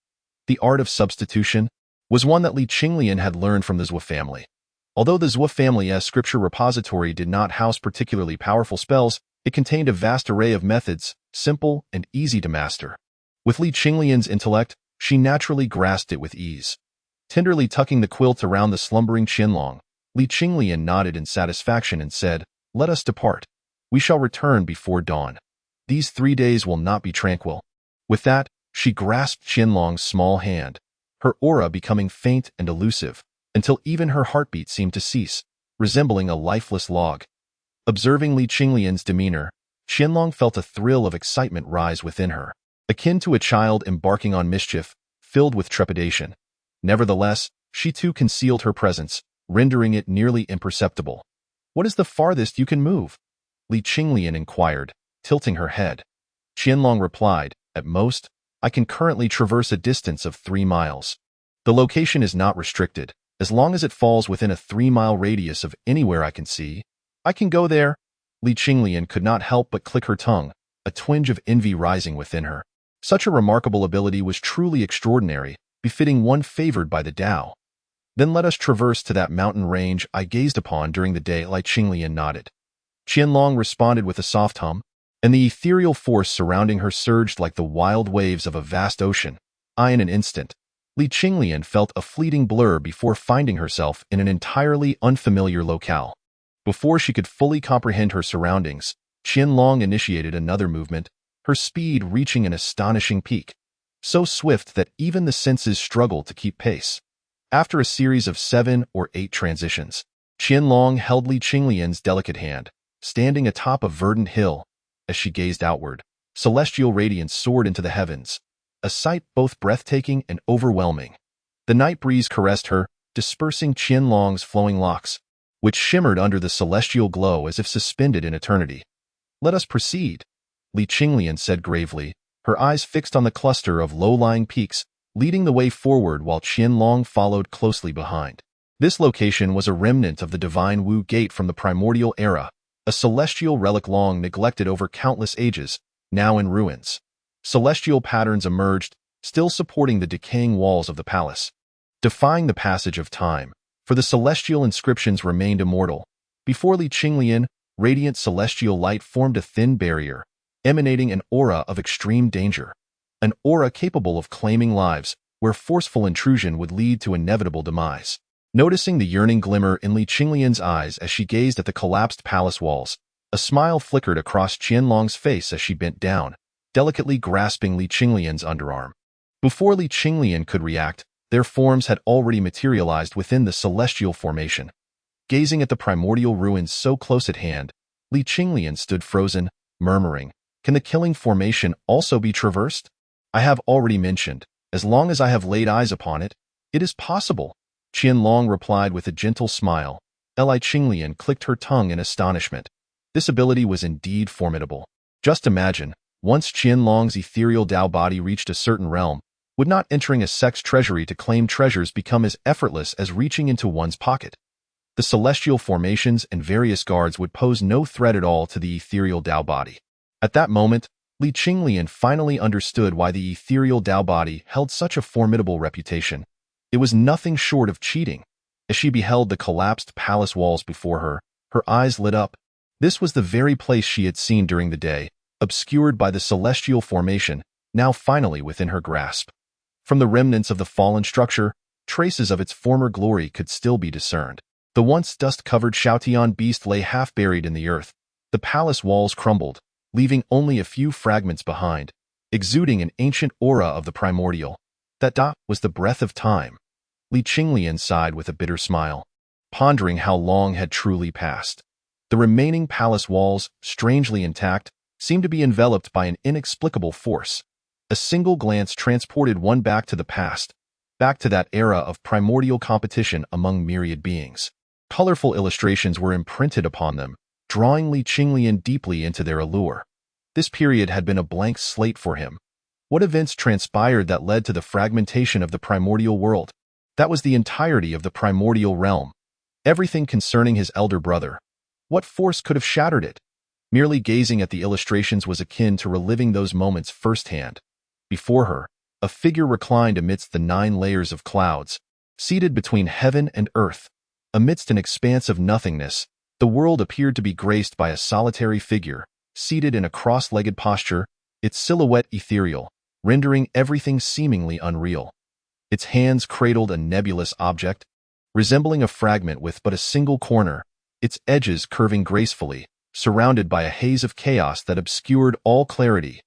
the art of substitution, was one that Li Qinglian had learned from the Zhou family. Although the Zhou family's scripture repository did not house particularly powerful spells, it contained a vast array of methods, simple and easy to master. With Li Qinglian's intellect, she naturally grasped it with ease. Tenderly tucking the quilt around the slumbering Qianlong, Li Qinglian nodded in satisfaction and said, "Let us depart. We shall return before dawn. These 3 days will not be tranquil." With that, she grasped Qianlong's small hand, her aura becoming faint and elusive, until even her heartbeat seemed to cease, resembling a lifeless log. Observing Li Qinglian's demeanor, Qianlong felt a thrill of excitement rise within her, akin to a child embarking on mischief, filled with trepidation. Nevertheless, she too concealed her presence, rendering it nearly imperceptible. "What is the farthest you can move?" Li Qinglian inquired, tilting her head. Qianlong replied, "At most, I can currently traverse a distance of 3 miles. The location is not restricted. As long as it falls within a 3-mile radius of anywhere I can see, I can go there." Li Qinglian could not help but click her tongue, a twinge of envy rising within her. Such a remarkable ability was truly extraordinary, befitting one favored by the Tao. "Then let us traverse to that mountain range I gazed upon during the day." Li Qinglian nodded. Qianlong responded with a soft hum, and the ethereal force surrounding her surged like the wild waves of a vast ocean. In an instant, Li Qinglian felt a fleeting blur before finding herself in an entirely unfamiliar locale. Before she could fully comprehend her surroundings, Qianlong initiated another movement, her speed reaching an astonishing peak, so swift that even the senses struggled to keep pace. After a series of 7 or 8 transitions, Qianlong held Li Qinglian's delicate hand, standing atop a verdant hill. As she gazed outward, celestial radiance soared into the heavens, a sight both breathtaking and overwhelming. The night breeze caressed her, dispersing Qianlong's flowing locks, which shimmered under the celestial glow as if suspended in eternity. "Let us proceed," Li Qinglian said gravely, her eyes fixed on the cluster of low-lying peaks leading the way forward while Qinglian followed closely behind. This location was a remnant of the divine Wu Gate from the primordial era, a celestial relic long neglected over countless ages, now in ruins. Celestial patterns emerged, still supporting the decaying walls of the palace, defying the passage of time, for the celestial inscriptions remained immortal. Before Qinglian, radiant celestial light formed a thin barrier, emanating an aura of extreme danger, an aura capable of claiming lives, where forceful intrusion would lead to inevitable demise. Noticing the yearning glimmer in Qinglian's eyes as she gazed at the collapsed palace walls, a smile flickered across Qinglian's face as she bent down, delicately grasping Qinglian's underarm. Before Qinglian could react, their forms had already materialized within the celestial formation. Gazing at the primordial ruins so close at hand, Qinglian stood frozen, murmuring, "Can the killing formation also be traversed? I have already mentioned, as long as I have laid eyes upon it, it is possible." Qinglian replied with a gentle smile. Qinglian clicked her tongue in astonishment. This ability was indeed formidable. Just imagine, once Qinglian's ethereal Tao body reached a certain realm, would not entering a sex treasury to claim treasures become as effortless as reaching into one's pocket? The celestial formations and various guards would pose no threat at all to the ethereal Tao body. At that moment, Qinglian finally understood why the ethereal Tao body held such a formidable reputation. It was nothing short of cheating. As she beheld the collapsed palace walls before her, her eyes lit up. This was the very place she had seen during the day, obscured by the celestial formation, now finally within her grasp. From the remnants of the fallen structure, traces of its former glory could still be discerned. The once dust-covered Shoutian beast lay half-buried in the earth. The palace walls crumbled, leaving only a few fragments behind, exuding an ancient aura of the primordial. That was the breath of time. Qinglian sighed with a bitter smile, pondering how long had truly passed. The remaining palace walls, strangely intact, seemed to be enveloped by an inexplicable force. A single glance transported one back to the past, back to that era of primordial competition among myriad beings. Colorful illustrations were imprinted upon them, drawing Qinglian deeply into their allure. This period had been a blank slate for him. What events transpired that led to the fragmentation of the primordial world? That was the entirety of the primordial realm. Everything concerning his elder brother. What force could have shattered it? Merely gazing at the illustrations was akin to reliving those moments firsthand. Before her, a figure reclined amidst the 9 layers of clouds, seated between heaven and earth. Amidst an expanse of nothingness, the world appeared to be graced by a solitary figure, seated in a cross-legged posture, its silhouette ethereal, rendering everything seemingly unreal. Its hands cradled a nebulous object, resembling a fragment with but a single corner, its edges curving gracefully, surrounded by a haze of chaos that obscured all clarity.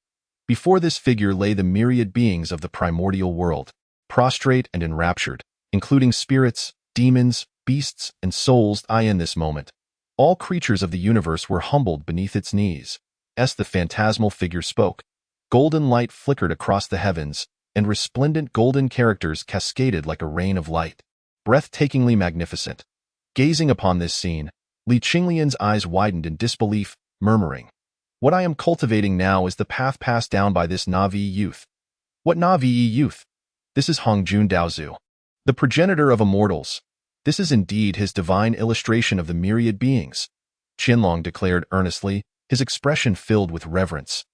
Before this figure lay the myriad beings of the primordial world, prostrate and enraptured, including spirits, demons, beasts, and souls. In this moment, all creatures of the universe were humbled beneath its knees. As the phantasmal figure spoke, golden light flickered across the heavens, and resplendent golden characters cascaded like a rain of light. Breathtakingly magnificent. Gazing upon this scene, Qinglian's eyes widened in disbelief, murmuring, "What I am cultivating now is the path passed down by this Navi youth." "What Navi youth?" "This is Hongjun Daozu, the progenitor of immortals. This is indeed his divine illustration of the myriad beings," Qinglian declared earnestly, his expression filled with reverence.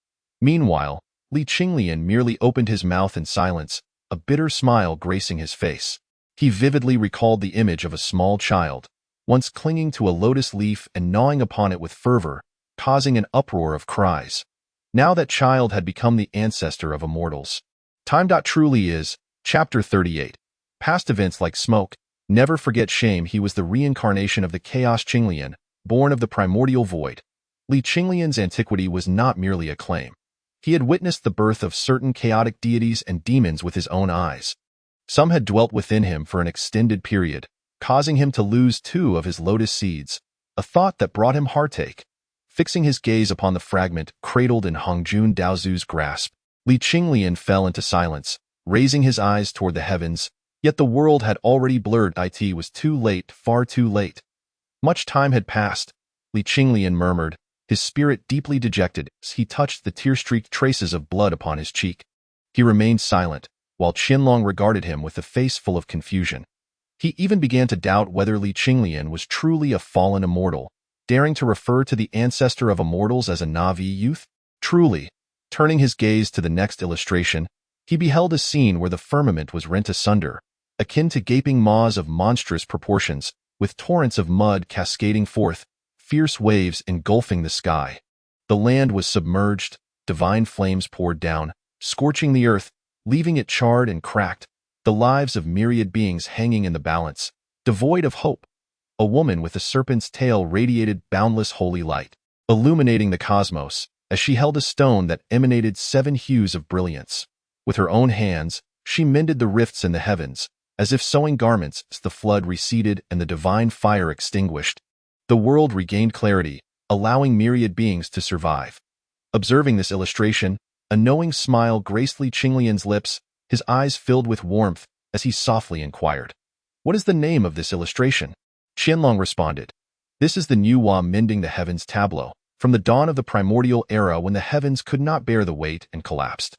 Meanwhile, Qinglian merely opened his mouth in silence, a bitter smile gracing his face. He vividly recalled the image of a small child, once clinging to a lotus leaf and gnawing upon it with fervor, causing an uproar of cries. Now that child had become the ancestor of immortals. Time. Truly is, Chapter 38. Past events like smoke, never forget shame. He was the reincarnation of the chaos Qinglian, born of the primordial void. Qinglian's antiquity was not merely a claim. He had witnessed the birth of certain chaotic deities and demons with his own eyes. Some had dwelt within him for an extended period, causing him to lose 2 of his lotus seeds, a thought that brought him heartache. Fixing his gaze upon the fragment cradled in Hongjun Daozu's grasp, Qinglian fell into silence, raising his eyes toward the heavens, yet the world had already blurred. It was too late, far too late. Much time had passed, Qinglian murmured, his spirit deeply dejected as he touched the tear-streaked traces of blood upon his cheek. He remained silent, while Qinglian regarded him with a face full of confusion. He even began to doubt whether Qinglian was truly a fallen immortal, daring to refer to the ancestor of immortals as a Na'vi youth. Truly, turning his gaze to the next illustration, he beheld a scene where the firmament was rent asunder, akin to gaping maws of monstrous proportions, with torrents of mud cascading forth, fierce waves engulfing the sky. The land was submerged, divine flames poured down, scorching the earth, leaving it charred and cracked, the lives of myriad beings hanging in the balance, devoid of hope. A woman with a serpent's tail radiated boundless holy light, illuminating the cosmos, as she held a stone that emanated 7 hues of brilliance. With her own hands, she mended the rifts in the heavens, as if sewing garments as the flood receded and the divine fire extinguished. The world regained clarity, allowing myriad beings to survive. Observing this illustration, a knowing smile graced Qinglian's lips, his eyes filled with warmth as he softly inquired, "What is the name of this illustration?" Qinglian responded, "This is the Nuwa mending the heavens tableau, from the dawn of the primordial era when the heavens could not bear the weight and collapsed.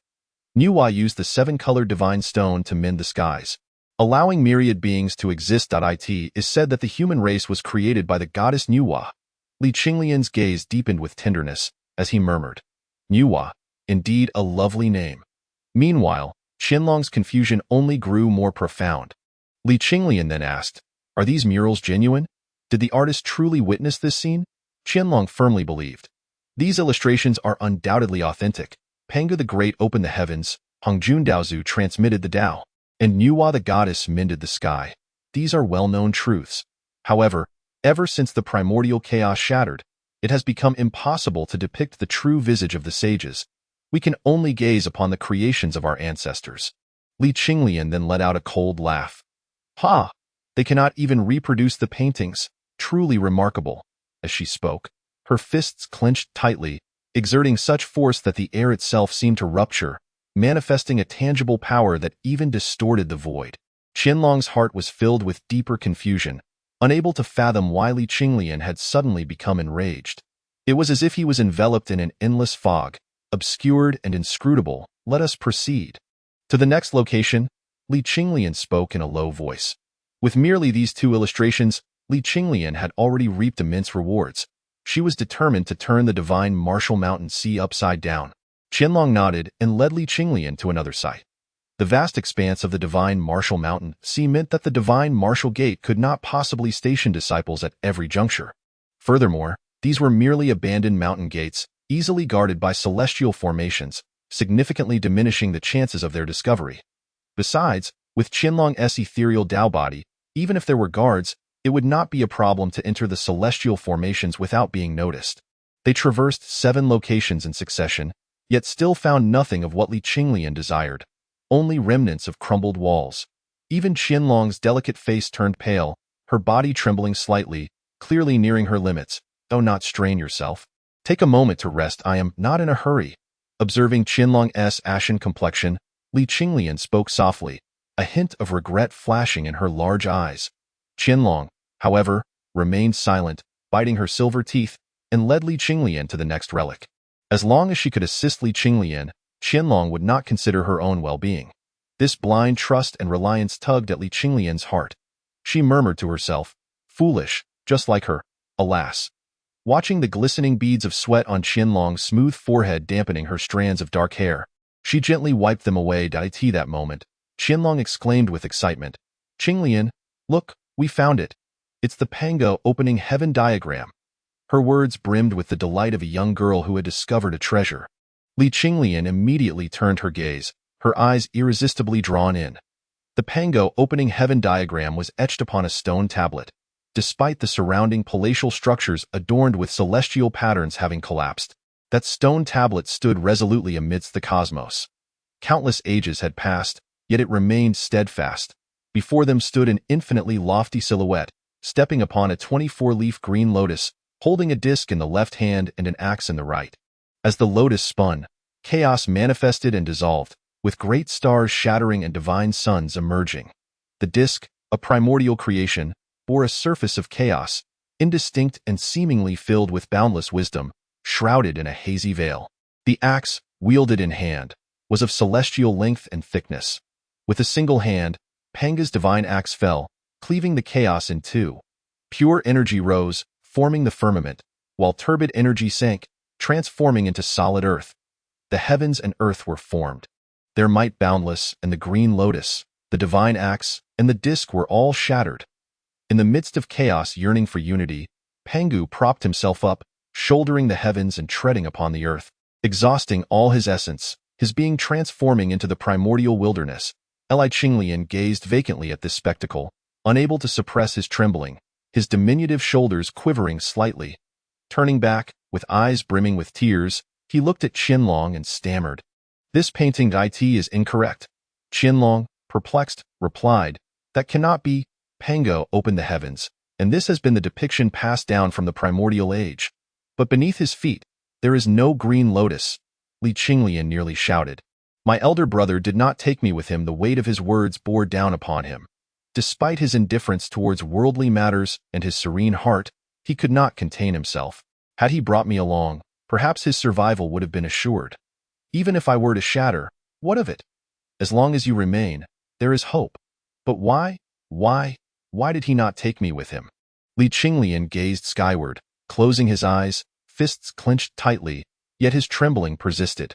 Nuwa used the 7-colored divine stone to mend the skies, allowing myriad beings to exist. It is said that the human race was created by the goddess Nuwa." Qinglian's gaze deepened with tenderness as he murmured, "Nuwa, indeed a lovely name." Meanwhile, Qinglian's confusion only grew more profound. Qinglian then asked, "Are these murals genuine? Did the artist truly witness this scene?" Qinglian firmly believed. "These illustrations are undoubtedly authentic. Pangu the Great opened the heavens, Hongjun Daozu transmitted the Tao, and Nuwa the goddess mended the sky. These are well-known truths. However, ever since the primordial chaos shattered, it has become impossible to depict the true visage of the sages. We can only gaze upon the creations of our ancestors." Qinglian then let out a cold laugh. "Ha! They cannot even reproduce the paintings. Truly remarkable." As she spoke, her fists clenched tightly, exerting such force that the air itself seemed to rupture, manifesting a tangible power that even distorted the void. Qinglian's heart was filled with deeper confusion, unable to fathom why Qinglian had suddenly become enraged. It was as if he was enveloped in an endless fog, obscured and inscrutable. "Let us proceed." To the next location, Qinglian spoke in a low voice. With merely these 2 illustrations, Qinglian had already reaped immense rewards. She was determined to turn the divine Martial Mountain Sea upside down. Qinglian nodded and led Qinglian to another site. The vast expanse of the divine Martial Mountain Sea meant that the divine Martial Gate could not possibly station disciples at every juncture. Furthermore, these were merely abandoned mountain gates, easily guarded by celestial formations, significantly diminishing the chances of their discovery. Besides, with Qinglian's ethereal Tao body, even if there were guards, it would not be a problem to enter the celestial formations without being noticed. They traversed 7 locations in succession, yet still found nothing of what Qinglian desired, only remnants of crumbled walls. Even Qinglian's delicate face turned pale, her body trembling slightly, clearly nearing her limits. "Do not strain yourself. Take a moment to rest. I am not in a hurry." Observing Qinglian's ashen complexion, Qinglian spoke softly, a hint of regret flashing in her large eyes. Qinglian, however, remained silent, biting her silver teeth, and led Qinglian to the next relic. As long as she could assist Qinglian, Qinglian would not consider her own well-being. This blind trust and reliance tugged at Qinglian's heart. She murmured to herself, "Foolish, just like her, alas." Watching the glistening beads of sweat on Qinglian's smooth forehead dampening her strands of dark hair, she gently wiped them away. That moment, Qinglian exclaimed with excitement, "Qinglian, look, we found it. It's the Pangu opening heaven diagram." Her words brimmed with the delight of a young girl who had discovered a treasure. Qinglian immediately turned her gaze, her eyes irresistibly drawn in. The Pangu opening heaven diagram was etched upon a stone tablet, despite the surrounding palatial structures adorned with celestial patterns having collapsed. That stone tablet stood resolutely amidst the cosmos. Countless ages had passed, yet it remained steadfast. Before them stood an infinitely lofty silhouette, stepping upon a 24-leaf green lotus, holding a disc in the left hand and an axe in the right. As the lotus spun, chaos manifested and dissolved, with great stars shattering and divine suns emerging. The disc, a primordial creation, bore a surface of chaos, indistinct and seemingly filled with boundless wisdom, shrouded in a hazy veil. The axe, wielded in hand, was of celestial length and thickness. With a single hand, Panga's divine axe fell, cleaving the chaos in two. Pure energy rose, forming the firmament, while turbid energy sank, transforming into solid earth. The heavens and earth were formed. Their might boundless, and the green lotus, the divine axe, and the disk were all shattered. In the midst of chaos yearning for unity, Pangu propped himself up, shouldering the heavens and treading upon the earth, exhausting all his essence, his being transforming into the primordial wilderness. Qinglian gazed vacantly at this spectacle, unable to suppress his trembling, his diminutive shoulders quivering slightly. Turning back, with eyes brimming with tears, he looked at Qinglian and stammered, "This painting is incorrect." Qinglian, perplexed, replied, "That cannot be." Pango opened the heavens, and this has been the depiction passed down from the primordial age. But beneath his feet, there is no green lotus. Qinglian nearly shouted. My elder brother did not take me with him. The weight of his words bore down upon him. Despite his indifference towards worldly matters and his serene heart, he could not contain himself. Had he brought me along, perhaps his survival would have been assured. Even if I were to shatter, what of it? As long as you remain, there is hope. But why did he not take me with him? Qinglian gazed skyward, closing his eyes, fists clenched tightly, yet his trembling persisted.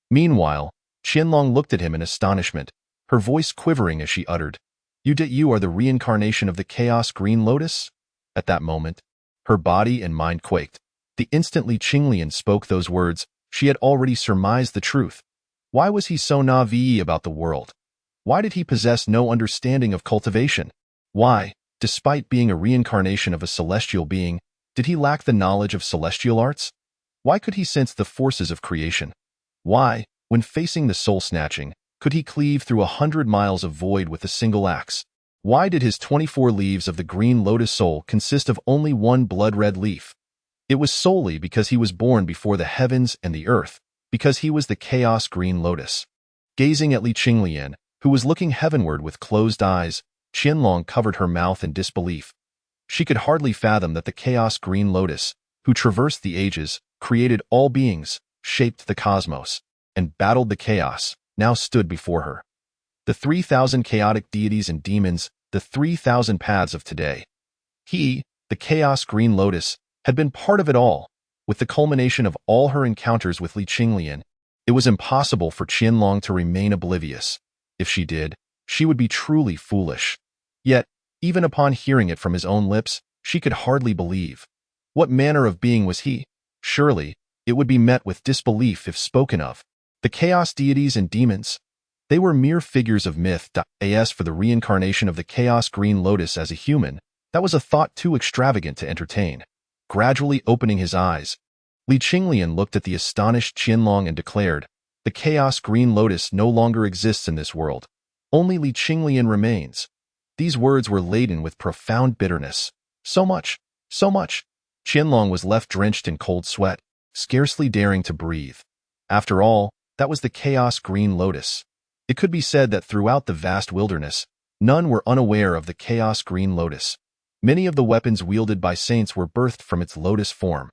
Meanwhile, Qinglian looked at him in astonishment, her voice quivering as she uttered, You are the reincarnation of the chaos green lotus?" At that moment, her body and mind quaked. The instant Qinglian spoke those words, she had already surmised the truth. Why was he so naive about the world? Why did he possess no understanding of cultivation? Why, despite being a reincarnation of a celestial being, did he lack the knowledge of celestial arts? Why could he sense the forces of creation? Why, when facing the soul-snatching, could he cleave through 100 miles of void with a single axe? Why did his 24 leaves of the green lotus soul consist of only one blood-red leaf? It was solely because he was born before the heavens and the earth, because he was the chaos green lotus. Gazing at Qinglian, who was looking heavenward with closed eyes, Qinglian covered her mouth in disbelief. She could hardly fathom that the chaos green lotus, who traversed the ages, created all beings, shaped the cosmos, and battled the chaos, now stood before her. The 3,000 chaotic deities and demons, the 3,000 paths of today. He, the chaos green lotus, had been part of it all. With the culmination of all her encounters with Qinglian, it was impossible for Qinglian to remain oblivious. If she did, she would be truly foolish. Yet, even upon hearing it from his own lips, she could hardly believe. What manner of being was he? Surely, it would be met with disbelief if spoken of. The chaos deities and demons? They were mere figures of myth. As for the reincarnation of the chaos green lotus as a human, that was a thought too extravagant to entertain. Gradually opening his eyes, Qinglian looked at the astonished Qinglian and declared, "The chaos green lotus no longer exists in this world. Only Qinglian remains." These words were laden with profound bitterness. So much. Qinglian was left drenched in cold sweat, scarcely daring to breathe. After all, that was the chaos green lotus. It could be said that throughout the vast wilderness, none were unaware of the chaos green lotus. Many of the weapons wielded by saints were birthed from its lotus form.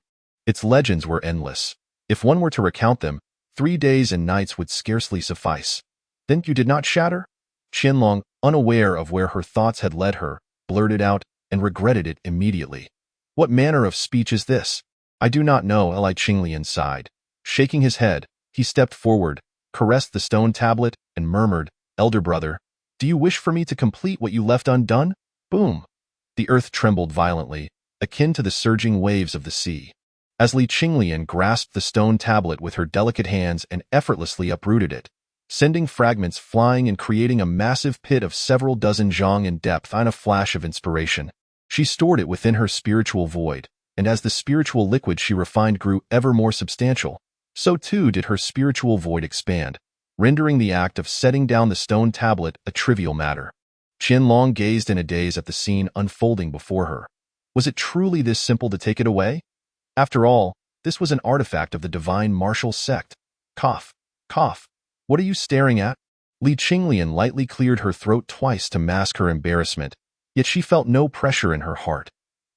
Its legends were endless. If one were to recount them, 3 days and nights would scarcely suffice. "Then you did not shatter?" Qinglian, unaware of where her thoughts had led her, blurted out, and regretted it immediately. "What manner of speech is this?" "I do not know," Qinglian sighed. Shaking his head, he stepped forward, caressed the stone tablet, and murmured, "Elder brother, do you wish for me to complete what you left undone?" Boom! The earth trembled violently, akin to the surging waves of the sea. As Qinglian grasped the stone tablet with her delicate hands and effortlessly uprooted it, sending fragments flying and creating a massive pit of several dozen zhang in depth. In a flash of inspiration, she stored it within her spiritual void, and as the spiritual liquid she refined grew ever more substantial, so too did her spiritual void expand, rendering the act of setting down the stone tablet a trivial matter. Qinglian gazed in a daze at the scene unfolding before her. Was it truly this simple to take it away? After all, this was an artifact of the divine martial sect. Cough. What are you staring at? Qinglian lightly cleared her throat twice to mask her embarrassment, yet she felt no pressure in her heart.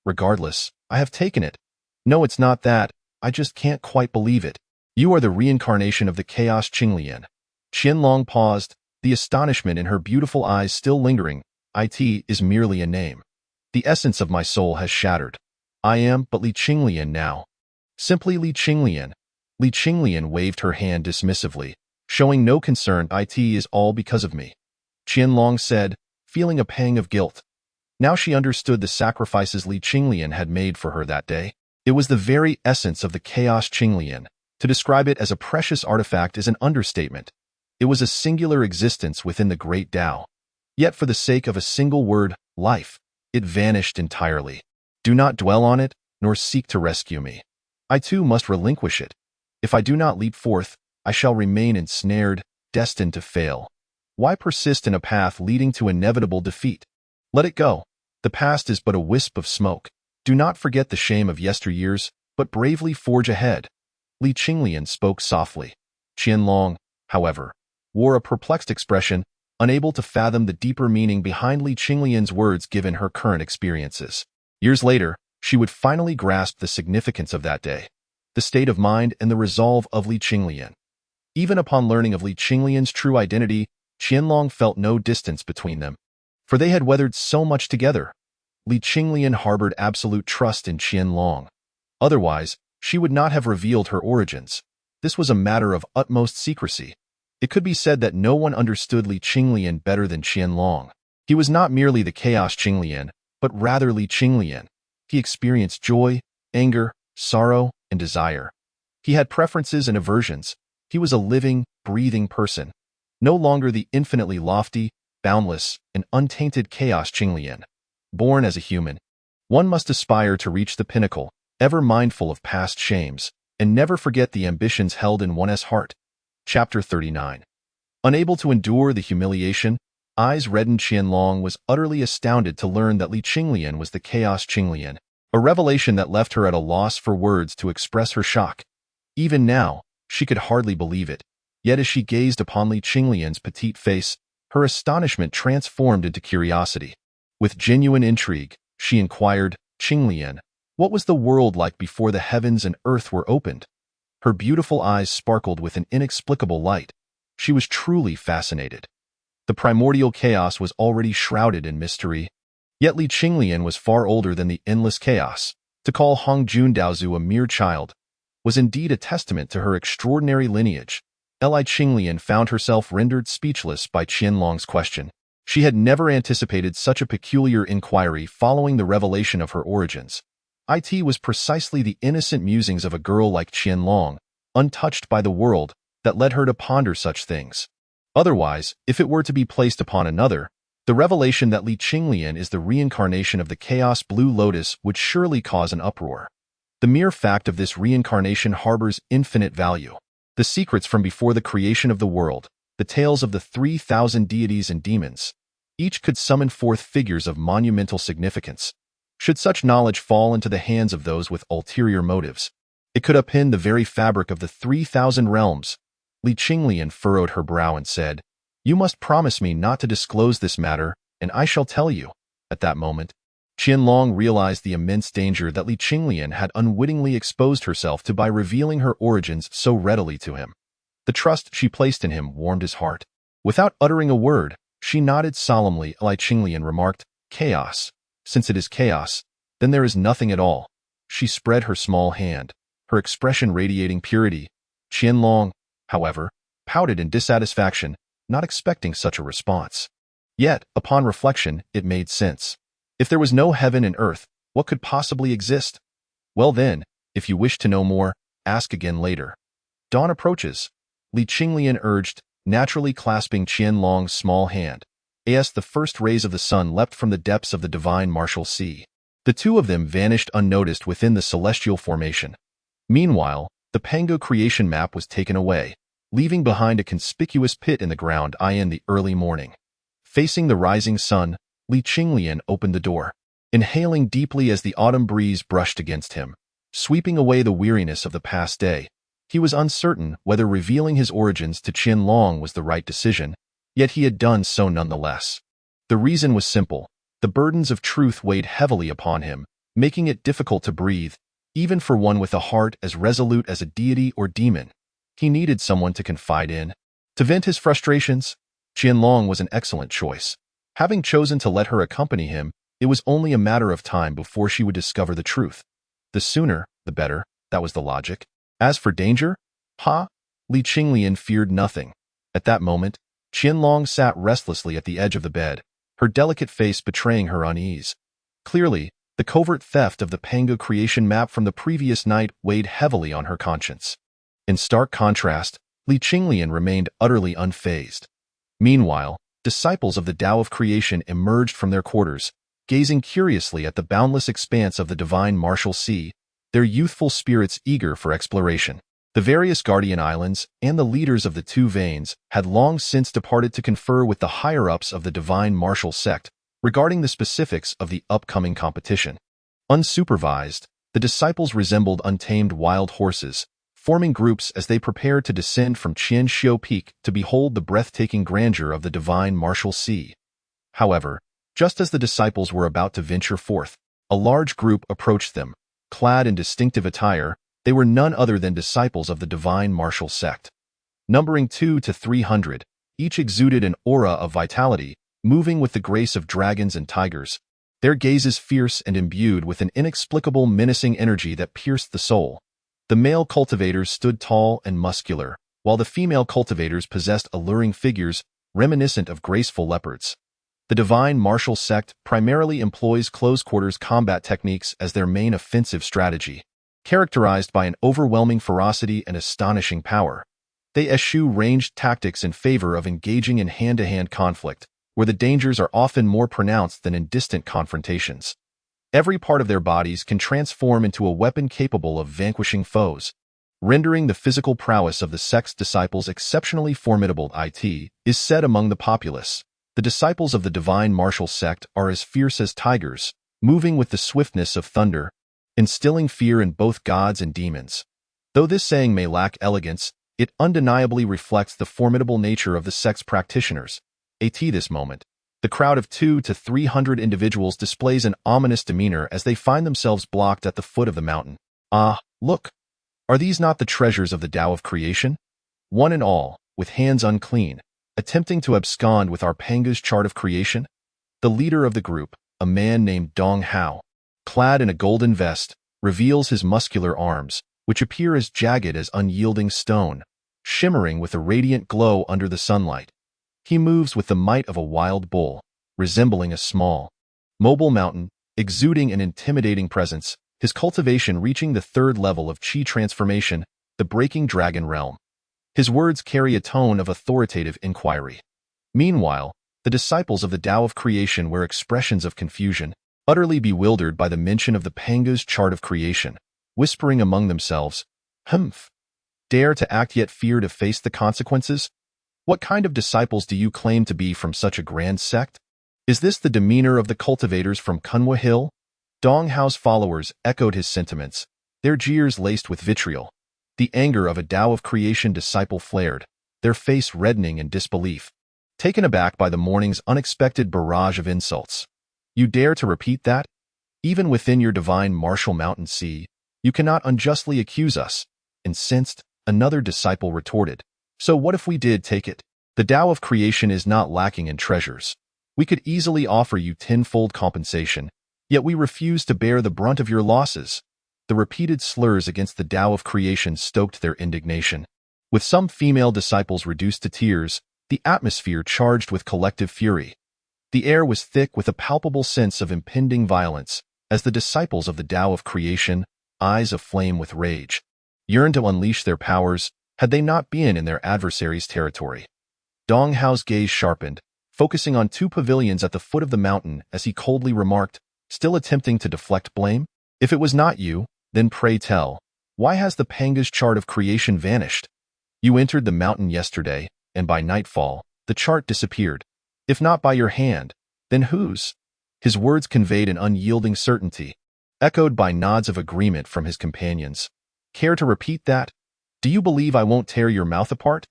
"Regardless, I have taken it." "No, it's not that. I just can't quite believe it. You are the reincarnation of the chaos." Qinglian paused, the astonishment in her beautiful eyes still lingering. It is merely a name. The essence of my soul has shattered. I am but Li Qinglian now. Simply Li Qinglian. Li Qinglian waved her hand dismissively, showing no concern. It is all because of me, Qianlong said, feeling a pang of guilt. Now she understood the sacrifices Li Qinglian had made for her that day. It was the very essence of the chaos Qinglian. To describe it as a precious artifact is an understatement. It was a singular existence within the great Tao. Yet for the sake of a single word, life, it vanished entirely. Do not dwell on it, nor seek to rescue me. I too must relinquish it. If I do not leap forth, I shall remain ensnared, destined to fail. Why persist in a path leading to inevitable defeat? Let it go. The past is but a wisp of smoke. Do not forget the shame of yesteryears, but bravely forge ahead. Li Qinglian spoke softly. Qianlong, however, wore a perplexed expression, unable to fathom the deeper meaning behind Li Qinglian's words given her current experiences. Years later, she would finally grasp the significance of that day, the state of mind and the resolve of Li Qinglian. Even upon learning of Li Qinglian's true identity, Qianlong felt no distance between them, for they had weathered so much together. Li Qinglian harbored absolute trust in Qianlong. Otherwise, she would not have revealed her origins. This was a matter of utmost secrecy. It could be said that no one understood Li Qinglian better than Qianlong. He was not merely the chaos Qinglian, but rather Li Qinglian. He experienced joy, anger, sorrow, and desire. He had preferences and aversions. He was a living, breathing person. No longer the infinitely lofty, boundless, and untainted chaos Qinglian. Born as a human, one must aspire to reach the pinnacle, ever mindful of past shames, and never forget the ambitions held in one's heart. Chapter 39. Unable to endure the humiliation, eyes reddened, Qianlong was utterly astounded to learn that Li Qinglian was the chaos Qinglian, a revelation that left her at a loss for words to express her shock. Even now, she could hardly believe it. Yet as she gazed upon Li Qinglian's petite face, her astonishment transformed into curiosity. With genuine intrigue, she inquired, Qinglian, what was the world like before the heavens and earth were opened? Her beautiful eyes sparkled with an inexplicable light. She was truly fascinated. The primordial chaos was already shrouded in mystery. Yet Li Qinglian was far older than the endless chaos. To call Hong Jundaozu a mere child was indeed a testament to her extraordinary lineage. Li Qinglian found herself rendered speechless by Qianlong's question. She had never anticipated such a peculiar inquiry following the revelation of her origins. It was precisely the innocent musings of a girl like Qianlong, untouched by the world, that led her to ponder such things. Otherwise, if it were to be placed upon another, the revelation that Li Qinglian is the reincarnation of the chaos Blue Lotus would surely cause an uproar. The mere fact of this reincarnation harbors infinite value. The secrets from before the creation of the world, the tales of the 3,000 deities and demons, each could summon forth figures of monumental significance. Should such knowledge fall into the hands of those with ulterior motives, it could upend the very fabric of the 3,000 realms. Li Qinglian furrowed her brow and said, You must promise me not to disclose this matter, and I shall tell you. At that moment, Qianlong realized the immense danger that Li Qinglian had unwittingly exposed herself to by revealing her origins so readily to him. The trust she placed in him warmed his heart. Without uttering a word, she nodded solemnly. Li Qinglian remarked, Chaos. Since it is chaos, then there is nothing at all. She spread her small hand, her expression radiating purity. Qianlong, however, pouted in dissatisfaction, not expecting such a response. Yet, upon reflection, it made sense. If there was no heaven and earth, what could possibly exist? Well then, if you wish to know more, ask again later. Dawn approaches, Li Qinglian urged, naturally clasping Qianlong's small hand. As the first rays of the sun leapt from the depths of the divine martial sea, the two of them vanished unnoticed within the celestial formation. Meanwhile, the Pango creation map was taken away, leaving behind a conspicuous pit in the ground in the early morning. Facing the rising sun, Li Qinglian opened the door, inhaling deeply as the autumn breeze brushed against him, sweeping away the weariness of the past day. He was uncertain whether revealing his origins to Qianlong was the right decision, yet he had done so nonetheless. The reason was simple. The burdens of truth weighed heavily upon him, making it difficult to breathe, even for one with a heart as resolute as a deity or demon. He needed someone to confide in, to vent his frustrations. Qianlong was an excellent choice. Having chosen to let her accompany him, it was only a matter of time before she would discover the truth. The sooner, the better, that was the logic. As for danger, Li Qinglian feared nothing. At that moment, Qianlong sat restlessly at the edge of the bed, her delicate face betraying her unease. Clearly, the covert theft of the Pangu creation map from the previous night weighed heavily on her conscience. In stark contrast, Li Qinglian remained utterly unfazed. Meanwhile, disciples of the Tao of creation emerged from their quarters, gazing curiously at the boundless expanse of the divine martial sea, their youthful spirits eager for exploration. The various guardian islands and the leaders of the two veins had long since departed to confer with the higher-ups of the divine martial sect regarding the specifics of the upcoming competition. Unsupervised, the disciples resembled untamed wild horses, forming groups as they prepared to descend from Qianxiu Peak to behold the breathtaking grandeur of the divine martial sea. However, just as the disciples were about to venture forth, a large group approached them. Clad in distinctive attire, they were none other than disciples of the divine martial sect. Numbering 200 to 300, each exuded an aura of vitality, moving with the grace of dragons and tigers, their gazes fierce and imbued with an inexplicable menacing energy that pierced the soul. The male cultivators stood tall and muscular, while the female cultivators possessed alluring figures reminiscent of graceful leopards. The divine martial sect primarily employs close-quarters combat techniques as their main offensive strategy. Characterized by an overwhelming ferocity and astonishing power, they eschew ranged tactics in favor of engaging in hand-to-hand conflict, where the dangers are often more pronounced than in distant confrontations. Every part of their bodies can transform into a weapon capable of vanquishing foes, rendering the physical prowess of the sect's disciples exceptionally formidable. It is said among the populace, the disciples of the divine martial sect are as fierce as tigers, moving with the swiftness of thunder, instilling fear in both gods and demons. Though this saying may lack elegance, it undeniably reflects the formidable nature of the sect's practitioners. At this moment, the crowd of 200 to 300 individuals displays an ominous demeanor as they find themselves blocked at the foot of the mountain. Ah, look! Are these not the treasures of the Tao of creation? One and all, with hands unclean, attempting to abscond with our Pangu's chart of creation? The leader of the group, a man named Dong Hao, clad in a golden vest, reveals his muscular arms, which appear as jagged as unyielding stone, shimmering with a radiant glow under the sunlight. He moves with the might of a wild bull, resembling a small, mobile mountain, exuding an intimidating presence, his cultivation reaching the third level of Qi transformation, the breaking dragon realm. His words carry a tone of authoritative inquiry. Meanwhile, the disciples of the Tao of creation wear expressions of confusion, utterly bewildered by the mention of the Pangu's chart of creation, whispering among themselves, "Humph! Dare to act yet fear to face the consequences? What kind of disciples do you claim to be from such a grand sect? Is this the demeanor of the cultivators from Kunwa Hill?" Dong Hao's followers echoed his sentiments, their jeers laced with vitriol. The anger of a Tao of creation disciple flared, their face reddening in disbelief, taken aback by the morning's unexpected barrage of insults. "You dare to repeat that? Even within your divine martial mountain sea, you cannot unjustly accuse us." Incensed, another disciple retorted, "So what if we did take it? The Tao of creation is not lacking in treasures. We could easily offer you tenfold compensation, yet we refuse to bear the brunt of your losses." The repeated slurs against the Tao of creation stoked their indignation. With some female disciples reduced to tears, the atmosphere charged with collective fury. The air was thick with a palpable sense of impending violence, as the disciples of the Tao of creation, eyes aflame with rage, yearned to unleash their powers, had they not been in their adversary's territory. Dong Hao's gaze sharpened, focusing on two pavilions at the foot of the mountain as he coldly remarked, still attempting to deflect blame, "If it was not you, then pray tell, why has the Pangu's chart of creation vanished? You entered the mountain yesterday, and by nightfall, the chart disappeared. If not by your hand, then whose?" His words conveyed an unyielding certainty, echoed by nods of agreement from his companions. "Care to repeat that? Do you believe I won't tear your mouth apart?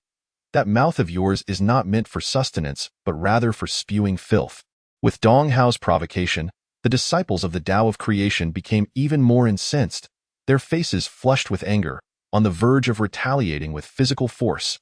That mouth of yours is not meant for sustenance, but rather for spewing filth." With Dong Hao's provocation, the disciples of the Tao of creation became even more incensed, their faces flushed with anger, on the verge of retaliating with physical force.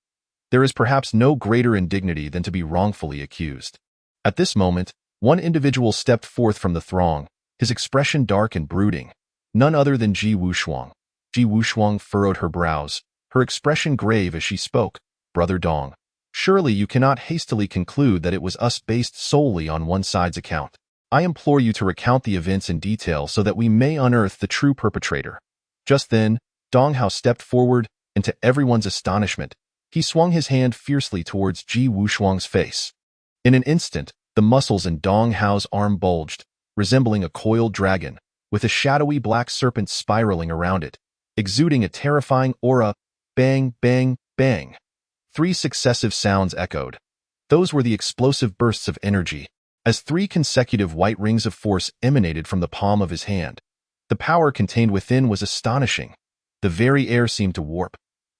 There is perhaps no greater indignity than to be wrongfully accused. At this moment, one individual stepped forth from the throng, his expression dark and brooding. None other than Ji Wushuang. Ji Wushuang furrowed her brows, her expression grave as she spoke. Brother Dong, surely you cannot hastily conclude that it was us based solely on one side's account. I implore you to recount the events in detail so that we may unearth the true perpetrator. Just then, Dong Hao stepped forward, and to everyone's astonishment, he swung his hand fiercely towards Ji Wushuang's face. In an instant, the muscles in Dong Hao's arm bulged, resembling a coiled dragon, with a shadowy black serpent spiraling around it, exuding a terrifying aura. Bang, bang, bang. 3 successive sounds echoed. Those were the explosive bursts of energy, as 3 consecutive white rings of force emanated from the palm of his hand. The power contained within was astonishing. The very air seemed to warp.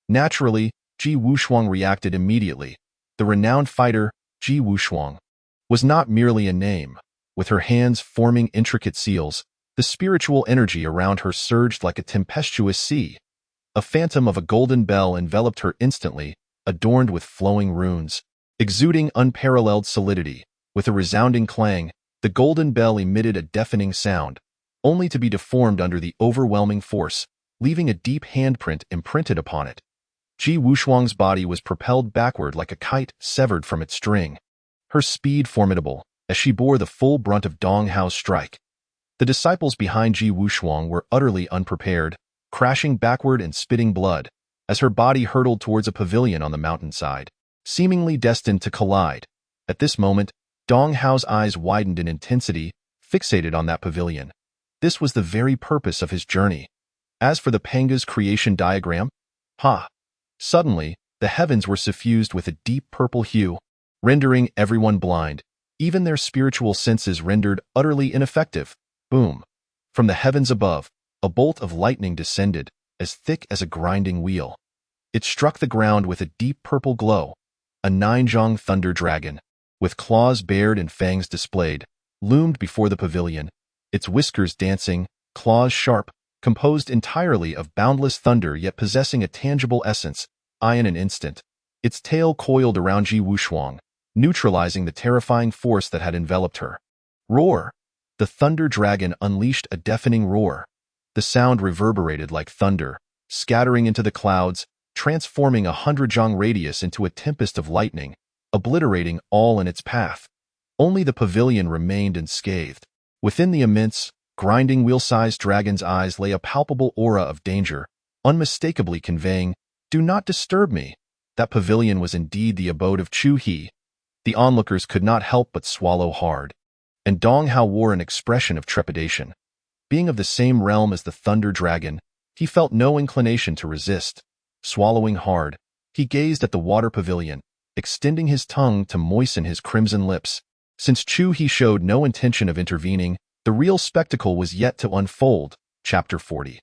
Naturally, Ji Wushuang reacted immediately. The renowned fighter, Ji Wushuang, was not merely a name. With her hands forming intricate seals, the spiritual energy around her surged like a tempestuous sea. A phantom of a golden bell enveloped her instantly, adorned with flowing runes, exuding unparalleled solidity. With a resounding clang, the golden bell emitted a deafening sound, only to be deformed under the overwhelming force, leaving a deep handprint imprinted upon it. Ji Wushuang's body was propelled backward like a kite severed from its string, her speed formidable, as she bore the full brunt of Dong Hao's strike. The disciples behind Ji Wushuang were utterly unprepared, crashing backward and spitting blood, as her body hurtled towards a pavilion on the mountainside, seemingly destined to collide. At this moment, Dong Hao's eyes widened in intensity, fixated on that pavilion. This was the very purpose of his journey. As for the Panga's creation diagram, Suddenly, the heavens were suffused with a deep purple hue, rendering everyone blind, even their spiritual senses rendered utterly ineffective. Boom! From the heavens above, a bolt of lightning descended, as thick as a grinding wheel. It struck the ground with a deep purple glow. A 9-jong thunder dragon, with claws bared and fangs displayed, loomed before the pavilion, its whiskers dancing, claws sharp, composed entirely of boundless thunder yet possessing a tangible essence. In an instant, its tail coiled around Ji Wushuang, neutralizing the terrifying force that had enveloped her. Roar! The thunder dragon unleashed a deafening roar. The sound reverberated like thunder, scattering into the clouds, transforming a 100-jong radius into a tempest of lightning, obliterating all in its path. Only the pavilion remained unscathed. Within the immense, grinding wheel-sized dragon's eyes lay a palpable aura of danger, unmistakably conveying, "Do not disturb me." That pavilion was indeed the abode of Chu He. The onlookers could not help but swallow hard. And Dong Hao wore an expression of trepidation. Being of the same realm as the thunder dragon, he felt no inclination to resist. Swallowing hard, he gazed at the water pavilion, extending his tongue to moisten his crimson lips. Since Chu He showed no intention of intervening, the real spectacle was yet to unfold. Chapter 40.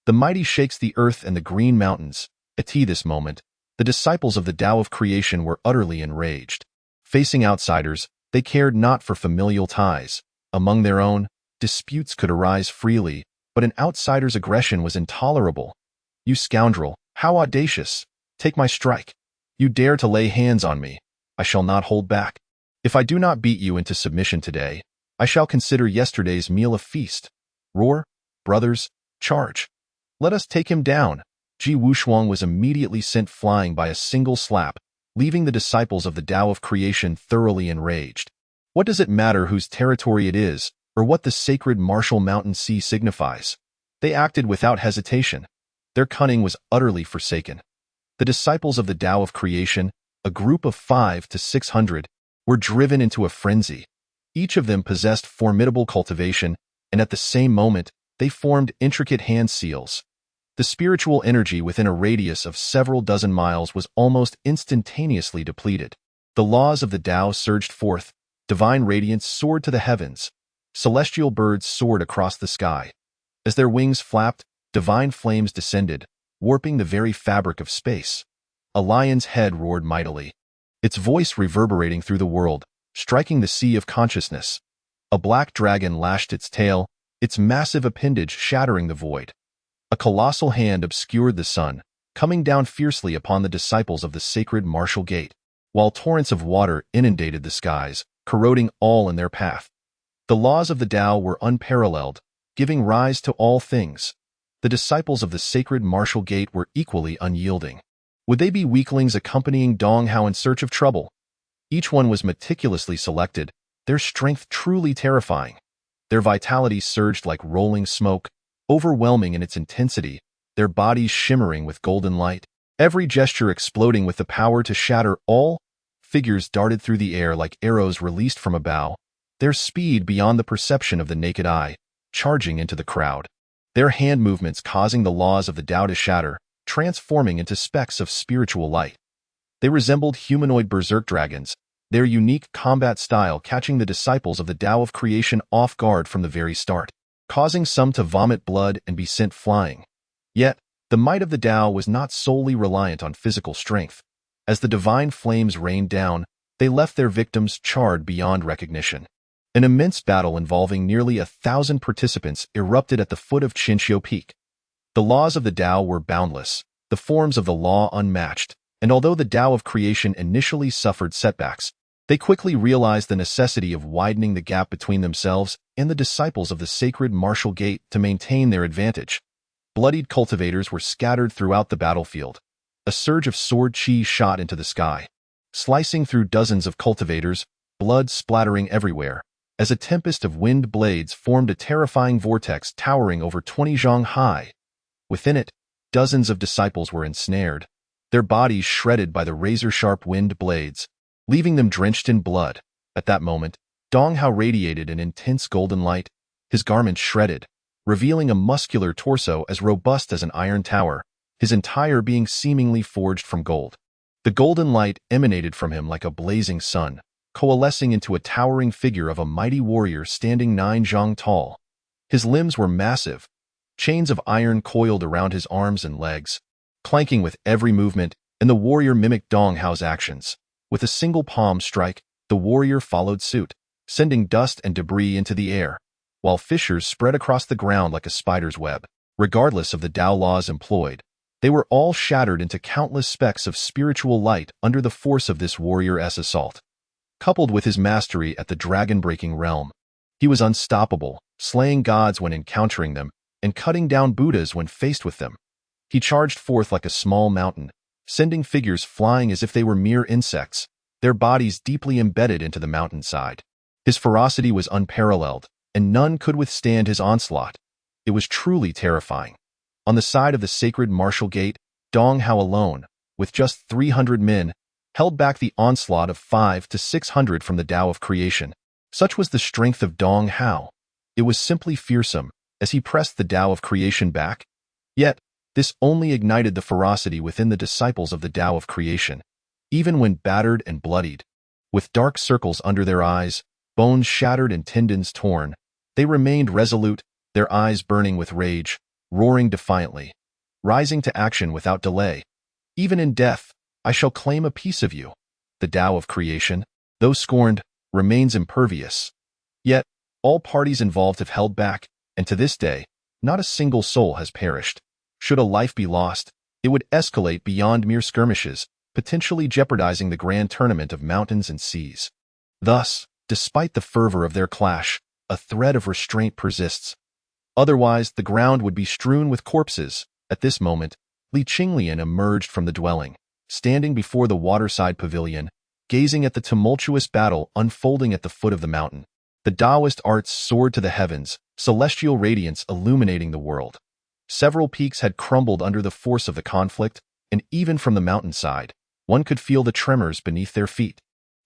The mighty shakes the earth and the green mountains. At this moment, the disciples of the Tao of creation were utterly enraged. Facing outsiders, they cared not for familial ties. Among their own, disputes could arise freely, but an outsider's aggression was intolerable. "You scoundrel, how audacious! Take my strike. You dare to lay hands on me. I shall not hold back. If I do not beat you into submission today, I shall consider yesterday's meal a feast. Roar, brothers, charge. Let us take him down." Ji Wushuang was immediately sent flying by a single slap, leaving the disciples of the Tao of creation thoroughly enraged. What does it matter whose territory it is, or what the sacred martial mountain sea signifies? They acted without hesitation. Their cunning was utterly forsaken. The disciples of the Tao of creation, a group of 500 to 600, were driven into a frenzy. Each of them possessed formidable cultivation, and at the same moment, they formed intricate hand seals. The spiritual energy within a radius of several dozen miles was almost instantaneously depleted. The laws of the Tao surged forth, divine radiance soared to the heavens, celestial birds soared across the sky. As their wings flapped, divine flames descended, warping the very fabric of space. A lion's head roared mightily, its voice reverberating through the world, striking the sea of consciousness. A black dragon lashed its tail, its massive appendage shattering the void. A colossal hand obscured the sun, coming down fiercely upon the disciples of the sacred martial gate, while torrents of water inundated the skies, corroding all in their path. The laws of the Tao were unparalleled, giving rise to all things. The disciples of the sacred martial gate were equally unyielding. Would they be weaklings accompanying Dong Hao in search of trouble? Each one was meticulously selected, their strength truly terrifying. Their vitality surged like rolling smoke, overwhelming in its intensity, their bodies shimmering with golden light, every gesture exploding with the power to shatter all. Figures darted through the air like arrows released from a bow, their speed beyond the perception of the naked eye, charging into the crowd. Their hand movements causing the laws of the Tao to shatter, transforming into specks of spiritual light. They resembled humanoid berserk dragons, their unique combat style catching the disciples of the Tao of creation off guard from the very start, causing some to vomit blood and be sent flying. Yet, the might of the Tao was not solely reliant on physical strength. As the divine flames rained down, they left their victims charred beyond recognition. An immense battle involving nearly 1,000 participants erupted at the foot of Qinglian Peak. The laws of the Tao were boundless, the forms of the law unmatched, and although the Tao of creation initially suffered setbacks, they quickly realized the necessity of widening the gap between themselves and the disciples of the sacred martial gate to maintain their advantage. Bloodied cultivators were scattered throughout the battlefield. A surge of sword chi shot into the sky, slicing through dozens of cultivators, blood splattering everywhere, as a tempest of wind blades formed a terrifying vortex towering over 20 zhang high. Within it, dozens of disciples were ensnared, their bodies shredded by the razor-sharp wind blades, leaving them drenched in blood. At that moment, Dong Hao radiated an intense golden light, his garments shredded, revealing a muscular torso as robust as an iron tower, his entire being seemingly forged from gold. The golden light emanated from him like a blazing sun, coalescing into a towering figure of a mighty warrior standing 9 zhang tall. His limbs were massive, chains of iron coiled around his arms and legs, clanking with every movement, and the warrior mimicked Dong Hao's actions. With a single palm strike, the warrior followed suit, sending dust and debris into the air, while fissures spread across the ground like a spider's web. Regardless of the Tao laws employed, they were all shattered into countless specks of spiritual light under the force of this warrior's assault. Coupled with his mastery at the dragon-breaking realm, he was unstoppable, slaying gods when encountering them, and cutting down Buddhas when faced with them. He charged forth like a small mountain, sending figures flying as if they were mere insects, their bodies deeply embedded into the mountainside. His ferocity was unparalleled, and none could withstand his onslaught. It was truly terrifying. On the side of the sacred martial gate, Dong Hao alone, with just 300 men, held back the onslaught of 500 to 600 from the Tao of creation. Such was the strength of Dong Hao. It was simply fearsome, as he pressed the Tao of creation back. Yet, this only ignited the ferocity within the disciples of the Tao of creation. Even when battered and bloodied, with dark circles under their eyes, bones shattered and tendons torn, they remained resolute, their eyes burning with rage, roaring defiantly, rising to action without delay. Even in death, I shall claim a piece of you. The Tao of creation, though scorned, remains impervious. Yet, all parties involved have held back, and to this day, not a single soul has perished. Should a life be lost, it would escalate beyond mere skirmishes, potentially jeopardizing the grand tournament of mountains and seas. Thus, despite the fervor of their clash, a thread of restraint persists. Otherwise, the ground would be strewn with corpses. At this moment, Qinglian emerged from the dwelling, standing before the waterside pavilion, gazing at the tumultuous battle unfolding at the foot of the mountain. The Taoist arts soared to the heavens, celestial radiance illuminating the world. Several peaks had crumbled under the force of the conflict, and even from the mountainside, one could feel the tremors beneath their feet.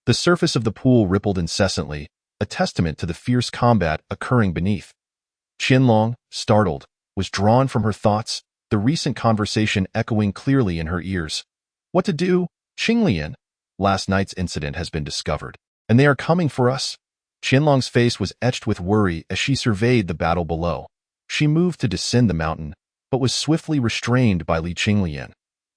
The surface of the pool rippled incessantly, a testament to the fierce combat occurring beneath. Qinglian, startled, was drawn from her thoughts, the recent conversation echoing clearly in her ears. What to do, Qinglian? Last night's incident has been discovered, and they are coming for us. Qinglian's face was etched with worry as she surveyed the battle below. She moved to descend the mountain, but was swiftly restrained by Qinglian.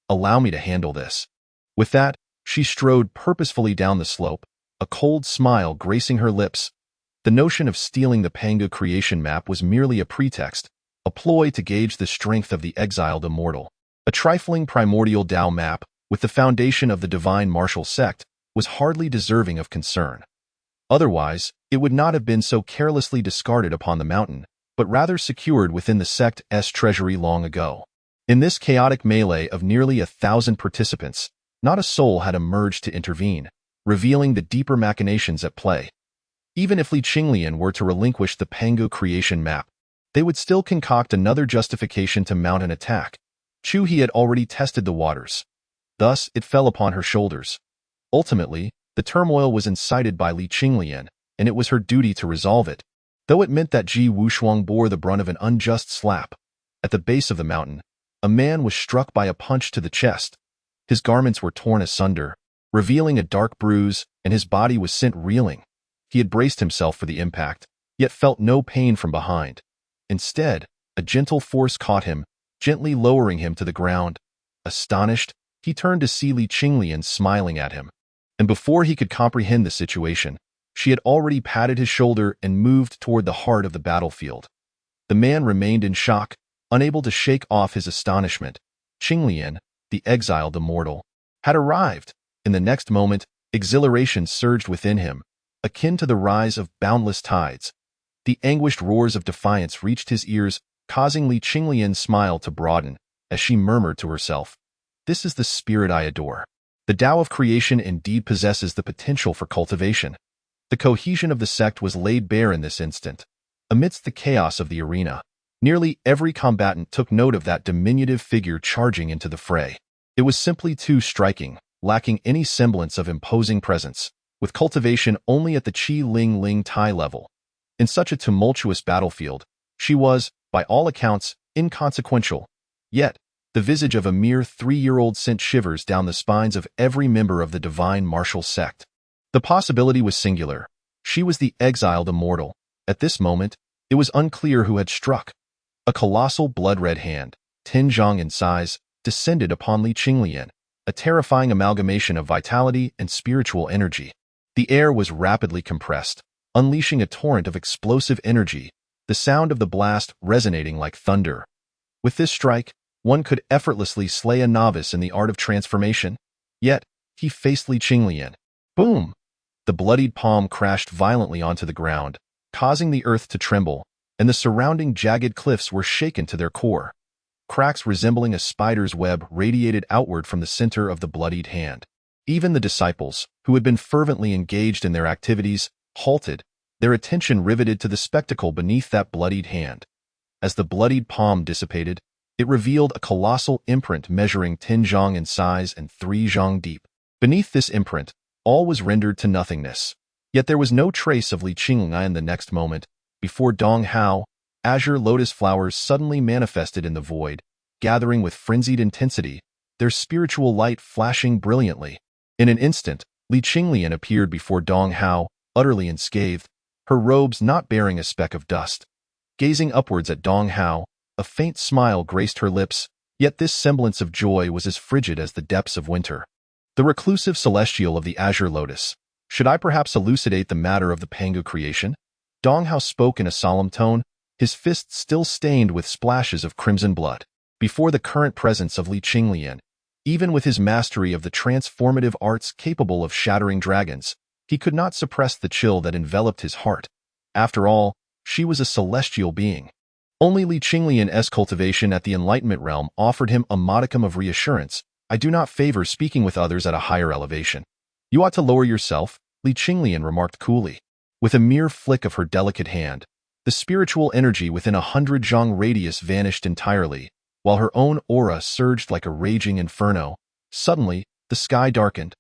Allow me to handle this. With that, she strode purposefully down the slope, a cold smile gracing her lips. The notion of stealing the Pangu creation map was merely a pretext, a ploy to gauge the strength of the exiled immortal. A trifling primordial Tao map, with the foundation of the divine martial sect, was hardly deserving of concern. Otherwise, it would not have been so carelessly discarded upon the mountain, but rather secured within the sect's treasury long ago. In this chaotic melee of nearly 1,000 participants, not a soul had emerged to intervene, revealing the deeper machinations at play. Even if Qinglian were to relinquish the Pangu creation map, they would still concoct another justification to mount an attack. He had already tested the waters. Thus, it fell upon her shoulders. Ultimately, the turmoil was incited by Qinglian, and it was her duty to resolve it, though it meant that Ji Wushuang bore the brunt of an unjust slap. At the base of the mountain, a man was struck by a punch to the chest. His garments were torn asunder, revealing a dark bruise, and his body was sent reeling. He had braced himself for the impact, yet felt no pain from behind. Instead, a gentle force caught him, gently lowering him to the ground. Astonished, he turned to see Qinglian smiling at him. And before he could comprehend the situation, she had already patted his shoulder and moved toward the heart of the battlefield. The man remained in shock, unable to shake off his astonishment. Qinglian, the exiled immortal, had arrived. In the next moment, exhilaration surged within him, akin to the rise of boundless tides. The anguished roars of defiance reached his ears, causing Qinglian's smile to broaden, as she murmured to herself, "This is the spirit I adore." The Tao of creation indeed possesses the potential for cultivation. The cohesion of the sect was laid bare in this instant. Amidst the chaos of the arena, nearly every combatant took note of that diminutive figure charging into the fray. It was simply too striking, lacking any semblance of imposing presence, with cultivation only at the Qi Tai level. In such a tumultuous battlefield, she was, by all accounts, inconsequential. Yet, the visage of a mere 3-year-old sent shivers down the spines of every member of the divine martial sect. The possibility was singular. She was the exiled immortal. At this moment, it was unclear who had struck. A colossal blood-red hand, 10 zhang in size, descended upon Qinglian, a terrifying amalgamation of vitality and spiritual energy. The air was rapidly compressed, unleashing a torrent of explosive energy, the sound of the blast resonating like thunder. With this strike, one could effortlessly slay a novice in the art of transformation. Yet, he faced Qinglian. Boom! The bloodied palm crashed violently onto the ground, causing the earth to tremble, and the surrounding jagged cliffs were shaken to their core. Cracks resembling a spider's web radiated outward from the center of the bloodied hand. Even the disciples, who had been fervently engaged in their activities, halted, their attention riveted to the spectacle beneath that bloodied hand. As the bloodied palm dissipated, it revealed a colossal imprint measuring 10 zhang in size and 3 zhang deep. Beneath this imprint, all was rendered to nothingness. Yet there was no trace of Qinglian the next moment. Before Dong Hao, azure lotus flowers suddenly manifested in the void, gathering with frenzied intensity, their spiritual light flashing brilliantly. In an instant, Qinglian appeared before Dong Hao, utterly unscathed, her robes not bearing a speck of dust. Gazing upwards at Dong Hao, a faint smile graced her lips, yet this semblance of joy was as frigid as the depths of winter. The reclusive celestial of the azure lotus. Should I perhaps elucidate the matter of the Pangu creation? Dong Hao spoke in a solemn tone, his fists still stained with splashes of crimson blood. Before the current presence of Qinglian, even with his mastery of the transformative arts capable of shattering dragons, he could not suppress the chill that enveloped his heart. After all, she was a celestial being. Only Qinglian's cultivation at the Enlightenment realm offered him a modicum of reassurance. I do not favor speaking with others at a higher elevation. You ought to lower yourself, Qinglian remarked coolly. With a mere flick of her delicate hand, the spiritual energy within 100 zhang radius vanished entirely, while her own aura surged like a raging inferno. Suddenly, the sky darkened.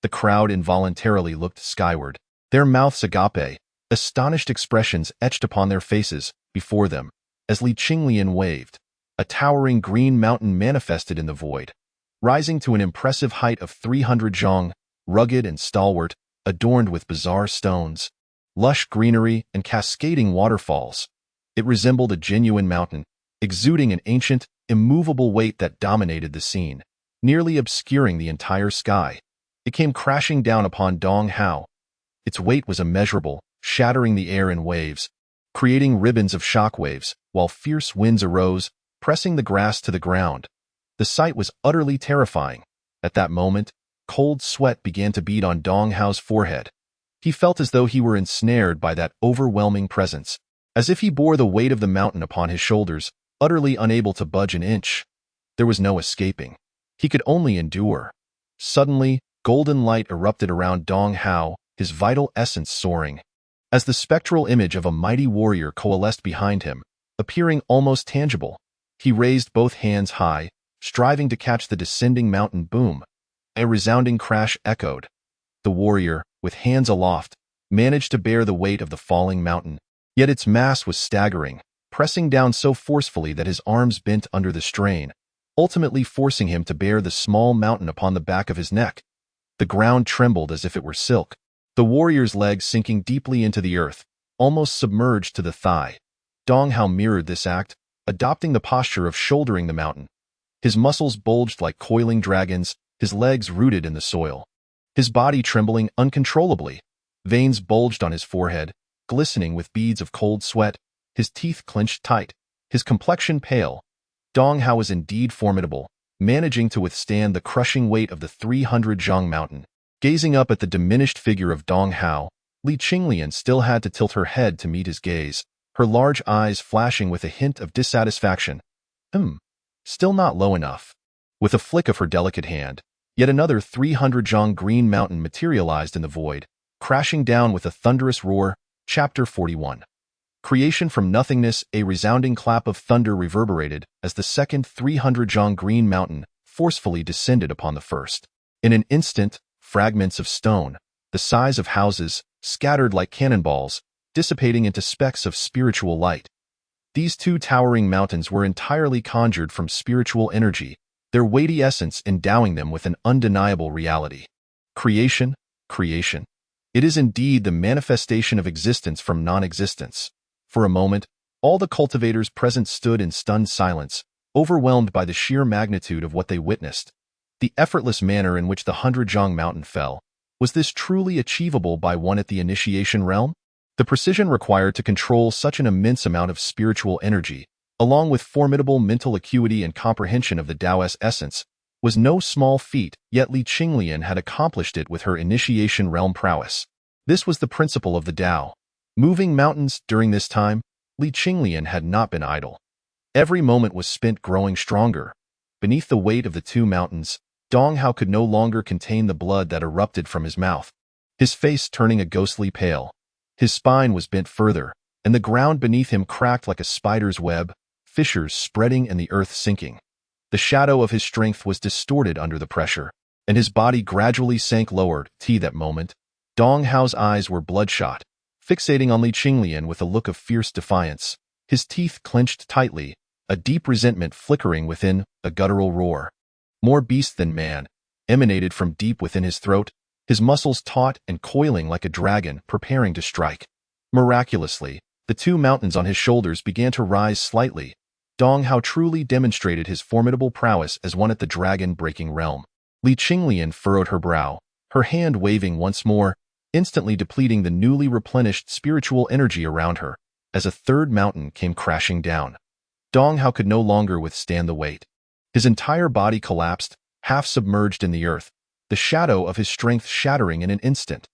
The crowd involuntarily looked skyward, their mouths agape, astonished expressions etched upon their faces. Before them, as Qinglian waved, a towering green mountain manifested in the void. Rising to an impressive height of 300 zhang, rugged and stalwart, adorned with bizarre stones, lush greenery, and cascading waterfalls. It resembled a genuine mountain, exuding an ancient, immovable weight that dominated the scene, nearly obscuring the entire sky. It came crashing down upon Dong Hao. Its weight was immeasurable, shattering the air in waves, creating ribbons of shockwaves, while fierce winds arose, pressing the grass to the ground. The sight was utterly terrifying. At that moment, cold sweat began to bead on Dong Hao's forehead. He felt as though he were ensnared by that overwhelming presence, as if he bore the weight of the mountain upon his shoulders, utterly unable to budge an inch. There was no escaping. He could only endure. Suddenly, golden light erupted around Dong Hao, his vital essence soaring. As the spectral image of a mighty warrior coalesced behind him, appearing almost tangible, he raised both hands high, striving to catch the descending mountain boom. A resounding crash echoed. The warrior, with hands aloft, managed to bear the weight of the falling mountain, yet its mass was staggering, pressing down so forcefully that his arms bent under the strain, ultimately forcing him to bear the small mountain upon the back of his neck. The ground trembled as if it were silk, the warrior's legs sinking deeply into the earth, almost submerged to the thigh. Dong Hao mirrored this act, adopting the posture of shouldering the mountain. His muscles bulged like coiling dragons, his legs rooted in the soil. His body trembling uncontrollably. Veins bulged on his forehead, glistening with beads of cold sweat, his teeth clenched tight, his complexion pale. Dong Hao was indeed formidable, managing to withstand the crushing weight of the 300 zhang mountain. Gazing up at the diminished figure of Dong Hao, Li Qinglian still had to tilt her head to meet his gaze, her large eyes flashing with a hint of dissatisfaction. Still not low enough. With a flick of her delicate hand, yet another 300 zhang green mountain materialized in the void, crashing down with a thunderous roar. Chapter 41. Creation from nothingness. A resounding clap of thunder reverberated as the second 300 zhang green mountain forcefully descended upon the first. In an instant, fragments of stone, the size of houses, scattered like cannonballs, dissipating into specks of spiritual light. These two towering mountains were entirely conjured from spiritual energy, their weighty essence endowing them with an undeniable reality. Creation, creation. It is indeed the manifestation of existence from non-existence. For a moment, all the cultivators present stood in stunned silence, overwhelmed by the sheer magnitude of what they witnessed. The effortless manner in which the 100 zhang mountain fell. Was this truly achievable by one at the initiation realm? The precision required to control such an immense amount of spiritual energy, along with formidable mental acuity and comprehension of the Taoist essence, was no small feat, yet Li Qinglian had accomplished it with her initiation realm prowess. This was the principle of the Tao. Moving mountains. During this time, Li Qinglian had not been idle. Every moment was spent growing stronger. Beneath the weight of the two mountains, Dong Hao could no longer contain the blood that erupted from his mouth, his face turning a ghostly pale. His spine was bent further, and the ground beneath him cracked like a spider's web, fissures spreading and the earth sinking. The shadow of his strength was distorted under the pressure, and his body gradually sank lower. That moment, Dong Hao's eyes were bloodshot, fixating on Li Qinglian with a look of fierce defiance, his teeth clenched tightly, a deep resentment flickering within. A guttural roar, more beast than man, emanated from deep within his throat, his muscles taut and coiling like a dragon preparing to strike. Miraculously, the two mountains on his shoulders began to rise slightly. Dong Hao truly demonstrated his formidable prowess as one at the dragon-breaking realm. Li Qinglian furrowed her brow, her hand waving once more, instantly depleting the newly replenished spiritual energy around her, as a third mountain came crashing down. Dong Hao could no longer withstand the weight. His entire body collapsed, half submerged in the earth, the shadow of his strength shattering in an instant.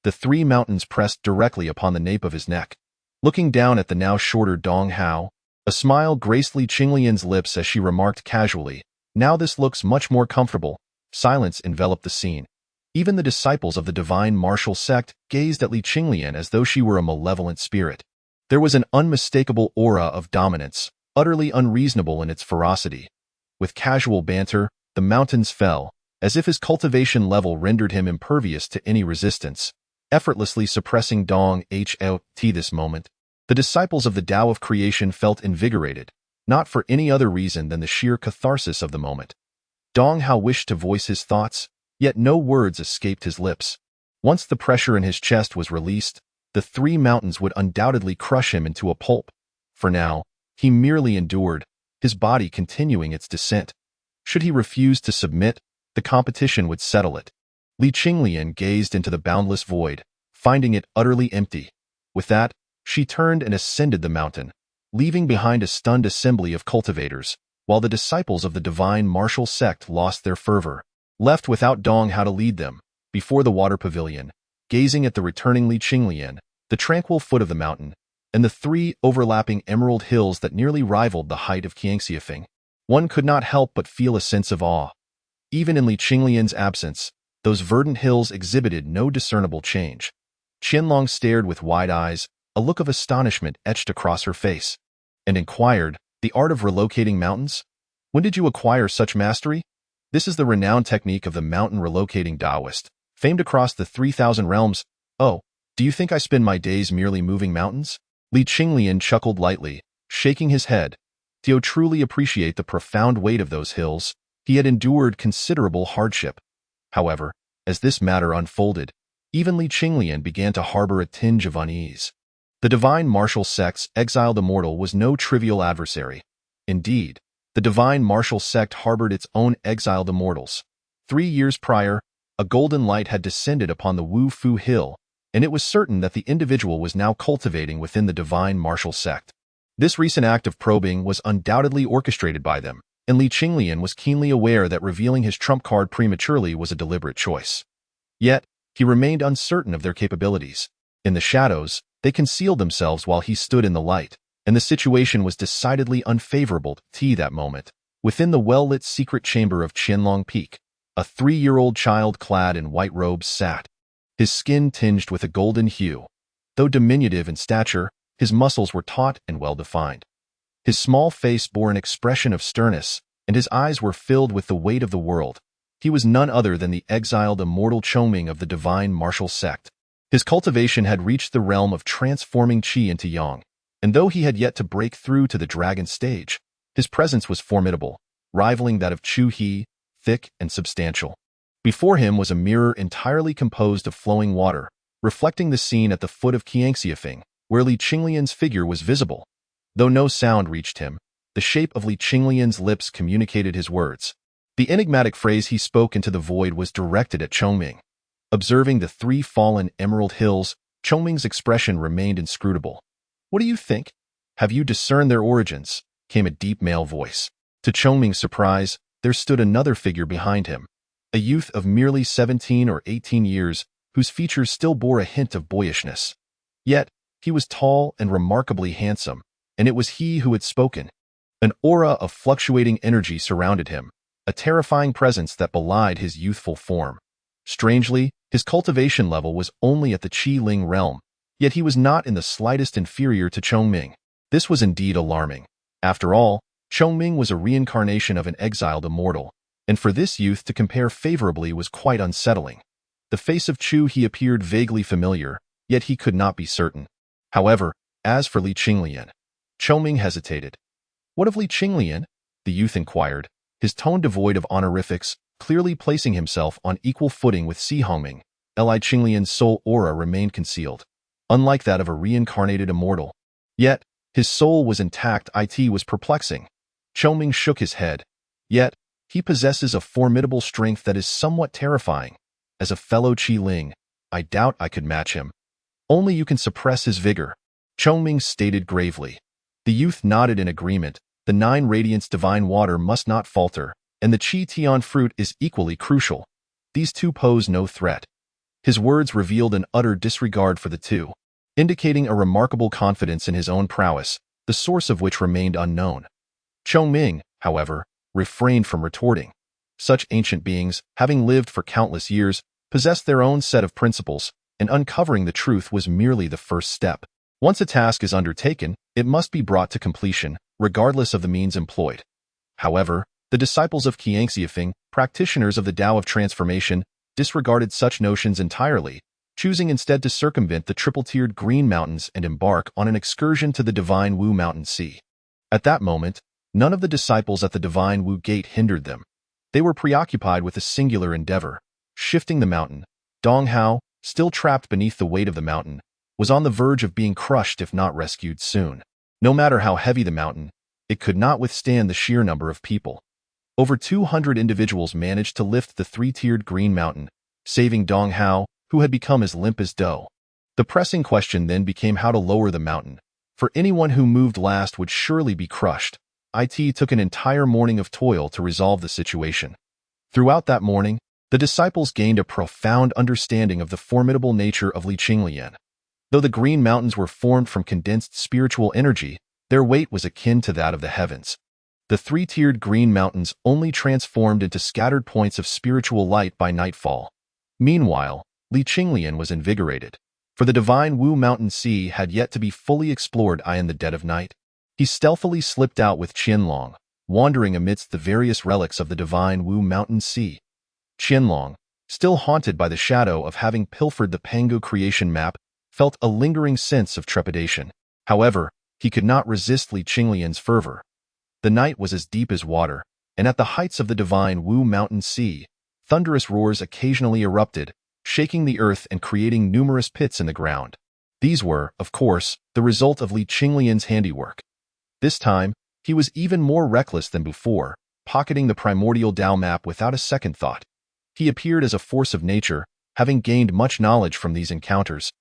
The three mountains pressed directly upon the nape of his neck. Looking down at the now shorter Dong Hao, a smile graced Li Qinglian's lips as she remarked casually, "Now this looks much more comfortable." Silence enveloped the scene. Even the disciples of the divine martial sect gazed at Li Qinglian as though she were a malevolent spirit. There was an unmistakable aura of dominance, utterly unreasonable in its ferocity. With casual banter, the mountains fell, as if his cultivation level rendered him impervious to any resistance, effortlessly suppressing Dong Hao. This moment, the disciples of the Tao of creation felt invigorated, not for any other reason than the sheer catharsis of the moment. Dong Hao wished to voice his thoughts, yet no words escaped his lips. Once the pressure in his chest was released, the three mountains would undoubtedly crush him into a pulp. For now, he merely endured, his body continuing its descent. Should he refuse to submit, the competition would settle it. Li Qinglian gazed into the boundless void, finding it utterly empty. With that, she turned and ascended the mountain, leaving behind a stunned assembly of cultivators, while the disciples of the divine martial sect lost their fervor. Left without Dong how to lead them, before the water pavilion, gazing at the returning Qinglian, the tranquil foot of the mountain, and the three overlapping emerald hills that nearly rivaled the height of Qinglian, one could not help but feel a sense of awe. Even in Qinglian's absence, those verdant hills exhibited no discernible change. Qianlong stared with wide eyes, a look of astonishment etched across her face, and inquired, "The art of relocating mountains? When did you acquire such mastery?" "This is the renowned technique of the mountain relocating Taoist, famed across the 3,000 realms." "Oh, do you think I spend my days merely moving mountains?" Qinglian chuckled lightly, shaking his head. To truly appreciate the profound weight of those hills, he had endured considerable hardship. However, as this matter unfolded, even Qinglian began to harbor a tinge of unease. The divine martial sect's exiled immortal was no trivial adversary. Indeed, the divine martial sect harbored its own exiled immortals. 3 years prior, a golden light had descended upon the Wu Fu Hill, and it was certain that the individual was now cultivating within the divine martial sect. This recent act of probing was undoubtedly orchestrated by them, and Qinglian was keenly aware that revealing his trump card prematurely was a deliberate choice. Yet, he remained uncertain of their capabilities. In the shadows, they concealed themselves while he stood in the light, and the situation was decidedly unfavorable to T that moment. Within the well-lit secret chamber of Qianlong Peak, a 3-year-old child clad in white robes sat, his skin tinged with a golden hue. Though diminutive in stature, his muscles were taut and well-defined. His small face bore an expression of sternness, and his eyes were filled with the weight of the world. He was none other than the exiled immortal Chongming of the divine martial sect. His cultivation had reached the realm of transforming qi into yang, and though he had yet to break through to the dragon stage, his presence was formidable, rivaling that of Chu He, thick and substantial. Before him was a mirror entirely composed of flowing water, reflecting the scene at the foot of Qinglian, where Qinglian's figure was visible. Though no sound reached him, the shape of Qinglian's lips communicated his words. The enigmatic phrase he spoke into the void was directed at Chongming. Observing the 3 fallen emerald hills, Chongming's expression remained inscrutable. "What do you think? Have you discerned their origins?" came a deep male voice. To Chongming's surprise, there stood another figure behind him, a youth of merely 17 or 18 years, whose features still bore a hint of boyishness. Yet, he was tall and remarkably handsome, and it was he who had spoken. An aura of fluctuating energy surrounded him, a terrifying presence that belied his youthful form. Strangely, his cultivation level was only at the Qi-Ling realm, yet he was not in the slightest inferior to Chongming. This was indeed alarming. After all, Chongming was a reincarnation of an exiled immortal, and for this youth to compare favorably was quite unsettling. The face of Chu He appeared vaguely familiar, yet he could not be certain. However, as for Qinglian, Chongming hesitated. "What of Qinglian?" the youth inquired, his tone devoid of honorifics, clearly placing himself on equal footing with Si Hongming. Qinglian's soul aura remained concealed, unlike that of a reincarnated immortal. Yet, his soul was intact. It was perplexing. Chongming shook his head. "Yet, he possesses a formidable strength that is somewhat terrifying. As a fellow Qi-Ling, I doubt I could match him. Only you can suppress his vigor," Chongming stated gravely. The youth nodded in agreement. The 9 radiance divine water must not falter, and the Qi Tian fruit is equally crucial. These two pose no threat. His words revealed an utter disregard for the two, indicating a remarkable confidence in his own prowess, the source of which remained unknown. Chongming, however, refrained from retorting. Such ancient beings, having lived for countless years, possessed their own set of principles, and uncovering the truth was merely the first step. Once a task is undertaken, it must be brought to completion, regardless of the means employed. However, the disciples of Qinglian, practitioners of the Tao of transformation, disregarded such notions entirely, choosing instead to circumvent the triple-tiered Green Mountains and embark on an excursion to the Divine Wu Mountain Sea. At that moment, none of the disciples at the Divine Wu Gate hindered them. They were preoccupied with a singular endeavor, shifting the mountain. Dong Hao, still trapped beneath the weight of the mountain, was on the verge of being crushed if not rescued soon. No matter how heavy the mountain, it could not withstand the sheer number of people. Over 200 individuals managed to lift the 3-tiered Green Mountain, saving Dong Hao, who had become as limp as dough. The pressing question then became how to lower the mountain, for anyone who moved last would surely be crushed. It took an entire morning of toil to resolve the situation. Throughout that morning, the disciples gained a profound understanding of the formidable nature of Qinglian. Though the Green Mountains were formed from condensed spiritual energy, their weight was akin to that of the heavens. The three-tiered Green Mountains only transformed into scattered points of spiritual light by nightfall. Meanwhile, Qinglian was invigorated, for the divine Wu Mountain Sea had yet to be fully explored in the dead of night. He stealthily slipped out with Qinglian, wandering amidst the various relics of the divine Wu Mountain Sea. Qinglian, still haunted by the shadow of having pilfered the Pangu creation map, felt a lingering sense of trepidation. However, he could not resist Qinglian's fervor. The night was as deep as water, and at the heights of the divine Wu Mountain Sea, thunderous roars occasionally erupted, shaking the earth and creating numerous pits in the ground. These were, of course, the result of Qinglian's handiwork. This time, he was even more reckless than before, pocketing the primordial Tao map without a second thought. He appeared as a force of nature, having gained much knowledge from these encounters.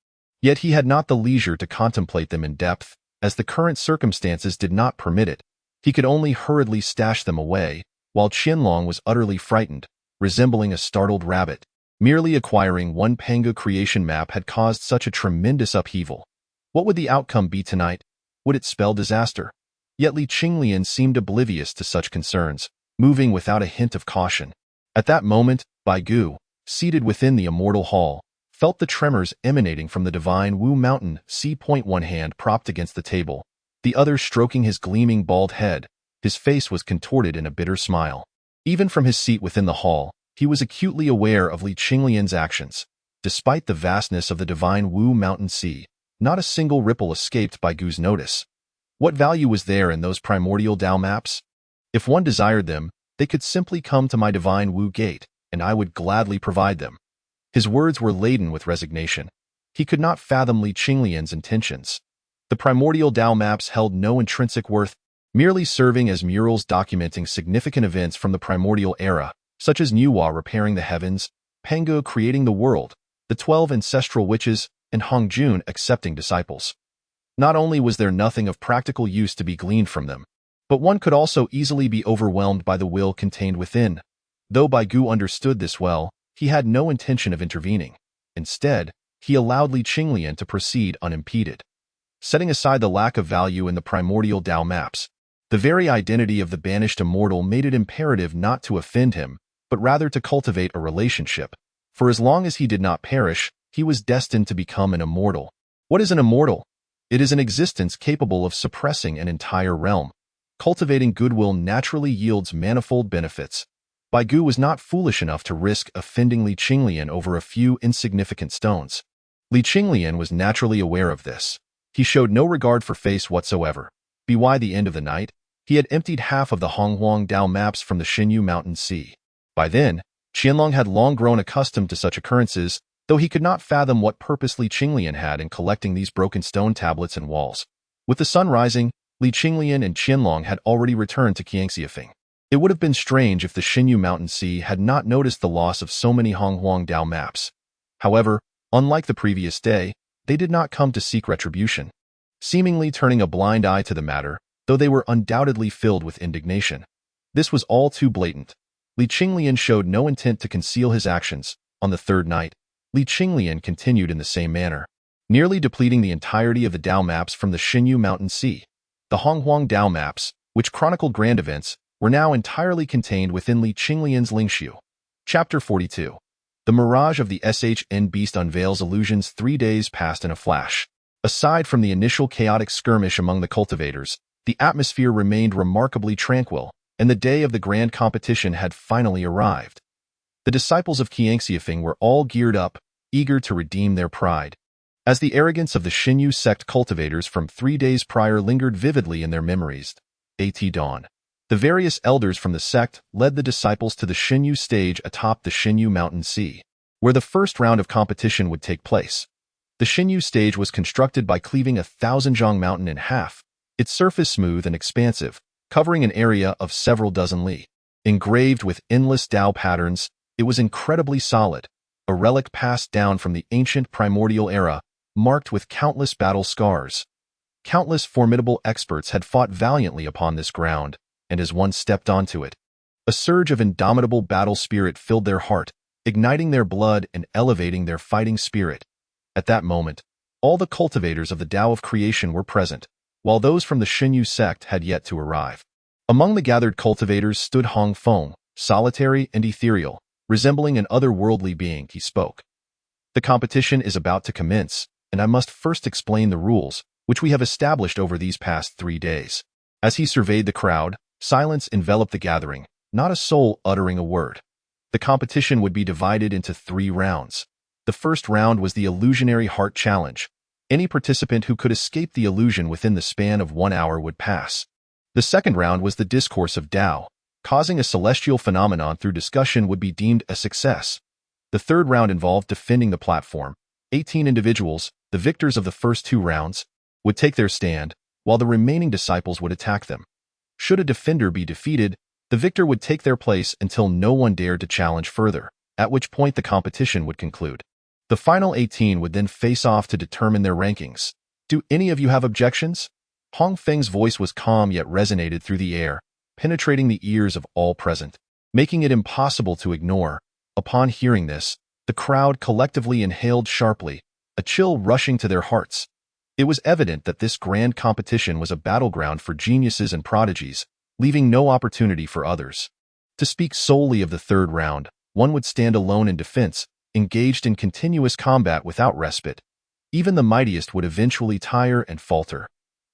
Yet he had not the leisure to contemplate them in depth, as the current circumstances did not permit it. He could only hurriedly stash them away, while Qinglian was utterly frightened, resembling a startled rabbit. Merely acquiring one Pangu creation map had caused such a tremendous upheaval. What would the outcome be tonight? Would it spell disaster? Yet Qinglian seemed oblivious to such concerns, moving without a hint of caution. At that moment, Gu, seated within the immortal hall, felt the tremors emanating from the divine Wu Mountain Sea. One hand propped against the table, the other stroking his gleaming bald head. His face was contorted in a bitter smile. Even from his seat within the hall, he was acutely aware of Qinglian's actions. Despite the vastness of the divine Wu Mountain Sea, not a single ripple escaped Gu's notice. What value was there in those primordial Tao maps? If one desired them, they could simply come to my divine Wu gate, and I would gladly provide them. His words were laden with resignation. He could not fathom Qinglian's intentions. The primordial Tao maps held no intrinsic worth, merely serving as murals documenting significant events from the primordial era, such as Nuwa repairing the heavens, Pangu creating the world, the 12 ancestral witches, and Hongjun accepting disciples. Not only was there nothing of practical use to be gleaned from them, but one could also easily be overwhelmed by the will contained within. Though Gu understood this well, he had no intention of intervening. Instead, he allowed Qinglian to proceed unimpeded. Setting aside the lack of value in the primordial Tao maps, the very identity of the banished immortal made it imperative not to offend him, but rather to cultivate a relationship. For as long as he did not perish, he was destined to become an immortal. What is an immortal? It is an existence capable of suppressing an entire realm. Cultivating goodwill naturally yields manifold benefits. Gu was not foolish enough to risk offending Qinglian over a few insignificant stones. Qinglian was naturally aware of this. He showed no regard for face whatsoever. By the end of the night, he had emptied half of the Honghuang Dao maps from the Xinyu Mountain Sea. By then, Qinglian had long grown accustomed to such occurrences, though he could not fathom what purpose Qinglian had in collecting these broken stone tablets and walls. With the sun rising, Qinglian and Qinglian had already returned to Qianxiafeng. It would have been strange if the Xinyu Mountain Sea had not noticed the loss of so many Honghuang Dao maps. However, unlike the previous day, they did not come to seek retribution, seemingly turning a blind eye to the matter, though they were undoubtedly filled with indignation. This was all too blatant. Qinglian showed no intent to conceal his actions. On the third night, Qinglian continued in the same manner, nearly depleting the entirety of the Dao maps from the Xinyu Mountain Sea. The Honghuang Dao maps, which chronicled grand events, were now entirely contained within Qinglian's Lingshu. Chapter 42. The mirage of the Shn beast unveils illusions. 3 days passed in a flash. Aside from the initial chaotic skirmish among the cultivators, the atmosphere remained remarkably tranquil, and the day of the grand competition had finally arrived. The disciples of Qianxiafeng were all geared up, eager to redeem their pride. As the arrogance of the Xinyu sect cultivators from 3 days prior lingered vividly in their memories, at dawn, the various elders from the sect led the disciples to the Xinyu stage atop the Xinyu Mountain Sea, where the first round of competition would take place. The Xinyu stage was constructed by cleaving 1,000-zhang mountain in half, its surface smooth and expansive, covering an area of several dozen li. Engraved with endless Tao patterns, it was incredibly solid, a relic passed down from the ancient primordial era, marked with countless battle scars. Countless formidable experts had fought valiantly upon this ground, and as one stepped onto it, a surge of indomitable battle spirit filled their heart, igniting their blood and elevating their fighting spirit. At that moment, all the cultivators of the Tao of creation were present, while those from the Xinyu sect had yet to arrive. Among the gathered cultivators stood Hong Feng, solitary and ethereal, resembling an otherworldly being. He spoke. The competition is about to commence, and I must first explain the rules, which we have established over these past 3 days. As he surveyed the crowd, silence enveloped the gathering, not a soul uttering a word. The competition would be divided into 3 rounds. The first round was the Illusionary Heart Challenge. Any participant who could escape the illusion within the span of 1 hour would pass. The second round was the Discourse of Tao. Causing a celestial phenomenon through discussion would be deemed a success. The third round involved defending the platform. 18 individuals, the victors of the first 2 rounds, would take their stand, while the remaining disciples would attack them. Should a defender be defeated, the victor would take their place until no one dared to challenge further, at which point the competition would conclude. The final 18 would then face off to determine their rankings. Do any of you have objections? Hong Feng's voice was calm yet resonated through the air, penetrating the ears of all present, making it impossible to ignore. Upon hearing this, the crowd collectively inhaled sharply, a chill rushing to their hearts. It was evident that this grand competition was a battleground for geniuses and prodigies, leaving no opportunity for others. To speak solely of the third round, one would stand alone in defense, engaged in continuous combat without respite. Even the mightiest would eventually tire and falter.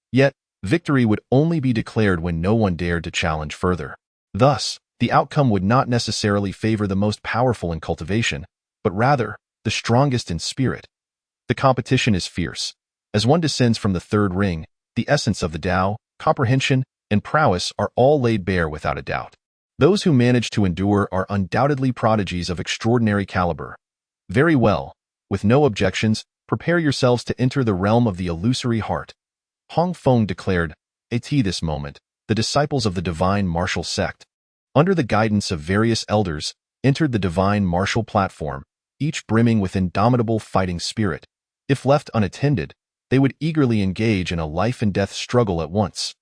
Yet, victory would only be declared when no one dared to challenge further. Thus, the outcome would not necessarily favor the most powerful in cultivation, but rather, the strongest in spirit. The competition is fierce. As one descends from the third ring, the essence of the Tao, comprehension, and prowess are all laid bare without a doubt. Those who manage to endure are undoubtedly prodigies of extraordinary caliber. Very well. With no objections, prepare yourselves to enter the realm of the illusory heart. Hong Feng declared, "At this moment, the disciples of the divine martial sect, under the guidance of various elders, entered the divine martial platform, each brimming with indomitable fighting spirit. If left unattended, they would eagerly engage in a life-and-death struggle at once.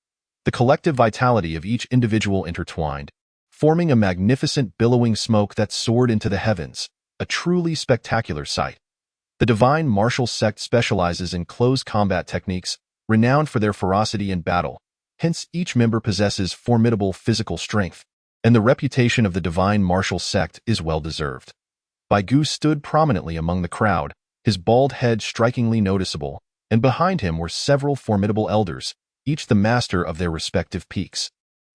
The collective vitality of each individual intertwined, forming a magnificent billowing smoke that soared into the heavens, a truly spectacular sight. The divine martial sect specializes in close combat techniques, renowned for their ferocity in battle. Hence, each member possesses formidable physical strength, and the reputation of the divine martial sect is well-deserved." Bai Gu stood prominently among the crowd, his bald head strikingly noticeable, and behind him were several formidable elders, each the master of their respective peaks.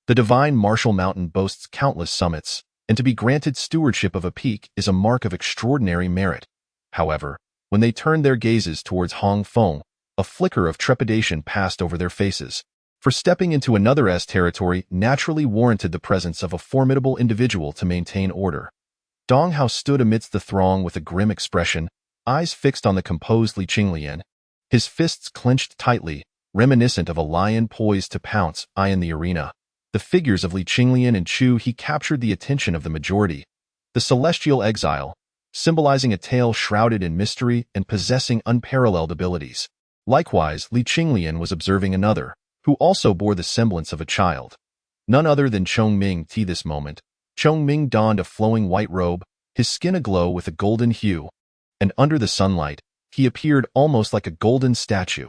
The divine martial mountain boasts countless summits, and to be granted stewardship of a peak is a mark of extraordinary merit. However, when they turned their gazes towards Hong Feng, a flicker of trepidation passed over their faces, for stepping into another's territory naturally warranted the presence of a formidable individual to maintain order. Dong Hao stood amidst the throng with a grim expression, eyes fixed on the composed Qinglian, his fists clenched tightly, reminiscent of a lion poised to pounce in the arena. The figures of Qinglian and Chu he captured the attention of the majority. The celestial exile, symbolizing a tale shrouded in mystery and possessing unparalleled abilities. Likewise, Qinglian was observing another, who also bore the semblance of a child. None other than Chongming. This moment, Chongming donned a flowing white robe, his skin aglow with a golden hue, and under the sunlight, he appeared almost like a golden statue.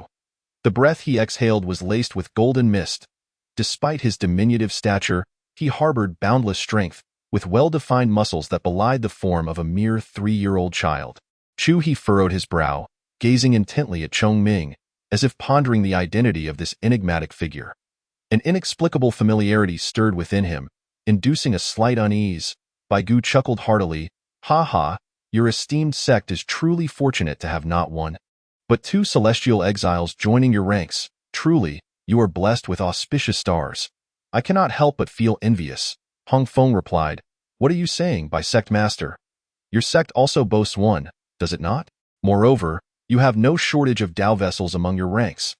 The breath he exhaled was laced with golden mist. Despite his diminutive stature, he harbored boundless strength, with well-defined muscles that belied the form of a mere 3-year-old child. Chu he furrowed his brow, gazing intently at Chongming, as if pondering the identity of this enigmatic figure. An inexplicable familiarity stirred within him, inducing a slight unease. Bai Gu chuckled heartily, "Ha ha, your esteemed sect is truly fortunate to have not one, but 2 celestial exiles joining your ranks. Truly, you are blessed with auspicious stars. I cannot help but feel envious." Hong Feng replied, "What are you saying, Bai Sect Master? Your sect also boasts one, does it not? Moreover, you have no shortage of Tao vessels among your ranks."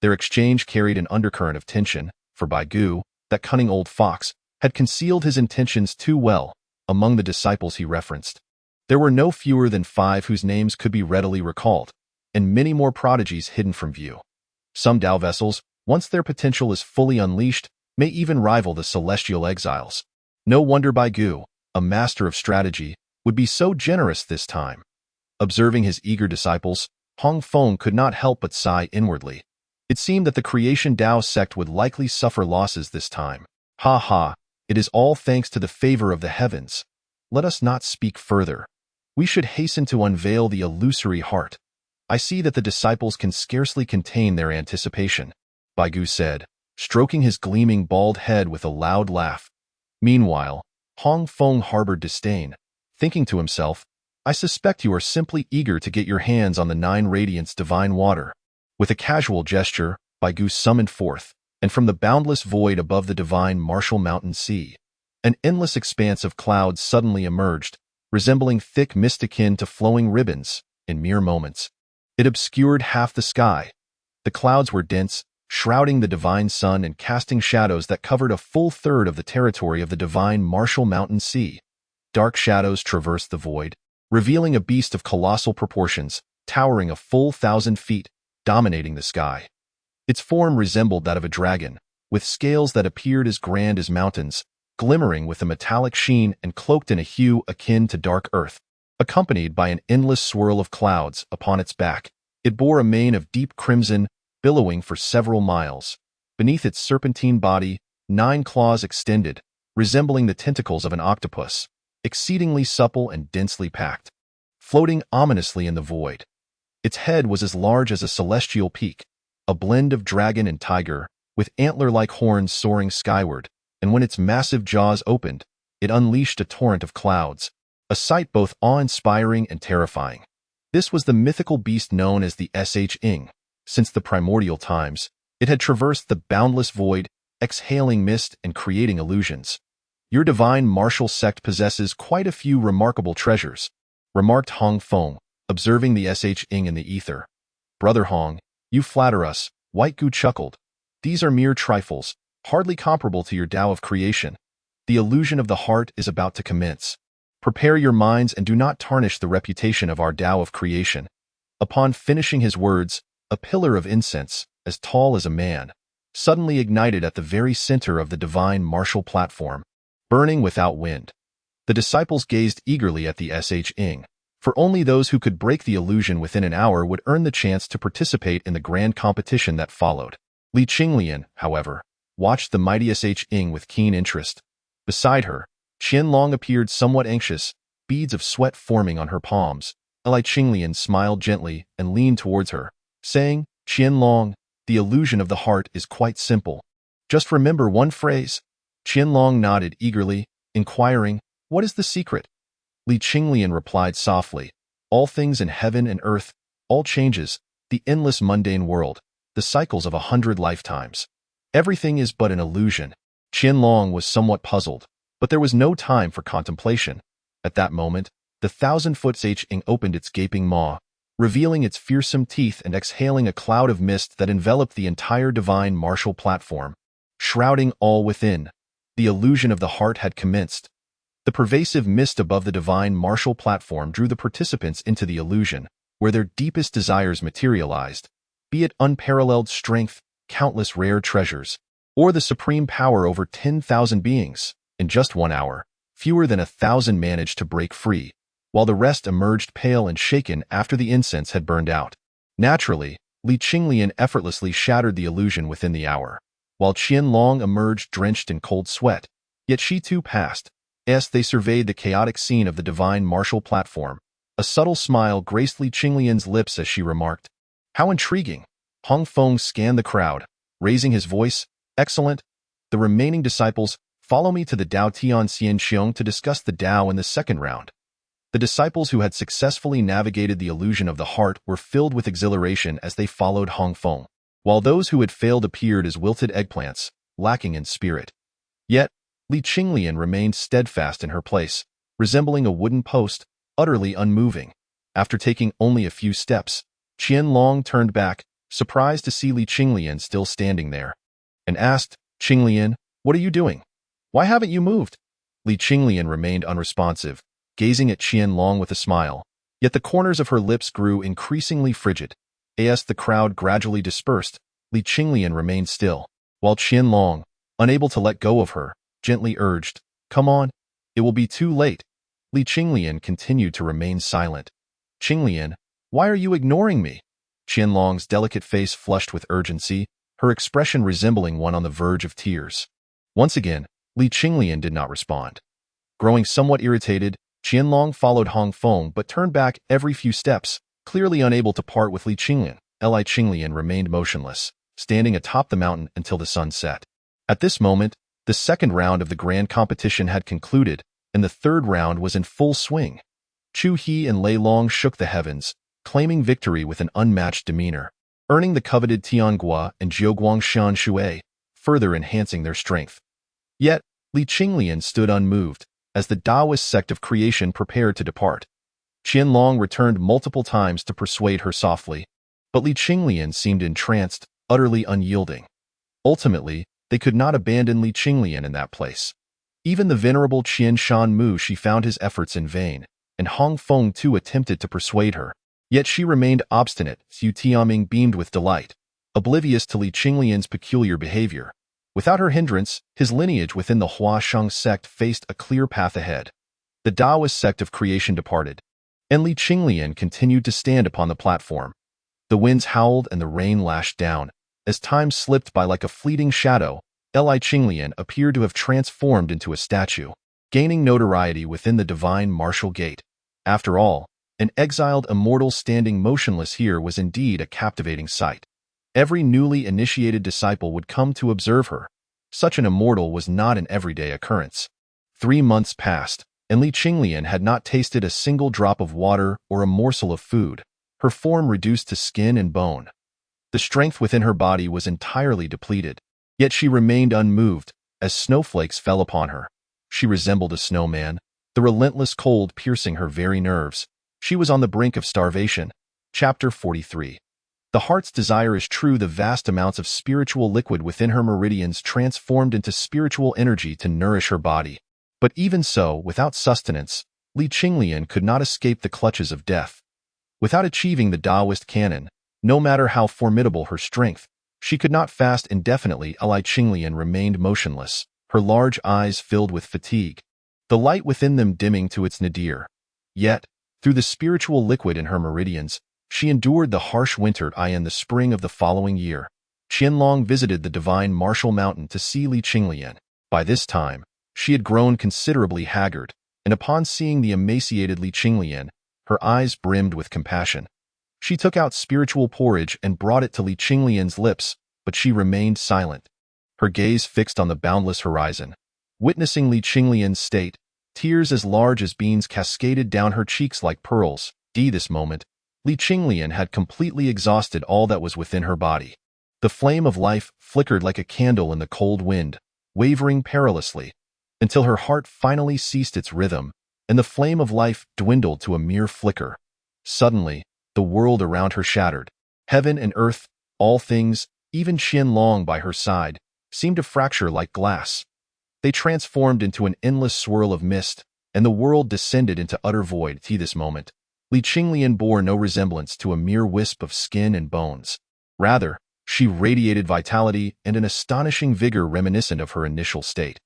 Their exchange carried an undercurrent of tension, for Bai Gu, that cunning old fox, had concealed his intentions too well. Among the disciples he referenced, there were no fewer than 5 whose names could be readily recalled, and many more prodigies hidden from view. Some Tao vessels, once their potential is fully unleashed, may even rival the celestial exiles. No wonder Bai Gu, a master of strategy, would be so generous this time. Observing his eager disciples, Hong Feng could not help but sigh inwardly. It seemed that the creation Tao sect would likely suffer losses this time. Ha ha, it is all thanks to the favor of the heavens. Let us not speak further. We should hasten to unveil the illusory heart. I see that the disciples can scarcely contain their anticipation, Bai Gu said, stroking his gleaming bald head with a loud laugh. Meanwhile, Hong Feng harbored disdain, thinking to himself, I suspect you are simply eager to get your hands on the 9 radiants divine water. With a casual gesture, Bai Gu summoned forth, and from the boundless void above the divine martial mountain sea, an endless expanse of clouds suddenly emerged, resembling thick mist akin to flowing ribbons, in mere moments. It obscured half the sky. The clouds were dense, shrouding the divine sun and casting shadows that covered a full third of the territory of the divine martial mountain sea. Dark shadows traversed the void, revealing a beast of colossal proportions, towering a full 1,000 feet, dominating the sky. Its form resembled that of a dragon, with scales that appeared as grand as mountains, glimmering with a metallic sheen and cloaked in a hue akin to dark earth. Accompanied by an endless swirl of clouds upon its back, it bore a mane of deep crimson, billowing for several miles. Beneath its serpentine body, 9 claws extended, resembling the tentacles of an octopus, exceedingly supple and densely packed, floating ominously in the void. Its head was as large as a celestial peak, a blend of dragon and tiger, with antler-like horns soaring skyward, and when its massive jaws opened, it unleashed a torrent of clouds, a sight both awe-inspiring and terrifying. This was the mythical beast known as the etched. Since the primordial times, it had traversed the boundless void, exhaling mist and creating illusions. Your divine martial sect possesses quite a few remarkable treasures, remarked Hong Feng, observing the etched in the ether. Brother Hong, you flatter us, White Gu chuckled. These are mere trifles, hardly comparable to your Tao of creation. The illusion of the heart is about to commence. Prepare your minds and do not tarnish the reputation of our Tao of creation. Upon finishing his words, a pillar of incense, as tall as a man, suddenly ignited at the very center of the divine martial platform, burning without wind. The disciples gazed eagerly at the etched, for only those who could break the illusion within an hour would earn the chance to participate in the grand competition that followed. Qinglian, however, watched the mighty etched with keen interest. Beside her, Qianlong appeared somewhat anxious, beads of sweat forming on her palms. Qinglian smiled gently and leaned towards her, saying, Qianlong, the illusion of the heart is quite simple. Just remember one phrase. Qianlong nodded eagerly, inquiring, what is the secret? Qinglian replied softly, all things in heaven and earth, all changes, the endless mundane world, the cycles of 100 lifetimes. Everything is but an illusion. Qianlong was somewhat puzzled, but there was no time for contemplation. At that moment, the 1,000-foot etched opened its gaping maw, revealing its fearsome teeth and exhaling a cloud of mist that enveloped the entire divine martial platform, shrouding all within. The illusion of the heart had commenced. The pervasive mist above the divine martial platform drew the participants into the illusion, where their deepest desires materialized, be it unparalleled strength, countless rare treasures, or the supreme power over 10,000 beings. In just 1 hour, fewer than 1,000 managed to break free, while the rest emerged pale and shaken after the incense had burned out. Naturally, Qinglian effortlessly shattered the illusion within the hour, while Qianlong emerged drenched in cold sweat. Yet she too passed, as they surveyed the chaotic scene of the divine martial platform. A subtle smile graced Qinglian's lips as she remarked, how intriguing. Hong Feng scanned the crowd, raising his voice, excellent. The remaining disciples, follow me to the Dao Tian Xian Xiong to discuss the Dao in the second round. The disciples who had successfully navigated the illusion of the heart were filled with exhilaration as they followed Hong Feng, while those who had failed appeared as wilted eggplants, lacking in spirit. Yet, Qinglian remained steadfast in her place, resembling a wooden post, utterly unmoving. After taking only a few steps, Qianlong turned back, surprised to see Qinglian still standing there, and asked, Qinglian, what are you doing? Why haven't you moved? Qinglian remained unresponsive, gazing at Qianlong with a smile, yet the corners of her lips grew increasingly frigid. As the crowd gradually dispersed, Li Qinglian remained still, while Qianlong, unable to let go of her, gently urged, "Come on, it will be too late." Li Qinglian continued to remain silent. "Qinglian, why are you ignoring me?" Qianlong's delicate face flushed with urgency, her expression resembling one on the verge of tears. Once again, Li Qinglian did not respond. Growing somewhat irritated, Qianlong followed Hong Feng but turned back every few steps, clearly unable to part with Li Qinglian. Li Qinglian remained motionless, standing atop the mountain until the sun set. At this moment, the second round of the grand competition had concluded, and the third round was in full swing. Chu He and Lei Long shook the heavens, claiming victory with an unmatched demeanor, earning the coveted Tianghua and Jiuguang Shan Shui, further enhancing their strength. Yet, Li Qinglian stood unmoved, as the Taoist sect of creation prepared to depart. Qianlong returned multiple times to persuade her softly, but Li Qinglian seemed entranced, utterly unyielding. Ultimately, they could not abandon Li Qinglian in that place. Even the venerable Qian Shan Mu she found his efforts in vain, and Hong Feng too attempted to persuade her. Yet she remained obstinate. Xu Tianming beamed with delight, oblivious to Li Qinglian's peculiar behavior. Without her hindrance, his lineage within the Hua Shang sect faced a clear path ahead. The Taoist sect of creation departed, and Li Qinglian continued to stand upon the platform. The winds howled and the rain lashed down. As time slipped by like a fleeting shadow, Li Qinglian appeared to have transformed into a statue, gaining notoriety within the divine martial gate. After all, an exiled immortal standing motionless here was indeed a captivating sight. Every newly initiated disciple would come to observe her. Such an immortal was not an everyday occurrence. 3 months passed, and Li Qinglian had not tasted a single drop of water or a morsel of food, her form reduced to skin and bone. The strength within her body was entirely depleted, yet she remained unmoved as snowflakes fell upon her. She resembled a snowman, the relentless cold piercing her very nerves. She was on the brink of starvation. Chapter 43. The heart's desire is true. The vast amounts of spiritual liquid within her meridians transformed into spiritual energy to nourish her body. But even so, without sustenance, Li Qinglian could not escape the clutches of death. Without achieving the Taoist canon, no matter how formidable her strength, she could not fast indefinitely. Li Qinglian remained motionless, her large eyes filled with fatigue, the light within them dimming to its nadir. Yet, through the spiritual liquid in her meridians, she endured the harsh winter. In the spring of the following year, Qianlong visited the divine martial mountain to see Li Qinglian. By this time, she had grown considerably haggard, and upon seeing the emaciated Li Qinglian, her eyes brimmed with compassion. She took out spiritual porridge and brought it to Li Qinglian's lips, but she remained silent, her gaze fixed on the boundless horizon. Witnessing Li Qinglian's state, tears as large as beans cascaded down her cheeks like pearls. This moment, Li Qinglian had completely exhausted all that was within her body. The flame of life flickered like a candle in the cold wind, wavering perilously, until her heart finally ceased its rhythm, and the flame of life dwindled to a mere flicker. Suddenly, the world around her shattered. Heaven and earth, all things, even Qianlong by her side, seemed to fracture like glass. They transformed into an endless swirl of mist, and the world descended into utter void. This moment, Li Qinglian bore no resemblance to a mere wisp of skin and bones. Rather, she radiated vitality and an astonishing vigor reminiscent of her initial state.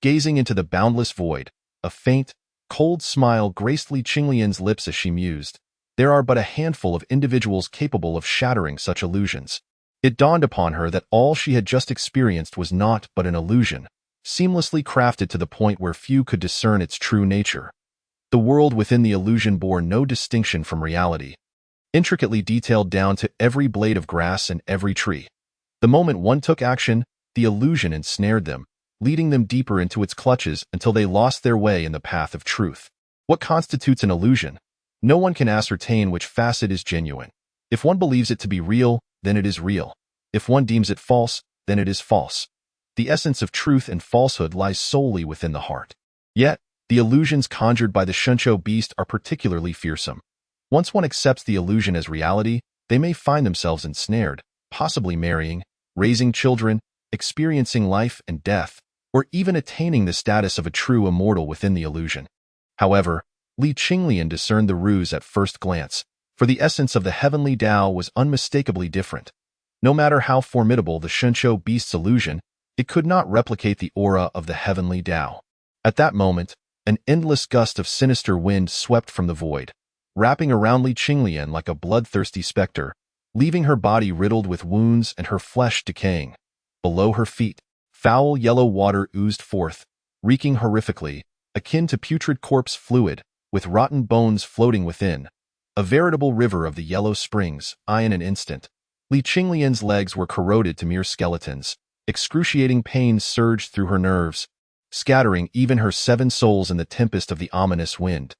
Gazing into the boundless void, a faint, cold smile graced Li Qinglian's lips as she mused. There are but a handful of individuals capable of shattering such illusions. It dawned upon her that all she had just experienced was naught but an illusion, seamlessly crafted to the point where few could discern its true nature. The world within the illusion bore no distinction from reality, intricately detailed down to every blade of grass and every tree. The moment one took action, the illusion ensnared them, leading them deeper into its clutches until they lost their way in the path of truth. What constitutes an illusion? No one can ascertain which facet is genuine. If one believes it to be real, then it is real. If one deems it false, then it is false. The essence of truth and falsehood lies solely within the heart. Yet, the illusions conjured by the Shuncho beast are particularly fearsome. Once one accepts the illusion as reality, they may find themselves ensnared, possibly marrying, raising children, experiencing life and death, or even attaining the status of a true immortal within the illusion. However, Li Qinglian discerned the ruse at first glance, for the essence of the heavenly Tao was unmistakably different. No matter how formidable the Shunshou beast's illusion, it could not replicate the aura of the heavenly Tao. At that moment, an endless gust of sinister wind swept from the void, wrapping around Li Qinglian like a bloodthirsty specter, leaving her body riddled with wounds and her flesh decaying. Below her feet, foul yellow water oozed forth, reeking horrifically, akin to putrid corpse fluid, with rotten bones floating within. A veritable river of the yellow springs, in an instant. Li Qinglian's legs were corroded to mere skeletons. Excruciating pain surged through her nerves, scattering even her 7 souls in the tempest of the ominous wind.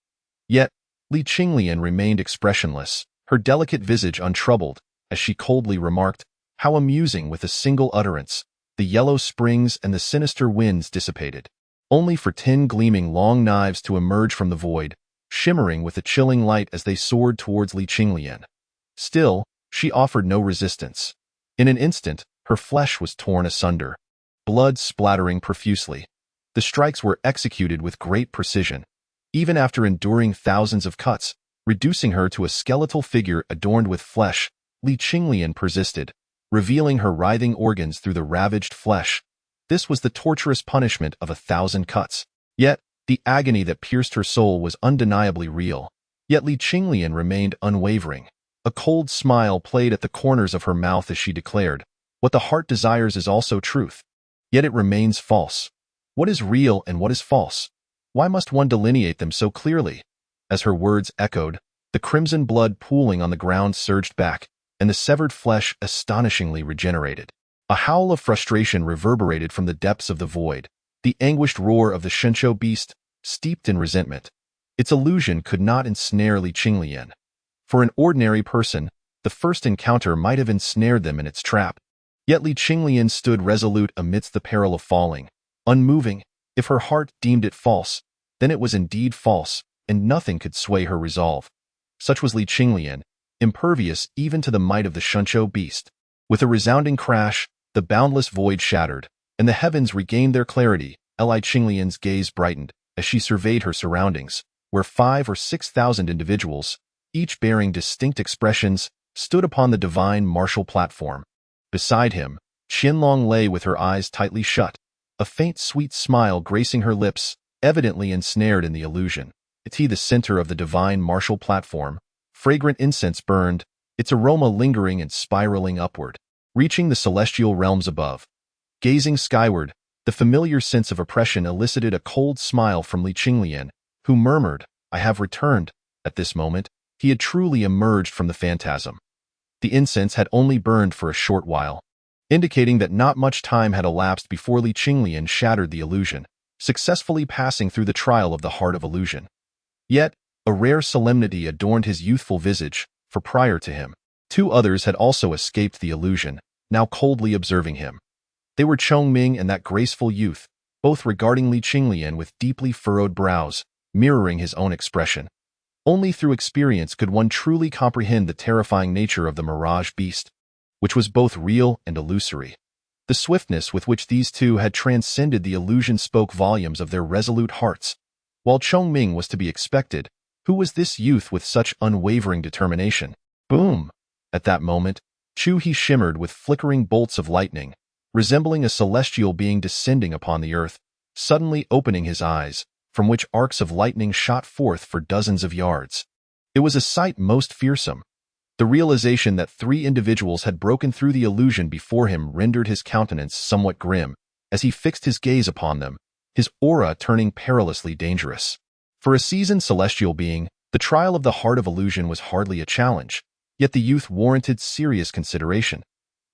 Yet, Li Qinglian remained expressionless, her delicate visage untroubled, as she coldly remarked, "How amusing!" With a single utterance, the yellow springs and the sinister winds dissipated, only for 10 gleaming long knives to emerge from the void, shimmering with a chilling light as they soared towards Li Qinglian. Still, she offered no resistance. In an instant, her flesh was torn asunder, blood splattering profusely. The strikes were executed with great precision, even after enduring thousands of cuts, reducing her to a skeletal figure adorned with flesh. Li Qinglian persisted, revealing her writhing organs through the ravaged flesh. This was the torturous punishment of 1,000 cuts. Yet, the agony that pierced her soul was undeniably real. Yet Li Qinglian remained unwavering. A cold smile played at the corners of her mouth as she declared, "What the heart desires is also truth. Yet it remains false. What is real and what is false? Why must one delineate them so clearly?" As her words echoed, the crimson blood pooling on the ground surged back, and the severed flesh astonishingly regenerated. A howl of frustration reverberated from the depths of the void, the anguished roar of the Shunshou beast, steeped in resentment. Its illusion could not ensnare Li Qinglian. For an ordinary person, the first encounter might have ensnared them in its trap. Yet Li Qinglian stood resolute amidst the peril of falling, unmoving. If her heart deemed it false, then it was indeed false, and nothing could sway her resolve. Such was Li Qinglian, impervious even to the might of the Shunshou beast. With a resounding crash, the boundless void shattered, and the heavens regained their clarity. Li Qinglian's gaze brightened as she surveyed her surroundings, where 5,000 or 6,000 individuals, each bearing distinct expressions, stood upon the divine martial platform. Beside him, Qinglian lay with her eyes tightly shut, a faint sweet smile gracing her lips, evidently ensnared in the illusion. At the center of the divine martial platform, fragrant incense burned, its aroma lingering and spiraling upward, reaching the celestial realms above. Gazing skyward, the familiar sense of oppression elicited a cold smile from Li Qinglian, who murmured, "I have returned." At this moment, he had truly emerged from the phantasm. The incense had only burned for a short while, indicating that not much time had elapsed before Li Qinglian shattered the illusion, successfully passing through the trial of the heart of illusion. Yet, a rare solemnity adorned his youthful visage, for prior to him, 2 others had also escaped the illusion, now coldly observing him. They were Chongming and that graceful youth, both regarding Li Qinglian with deeply furrowed brows, mirroring his own expression. Only through experience could one truly comprehend the terrifying nature of the mirage beast, which was both real and illusory. The swiftness with which these 2 had transcended the illusion spoke volumes of their resolute hearts. While Chongming was to be expected, who was this youth with such unwavering determination? Boom! At that moment, He shimmered with flickering bolts of lightning, resembling a celestial being descending upon the earth, suddenly opening his eyes, from which arcs of lightning shot forth for dozens of yards. It was a sight most fearsome. The realization that 3 individuals had broken through the illusion before him rendered his countenance somewhat grim, as he fixed his gaze upon them, his aura turning perilously dangerous. For a seasoned celestial being, the trial of the heart of illusion was hardly a challenge, yet the youth warranted serious consideration.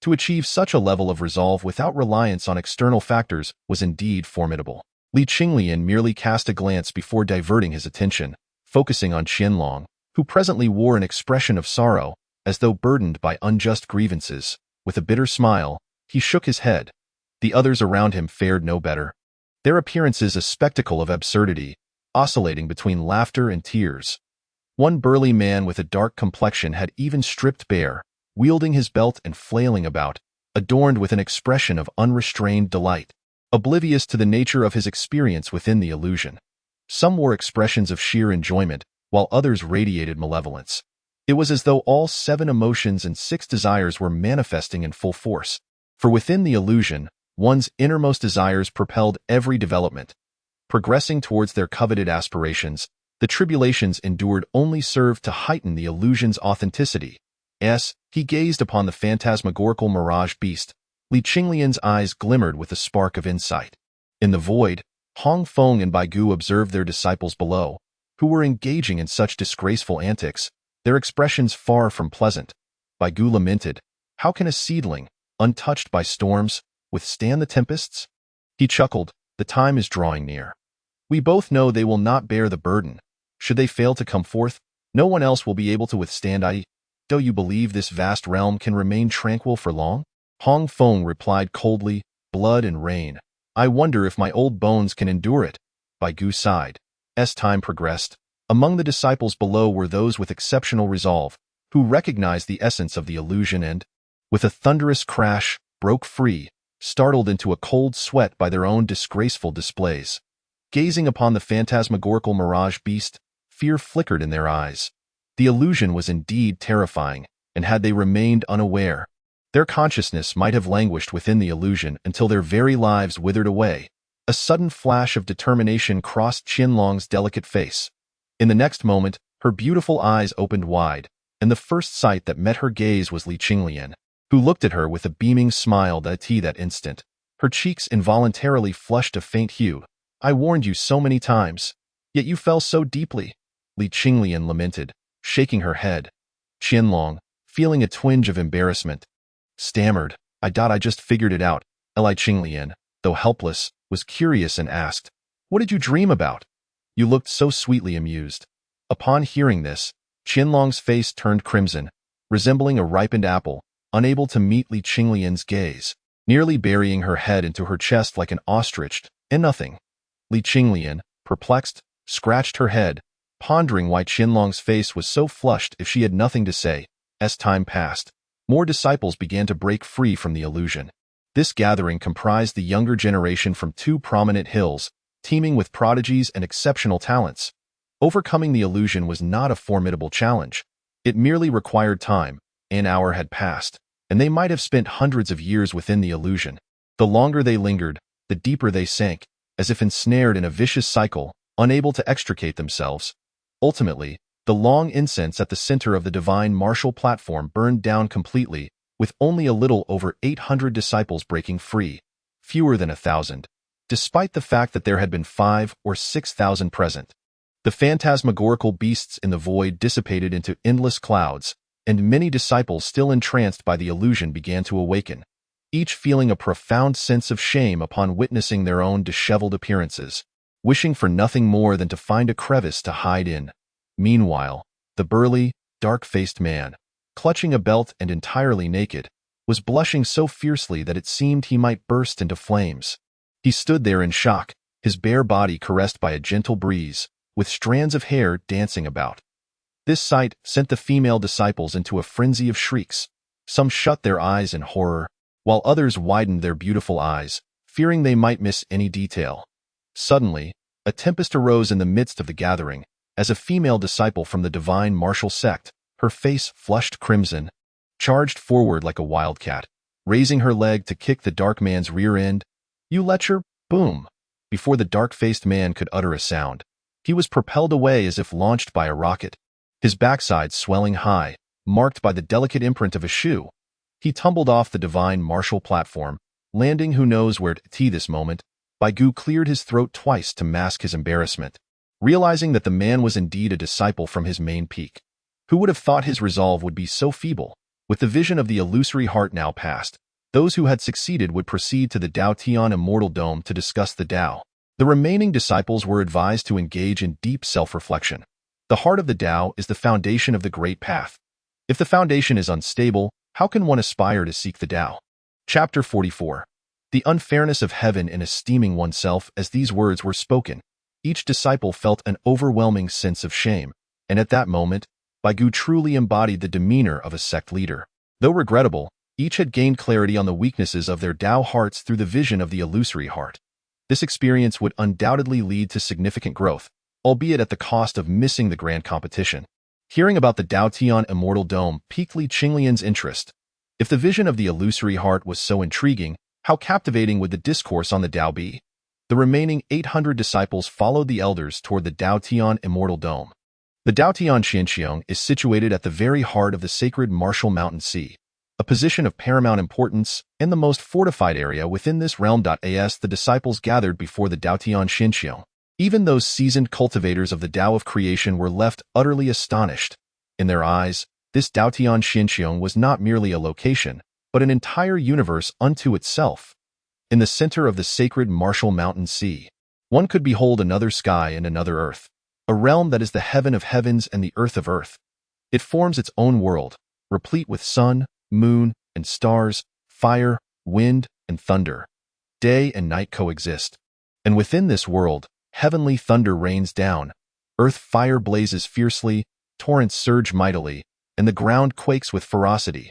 To achieve such a level of resolve without reliance on external factors was indeed formidable. Li Qinglian merely cast a glance before diverting his attention, focusing on Qinglian, who presently wore an expression of sorrow, as though burdened by unjust grievances. With a bitter smile, he shook his head. The others around him fared no better. Their appearances a spectacle of absurdity, oscillating between laughter and tears. One burly man with a dark complexion had even stripped bare, wielding his belt and flailing about, adorned with an expression of unrestrained delight, oblivious to the nature of his experience within the illusion. Some wore expressions of sheer enjoyment, while others radiated malevolence. It was as though all 7 emotions and 6 desires were manifesting in full force. For within the illusion, one's innermost desires propelled every development. Progressing towards their coveted aspirations, the tribulations endured only served to heighten the illusion's authenticity. As he gazed upon the phantasmagorical mirage beast, Li Qinglian's eyes glimmered with a spark of insight. In the void, Hong Feng and Bai Gu observed their disciples below, who were engaging in such disgraceful antics, their expressions far from pleasant. Bai Gu lamented, "How can a seedling, untouched by storms, withstand the tempests?" He chuckled, "The time is drawing near. We both know they will not bear the burden. Should they fail to come forth, no one else will be able to withstand it. Do you believe this vast realm can remain tranquil for long?" Hong Feng replied coldly, "Blood and rain. I wonder if my old bones can endure it." Bai Gu sighed. As time progressed, among the disciples below were those with exceptional resolve, who recognized the essence of the illusion and, with a thunderous crash, broke free, startled into a cold sweat by their own disgraceful displays. Gazing upon the phantasmagorical mirage beast, fear flickered in their eyes. The illusion was indeed terrifying, and had they remained unaware, their consciousness might have languished within the illusion until their very lives withered away. A sudden flash of determination crossed Qinglian's delicate face. In the next moment, her beautiful eyes opened wide, and the first sight that met her gaze was Li Qinglian, who looked at her with a beaming smile that instant. Her cheeks involuntarily flushed a faint hue. "I warned you so many times, yet you fell so deeply," Li Qinglian lamented, shaking her head. Qinglian, feeling a twinge of embarrassment, stammered, I just figured it out." Li Qinglian, though helpless, was curious and asked, "What did you dream about? You looked so sweetly amused." Upon hearing this, Qinglian's face turned crimson, resembling a ripened apple, unable to meet Li Qinglian's gaze, nearly burying her head into her chest like an ostrich, and nothing. Li Qinglian, perplexed, scratched her head, pondering why Qinglian's face was so flushed if she had nothing to say. As time passed, more disciples began to break free from the illusion. This gathering comprised the younger generation from 2 prominent hills, teeming with prodigies and exceptional talents. Overcoming the illusion was not a formidable challenge. It merely required time. An hour had passed, and they might have spent hundreds of years within the illusion. The longer they lingered, the deeper they sank, as if ensnared in a vicious cycle, unable to extricate themselves. Ultimately, the long incense at the center of the divine martial platform burned down completely, with only a little over 800 disciples breaking free, fewer than 1,000, despite the fact that there had been 5,000 or 6,000 present. The phantasmagorical beasts in the void dissipated into endless clouds, and many disciples still entranced by the illusion began to awaken, each feeling a profound sense of shame upon witnessing their own disheveled appearances, wishing for nothing more than to find a crevice to hide in. Meanwhile, the burly, dark-faced man, clutching a belt and entirely naked, was blushing so fiercely that it seemed he might burst into flames. He stood there in shock, his bare body caressed by a gentle breeze, with strands of hair dancing about. This sight sent the female disciples into a frenzy of shrieks. Some shut their eyes in horror, while others widened their beautiful eyes, fearing they might miss any detail. Suddenly, a tempest arose in the midst of the gathering, as a female disciple from the divine martial sect, her face flushed crimson, charged forward like a wildcat, raising her leg to kick the dark man's rear end. "You lecher!" Boom! Before the dark-faced man could utter a sound, he was propelled away as if launched by a rocket, his backside swelling high, marked by the delicate imprint of a shoe. He tumbled off the divine martial platform, landing who knows where at this moment. Bai Gu cleared his throat twice to mask his embarrassment, realizing that the man was indeed a disciple from his main peak. Who would have thought his resolve would be so feeble? With the vision of the illusory heart now past, those who had succeeded would proceed to the Dao Tian Immortal Dome to discuss the Dao. The remaining disciples were advised to engage in deep self-reflection. The heart of the Dao is the foundation of the Great Path. If the foundation is unstable, how can one aspire to seek the Dao? Chapter 44. The unfairness of heaven in esteeming oneself. As these words were spoken, each disciple felt an overwhelming sense of shame, and at that moment, Bai Gu truly embodied the demeanor of a sect leader. Though regrettable, each had gained clarity on the weaknesses of their Dao hearts through the vision of the illusory heart. This experience would undoubtedly lead to significant growth, albeit at the cost of missing the grand competition. Hearing about the Daotian immortal dome piqued Li Qinglian's interest. If the vision of the illusory heart was so intriguing, how captivating would the discourse on the Dao be? The remaining 800 disciples followed the elders toward the Daotian immortal dome. The Daotian Xianxiang is situated at the very heart of the sacred Martial Mountain Sea, a position of paramount importance and the most fortified area within this realm. As the disciples gathered before the Daotian Xianxiang, even those seasoned cultivators of the Tao of creation were left utterly astonished. In their eyes, this Daotian Xianxiang was not merely a location, but an entire universe unto itself. In the center of the sacred Martial Mountain Sea, one could behold another sky and another earth, a realm that is the heaven of heavens and the earth of earth. It forms its own world, replete with sun, moon, and stars, fire, wind, and thunder. Day and night coexist. And within this world, heavenly thunder rains down, earth fire blazes fiercely, torrents surge mightily, and the ground quakes with ferocity.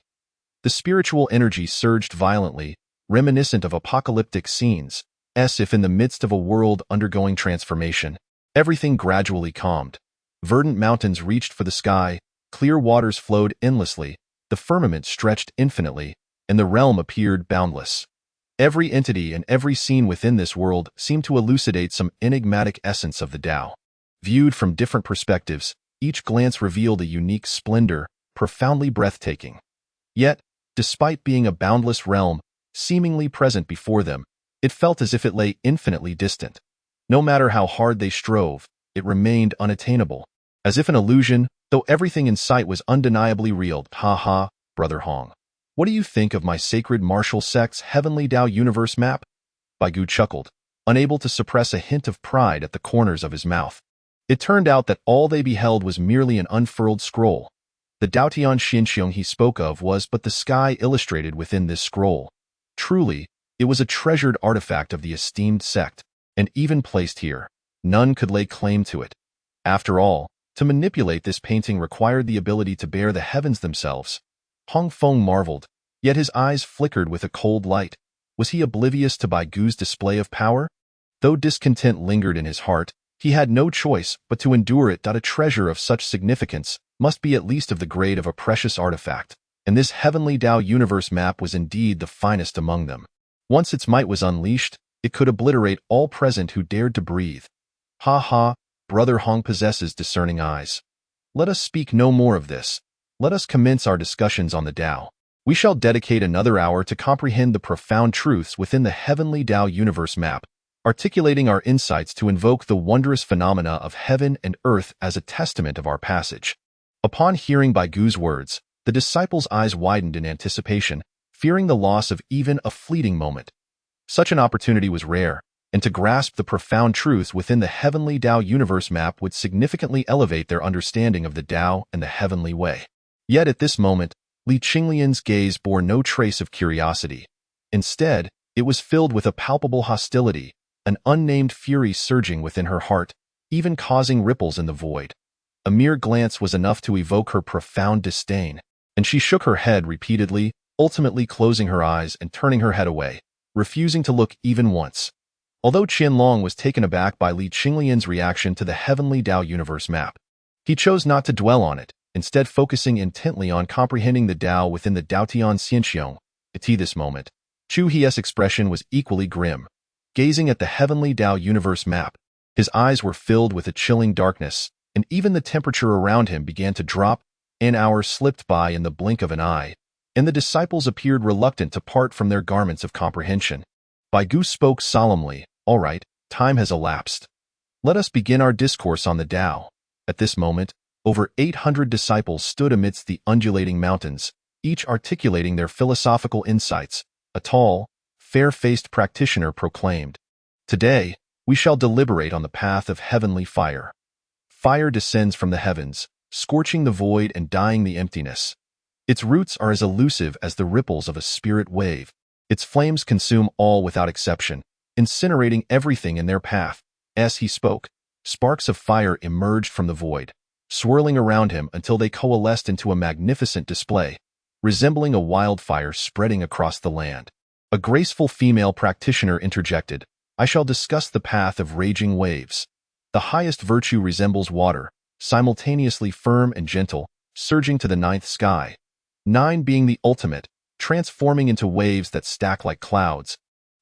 The spiritual energy surged violently, reminiscent of apocalyptic scenes, as if in the midst of a world undergoing transformation. Everything gradually calmed. Verdant mountains reached for the sky, clear waters flowed endlessly, the firmament stretched infinitely, and the realm appeared boundless. Every entity and every scene within this world seemed to elucidate some enigmatic essence of the Tao. Viewed from different perspectives, each glance revealed a unique splendor, profoundly breathtaking. Yet, despite being a boundless realm, seemingly present before them, it felt as if it lay infinitely distant. No matter how hard they strove, it remained unattainable. As if an illusion, though everything in sight was undeniably real. Ha ha, Brother Hong. What do you think of my sacred martial sect's heavenly Tao universe map? Baigu chuckled, unable to suppress a hint of pride at the corners of his mouth. It turned out that all they beheld was merely an unfurled scroll. The Daotian Xianxiang he spoke of was but the sky illustrated within this scroll. Truly, it was a treasured artifact of the esteemed sect, and even placed here, none could lay claim to it. After all, to manipulate this painting required the ability to bear the heavens themselves. Hong Feng marveled, yet his eyes flickered with a cold light. Was he oblivious to Baigu's display of power? Though discontent lingered in his heart, he had no choice but to endure it. A treasure of such significance must be at least of the grade of a precious artifact, and this heavenly Tao universe map was indeed the finest among them. Once its might was unleashed, it could obliterate all present who dared to breathe. Ha ha, Brother Hong possesses discerning eyes. Let us speak no more of this. Let us commence our discussions on the Tao. We shall dedicate another hour to comprehend the profound truths within the heavenly Tao universe map, articulating our insights to invoke the wondrous phenomena of heaven and earth as a testament of our passage. Upon hearing Baigu's words, the disciples' eyes widened in anticipation, fearing the loss of even a fleeting moment. Such an opportunity was rare, and to grasp the profound truths within the heavenly Tao universe map would significantly elevate their understanding of the Tao and the heavenly way. Yet at this moment, Li Qinglian's gaze bore no trace of curiosity. Instead, it was filled with a palpable hostility, an unnamed fury surging within her heart, even causing ripples in the void. A mere glance was enough to evoke her profound disdain, and she shook her head repeatedly, ultimately closing her eyes and turning her head away, refusing to look even once. Although Qianlong was taken aback by Li Qinglian's reaction to the heavenly Tao universe map, he chose not to dwell on it, instead focusing intently on comprehending the Tao within the Daotian Xianxiang. At this moment, Chu Hie's expression was equally grim. Gazing at the heavenly Tao universe map, his eyes were filled with a chilling darkness, and even the temperature around him began to drop. An hour slipped by in the blink of an eye, and the disciples appeared reluctant to part from their garments of comprehension. Baigu spoke solemnly, "All right, time has elapsed. Let us begin our discourse on the Tao." At this moment, over 800 disciples stood amidst the undulating mountains, each articulating their philosophical insights. A tall, fair-faced practitioner proclaimed, "Today, we shall deliberate on the path of heavenly fire. Fire descends from the heavens, scorching the void and dyeing the emptiness. Its roots are as elusive as the ripples of a spirit wave. Its flames consume all without exception, incinerating everything in their path." As he spoke, sparks of fire emerged from the void, swirling around him until they coalesced into a magnificent display, resembling a wildfire spreading across the land. A graceful female practitioner interjected, "I shall discuss the path of raging waves. The highest virtue resembles water, simultaneously firm and gentle, surging to the ninth sky. 9 being the ultimate, transforming into waves that stack like clouds,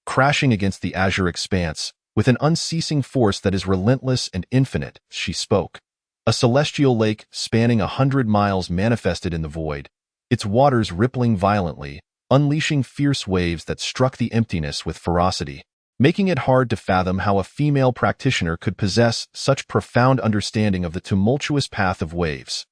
crashing against the azure expanse, with an unceasing force that is relentless and infinite, she spoke. A celestial lake spanning 100 miles manifested in the void, its waters rippling violently, unleashing fierce waves that struck the emptiness with ferocity, making it hard to fathom how a female practitioner could possess such profound understanding of the tumultuous path of waves.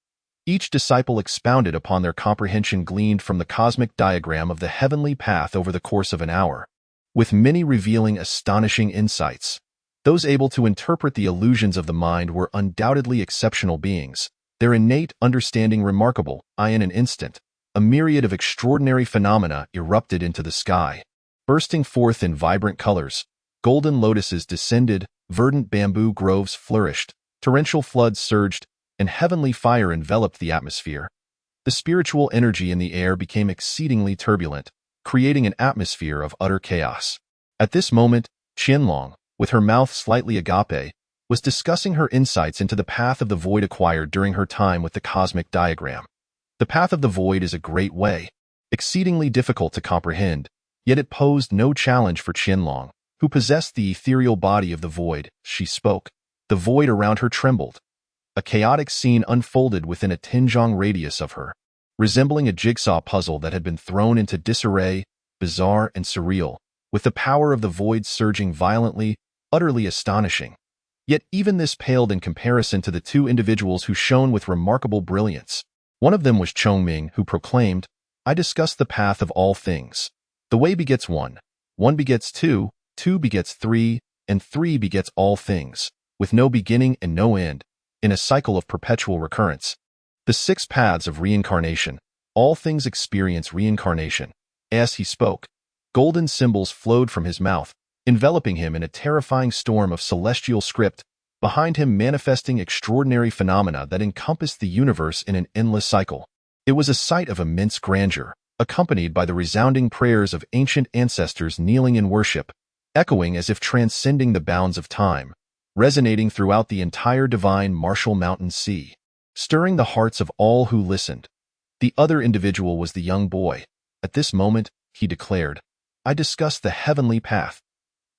Each disciple expounded upon their comprehension gleaned from the cosmic diagram of the heavenly path over the course of an hour, with many revealing astonishing insights. Those able to interpret the illusions of the mind were undoubtedly exceptional beings, their innate understanding remarkable. In an instant, a myriad of extraordinary phenomena erupted into the sky. Bursting forth in vibrant colors, golden lotuses descended, verdant bamboo groves flourished, torrential floods surged, and heavenly fire enveloped the atmosphere. The spiritual energy in the air became exceedingly turbulent, creating an atmosphere of utter chaos. At this moment, Qinglian, with her mouth slightly agape, was discussing her insights into the path of the void acquired during her time with the cosmic diagram. The path of the void is a great way, exceedingly difficult to comprehend, yet it posed no challenge for Qinglian, who possessed the ethereal body of the void. She spoke. The void around her trembled. A chaotic scene unfolded within a Tinjiang radius of her, resembling a jigsaw puzzle that had been thrown into disarray, bizarre and surreal, with the power of the void surging violently, utterly astonishing. Yet even this paled in comparison to the 2 individuals who shone with remarkable brilliance. One of them was Chongming, who proclaimed, "I discuss the path of all things. The way begets 1, 1 begets 2, 2 begets 3, and 3 begets all things, with no beginning and no end, in a cycle of perpetual recurrence. The 6 paths of reincarnation. All things experience reincarnation." As he spoke, golden symbols flowed from his mouth, enveloping him in a terrifying storm of celestial script, behind him manifesting extraordinary phenomena that encompassed the universe in an endless cycle. It was a sight of immense grandeur, accompanied by the resounding prayers of ancient ancestors kneeling in worship, echoing as if transcending the bounds of time, resonating throughout the entire divine Martial Mountain Sea, stirring the hearts of all who listened. The other individual was the young boy. At this moment, he declared, "I discuss the heavenly path.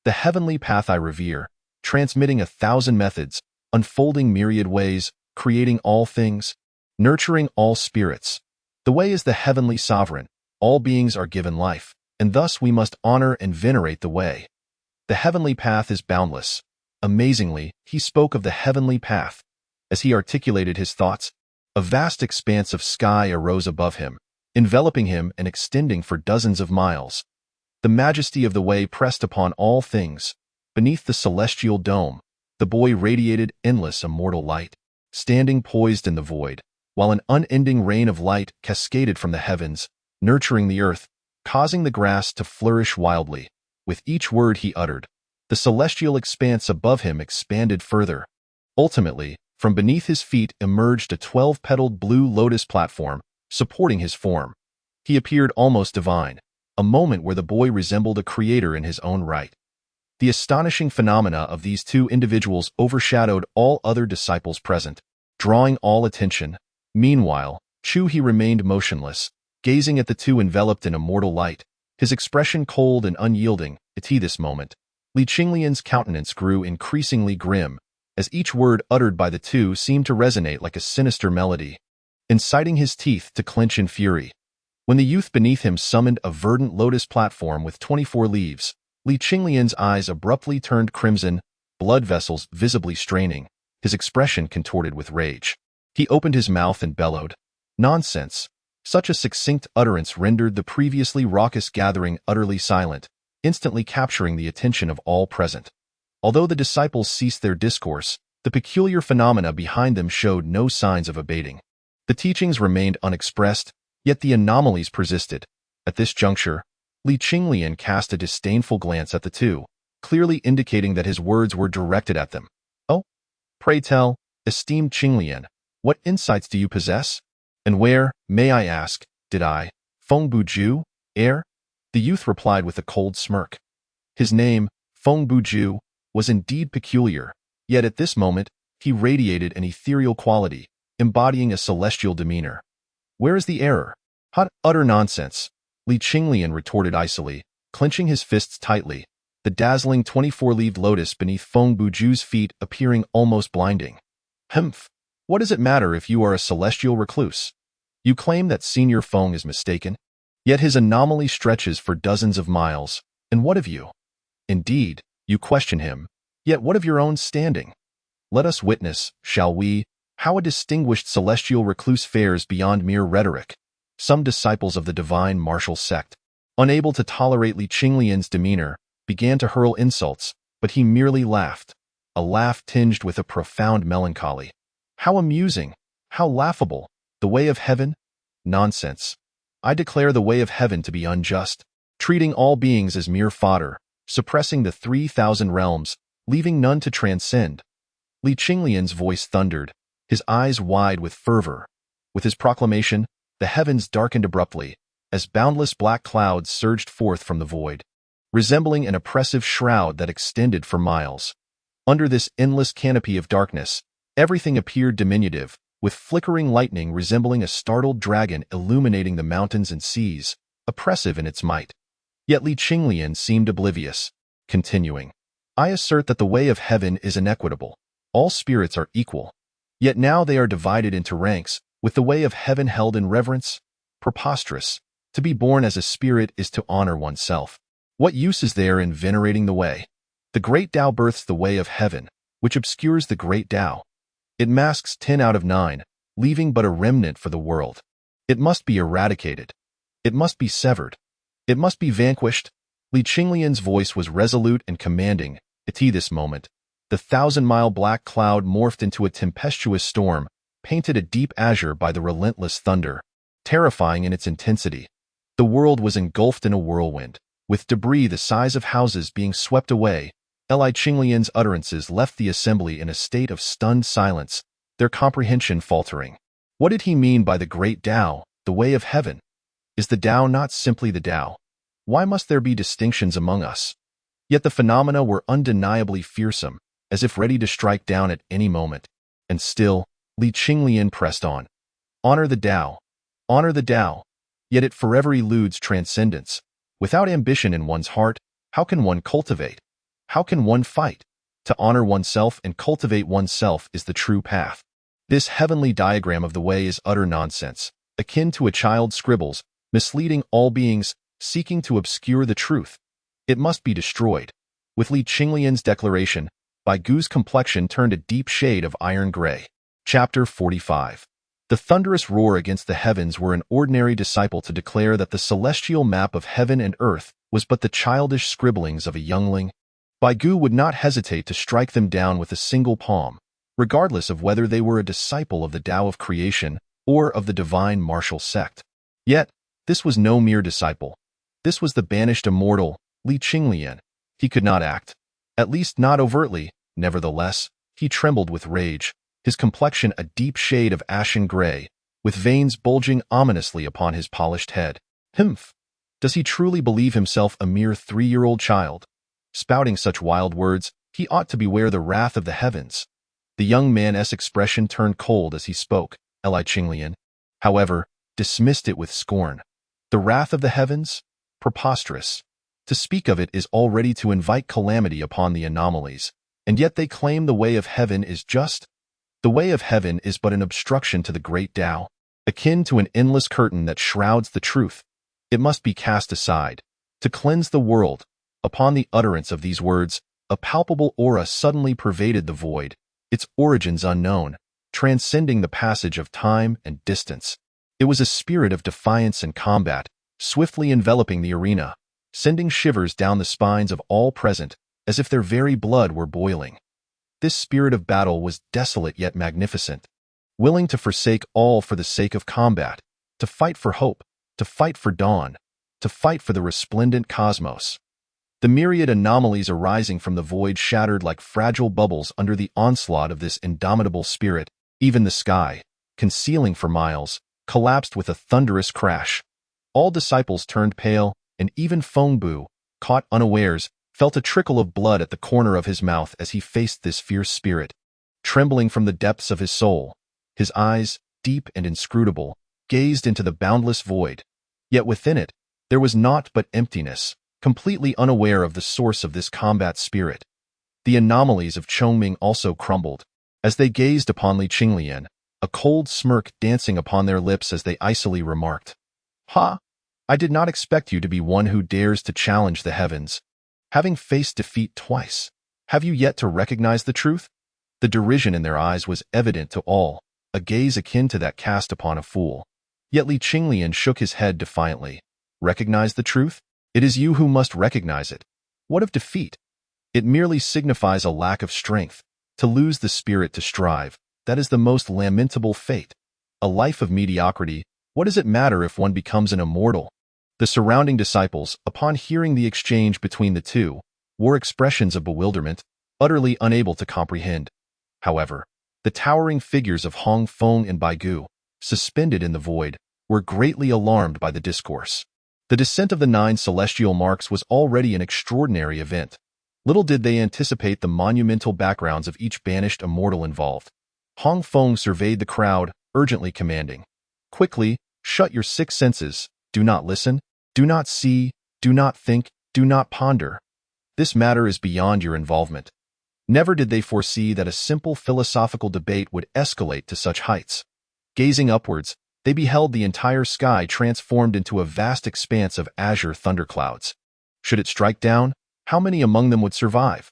The heavenly path I revere, transmitting 1,000 methods, unfolding myriad ways, creating all things, nurturing all spirits. The way is the heavenly sovereign. All beings are given life, and thus we must honor and venerate the way. The heavenly path is boundless." Amazingly, he spoke of the heavenly path. As he articulated his thoughts, a vast expanse of sky arose above him, enveloping him and extending for dozens of miles. The majesty of the way pressed upon all things. Beneath the celestial dome, the boy radiated endless immortal light, standing poised in the void, while an unending rain of light cascaded from the heavens, nurturing the earth, causing the grass to flourish wildly. With each word he uttered, the celestial expanse above him expanded further. Ultimately, from beneath his feet emerged a 12-petaled blue lotus platform, supporting his form. He appeared almost divine, a moment where the boy resembled a creator in his own right. The astonishing phenomena of these 2 individuals overshadowed all other disciples present, drawing all attention. Meanwhile, He remained motionless, gazing at the 2 enveloped in immortal light, his expression cold and unyielding. At this moment, Qinglian's countenance grew increasingly grim, as each word uttered by the 2 seemed to resonate like a sinister melody, inciting his teeth to clench in fury. When the youth beneath him summoned a verdant lotus platform with 24 leaves, Qinglian's eyes abruptly turned crimson, blood vessels visibly straining, his expression contorted with rage. He opened his mouth and bellowed, "Nonsense!" Such a succinct utterance rendered the previously raucous gathering utterly silent, instantly capturing the attention of all present. Although the disciples ceased their discourse, the peculiar phenomena behind them showed no signs of abating. The teachings remained unexpressed, yet the anomalies persisted. At this juncture, Qinglian cast a disdainful glance at the 2, clearly indicating that his words were directed at them. "Oh, pray tell, esteemed Qinglian, what insights do you possess? And where, may I ask, did I, Feng Buju, err?" The youth replied with a cold smirk. His name, Feng Buju, was indeed peculiar, yet at this moment, He radiated an ethereal quality, embodying a celestial demeanor. Where is the error? Hot, utter nonsense, Li Qinglian retorted icily, clenching his fists tightly, the dazzling 24-leaved lotus beneath Feng Buju's feet appearing almost blinding. Humph! What does it matter if you are a celestial recluse? You claim that Senior Feng is mistaken? Yet his anomaly stretches for dozens of miles, and what of you? Indeed, you question him, yet what of your own standing? Let us witness, shall we, how a distinguished celestial recluse fares beyond mere rhetoric. Some disciples of the divine martial sect, unable to tolerate Li Qinglian's demeanor, began to hurl insults, but he merely laughed, a laugh tinged with a profound melancholy. How amusing! How laughable! The way of heaven? Nonsense. I declare the way of heaven to be unjust, treating all beings as mere fodder, suppressing the 3,000 realms, leaving none to transcend. Li Qinglian's voice thundered, his eyes wide with fervor. With his proclamation, the heavens darkened abruptly, as boundless black clouds surged forth from the void, resembling an oppressive shroud that extended for miles. Under this endless canopy of darkness, everything appeared diminutive, with flickering lightning resembling a startled dragon illuminating the mountains and seas, oppressive in its might. Yet Li Qinglian seemed oblivious, continuing, I assert that the way of heaven is inequitable. All spirits are equal. Yet now they are divided into ranks, with the way of heaven held in reverence? Preposterous. To be born as a spirit is to honor oneself. What use is there in venerating the way? The great Tao births the way of heaven, which obscures the great Tao. It masks 10 out of 9, leaving but a remnant for the world. It must be eradicated. It must be severed. It must be vanquished. Li Qinglian's voice was resolute and commanding. At this moment, the 1,000-mile black cloud morphed into a tempestuous storm, painted a deep azure by the relentless thunder, terrifying in its intensity. The world was engulfed in a whirlwind, with debris the size of houses being swept away. Li Qinglian's utterances left the assembly in a state of stunned silence, their comprehension faltering. What did he mean by the great Tao, the way of heaven? Is the Tao not simply the Tao? Why must there be distinctions among us? Yet the phenomena were undeniably fearsome, as if ready to strike down at any moment. And still, Li Qinglian pressed on. Honor the Tao. Honor the Tao. Yet it forever eludes transcendence. Without ambition in one's heart, how can one cultivate? How can one fight? To honor oneself and cultivate oneself is the true path. This heavenly diagram of the way is utter nonsense, akin to a child's scribbles, misleading all beings, seeking to obscure the truth. It must be destroyed. With Li Qinglian's declaration, Bai Gu's complexion turned a deep shade of iron gray. Chapter 45. The thunderous roar against the heavens were an ordinary disciple to declare that the celestial map of heaven and earth was but the childish scribblings of a youngling. Bai Gu would not hesitate to strike them down with a single palm, regardless of whether they were a disciple of the Tao of creation or of the divine martial sect. Yet, this was no mere disciple. This was the banished immortal, Li Qinglian. He could not act, at least not overtly. Nevertheless, he trembled with rage, his complexion a deep shade of ashen gray, with veins bulging ominously upon his polished head. Humph! Does he truly believe himself a mere 3-year-old child? Spouting such wild words, he ought to beware the wrath of the heavens. The young man's expression turned cold as he spoke. Li Qinglian, however, dismissed it with scorn. The wrath of the heavens? Preposterous. To speak of it is already to invite calamity upon the anomalies, and yet they claim the way of heaven is just. The way of heaven is but an obstruction to the great Tao, akin to an endless curtain that shrouds the truth. It must be cast aside. To cleanse the world. Upon the utterance of these words, a palpable aura suddenly pervaded the void, its origins unknown, transcending the passage of time and distance. It was a spirit of defiance and combat, swiftly enveloping the arena, sending shivers down the spines of all present, as if their very blood were boiling. This spirit of battle was desolate yet magnificent, willing to forsake all for the sake of combat, to fight for hope, to fight for dawn, to fight for the resplendent cosmos. The myriad anomalies arising from the void shattered like fragile bubbles under the onslaught of this indomitable spirit. Even the sky, concealing for miles, collapsed with a thunderous crash. All disciples turned pale, and even Feng Bu, caught unawares, felt a trickle of blood at the corner of his mouth as he faced this fierce spirit. trembling from the depths of his soul. His eyes, deep and inscrutable, gazed into the boundless void. Yet within it, there was naught but emptiness, completely unaware of the source of this combat spirit. The anomalies of Chongming also crumbled. As they gazed upon Li Qinglian, a cold smirk dancing upon their lips as they icily remarked, "Ha! I did not expect you to be one who dares to challenge the heavens. Having faced defeat twice, have you yet to recognize the truth?" The derision in their eyes was evident to all, a gaze akin to that cast upon a fool. Yet Li Qinglian shook his head defiantly. "Recognize the truth? It is you who must recognize it. What of defeat? It merely signifies a lack of strength. To lose the spirit to strive, that is the most lamentable fate. A life of mediocrity, what does it matter if one becomes an immortal?" The surrounding disciples, upon hearing the exchange between the two, wore expressions of bewilderment, utterly unable to comprehend. However, the towering figures of Hong Feng and Baigu, suspended in the void, were greatly alarmed by the discourse. The descent of the 9 celestial marks was already an extraordinary event. Little did they anticipate the monumental backgrounds of each banished immortal involved. Hong Feng surveyed the crowd, urgently commanding, "Quickly, shut your 6 senses, do not listen, do not see, do not think, do not ponder. This matter is beyond your involvement." Never did they foresee that a simple philosophical debate would escalate to such heights. Gazing upwards, they beheld the entire sky transformed into a vast expanse of azure thunderclouds. Should it strike down, how many among them would survive?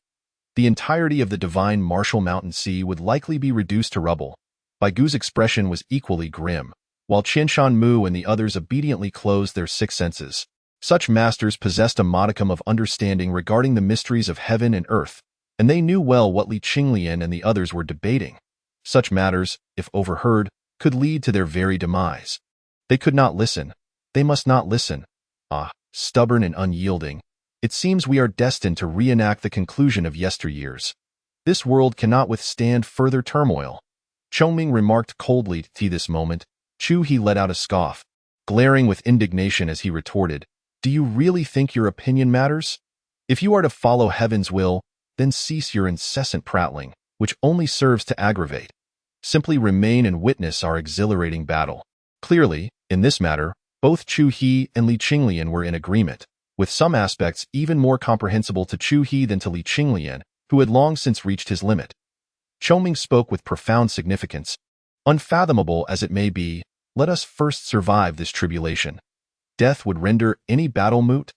The entirety of the divine Martial Mountain Sea would likely be reduced to rubble. Baigu's expression was equally grim, while Qianshan Mu and the others obediently closed their 6 senses. Such masters possessed a modicum of understanding regarding the mysteries of heaven and earth, and they knew well what Li Qinglian and the others were debating. Such matters, if overheard, could lead to their very demise. They could not listen. They must not listen. Ah, stubborn and unyielding. It seems we are destined to reenact the conclusion of yesteryears. This world cannot withstand further turmoil. Chongming remarked coldly to this moment. Chu He let out a scoff, glaring with indignation as he retorted, "Do you really think your opinion matters? If you are to follow heaven's will, then cease your incessant prattling, which only serves to aggravate. Simply remain and witness our exhilarating battle." Clearly, in this matter, both Chu He and Li Qinglian were in agreement, with some aspects even more comprehensible to Chu He than to Li Qinglian, who had long since reached his limit. Chongming spoke with profound significance. "Unfathomable as it may be, let us first survive this tribulation. Death would render any battle moot."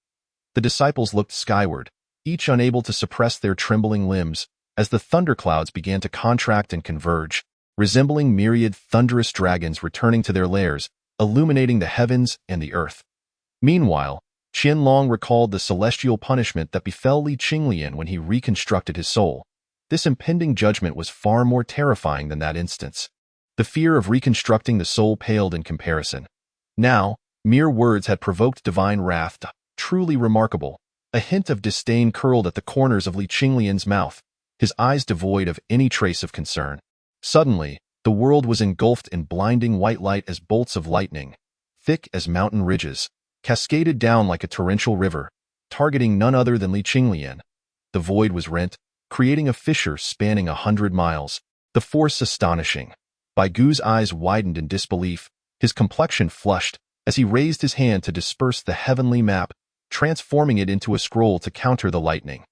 The disciples looked skyward, each unable to suppress their trembling limbs, as the thunderclouds began to contract and converge, resembling myriad thunderous dragons returning to their lairs, illuminating the heavens and the earth. Meanwhile, Qianlong recalled the celestial punishment that befell Li Qinglian when he reconstructed his soul. This impending judgment was far more terrifying than that instance. The fear of reconstructing the soul paled in comparison. Now, mere words had provoked divine wrath. Truly remarkable. A hint of disdain curled at the corners of Li Qinglian's mouth, his eyes devoid of any trace of concern. Suddenly, the world was engulfed in blinding white light as bolts of lightning, thick as mountain ridges, cascaded down like a torrential river, targeting none other than Li Qinglian. The void was rent, creating a fissure spanning 100 miles, the force astonishing. Baigu's eyes widened in disbelief, his complexion flushed, as he raised his hand to disperse the heavenly map, transforming it into a scroll to counter the lightning.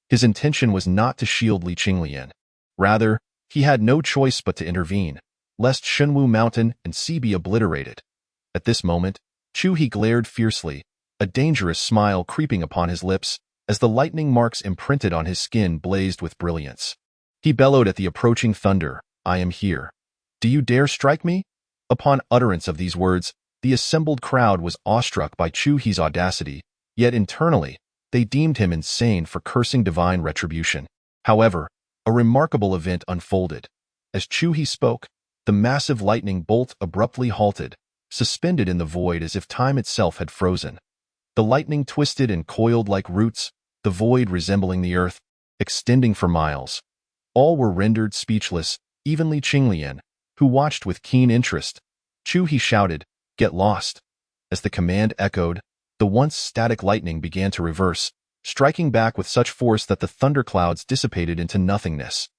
His intention was not to shield Li Qinglian. Rather, he had no choice but to intervene, lest Shenwu Mountain and sea be obliterated. At this moment, Chu He glared fiercely, a dangerous smile creeping upon his lips, as the lightning marks imprinted on his skin blazed with brilliance. He bellowed at the approaching thunder, "I am here. Do you dare strike me?" Upon utterance of these words, the assembled crowd was awestruck by Chu He's audacity, yet internally, they deemed him insane for cursing divine retribution. However, a remarkable event unfolded. As Chu He spoke, the massive lightning bolt abruptly halted, suspended in the void as if time itself had frozen. The lightning twisted and coiled like roots, the void resembling the earth, extending for miles. All were rendered speechless, even Li Qinglian, who watched with keen interest. Chu He shouted, "Get lost." As the command echoed, the once static lightning began to reverse, striking back with such force that the thunderclouds dissipated into nothingness.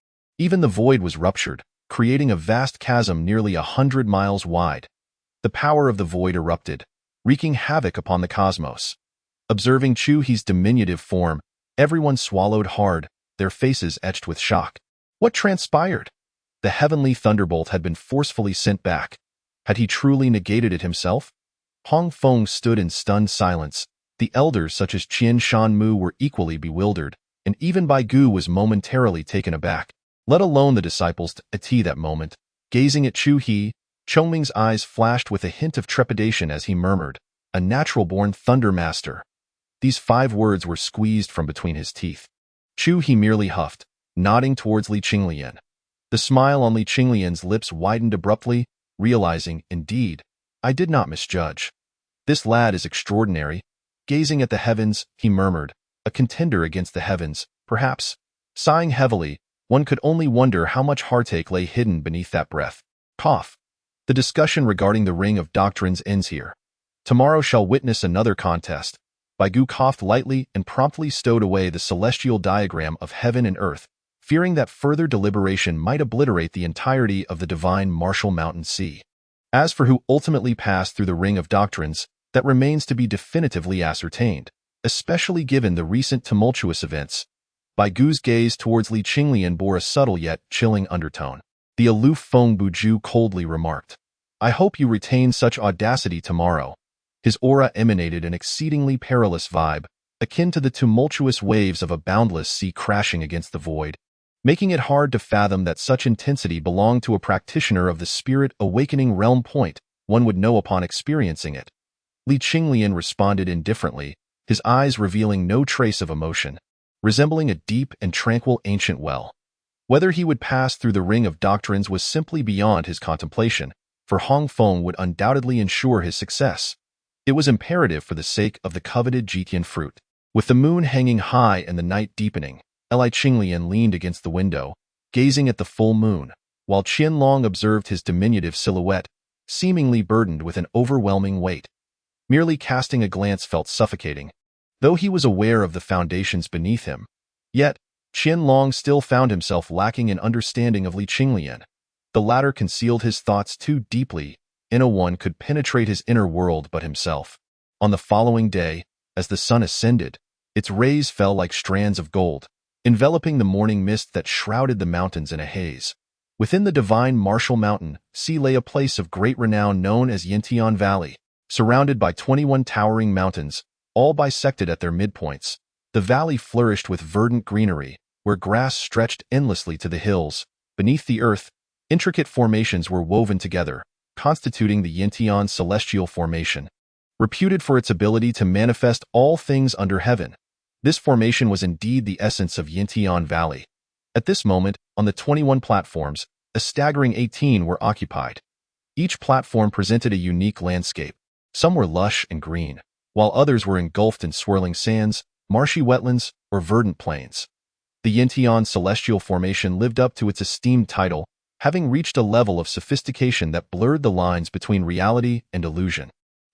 Even the void was ruptured, creating a vast chasm nearly 100 miles wide. The power of the void erupted, wreaking havoc upon the cosmos. Observing Chu He's diminutive form, everyone swallowed hard, their faces etched with shock. What transpired? The heavenly thunderbolt had been forcefully sent back. Had he truly negated it himself? Hong Feng stood in stunned silence. The elders such as Qian Shanmu were equally bewildered, and even Bai Gu was momentarily taken aback. Let alone the disciples at that moment. Gazing at Chu He, Chongming's eyes flashed with a hint of trepidation as he murmured, "A natural-born thunder master." These 5 words were squeezed from between his teeth. Chu He merely huffed, nodding towards Li Qinglian. The smile on Li Qinglian's lips widened abruptly, realizing, indeed, I did not misjudge. This lad is extraordinary. Gazing at the heavens, he murmured, a contender against the heavens, perhaps. Sighing heavily, one could only wonder how much heartache lay hidden beneath that breath. Cough. The discussion regarding the Ring of Doctrines ends here. Tomorrow shall witness another contest. Bai Gu coughed lightly and promptly stowed away the celestial diagram of heaven and earth, fearing that further deliberation might obliterate the entirety of the divine martial mountain sea. As for who ultimately passed through the Ring of Doctrines, that remains to be definitively ascertained, especially given the recent tumultuous events. Bai Gu's gaze towards Li Qinglian bore a subtle yet chilling undertone. The aloof Feng Buju coldly remarked, I hope you retain such audacity tomorrow. His aura emanated an exceedingly perilous vibe, akin to the tumultuous waves of a boundless sea crashing against the void, making it hard to fathom that such intensity belonged to a practitioner of the spirit awakening realm. One would know upon experiencing it. Li Qinglian responded indifferently, his eyes revealing no trace of emotion, resembling a deep and tranquil ancient well. Whether he would pass through the Ring of Doctrines was simply beyond his contemplation, for Hong Feng would undoubtedly ensure his success. It was imperative for the sake of the coveted Jitian fruit. With the moon hanging high and the night deepening, Li Qinglian leaned against the window, gazing at the full moon, while Qianlong observed his diminutive silhouette, seemingly burdened with an overwhelming weight. Merely casting a glance felt suffocating. Though he was aware of the foundations beneath him, yet Qianlong still found himself lacking in understanding of Li Qinglian. The latter concealed his thoughts too deeply, no one could penetrate his inner world but himself. On the following day, as the sun ascended, its rays fell like strands of gold, enveloping the morning mist that shrouded the mountains in a haze. Within the divine martial mountain, lay a place of great renown known as Yintian Valley, surrounded by 21 towering mountains, all bisected at their midpoints. The valley flourished with verdant greenery, where grass stretched endlessly to the hills. Beneath the earth, intricate formations were woven together, constituting the Yintian celestial formation. Reputed for its ability to manifest all things under heaven, this formation was indeed the essence of Yintian Valley. At this moment, on the 21 platforms, a staggering 18 were occupied. Each platform presented a unique landscape. Some were lush and green, while others were engulfed in swirling sands, marshy wetlands, or verdant plains. The Yintian celestial formation lived up to its esteemed title, having reached a level of sophistication that blurred the lines between reality and illusion.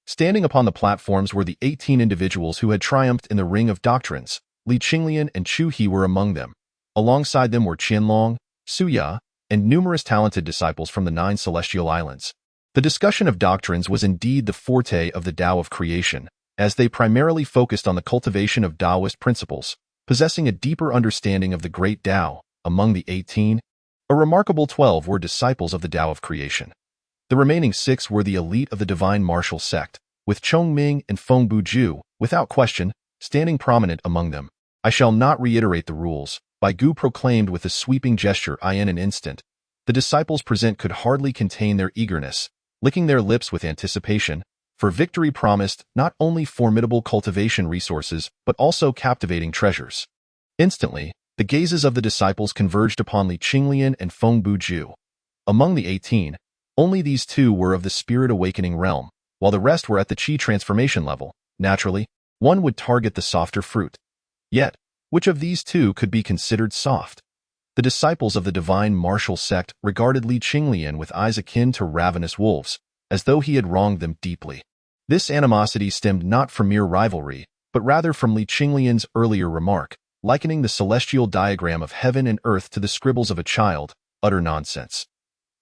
Standing upon the platforms were the 18 individuals who had triumphed in the Ring of Doctrines. Li Qinglian and Chu He were among them. Alongside them were Qianlong, Suya, and numerous talented disciples from the 9 celestial islands. The discussion of doctrines was indeed the forte of the Tao of creation, as they primarily focused on the cultivation of Taoist principles, possessing a deeper understanding of the great Tao. Among the 18, a remarkable 12 were disciples of the Tao of creation. The remaining 6 were the elite of the divine martial sect, with Chongming and Feng Buju, without question, standing prominent among them. I shall not reiterate the rules, Bai Gu proclaimed with a sweeping gesture. In an instant, the disciples present could hardly contain their eagerness, licking their lips with anticipation, for victory promised not only formidable cultivation resources but also captivating treasures. Instantly, the gazes of the disciples converged upon Li Qinglian and Feng Buju. Among the 18, only these 2 were of the spirit awakening realm, while the rest were at the Qi transformation level. Naturally, one would target the softer fruit. Yet, which of these 2 could be considered soft? The disciples of the divine martial sect regarded Li Qinglian with eyes akin to ravenous wolves, as though he had wronged them deeply. This animosity stemmed not from mere rivalry, but rather from Li Qinglian's earlier remark, likening the celestial diagram of heaven and earth to the scribbles of a child, utter nonsense.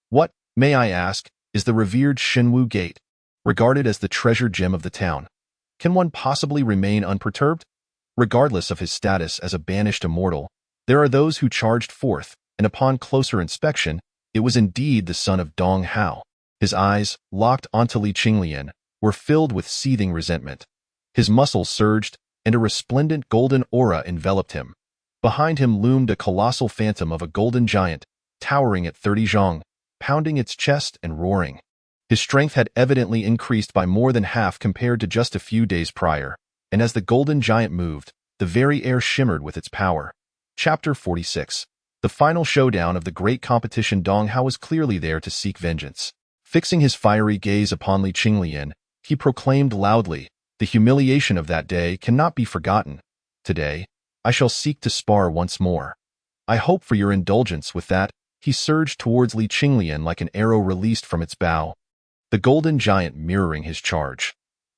What, may I ask, is the revered Shenwu Gate, regarded as the treasure gem of the town? Can one possibly remain unperturbed? Regardless of his status as a banished immortal, there are those who charged forth, and upon closer inspection, it was indeed the son of Dong Hao. His eyes, locked onto Li Qinglian, were filled with seething resentment. His muscles surged, and a resplendent golden aura enveloped him. Behind him loomed a colossal phantom of a golden giant, towering at 30 zhang, pounding its chest and roaring. His strength had evidently increased by more than half compared to just a few days prior, and as the golden giant moved, the very air shimmered with its power. Chapter 46. The final showdown of the great competition. Dong Hao was clearly there to seek vengeance. Fixing his fiery gaze upon Li Qinglian, he proclaimed loudly, "The humiliation of that day cannot be forgotten. Today, I shall seek to spar once more. I hope for your indulgence." With that, he surged towards Li Qinglian like an arrow released from its bow, the golden giant mirroring his charge.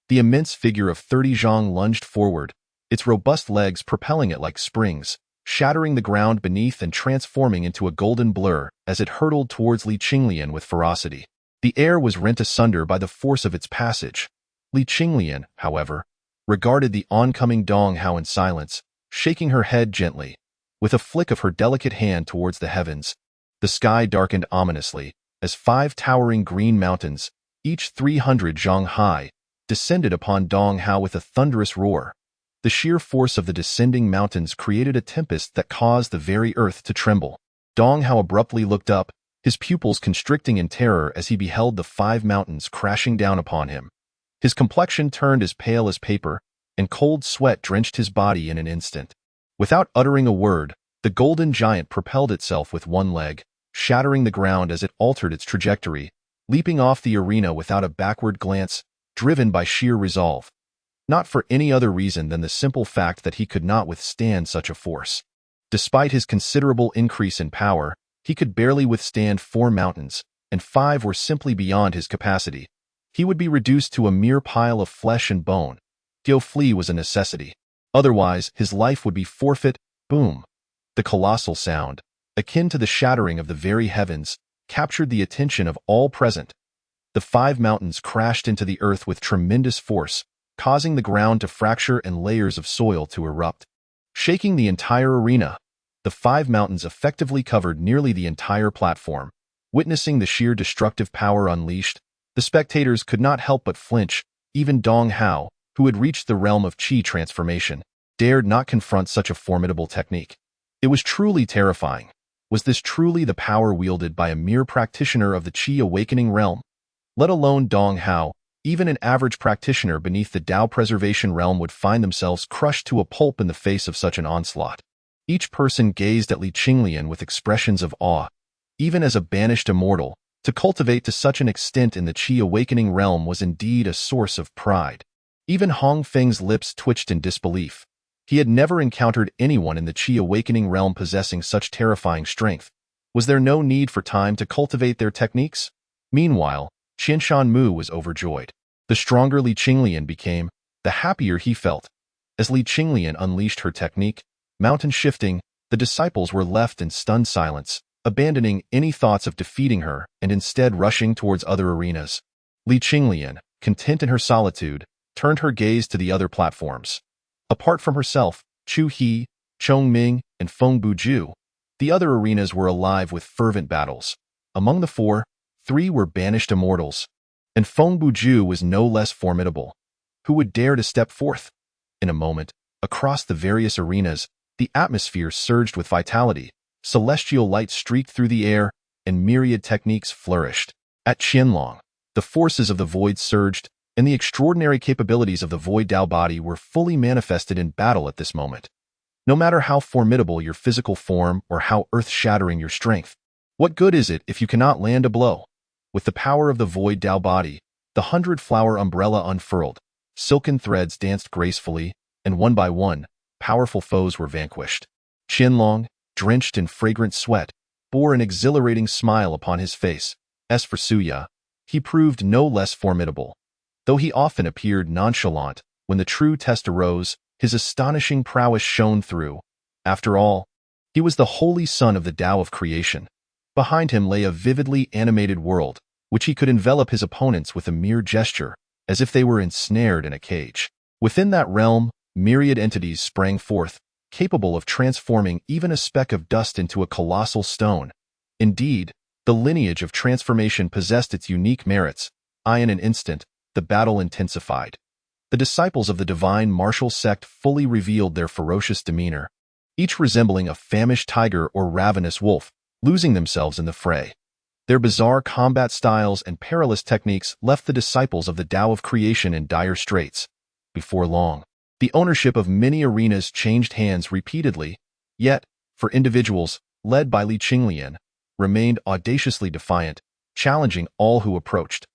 The immense figure of 30 zhang lunged forward, its robust legs propelling it like springs, shattering the ground beneath and transforming into a golden blur as it hurtled towards Li Qinglian with ferocity. The air was rent asunder by the force of its passage. Li Qinglian, however, regarded the oncoming Dong Hao in silence, shaking her head gently. With a flick of her delicate hand towards the heavens, the sky darkened ominously as 5 towering green mountains, each 300 zhang high, descended upon Dong Hao with a thunderous roar. The sheer force of the descending mountains created a tempest that caused the very earth to tremble. Dong Hao abruptly looked up, his pupils constricting in terror as he beheld the 5 mountains crashing down upon him. His complexion turned as pale as paper, and cold sweat drenched his body in an instant. Without uttering a word, the golden giant propelled itself with one leg, shattering the ground as it altered its trajectory, leaping off the arena without a backward glance, driven by sheer resolve. Not for any other reason than the simple fact that he could not withstand such a force. Despite his considerable increase in power, he could barely withstand 4 mountains, and 5 were simply beyond his capacity. He would be reduced to a mere pile of flesh and bone. To flee was a necessity. Otherwise, his life would be forfeit. Boom. The colossal sound, akin to the shattering of the very heavens, captured the attention of all present. The 5 mountains crashed into the earth with tremendous force, causing the ground to fracture and layers of soil to erupt. Shaking the entire arena, the 5 mountains effectively covered nearly the entire platform. Witnessing the sheer destructive power unleashed, the spectators could not help but flinch. Even Dong Hao, who had reached the realm of Qi transformation, dared not confront such a formidable technique. It was truly terrifying. Was this truly the power wielded by a mere practitioner of the Qi awakening realm? Let alone Dong Hao, even an average practitioner beneath the Tao preservation realm would find themselves crushed to a pulp in the face of such an onslaught. Each person gazed at Li Qinglian with expressions of awe. Even as a banished immortal, to cultivate to such an extent in the Qi awakening realm was indeed a source of pride. Even Hong Feng's lips twitched in disbelief. He had never encountered anyone in the Qi awakening realm possessing such terrifying strength. Was there no need for time to cultivate their techniques? Meanwhile, Qian Shanmu was overjoyed. The stronger Li Qinglian became, the happier he felt. As Li Qinglian unleashed her technique, mountain shifting, the disciples were left in stunned silence, abandoning any thoughts of defeating her and instead rushing towards other arenas. Li Qinglian, content in her solitude, turned her gaze to the other platforms. Apart from herself, Chu He, Chong Ming, and Feng Buju, the other arenas were alive with fervent battles. Among the 4, 3 were banished immortals, and Feng Buju was no less formidable. Who would dare to step forth? In a moment, across the various arenas, the atmosphere surged with vitality. Celestial light streaked through the air, and myriad techniques flourished. At Qianlong, the forces of the void surged, and the extraordinary capabilities of the void Tao body were fully manifested in battle at this moment. No matter how formidable your physical form or how earth-shattering your strength, what good is it if you cannot land a blow? With the power of the void Tao body, the 100-flower umbrella unfurled, silken threads danced gracefully, and one by one, powerful foes were vanquished. Qianlong, drenched in fragrant sweat, bore an exhilarating smile upon his face. As for Suya, he proved no less formidable. Though he often appeared nonchalant, when the true test arose, his astonishing prowess shone through. After all, he was the holy son of the Tao of creation. Behind him lay a vividly animated world, which he could envelop his opponents with a mere gesture, as if they were ensnared in a cage. Within that realm, myriad entities sprang forth, capable of transforming even a speck of dust into a colossal stone. Indeed, the lineage of transformation possessed its unique merits. In an instant, the battle intensified. The disciples of the divine martial sect fully revealed their ferocious demeanor, each resembling a famished tiger or ravenous wolf, losing themselves in the fray. Their bizarre combat styles and perilous techniques left the disciples of the Tao of creation in dire straits. Before long, the ownership of many arenas changed hands repeatedly, yet, for individuals, led by Qinglian, remained audaciously defiant, challenging all who approached.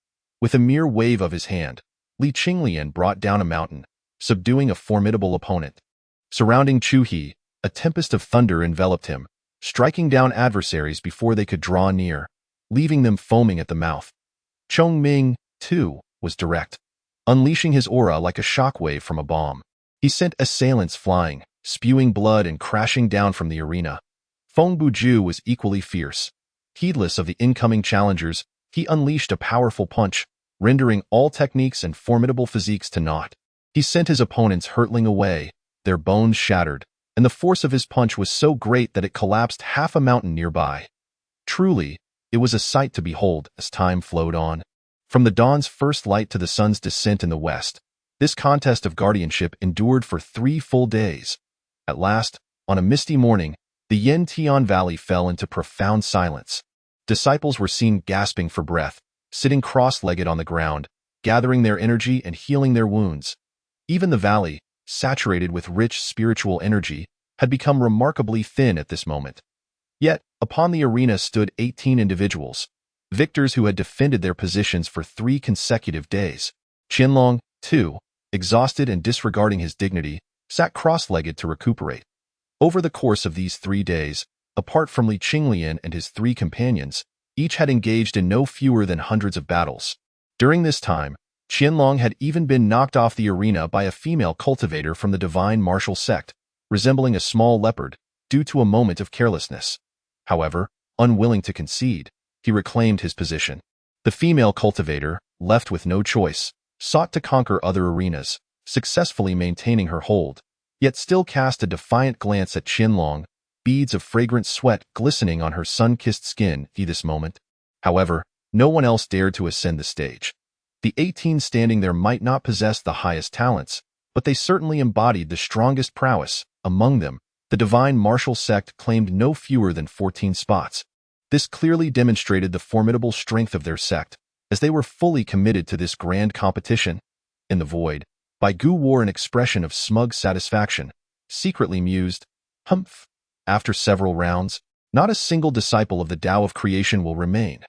With a mere wave of his hand, Qinglian brought down a mountain, subduing a formidable opponent. Surrounding He, a tempest of thunder enveloped him, striking down adversaries before they could draw near, leaving them foaming at the mouth. Ming, too, was direct, unleashing his aura like a shockwave from a bomb. He sent assailants flying, spewing blood and crashing down from the arena. Buju was equally fierce. Heedless of the incoming challengers, he unleashed a powerful punch, rendering all techniques and formidable physiques to naught. He sent his opponents hurtling away, their bones shattered, and the force of his punch was so great that it collapsed half a mountain nearby. Truly, it was a sight to behold as time flowed on. From the dawn's first light to the sun's descent in the west, this contest of guardianship endured for 3 full days. At last, on a misty morning, the Yantian Valley fell into profound silence. Disciples were seen gasping for breath, sitting cross-legged on the ground, gathering their energy and healing their wounds. Even the valley, saturated with rich spiritual energy, had become remarkably thin at this moment. Yet, upon the arena stood 18 individuals, victors who had defended their positions for 3 consecutive days. Qinglian, too, exhausted and disregarding his dignity, sat cross-legged to recuperate. Over the course of these 3 days, apart from Qinglian and his 3 companions, each had engaged in no fewer than hundreds of battles. During this time, Qinglian had even been knocked off the arena by a female cultivator from the divine martial sect, resembling a small leopard, due to a moment of carelessness. However, unwilling to concede, he reclaimed his position. The female cultivator, left with no choice, sought to conquer other arenas, successfully maintaining her hold, yet still cast a defiant glance at Qinglian, beads of fragrant sweat glistening on her sun-kissed skin at this moment. However, no one else dared to ascend the stage. The 18 standing there might not possess the highest talents, but they certainly embodied the strongest prowess. Among them, the divine martial sect claimed no fewer than 14 spots. This clearly demonstrated the formidable strength of their sect, as they were fully committed to this grand competition. In the void, Gu wore an expression of smug satisfaction, secretly mused, "Humph. After several rounds, not a single disciple of the Tao of creation will remain.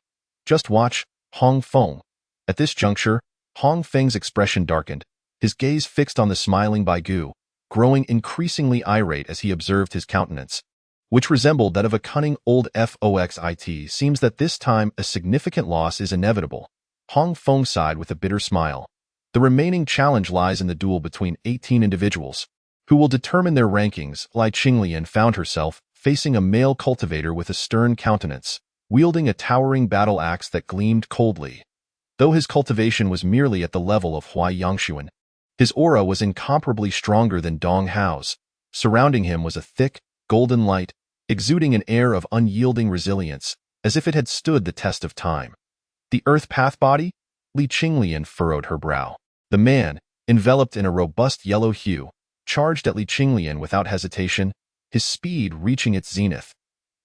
Just watch, Hong Feng." At this juncture, Hong Feng's expression darkened, his gaze fixed on the smiling Gu, growing increasingly irate as he observed his countenance, which resembled that of a cunning old foxit. Seems that this time a significant loss is inevitable. Hong Feng sighed with a bitter smile. The remaining challenge lies in the duel between 18 individuals, who will determine their rankings. Qinglian found herself facing a male cultivator with a stern countenance, wielding a towering battle axe that gleamed coldly. Though his cultivation was merely at the level of Hua Yangshuan, his aura was incomparably stronger than Dong Hao's. Surrounding him was a thick, golden light, exuding an air of unyielding resilience, as if it had stood the test of time. The earth path body? Qinglian furrowed her brow. The man, enveloped in a robust yellow hue, charged at Qinglian without hesitation, his speed reaching its zenith.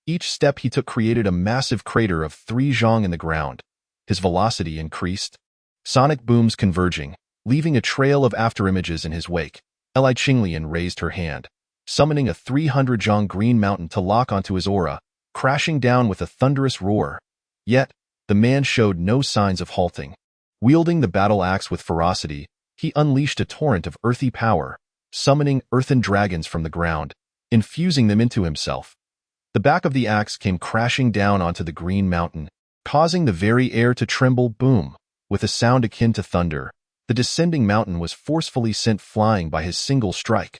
Each step he took created a massive crater of 3 zhang in the ground. His velocity increased, sonic booms converging, leaving a trail of afterimages in his wake. Qinglian raised her hand, summoning a 300 zhang green mountain to lock onto his aura, crashing down with a thunderous roar. Yet, the man showed no signs of halting. Wielding the battle axe with ferocity, he unleashed a torrent of earthy power, summoning earthen dragons from the ground, infusing them into himself. The back of the axe came crashing down onto the green mountain, causing the very air to tremble. Boom! With a sound akin to thunder, the descending mountain was forcefully sent flying by his single strike.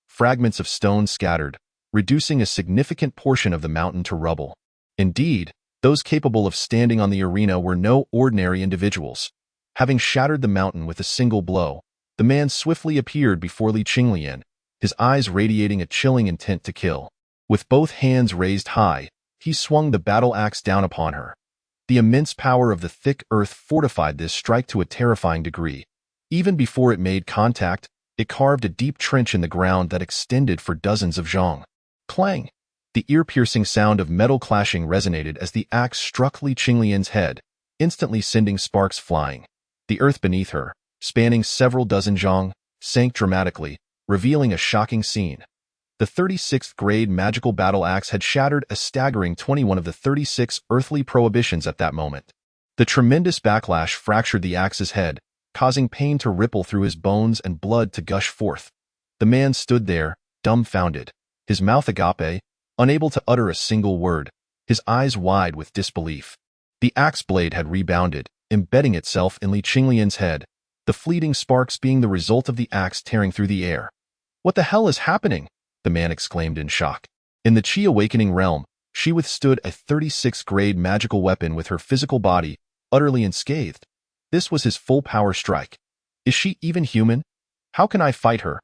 Fragments of stone scattered, reducing a significant portion of the mountain to rubble. Indeed, those capable of standing on the arena were no ordinary individuals. Having shattered the mountain with a single blow, the man swiftly appeared before Li Qinglian, his eyes radiating a chilling intent to kill. With both hands raised high, he swung the battle axe down upon her. The immense power of the thick earth fortified this strike to a terrifying degree. Even before it made contact, it carved a deep trench in the ground that extended for dozens of zhang. Clang! The ear-piercing sound of metal clashing resonated as the axe struck Li Qinglian's head, instantly sending sparks flying. The earth beneath her, spanning several dozen zhang, sank dramatically, revealing a shocking scene. The 36th grade magical battle axe had shattered a staggering 21 of the 36 earthly prohibitions at that moment. The tremendous backlash fractured the axe's head, causing pain to ripple through his bones and blood to gush forth. The man stood there, dumbfounded, his mouth agape, unable to utter a single word, his eyes wide with disbelief. The axe blade had rebounded, embedding itself in Li Qinglian's head, the fleeting sparks being the result of the axe tearing through the air. "What the hell is happening?" the man exclaimed in shock. In the Qi awakening realm, she withstood a 36th grade magical weapon with her physical body, utterly unscathed. This was his full power strike. Is she even human? How can I fight her?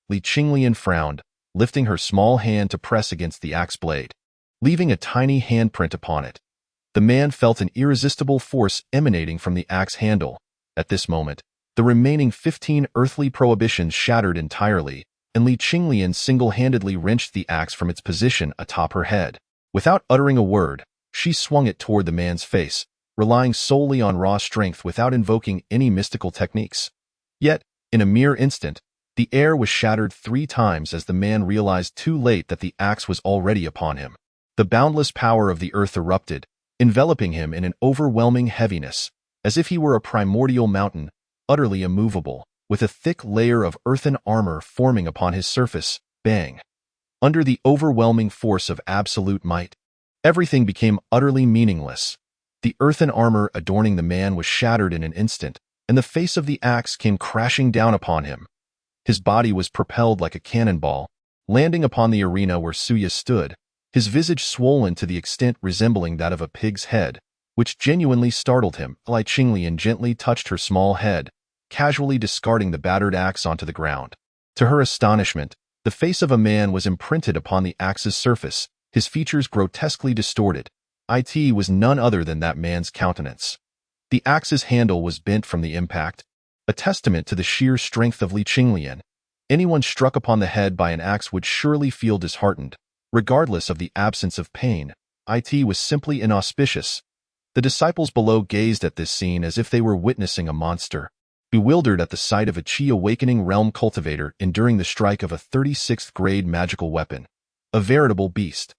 Li Qinglian frowned, lifting her small hand to press against the axe blade, leaving a tiny handprint upon it. The man felt an irresistible force emanating from the axe handle. At this moment, the remaining 15 earthly prohibitions shattered entirely, and Li Qinglian single-handedly wrenched the axe from its position atop her head. Without uttering a word, she swung it toward the man's face, relying solely on raw strength without invoking any mystical techniques. Yet, in a mere instant, the air was shattered 3 times as the man realized too late that the axe was already upon him. The boundless power of the earth erupted, enveloping him in an overwhelming heaviness, as if he were a primordial mountain, utterly immovable, with a thick layer of earthen armor forming upon his surface. Bang! Under the overwhelming force of absolute might, everything became utterly meaningless. The earthen armor adorning the man was shattered in an instant, and the face of the axe came crashing down upon him. His body was propelled like a cannonball, landing upon the arena where Suya stood, his visage swollen to the extent resembling that of a pig's head, which genuinely startled him. Li Qinglian gently touched her small head, casually discarding the battered axe onto the ground. To her astonishment, the face of a man was imprinted upon the axe's surface, his features grotesquely distorted. It was none other than that man's countenance. The axe's handle was bent from the impact, a testament to the sheer strength of Li Qinglian. Anyone struck upon the head by an axe would surely feel disheartened, regardless of the absence of pain. It was simply inauspicious. The disciples below gazed at this scene as if they were witnessing a monster, bewildered at the sight of a Qi awakening realm cultivator enduring the strike of a 36th grade magical weapon. A veritable beast.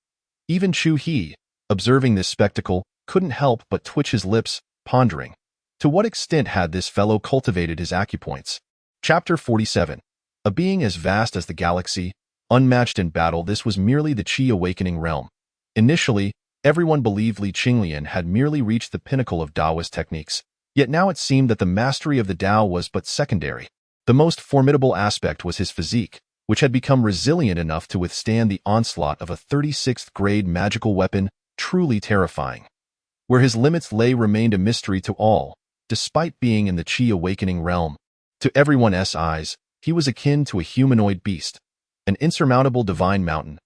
Even Chu He, observing this spectacle, couldn't help but twitch his lips, pondering. To what extent had this fellow cultivated his acupoints? Chapter 47. A being as vast as the galaxy, unmatched in battle, this was merely the Qi awakening realm. Initially, everyone believed Li Qinglian had merely reached the pinnacle of Taoist techniques, yet now it seemed that the mastery of the Tao was but secondary. The most formidable aspect was his physique, which had become resilient enough to withstand the onslaught of a 36th grade magical weapon, truly terrifying. Where his limits lay remained a mystery to all, despite being in the Qi awakening realm. To everyone's eyes, he was akin to a humanoid beast, an insurmountable divine mountain.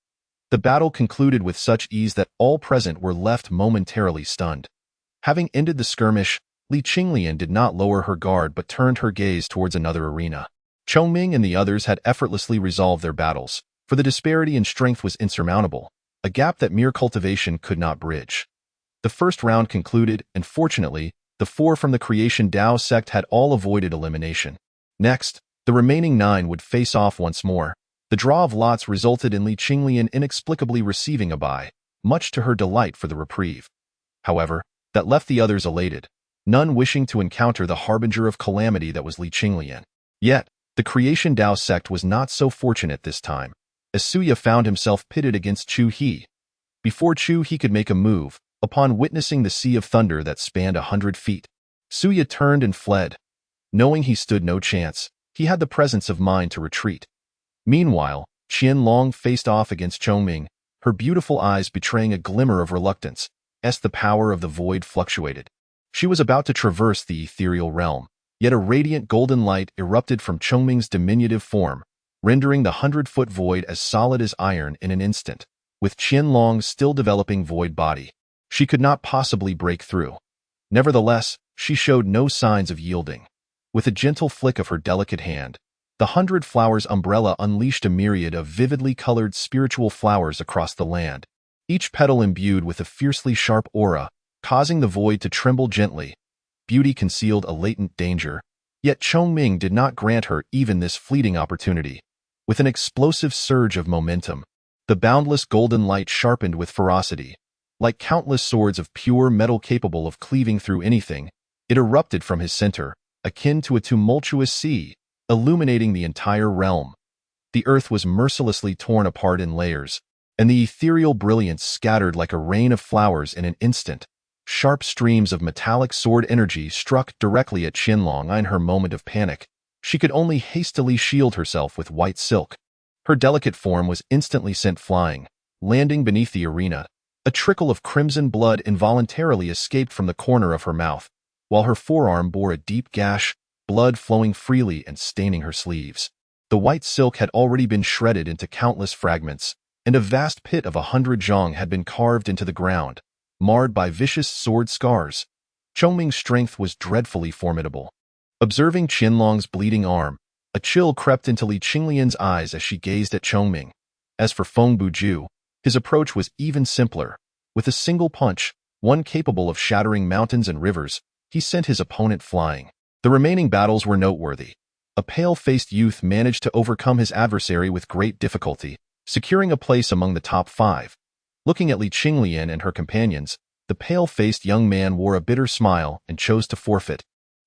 The battle concluded with such ease that all present were left momentarily stunned. Having ended the skirmish, Li Qinglian did not lower her guard but turned her gaze towards another arena. Chongming and the others had effortlessly resolved their battles, for the disparity in strength was insurmountable, a gap that mere cultivation could not bridge. The first round concluded, and fortunately, the 4 from the Creation Tao sect had all avoided elimination. Next, the remaining 9 would face off once more. The draw of lots resulted in Li Qinglian inexplicably receiving a bye, much to her delight for the reprieve. However, that left the others elated, none wishing to encounter the harbinger of calamity that was Li Qinglian. Yet, the Creation Tao sect was not so fortunate this time, as Suya found himself pitted against Chu He. Before Chu He could make a move, upon witnessing the sea of thunder that spanned 100 feet, Suya turned and fled. Knowing he stood no chance, he had the presence of mind to retreat. Meanwhile, Qianlong faced off against Chongming, her beautiful eyes betraying a glimmer of reluctance, as the power of the void fluctuated. She was about to traverse the ethereal realm, yet a radiant golden light erupted from Chongming's diminutive form, rendering the 100-foot void as solid as iron in an instant. With Qianlong's still developing void body, she could not possibly break through. Nevertheless, she showed no signs of yielding. With a gentle flick of her delicate hand, the 100 Flowers umbrella unleashed a myriad of vividly colored spiritual flowers across the land, each petal imbued with a fiercely sharp aura, causing the void to tremble gently. Beauty concealed a latent danger, yet Chongming did not grant her even this fleeting opportunity. With an explosive surge of momentum, the boundless golden light sharpened with ferocity. Like countless swords of pure metal capable of cleaving through anything, it erupted from his center, akin to a tumultuous sea, illuminating the entire realm. The earth was mercilessly torn apart in layers, and the ethereal brilliance scattered like a rain of flowers in an instant. Sharp streams of metallic sword energy struck directly at Qianlong. In her moment of panic, she could only hastily shield herself with white silk. Her delicate form was instantly sent flying, landing beneath the arena. A trickle of crimson blood involuntarily escaped from the corner of her mouth, while her forearm bore a deep gash, blood flowing freely and staining her sleeves. The white silk had already been shredded into countless fragments, and a vast pit of 100 zhong had been carved into the ground, marred by vicious sword scars. Chongming's strength was dreadfully formidable. Observing Qianlong's bleeding arm, a chill crept into Li Qinglian's eyes as she gazed at Chongming. As for Feng Buju, his approach was even simpler. With a single punch, one capable of shattering mountains and rivers, he sent his opponent flying. The remaining battles were noteworthy. A pale-faced youth managed to overcome his adversary with great difficulty, securing a place among the top 5. Looking at Li Qinglian and her companions, the pale-faced young man wore a bitter smile and chose to forfeit.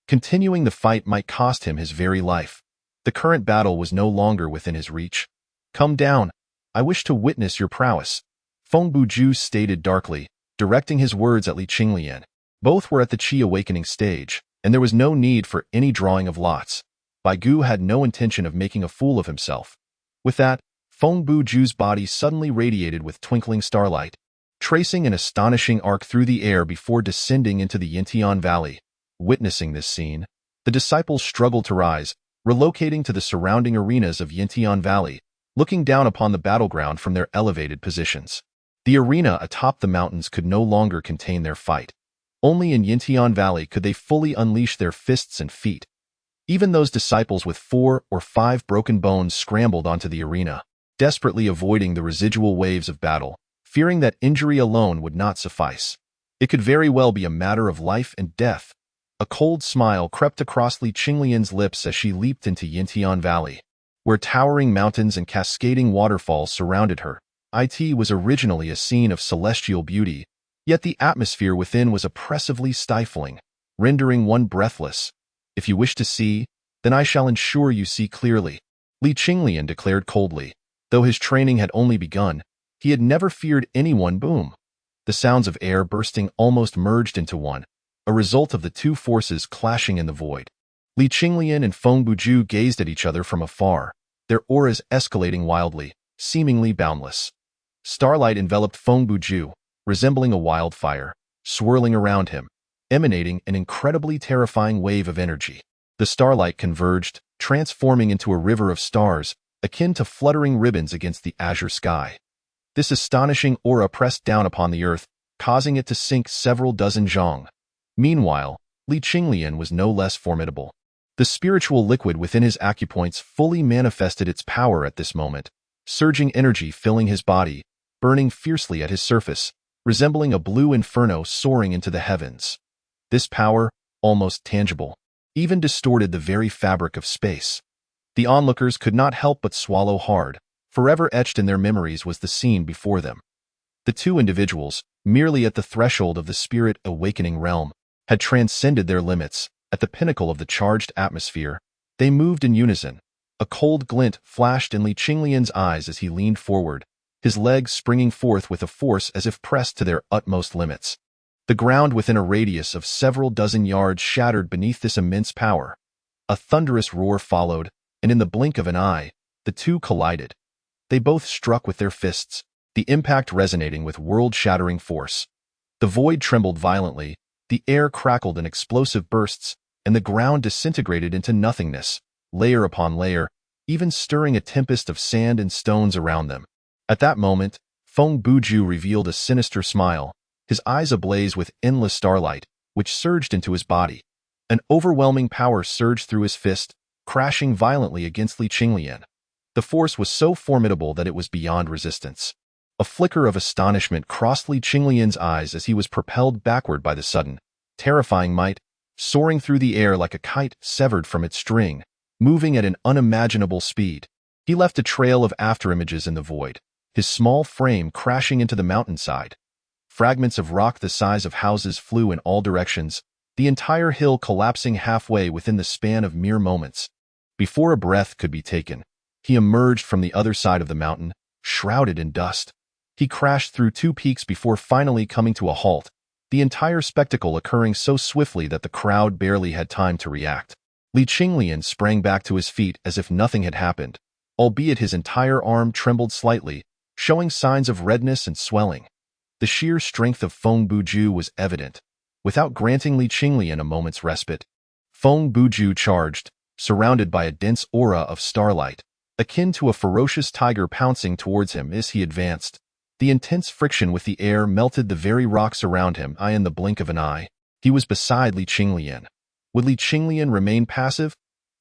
Continuing the fight might cost him his very life. The current battle was no longer within his reach. "Come down. I wish to witness your prowess," Feng Buju stated darkly, directing his words at Li Qinglian. Both were at the Qi awakening stage, and there was no need for any drawing of lots. Bai Gu had no intention of making a fool of himself. With that, Feng Buju's body suddenly radiated with twinkling starlight, tracing an astonishing arc through the air before descending into the Yintian Valley. Witnessing this scene, the disciples struggled to rise, relocating to the surrounding arenas of Yintian Valley, looking down upon the battleground from their elevated positions. The arena atop the mountains could no longer contain their fight. Only in Yintian Valley could they fully unleash their fists and feet. Even those disciples with 4 or 5 broken bones scrambled onto the arena, desperately avoiding the residual waves of battle, fearing that injury alone would not suffice. It could very well be a matter of life and death. A cold smile crept across Li Qinglian's lips as she leaped into Yintian Valley, where towering mountains and cascading waterfalls surrounded her. It was originally a scene of celestial beauty, yet the atmosphere within was oppressively stifling, rendering one breathless. "If you wish to see, then I shall ensure you see clearly," Li Qinglian declared coldly. Though his training had only begun, he had never feared anyone. Boom! The sounds of air bursting almost merged into one, a result of the two forces clashing in the void. Li Qinglian and Feng Buju gazed at each other from afar, their auras escalating wildly, seemingly boundless. Starlight enveloped Feng Buju, resembling a wildfire, swirling around him, emanating an incredibly terrifying wave of energy. The starlight converged, transforming into a river of stars, akin to fluttering ribbons against the azure sky. This astonishing aura pressed down upon the earth, causing it to sink several dozen zhong. Meanwhile, Li Qinglian was no less formidable. The spiritual liquid within his acupoints fully manifested its power at this moment, surging energy filling his body, burning fiercely at his surface, resembling a blue inferno soaring into the heavens. This power, almost tangible, even distorted the very fabric of space. The onlookers could not help but swallow hard. Forever etched in their memories was the scene before them. The two individuals, merely at the threshold of the spirit awakening realm, had transcended their limits. At the pinnacle of the charged atmosphere, they moved in unison. A cold glint flashed in Li Qinglian's eyes as he leaned forward, his legs springing forth with a force as if pressed to their utmost limits. The ground within a radius of several dozen yards shattered beneath this immense power. A thunderous roar followed, and in the blink of an eye, the two collided. They both struck with their fists, the impact resonating with world-shattering force. The void trembled violently, the air crackled in explosive bursts, and the ground disintegrated into nothingness, layer upon layer, even stirring a tempest of sand and stones around them. At that moment, Feng Buju revealed a sinister smile, his eyes ablaze with endless starlight, which surged into his body. An overwhelming power surged through his fist, crashing violently against Li Qinglian. The force was so formidable that it was beyond resistance. A flicker of astonishment crossed Li Qinglian's eyes as he was propelled backward by the sudden, terrifying might, soaring through the air like a kite severed from its string, moving at an unimaginable speed. He left a trail of afterimages in the void, his small frame crashing into the mountainside. Fragments of rock the size of houses flew in all directions, the entire hill collapsing halfway within the span of mere moments. Before a breath could be taken, he emerged from the other side of the mountain, shrouded in dust. He crashed through two peaks before finally coming to a halt, the entire spectacle occurring so swiftly that the crowd barely had time to react. Li Qinglian sprang back to his feet as if nothing had happened, albeit his entire arm trembled slightly, showing signs of redness and swelling. The sheer strength of Feng Buju was evident. Without granting Li Qinglian a moment's respite, Feng Buju charged, surrounded by a dense aura of starlight, akin to a ferocious tiger pouncing towards him as he advanced. The intense friction with the air melted the very rocks around him. In the blink of an eye, he was beside Li Qinglian. Would Li Qinglian remain passive?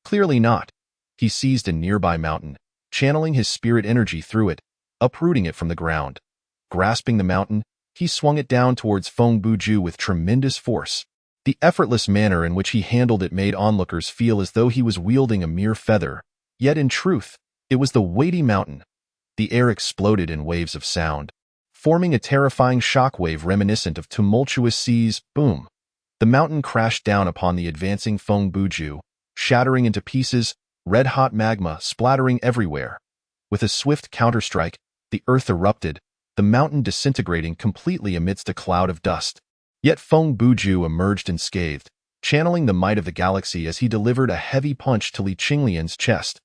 Clearly not. He seized a nearby mountain, channeling his spirit energy through it, uprooting it from the ground. Grasping the mountain, he swung it down towards Feng Buju with tremendous force. The effortless manner in which he handled it made onlookers feel as though he was wielding a mere feather, yet in truth, it was the weighty mountain. The air exploded in waves of sound, forming a terrifying shockwave reminiscent of tumultuous seas. Boom! The mountain crashed down upon the advancing Feng Buju, shattering into pieces, red-hot magma splattering everywhere. With a swift counterstrike, the earth erupted, the mountain disintegrating completely amidst a cloud of dust. Yet Feng Buju emerged unscathed, channeling the might of the galaxy as he delivered a heavy punch to Li Qinglian's chest.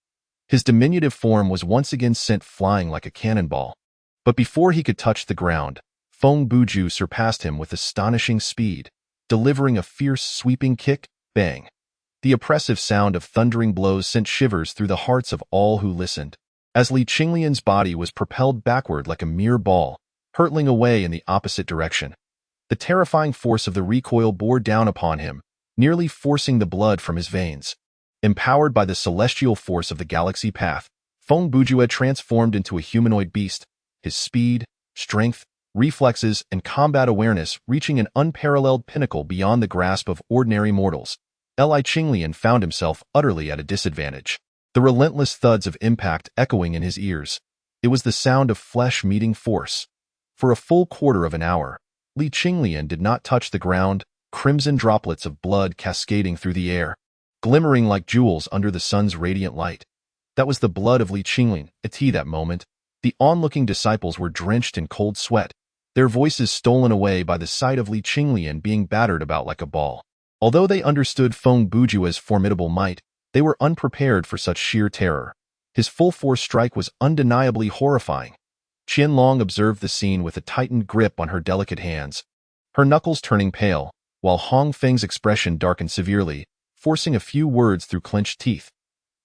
His diminutive form was once again sent flying like a cannonball. But before he could touch the ground, Feng Buju surpassed him with astonishing speed, delivering a fierce sweeping kick. Bang! The oppressive sound of thundering blows sent shivers through the hearts of all who listened, as Li Qinglian's body was propelled backward like a mere ball, hurtling away in the opposite direction. The terrifying force of the recoil bore down upon him, nearly forcing the blood from his veins. Empowered by the celestial force of the galaxy path, Feng Buju had transformed into a humanoid beast, his speed, strength, reflexes, and combat awareness reaching an unparalleled pinnacle beyond the grasp of ordinary mortals. Li Qinglian found himself utterly at a disadvantage. The relentless thuds of impact echoing in his ears. It was the sound of flesh meeting force. For a full quarter of an hour, Li Qinglian did not touch the ground, crimson droplets of blood cascading through the air, glimmering like jewels under the sun's radiant light. That was the blood of Li Qinglian. At that moment, the onlooking disciples were drenched in cold sweat, their voices stolen away by the sight of Li Qinglian being battered about like a ball. Although they understood Feng Buju's formidable might, they were unprepared for such sheer terror. His full-force strike was undeniably horrifying. Qianlong observed the scene with a tightened grip on her delicate hands, her knuckles turning pale, while Hong Feng's expression darkened severely, forcing a few words through clenched teeth.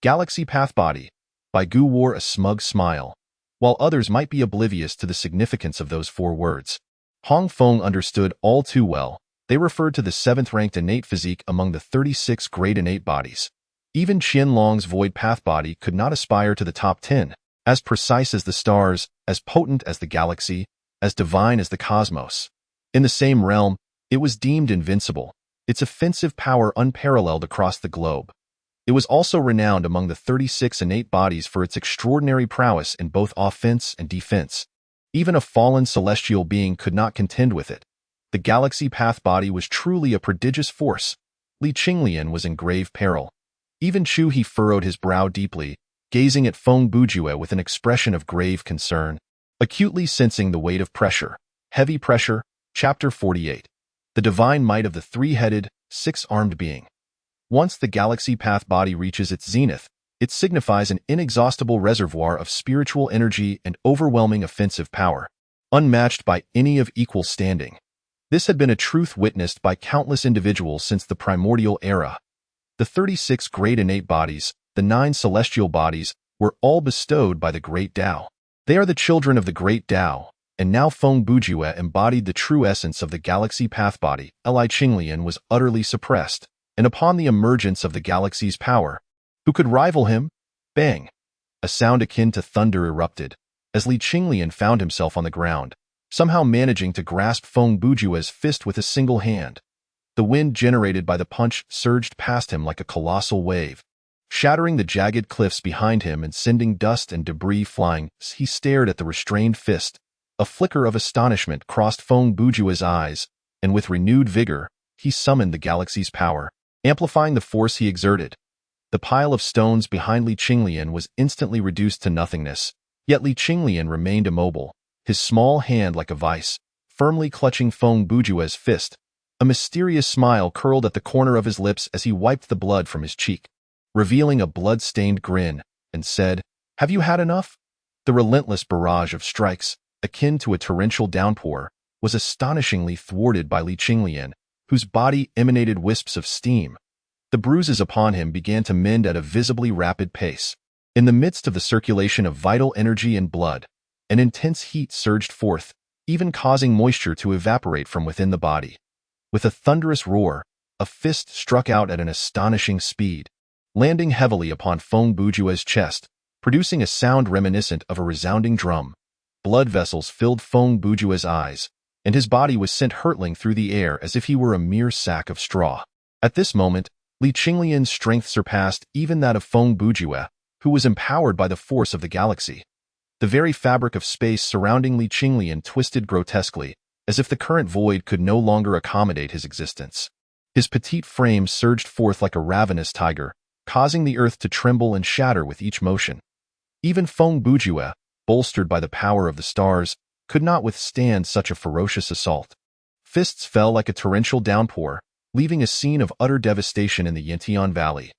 Galaxy Path Body. Bai Gu wore a smug smile, while others might be oblivious to the significance of those 4 words. Hong Feng understood all too well. They referred to the 7th-ranked innate physique among the 36 great innate bodies. Even Qianlong's void path body could not aspire to the top 10, as precise as the stars, as potent as the galaxy, as divine as the cosmos. In the same realm, it was deemed invincible, its offensive power unparalleled across the globe. It was also renowned among the 36 innate bodies for its extraordinary prowess in both offense and defense. Even a fallen celestial being could not contend with it. The galaxy path body was truly a prodigious force. Li Qinglian was in grave peril. Even Chu He furrowed his brow deeply, gazing at Feng Buju with an expression of grave concern, acutely sensing the weight of pressure. Heavy pressure. Chapter 48. The divine might of the 3-headed, 6-armed being. Once the galaxy path body reaches its zenith, It signifies an inexhaustible reservoir of spiritual energy and overwhelming offensive power, unmatched by any of equal standing. This had been a truth witnessed by countless individuals since the primordial era. The 36 great innate bodies, the 9 celestial bodies, were all bestowed by the Great Tao. They are the children of the Great Tao, and now Feng Bujue embodied the true essence of the galaxy path body. Li Qinglian was utterly suppressed, and upon the emergence of the galaxy's power, who could rival him? Bang! A sound akin to thunder erupted, as Li Qinglian found himself on the ground, somehow managing to grasp Feng Bujue's fist with a single hand. The wind generated by the punch surged past him like a colossal wave, shattering the jagged cliffs behind him and sending dust and debris flying. He stared at the restrained fist. A flicker of astonishment crossed Feng Bujue's eyes, and with renewed vigor, he summoned the galaxy's power, amplifying the force he exerted. The pile of stones behind Li Qinglian was instantly reduced to nothingness, yet Li Qinglian remained immobile, his small hand like a vice, firmly clutching Feng Bujue's fist. A mysterious smile curled at the corner of his lips as he wiped the blood from his cheek, revealing a blood-stained grin, and said, "Have you had enough?" The relentless barrage of strikes, akin to a torrential downpour, was astonishingly thwarted by Li Qinglian, whose body emanated wisps of steam. The bruises upon him began to mend at a visibly rapid pace. In the midst of the circulation of vital energy and blood, an intense heat surged forth, even causing moisture to evaporate from within the body. With a thunderous roar, a fist struck out at an astonishing speed, landing heavily upon Feng Bujue's chest, producing a sound reminiscent of a resounding drum. Blood vessels filled Feng Bujue's eyes, and his body was sent hurtling through the air as if he were a mere sack of straw. At this moment, Li Qinglian's strength surpassed even that of Feng Bujue, who was empowered by the force of the galaxy. The very fabric of space surrounding Li Qinglian twisted grotesquely, as if the current void could no longer accommodate his existence. His petite frame surged forth like a ravenous tiger, causing the earth to tremble and shatter with each motion. Even Feng Bujue, bolstered by the power of the stars, could not withstand such a ferocious assault. Fists fell like a torrential downpour, leaving a scene of utter devastation in the Yintian Valley.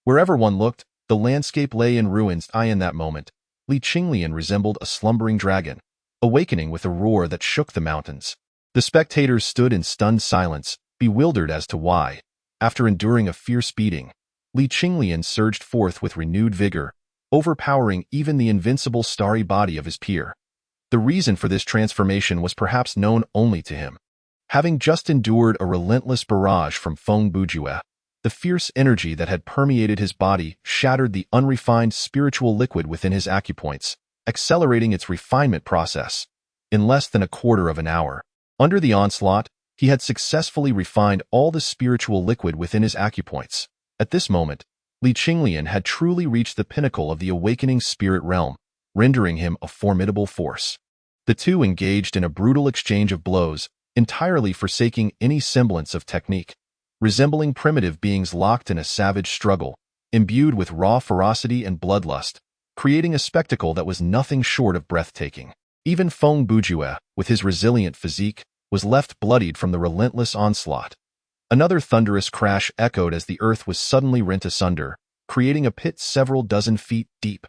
Wherever one looked, the landscape lay in ruins. In that moment, Li Qinglian resembled a slumbering dragon, awakening with a roar that shook the mountains. The spectators stood in stunned silence, bewildered as to why, after enduring a fierce beating, Li Qinglian surged forth with renewed vigor, overpowering even the invincible starry body of his peer. The reason for this transformation was perhaps known only to him. Having just endured a relentless barrage from Feng Bujue, the fierce energy that had permeated his body shattered the unrefined spiritual liquid within his acupoints, accelerating its refinement process. In less than a quarter of an hour, under the onslaught, he had successfully refined all the spiritual liquid within his acupoints. At this moment, Li Qinglian had truly reached the pinnacle of the awakening spirit realm, rendering him a formidable force. The two engaged in a brutal exchange of blows, entirely forsaking any semblance of technique, resembling primitive beings locked in a savage struggle, imbued with raw ferocity and bloodlust, creating a spectacle that was nothing short of breathtaking. Even Feng Bujue, with his resilient physique, was left bloodied from the relentless onslaught. Another thunderous crash echoed as the earth was suddenly rent asunder, creating a pit several dozen feet deep.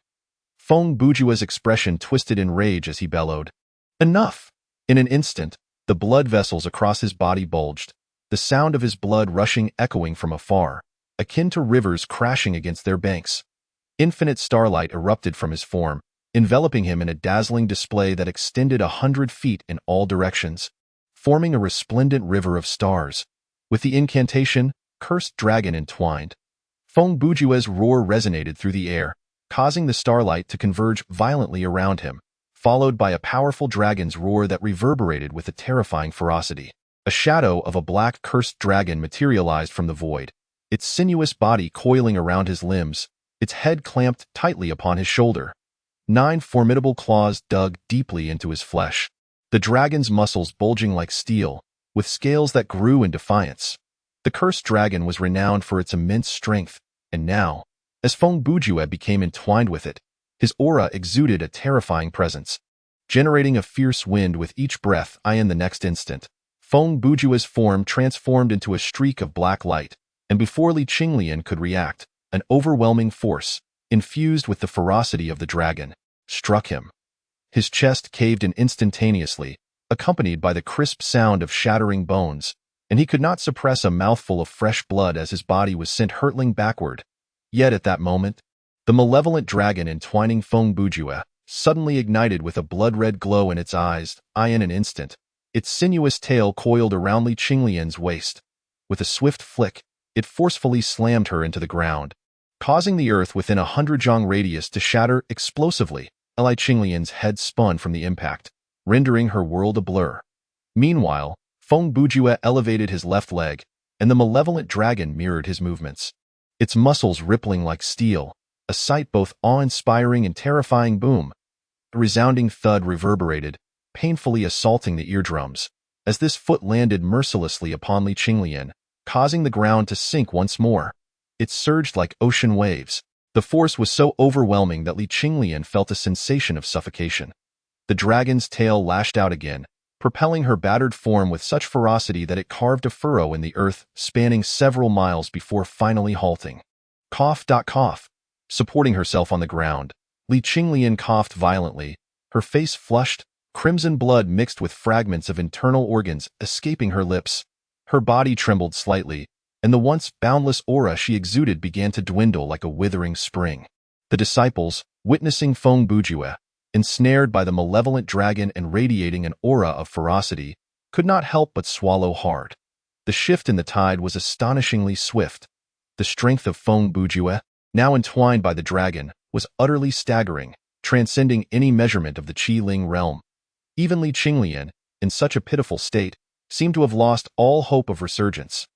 Feng Bujue's expression twisted in rage as he bellowed, "Enough!" In an instant, the blood vessels across his body bulged, the sound of his blood rushing echoing from afar, akin to rivers crashing against their banks. Infinite starlight erupted from his form, enveloping him in a dazzling display that extended 100 feet in all directions, forming a resplendent river of stars. With the incantation, Cursed Dragon entwined, Feng Bujue's roar resonated through the air, causing the starlight to converge violently around him, followed by a powerful dragon's roar that reverberated with a terrifying ferocity. A shadow of a black cursed dragon materialized from the void, its sinuous body coiling around his limbs, its head clamped tightly upon his shoulder. 9 formidable claws dug deeply into his flesh, the dragon's muscles bulging like steel, with scales that grew in defiance. The cursed dragon was renowned for its immense strength, and now, as Feng Bujue became entwined with it, his aura exuded a terrifying presence, generating a fierce wind with each breath. In the next instant, Feng Bujue's form transformed into a streak of black light, and before Li Qinglian could react, an overwhelming force, infused with the ferocity of the dragon, struck him. His chest caved in instantaneously, accompanied by the crisp sound of shattering bones, and he could not suppress a mouthful of fresh blood as his body was sent hurtling backward. Yet at that moment, the malevolent dragon entwining Feng Bujue suddenly ignited with a blood-red glow in its eyes. In an instant, its sinuous tail coiled around Li Qinglian's waist. With a swift flick, it forcefully slammed her into the ground, causing the earth within 100 zhang radius to shatter explosively. Li Qinglian's head spun from the impact, rendering her world a blur. Meanwhile, Feng Bujue elevated his left leg, and the malevolent dragon mirrored his movements. Its muscles rippling like steel, a sight both awe-inspiring and terrifying. Boom! A resounding thud reverberated, painfully assaulting the eardrums, as this foot landed mercilessly upon Li Qinglian, causing the ground to sink once more. It surged like ocean waves. The force was so overwhelming that Li Qinglian felt a sensation of suffocation. The dragon's tail lashed out again, propelling her battered form with such ferocity that it carved a furrow in the earth, spanning several miles before finally halting. Cough. Cough. Supporting herself on the ground, Li Qinglian coughed violently, her face flushed, crimson blood mixed with fragments of internal organs escaping her lips. Her body trembled slightly, and the once boundless aura she exuded began to dwindle like a withering spring. The disciples, witnessing Feng Bujue, ensnared by the malevolent dragon and radiating an aura of ferocity, could not help but swallow hard. The shift in the tide was astonishingly swift. The strength of Feng Bujue, now entwined by the dragon, was utterly staggering, transcending any measurement of the Qinglian realm. Even Li Qinglian, in such a pitiful state, seemed to have lost all hope of resurgence.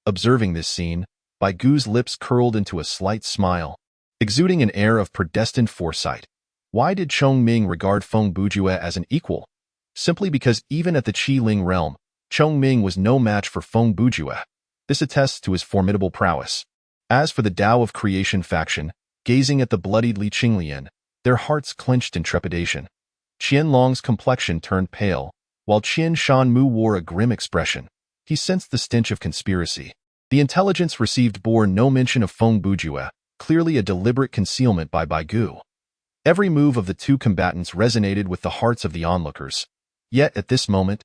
Observing this scene, Bai Gu's lips curled into a slight smile, exuding an air of predestined foresight. Why did Chongming regard Feng Bujue as an equal? Simply because even at the Qinglian realm, Chongming was no match for Feng Bujue. This attests to his formidable prowess. As for the Tao of Creation faction, gazing at the bloodied Li Qinglian, their hearts clenched in trepidation. Qianlong's complexion turned pale, while Qian Shanmu wore a grim expression. He sensed the stench of conspiracy. The intelligence received bore no mention of Feng Bujue, clearly a deliberate concealment by Bai Gu. Every move of the two combatants resonated with the hearts of the onlookers. Yet at this moment,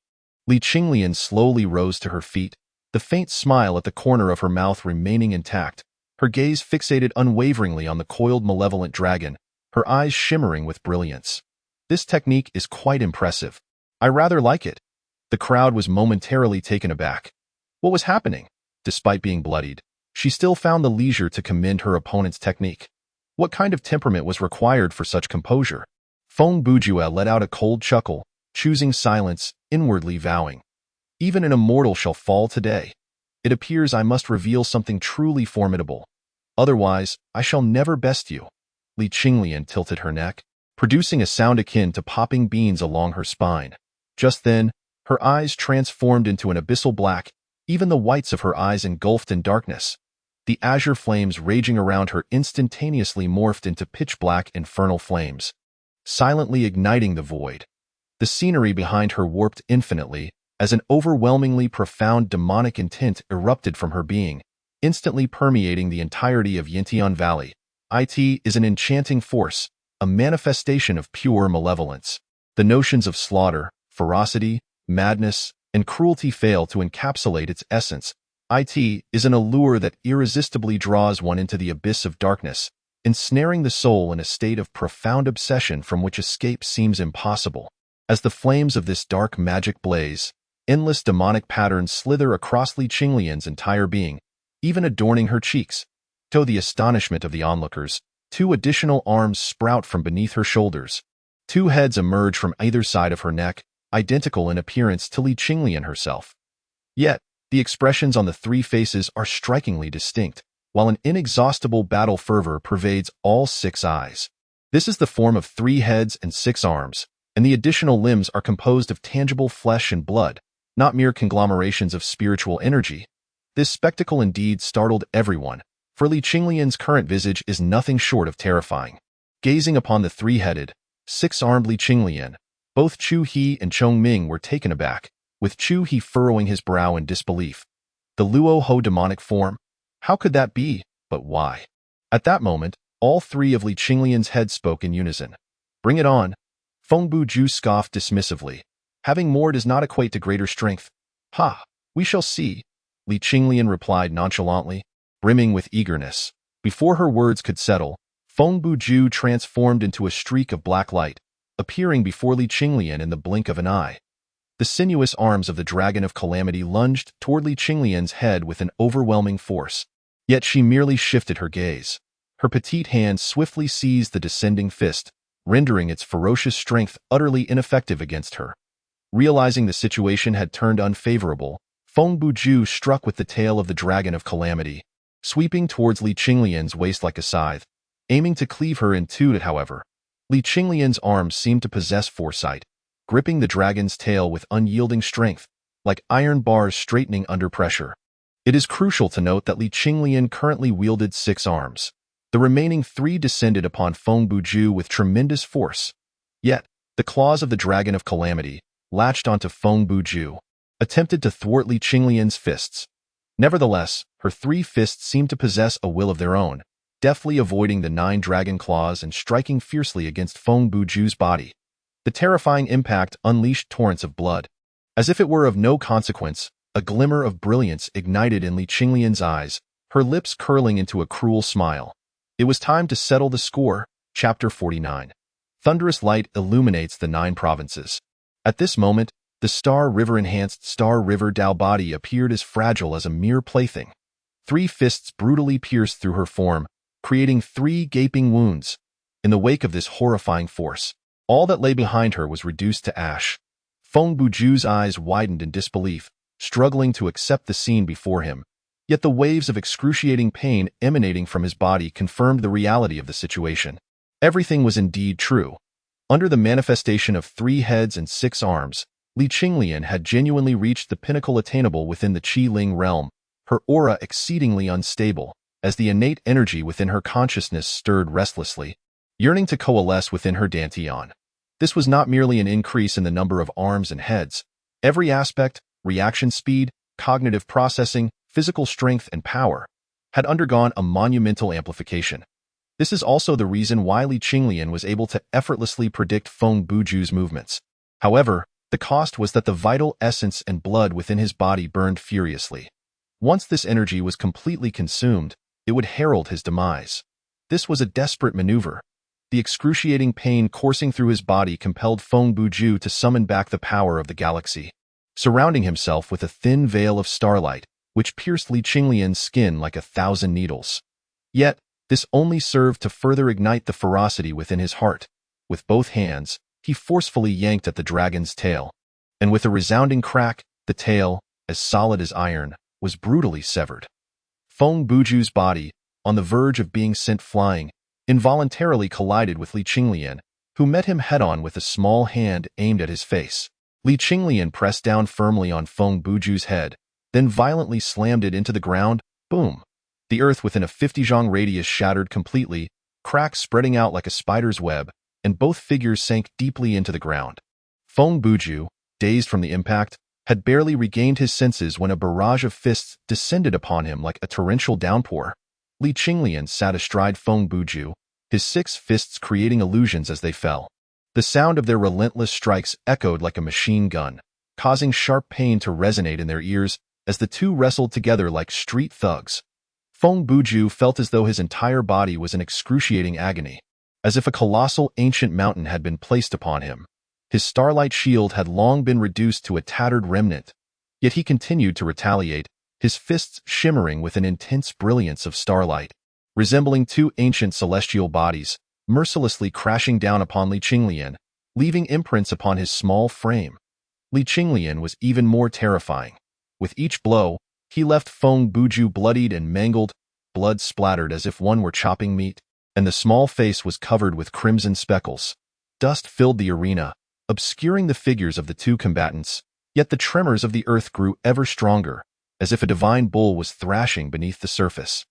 Li Qinglian slowly rose to her feet, the faint smile at the corner of her mouth remaining intact, her gaze fixated unwaveringly on the coiled malevolent dragon, her eyes shimmering with brilliance. This technique is quite impressive. I rather like it. The crowd was momentarily taken aback. What was happening? Despite being bloodied, she still found the leisure to commend her opponent's technique. What kind of temperament was required for such composure? Feng Bujue let out a cold chuckle, choosing silence, inwardly vowing, "Even an immortal shall fall today. It appears I must reveal something truly formidable. Otherwise, I shall never best you." Li Qinglian tilted her neck, producing a sound akin to popping beans along her spine. Just then, her eyes transformed into an abyssal black, even the whites of her eyes engulfed in darkness. The azure flames raging around her instantaneously morphed into pitch-black infernal flames, silently igniting the void. The scenery behind her warped infinitely, as an overwhelmingly profound demonic intent erupted from her being, instantly permeating the entirety of Yintian Valley. It is an enchanting force, a manifestation of pure malevolence. The notions of slaughter, ferocity, madness, and cruelty fail to encapsulate its essence. It is an allure that irresistibly draws one into the abyss of darkness, ensnaring the soul in a state of profound obsession from which escape seems impossible. As the flames of this dark magic blaze, endless demonic patterns slither across Li Qinglian's entire being, even adorning her cheeks. To the astonishment of the onlookers, two additional arms sprout from beneath her shoulders. Two heads emerge from either side of her neck, identical in appearance to Li Qinglian herself. Yet, the expressions on the three faces are strikingly distinct, while an inexhaustible battle fervor pervades all six eyes. This is the form of 3 heads and 6 arms, and the additional limbs are composed of tangible flesh and blood, not mere conglomerations of spiritual energy. This spectacle indeed startled everyone, for Li Qinglian's current visage is nothing short of terrifying. Gazing upon the 3-headed, 6-armed Li Qinglian, both Chu He and Chongming were taken aback, with Chu He furrowing his brow in disbelief. The Luo Ho demonic form? How could that be? But why? At that moment, All three of Li Qinglian's heads spoke in unison. Bring it on. Feng Buju scoffed dismissively. Having more does not equate to greater strength. Ha! We shall see, Li Qinglian replied nonchalantly, brimming with eagerness. Before her words could settle, Feng Buju transformed into a streak of black light, appearing before Li Qinglian in the blink of an eye. The sinuous arms of the Dragon of Calamity lunged toward Li Qinglian's head with an overwhelming force. Yet she merely shifted her gaze. Her petite hand swiftly seized the descending fist, rendering its ferocious strength utterly ineffective against her. Realizing the situation had turned unfavorable, Feng Buju struck with the tail of the Dragon of Calamity, sweeping towards Li Qinglian's waist like a scythe, aiming to cleave her in two. However, Li Qinglian's arms seemed to possess foresight, gripping the dragon's tail with unyielding strength, like iron bars straightening under pressure. It is crucial to note that Li Qinglian currently wielded 6 arms. The remaining 3 descended upon Feng Buju with tremendous force. Yet, the claws of the Dragon of Calamity latched onto Feng Buju, attempted to thwart Li Qinglian's fists. Nevertheless, her 3 fists seemed to possess a will of their own, deftly avoiding the 9 dragon claws and striking fiercely against Feng Buju's body. The terrifying impact unleashed torrents of blood. As if it were of no consequence, a glimmer of brilliance ignited in Li Qinglian's eyes, her lips curling into a cruel smile. It was time to settle the score. Chapter 49. Thunderous light illuminates the 9 provinces. At this moment, the Star River-enhanced Star River Dao body appeared as fragile as a mere plaything. 3 fists brutally pierced through her form, creating 3 gaping wounds. In the wake of this horrifying force, all that lay behind her was reduced to ash. Feng Buju's eyes widened in disbelief, struggling to accept the scene before him. Yet the waves of excruciating pain emanating from his body confirmed the reality of the situation. Everything was indeed true. Under the manifestation of 3 heads and 6 arms, Li Qinglian had genuinely reached the pinnacle attainable within the Qi-Ling realm, her aura exceedingly unstable, as the innate energy within her consciousness stirred restlessly, yearning to coalesce within her dantian. This was not merely an increase in the number of arms and heads. Every aspect, reaction speed, cognitive processing, physical strength, and power, had undergone a monumental amplification. This is also the reason why Li Qinglian was able to effortlessly predict Feng Buju's movements. However, the cost was that the vital essence and blood within his body burned furiously. Once this energy was completely consumed, it would herald his demise. This was a desperate maneuver. The excruciating pain coursing through his body compelled Feng Buju to summon back the power of the galaxy, surrounding himself with a thin veil of starlight, which pierced Li Qinglian's skin like 1,000 needles. Yet, this only served to further ignite the ferocity within his heart. With both hands, he forcefully yanked at the dragon's tail, and with a resounding crack, the tail, as solid as iron, was brutally severed. Feng Buju's body, on the verge of being sent flying, involuntarily collided with Li Qinglian, who met him head-on with a small hand aimed at his face. Li Qinglian pressed down firmly on Feng Buju's head, then violently slammed it into the ground. Boom! The earth within a 50-zhang radius shattered completely, cracks spreading out like a spider's web, and both figures sank deeply into the ground. Feng Buju, dazed from the impact, had barely regained his senses when a barrage of fists descended upon him like a torrential downpour. Li Qinglian sat astride Feng Buju, his 6 fists creating illusions as they fell. The sound of their relentless strikes echoed like a machine gun, causing sharp pain to resonate in their ears as the two wrestled together like street thugs. Feng Buju felt as though his entire body was in excruciating agony, as if a colossal ancient mountain had been placed upon him. His starlight shield had long been reduced to a tattered remnant, yet he continued to retaliate, his fists shimmering with an intense brilliance of starlight, resembling 2 ancient celestial bodies, mercilessly crashing down upon Li Qinglian, leaving imprints upon his small frame. Li Qinglian was even more terrifying. With each blow, he left Feng Buju bloodied and mangled, blood splattered as if one were chopping meat, and the small face was covered with crimson speckles. Dust filled the arena, obscuring the figures of the 2 combatants, yet the tremors of the earth grew ever stronger, as if a divine bull was thrashing beneath the surface.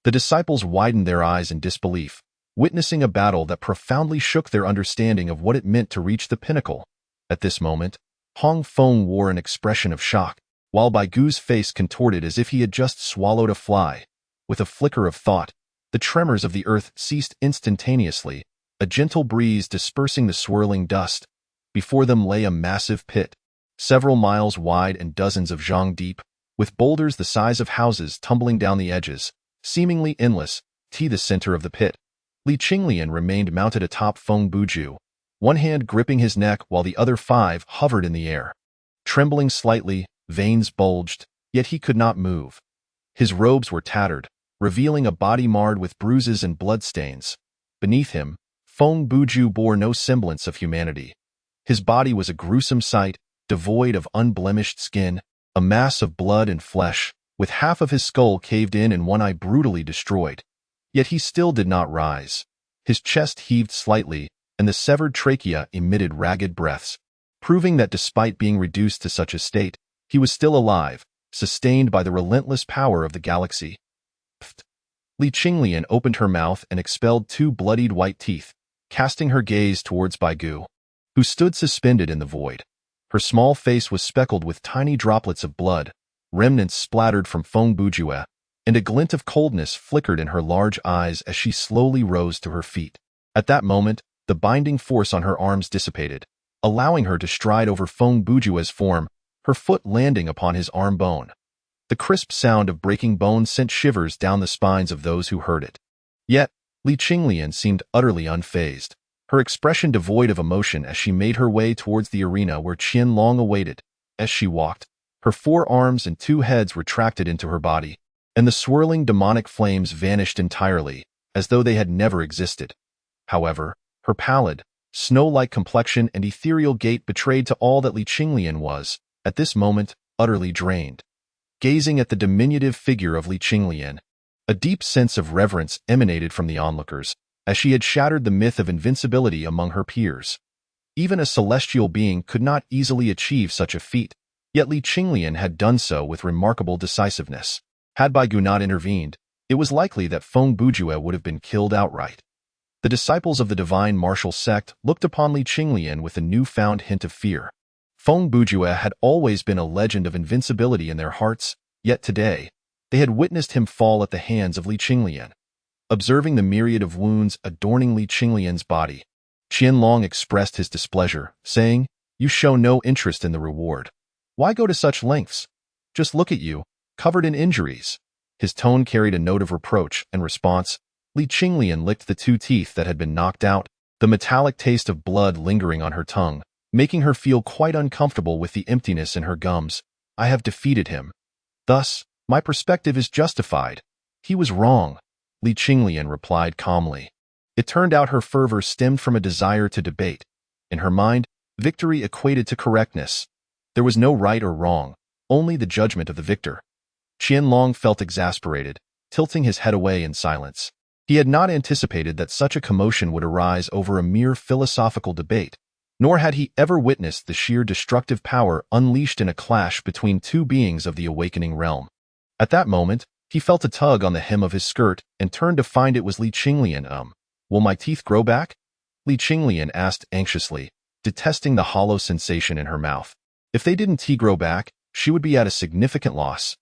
The disciples widened their eyes in disbelief, witnessing a battle that profoundly shook their understanding of what it meant to reach the pinnacle. At this moment, Hong Feng wore an expression of shock, while Bai Gu's face contorted as if he had just swallowed a fly. With a flicker of thought, The tremors of the earth ceased instantaneously, a gentle breeze dispersing the swirling dust. Before them lay a massive pit, several miles wide and dozens of zhang deep, with boulders the size of houses tumbling down the edges, seemingly endless. The center of the pit, Li Qinglian remained mounted atop Feng Buju, one hand gripping his neck while the other 5 hovered in the air. Trembling slightly, veins bulged, yet he could not move. His robes were tattered, revealing a body marred with bruises and bloodstains. Beneath him, Feng Buju bore no semblance of humanity. His body was a gruesome sight, devoid of unblemished skin, a mass of blood and flesh, with half of his skull caved in and one eye brutally destroyed. Yet he still did not rise. His chest heaved slightly, and the severed trachea emitted ragged breaths, proving that despite being reduced to such a state, he was still alive, sustained by the relentless power of the galaxy. Pfft. Li Qinglian opened her mouth and expelled 2 bloodied white teeth, casting her gaze towards Baigu, who stood suspended in the void. Her small face was speckled with tiny droplets of blood, remnants splattered from Feng Bujue, and a glint of coldness flickered in her large eyes as she slowly rose to her feet. At that moment, the binding force on her arms dissipated, allowing her to stride over Feng Bujue's form, her foot landing upon his arm bone. The crisp sound of breaking bone sent shivers down the spines of those who heard it. Yet, Li Qinglian seemed utterly unfazed, her expression devoid of emotion as she made her way towards the arena where Qianlong awaited. As she walked, her 4 arms and 2 heads retracted into her body, and the swirling demonic flames vanished entirely, as though they had never existed. However, her pallid, snow-like complexion and ethereal gait betrayed to all that Li Qinglian was, at this moment, utterly drained. Gazing at the diminutive figure of Li Qinglian, a deep sense of reverence emanated from the onlookers, as she had shattered the myth of invincibility among her peers. Even a celestial being could not easily achieve such a feat, yet Li Qinglian had done so with remarkable decisiveness. Had Baigu not intervened, it was likely that Feng Bujue would have been killed outright. The disciples of the divine martial sect looked upon Li Qinglian with a newfound hint of fear. Feng Bujue had always been a legend of invincibility in their hearts, yet today, they had witnessed him fall at the hands of Li Qinglian. Observing the myriad of wounds adorning Li Qinglian's body, Qianlong expressed his displeasure, saying, "You show no interest in the reward. Why go to such lengths? Just look at you, covered in injuries." His tone carried a note of reproach and response. Li Qinglian licked the 2 teeth that had been knocked out, the metallic taste of blood lingering on her tongue, making her feel quite uncomfortable with the emptiness in her gums. "I have defeated him. Thus, my perspective is justified. He was wrong," Li Qinglian replied calmly. It turned out her fervor stemmed from a desire to debate. In her mind, victory equated to correctness. There was no right or wrong, only the judgment of the victor. Qianlong felt exasperated, tilting his head away in silence. He had not anticipated that such a commotion would arise over a mere philosophical debate, nor had he ever witnessed the sheer destructive power unleashed in a clash between 2 beings of the awakening realm. At that moment, he felt a tug on the hem of his skirt and turned to find it was Li Qinglian. "Will my teeth grow back?" Li Qinglian asked anxiously, detesting the hollow sensation in her mouth. If they didn't grow back, she would be at a significant loss.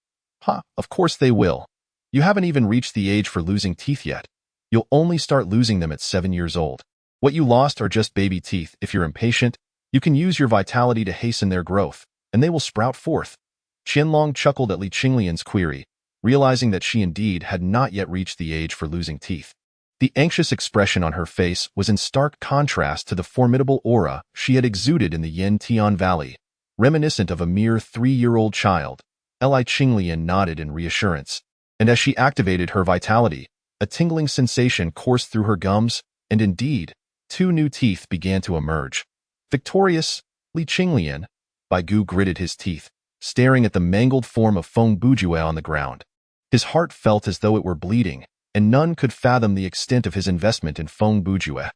Of course they will. You haven't even reached the age for losing teeth yet. You'll only start losing them at 7 years old. What you lost are just baby teeth. If you're impatient, you can use your vitality to hasten their growth, and they will sprout forth." Qianlong chuckled at Li Qinglian's query, realizing that she indeed had not yet reached the age for losing teeth. The anxious expression on her face was in stark contrast to the formidable aura she had exuded in the Yantian Valley, reminiscent of a mere 3-year-old child. Li Qinglian nodded in reassurance, and as she activated her vitality, a tingling sensation coursed through her gums, and indeed, 2 new teeth began to emerge. Victorious, Li Qinglian, Baigu gritted his teeth, staring at the mangled form of Feng Bujue on the ground. His heart felt as though it were bleeding, and none could fathom the extent of his investment in Feng Bujue.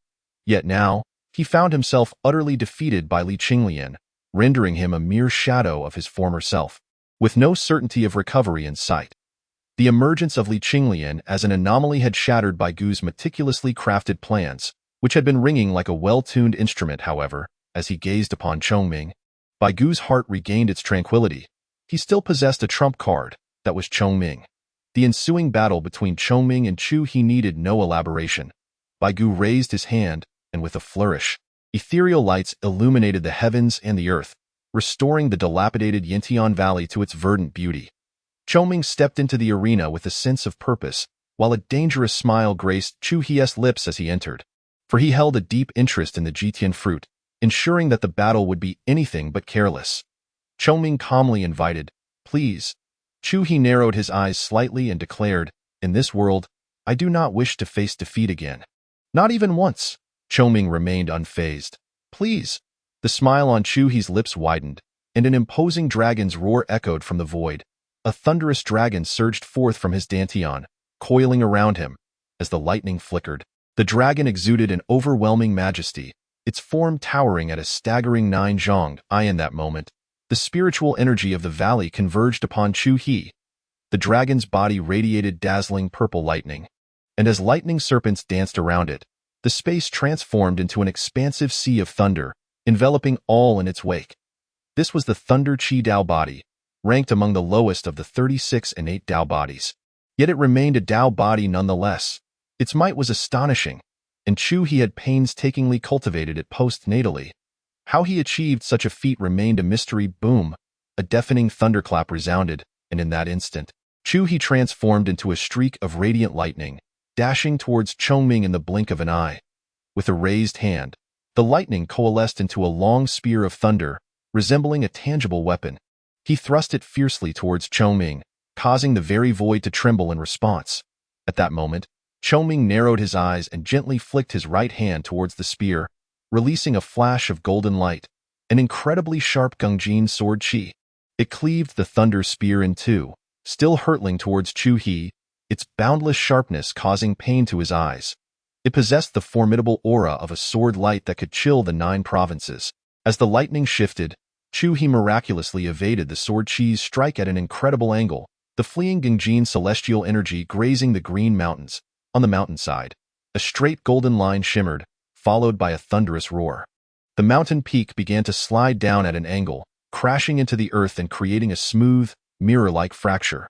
Yet now, he found himself utterly defeated by Li Qinglian, rendering him a mere shadow of his former self, with no certainty of recovery in sight. The emergence of Li Qinglian as an anomaly had shattered Baigu's meticulously crafted plans, which had been ringing like a well-tuned instrument. However, as he gazed upon Chongming, Baigu's heart regained its tranquility. He still possessed a trump card, that was Chongming. The ensuing battle between Chongming and Chu He needed no elaboration. Baigu raised his hand, and with a flourish, ethereal lights illuminated the heavens and the earth, restoring the dilapidated Yintian Valley to its verdant beauty. Chongming stepped into the arena with a sense of purpose, while a dangerous smile graced Chu He's lips as he entered. For he held a deep interest in the Jitian fruit, ensuring that the battle would be anything but careless. Chongming calmly invited, "Please." Chu He narrowed his eyes slightly and declared, "In this world, I do not wish to face defeat again." "Not even once." Chongming remained unfazed. "Please." The smile on Chu He's lips widened, and an imposing dragon's roar echoed from the void. A thunderous dragon surged forth from his dantian, coiling around him. As the lightning flickered, the dragon exuded an overwhelming majesty, its form towering at a staggering 9 zhong. In that moment, the spiritual energy of the valley converged upon Chu He. The dragon's body radiated dazzling purple lightning, and as lightning serpents danced around it, the space transformed into an expansive sea of thunder, enveloping all in its wake. This was the Thunder Chi Dao body, ranked among the lowest of the 36 innate Dao bodies. Yet it remained a Dao body nonetheless. Its might was astonishing, and Chu He had painstakingly cultivated it postnatally. How he achieved such a feat remained a mystery. Boom! A deafening thunderclap resounded, and in that instant, Chu He transformed into a streak of radiant lightning, dashing towards Chongming in the blink of an eye. With a raised hand, the lightning coalesced into a long spear of thunder, resembling a tangible weapon. He thrust it fiercely towards Chongming, causing the very void to tremble in response. At that moment, Chongming narrowed his eyes and gently flicked his right hand towards the spear, releasing a flash of golden light, an incredibly sharp Gongjin sword chi. It cleaved the thunder spear in two, still hurtling towards Chu He, its boundless sharpness causing pain to his eyes. It possessed the formidable aura of a sword light that could chill the 9 provinces. As the lightning shifted, Chu He miraculously evaded the sword chi's strike at an incredible angle, the fleeing Gongjin celestial energy grazing the green mountains. On the mountainside, a straight golden line shimmered, followed by a thunderous roar. The mountain peak began to slide down at an angle, crashing into the earth and creating a smooth, mirror-like fracture.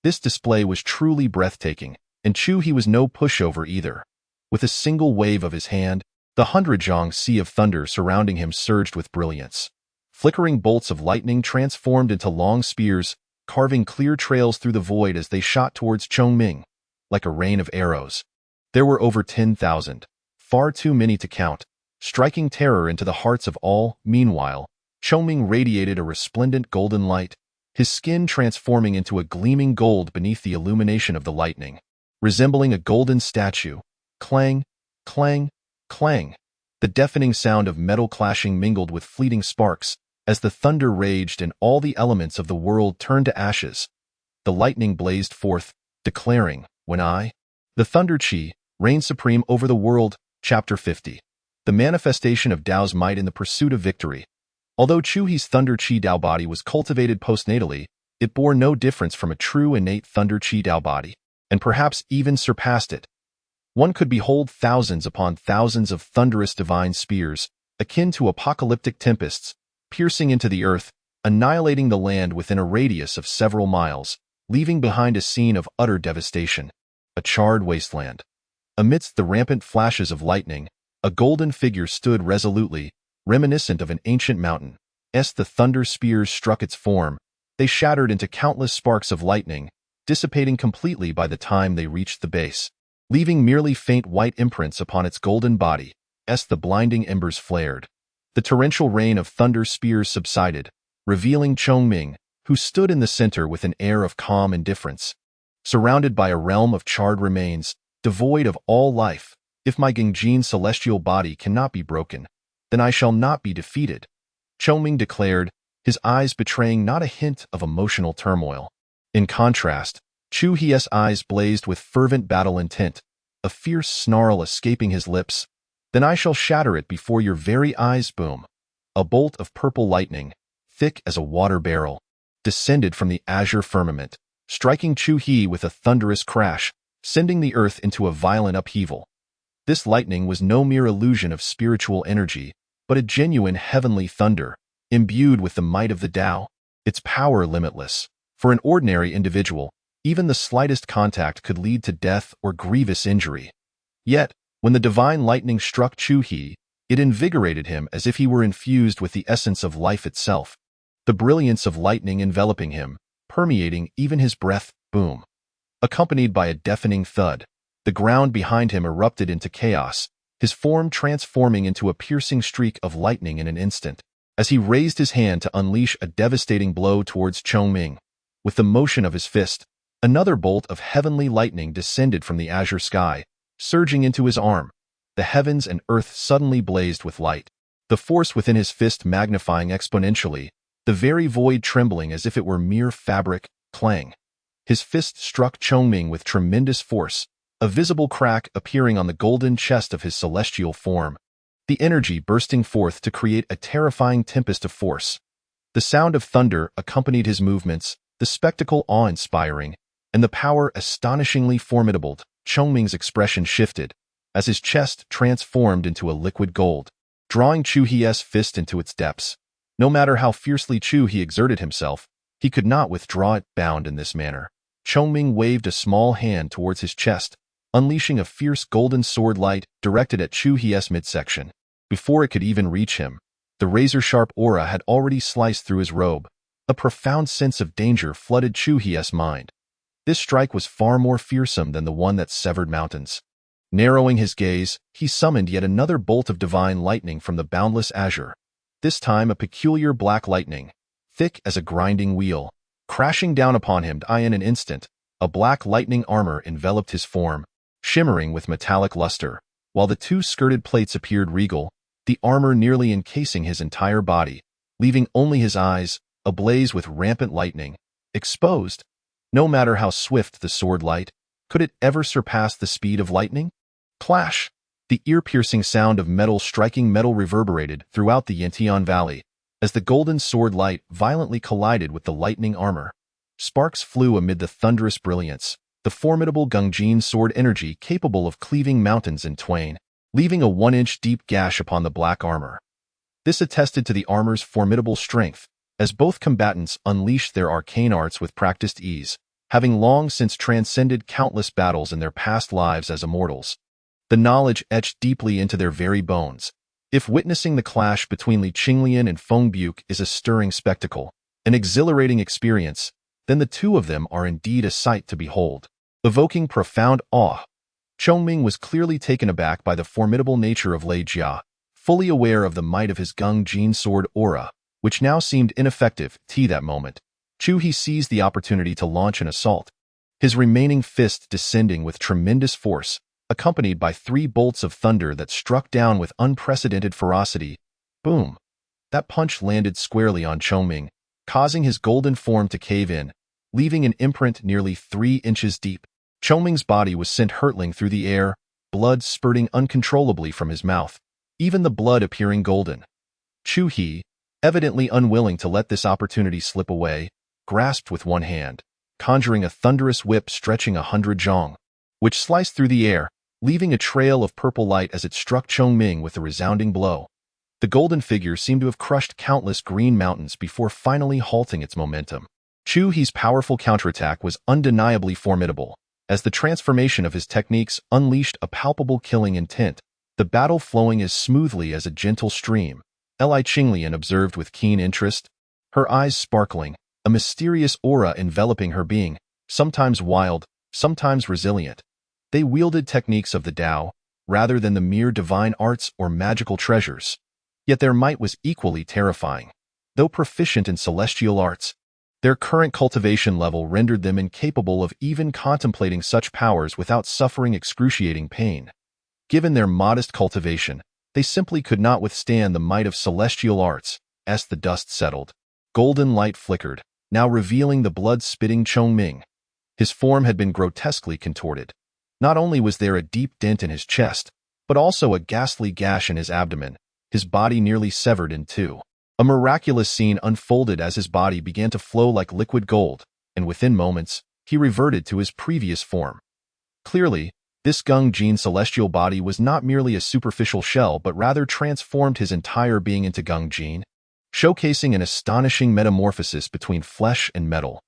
This display was truly breathtaking, and Chu He was no pushover either. With a single wave of his hand, the 100-zhong sea of thunder surrounding him surged with brilliance. Flickering bolts of lightning transformed into long spears, carving clear trails through the void as they shot towards Chongming. Like a rain of arrows. There were over 10,000, far too many to count, striking terror into the hearts of all. Meanwhile, Chongming radiated a resplendent golden light, his skin transforming into a gleaming gold beneath the illumination of the lightning. Resembling a golden statue, clang, clang, clang. The deafening sound of metal clashing mingled with fleeting sparks, as the thunder raged and all the elements of the world turned to ashes. The lightning blazed forth, declaring, "When I, the Thunder Chi, reign supreme over the world." Chapter 50. The manifestation of Dao's might in the pursuit of victory. Although Chu He's Thunder Chi Dao body was cultivated postnatally, it bore no difference from a true innate Thunder Chi Dao body, and perhaps even surpassed it. One could behold thousands upon thousands of thunderous divine spears, akin to apocalyptic tempests, piercing into the earth, annihilating the land within a radius of several miles, leaving behind a scene of utter devastation, a charred wasteland. Amidst the rampant flashes of lightning, a golden figure stood resolutely, reminiscent of an ancient mountain. As the thunder spears struck its form, they shattered into countless sparks of lightning, dissipating completely by the time they reached the base, leaving merely faint white imprints upon its golden body. As the blinding embers flared, the torrential rain of thunder spears subsided, revealing Chongming, who stood in the center with an air of calm indifference. Surrounded by a realm of charred remains, devoid of all life, if my Gongjin celestial body cannot be broken, then I shall not be defeated, Chongming declared, his eyes betraying not a hint of emotional turmoil. In contrast, Chu He's eyes blazed with fervent battle intent, a fierce snarl escaping his lips. "Then I shall shatter it before your very eyes." Boom! A bolt of purple lightning, thick as a water barrel, descended from the azure firmament, striking Chu He with a thunderous crash, sending the earth into a violent upheaval. This lightning was no mere illusion of spiritual energy, but a genuine heavenly thunder, imbued with the might of the Tao, its power limitless. For an ordinary individual, Even the slightest contact could lead to death or grievous injury. Yet, when the divine lightning struck Chu-He, it invigorated him as if he were infused with the essence of life itself. The brilliance of lightning enveloping him, permeating even his breath, boom. Accompanied by a deafening thud, the ground behind him erupted into chaos, his form transforming into a piercing streak of lightning in an instant. As he raised his hand to unleash a devastating blow towards Chongming, with the motion of his fist, another bolt of heavenly lightning descended from the azure sky, surging into his arm. The heavens and earth suddenly blazed with light, the force within his fist magnifying exponentially, the very void trembling as if it were mere fabric. Clang. His fist struck Chongming with tremendous force, a visible crack appearing on the golden chest of his celestial form, the energy bursting forth to create a terrifying tempest of force. The sound of thunder accompanied his movements, the spectacle awe-inspiring, and the power astonishingly formidable. Chongming's expression shifted, as his chest transformed into a liquid gold, drawing Chu-He's fist into its depths. No matter how fiercely Chu-He exerted himself, he could not withdraw it bound in this manner. Chongming waved a small hand towards his chest, unleashing a fierce golden sword light directed at Chu-He's midsection. Before it could even reach him, the razor-sharp aura had already sliced through his robe. A profound sense of danger flooded Chu-He's mind. This strike was far more fearsome than the one that severed mountains. Narrowing his gaze, he summoned yet another bolt of divine lightning from the boundless azure. This time a peculiar black lightning, thick as a grinding wheel, crashing down upon him. In an instant, a black lightning armor enveloped his form, shimmering with metallic luster, while the two skirted plates appeared regal, the armor nearly encasing his entire body, leaving only his eyes, ablaze with rampant lightning, exposed. No matter how swift the sword light, could it ever surpass the speed of lightning? Clash! The ear-piercing sound of metal striking metal reverberated throughout the Yantian Valley, as the golden sword light violently collided with the lightning armor. Sparks flew amid the thunderous brilliance, the formidable Gungjin sword energy capable of cleaving mountains in twain, leaving a 1-inch deep gash upon the black armor. This attested to the armor's formidable strength, as both combatants unleashed their arcane arts with practiced ease, having long since transcended countless battles in their past lives as immortals. The knowledge etched deeply into their very bones. If witnessing the clash between Li Qinglian and Feng Buke is a stirring spectacle, an exhilarating experience, then the two of them are indeed a sight to behold, evoking profound awe. Chongming was clearly taken aback by the formidable nature of Lei Jia, fully aware of the might of his Gungjin sword aura, which now seemed ineffective. That moment, Chu-He seized the opportunity to launch an assault, his remaining fist descending with tremendous force, accompanied by 3 bolts of thunder that struck down with unprecedented ferocity. Boom! That punch landed squarely on Chongming, causing his golden form to cave in, leaving an imprint nearly 3 inches deep. Chongming's body was sent hurtling through the air, blood spurting uncontrollably from his mouth, even the blood appearing golden. Chu-He, evidently unwilling to let this opportunity slip away, grasped with one hand, conjuring a thunderous whip stretching 100 zhong, which sliced through the air, leaving a trail of purple light as it struck Chongming with a resounding blow. The golden figure seemed to have crushed countless green mountains before finally halting its momentum. Chu-He's powerful counterattack was undeniably formidable, as the transformation of his techniques unleashed a palpable killing intent, the battle flowing as smoothly as a gentle stream. Li Qinglian observed with keen interest, her eyes sparkling, a mysterious aura enveloping her being, sometimes wild, sometimes resilient. They wielded techniques of the Tao, rather than the mere divine arts or magical treasures. Yet their might was equally terrifying. Though proficient in celestial arts, their current cultivation level rendered them incapable of even contemplating such powers without suffering excruciating pain. Given their modest cultivation, they simply could not withstand the might of celestial arts. As the dust settled, golden light flickered, now revealing the blood-spitting Chongming. His form had been grotesquely contorted. Not only was there a deep dent in his chest, but also a ghastly gash in his abdomen, his body nearly severed in two. A miraculous scene unfolded as his body began to flow like liquid gold, and within moments, he reverted to his previous form. Clearly, this Gungjin celestial body was not merely a superficial shell but rather transformed his entire being into Gungjin, showcasing an astonishing metamorphosis between flesh and metal.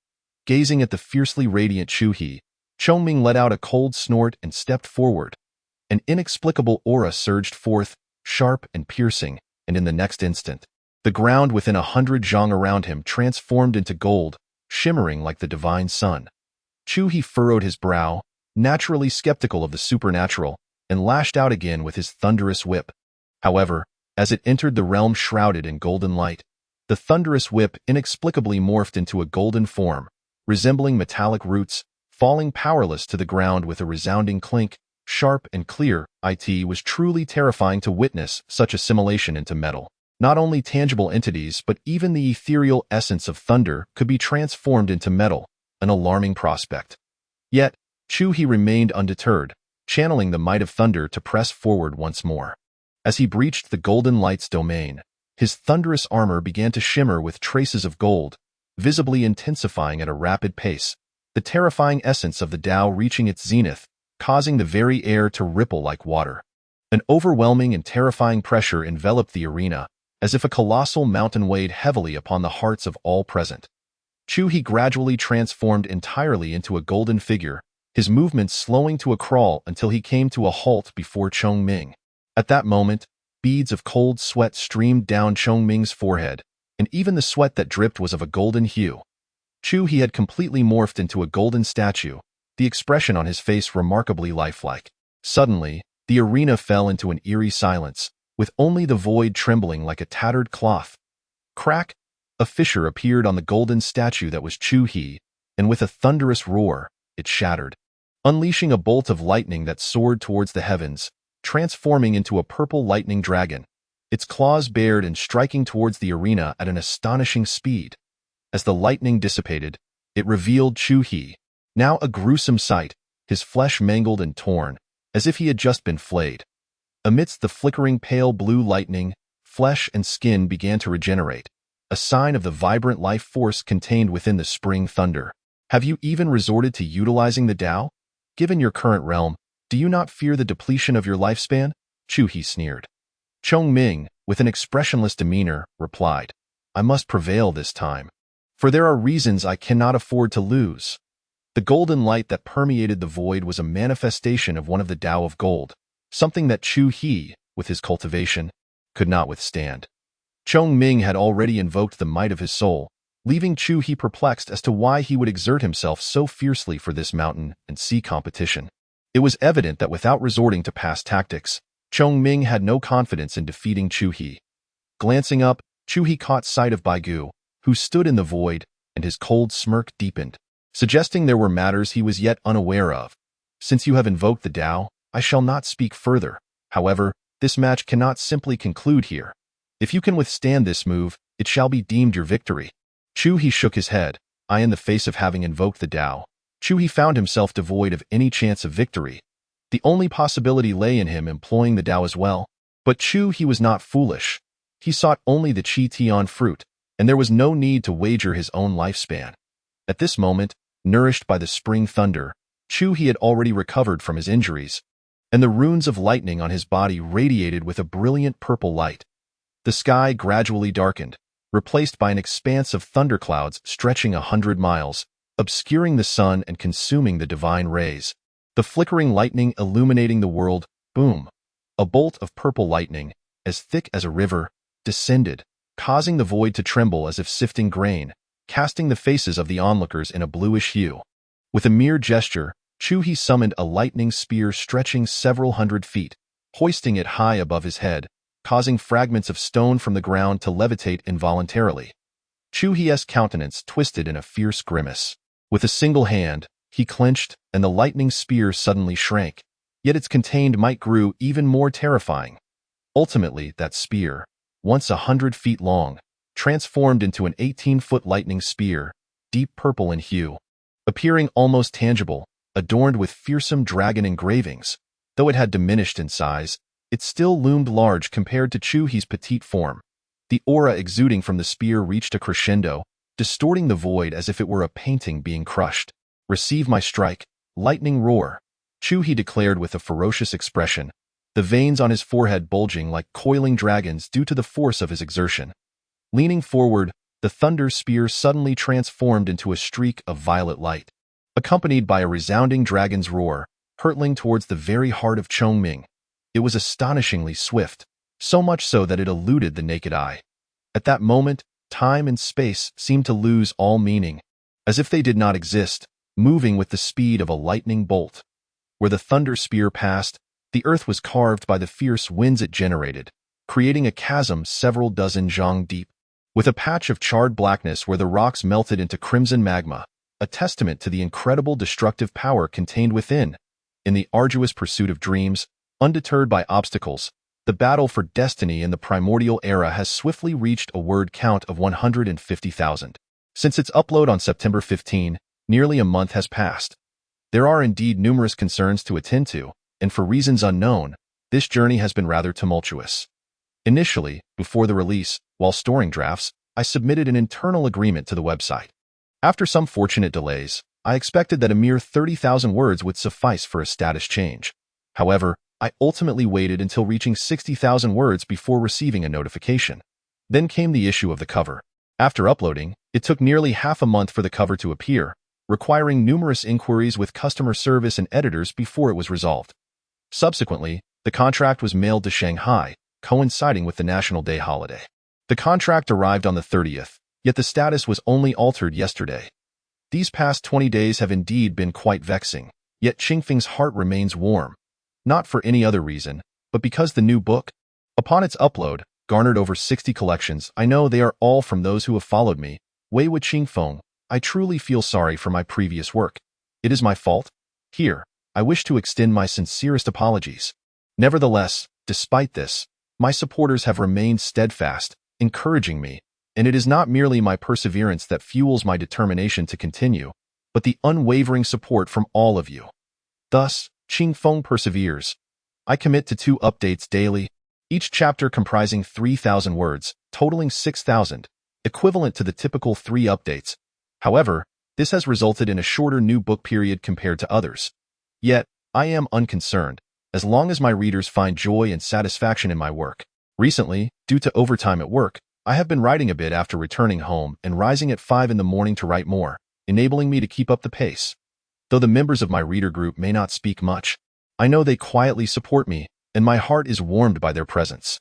Gazing at the fiercely radiant Chu-Hi, Chongming let out a cold snort and stepped forward. An inexplicable aura surged forth, sharp and piercing, and in the next instant, the ground within 100 zhang around him transformed into gold, shimmering like the divine sun. Chu-Hi furrowed his brow, naturally skeptical of the supernatural, and lashed out again with his thunderous whip. However, as it entered the realm shrouded in golden light, the thunderous whip inexplicably morphed into a golden form, resembling metallic roots, falling powerless to the ground with a resounding clink, sharp and clear. It was truly terrifying to witness such assimilation into metal. Not only tangible entities but even the ethereal essence of thunder could be transformed into metal, an alarming prospect. Yet, Chu-Hi remained undeterred, channeling the might of thunder to press forward once more. As he breached the golden light's domain, his thunderous armor began to shimmer with traces of gold, visibly intensifying at a rapid pace, the terrifying essence of the Tao reaching its zenith, causing the very air to ripple like water. An overwhelming and terrifying pressure enveloped the arena, as if a colossal mountain weighed heavily upon the hearts of all present. Chu-Hi gradually transformed entirely into a golden figure, his movements slowing to a crawl until he came to a halt before Chongming. At that moment, beads of cold sweat streamed down Chongming's forehead, and even the sweat that dripped was of a golden hue. Chu-Hi had completely morphed into a golden statue, the expression on his face remarkably lifelike. Suddenly, the arena fell into an eerie silence, with only the void trembling like a tattered cloth. Crack! A fissure appeared on the golden statue that was Chu-Hi, and with a thunderous roar, it shattered, unleashing a bolt of lightning that soared towards the heavens, transforming into a purple lightning dragon, its claws bared and striking towards the arena at an astonishing speed. As the lightning dissipated, it revealed Chu-Hi, now a gruesome sight, his flesh mangled and torn, as if he had just been flayed. Amidst the flickering pale blue lightning, flesh and skin began to regenerate, a sign of the vibrant life force contained within the spring thunder. Have you even resorted to utilizing the Tao? Given your current realm, do you not fear the depletion of your lifespan? Chu-Hi sneered. Chongming, with an expressionless demeanor, replied, I must prevail this time, for there are reasons I cannot afford to lose. The golden light that permeated the void was a manifestation of one of the Tao of gold, something that Chu-Hi, with his cultivation, could not withstand. Chongming had already invoked the might of his soul, leaving Chu-Hi perplexed as to why he would exert himself so fiercely for this mountain and sea competition. It was evident that without resorting to past tactics, Chongming had no confidence in defeating Chu-Hi. Glancing up, Chu-Hi caught sight of Baigu, who stood in the void, and his cold smirk deepened, suggesting there were matters he was yet unaware of. Since you have invoked the Tao, I shall not speak further. However, this match cannot simply conclude here. If you can withstand this move, it shall be deemed your victory. Chu-Hi shook his head, in the face of having invoked the Tao. Chu-Hi found himself devoid of any chance of victory. The only possibility lay in him employing the Tao as well. But Chu-Hi was not foolish. He sought only the Qi-Tian fruit, and there was no need to wager his own lifespan. At this moment, nourished by the spring thunder, Chu-Hi had already recovered from his injuries, and the runes of lightning on his body radiated with a brilliant purple light. The sky gradually darkened, replaced by an expanse of thunderclouds stretching 100 miles, obscuring the sun and consuming the divine rays. The flickering lightning illuminating the world, boom! A bolt of purple lightning, as thick as a river, descended, causing the void to tremble as if sifting grain, casting the faces of the onlookers in a bluish hue. With a mere gesture, Chu-Hi summoned a lightning spear stretching several hundred feet, hoisting it high above his head, causing fragments of stone from the ground to levitate involuntarily. Chu-Hi's countenance twisted in a fierce grimace. With a single hand, he clenched, and the lightning spear suddenly shrank, yet its contained might grew even more terrifying. Ultimately, that spear, once 100 feet long, transformed into an 18-foot lightning spear, deep purple in hue. Appearing almost tangible, adorned with fearsome dragon engravings, though it had diminished in size, it still loomed large compared to Chu-Hi's petite form. The aura exuding from the spear reached a crescendo, distorting the void as if it were a painting being crushed. Receive my strike, lightning roar, Chu-Hi declared with a ferocious expression, the veins on his forehead bulging like coiling dragons due to the force of his exertion. Leaning forward, the thunder spear suddenly transformed into a streak of violet light, accompanied by a resounding dragon's roar, hurtling towards the very heart of Qinglian. It was astonishingly swift, so much so that it eluded the naked eye. At that moment, time and space seemed to lose all meaning, as if they did not exist, moving with the speed of a lightning bolt. Where the thunder spear passed, the earth was carved by the fierce winds it generated, creating a chasm several dozen zhang deep, with a patch of charred blackness where the rocks melted into crimson magma, a testament to the incredible destructive power contained within. In the arduous pursuit of dreams, undeterred by obstacles, the battle for destiny in the primordial era has swiftly reached a word count of 150,000. Since its upload on September 15, nearly a month has passed. There are indeed numerous concerns to attend to, and for reasons unknown, this journey has been rather tumultuous. Initially, before the release, while storing drafts, I submitted an internal agreement to the website. After some fortunate delays, I expected that a mere 30,000 words would suffice for a status change. However, I ultimately waited until reaching 60,000 words before receiving a notification. Then came the issue of the cover. After uploading, it took nearly half a month for the cover to appear, requiring numerous inquiries with customer service and editors before it was resolved. Subsequently, the contract was mailed to Shanghai, coinciding with the National Day holiday. The contract arrived on the 30th, yet the status was only altered yesterday. These past 20 days have indeed been quite vexing, yet Qingfeng's heart remains warm. Not for any other reason, but because the new book, upon its upload, garnered over 60 collections. I know they are all from those who have followed me. Wei Wu Qingfeng, I truly feel sorry for my previous work. It is my fault. Here, I wish to extend my sincerest apologies. Nevertheless, despite this, my supporters have remained steadfast, encouraging me, and it is not merely my perseverance that fuels my determination to continue, but the unwavering support from all of you. Thus, Qingfeng perseveres. I commit to 2 updates daily, each chapter comprising 3,000 words, totaling 6,000, equivalent to the typical 3 updates. However, this has resulted in a shorter new book period compared to others. Yet, I am unconcerned, as long as my readers find joy and satisfaction in my work. Recently, due to overtime at work, I have been writing a bit after returning home and rising at 5 in the morning to write more, enabling me to keep up the pace. Though the members of my reader group may not speak much, I know they quietly support me, and my heart is warmed by their presence.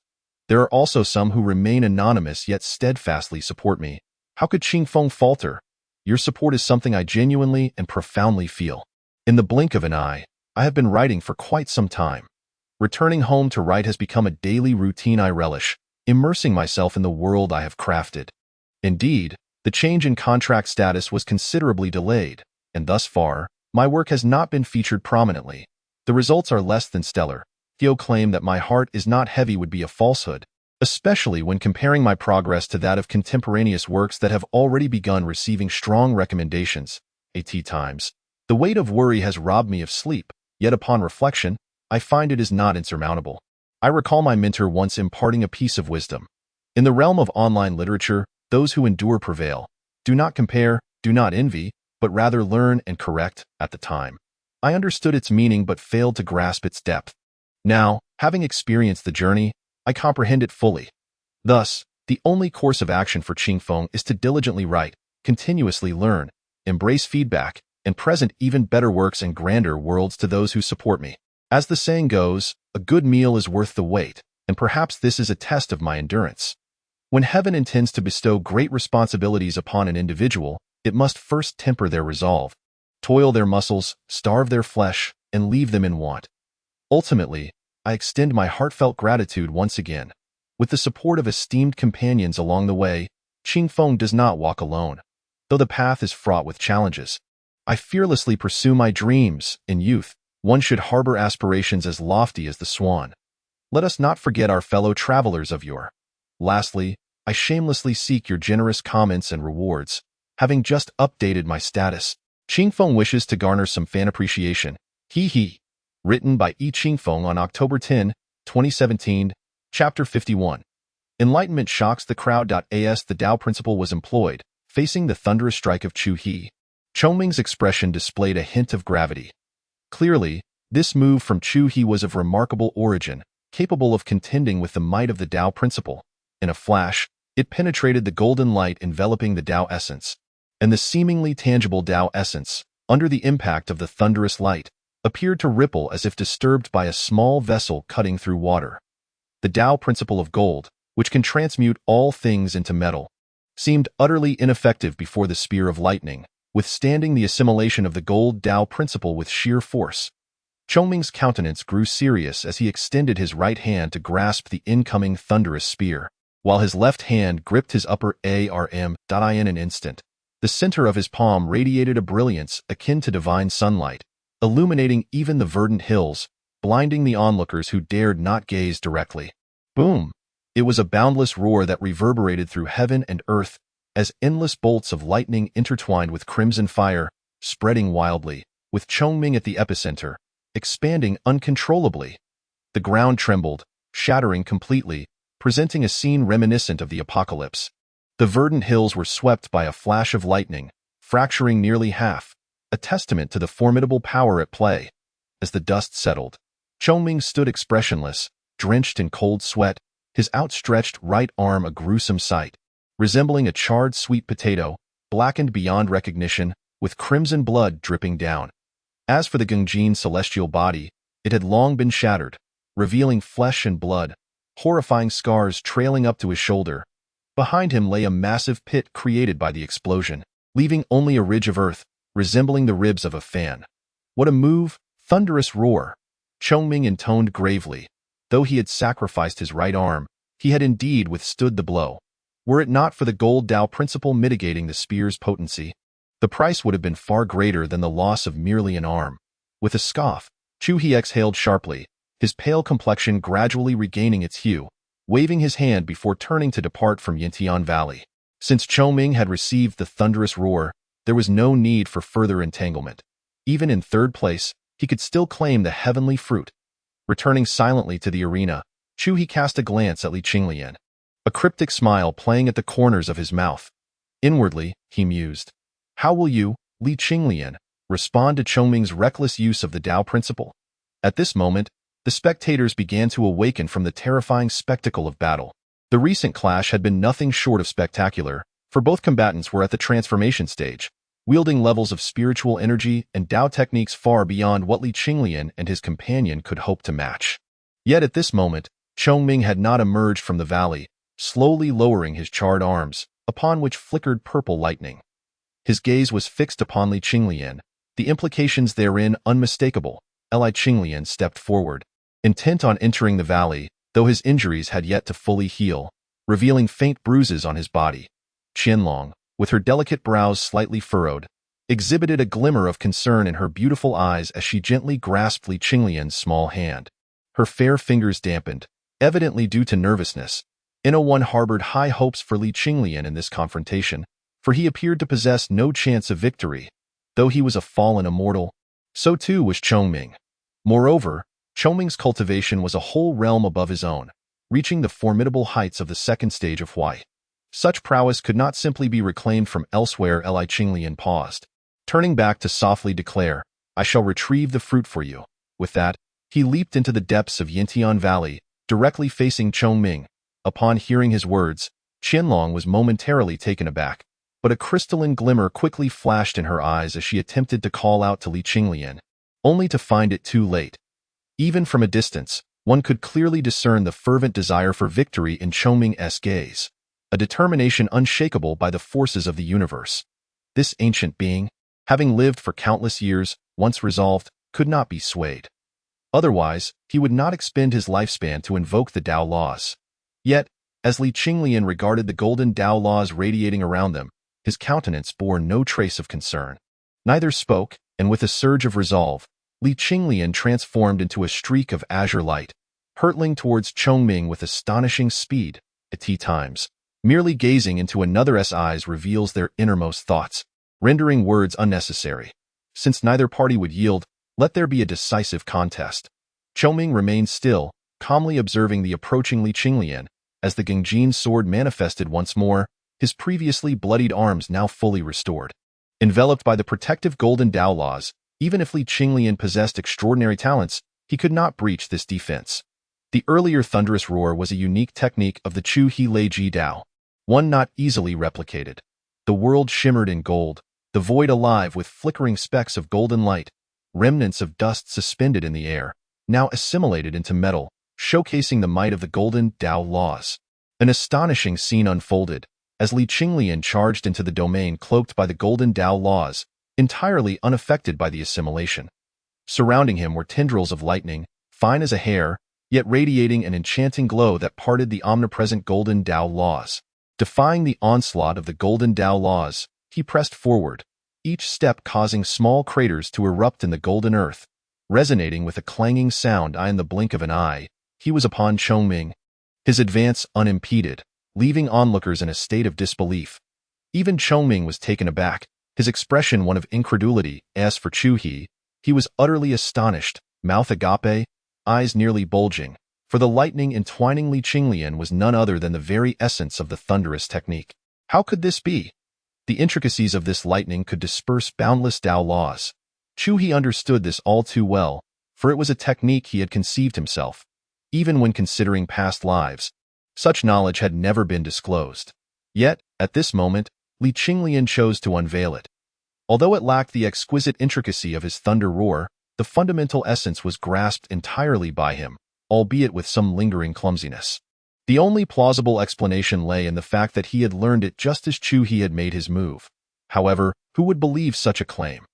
There are also some who remain anonymous yet steadfastly support me. How could Qingfeng falter? Your support is something I genuinely and profoundly feel. In the blink of an eye, I have been writing for quite some time. Returning home to write has become a daily routine I relish, immersing myself in the world I have crafted. Indeed, the change in contract status was considerably delayed, and thus far, my work has not been featured prominently. The results are less than stellar. Theo claim that my heart is not heavy would be a falsehood, especially when comparing my progress to that of contemporaneous works that have already begun receiving strong recommendations. At times, the weight of worry has robbed me of sleep, yet upon reflection, I find it is not insurmountable. I recall my mentor once imparting a piece of wisdom. In the realm of online literature, those who endure prevail. Do not compare, do not envy, but rather learn and correct. At the time, I understood its meaning but failed to grasp its depth. Now, having experienced the journey, I comprehend it fully. Thus, the only course of action for Qingfeng is to diligently write, continuously learn, embrace feedback, and present even better works and grander worlds to those who support me. As the saying goes, a good meal is worth the wait, and perhaps this is a test of my endurance. When heaven intends to bestow great responsibilities upon an individual, it must first temper their resolve, toil their muscles, starve their flesh, and leave them in want. Ultimately, I extend my heartfelt gratitude once again. With the support of esteemed companions along the way, Qingfeng does not walk alone. Though the path is fraught with challenges, I fearlessly pursue my dreams. In youth, one should harbor aspirations as lofty as the swan. Let us not forget our fellow travelers of yore. Lastly, I shamelessly seek your generous comments and rewards. Having just updated my status, Qingfeng wishes to garner some fan appreciation. He. Written by Qingfeng on October 10, 2017, Chapter 51. Enlightenment shocks the crowd. As the Tao principle was employed, facing the thunderous strike of Chu He, Chongming's expression displayed a hint of gravity. Clearly, this move from Chu He was of remarkable origin, capable of contending with the might of the Tao principle. In a flash, It penetrated the golden light enveloping the Tao essence, and the seemingly tangible Tao essence, under the impact of the thunderous light, appeared to ripple as if disturbed by a small vessel cutting through water. The Tao principle of gold, which can transmute all things into metal, seemed utterly ineffective before the spear of lightning, withstanding the assimilation of the gold Tao principle with sheer force. Chongming's countenance grew serious as he extended his right hand to grasp the incoming thunderous spear, while his left hand gripped his upper arm. In an instant, the center of his palm radiated a brilliance akin to divine sunlight, illuminating even the verdant hills, blinding the onlookers who dared not gaze directly. Boom! It was a boundless roar that reverberated through heaven and earth, as endless bolts of lightning intertwined with crimson fire, spreading wildly, with Chongming at the epicenter, expanding uncontrollably. The ground trembled, shattering completely, presenting a scene reminiscent of the apocalypse. The verdant hills were swept by a flash of lightning, fracturing nearly half, a testament to the formidable power at play. As the dust settled, Chongming stood expressionless, drenched in cold sweat, his outstretched right arm a gruesome sight, resembling a charred sweet potato, blackened beyond recognition, with crimson blood dripping down. As for the Guangjin celestial body, it had long been shattered, revealing flesh and blood, horrifying scars trailing up to his shoulder. Behind him lay a massive pit created by the explosion, leaving only a ridge of earth, resembling the ribs of a fan. What a move! Thunderous roar! Chongming intoned gravely. Though he had sacrificed his right arm, he had indeed withstood the blow. Were it not for the gold Tao principle mitigating the spear's potency, the price would have been far greater than the loss of merely an arm. With a scoff, Chu He exhaled sharply, his pale complexion gradually regaining its hue, waving his hand before turning to depart from Yintian Valley. Since Chongming had received the thunderous roar, there was no need for further entanglement. Even in third place, he could still claim the heavenly fruit. Returning silently to the arena, Chu He cast a glance at Li Qinglian, a cryptic smile playing at the corners of his mouth. Inwardly, he mused, how will you, Li Qinglian, respond to Chongming's reckless use of the Tao principle? At this moment, the spectators began to awaken from the terrifying spectacle of battle. The recent clash had been nothing short of spectacular, for both combatants were at the transformation stage, wielding levels of spiritual energy and Tao techniques far beyond what Li Qinglian and his companion could hope to match. Yet at this moment, Chongming had not emerged from the valley, slowly lowering his charred arms, upon which flickered purple lightning. His gaze was fixed upon Li Qinglian, the implications therein unmistakable. Li Qinglian stepped forward, intent on entering the valley, though his injuries had yet to fully heal, revealing faint bruises on his body. Qianlong, with her delicate brows slightly furrowed, exhibited a glimmer of concern in her beautiful eyes as she gently grasped Li Qinglian's small hand. Her fair fingers dampened, evidently due to nervousness. One harbored high hopes for Li Qinglian in this confrontation, for he appeared to possess no chance of victory. Though he was a fallen immortal, so too was Chongming. Moreover, Chongming's cultivation was a whole realm above his own, reaching the formidable heights of the second stage of Huai. Such prowess could not simply be reclaimed from elsewhere. Li Qinglian paused, turning back to softly declare, I shall retrieve the fruit for you. With that, he leaped into the depths of Yintian Valley, directly facing Chongming. Upon hearing his words, Qianlong was momentarily taken aback, but a crystalline glimmer quickly flashed in her eyes as she attempted to call out to Li Qinglian, only to find it too late. Even from a distance, one could clearly discern the fervent desire for victory in Chongming's gaze, a determination unshakable by the forces of the universe. This ancient being, having lived for countless years, once resolved, could not be swayed. Otherwise, he would not expend his lifespan to invoke the Tao laws. Yet, as Li Qinglian regarded the golden Tao laws radiating around them, his countenance bore no trace of concern. Neither spoke, and with a surge of resolve, Li Qinglian transformed into a streak of azure light, hurtling towards Chongming with astonishing speed. At times, merely gazing into another's eyes reveals their innermost thoughts, rendering words unnecessary. Since neither party would yield, let there be a decisive contest. Chongming remained still, calmly observing the approaching Li Qinglian. As the Guangjin sword manifested once more, his previously bloodied arms now fully restored. Enveloped by the protective golden Tao laws, even if Li Qinglian possessed extraordinary talents, he could not breach this defense. The earlier thunderous roar was a unique technique of the Chu He Lei Ji Dao. one not easily replicated. The world shimmered in gold, the void alive with flickering specks of golden light, remnants of dust suspended in the air, now assimilated into metal, showcasing the might of the golden Tao laws. An astonishing scene unfolded, as Li Qinglian charged into the domain cloaked by the golden Tao laws, entirely unaffected by the assimilation. Surrounding him were tendrils of lightning, fine as a hair, yet radiating an enchanting glow that parted the omnipresent golden Tao laws. Defying the onslaught of the golden Tao laws, he pressed forward, each step causing small craters to erupt in the golden earth. Resonating with a clanging sound in the blink of an eye, he was upon Chongming, his advance unimpeded, leaving onlookers in a state of disbelief. Even Chongming was taken aback, his expression one of incredulity. As for Chu He, he was utterly astonished, mouth agape, eyes nearly bulging, for the lightning entwining Li Qinglian was none other than the very essence of the thunderous technique. How could this be? The intricacies of this lightning could disperse boundless Tao laws. Chu He understood this all too well, for it was a technique he had conceived himself. Even when considering past lives, such knowledge had never been disclosed. Yet, at this moment, Li Qinglian chose to unveil it. Although it lacked the exquisite intricacy of his thunder roar, the fundamental essence was grasped entirely by him, albeit with some lingering clumsiness. The only plausible explanation lay in the fact that he had learned it just as Chu He had made his move. However, who would believe such a claim?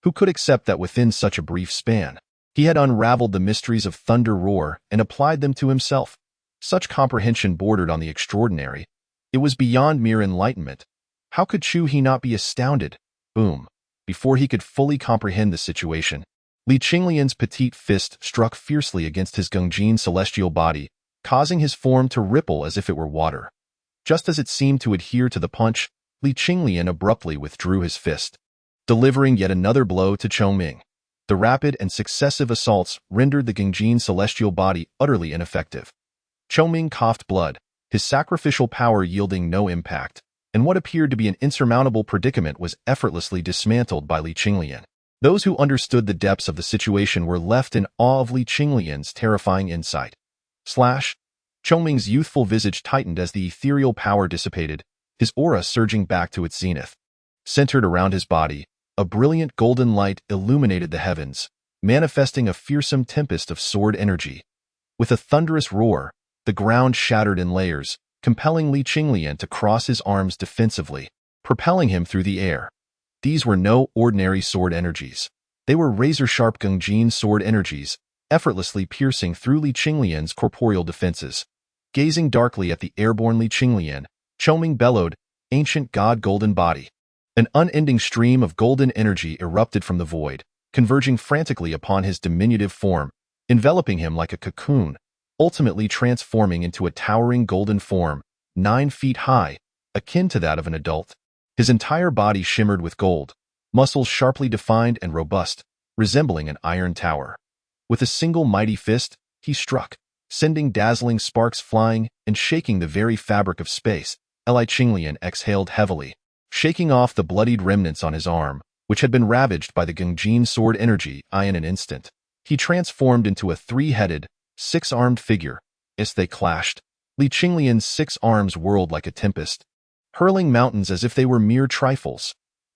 Who could accept that within such a brief span, he had unraveled the mysteries of thunder roar and applied them to himself? Such comprehension bordered on the extraordinary. It was beyond mere enlightenment. How could Chu He not be astounded? Boom. Before he could fully comprehend the situation, Li Qinglian's petite fist struck fiercely against his Guangjin celestial body, causing his form to ripple as if it were water. Just as it seemed to adhere to the punch, Li Qinglian abruptly withdrew his fist, delivering yet another blow to Chongming. The rapid and successive assaults rendered the Guangjin celestial body utterly ineffective. Chongming coughed blood, his sacrificial power yielding no impact, and what appeared to be an insurmountable predicament was effortlessly dismantled by Li Qinglian. Those who understood the depths of the situation were left in awe of Li Qinglian's terrifying insight. Chongming's youthful visage tightened as the ethereal power dissipated, his aura surging back to its zenith. Centered around his body, a brilliant golden light illuminated the heavens, manifesting a fearsome tempest of sword energy. With a thunderous roar, the ground shattered in layers, compelling Li Qinglian to cross his arms defensively, propelling him through the air. These were no ordinary sword energies. They were razor-sharp Guangjin sword energies, effortlessly piercing through Li Qinglian's corporeal defenses. Gazing darkly at the airborne Li Qinglian, Chongming bellowed, "Ancient God golden body." An unending stream of golden energy erupted from the void, converging frantically upon his diminutive form, enveloping him like a cocoon, ultimately transforming into a towering golden form, 9 feet high, akin to that of an adult. His entire body shimmered with gold, muscles sharply defined and robust, resembling an iron tower. With a single mighty fist, he struck, sending dazzling sparks flying and shaking the very fabric of space. Li Qinglian exhaled heavily, shaking off the bloodied remnants on his arm, which had been ravaged by the Guangjin sword energy. In an instant, he transformed into a 3-headed, 6-armed figure. As they clashed, Li Qinglian's 6 arms whirled like a tempest, hurling mountains as if they were mere trifles.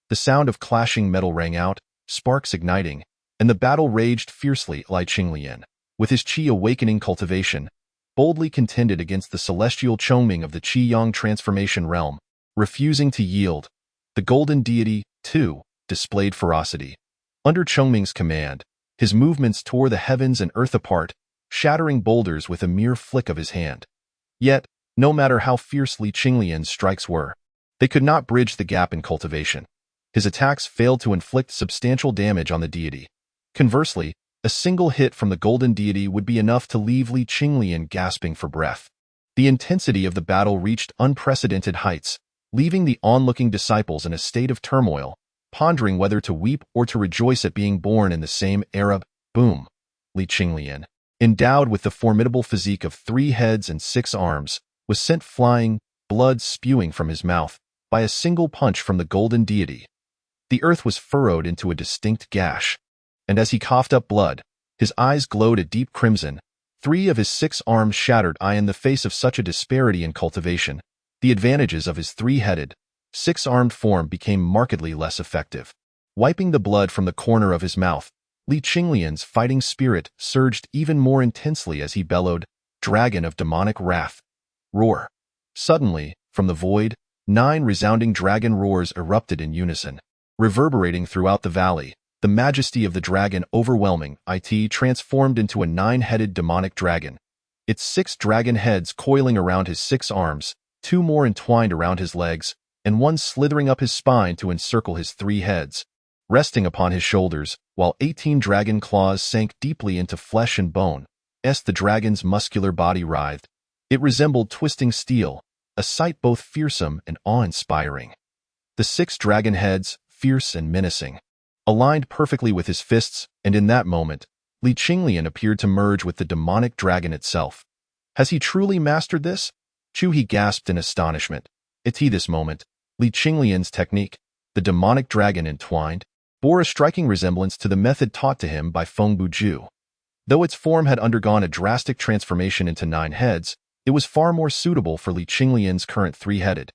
The sound of clashing metal rang out, sparks igniting, and the battle raged fiercely. Li Qinglian, with his qi awakening cultivation, boldly contended against the celestial Chongming of the Qi-Yang transformation realm, refusing to yield. The golden deity, too, displayed ferocity. Under Chongming's command, his movements tore the heavens and earth apart, shattering boulders with a mere flick of his hand. Yet, no matter how fierce Li Qinglian's strikes were, they could not bridge the gap in cultivation. His attacks failed to inflict substantial damage on the deity. Conversely, a single hit from the golden deity would be enough to leave Li Qinglian gasping for breath. The intensity of the battle reached unprecedented heights, leaving the onlooking disciples in a state of turmoil, pondering whether to weep or to rejoice at being born in the same era. Boom. Li Qinglian, endowed with the formidable physique of 3 heads and 6 arms, was sent flying, blood spewing from his mouth, by a single punch from the golden deity. The earth was furrowed into a distinct gash, and as he coughed up blood, his eyes glowed a deep crimson. 3 of his 6 arms shattered. In the face of such a disparity in cultivation, the advantages of his three-headed, six-armed form became markedly less effective. Wiping the blood from the corner of his mouth, Li Qinglian's fighting spirit surged even more intensely as he bellowed, "Dragon of demonic wrath! Roar!" Suddenly, from the void, 9 resounding dragon roars erupted in unison. Reverberating throughout the valley, the majesty of the dragon overwhelming it transformed into a 9-headed demonic dragon. Its 6 dragon heads coiling around his 6 arms, 2 more entwined around his legs, and 1 slithering up his spine to encircle his 3 heads. Resting upon his shoulders, while 18 dragon claws sank deeply into flesh and bone, as the dragon's muscular body writhed. It resembled twisting steel, a sight both fearsome and awe-inspiring. The 6 dragon heads, fierce and menacing, aligned perfectly with his fists, and in that moment, Li Qinglian appeared to merge with the demonic dragon itself. Has he truly mastered this? He gasped in astonishment. It's this moment, Li Qinglian's technique, the demonic dragon entwined, bore a striking resemblance to the method taught to him by Feng Buzhu. Though its form had undergone a drastic transformation into 9 heads, it was far more suitable for Li Qinglian's current 3-headed,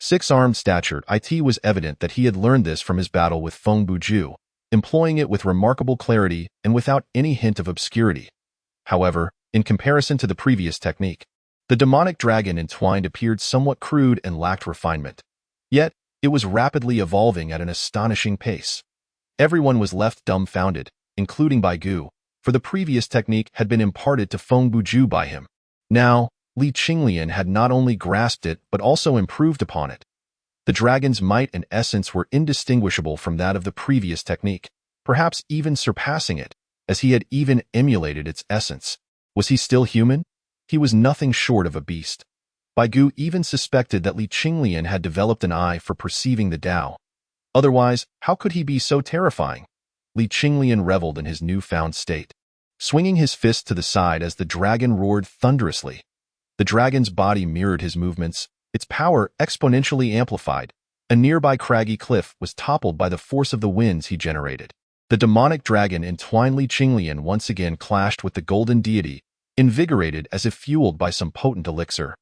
6-armed stature. It was evident that he had learned this from his battle with Feng Buzhu, employing it with remarkable clarity and without any hint of obscurity. However, in comparison to the previous technique, the demonic dragon entwined appeared somewhat crude and lacked refinement. Yet, it was rapidly evolving at an astonishing pace. Everyone was left dumbfounded, including Bai Gu, for the previous technique had been imparted to Feng Buzhu by him. Now, Li Qinglian had not only grasped it but also improved upon it. The dragon's might and essence were indistinguishable from that of the previous technique, perhaps even surpassing it, as he had even emulated its essence. Was he still human? He was nothing short of a beast. Bai Gu even suspected that Li Qinglian had developed an eye for perceiving the Tao. Otherwise, how could he be so terrifying? Li Qinglian reveled in his newfound state, swinging his fist to the side as the dragon roared thunderously. The dragon's body mirrored his movements, its power exponentially amplified. A nearby craggy cliff was toppled by the force of the winds he generated. The demonic dragon entwined Li Qinglian once again clashed with the golden deity, invigorated as if fueled by some potent elixir.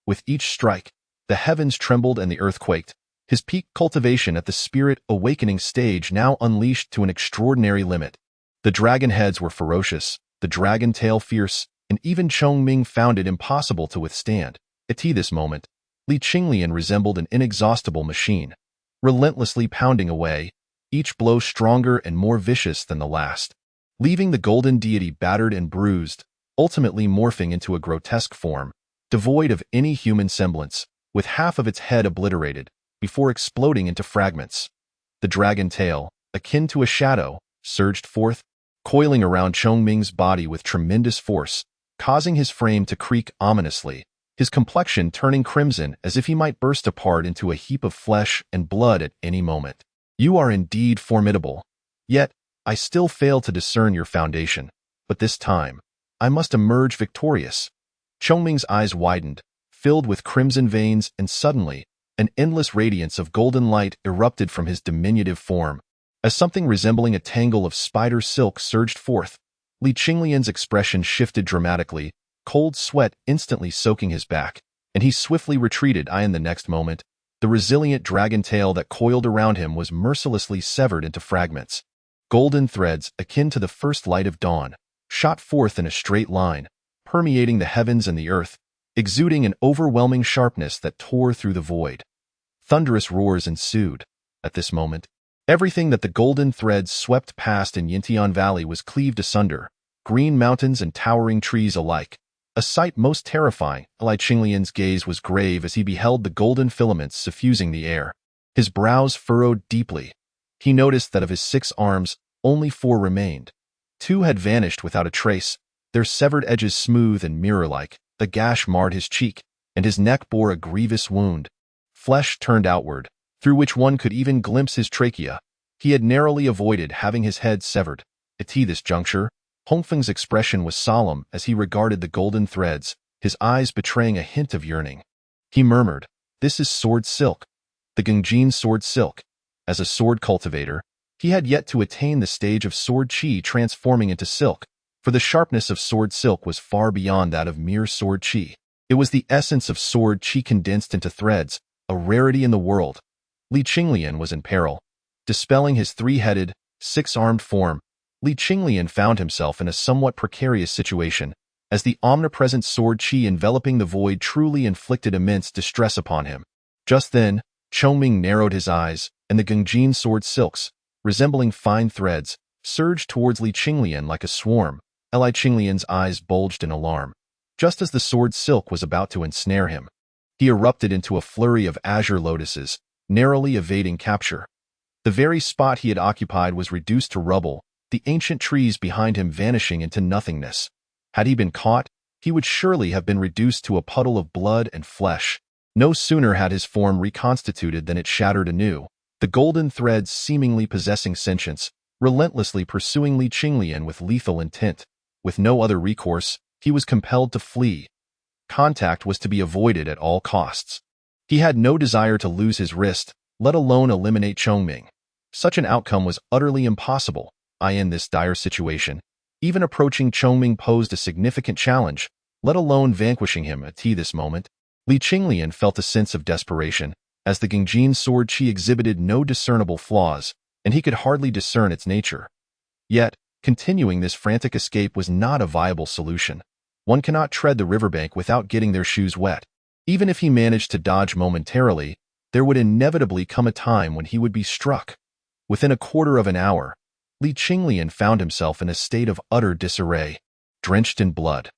With each strike, the heavens trembled and the earth quaked, his peak cultivation at the spirit awakening stage now unleashed to an extraordinary limit. The dragon heads were ferocious, the dragon tail fierce, and even Chongming found it impossible to withstand. At this moment, Li Qinglian resembled an inexhaustible machine, relentlessly pounding away, each blow stronger and more vicious than the last, leaving the golden deity battered and bruised, ultimately morphing into a grotesque form, devoid of any human semblance, with half of its head obliterated, before exploding into fragments. The dragon tail, akin to a shadow, surged forth, coiling around Chongming's body with tremendous force, causing his frame to creak ominously, his complexion turning crimson as if he might burst apart into a heap of flesh and blood at any moment. You are indeed formidable. Yet, I still fail to discern your foundation, but this time, I must emerge victorious. Chongming's eyes widened, filled with crimson veins, and suddenly, an endless radiance of golden light erupted from his diminutive form. As something resembling a tangle of spider silk surged forth, Li Qinglian's expression shifted dramatically, cold sweat instantly soaking his back, and he swiftly retreated. In the next moment, the resilient dragon tail that coiled around him was mercilessly severed into fragments. Golden threads, akin to the first light of dawn, shot forth in a straight line, permeating the heavens and the earth, exuding an overwhelming sharpness that tore through the void. Thunderous roars ensued. At this moment, everything that the golden threads swept past in Yintian Valley was cleaved asunder, green mountains and towering trees alike, a sight most terrifying. Li Qinglian's gaze was grave as he beheld the golden filaments suffusing the air. His brows furrowed deeply. He noticed that of his 6 arms, only 4 remained. 2 had vanished without a trace, their severed edges smooth and mirror-like. The gash marred his cheek, and his neck bore a grievous wound. Flesh turned outward, through which one could even glimpse his trachea. He had narrowly avoided having his head severed. At this juncture, Hongfeng's expression was solemn as he regarded the golden threads, his eyes betraying a hint of yearning. He murmured, "This is sword silk, the Gongjin sword silk." As a sword cultivator, he had yet to attain the stage of sword qi transforming into silk, for the sharpness of sword silk was far beyond that of mere sword qi. It was the essence of sword qi condensed into threads, a rarity in the world. Qinglian was in peril. Dispelling his three-headed, six-armed form, Qinglian found himself in a somewhat precarious situation, as the omnipresent sword qi enveloping the void truly inflicted immense distress upon him. Just then, Chongming narrowed his eyes, and the Gongjin sword silks, resembling fine threads, surged towards Qinglian like a swarm. Qinglian's eyes bulged in alarm. Just as the sword silk was about to ensnare him, he erupted into a flurry of azure lotuses, narrowly evading capture. The very spot he had occupied was reduced to rubble, the ancient trees behind him vanishing into nothingness. Had he been caught, he would surely have been reduced to a puddle of blood and flesh. No sooner had his form reconstituted than it shattered anew, the golden threads seemingly possessing sentience, relentlessly pursuing Qinglian with lethal intent. With no other recourse, he was compelled to flee. Contact was to be avoided at all costs. He had no desire to lose his wrist, let alone eliminate Chongming. Such an outcome was utterly impossible. In this dire situation, even approaching Chongming posed a significant challenge, let alone vanquishing him at this moment. Qinglian felt a sense of desperation, as the Gongjin sword qi exhibited no discernible flaws, and he could hardly discern its nature. Yet, continuing this frantic escape was not a viable solution. One cannot tread the riverbank without getting their shoes wet. Even if he managed to dodge momentarily, there would inevitably come a time when he would be struck. Within a quarter of an hour, Qinglian found himself in a state of utter disarray, drenched in blood.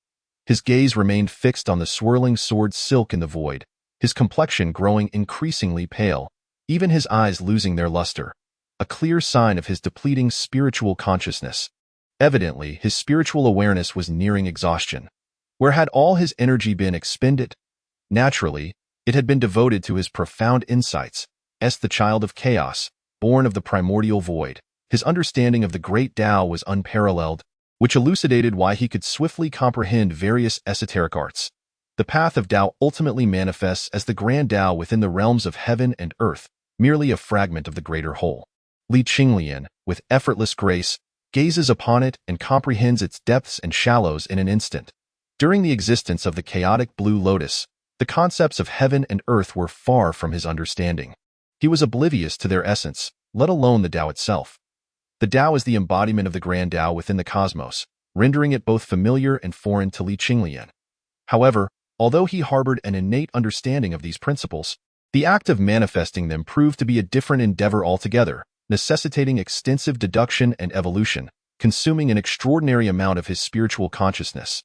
His gaze remained fixed on the swirling sword silk in the void, his complexion growing increasingly pale, even his eyes losing their luster, a clear sign of his depleting spiritual consciousness. Evidently, his spiritual awareness was nearing exhaustion. Where had all his energy been expended? Naturally, it had been devoted to his profound insights, as the child of chaos, born of the primordial void. His understanding of the great Tao was unparalleled, which elucidated why he could swiftly comprehend various esoteric arts. The path of Tao ultimately manifests as the grand Tao within the realms of heaven and earth, merely a fragment of the greater whole. Qinglian, with effortless grace, gazes upon it and comprehends its depths and shallows in an instant. During the existence of the chaotic blue lotus, the concepts of heaven and earth were far from his understanding. He was oblivious to their essence, let alone the Tao itself. The Tao is the embodiment of the grand Tao within the cosmos, rendering it both familiar and foreign to Qinglian. However, although he harbored an innate understanding of these principles, the act of manifesting them proved to be a different endeavor altogether, necessitating extensive deduction and evolution, consuming an extraordinary amount of his spiritual consciousness.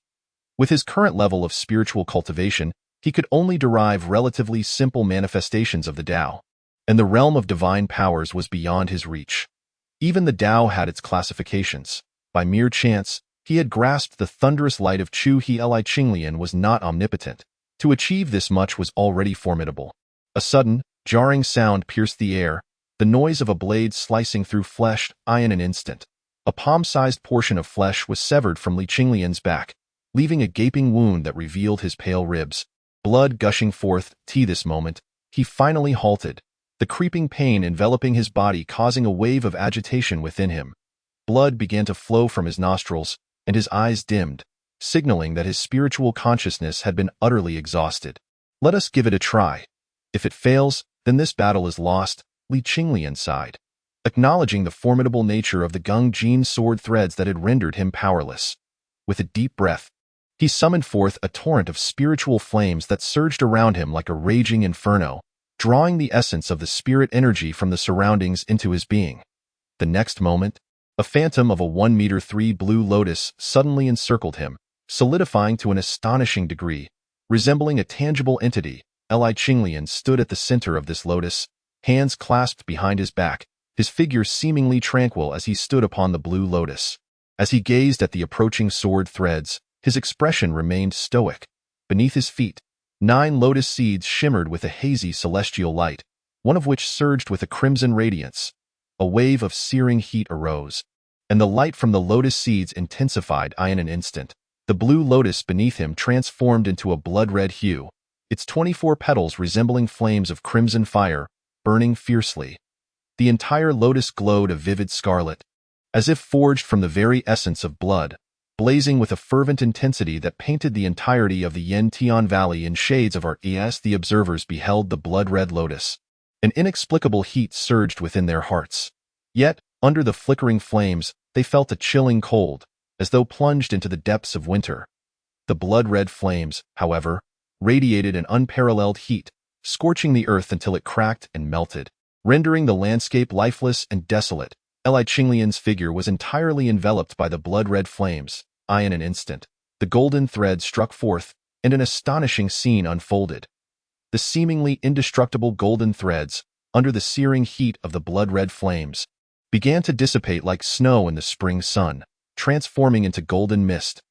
With his current level of spiritual cultivation, he could only derive relatively simple manifestations of the Tao, and the realm of divine powers was beyond his reach. Even the Tao had its classifications. By mere chance, he had grasped the thunderous light of Chu He Li. Qinglian was not omnipotent. To achieve this much was already formidable. A sudden, jarring sound pierced the air, the noise of a blade slicing through flesh. In an instant, a palm-sized portion of flesh was severed from Qinglian's back, leaving a gaping wound that revealed his pale ribs, blood gushing forth. This moment, he finally halted, the creeping pain enveloping his body causing a wave of agitation within him. Blood began to flow from his nostrils, and his eyes dimmed, signaling that his spiritual consciousness had been utterly exhausted. Let us give it a try. If it fails, then this battle is lost, Qinglian sighed, acknowledging the formidable nature of the Gongjin sword threads that had rendered him powerless. With a deep breath, he summoned forth a torrent of spiritual flames that surged around him like a raging inferno, drawing the essence of the spirit energy from the surroundings into his being. The next moment, a phantom of a 1-meter-3 blue lotus suddenly encircled him, solidifying to an astonishing degree. Resembling a tangible entity, Qinglian stood at the center of this lotus, hands clasped behind his back, his figure seemingly tranquil as he stood upon the blue lotus. As he gazed at the approaching sword threads, his expression remained stoic. Beneath his feet, 9 lotus seeds shimmered with a hazy celestial light, one of which surged with a crimson radiance. A wave of searing heat arose, and the light from the lotus seeds intensified. In an instant, the blue lotus beneath him transformed into a blood-red hue, its 24 petals resembling flames of crimson fire, burning fiercely. The entire lotus glowed a vivid scarlet, as if forged from the very essence of blood. blazing with a fervent intensity that painted the entirety of the Yin-Tian Valley in shades of arduous. The observers beheld the blood-red lotus. An inexplicable heat surged within their hearts. Yet, under the flickering flames, they felt a chilling cold, as though plunged into the depths of winter. The blood-red flames, however, radiated an unparalleled heat, scorching the earth until it cracked and melted, rendering the landscape lifeless and desolate. Qinglian's figure was entirely enveloped by the blood-red flames. In an instant, the golden thread struck forth, and an astonishing scene unfolded. The seemingly indestructible golden threads, under the searing heat of the blood-red flames, began to dissipate like snow in the spring sun, transforming into golden mist.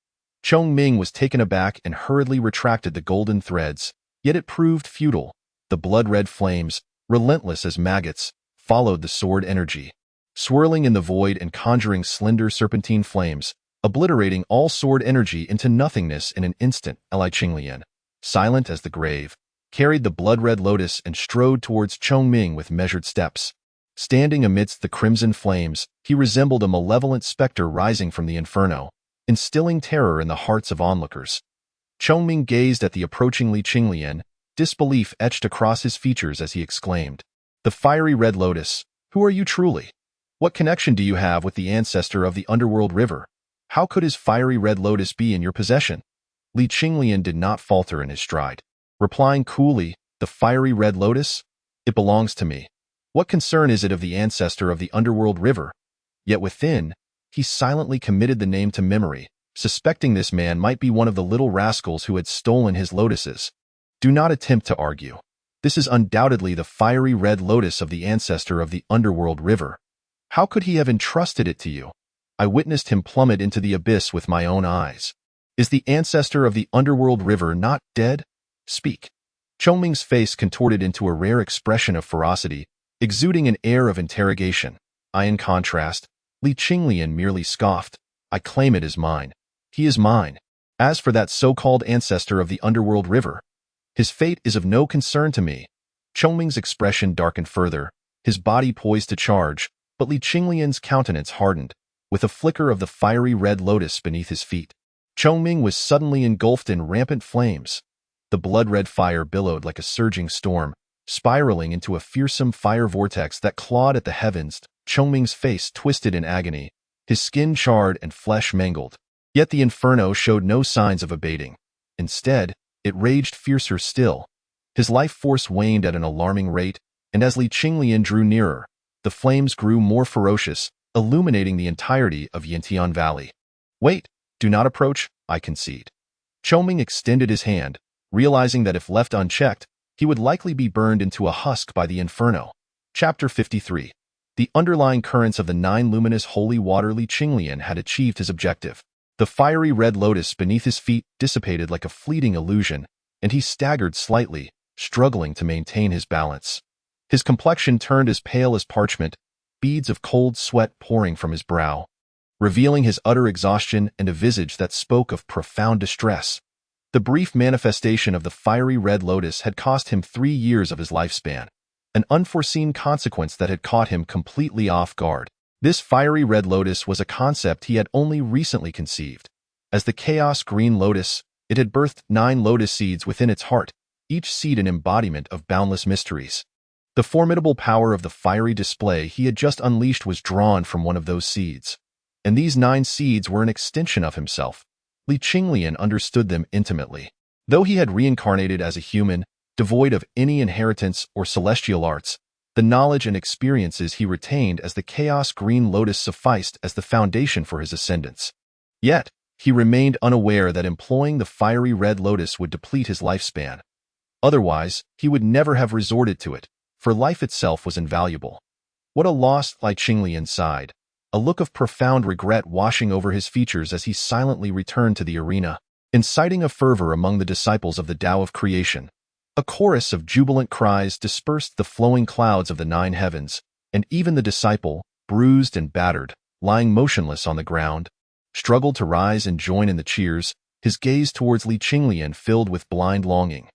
Ming was taken aback and hurriedly retracted the golden threads, yet it proved futile. The blood-red flames, relentless as maggots, followed the sword energy, swirling in the void and conjuring slender serpentine flames, obliterating all sword energy into nothingness in an instant. Qinglian, silent as the grave, carried the blood-red lotus and strode towards Ming with measured steps. Standing amidst the crimson flames, he resembled a malevolent specter rising from the inferno, instilling terror in the hearts of onlookers. Ming gazed at the approaching Qinglian, disbelief etched across his features as he exclaimed, "The fiery red lotus, who are you truly? What connection do you have with the ancestor of the underworld river? How could his fiery red lotus be in your possession?" Qinglian did not falter in his stride, replying coolly, "The fiery red lotus? It belongs to me. What concern is it of the ancestor of the underworld river?" Yet within, he silently committed the name to memory, suspecting this man might be one of the little rascals who had stolen his lotuses. "Do not attempt to argue. This is undoubtedly the fiery red lotus of the ancestor of the underworld river. How could he have entrusted it to you? I witnessed him plummet into the abyss with my own eyes. Is the ancestor of the underworld river not dead? Speak." Ming's face contorted into a rare expression of ferocity, exuding an air of interrogation. In contrast, Qinglian merely scoffed. "I claim it as mine. He is mine. As for that so-called ancestor of the underworld river, his fate is of no concern to me." Ming's expression darkened further, his body poised to charge, but Qinglian's countenance hardened, with a flicker of the fiery red lotus beneath his feet. Ming was suddenly engulfed in rampant flames. The blood-red fire billowed like a surging storm, spiraling into a fearsome fire vortex that clawed at the heavens. Ming's face twisted in agony, his skin charred and flesh mangled. Yet the inferno showed no signs of abating. Instead, it raged fiercer still. His life force waned at an alarming rate, and as Qinglian drew nearer, the flames grew more ferocious, illuminating the entirety of Yin-Tian Valley. "Wait, do not approach," I concede. Ming extended his hand, realizing that if left unchecked, he would likely be burned into a husk by the inferno. Chapter 53. The underlying currents of the nine luminous holy water. Qinglian had achieved his objective. The fiery red lotus beneath his feet dissipated like a fleeting illusion, and he staggered slightly, struggling to maintain his balance. His complexion turned as pale as parchment, beads of cold sweat pouring from his brow, revealing his utter exhaustion and a visage that spoke of profound distress. The brief manifestation of the fiery red lotus had cost him 3 years of his lifespan, an unforeseen consequence that had caught him completely off guard. This fiery red lotus was a concept he had only recently conceived. As the chaos green lotus, it had birthed 9 lotus seeds within its heart, each seed an embodiment of boundless mysteries. The formidable power of the fiery display he had just unleashed was drawn from one of those seeds, and these 9 seeds were an extension of himself. Qinglian understood them intimately. Though he had reincarnated as a human, devoid of any inheritance or celestial arts, the knowledge and experiences he retained as the chaos green lotus sufficed as the foundation for his ascendance. Yet, he remained unaware that employing the fiery red lotus would deplete his lifespan. Otherwise, he would never have resorted to it, for life itself was invaluable. What a loss! Qinglian sighed, a look of profound regret washing over his features as he silently returned to the arena, inciting a fervor among the disciples of the Tao of creation. A chorus of jubilant cries dispersed the flowing clouds of the 9 heavens, and even the disciple, bruised and battered, lying motionless on the ground, struggled to rise and join in the cheers, his gaze towards Qinglian filled with blind longing.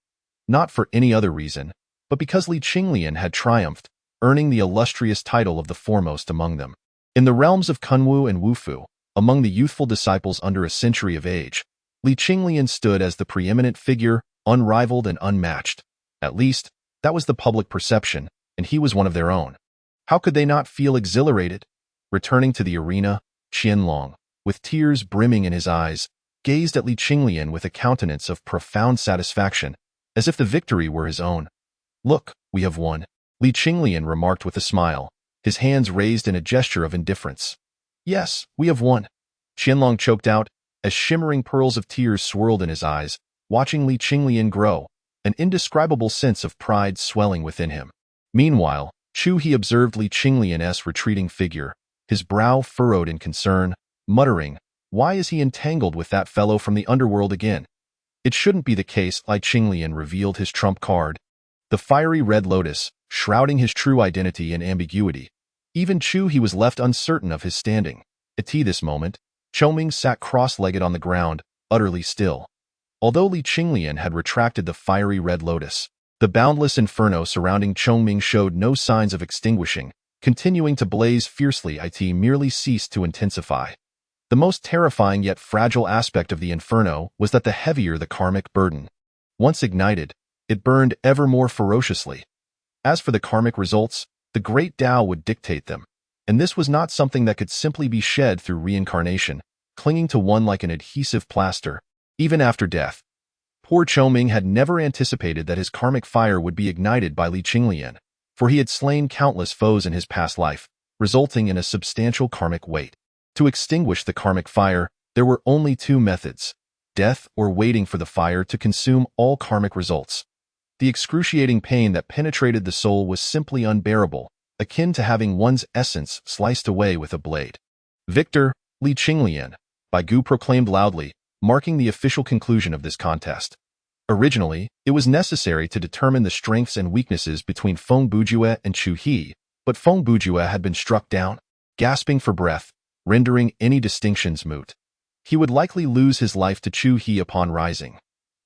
Not for any other reason, but because Qinglian had triumphed, earning the illustrious title of the foremost among them. In the realms of Kunwu and Wufu, Among the youthful disciples under a century of age, Qinglian stood as the preeminent figure, unrivaled and unmatched. At least, that was the public perception, and he was one of their own. How could they not feel exhilarated? Returning to the arena, Qianlong, with tears brimming in his eyes, gazed at Qinglian with a countenance of profound satisfaction, as if the victory were his own. "Look, we have won," Qinglian remarked with a smile, his hands raised in a gesture of indifference. "Yes, we have won," Qianlong choked out, as shimmering pearls of tears swirled in his eyes, watching Qinglian grow, an indescribable sense of pride swelling within him. Meanwhile, He observed Qinglian's retreating figure, his brow furrowed in concern, muttering, "Why is he entangled with that fellow from the underworld again?" It shouldn't be the case. Qinglian revealed his trump card, the fiery red lotus, shrouding his true identity in ambiguity. Even he was left uncertain of his standing. At this moment, Choming sat cross-legged on the ground, utterly still. Although Qinglian had retracted the fiery red lotus, the boundless inferno surrounding Chongming showed no signs of extinguishing, continuing to blaze fiercely. It merely ceased to intensify. The most terrifying yet fragile aspect of the inferno was that the heavier the karmic burden, once ignited, it burned ever more ferociously. As for the karmic results, the great Tao would dictate them, and this was not something that could simply be shed through reincarnation, clinging to one like an adhesive plaster, even after death. Poor Choming had never anticipated that his karmic fire would be ignited by Qinglian, for he had slain countless foes in his past life, resulting in a substantial karmic weight. To extinguish the karmic fire, there were only two methods: death or waiting for the fire to consume all karmic results. The excruciating pain that penetrated the soul was simply unbearable, akin to having one's essence sliced away with a blade. "Victor, Qinglian," Baigu proclaimed loudly, marking the official conclusion of this contest. Originally, it was necessary to determine the strengths and weaknesses between Feng Bujue and Chu He, but Feng Bujue had been struck down, gasping for breath, rendering any distinctions moot. He would likely lose his life to Chu He upon rising.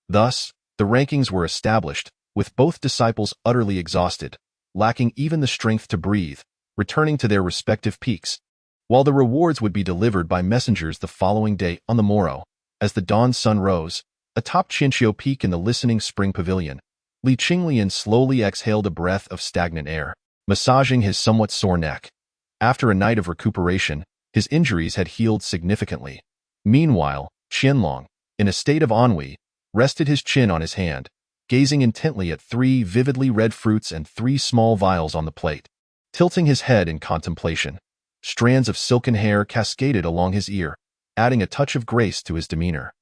Thus, the rankings were established, with both disciples utterly exhausted, lacking even the strength to breathe, returning to their respective peaks, while the rewards would be delivered by messengers the following day. On the morrow, as the dawn sun rose, atop Qinqiu Peak in the listening spring pavilion, Qinglian slowly exhaled a breath of stagnant air, massaging his somewhat sore neck. After a night of recuperation, his injuries had healed significantly. Meanwhile, Qianlong, in a state of ennui, rested his chin on his hand, gazing intently at 3 vividly red fruits and 3 small vials on the plate. Tilting his head in contemplation, strands of silken hair cascaded along his ear, adding a touch of grace to his demeanor.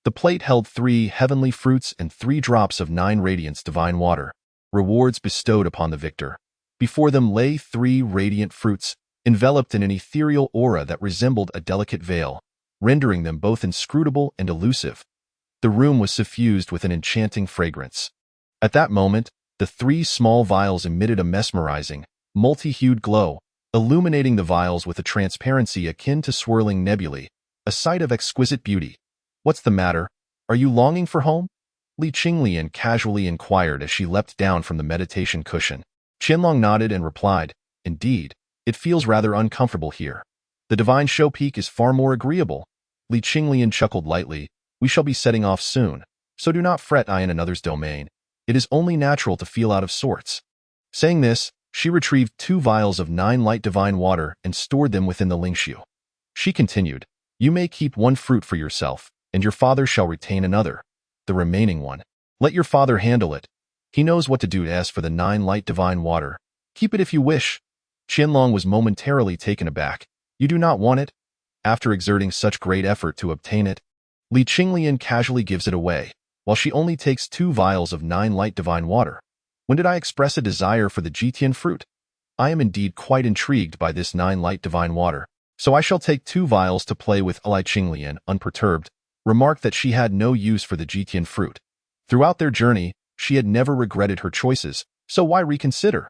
The plate held 3 heavenly fruits and 3 drops of 9 radiance divine water, rewards bestowed upon the victor. Before them lay 3 radiant fruits, enveloped in an ethereal aura that resembled a delicate veil, rendering them both inscrutable and elusive. The room was suffused with an enchanting fragrance. At that moment, the 3 small vials emitted a mesmerizing, multi-hued glow, illuminating the vials with a transparency akin to swirling nebulae, a sight of exquisite beauty. "What's the matter? Are you longing for home?" Qinglian casually inquired as she leapt down from the meditation cushion. Qianlong nodded and replied, "Indeed, it feels rather uncomfortable here. The divine show peak is far more agreeable." Qinglian chuckled lightly, "We shall be setting off soon, so do not fret. I in another's domain. It is only natural to feel out of sorts." Saying this, she retrieved 2 vials of 9 light divine water and stored them within the lingxiu. She continued, "You may keep 1 fruit for yourself, and your father shall retain another. The remaining one, let your father handle it. He knows what to do. As for the 9 light divine water, keep it if you wish." Qianlong was momentarily taken aback. "You do not want it? After exerting such great effort to obtain it?" Qinglian casually gives it away, while she only takes 2 vials of 9 light divine water. "When did I express a desire for the Jitian fruit? I am indeed quite intrigued by this 9 light divine water, so I shall take 2 vials to play with." Qinglian, unperturbed, remarked that she had no use for the Jitian fruit. Throughout their journey, she had never regretted her choices, so why reconsider?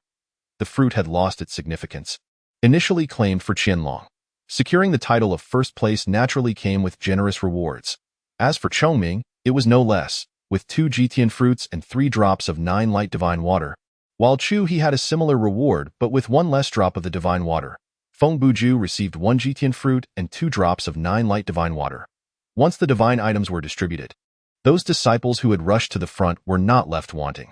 The fruit had lost its significance. Initially claimed for Qianlong, securing the title of first place naturally came with generous rewards. As for Chongming, it was no less, with 2 Jitian fruits and 3 drops of 9 light divine water. While Chu He had a similar reward but with 1 less drop of the divine water. Feng Buju received 1 Jitian fruit and 2 drops of 9 light divine water. Once the divine items were distributed, those disciples who had rushed to the front were not left wanting.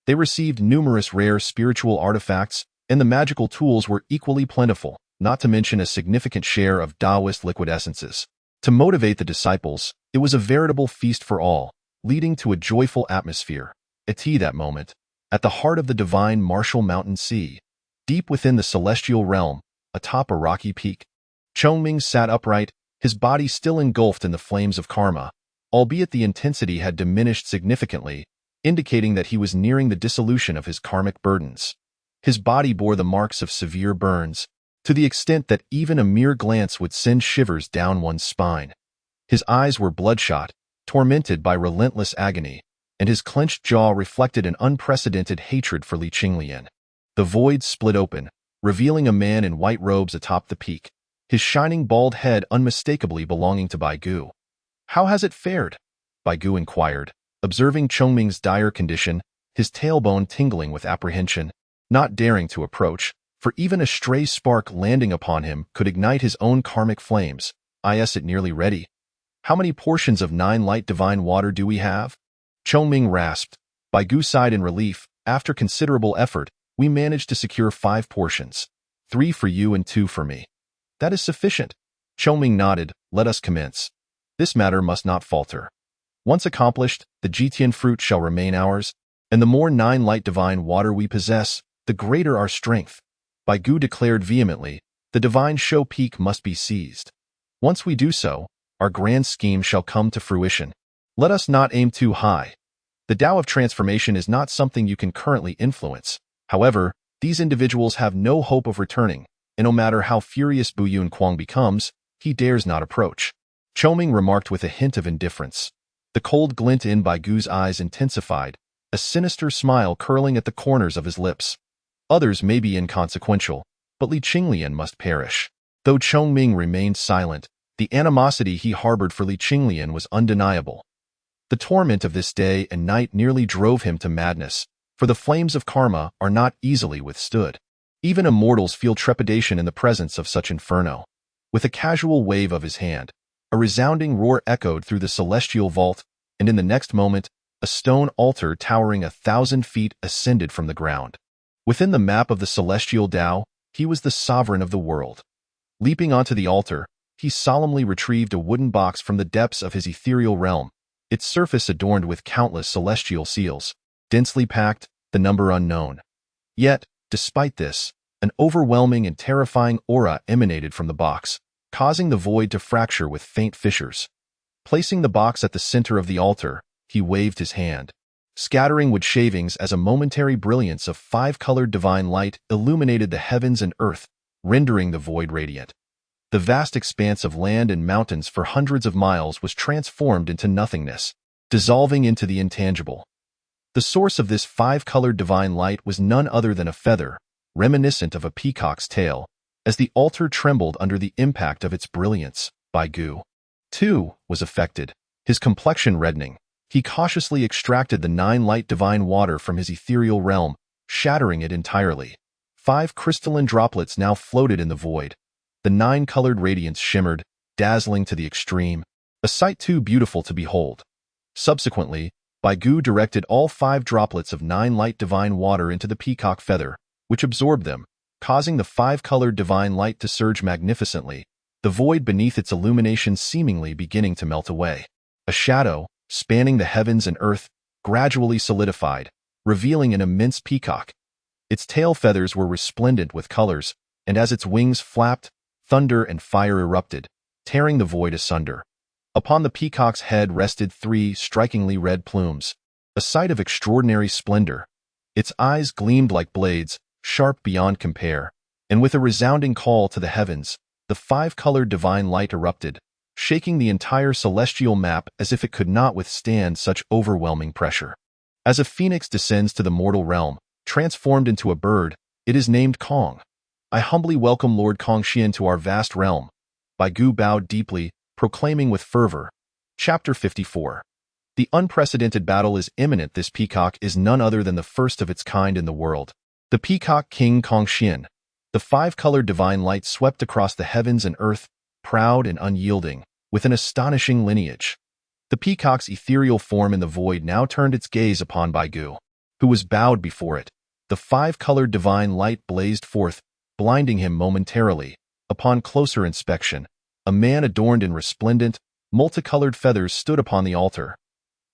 They received numerous rare spiritual artifacts, and the magical tools were equally plentiful, not to mention a significant share of Taoist liquid essences. To motivate the disciples, it was a veritable feast for all, leading to a joyful atmosphere. Etched that moment, at the heart of the divine martial mountain sea, deep within the celestial realm, atop a rocky peak, Qinglian sat upright, his body still engulfed in the flames of karma, albeit the intensity had diminished significantly, indicating that he was nearing the dissolution of his karmic burdens. His body bore the marks of severe burns, to the extent that even a mere glance would send shivers down one's spine. His eyes were bloodshot, tormented by relentless agony, and his clenched jaw reflected an unprecedented hatred for Qinglian. The void split open, revealing a man in white robes atop the peak, his shining bald head unmistakably belonging to Baigu. "How has it fared?" Baigu inquired, observing Qinglian's dire condition, his tailbone tingling with apprehension, not daring to approach, for even a stray spark landing upon him could ignite his own karmic flames. "Is it nearly ready? How many portions of 9 light divine water do we have?" Qinglian rasped. Baigu sighed in relief. "After considerable effort, we managed to secure 5 portions. 3 for you and 2 for me." "That is sufficient." Qinglian nodded. "Let us commence. This matter must not falter. Once accomplished, the Jitian fruit shall remain ours, and the more 9 light divine water we possess, the greater our strength." Baigu declared vehemently, "The divine show peak must be seized. Once we do so, our grand scheme shall come to fruition. Let us not aim too high. The Tao of transformation is not something you can currently influence. However, these individuals have no hope of returning, and no matter how furious Buyun Guang becomes, he dares not approach." Qinglian remarked with a hint of indifference. The cold glint in Baigu's eyes intensified, a sinister smile curling at the corners of his lips. "Others may be inconsequential, but Qinglian must perish." Though Qinglian remained silent, the animosity he harbored for Qinglian was undeniable. The torment of this day and night nearly drove him to madness, for the flames of karma are not easily withstood. Even immortals feel trepidation in the presence of such inferno. With a casual wave of his hand, a resounding roar echoed through the celestial vault, and in the next moment, a stone altar towering 1,000 feet ascended from the ground. Within the map of the celestial Tao, he was the sovereign of the world. Leaping onto the altar, he solemnly retrieved a wooden box from the depths of his ethereal realm, its surface adorned with countless celestial seals, densely packed, the number unknown. Yet, despite this, an overwhelming and terrifying aura emanated from the box, causing the void to fracture with faint fissures. Placing the box at the center of the altar, he waved his hand, scattering wood shavings as a momentary brilliance of 5-colored divine light illuminated the heavens and earth, rendering the void radiant. The vast expanse of land and mountains for hundreds of miles was transformed into nothingness, dissolving into the intangible. The source of this 5-colored divine light was none other than a feather, reminiscent of a peacock's tail, as the altar trembled under the impact of its brilliance. Baigu, too, was affected, his complexion reddening. He cautiously extracted the 9 light divine water from his ethereal realm, shattering it entirely. 5 crystalline droplets now floated in the void. The 9-colored radiance shimmered, dazzling to the extreme, a sight too beautiful to behold. Subsequently, Baigu directed all 5 droplets of 9 light divine water into the peacock feather, which absorbed them, causing the 5-colored divine light to surge magnificently, the void beneath its illumination seemingly beginning to melt away. A shadow, spanning the heavens and earth, gradually solidified, revealing an immense peacock. Its tail feathers were resplendent with colors, and as its wings flapped, thunder and fire erupted, tearing the void asunder. Upon the peacock's head rested 3 strikingly red plumes, a sight of extraordinary splendor. Its eyes gleamed like blades, sharp beyond compare, and with a resounding call to the heavens, the 5-colored divine light erupted, shaking the entire celestial map as if it could not withstand such overwhelming pressure. As a phoenix descends to the mortal realm, transformed into a bird, it is named Kong. "I humbly welcome Lord Kongxian to our vast realm." Baigu bowed deeply, proclaiming with fervor. Chapter 54. The unprecedented battle is imminent. This peacock is none other than the first of its kind in the world. The Peacock King Kongxian. The five-colored divine light swept across the heavens and earth, proud and unyielding, with an astonishing lineage. The peacock's ethereal form in the void now turned its gaze upon Baigu, who was bowed before it. The five-colored divine light blazed forth, blinding him momentarily. Upon closer inspection, a man adorned in resplendent, multicolored feathers stood upon the altar.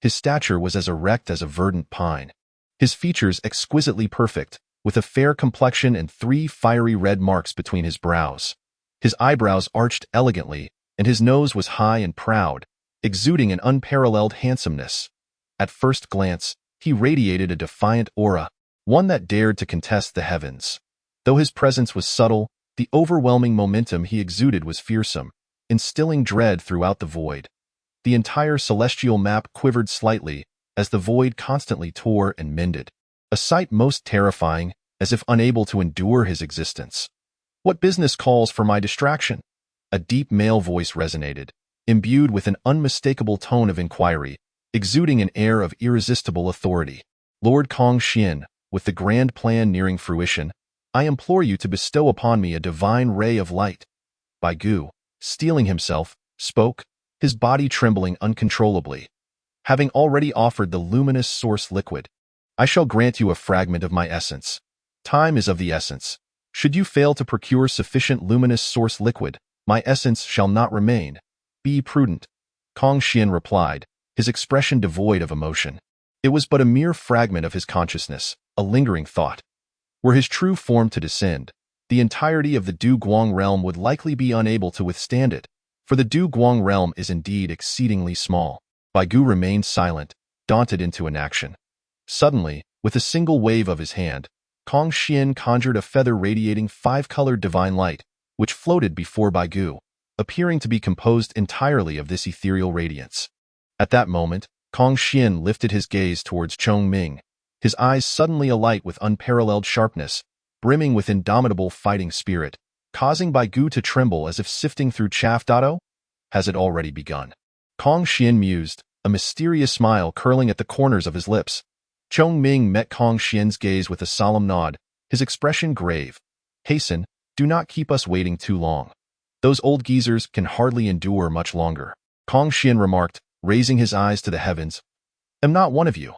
His stature was as erect as a verdant pine. His features exquisitely perfect, with a fair complexion and 3 fiery red marks between his brows. His eyebrows arched elegantly, and his nose was high and proud, exuding an unparalleled handsomeness. At first glance, he radiated a defiant aura, one that dared to contest the heavens. Though his presence was subtle, the overwhelming momentum he exuded was fearsome, instilling dread throughout the void. The entire celestial map quivered slightly as the void constantly tore and mended, a sight most terrifying, as if unable to endure his existence. "What business calls for my distraction?" A deep male voice resonated, imbued with an unmistakable tone of inquiry, exuding an air of irresistible authority. "Lord Qinglian, with the grand plan nearing fruition, I implore you to bestow upon me a divine ray of light." Baigu, steeling himself, spoke, his body trembling uncontrollably. "Having already offered the luminous source liquid, I shall grant you a fragment of my essence. Time is of the essence. Should you fail to procure sufficient luminous source liquid, my essence shall not remain. Be prudent." Qinglian replied, his expression devoid of emotion. It was but a mere fragment of his consciousness, a lingering thought. Were his true form to descend, the entirety of the Du Guang realm would likely be unable to withstand it, for the Du Guang realm is indeed exceedingly small. Baigu remained silent, daunted into inaction. Suddenly, with a single wave of his hand, Qinglian conjured a feather radiating 5-colored divine light, which floated before Baigu, appearing to be composed entirely of this ethereal radiance. At that moment, Qinglian lifted his gaze towards Ming, his eyes suddenly alight with unparalleled sharpness, brimming with indomitable fighting spirit, causing Baigu to tremble as if sifting through chaff. "Has it already begun?" Qinglian mused, a mysterious smile curling at the corners of his lips. Ming met Qinglian's gaze with a solemn nod, his expression grave. "Hasten, do not keep us waiting too long. Those old geezers can hardly endure much longer." Qinglian remarked, raising his eyes to the heavens. "Am not one of you?"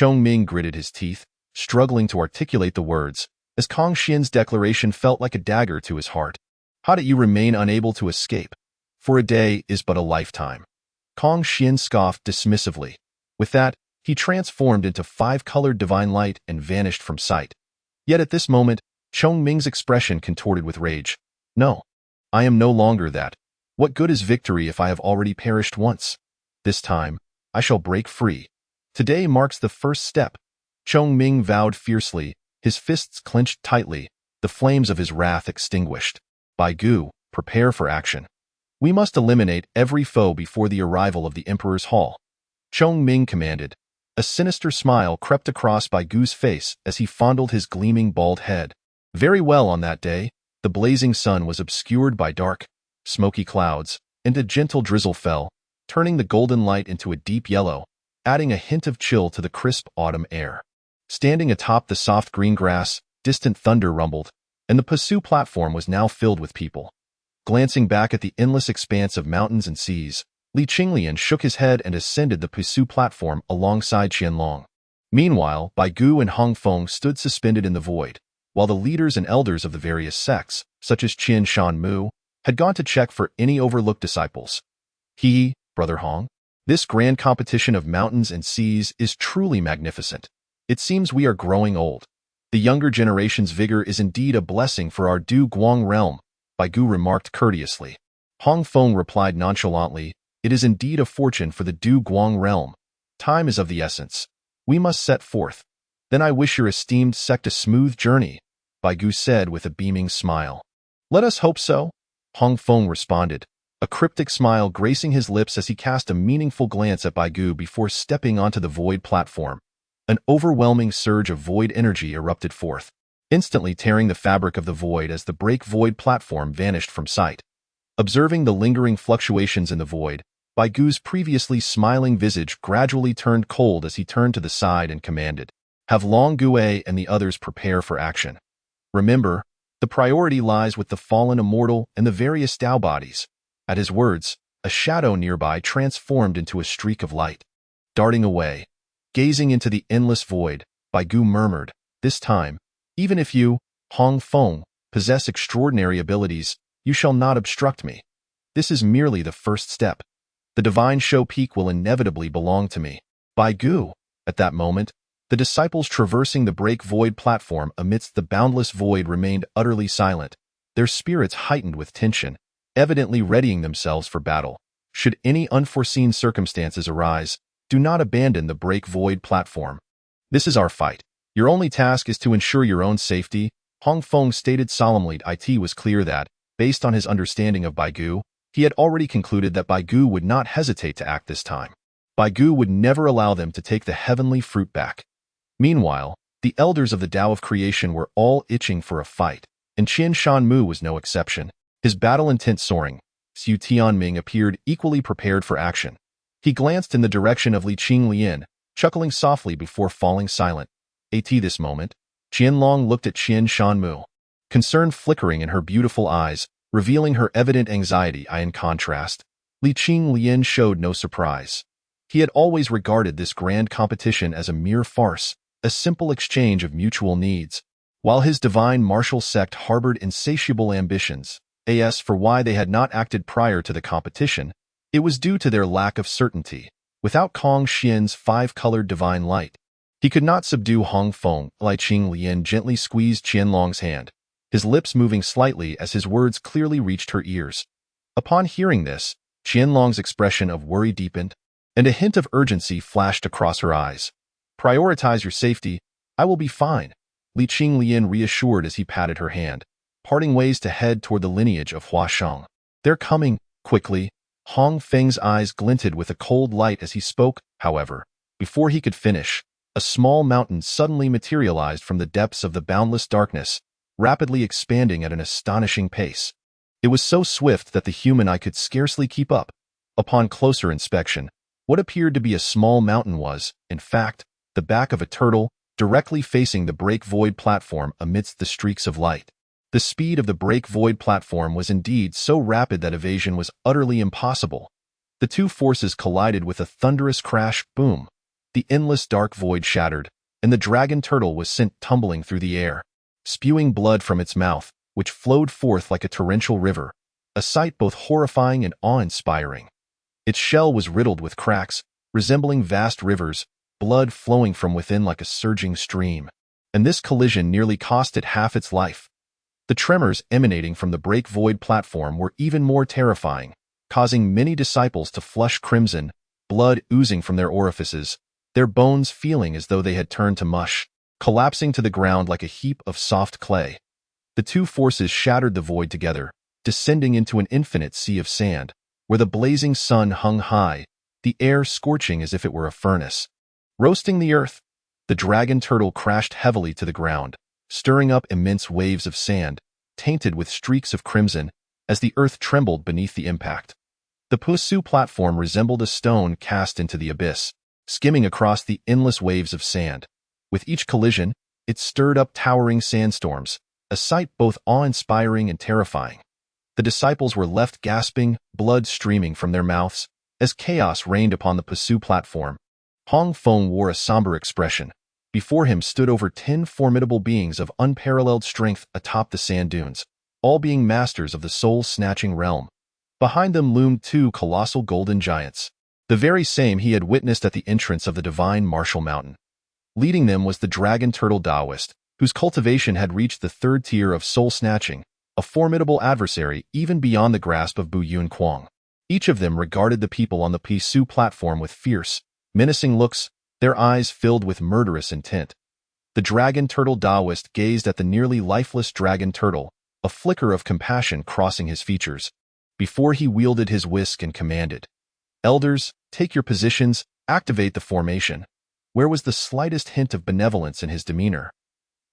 Ming gritted his teeth, struggling to articulate the words, as Qinglian's declaration felt like a dagger to his heart. "How did you remain unable to escape? For a day is but a lifetime." Qinglian scoffed dismissively. With that, he transformed into 5-colored divine light and vanished from sight. Yet at this moment, Ming's expression contorted with rage. "No, I am no longer that. What good is victory if I have already perished once? This time, I shall break free. Today marks the first step." Ming vowed fiercely, his fists clenched tightly, the flames of his wrath extinguished. "Baigu, prepare for action. We must eliminate every foe before the arrival of the Emperor's Hall." Ming commanded. A sinister smile crept across Baigu's face as he fondled his gleaming bald head. Very well. On that day, the blazing sun was obscured by dark, smoky clouds, and a gentle drizzle fell, turning the golden light into a deep yellow, adding a hint of chill to the crisp autumn air. Standing atop the soft green grass, distant thunder rumbled, and the Pasu platform was now filled with people. Glancing back at the endless expanse of mountains and seas, Li Qinglian shook his head and ascended the Pasu platform alongside Qianlong. Meanwhile, Baigu and Hongfeng stood suspended in the void, while the leaders and elders of the various sects, such as Qin Shan Mu, had gone to check for any overlooked disciples. Brother Hong, this grand competition of mountains and seas is truly magnificent. It seems we are growing old. The younger generation's vigor is indeed a blessing for our Du Guang realm, Baigu remarked courteously. Hongfeng replied nonchalantly, "It is indeed a fortune for the Du Guang realm. Time is of the essence. We must set forth. Then I wish your esteemed sect a smooth journey," Baigu said with a beaming smile. "Let us hope so," Hongfeng responded, a cryptic smile gracing his lips as he cast a meaningful glance at Baigu before stepping onto the void platform. An overwhelming surge of void energy erupted forth, instantly tearing the fabric of the void as the break-void platform vanished from sight. Observing the lingering fluctuations in the void, Baigu's previously smiling visage gradually turned cold as he turned to the side and commanded, "Have Long Gue and the others prepare for action. Remember, The priority lies with the fallen immortal and the various Tao bodies. At his words, a shadow nearby transformed into a streak of light. Darting away, gazing into the endless void, Baigu murmured, "This time, even if you, Hong Feng, possess extraordinary abilities, you shall not obstruct me. This is merely the first step. The divine show peak will inevitably belong to me." Baigu, at that moment, the disciples traversing the break void platform amidst the boundless void remained utterly silent, their spirits heightened with tension, evidently readying themselves for battle. Should any unforeseen circumstances arise, do not abandon the break void platform. This is our fight. Your only task is to ensure your own safety, Hong Feng stated solemnly. It was clear that, based on his understanding of Baigu, he had already concluded that Baigu would not hesitate to act this time. Baigu would never allow them to take the heavenly fruit back. Meanwhile, the elders of the Tao of creation were all itching for a fight, and Qian Shanmu was no exception. His battle intent soaring, Xu Tianming appeared equally prepared for action. He glanced in the direction of Li Qinglian, chuckling softly before falling silent. At this moment, Qianlong looked at Qian Shanmu, concern flickering in her beautiful eyes, revealing her evident anxiety. In contrast, Li Qinglian showed no surprise. He had always regarded this grand competition as a mere farce, a simple exchange of mutual needs, while his divine martial sect harbored insatiable ambitions. As for why they had not acted prior to the competition, it was due to their lack of certainty. Without Kong Xian's five-colored divine light, he could not subdue Hong Feng. Li Qinglian gently squeezed Qianlong's hand, his lips moving slightly as his words clearly reached her ears. Upon hearing this, Qianlong's expression of worry deepened, and a hint of urgency flashed across her eyes. "Prioritize your safety. I will be fine," Li Qinglian reassured as he patted her hand, parting ways to head toward the lineage of Huasheng. "They're coming, quickly." Hong Feng's eyes glinted with a cold light as he spoke. However, before he could finish, a small mountain suddenly materialized from the depths of the boundless darkness, rapidly expanding at an astonishing pace. It was so swift that the human eye could scarcely keep up. Upon closer inspection, what appeared to be a small mountain was, in fact, the back of a turtle, directly facing the break void platform amidst the streaks of light. The speed of the break void platform was indeed so rapid that evasion was utterly impossible. The two forces collided with a thunderous crash. Boom! The endless dark void shattered, and the dragon turtle was sent tumbling through the air, spewing blood from its mouth, which flowed forth like a torrential river, a sight both horrifying and awe-inspiring. Its shell was riddled with cracks, resembling vast rivers, blood flowing from within like a surging stream, and this collision nearly cost it half its life. The tremors emanating from the break void platform were even more terrifying, causing many disciples to flush crimson, blood oozing from their orifices, their bones feeling as though they had turned to mush, collapsing to the ground like a heap of soft clay. The two forces shattered the void together, descending into an infinite sea of sand, where the blazing sun hung high, the air scorching as if it were a furnace. Roasting the earth, the dragon turtle crashed heavily to the ground, stirring up immense waves of sand, tainted with streaks of crimson, as the earth trembled beneath the impact. The Pusu platform resembled a stone cast into the abyss, skimming across the endless waves of sand. With each collision, it stirred up towering sandstorms, a sight both awe-inspiring and terrifying. The disciples were left gasping, blood streaming from their mouths, as chaos reigned upon the Pusu platform. Hong Feng wore a somber expression. Before him stood over 10 formidable beings of unparalleled strength atop the sand dunes, all being masters of the soul-snatching realm. Behind them loomed two colossal golden giants, the very same he had witnessed at the entrance of the divine martial mountain. Leading them was the dragon turtle Taoist, whose cultivation had reached the third tier of soul-snatching, a formidable adversary even beyond the grasp of Buyun Guang. Each of them regarded the people on the Pusu platform with fierce, menacing looks, their eyes filled with murderous intent. The dragon turtle Taoist gazed at the nearly lifeless dragon turtle, a flicker of compassion crossing his features, before he wielded his whisk and commanded, "Elders, take your positions, activate the formation." Where was the slightest hint of benevolence in his demeanor?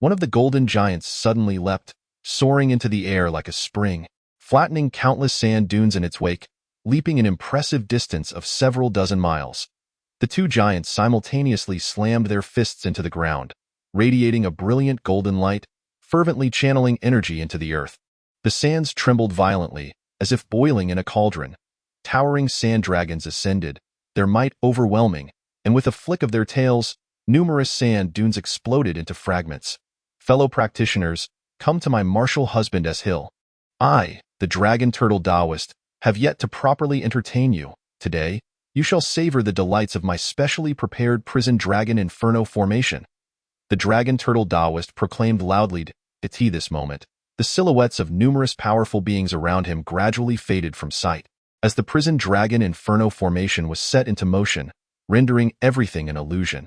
One of the golden giants suddenly leapt, soaring into the air like a spring, flattening countless sand dunes in its wake, leaping an impressive distance of several dozen miles. The two giants simultaneously slammed their fists into the ground, radiating a brilliant golden light, fervently channeling energy into the earth. The sands trembled violently, as if boiling in a cauldron. Towering sand dragons ascended, their might overwhelming, and with a flick of their tails, numerous sand dunes exploded into fragments. Fellow practitioners, come to my martial husband as hill. I, the dragon turtle Taoist, have yet to properly entertain you. Today, you shall savor the delights of my specially prepared prison dragon inferno formation. The dragon turtle Taoist proclaimed loudly. At this moment, the silhouettes of numerous powerful beings around him gradually faded from sight, as the prison dragon inferno formation was set into motion, rendering everything an illusion.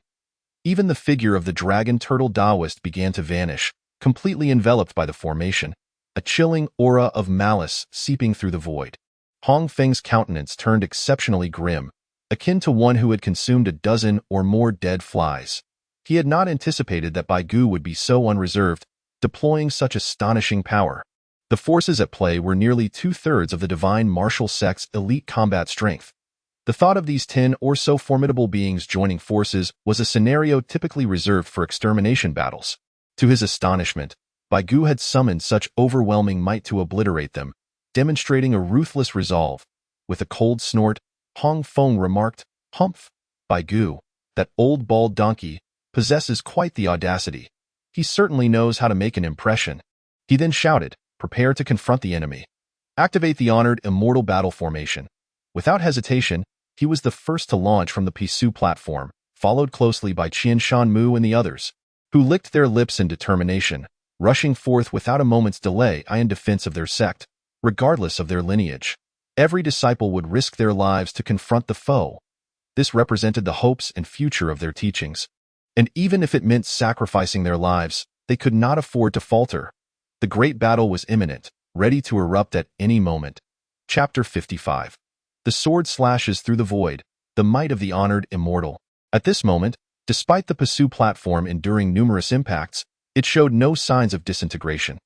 Even the figure of the dragon turtle Taoist began to vanish, completely enveloped by the formation, a chilling aura of malice seeping through the void. Hong Feng's countenance turned exceptionally grim, akin to one who had consumed a dozen or more dead flies. He had not anticipated that Bai Gu would be so unreserved, deploying such astonishing power. The forces at play were nearly two-thirds of the divine martial sect's elite combat strength. The thought of these 10 or so formidable beings joining forces was a scenario typically reserved for extermination battles. To his astonishment, Bai Gu had summoned such overwhelming might to obliterate them, demonstrating a ruthless resolve. With a cold snort, Hong Feng remarked, "Humph, Bai Gu, that old bald donkey, possesses quite the audacity. He certainly knows how to make an impression." He then shouted, "Prepare to confront the enemy. Activate the honored immortal battle formation." Without hesitation, he was the first to launch from the Pisu platform, followed closely by Qian Shanmu and the others, who licked their lips in determination, rushing forth without a moment's delay in defense of their sect, regardless of their lineage. Every disciple would risk their lives to confront the foe. This represented the hopes and future of their teachings. And even if it meant sacrificing their lives, they could not afford to falter. The great battle was imminent, ready to erupt at any moment. Chapter 55. The sword slashes through the void, the might of the honored immortal. At this moment, despite the Pisu platform enduring numerous impacts, it showed no signs of disintegration.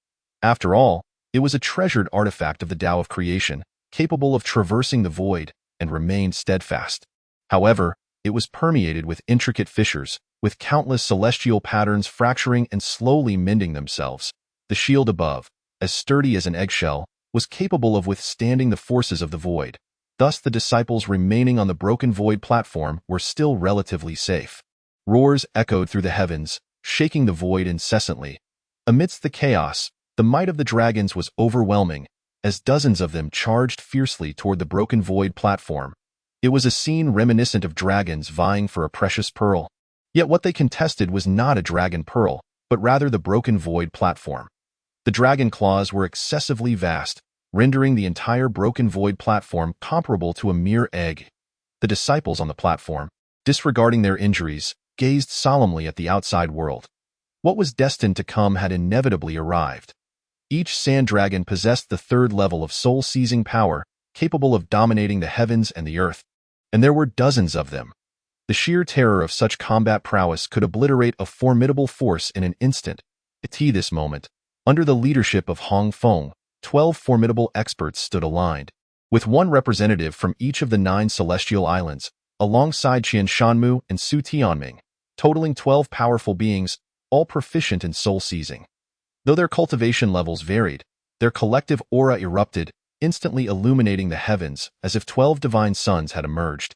After all, it was a treasured artifact of the Tao of creation, capable of traversing the void, and remained steadfast. However, it was permeated with intricate fissures, with countless celestial patterns fracturing and slowly mending themselves. The shield above, as sturdy as an eggshell, was capable of withstanding the forces of the void. Thus the disciples remaining on the broken void platform were still relatively safe. Roars echoed through the heavens, shaking the void incessantly. Amidst the chaos, the might of the dragons was overwhelming, as dozens of them charged fiercely toward the broken void platform. It was a scene reminiscent of dragons vying for a precious pearl. Yet what they contested was not a dragon pearl, but rather the broken void platform. The dragon claws were excessively vast, rendering the entire broken void platform comparable to a mere egg. The disciples on the platform, disregarding their injuries, gazed solemnly at the outside world. What was destined to come had inevitably arrived. Each sand dragon possessed the third level of soul-seizing power, capable of dominating the heavens and the earth. And there were dozens of them. The sheer terror of such combat prowess could obliterate a formidable force in an instant. At this moment, under the leadership of Hong Feng, 12 formidable experts stood aligned, with one representative from each of the 9 celestial islands, alongside Qian Shanmu and Su Tianming, totaling 12 powerful beings, all proficient in soul-seizing. Though their cultivation levels varied, their collective aura erupted, instantly illuminating the heavens as if 12 divine suns had emerged.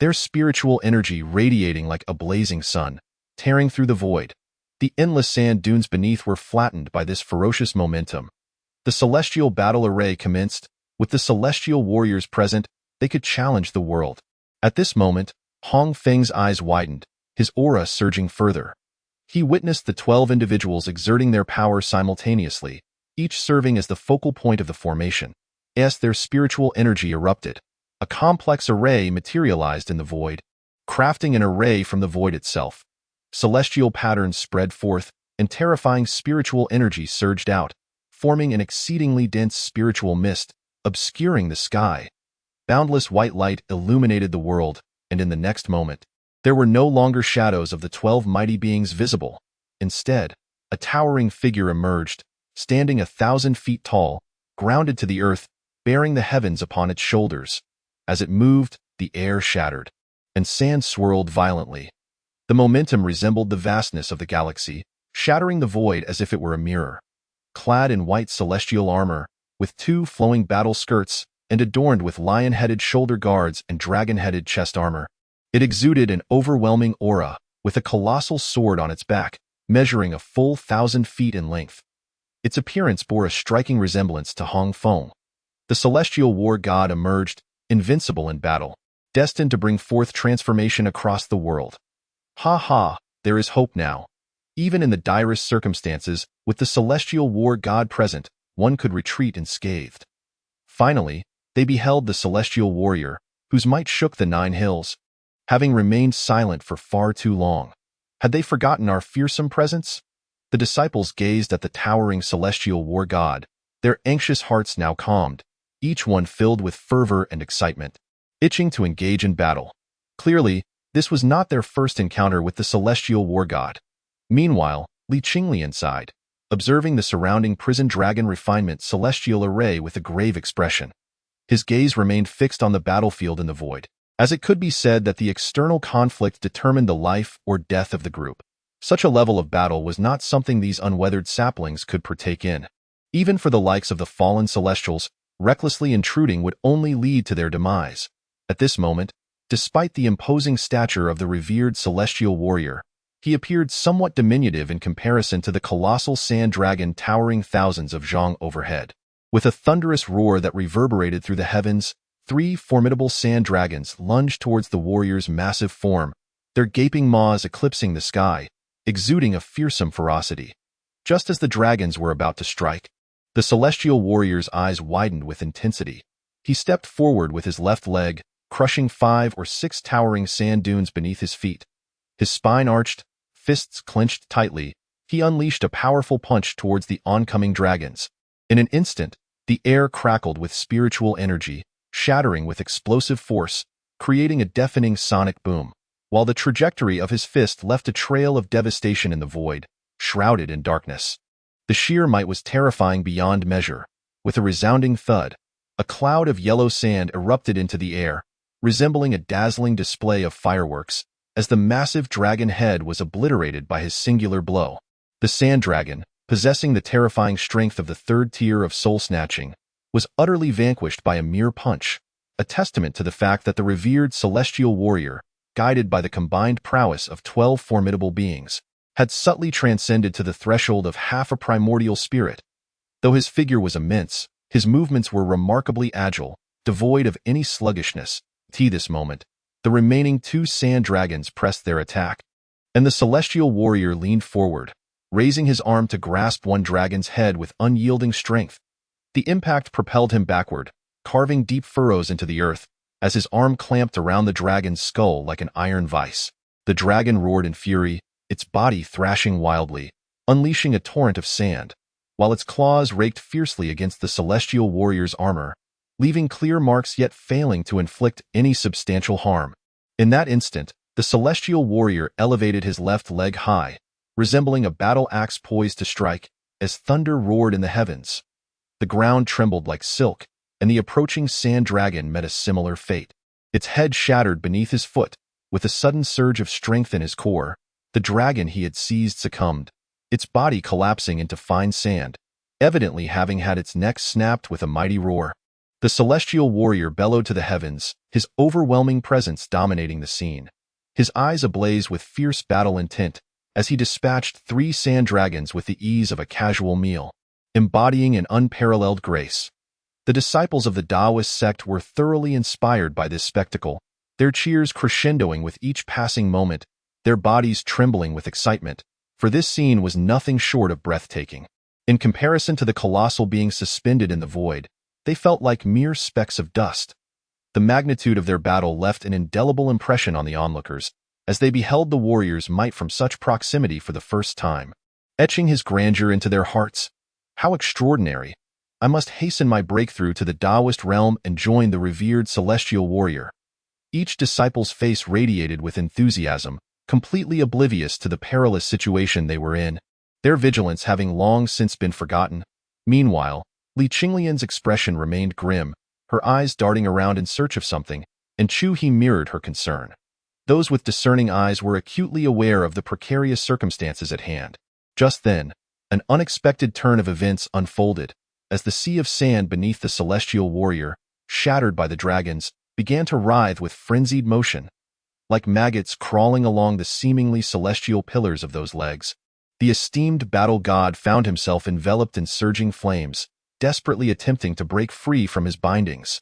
Their spiritual energy radiating like a blazing sun, tearing through the void. The endless sand dunes beneath were flattened by this ferocious momentum. The celestial battle array commenced. With the celestial warriors present, they could challenge the world. At this moment, Hong Feng's eyes widened, his aura surging further. He witnessed the 12 individuals exerting their power simultaneously, each serving as the focal point of the formation. As their spiritual energy erupted, a complex array materialized in the void, crafting an array from the void itself. Celestial patterns spread forth, and terrifying spiritual energy surged out, forming an exceedingly dense spiritual mist, obscuring the sky. Boundless white light illuminated the world, and in the next moment, there were no longer shadows of the 12 mighty beings visible. Instead, a towering figure emerged, standing 1,000 feet tall, grounded to the earth, bearing the heavens upon its shoulders. As it moved, the air shattered, and sand swirled violently. The momentum resembled the vastness of the galaxy, shattering the void as if it were a mirror. clad in white celestial armor, with two flowing battle skirts, and adorned with lion-headed shoulder guards and dragon-headed chest armor. It exuded an overwhelming aura, with a colossal sword on its back, measuring a full 1,000 feet in length. Its appearance bore a striking resemblance to Hong Feng. The celestial war god emerged, invincible in battle, destined to bring forth transformation across the world. Ha ha, there is hope now. Even in the direst circumstances, with the celestial war god present, one could retreat unscathed. Finally, they beheld the celestial warrior, whose might shook the 9 hills. Having remained silent for far too long, had they forgotten our fearsome presence? The disciples gazed at the towering celestial war god, their anxious hearts now calmed, each one filled with fervor and excitement, itching to engage in battle. Clearly, this was not their first encounter with the celestial war god. Meanwhile, Qinglian sighed, observing the surrounding prison dragon refinement celestial array with a grave expression. His gaze remained fixed on the battlefield in the void, as it could be said that the external conflict determined the life or death of the group. Such a level of battle was not something these unweathered saplings could partake in. Even for the likes of the fallen celestials, recklessly intruding would only lead to their demise. At this moment, despite the imposing stature of the revered celestial warrior, he appeared somewhat diminutive in comparison to the colossal sand dragon towering thousands of zhang overhead. With a thunderous roar that reverberated through the heavens, 3 formidable sand dragons lunged towards the warrior's massive form, their gaping maws eclipsing the sky, exuding a fearsome ferocity. Just as the dragons were about to strike, the celestial warrior's eyes widened with intensity. He stepped forward with his left leg, crushing 5 or 6 towering sand dunes beneath his feet. His spine arched, fists clenched tightly, he unleashed a powerful punch towards the oncoming dragons. In an instant, the air crackled with spiritual energy, shattering with explosive force, creating a deafening sonic boom, while the trajectory of his fist left a trail of devastation in the void, shrouded in darkness. The sheer might was terrifying beyond measure. With a resounding thud, a cloud of yellow sand erupted into the air, resembling a dazzling display of fireworks, as the massive dragon head was obliterated by his singular blow. The sand dragon, possessing the terrifying strength of the 3rd tier of soul-snatching, was utterly vanquished by a mere punch, a testament to the fact that the revered celestial warrior, guided by the combined prowess of 12 formidable beings, had subtly transcended to the threshold of half a primordial spirit. Though his figure was immense, his movements were remarkably agile, devoid of any sluggishness. At this moment, the remaining 2 sand dragons pressed their attack, and the celestial warrior leaned forward, raising his arm to grasp one dragon's head with unyielding strength. The impact propelled him backward, carving deep furrows into the earth, as his arm clamped around the dragon's skull like an iron vice. The dragon roared in fury, its body thrashing wildly, unleashing a torrent of sand, while its claws raked fiercely against the celestial warrior's armor, leaving clear marks yet failing to inflict any substantial harm. In that instant, the celestial warrior elevated his left leg high, resembling a battle axe poised to strike, as thunder roared in the heavens. The ground trembled like silk, and the approaching sand dragon met a similar fate. Its head shattered beneath his foot. With a sudden surge of strength in his core, the dragon he had seized succumbed, its body collapsing into fine sand, evidently having had its neck snapped with a mighty roar. The celestial warrior bellowed to the heavens, his overwhelming presence dominating the scene. His eyes ablaze with fierce battle intent, as he dispatched 3 sand dragons with the ease of a casual meal, embodying an unparalleled grace. The disciples of the Taoist sect were thoroughly inspired by this spectacle, their cheers crescendoing with each passing moment, their bodies trembling with excitement, for this scene was nothing short of breathtaking. In comparison to the colossal beings suspended in the void, they felt like mere specks of dust. The magnitude of their battle left an indelible impression on the onlookers, as they beheld the warrior's might from such proximity for the first time, etching his grandeur into their hearts. How extraordinary! I must hasten my breakthrough to the Taoist realm and join the revered celestial warrior. Each disciple's face radiated with enthusiasm, completely oblivious to the perilous situation they were in, their vigilance having long since been forgotten. Meanwhile, Qinglian's expression remained grim, her eyes darting around in search of something, and He mirrored her concern. Those with discerning eyes were acutely aware of the precarious circumstances at hand. Just then, An unexpected turn of events unfolded, as the sea of sand beneath the celestial warrior, shattered by the dragons, began to writhe with frenzied motion. Like maggots crawling along the seemingly celestial pillars of those legs, the esteemed battle god found himself enveloped in surging flames, desperately attempting to break free from his bindings.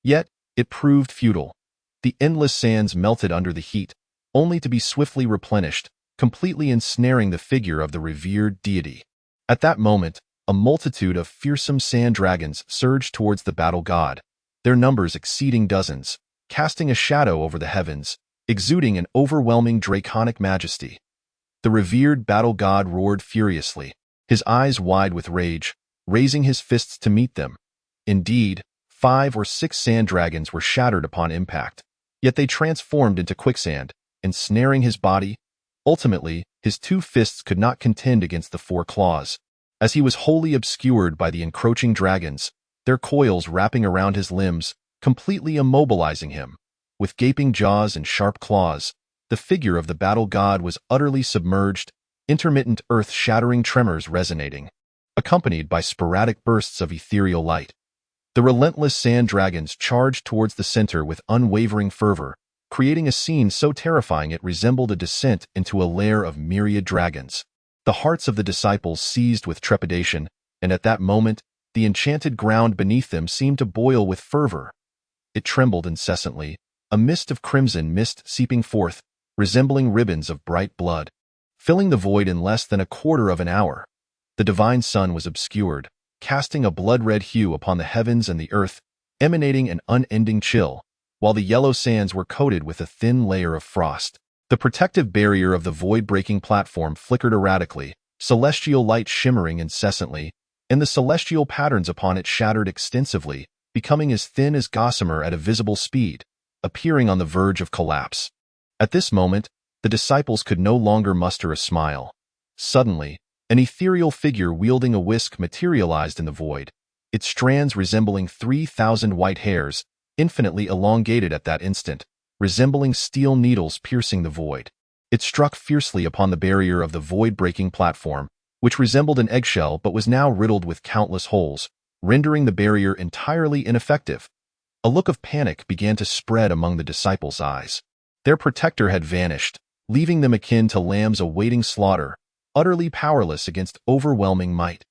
Yet, it proved futile. The endless sands melted under the heat, only to be swiftly replenished, completely ensnaring the figure of the revered deity. At that moment, a multitude of fearsome sand dragons surged towards the battle god, their numbers exceeding dozens, casting a shadow over the heavens, exuding an overwhelming draconic majesty. The revered battle god roared furiously, his eyes wide with rage, raising his fists to meet them. Indeed, 5 or 6 sand dragons were shattered upon impact, yet they transformed into quicksand, ensnaring his body. Ultimately, his 2 fists could not contend against the 4 claws, as he was wholly obscured by the encroaching dragons, their coils wrapping around his limbs, completely immobilizing him. With gaping jaws and sharp claws, the figure of the battle god was utterly submerged, intermittent earth-shattering tremors resonating, accompanied by sporadic bursts of ethereal light. The relentless sand dragons charged towards the center with unwavering fervor, creating a scene so terrifying it resembled a descent into a lair of myriad dragons. The hearts of the disciples seized with trepidation, and at that moment, the enchanted ground beneath them seemed to boil with fervor. It trembled incessantly, a mist of crimson mist seeping forth, resembling ribbons of bright blood, filling the void in less than a quarter of an hour. The divine sun was obscured, casting a blood-red hue upon the heavens and the earth, emanating an unending chill, while the yellow sands were coated with a thin layer of frost. The protective barrier of the void-breaking platform flickered erratically, celestial light shimmering incessantly, and the celestial patterns upon it shattered extensively, becoming as thin as gossamer at a visible speed, appearing on the verge of collapse. At this moment, the disciples could no longer muster a smile. Suddenly, an ethereal figure wielding a whisk materialized in the void, its strands resembling 3,000 white hairs, infinitely elongated at that instant, resembling steel needles piercing the void. It struck fiercely upon the barrier of the void-breaking platform, which resembled an eggshell but was now riddled with countless holes, rendering the barrier entirely ineffective. A look of panic began to spread among the disciples' eyes. Their protector had vanished, leaving them akin to lambs awaiting slaughter, utterly powerless against overwhelming might.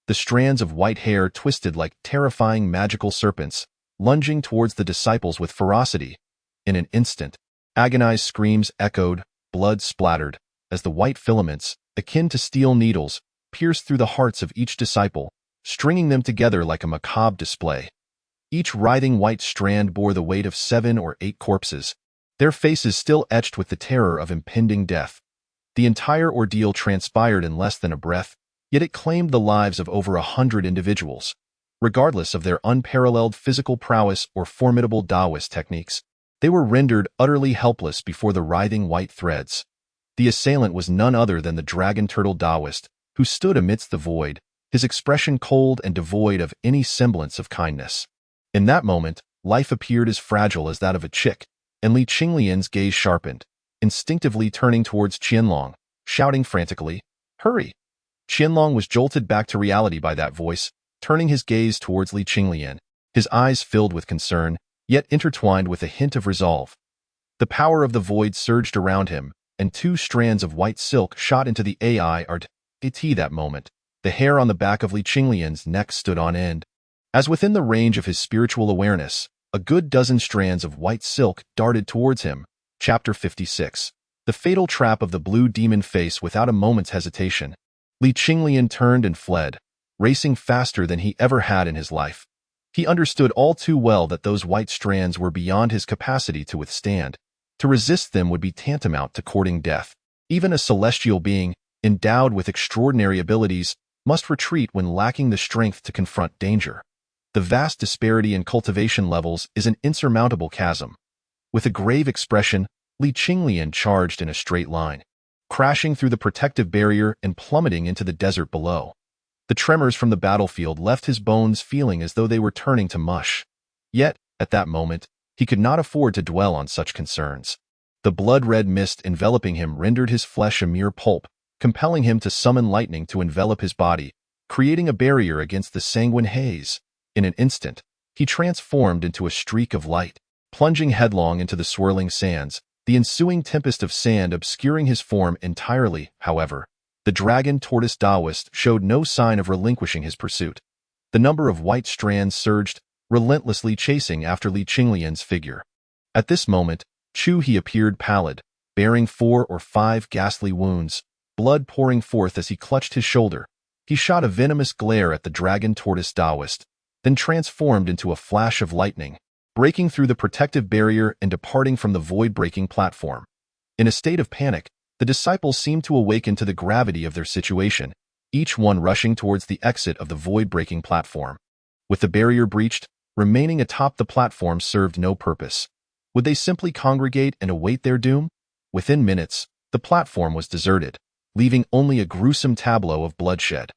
The strands of white hair twisted like terrifying magical serpents, lunging towards the disciples with ferocity. In an instant, agonized screams echoed, blood splattered, as the white filaments, akin to steel needles, pierced through the hearts of each disciple, stringing them together like a macabre display. Each writhing white strand bore the weight of 7 or 8 corpses, their faces still etched with the terror of impending death. The entire ordeal transpired in less than a breath, yet it claimed the lives of over 100 individuals. Regardless of their unparalleled physical prowess or formidable Taoist techniques, they were rendered utterly helpless before the writhing white threads. The assailant was none other than the dragon-turtle Taoist, who stood amidst the void, his expression cold and devoid of any semblance of kindness. In that moment, life appeared as fragile as that of a chick, and Qinglian's gaze sharpened, instinctively turning towards Qianlong, shouting frantically, "Hurry!" Qianlong was jolted back to reality by that voice, turning his gaze towards Qinglian, his eyes filled with concern, yet intertwined with a hint of resolve. The power of the void surged around him, and 2 strands of white silk shot into the etched that moment. The hair on the back of Qinglian's neck stood on end. As within the range of his spiritual awareness, a good dozen strands of white silk darted towards him. Chapter 56. The fatal trap of the blue demon face. Without a moment's hesitation, Qinglian turned and fled, racing faster than he ever had in his life. He understood all too well that those white strands were beyond his capacity to withstand. To resist them would be tantamount to courting death. Even a celestial being, endowed with extraordinary abilities, must retreat when lacking the strength to confront danger. The vast disparity in cultivation levels is an insurmountable chasm. With a grave expression, Qinglian charged in a straight line, crashing through the protective barrier and plummeting into the desert below. The tremors from the battlefield left his bones feeling as though they were turning to mush. Yet, at that moment, he could not afford to dwell on such concerns. The blood-red mist enveloping him rendered his flesh a mere pulp, compelling him to summon lightning to envelop his body, creating a barrier against the sanguine haze. In an instant, he transformed into a streak of light, plunging headlong into the swirling sands, the ensuing tempest of sand obscuring his form entirely. However, the dragon tortoise Taoist showed no sign of relinquishing his pursuit. The number of white strands surged, relentlessly chasing after Li Qinglian's figure. At this moment, He appeared pallid, bearing 4 or 5 ghastly wounds, blood pouring forth as he clutched his shoulder. He shot a venomous glare at the dragon tortoise Taoist, then transformed into a flash of lightning, breaking through the protective barrier and departing from the void-breaking platform. In a state of panic, the disciples seemed to awaken to the gravity of their situation, each one rushing towards the exit of the void-breaking platform. With the barrier breached, remaining atop the platform served no purpose. Would they simply congregate and await their doom? Within minutes, the platform was deserted, leaving only a gruesome tableau of bloodshed.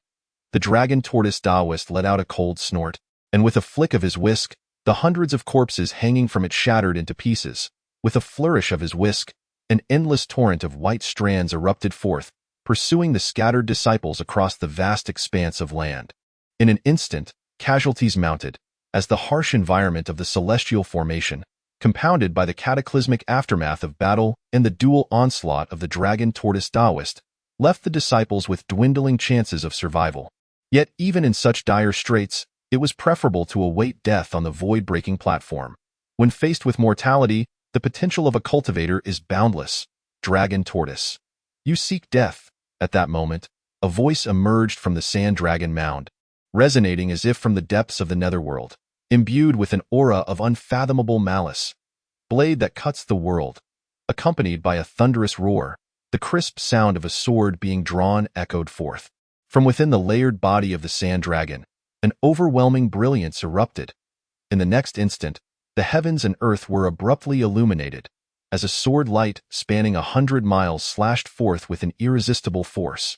The dragon tortoise Taoist let out a cold snort, and with a flick of his whisk, the hundreds of corpses hanging from it shattered into pieces. With a flourish of his whisk, an endless torrent of white strands erupted forth, pursuing the scattered disciples across the vast expanse of land. In an instant, casualties mounted, as the harsh environment of the celestial formation, compounded by the cataclysmic aftermath of battle and the dual onslaught of the dragon tortoise Taoist, left the disciples with dwindling chances of survival. Yet even in such dire straits, it was preferable to await death on the void-breaking platform. When faced with mortality, the potential of a cultivator is boundless. Dragon tortoise. You seek death. At that moment, a voice emerged from the sand dragon mound, resonating as if from the depths of the netherworld, imbued with an aura of unfathomable malice. Blade that cuts the world. Accompanied by a thunderous roar, the crisp sound of a sword being drawn echoed forth. From within the layered body of the sand dragon, an overwhelming brilliance erupted. In the next instant, the heavens and earth were abruptly illuminated, as a sword light spanning 100 miles slashed forth with an irresistible force.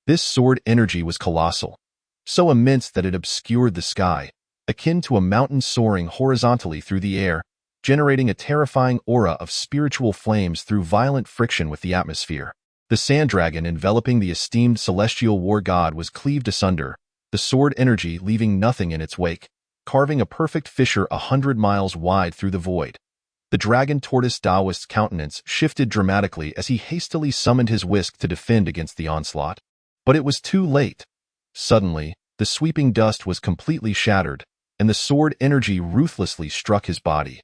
This sword energy was colossal, so immense that it obscured the sky, akin to a mountain soaring horizontally through the air, generating a terrifying aura of spiritual flames through violent friction with the atmosphere. The sand dragon enveloping the esteemed celestial war god was cleaved asunder, the sword energy leaving nothing in its wake, carving a perfect fissure 100 miles wide through the void. The dragon tortoise Taoist's countenance shifted dramatically as he hastily summoned his whisk to defend against the onslaught. But it was too late. Suddenly, the sweeping dust was completely shattered, and the sword energy ruthlessly struck his body.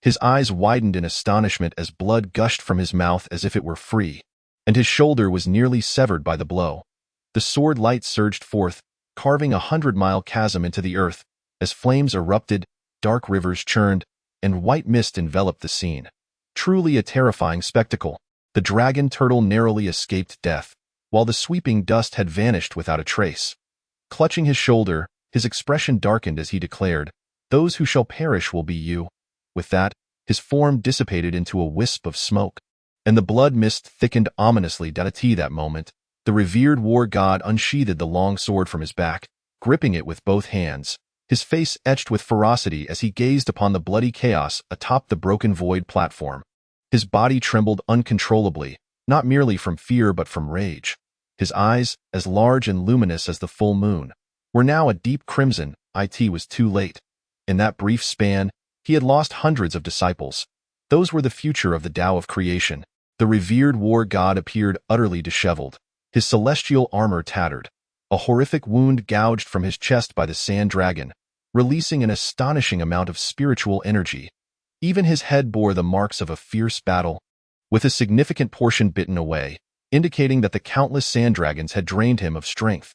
His eyes widened in astonishment as blood gushed from his mouth as if it were free, and his shoulder was nearly severed by the blow. The sword light surged forth, carving a 100-mile chasm into the earth, as flames erupted, dark rivers churned, and white mist enveloped the scene. Truly a terrifying spectacle. The dragon turtle narrowly escaped death, while the sweeping dust had vanished without a trace. Clutching his shoulder, his expression darkened as he declared, "Those who shall perish will be you." With that, his form dissipated into a wisp of smoke, and the blood mist thickened ominously. At that moment, the revered war god unsheathed the long sword from his back, gripping it with both hands, his face etched with ferocity as he gazed upon the bloody chaos atop the broken void platform. His body trembled uncontrollably, not merely from fear but from rage. His eyes, as large and luminous as the full moon, were now a deep crimson. It was too late. In that brief span, he had lost hundreds of disciples. Those were the future of the Tao of creation. The revered war god appeared utterly disheveled, his celestial armor tattered, a horrific wound gouged from his chest by the sand dragon, releasing an astonishing amount of spiritual energy. Even his head bore the marks of a fierce battle, with a significant portion bitten away, indicating that the countless sand dragons had drained him of strength.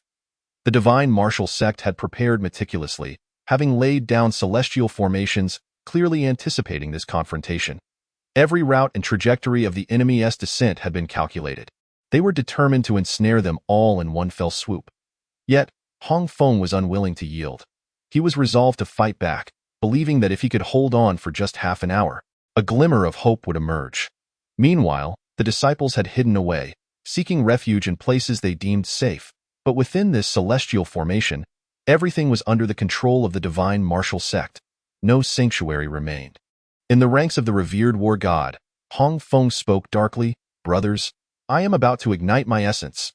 The divine martial sect had prepared meticulously, having laid down celestial formations, clearly anticipating this confrontation. Every route and trajectory of the enemy's descent had been calculated. They were determined to ensnare them all in one fell swoop. Yet, Hong Feng was unwilling to yield. He was resolved to fight back, believing that if he could hold on for just half an hour, a glimmer of hope would emerge. Meanwhile, the disciples had hidden away, seeking refuge in places they deemed safe, but within this celestial formation, everything was under the control of the divine martial sect. No sanctuary remained. In the ranks of the revered war god, Hong Feng spoke darkly, "Brothers, I am about to ignite my essence,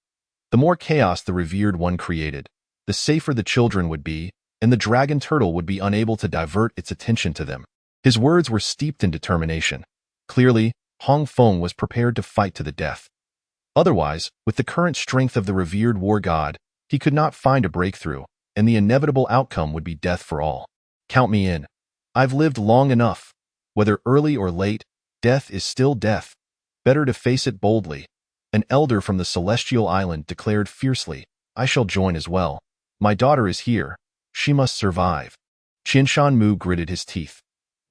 The more chaos the revered one created, the safer the children would be, and the dragon turtle would be unable to divert its attention to them. His words were steeped in determination. Clearly, Hong Feng was prepared to fight to the death. Otherwise, with the current strength of the revered war god, he could not find a breakthrough, and the inevitable outcome would be death for all. Count me in. I've lived long enough. Whether early or late, death is still death. Better to face it boldly. An elder from the celestial island declared fiercely, I shall join as well. My daughter is here. She must survive. Qinshan Mu gritted his teeth.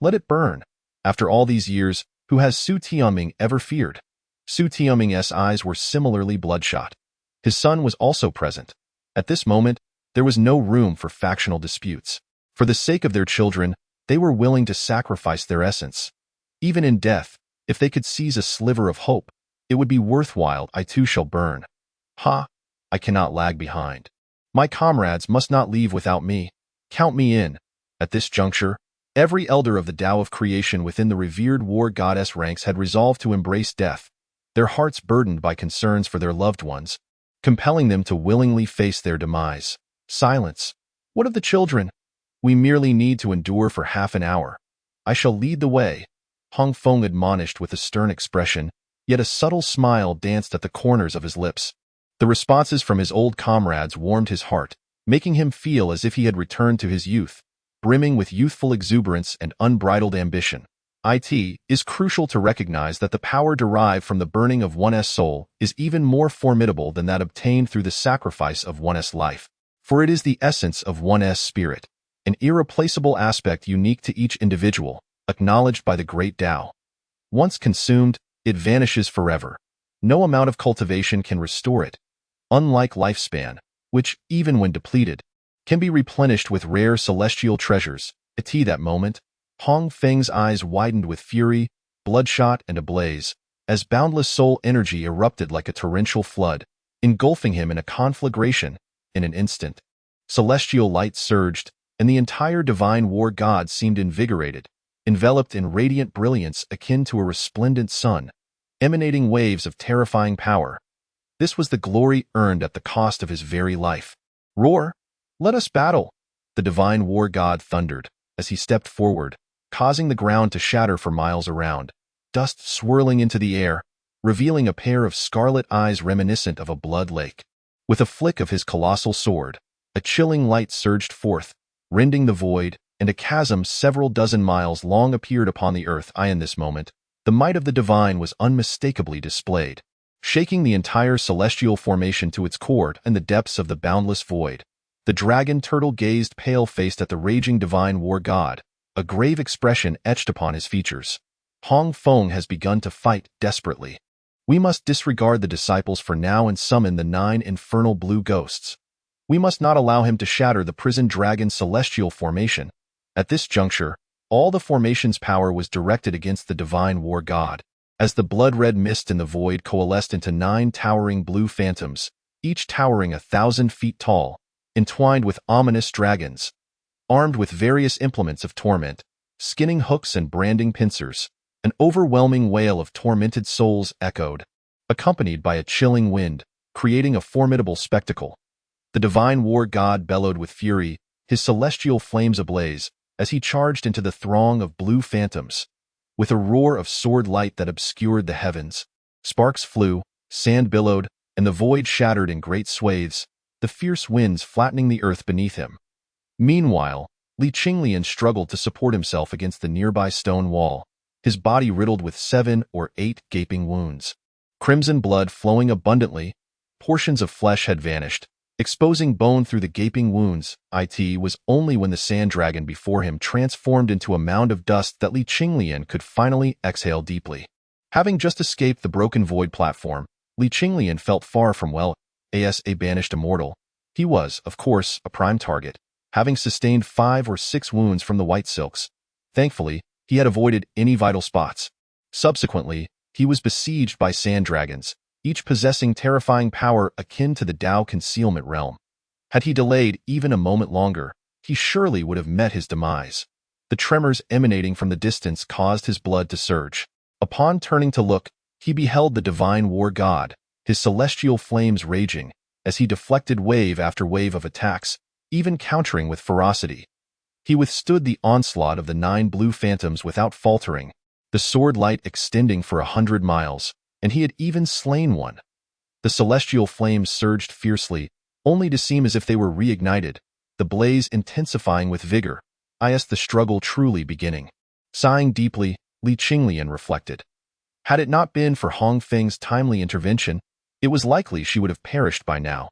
Let it burn. After all these years, who has Su Tianming ever feared? Su Tianming's eyes were similarly bloodshot. His son was also present. At this moment, there was no room for factional disputes. For the sake of their children, they were willing to sacrifice their essence. Even in death, if they could seize a sliver of hope, it would be worthwhile. I too shall burn. Ha! I cannot lag behind. My comrades must not leave without me. Count me in. At this juncture, every elder of the Tao of creation within the revered war goddess ranks had resolved to embrace death, their hearts burdened by concerns for their loved ones, compelling them to willingly face their demise. Silence. What of the children? We merely need to endure for half an hour. I shall lead the way. Hong Feng admonished with a stern expression, yet a subtle smile danced at the corners of his lips. The responses from his old comrades warmed his heart, making him feel as if he had returned to his youth, brimming with youthful exuberance and unbridled ambition. It is crucial to recognize that the power derived from the burning of one's soul is even more formidable than that obtained through the sacrifice of one's life. For it is the essence of one's spirit, an irreplaceable aspect unique to each individual, acknowledged by the great Tao. Once consumed, it vanishes forever. No amount of cultivation can restore it. Unlike lifespan, which, even when depleted, can be replenished with rare celestial treasures, at that moment, Hong Feng's eyes widened with fury, bloodshot and ablaze, as boundless soul energy erupted like a torrential flood, engulfing him in a conflagration. In an instant, celestial light surged, and the entire divine war god seemed invigorated, enveloped in radiant brilliance akin to a resplendent sun, emanating waves of terrifying power. This was the glory earned at the cost of his very life. Roar! Let us battle! The divine war god thundered, as he stepped forward, causing the ground to shatter for miles around, dust swirling into the air, revealing a pair of scarlet eyes reminiscent of a blood lake. With a flick of his colossal sword, a chilling light surged forth, rending the void, and a chasm several dozen miles long appeared upon the earth. In this moment, the might of the divine was unmistakably displayed, shaking the entire celestial formation to its core in the depths of the boundless void. The dragon turtle gazed pale-faced at the raging divine war god, a grave expression etched upon his features. Hong Feng has begun to fight desperately. We must disregard the disciples for now and summon the 9 infernal blue ghosts. We must not allow him to shatter the prison dragon's celestial formation. At this juncture, all the formation's power was directed against the divine war god. As the blood-red mist in the void coalesced into 9 towering blue phantoms, each towering 1,000 feet tall, entwined with ominous dragons, armed with various implements of torment, skinning hooks and branding pincers. An overwhelming wail of tormented souls echoed, accompanied by a chilling wind, creating a formidable spectacle. The divine war god bellowed with fury, his celestial flames ablaze, as he charged into the throng of blue phantoms. With a roar of sword light that obscured the heavens, sparks flew, sand billowed, and the void shattered in great swathes, the fierce winds flattening the earth beneath him. Meanwhile, Qinglian struggled to support himself against the nearby stone wall, his body riddled with 7 or 8 gaping wounds. Crimson blood flowing abundantly, portions of flesh had vanished, exposing bone through the gaping wounds. It was only when the sand dragon before him transformed into a mound of dust that Qinglian could finally exhale deeply. Having just escaped the broken void platform, Qinglian felt far from well as a banished immortal. He was, of course, a prime target, having sustained 5 or 6 wounds from the white silks. Thankfully, he had avoided any vital spots. Subsequently, he was besieged by sand dragons, each possessing terrifying power akin to the Tao concealment realm. Had he delayed even a moment longer, he surely would have met his demise. The tremors emanating from the distance caused his blood to surge. Upon turning to look, he beheld the divine war god, his celestial flames raging, as he deflected wave after wave of attacks, even countering with ferocity. He withstood the onslaught of the 9 blue phantoms without faltering, the sword light extending for 100 miles, and he had even slain one. The celestial flames surged fiercely, only to seem as if they were reignited, the blaze intensifying with vigor, as the struggle truly beginning. Sighing deeply, Qinglian reflected. Had it not been for Hong Feng's timely intervention, it was likely she would have perished by now.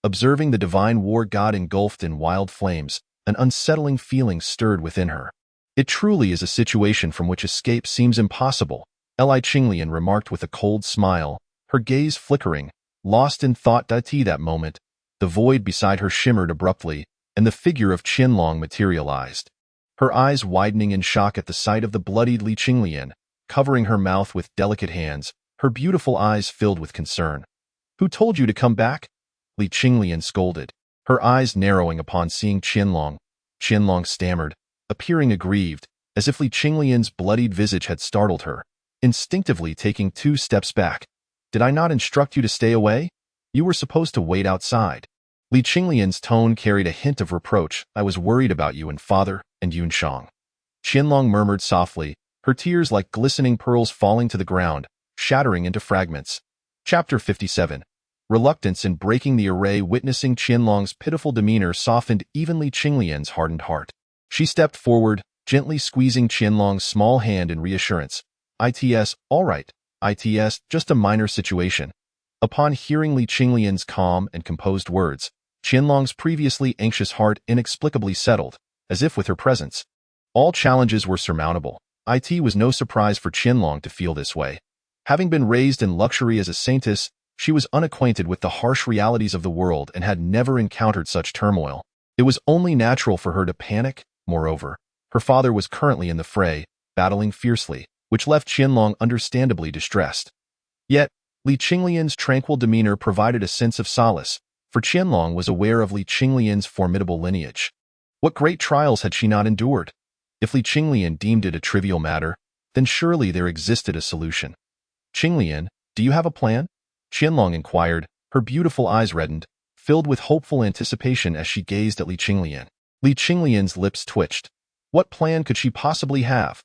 Observing the divine war god engulfed in wild flames, an unsettling feeling stirred within her. It truly is a situation from which escape seems impossible, Qinglian remarked with a cold smile, her gaze flickering, lost in thought. That moment, the void beside her shimmered abruptly, and the figure of Qinglian materialized. Her eyes widening in shock at the sight of the bloodied Qinglian, covering her mouth with delicate hands, her beautiful eyes filled with concern. "Who told you to come back?" Qinglian scolded, her eyes narrowing upon seeing Qinglian. Qinglian stammered, appearing aggrieved, as if Qinglian's bloodied visage had startled her, instinctively taking 2 steps back. "Did I not instruct you to stay away? You were supposed to wait outside." Qinglian's tone carried a hint of reproach. "I was worried about you and father and Yunshang." Qinglian murmured softly, her tears like glistening pearls falling to the ground, shattering into fragments. Chapter 57. Reluctance in breaking the array. Witnessing Qinglian's pitiful demeanor softened evenly Qinglian's hardened heart. She stepped forward, gently squeezing Qinglian's small hand in reassurance. "It's all right. It's just a minor situation." Upon hearing Qinglian's calm and composed words, Qinglian's previously anxious heart inexplicably settled, as if with her presence. All challenges were surmountable. It was no surprise for Qinglian to feel this way. Having been raised in luxury as a saintess, she was unacquainted with the harsh realities of the world and had never encountered such turmoil. It was only natural for her to panic. Moreover, her father was currently in the fray, battling fiercely, which left Qinglian understandably distressed. Yet, Qinglian's tranquil demeanor provided a sense of solace, for Qinglian was aware of Qinglian's formidable lineage. What great trials had she not endured? If Qinglian deemed it a trivial matter, then surely there existed a solution. "Qinglian, do you have a plan?" Qinglian inquired, her beautiful eyes reddened, filled with hopeful anticipation as she gazed at Qinglian. Qinglian's lips twitched. What plan could she possibly have?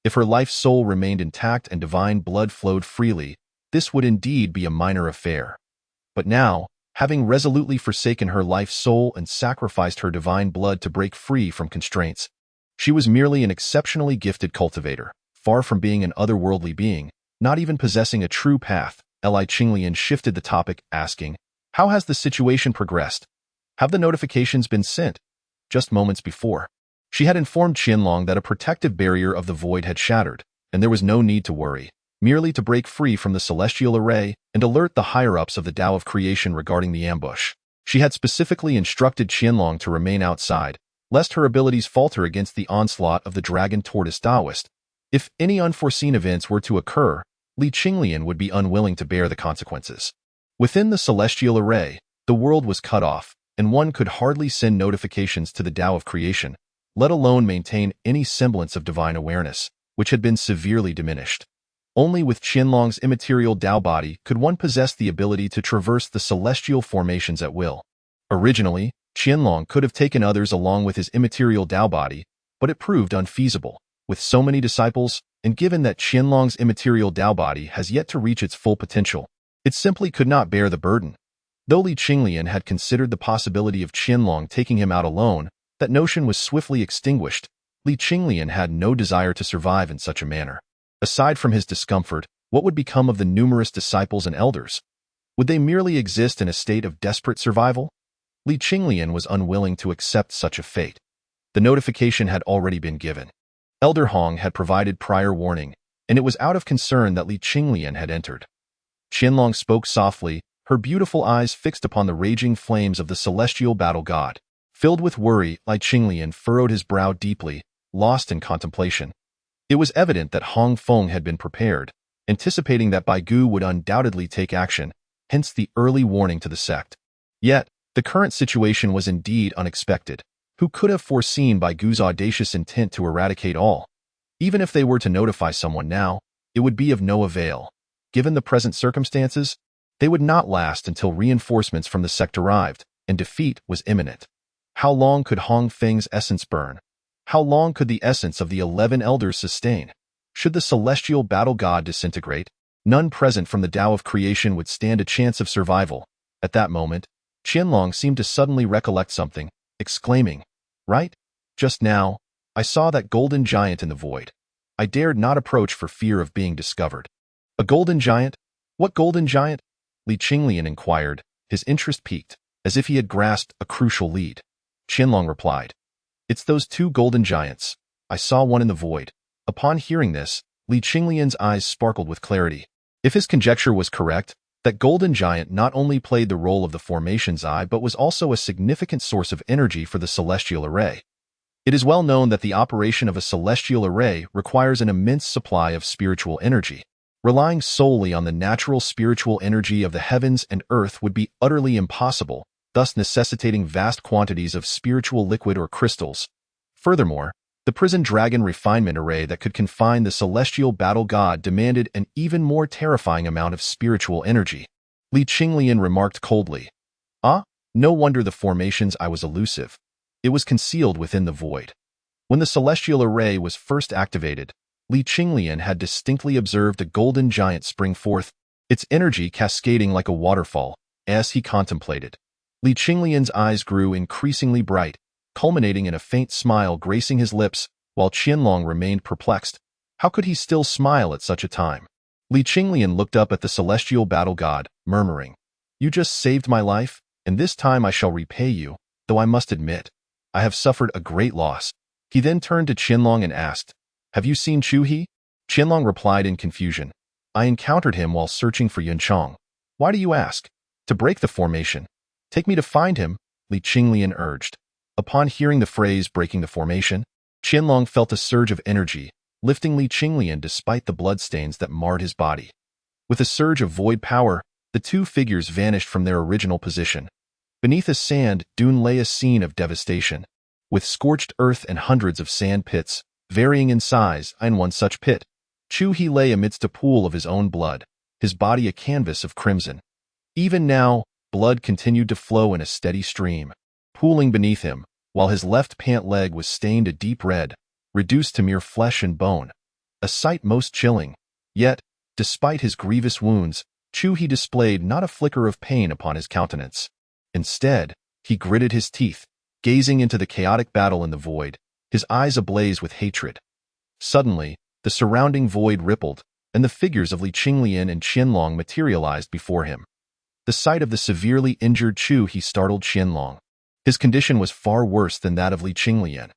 If her life's soul remained intact and divine blood flowed freely, this would indeed be a minor affair. But now, having resolutely forsaken her life's soul and sacrificed her divine blood to break free from constraints, she was merely an exceptionally gifted cultivator, far from being an otherworldly being, not even possessing a true path. Qinglian shifted the topic, asking, "How has the situation progressed? Have the notifications been sent?" Just moments before, she had informed Qinglian that a protective barrier of the void had shattered, and there was no need to worry, merely to break free from the celestial array and alert the higher-ups of the Tao of creation regarding the ambush. She had specifically instructed Qinglian to remain outside, lest her abilities falter against the onslaught of the dragon tortoise Taoist. If any unforeseen events were to occur, Qinglian would be unwilling to bear the consequences. Within the celestial array, the world was cut off, and one could hardly send notifications to the Tao of creation, let alone maintain any semblance of divine awareness, which had been severely diminished. Only with Qinglian's immaterial Tao body could one possess the ability to traverse the celestial formations at will. Originally, Qinglian could have taken others along with his immaterial Tao body, but it proved unfeasible. With so many disciples, and given that Qinglian's immaterial Tao body has yet to reach its full potential, it simply could not bear the burden. Though Qinglian had considered the possibility of Qinglian taking him out alone, that notion was swiftly extinguished. Qinglian had no desire to survive in such a manner. Aside from his discomfort, what would become of the numerous disciples and elders? Would they merely exist in a state of desperate survival? Qinglian was unwilling to accept such a fate. The notification had already been given. Elder Hong had provided prior warning, and it was out of concern that Qinglian had entered. Qinglian spoke softly, her beautiful eyes fixed upon the raging flames of the celestial battle god. Filled with worry, Qinglian furrowed his brow deeply, lost in contemplation. It was evident that Hong Feng had been prepared, anticipating that Bai Gu would undoubtedly take action, hence the early warning to the sect. Yet, the current situation was indeed unexpected. Who could have foreseen Bai Gu's audacious intent to eradicate all? Even if they were to notify someone now, it would be of no avail. Given the present circumstances, They would not last until reinforcements from the sect arrived, and defeat was imminent. How long could Hong Feng's essence burn? How long could the essence of the 11 elders sustain? Should the celestial battle god disintegrate, none present from the Tao of creation would stand a chance of survival. At that moment, Qianlong seemed to suddenly recollect something, exclaiming, "Right? Just now, I saw that golden giant in the void. I dared not approach for fear of being discovered." "A golden giant? What golden giant?" Li Qinglian inquired, his interest piqued, as if he had grasped a crucial lead. Qianlong replied, "It's those two golden giants. I saw one in the void." Upon hearing this, Li Qinglian's eyes sparkled with clarity. If his conjecture was correct, that golden giant not only played the role of the formation's eye but was also a significant source of energy for the celestial array. It is well known that the operation of a celestial array requires an immense supply of spiritual energy. Relying solely on the natural spiritual energy of the heavens and earth would be utterly impossible, thus necessitating vast quantities of spiritual liquid or crystals. Furthermore, the prison dragon refinement array that could confine the celestial battle god demanded an even more terrifying amount of spiritual energy. Li Qinglian remarked coldly, "Ah, no wonder the formation's eye was elusive. It was concealed within the void." When the celestial array was first activated, Li Qinglian had distinctly observed a golden giant spring forth, its energy cascading like a waterfall. As he contemplated, Li Qinglian's eyes grew increasingly bright, culminating in a faint smile gracing his lips, while Qianlong remained perplexed. How could he still smile at such a time? Li Qinglian looked up at the celestial battle god, murmuring, "You just saved my life, and this time I shall repay you, though I must admit, I have suffered a great loss." He then turned to Qianlong and asked, "Have you seen Chu He?" Qianlong replied in confusion, "I encountered him while searching for Yunchang." "Why do you ask?" "To break the formation." "Take me to find him," Li Qinglian urged. Upon hearing the phrase breaking the formation, Qianlong felt a surge of energy, lifting Li Qinglian despite the bloodstains that marred his body. With a surge of void power, the two figures vanished from their original position. Beneath a sand dune lay a scene of devastation, with scorched earth and hundreds of sand pits, varying in size. In one such pit, Chu He lay amidst a pool of his own blood, his body a canvas of crimson. Even now, blood continued to flow in a steady stream, pooling beneath him, while his left pant leg was stained a deep red, reduced to mere flesh and bone. A sight most chilling. Yet, despite his grievous wounds, Chu He displayed not a flicker of pain upon his countenance. Instead, he gritted his teeth, gazing into the chaotic battle in the void, his eyes ablaze with hatred. Suddenly, the surrounding void rippled, and the figures of Li Qinglian and Qianlong materialized before him. The sight of the severely injured Chu He startled Qianlong. His condition was far worse than that of Li Qinglian.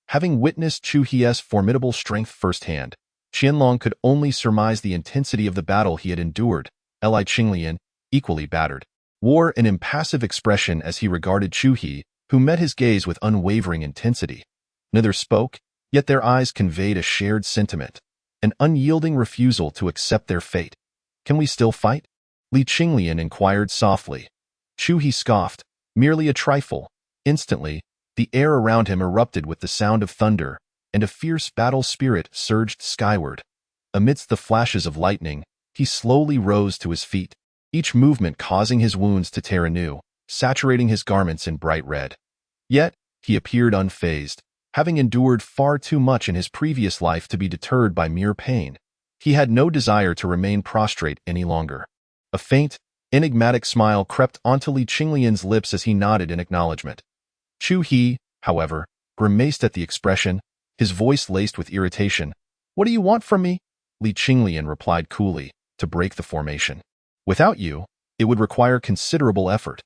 Having witnessed Chu He's formidable strength firsthand, Qianlong could only surmise the intensity of the battle he had endured. Li Qinglian, equally battered, wore an impassive expression as he regarded Chu He, who met his gaze with unwavering intensity. Neither spoke, yet their eyes conveyed a shared sentiment, an unyielding refusal to accept their fate. "Can we still fight?" Li Qinglian inquired softly. Chu He scoffed, "Merely a trifle." Instantly, the air around him erupted with the sound of thunder, and a fierce battle spirit surged skyward. Amidst the flashes of lightning, he slowly rose to his feet, each movement causing his wounds to tear anew, saturating his garments in bright red. Yet, he appeared unfazed, having endured far too much in his previous life to be deterred by mere pain. He had no desire to remain prostrate any longer. A faint, enigmatic smile crept onto Li Qinglian's lips as he nodded in acknowledgement. Chu He, however, grimaced at the expression, his voice laced with irritation. "What do you want from me?" Li Qinglian replied coolly, "To break the formation. Without you, it would require considerable effort."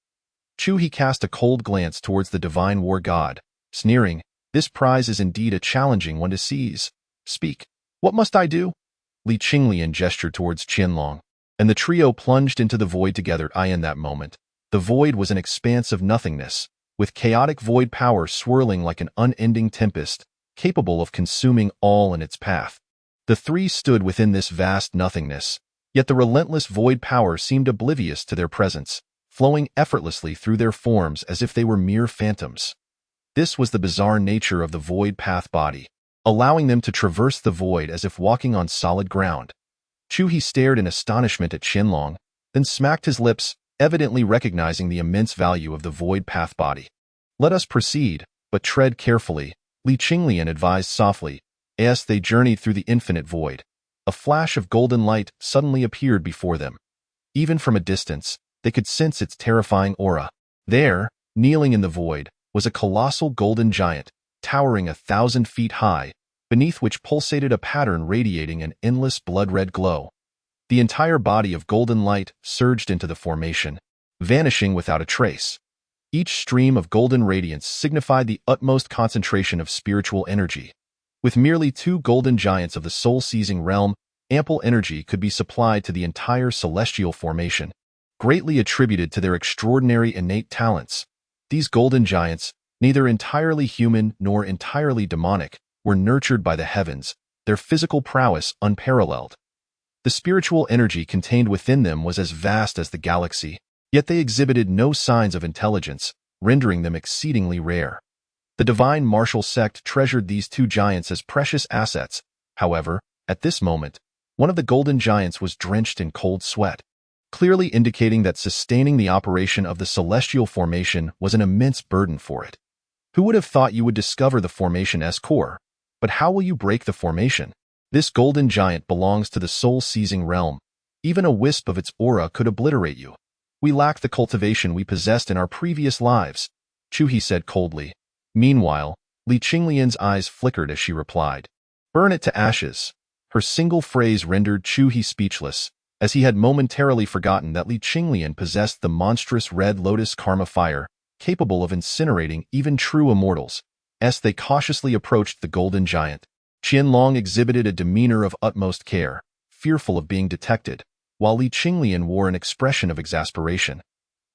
Chu He cast a cold glance towards the divine war god, sneering, "This prize is indeed a challenging one to seize. Speak. What must I do?" Li Qinglian gestured towards Qianlong, and the trio plunged into the void together. In that moment, the void was an expanse of nothingness, with chaotic void power swirling like an unending tempest, capable of consuming all in its path. The three stood within this vast nothingness, yet the relentless void power seemed oblivious to their presence, flowing effortlessly through their forms as if they were mere phantoms. This was the bizarre nature of the void path body, allowing them to traverse the void as if walking on solid ground. Chu He stared in astonishment at Qianlong, then smacked his lips, evidently recognizing the immense value of the void path body. "Let us proceed, but tread carefully," Li Qinglian advised softly, as they journeyed through the infinite void. A flash of golden light suddenly appeared before them. Even from a distance, they could sense its terrifying aura. There, kneeling in the void, was a colossal golden giant, towering 1,000 feet high, beneath which pulsated a pattern radiating an endless blood-red glow. The entire body of golden light surged into the formation, vanishing without a trace. Each stream of golden radiance signified the utmost concentration of spiritual energy. With merely 2 golden giants of the soul-seizing realm, ample energy could be supplied to the entire celestial formation, greatly attributed to their extraordinary innate talents. These golden giants, neither entirely human nor entirely demonic, were nurtured by the heavens, their physical prowess unparalleled. The spiritual energy contained within them was as vast as the galaxy, yet they exhibited no signs of intelligence, rendering them exceedingly rare. The divine martial sect treasured these 2 giants as precious assets. However, at this moment, one of the golden giants was drenched in cold sweat, clearly indicating that sustaining the operation of the celestial formation was an immense burden for it. Who would have thought you would discover the formation's core? But how will you break the formation? This golden giant belongs to the soul-seizing realm. Even a wisp of its aura could obliterate you. We lack the cultivation we possessed in our previous lives, Chuhi said coldly. Meanwhile, Li Qinglian's eyes flickered as she replied, "Burn it to ashes." Her single phrase rendered Chuhi speechless, as he had momentarily forgotten that Li Qinglian possessed the monstrous red lotus karma fire, capable of incinerating even true immortals. As they cautiously approached the golden giant, Qianlong exhibited a demeanor of utmost care, fearful of being detected, while Li Qinglian wore an expression of exasperation.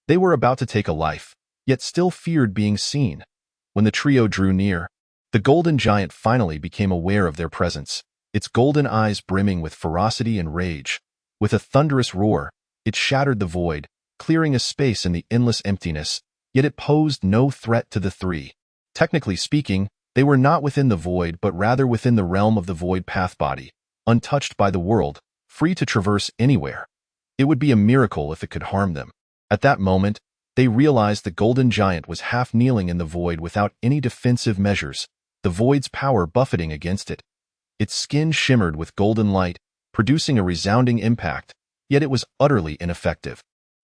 They were about to take a life, yet still feared being seen. When the trio drew near, the golden giant finally became aware of their presence, its golden eyes brimming with ferocity and rage. With a thunderous roar, it shattered the void, clearing a space in the endless emptiness, yet it posed no threat to the 3. Technically speaking, they were not within the void but rather within the realm of the void path body, untouched by the world, free to traverse anywhere. It would be a miracle if it could harm them. At that moment, they realized the golden giant was half kneeling in the void without any defensive measures, the void's power buffeting against it. Its skin shimmered with golden light, producing a resounding impact, yet it was utterly ineffective.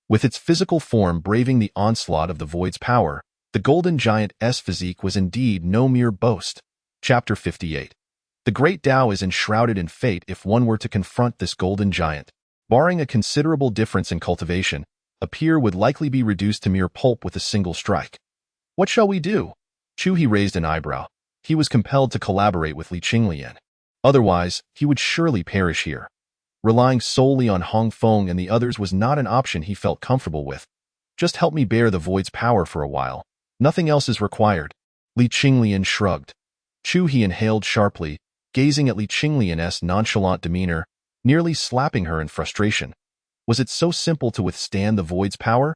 With its physical form braving the onslaught of the void's power, the golden giant's physique was indeed no mere boast. Chapter 58. The great Tao is enshrouded in fate if one were to confront this golden giant. Barring a considerable difference in cultivation, a peer would likely be reduced to mere pulp with a single strike. What shall we do? Chuhi raised an eyebrow. He was compelled to collaborate with Li Qinglian. Otherwise, he would surely perish here. Relying solely on Hong Feng and the others was not an option he felt comfortable with. Just help me bear the void's power for a while. Nothing else is required. Li Qinglian shrugged. Chuhi inhaled sharply, gazing at Li Qinglian's nonchalant demeanor, nearly slapping her in frustration. Was it so simple to withstand the void's power?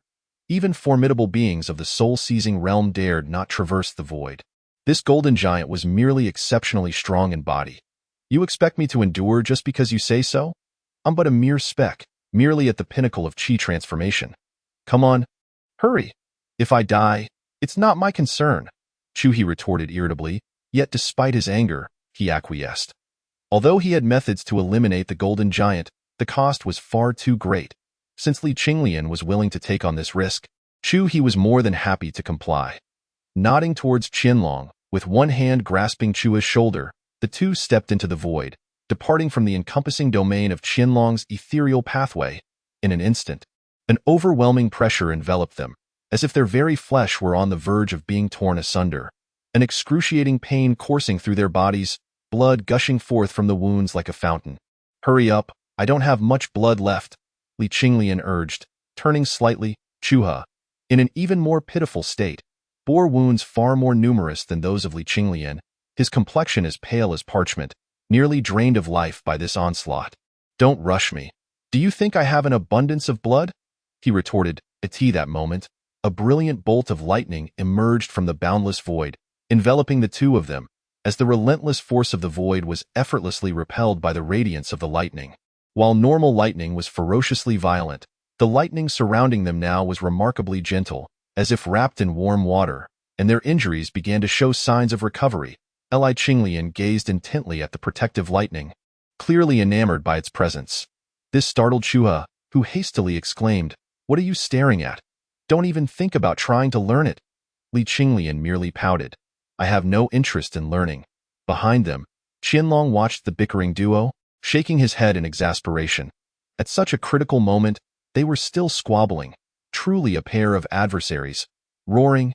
Even formidable beings of the soul-seizing realm dared not traverse the void. This golden giant was merely exceptionally strong in body. You expect me to endure just because you say so? I'm but a mere speck, merely at the pinnacle of chi transformation. Come on, hurry. If I die, it's not my concern, Chuhi retorted irritably, yet despite his anger, he acquiesced. Although he had methods to eliminate the golden giant, the cost was far too great. Since Li Qinglian was willing to take on this risk, Chuhi was more than happy to comply. Nodding towards Qianlong, with one hand grasping Chua's shoulder, the two stepped into the void, departing from the encompassing domain of Qianlong's ethereal pathway. In an instant, an overwhelming pressure enveloped them, as if their very flesh were on the verge of being torn asunder. An excruciating pain coursing through their bodies, blood gushing forth from the wounds like a fountain. Hurry up, I don't have much blood left, Li Qinglian urged, turning slightly. Chuha, in an even more pitiful state, bore wounds far more numerous than those of Li Qinglian, his complexion as pale as parchment, nearly drained of life by this onslaught. Don't rush me. Do you think I have an abundance of blood? He retorted. At that moment, a brilliant bolt of lightning emerged from the boundless void, enveloping the two of them, as the relentless force of the void was effortlessly repelled by the radiance of the lightning. While normal lightning was ferociously violent, The lightning surrounding them now was remarkably gentle, as if wrapped in warm water, and their injuries began to show signs of recovery. Qinglian gazed intently at the protective lightning, clearly enamored by its presence. This startled Chuha, who hastily exclaimed, "What are you staring at? Don't even think about trying to learn it." Qinglian merely pouted. "I have no interest in learning." Behind them, Qianlong watched the bickering duo, shaking his head in exasperation. At such a critical moment, they were still squabbling, truly a pair of adversaries. Roaring,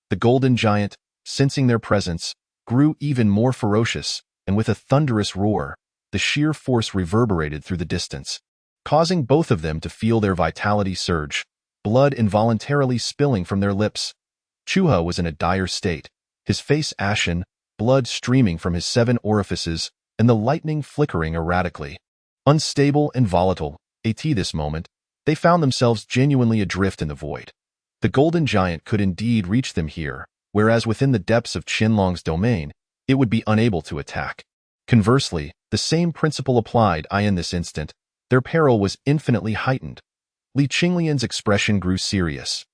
the golden giant, sensing their presence, grew even more ferocious, and with a thunderous roar, the sheer force reverberated through the distance, causing both of them to feel their vitality surge, blood involuntarily spilling from their lips. Chuha was in a dire state, his face ashen, blood streaming from his 7 orifices, and the lightning flickering erratically. Unstable and volatile, at this moment, they found themselves genuinely adrift in the void. The golden giant could indeed reach them here, whereas within the depths of Qianlong's domain, it would be unable to attack. Conversely, the same principle applied in this instant. Their peril was infinitely heightened. Qinglian's expression grew serious.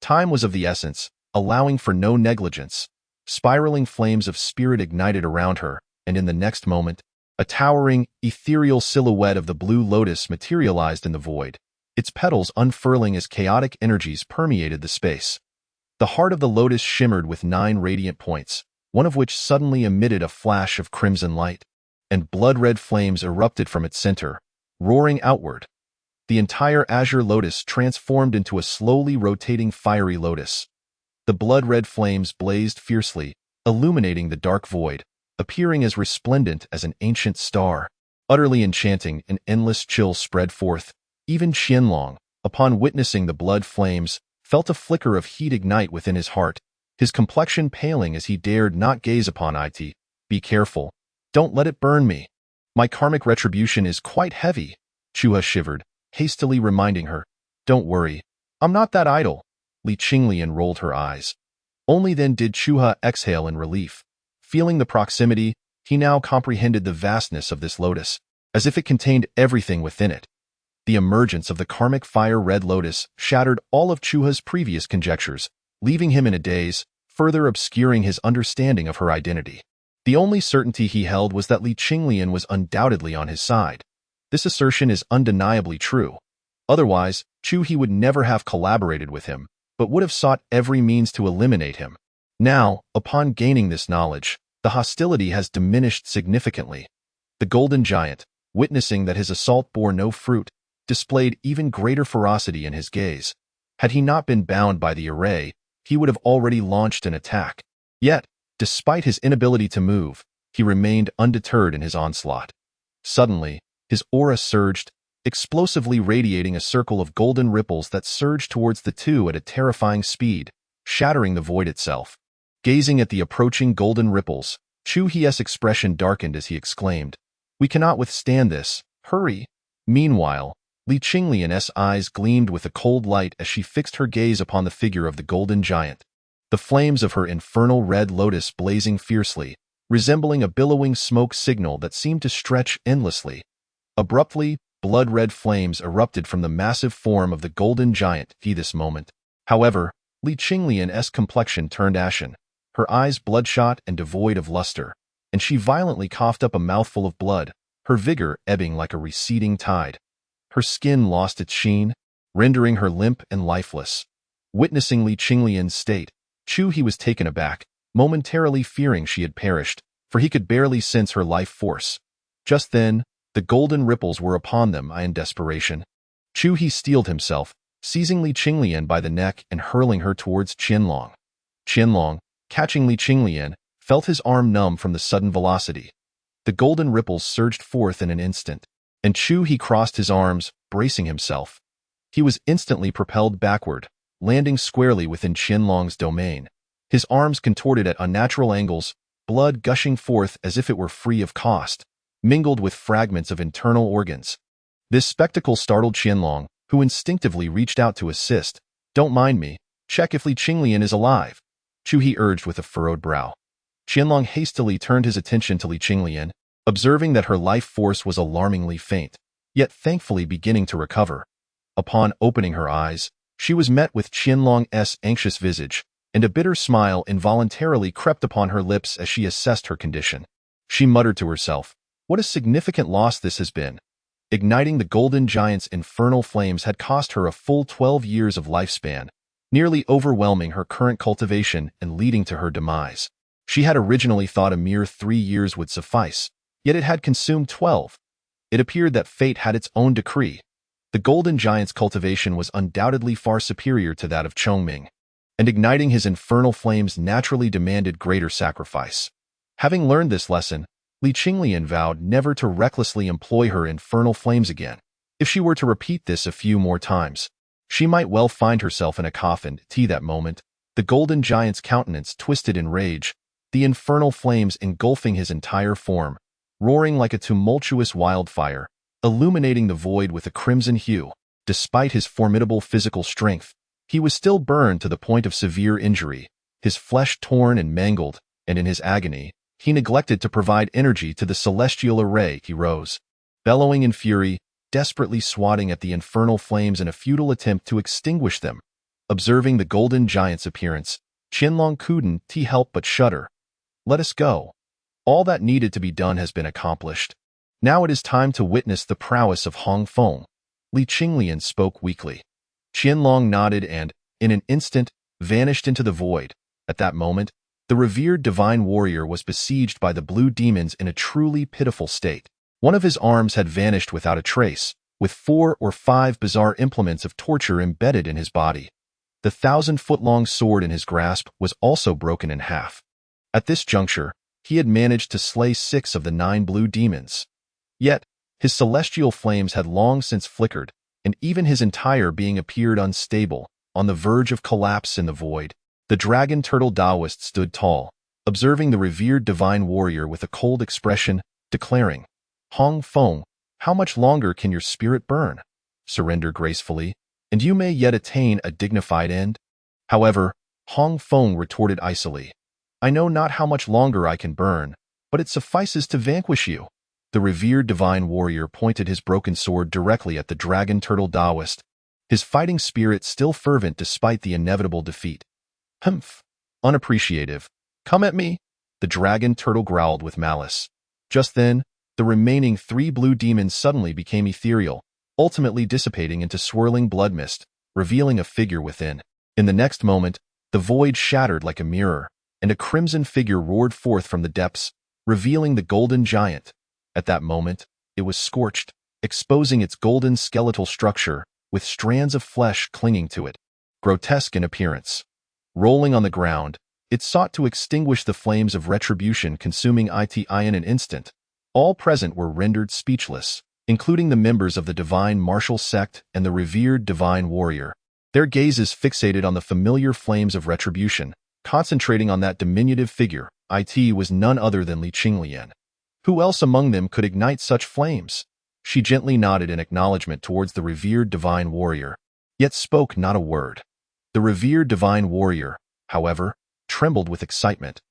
Time was of the essence, allowing for no negligence. Spiraling flames of spirit ignited around her, and in the next moment, a towering, ethereal silhouette of the blue lotus materialized in the void, its petals unfurling as chaotic energies permeated the space. The heart of the lotus shimmered with 9 radiant points, one of which suddenly emitted a flash of crimson light, and blood-red flames erupted from its center, roaring outward. The entire azure lotus transformed into a slowly rotating fiery lotus. The blood-red flames blazed fiercely, illuminating the dark void, appearing as resplendent as an ancient star. Utterly enchanting, an endless chill spread forth. Even Qianlong, upon witnessing the blood flames, felt a flicker of heat ignite within his heart, his complexion paling as he dared not gaze upon it. "Be careful. Don't let it burn me. My karmic retribution is quite heavy." Chuha shivered, hastily reminding her, "Don't worry. I'm not that idle." Qinglian rolled her eyes. Only then did Chuha exhale in relief. Feeling the proximity, he now comprehended the vastness of this lotus, as if it contained everything within it. The emergence of the karmic fire-red lotus shattered all of Chuha's previous conjectures, leaving him in a daze, further obscuring his understanding of her identity. The only certainty he held was that Qinglian was undoubtedly on his side. This assertion is undeniably true. Otherwise, He would never have collaborated with him, but would have sought every means to eliminate him. Now, upon gaining this knowledge, the hostility has diminished significantly. The golden giant, witnessing that his assault bore no fruit, displayed even greater ferocity in his gaze. Had he not been bound by the array, he would have already launched an attack. Yet, despite his inability to move, he remained undeterred in his onslaught. Suddenly, his aura surged, explosively radiating a circle of golden ripples that surged towards the two at a terrifying speed, shattering the void itself. Gazing at the approaching golden ripples, Chuhi's expression darkened as he exclaimed, "We cannot withstand this. Hurry!" Meanwhile, Qinglian's eyes gleamed with a cold light as she fixed her gaze upon the figure of the golden giant. The flames of her infernal red lotus blazing fiercely, resembling a billowing smoke signal that seemed to stretch endlessly. Abruptly, blood-red flames erupted from the massive form of the golden giant at this moment. However, Qinglian's complexion turned ashen, her eyes bloodshot and devoid of luster, and she violently coughed up a mouthful of blood, her vigor ebbing like a receding tide. Her skin lost its sheen, rendering her limp and lifeless. Witnessing Qinglian's state, He was taken aback, momentarily fearing she had perished, for he could barely sense her life force. Just then, the golden ripples were upon them in desperation. He steeled himself, seizing Qinglian by the neck and hurling her towards Qianlong. Qianlong, catching Qinglian, felt his arm numb from the sudden velocity. The golden ripples surged forth in an instant, and he crossed his arms, bracing himself. He was instantly propelled backward, landing squarely within Qianlong's domain. His arms contorted at unnatural angles, blood gushing forth as if it were free of cost, mingled with fragments of internal organs. This spectacle startled Qianlong, who instinctively reached out to assist. "Don't mind me. Check if Qinglian is alive," He urged with a furrowed brow. Qianlong hastily turned his attention to Qinglian, observing that her life force was alarmingly faint, yet thankfully beginning to recover. Upon opening her eyes, she was met with Qinglian's anxious visage, and a bitter smile involuntarily crept upon her lips as she assessed her condition. She muttered to herself, "What a significant loss this has been." Igniting the golden giant's infernal flames had cost her a full 12 years of lifespan, nearly overwhelming her current cultivation and leading to her demise. She had originally thought a mere 3 years would suffice, yet it had consumed 12. It appeared that fate had its own decree. The golden giant's cultivation was undoubtedly far superior to that of Chongming, and igniting his infernal flames naturally demanded greater sacrifice. Having learned this lesson, Qinglian vowed never to recklessly employ her infernal flames again. If she were to repeat this a few more times, she might well find herself in a coffin. At that moment, the golden giant's countenance twisted in rage, the infernal flames engulfing his entire form, roaring like a tumultuous wildfire, illuminating the void with a crimson hue. Despite his formidable physical strength, he was still burned to the point of severe injury, his flesh torn and mangled, and in his agony, he neglected to provide energy to the celestial array. He rose, bellowing in fury, desperately swatting at the infernal flames in a futile attempt to extinguish them. Observing the golden giant's appearance, Qinglian couldn't help but shudder. "Let us go. All that needed to be done has been accomplished. Now it is time to witness the prowess of Hong Feng." Qinglian spoke weakly. Qinglian nodded and, in an instant, vanished into the void. At that moment, the revered divine warrior was besieged by the blue demons in a truly pitiful state. One of his arms had vanished without a trace, with 4 or 5 bizarre implements of torture embedded in his body. The 1,000-foot-long sword in his grasp was also broken in half. At this juncture, he had managed to slay 6 of the 9 blue demons. Yet, his celestial flames had long since flickered, and even his entire being appeared unstable, on the verge of collapse in the void. The dragon turtle Taoist stood tall, observing the revered divine warrior with a cold expression, declaring, "Hong Feng, how much longer can your spirit burn? Surrender gracefully, and you may yet attain a dignified end." However, Hong Feng retorted icily, "I know not how much longer I can burn, but it suffices to vanquish you." The revered divine warrior pointed his broken sword directly at the dragon turtle Taoist, his fighting spirit still fervent despite the inevitable defeat. "Humph, unappreciative. Come at me," the dragon turtle growled with malice. Just then, the remaining 3 blue demons suddenly became ethereal, ultimately dissipating into swirling blood mist, revealing a figure within. In the next moment, the void shattered like a mirror, and a crimson figure roared forth from the depths, revealing the golden giant. At that moment, it was scorched, exposing its golden skeletal structure, with strands of flesh clinging to it. Grotesque in appearance. Rolling on the ground, it sought to extinguish the flames of retribution consuming it in an instant. All present were rendered speechless, including the members of the divine martial sect and the revered divine warrior. Their gazes fixated on the familiar flames of retribution, concentrating on that diminutive figure. It was none other than Qinglian. Who else among them could ignite such flames? She gently nodded in acknowledgement towards the revered divine warrior, yet spoke not a word. The revered divine warrior, however, trembled with excitement.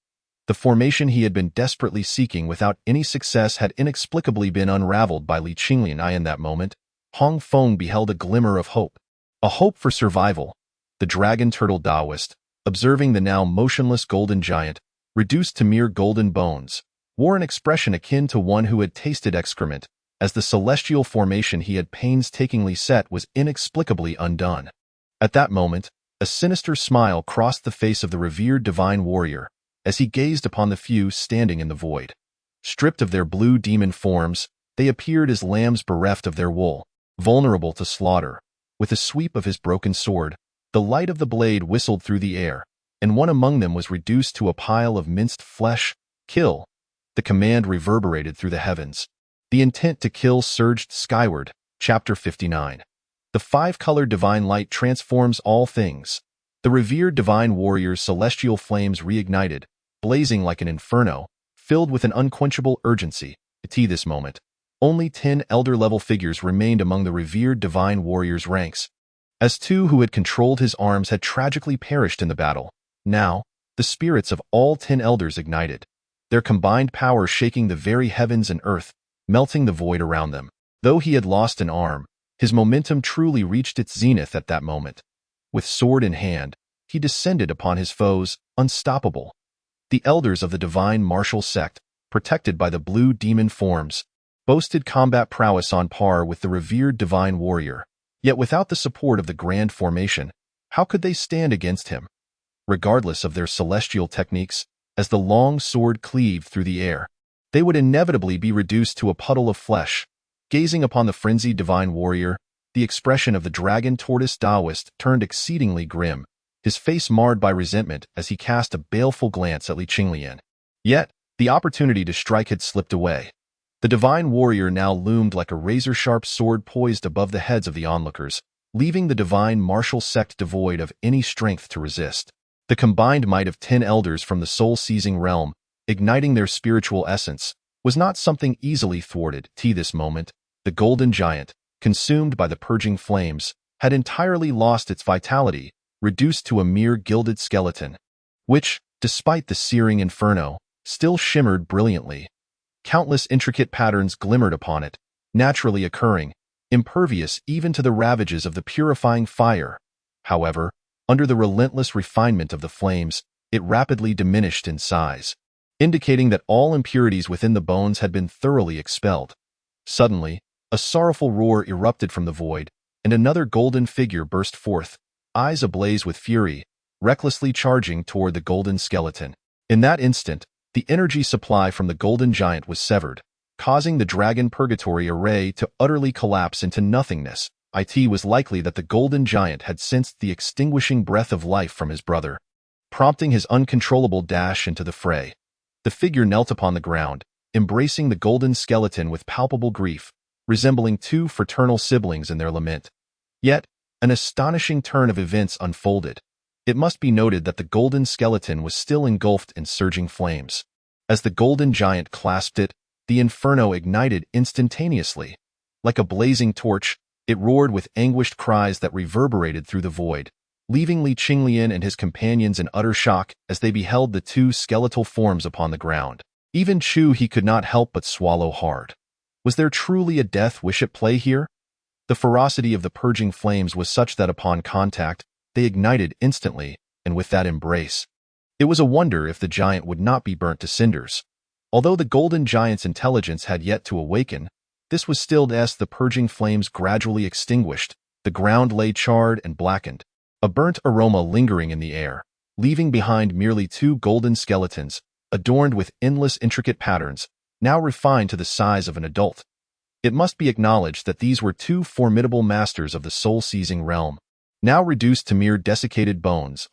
The formation he had been desperately seeking without any success had inexplicably been unraveled by Qinglian. In that moment, Hong Feng beheld a glimmer of hope. A hope for survival. The dragon turtle Taoist, observing the now motionless golden giant, reduced to mere golden bones, wore an expression akin to one who had tasted excrement, as the celestial formation he had painstakingly set was inexplicably undone. At that moment, a sinister smile crossed the face of the revered divine warrior, as he gazed upon the few standing in the void. Stripped of their blue demon forms, they appeared as lambs bereft of their wool, vulnerable to slaughter. With a sweep of his broken sword, the light of the blade whistled through the air, and one among them was reduced to a pile of minced flesh. "Kill!" The command reverberated through the heavens. The intent to kill surged skyward. Chapter 59. The 5-colored divine light transforms all things. The revered divine warrior's celestial flames reignited, blazing like an inferno, filled with an unquenchable urgency. At this moment, only 10 elder-level figures remained among the revered divine warrior's ranks, as 2 who had controlled his arms had tragically perished in the battle. Now, the spirits of all 10 elders ignited, their combined power shaking the very heavens and earth, melting the void around them. Though he had lost an arm, His momentum truly reached its zenith at that moment. With sword in hand, he descended upon his foes, unstoppable. The elders of the divine martial sect, protected by the blue demon forms, boasted combat prowess on par with the revered divine warrior. Yet without the support of the grand formation, how could they stand against him? Regardless of their celestial techniques, as the long sword cleaved through the air, they would inevitably be reduced to a puddle of flesh. Gazing upon the frenzied divine warrior, the expression of the dragon tortoise Taoist turned exceedingly grim, his face marred by resentment as he cast a baleful glance at Qinglian. Yet, the opportunity to strike had slipped away. The divine warrior now loomed like a razor-sharp sword poised above the heads of the onlookers, leaving the divine martial sect devoid of any strength to resist. The combined might of 10 elders from the soul-seizing realm, igniting their spiritual essence, was not something easily thwarted. This moment, the golden giant, consumed by the purging flames, had entirely lost its vitality, reduced to a mere gilded skeleton, which, despite the searing inferno, still shimmered brilliantly. Countless intricate patterns glimmered upon it, naturally occurring, impervious even to the ravages of the purifying fire. However, under the relentless refinement of the flames, it rapidly diminished in size, indicating that all impurities within the bones had been thoroughly expelled. Suddenly, a sorrowful roar erupted from the void, and another golden figure burst forth, eyes ablaze with fury, recklessly charging toward the golden skeleton. In that instant, the energy supply from the golden giant was severed, causing the dragon purgatory array to utterly collapse into nothingness. It was likely that the golden giant had sensed the extinguishing breath of life from his brother, prompting his uncontrollable dash into the fray. The figure knelt upon the ground, embracing the golden skeleton with palpable grief, resembling two fraternal siblings in their lament. Yet, an astonishing turn of events unfolded. It must be noted that the golden skeleton was still engulfed in surging flames. As the golden giant clasped it, the inferno ignited instantaneously. Like a blazing torch, it roared with anguished cries that reverberated through the void, leaving Qinglian and his companions in utter shock as they beheld the two skeletal forms upon the ground. Even he could not help but swallow hard. Was there truly a death wish at play here? The ferocity of the purging flames was such that upon contact, they ignited instantly, and with that embrace. It was a wonder if the giant would not be burnt to cinders. Although the golden giant's intelligence had yet to awaken, this was still as the purging flames gradually extinguished, the ground lay charred and blackened, a burnt aroma lingering in the air, leaving behind merely two golden skeletons, adorned with endless intricate patterns, now refined to the size of an adult. It must be acknowledged that these were two formidable masters of the soul-seizing realm, now reduced to mere desiccated bones.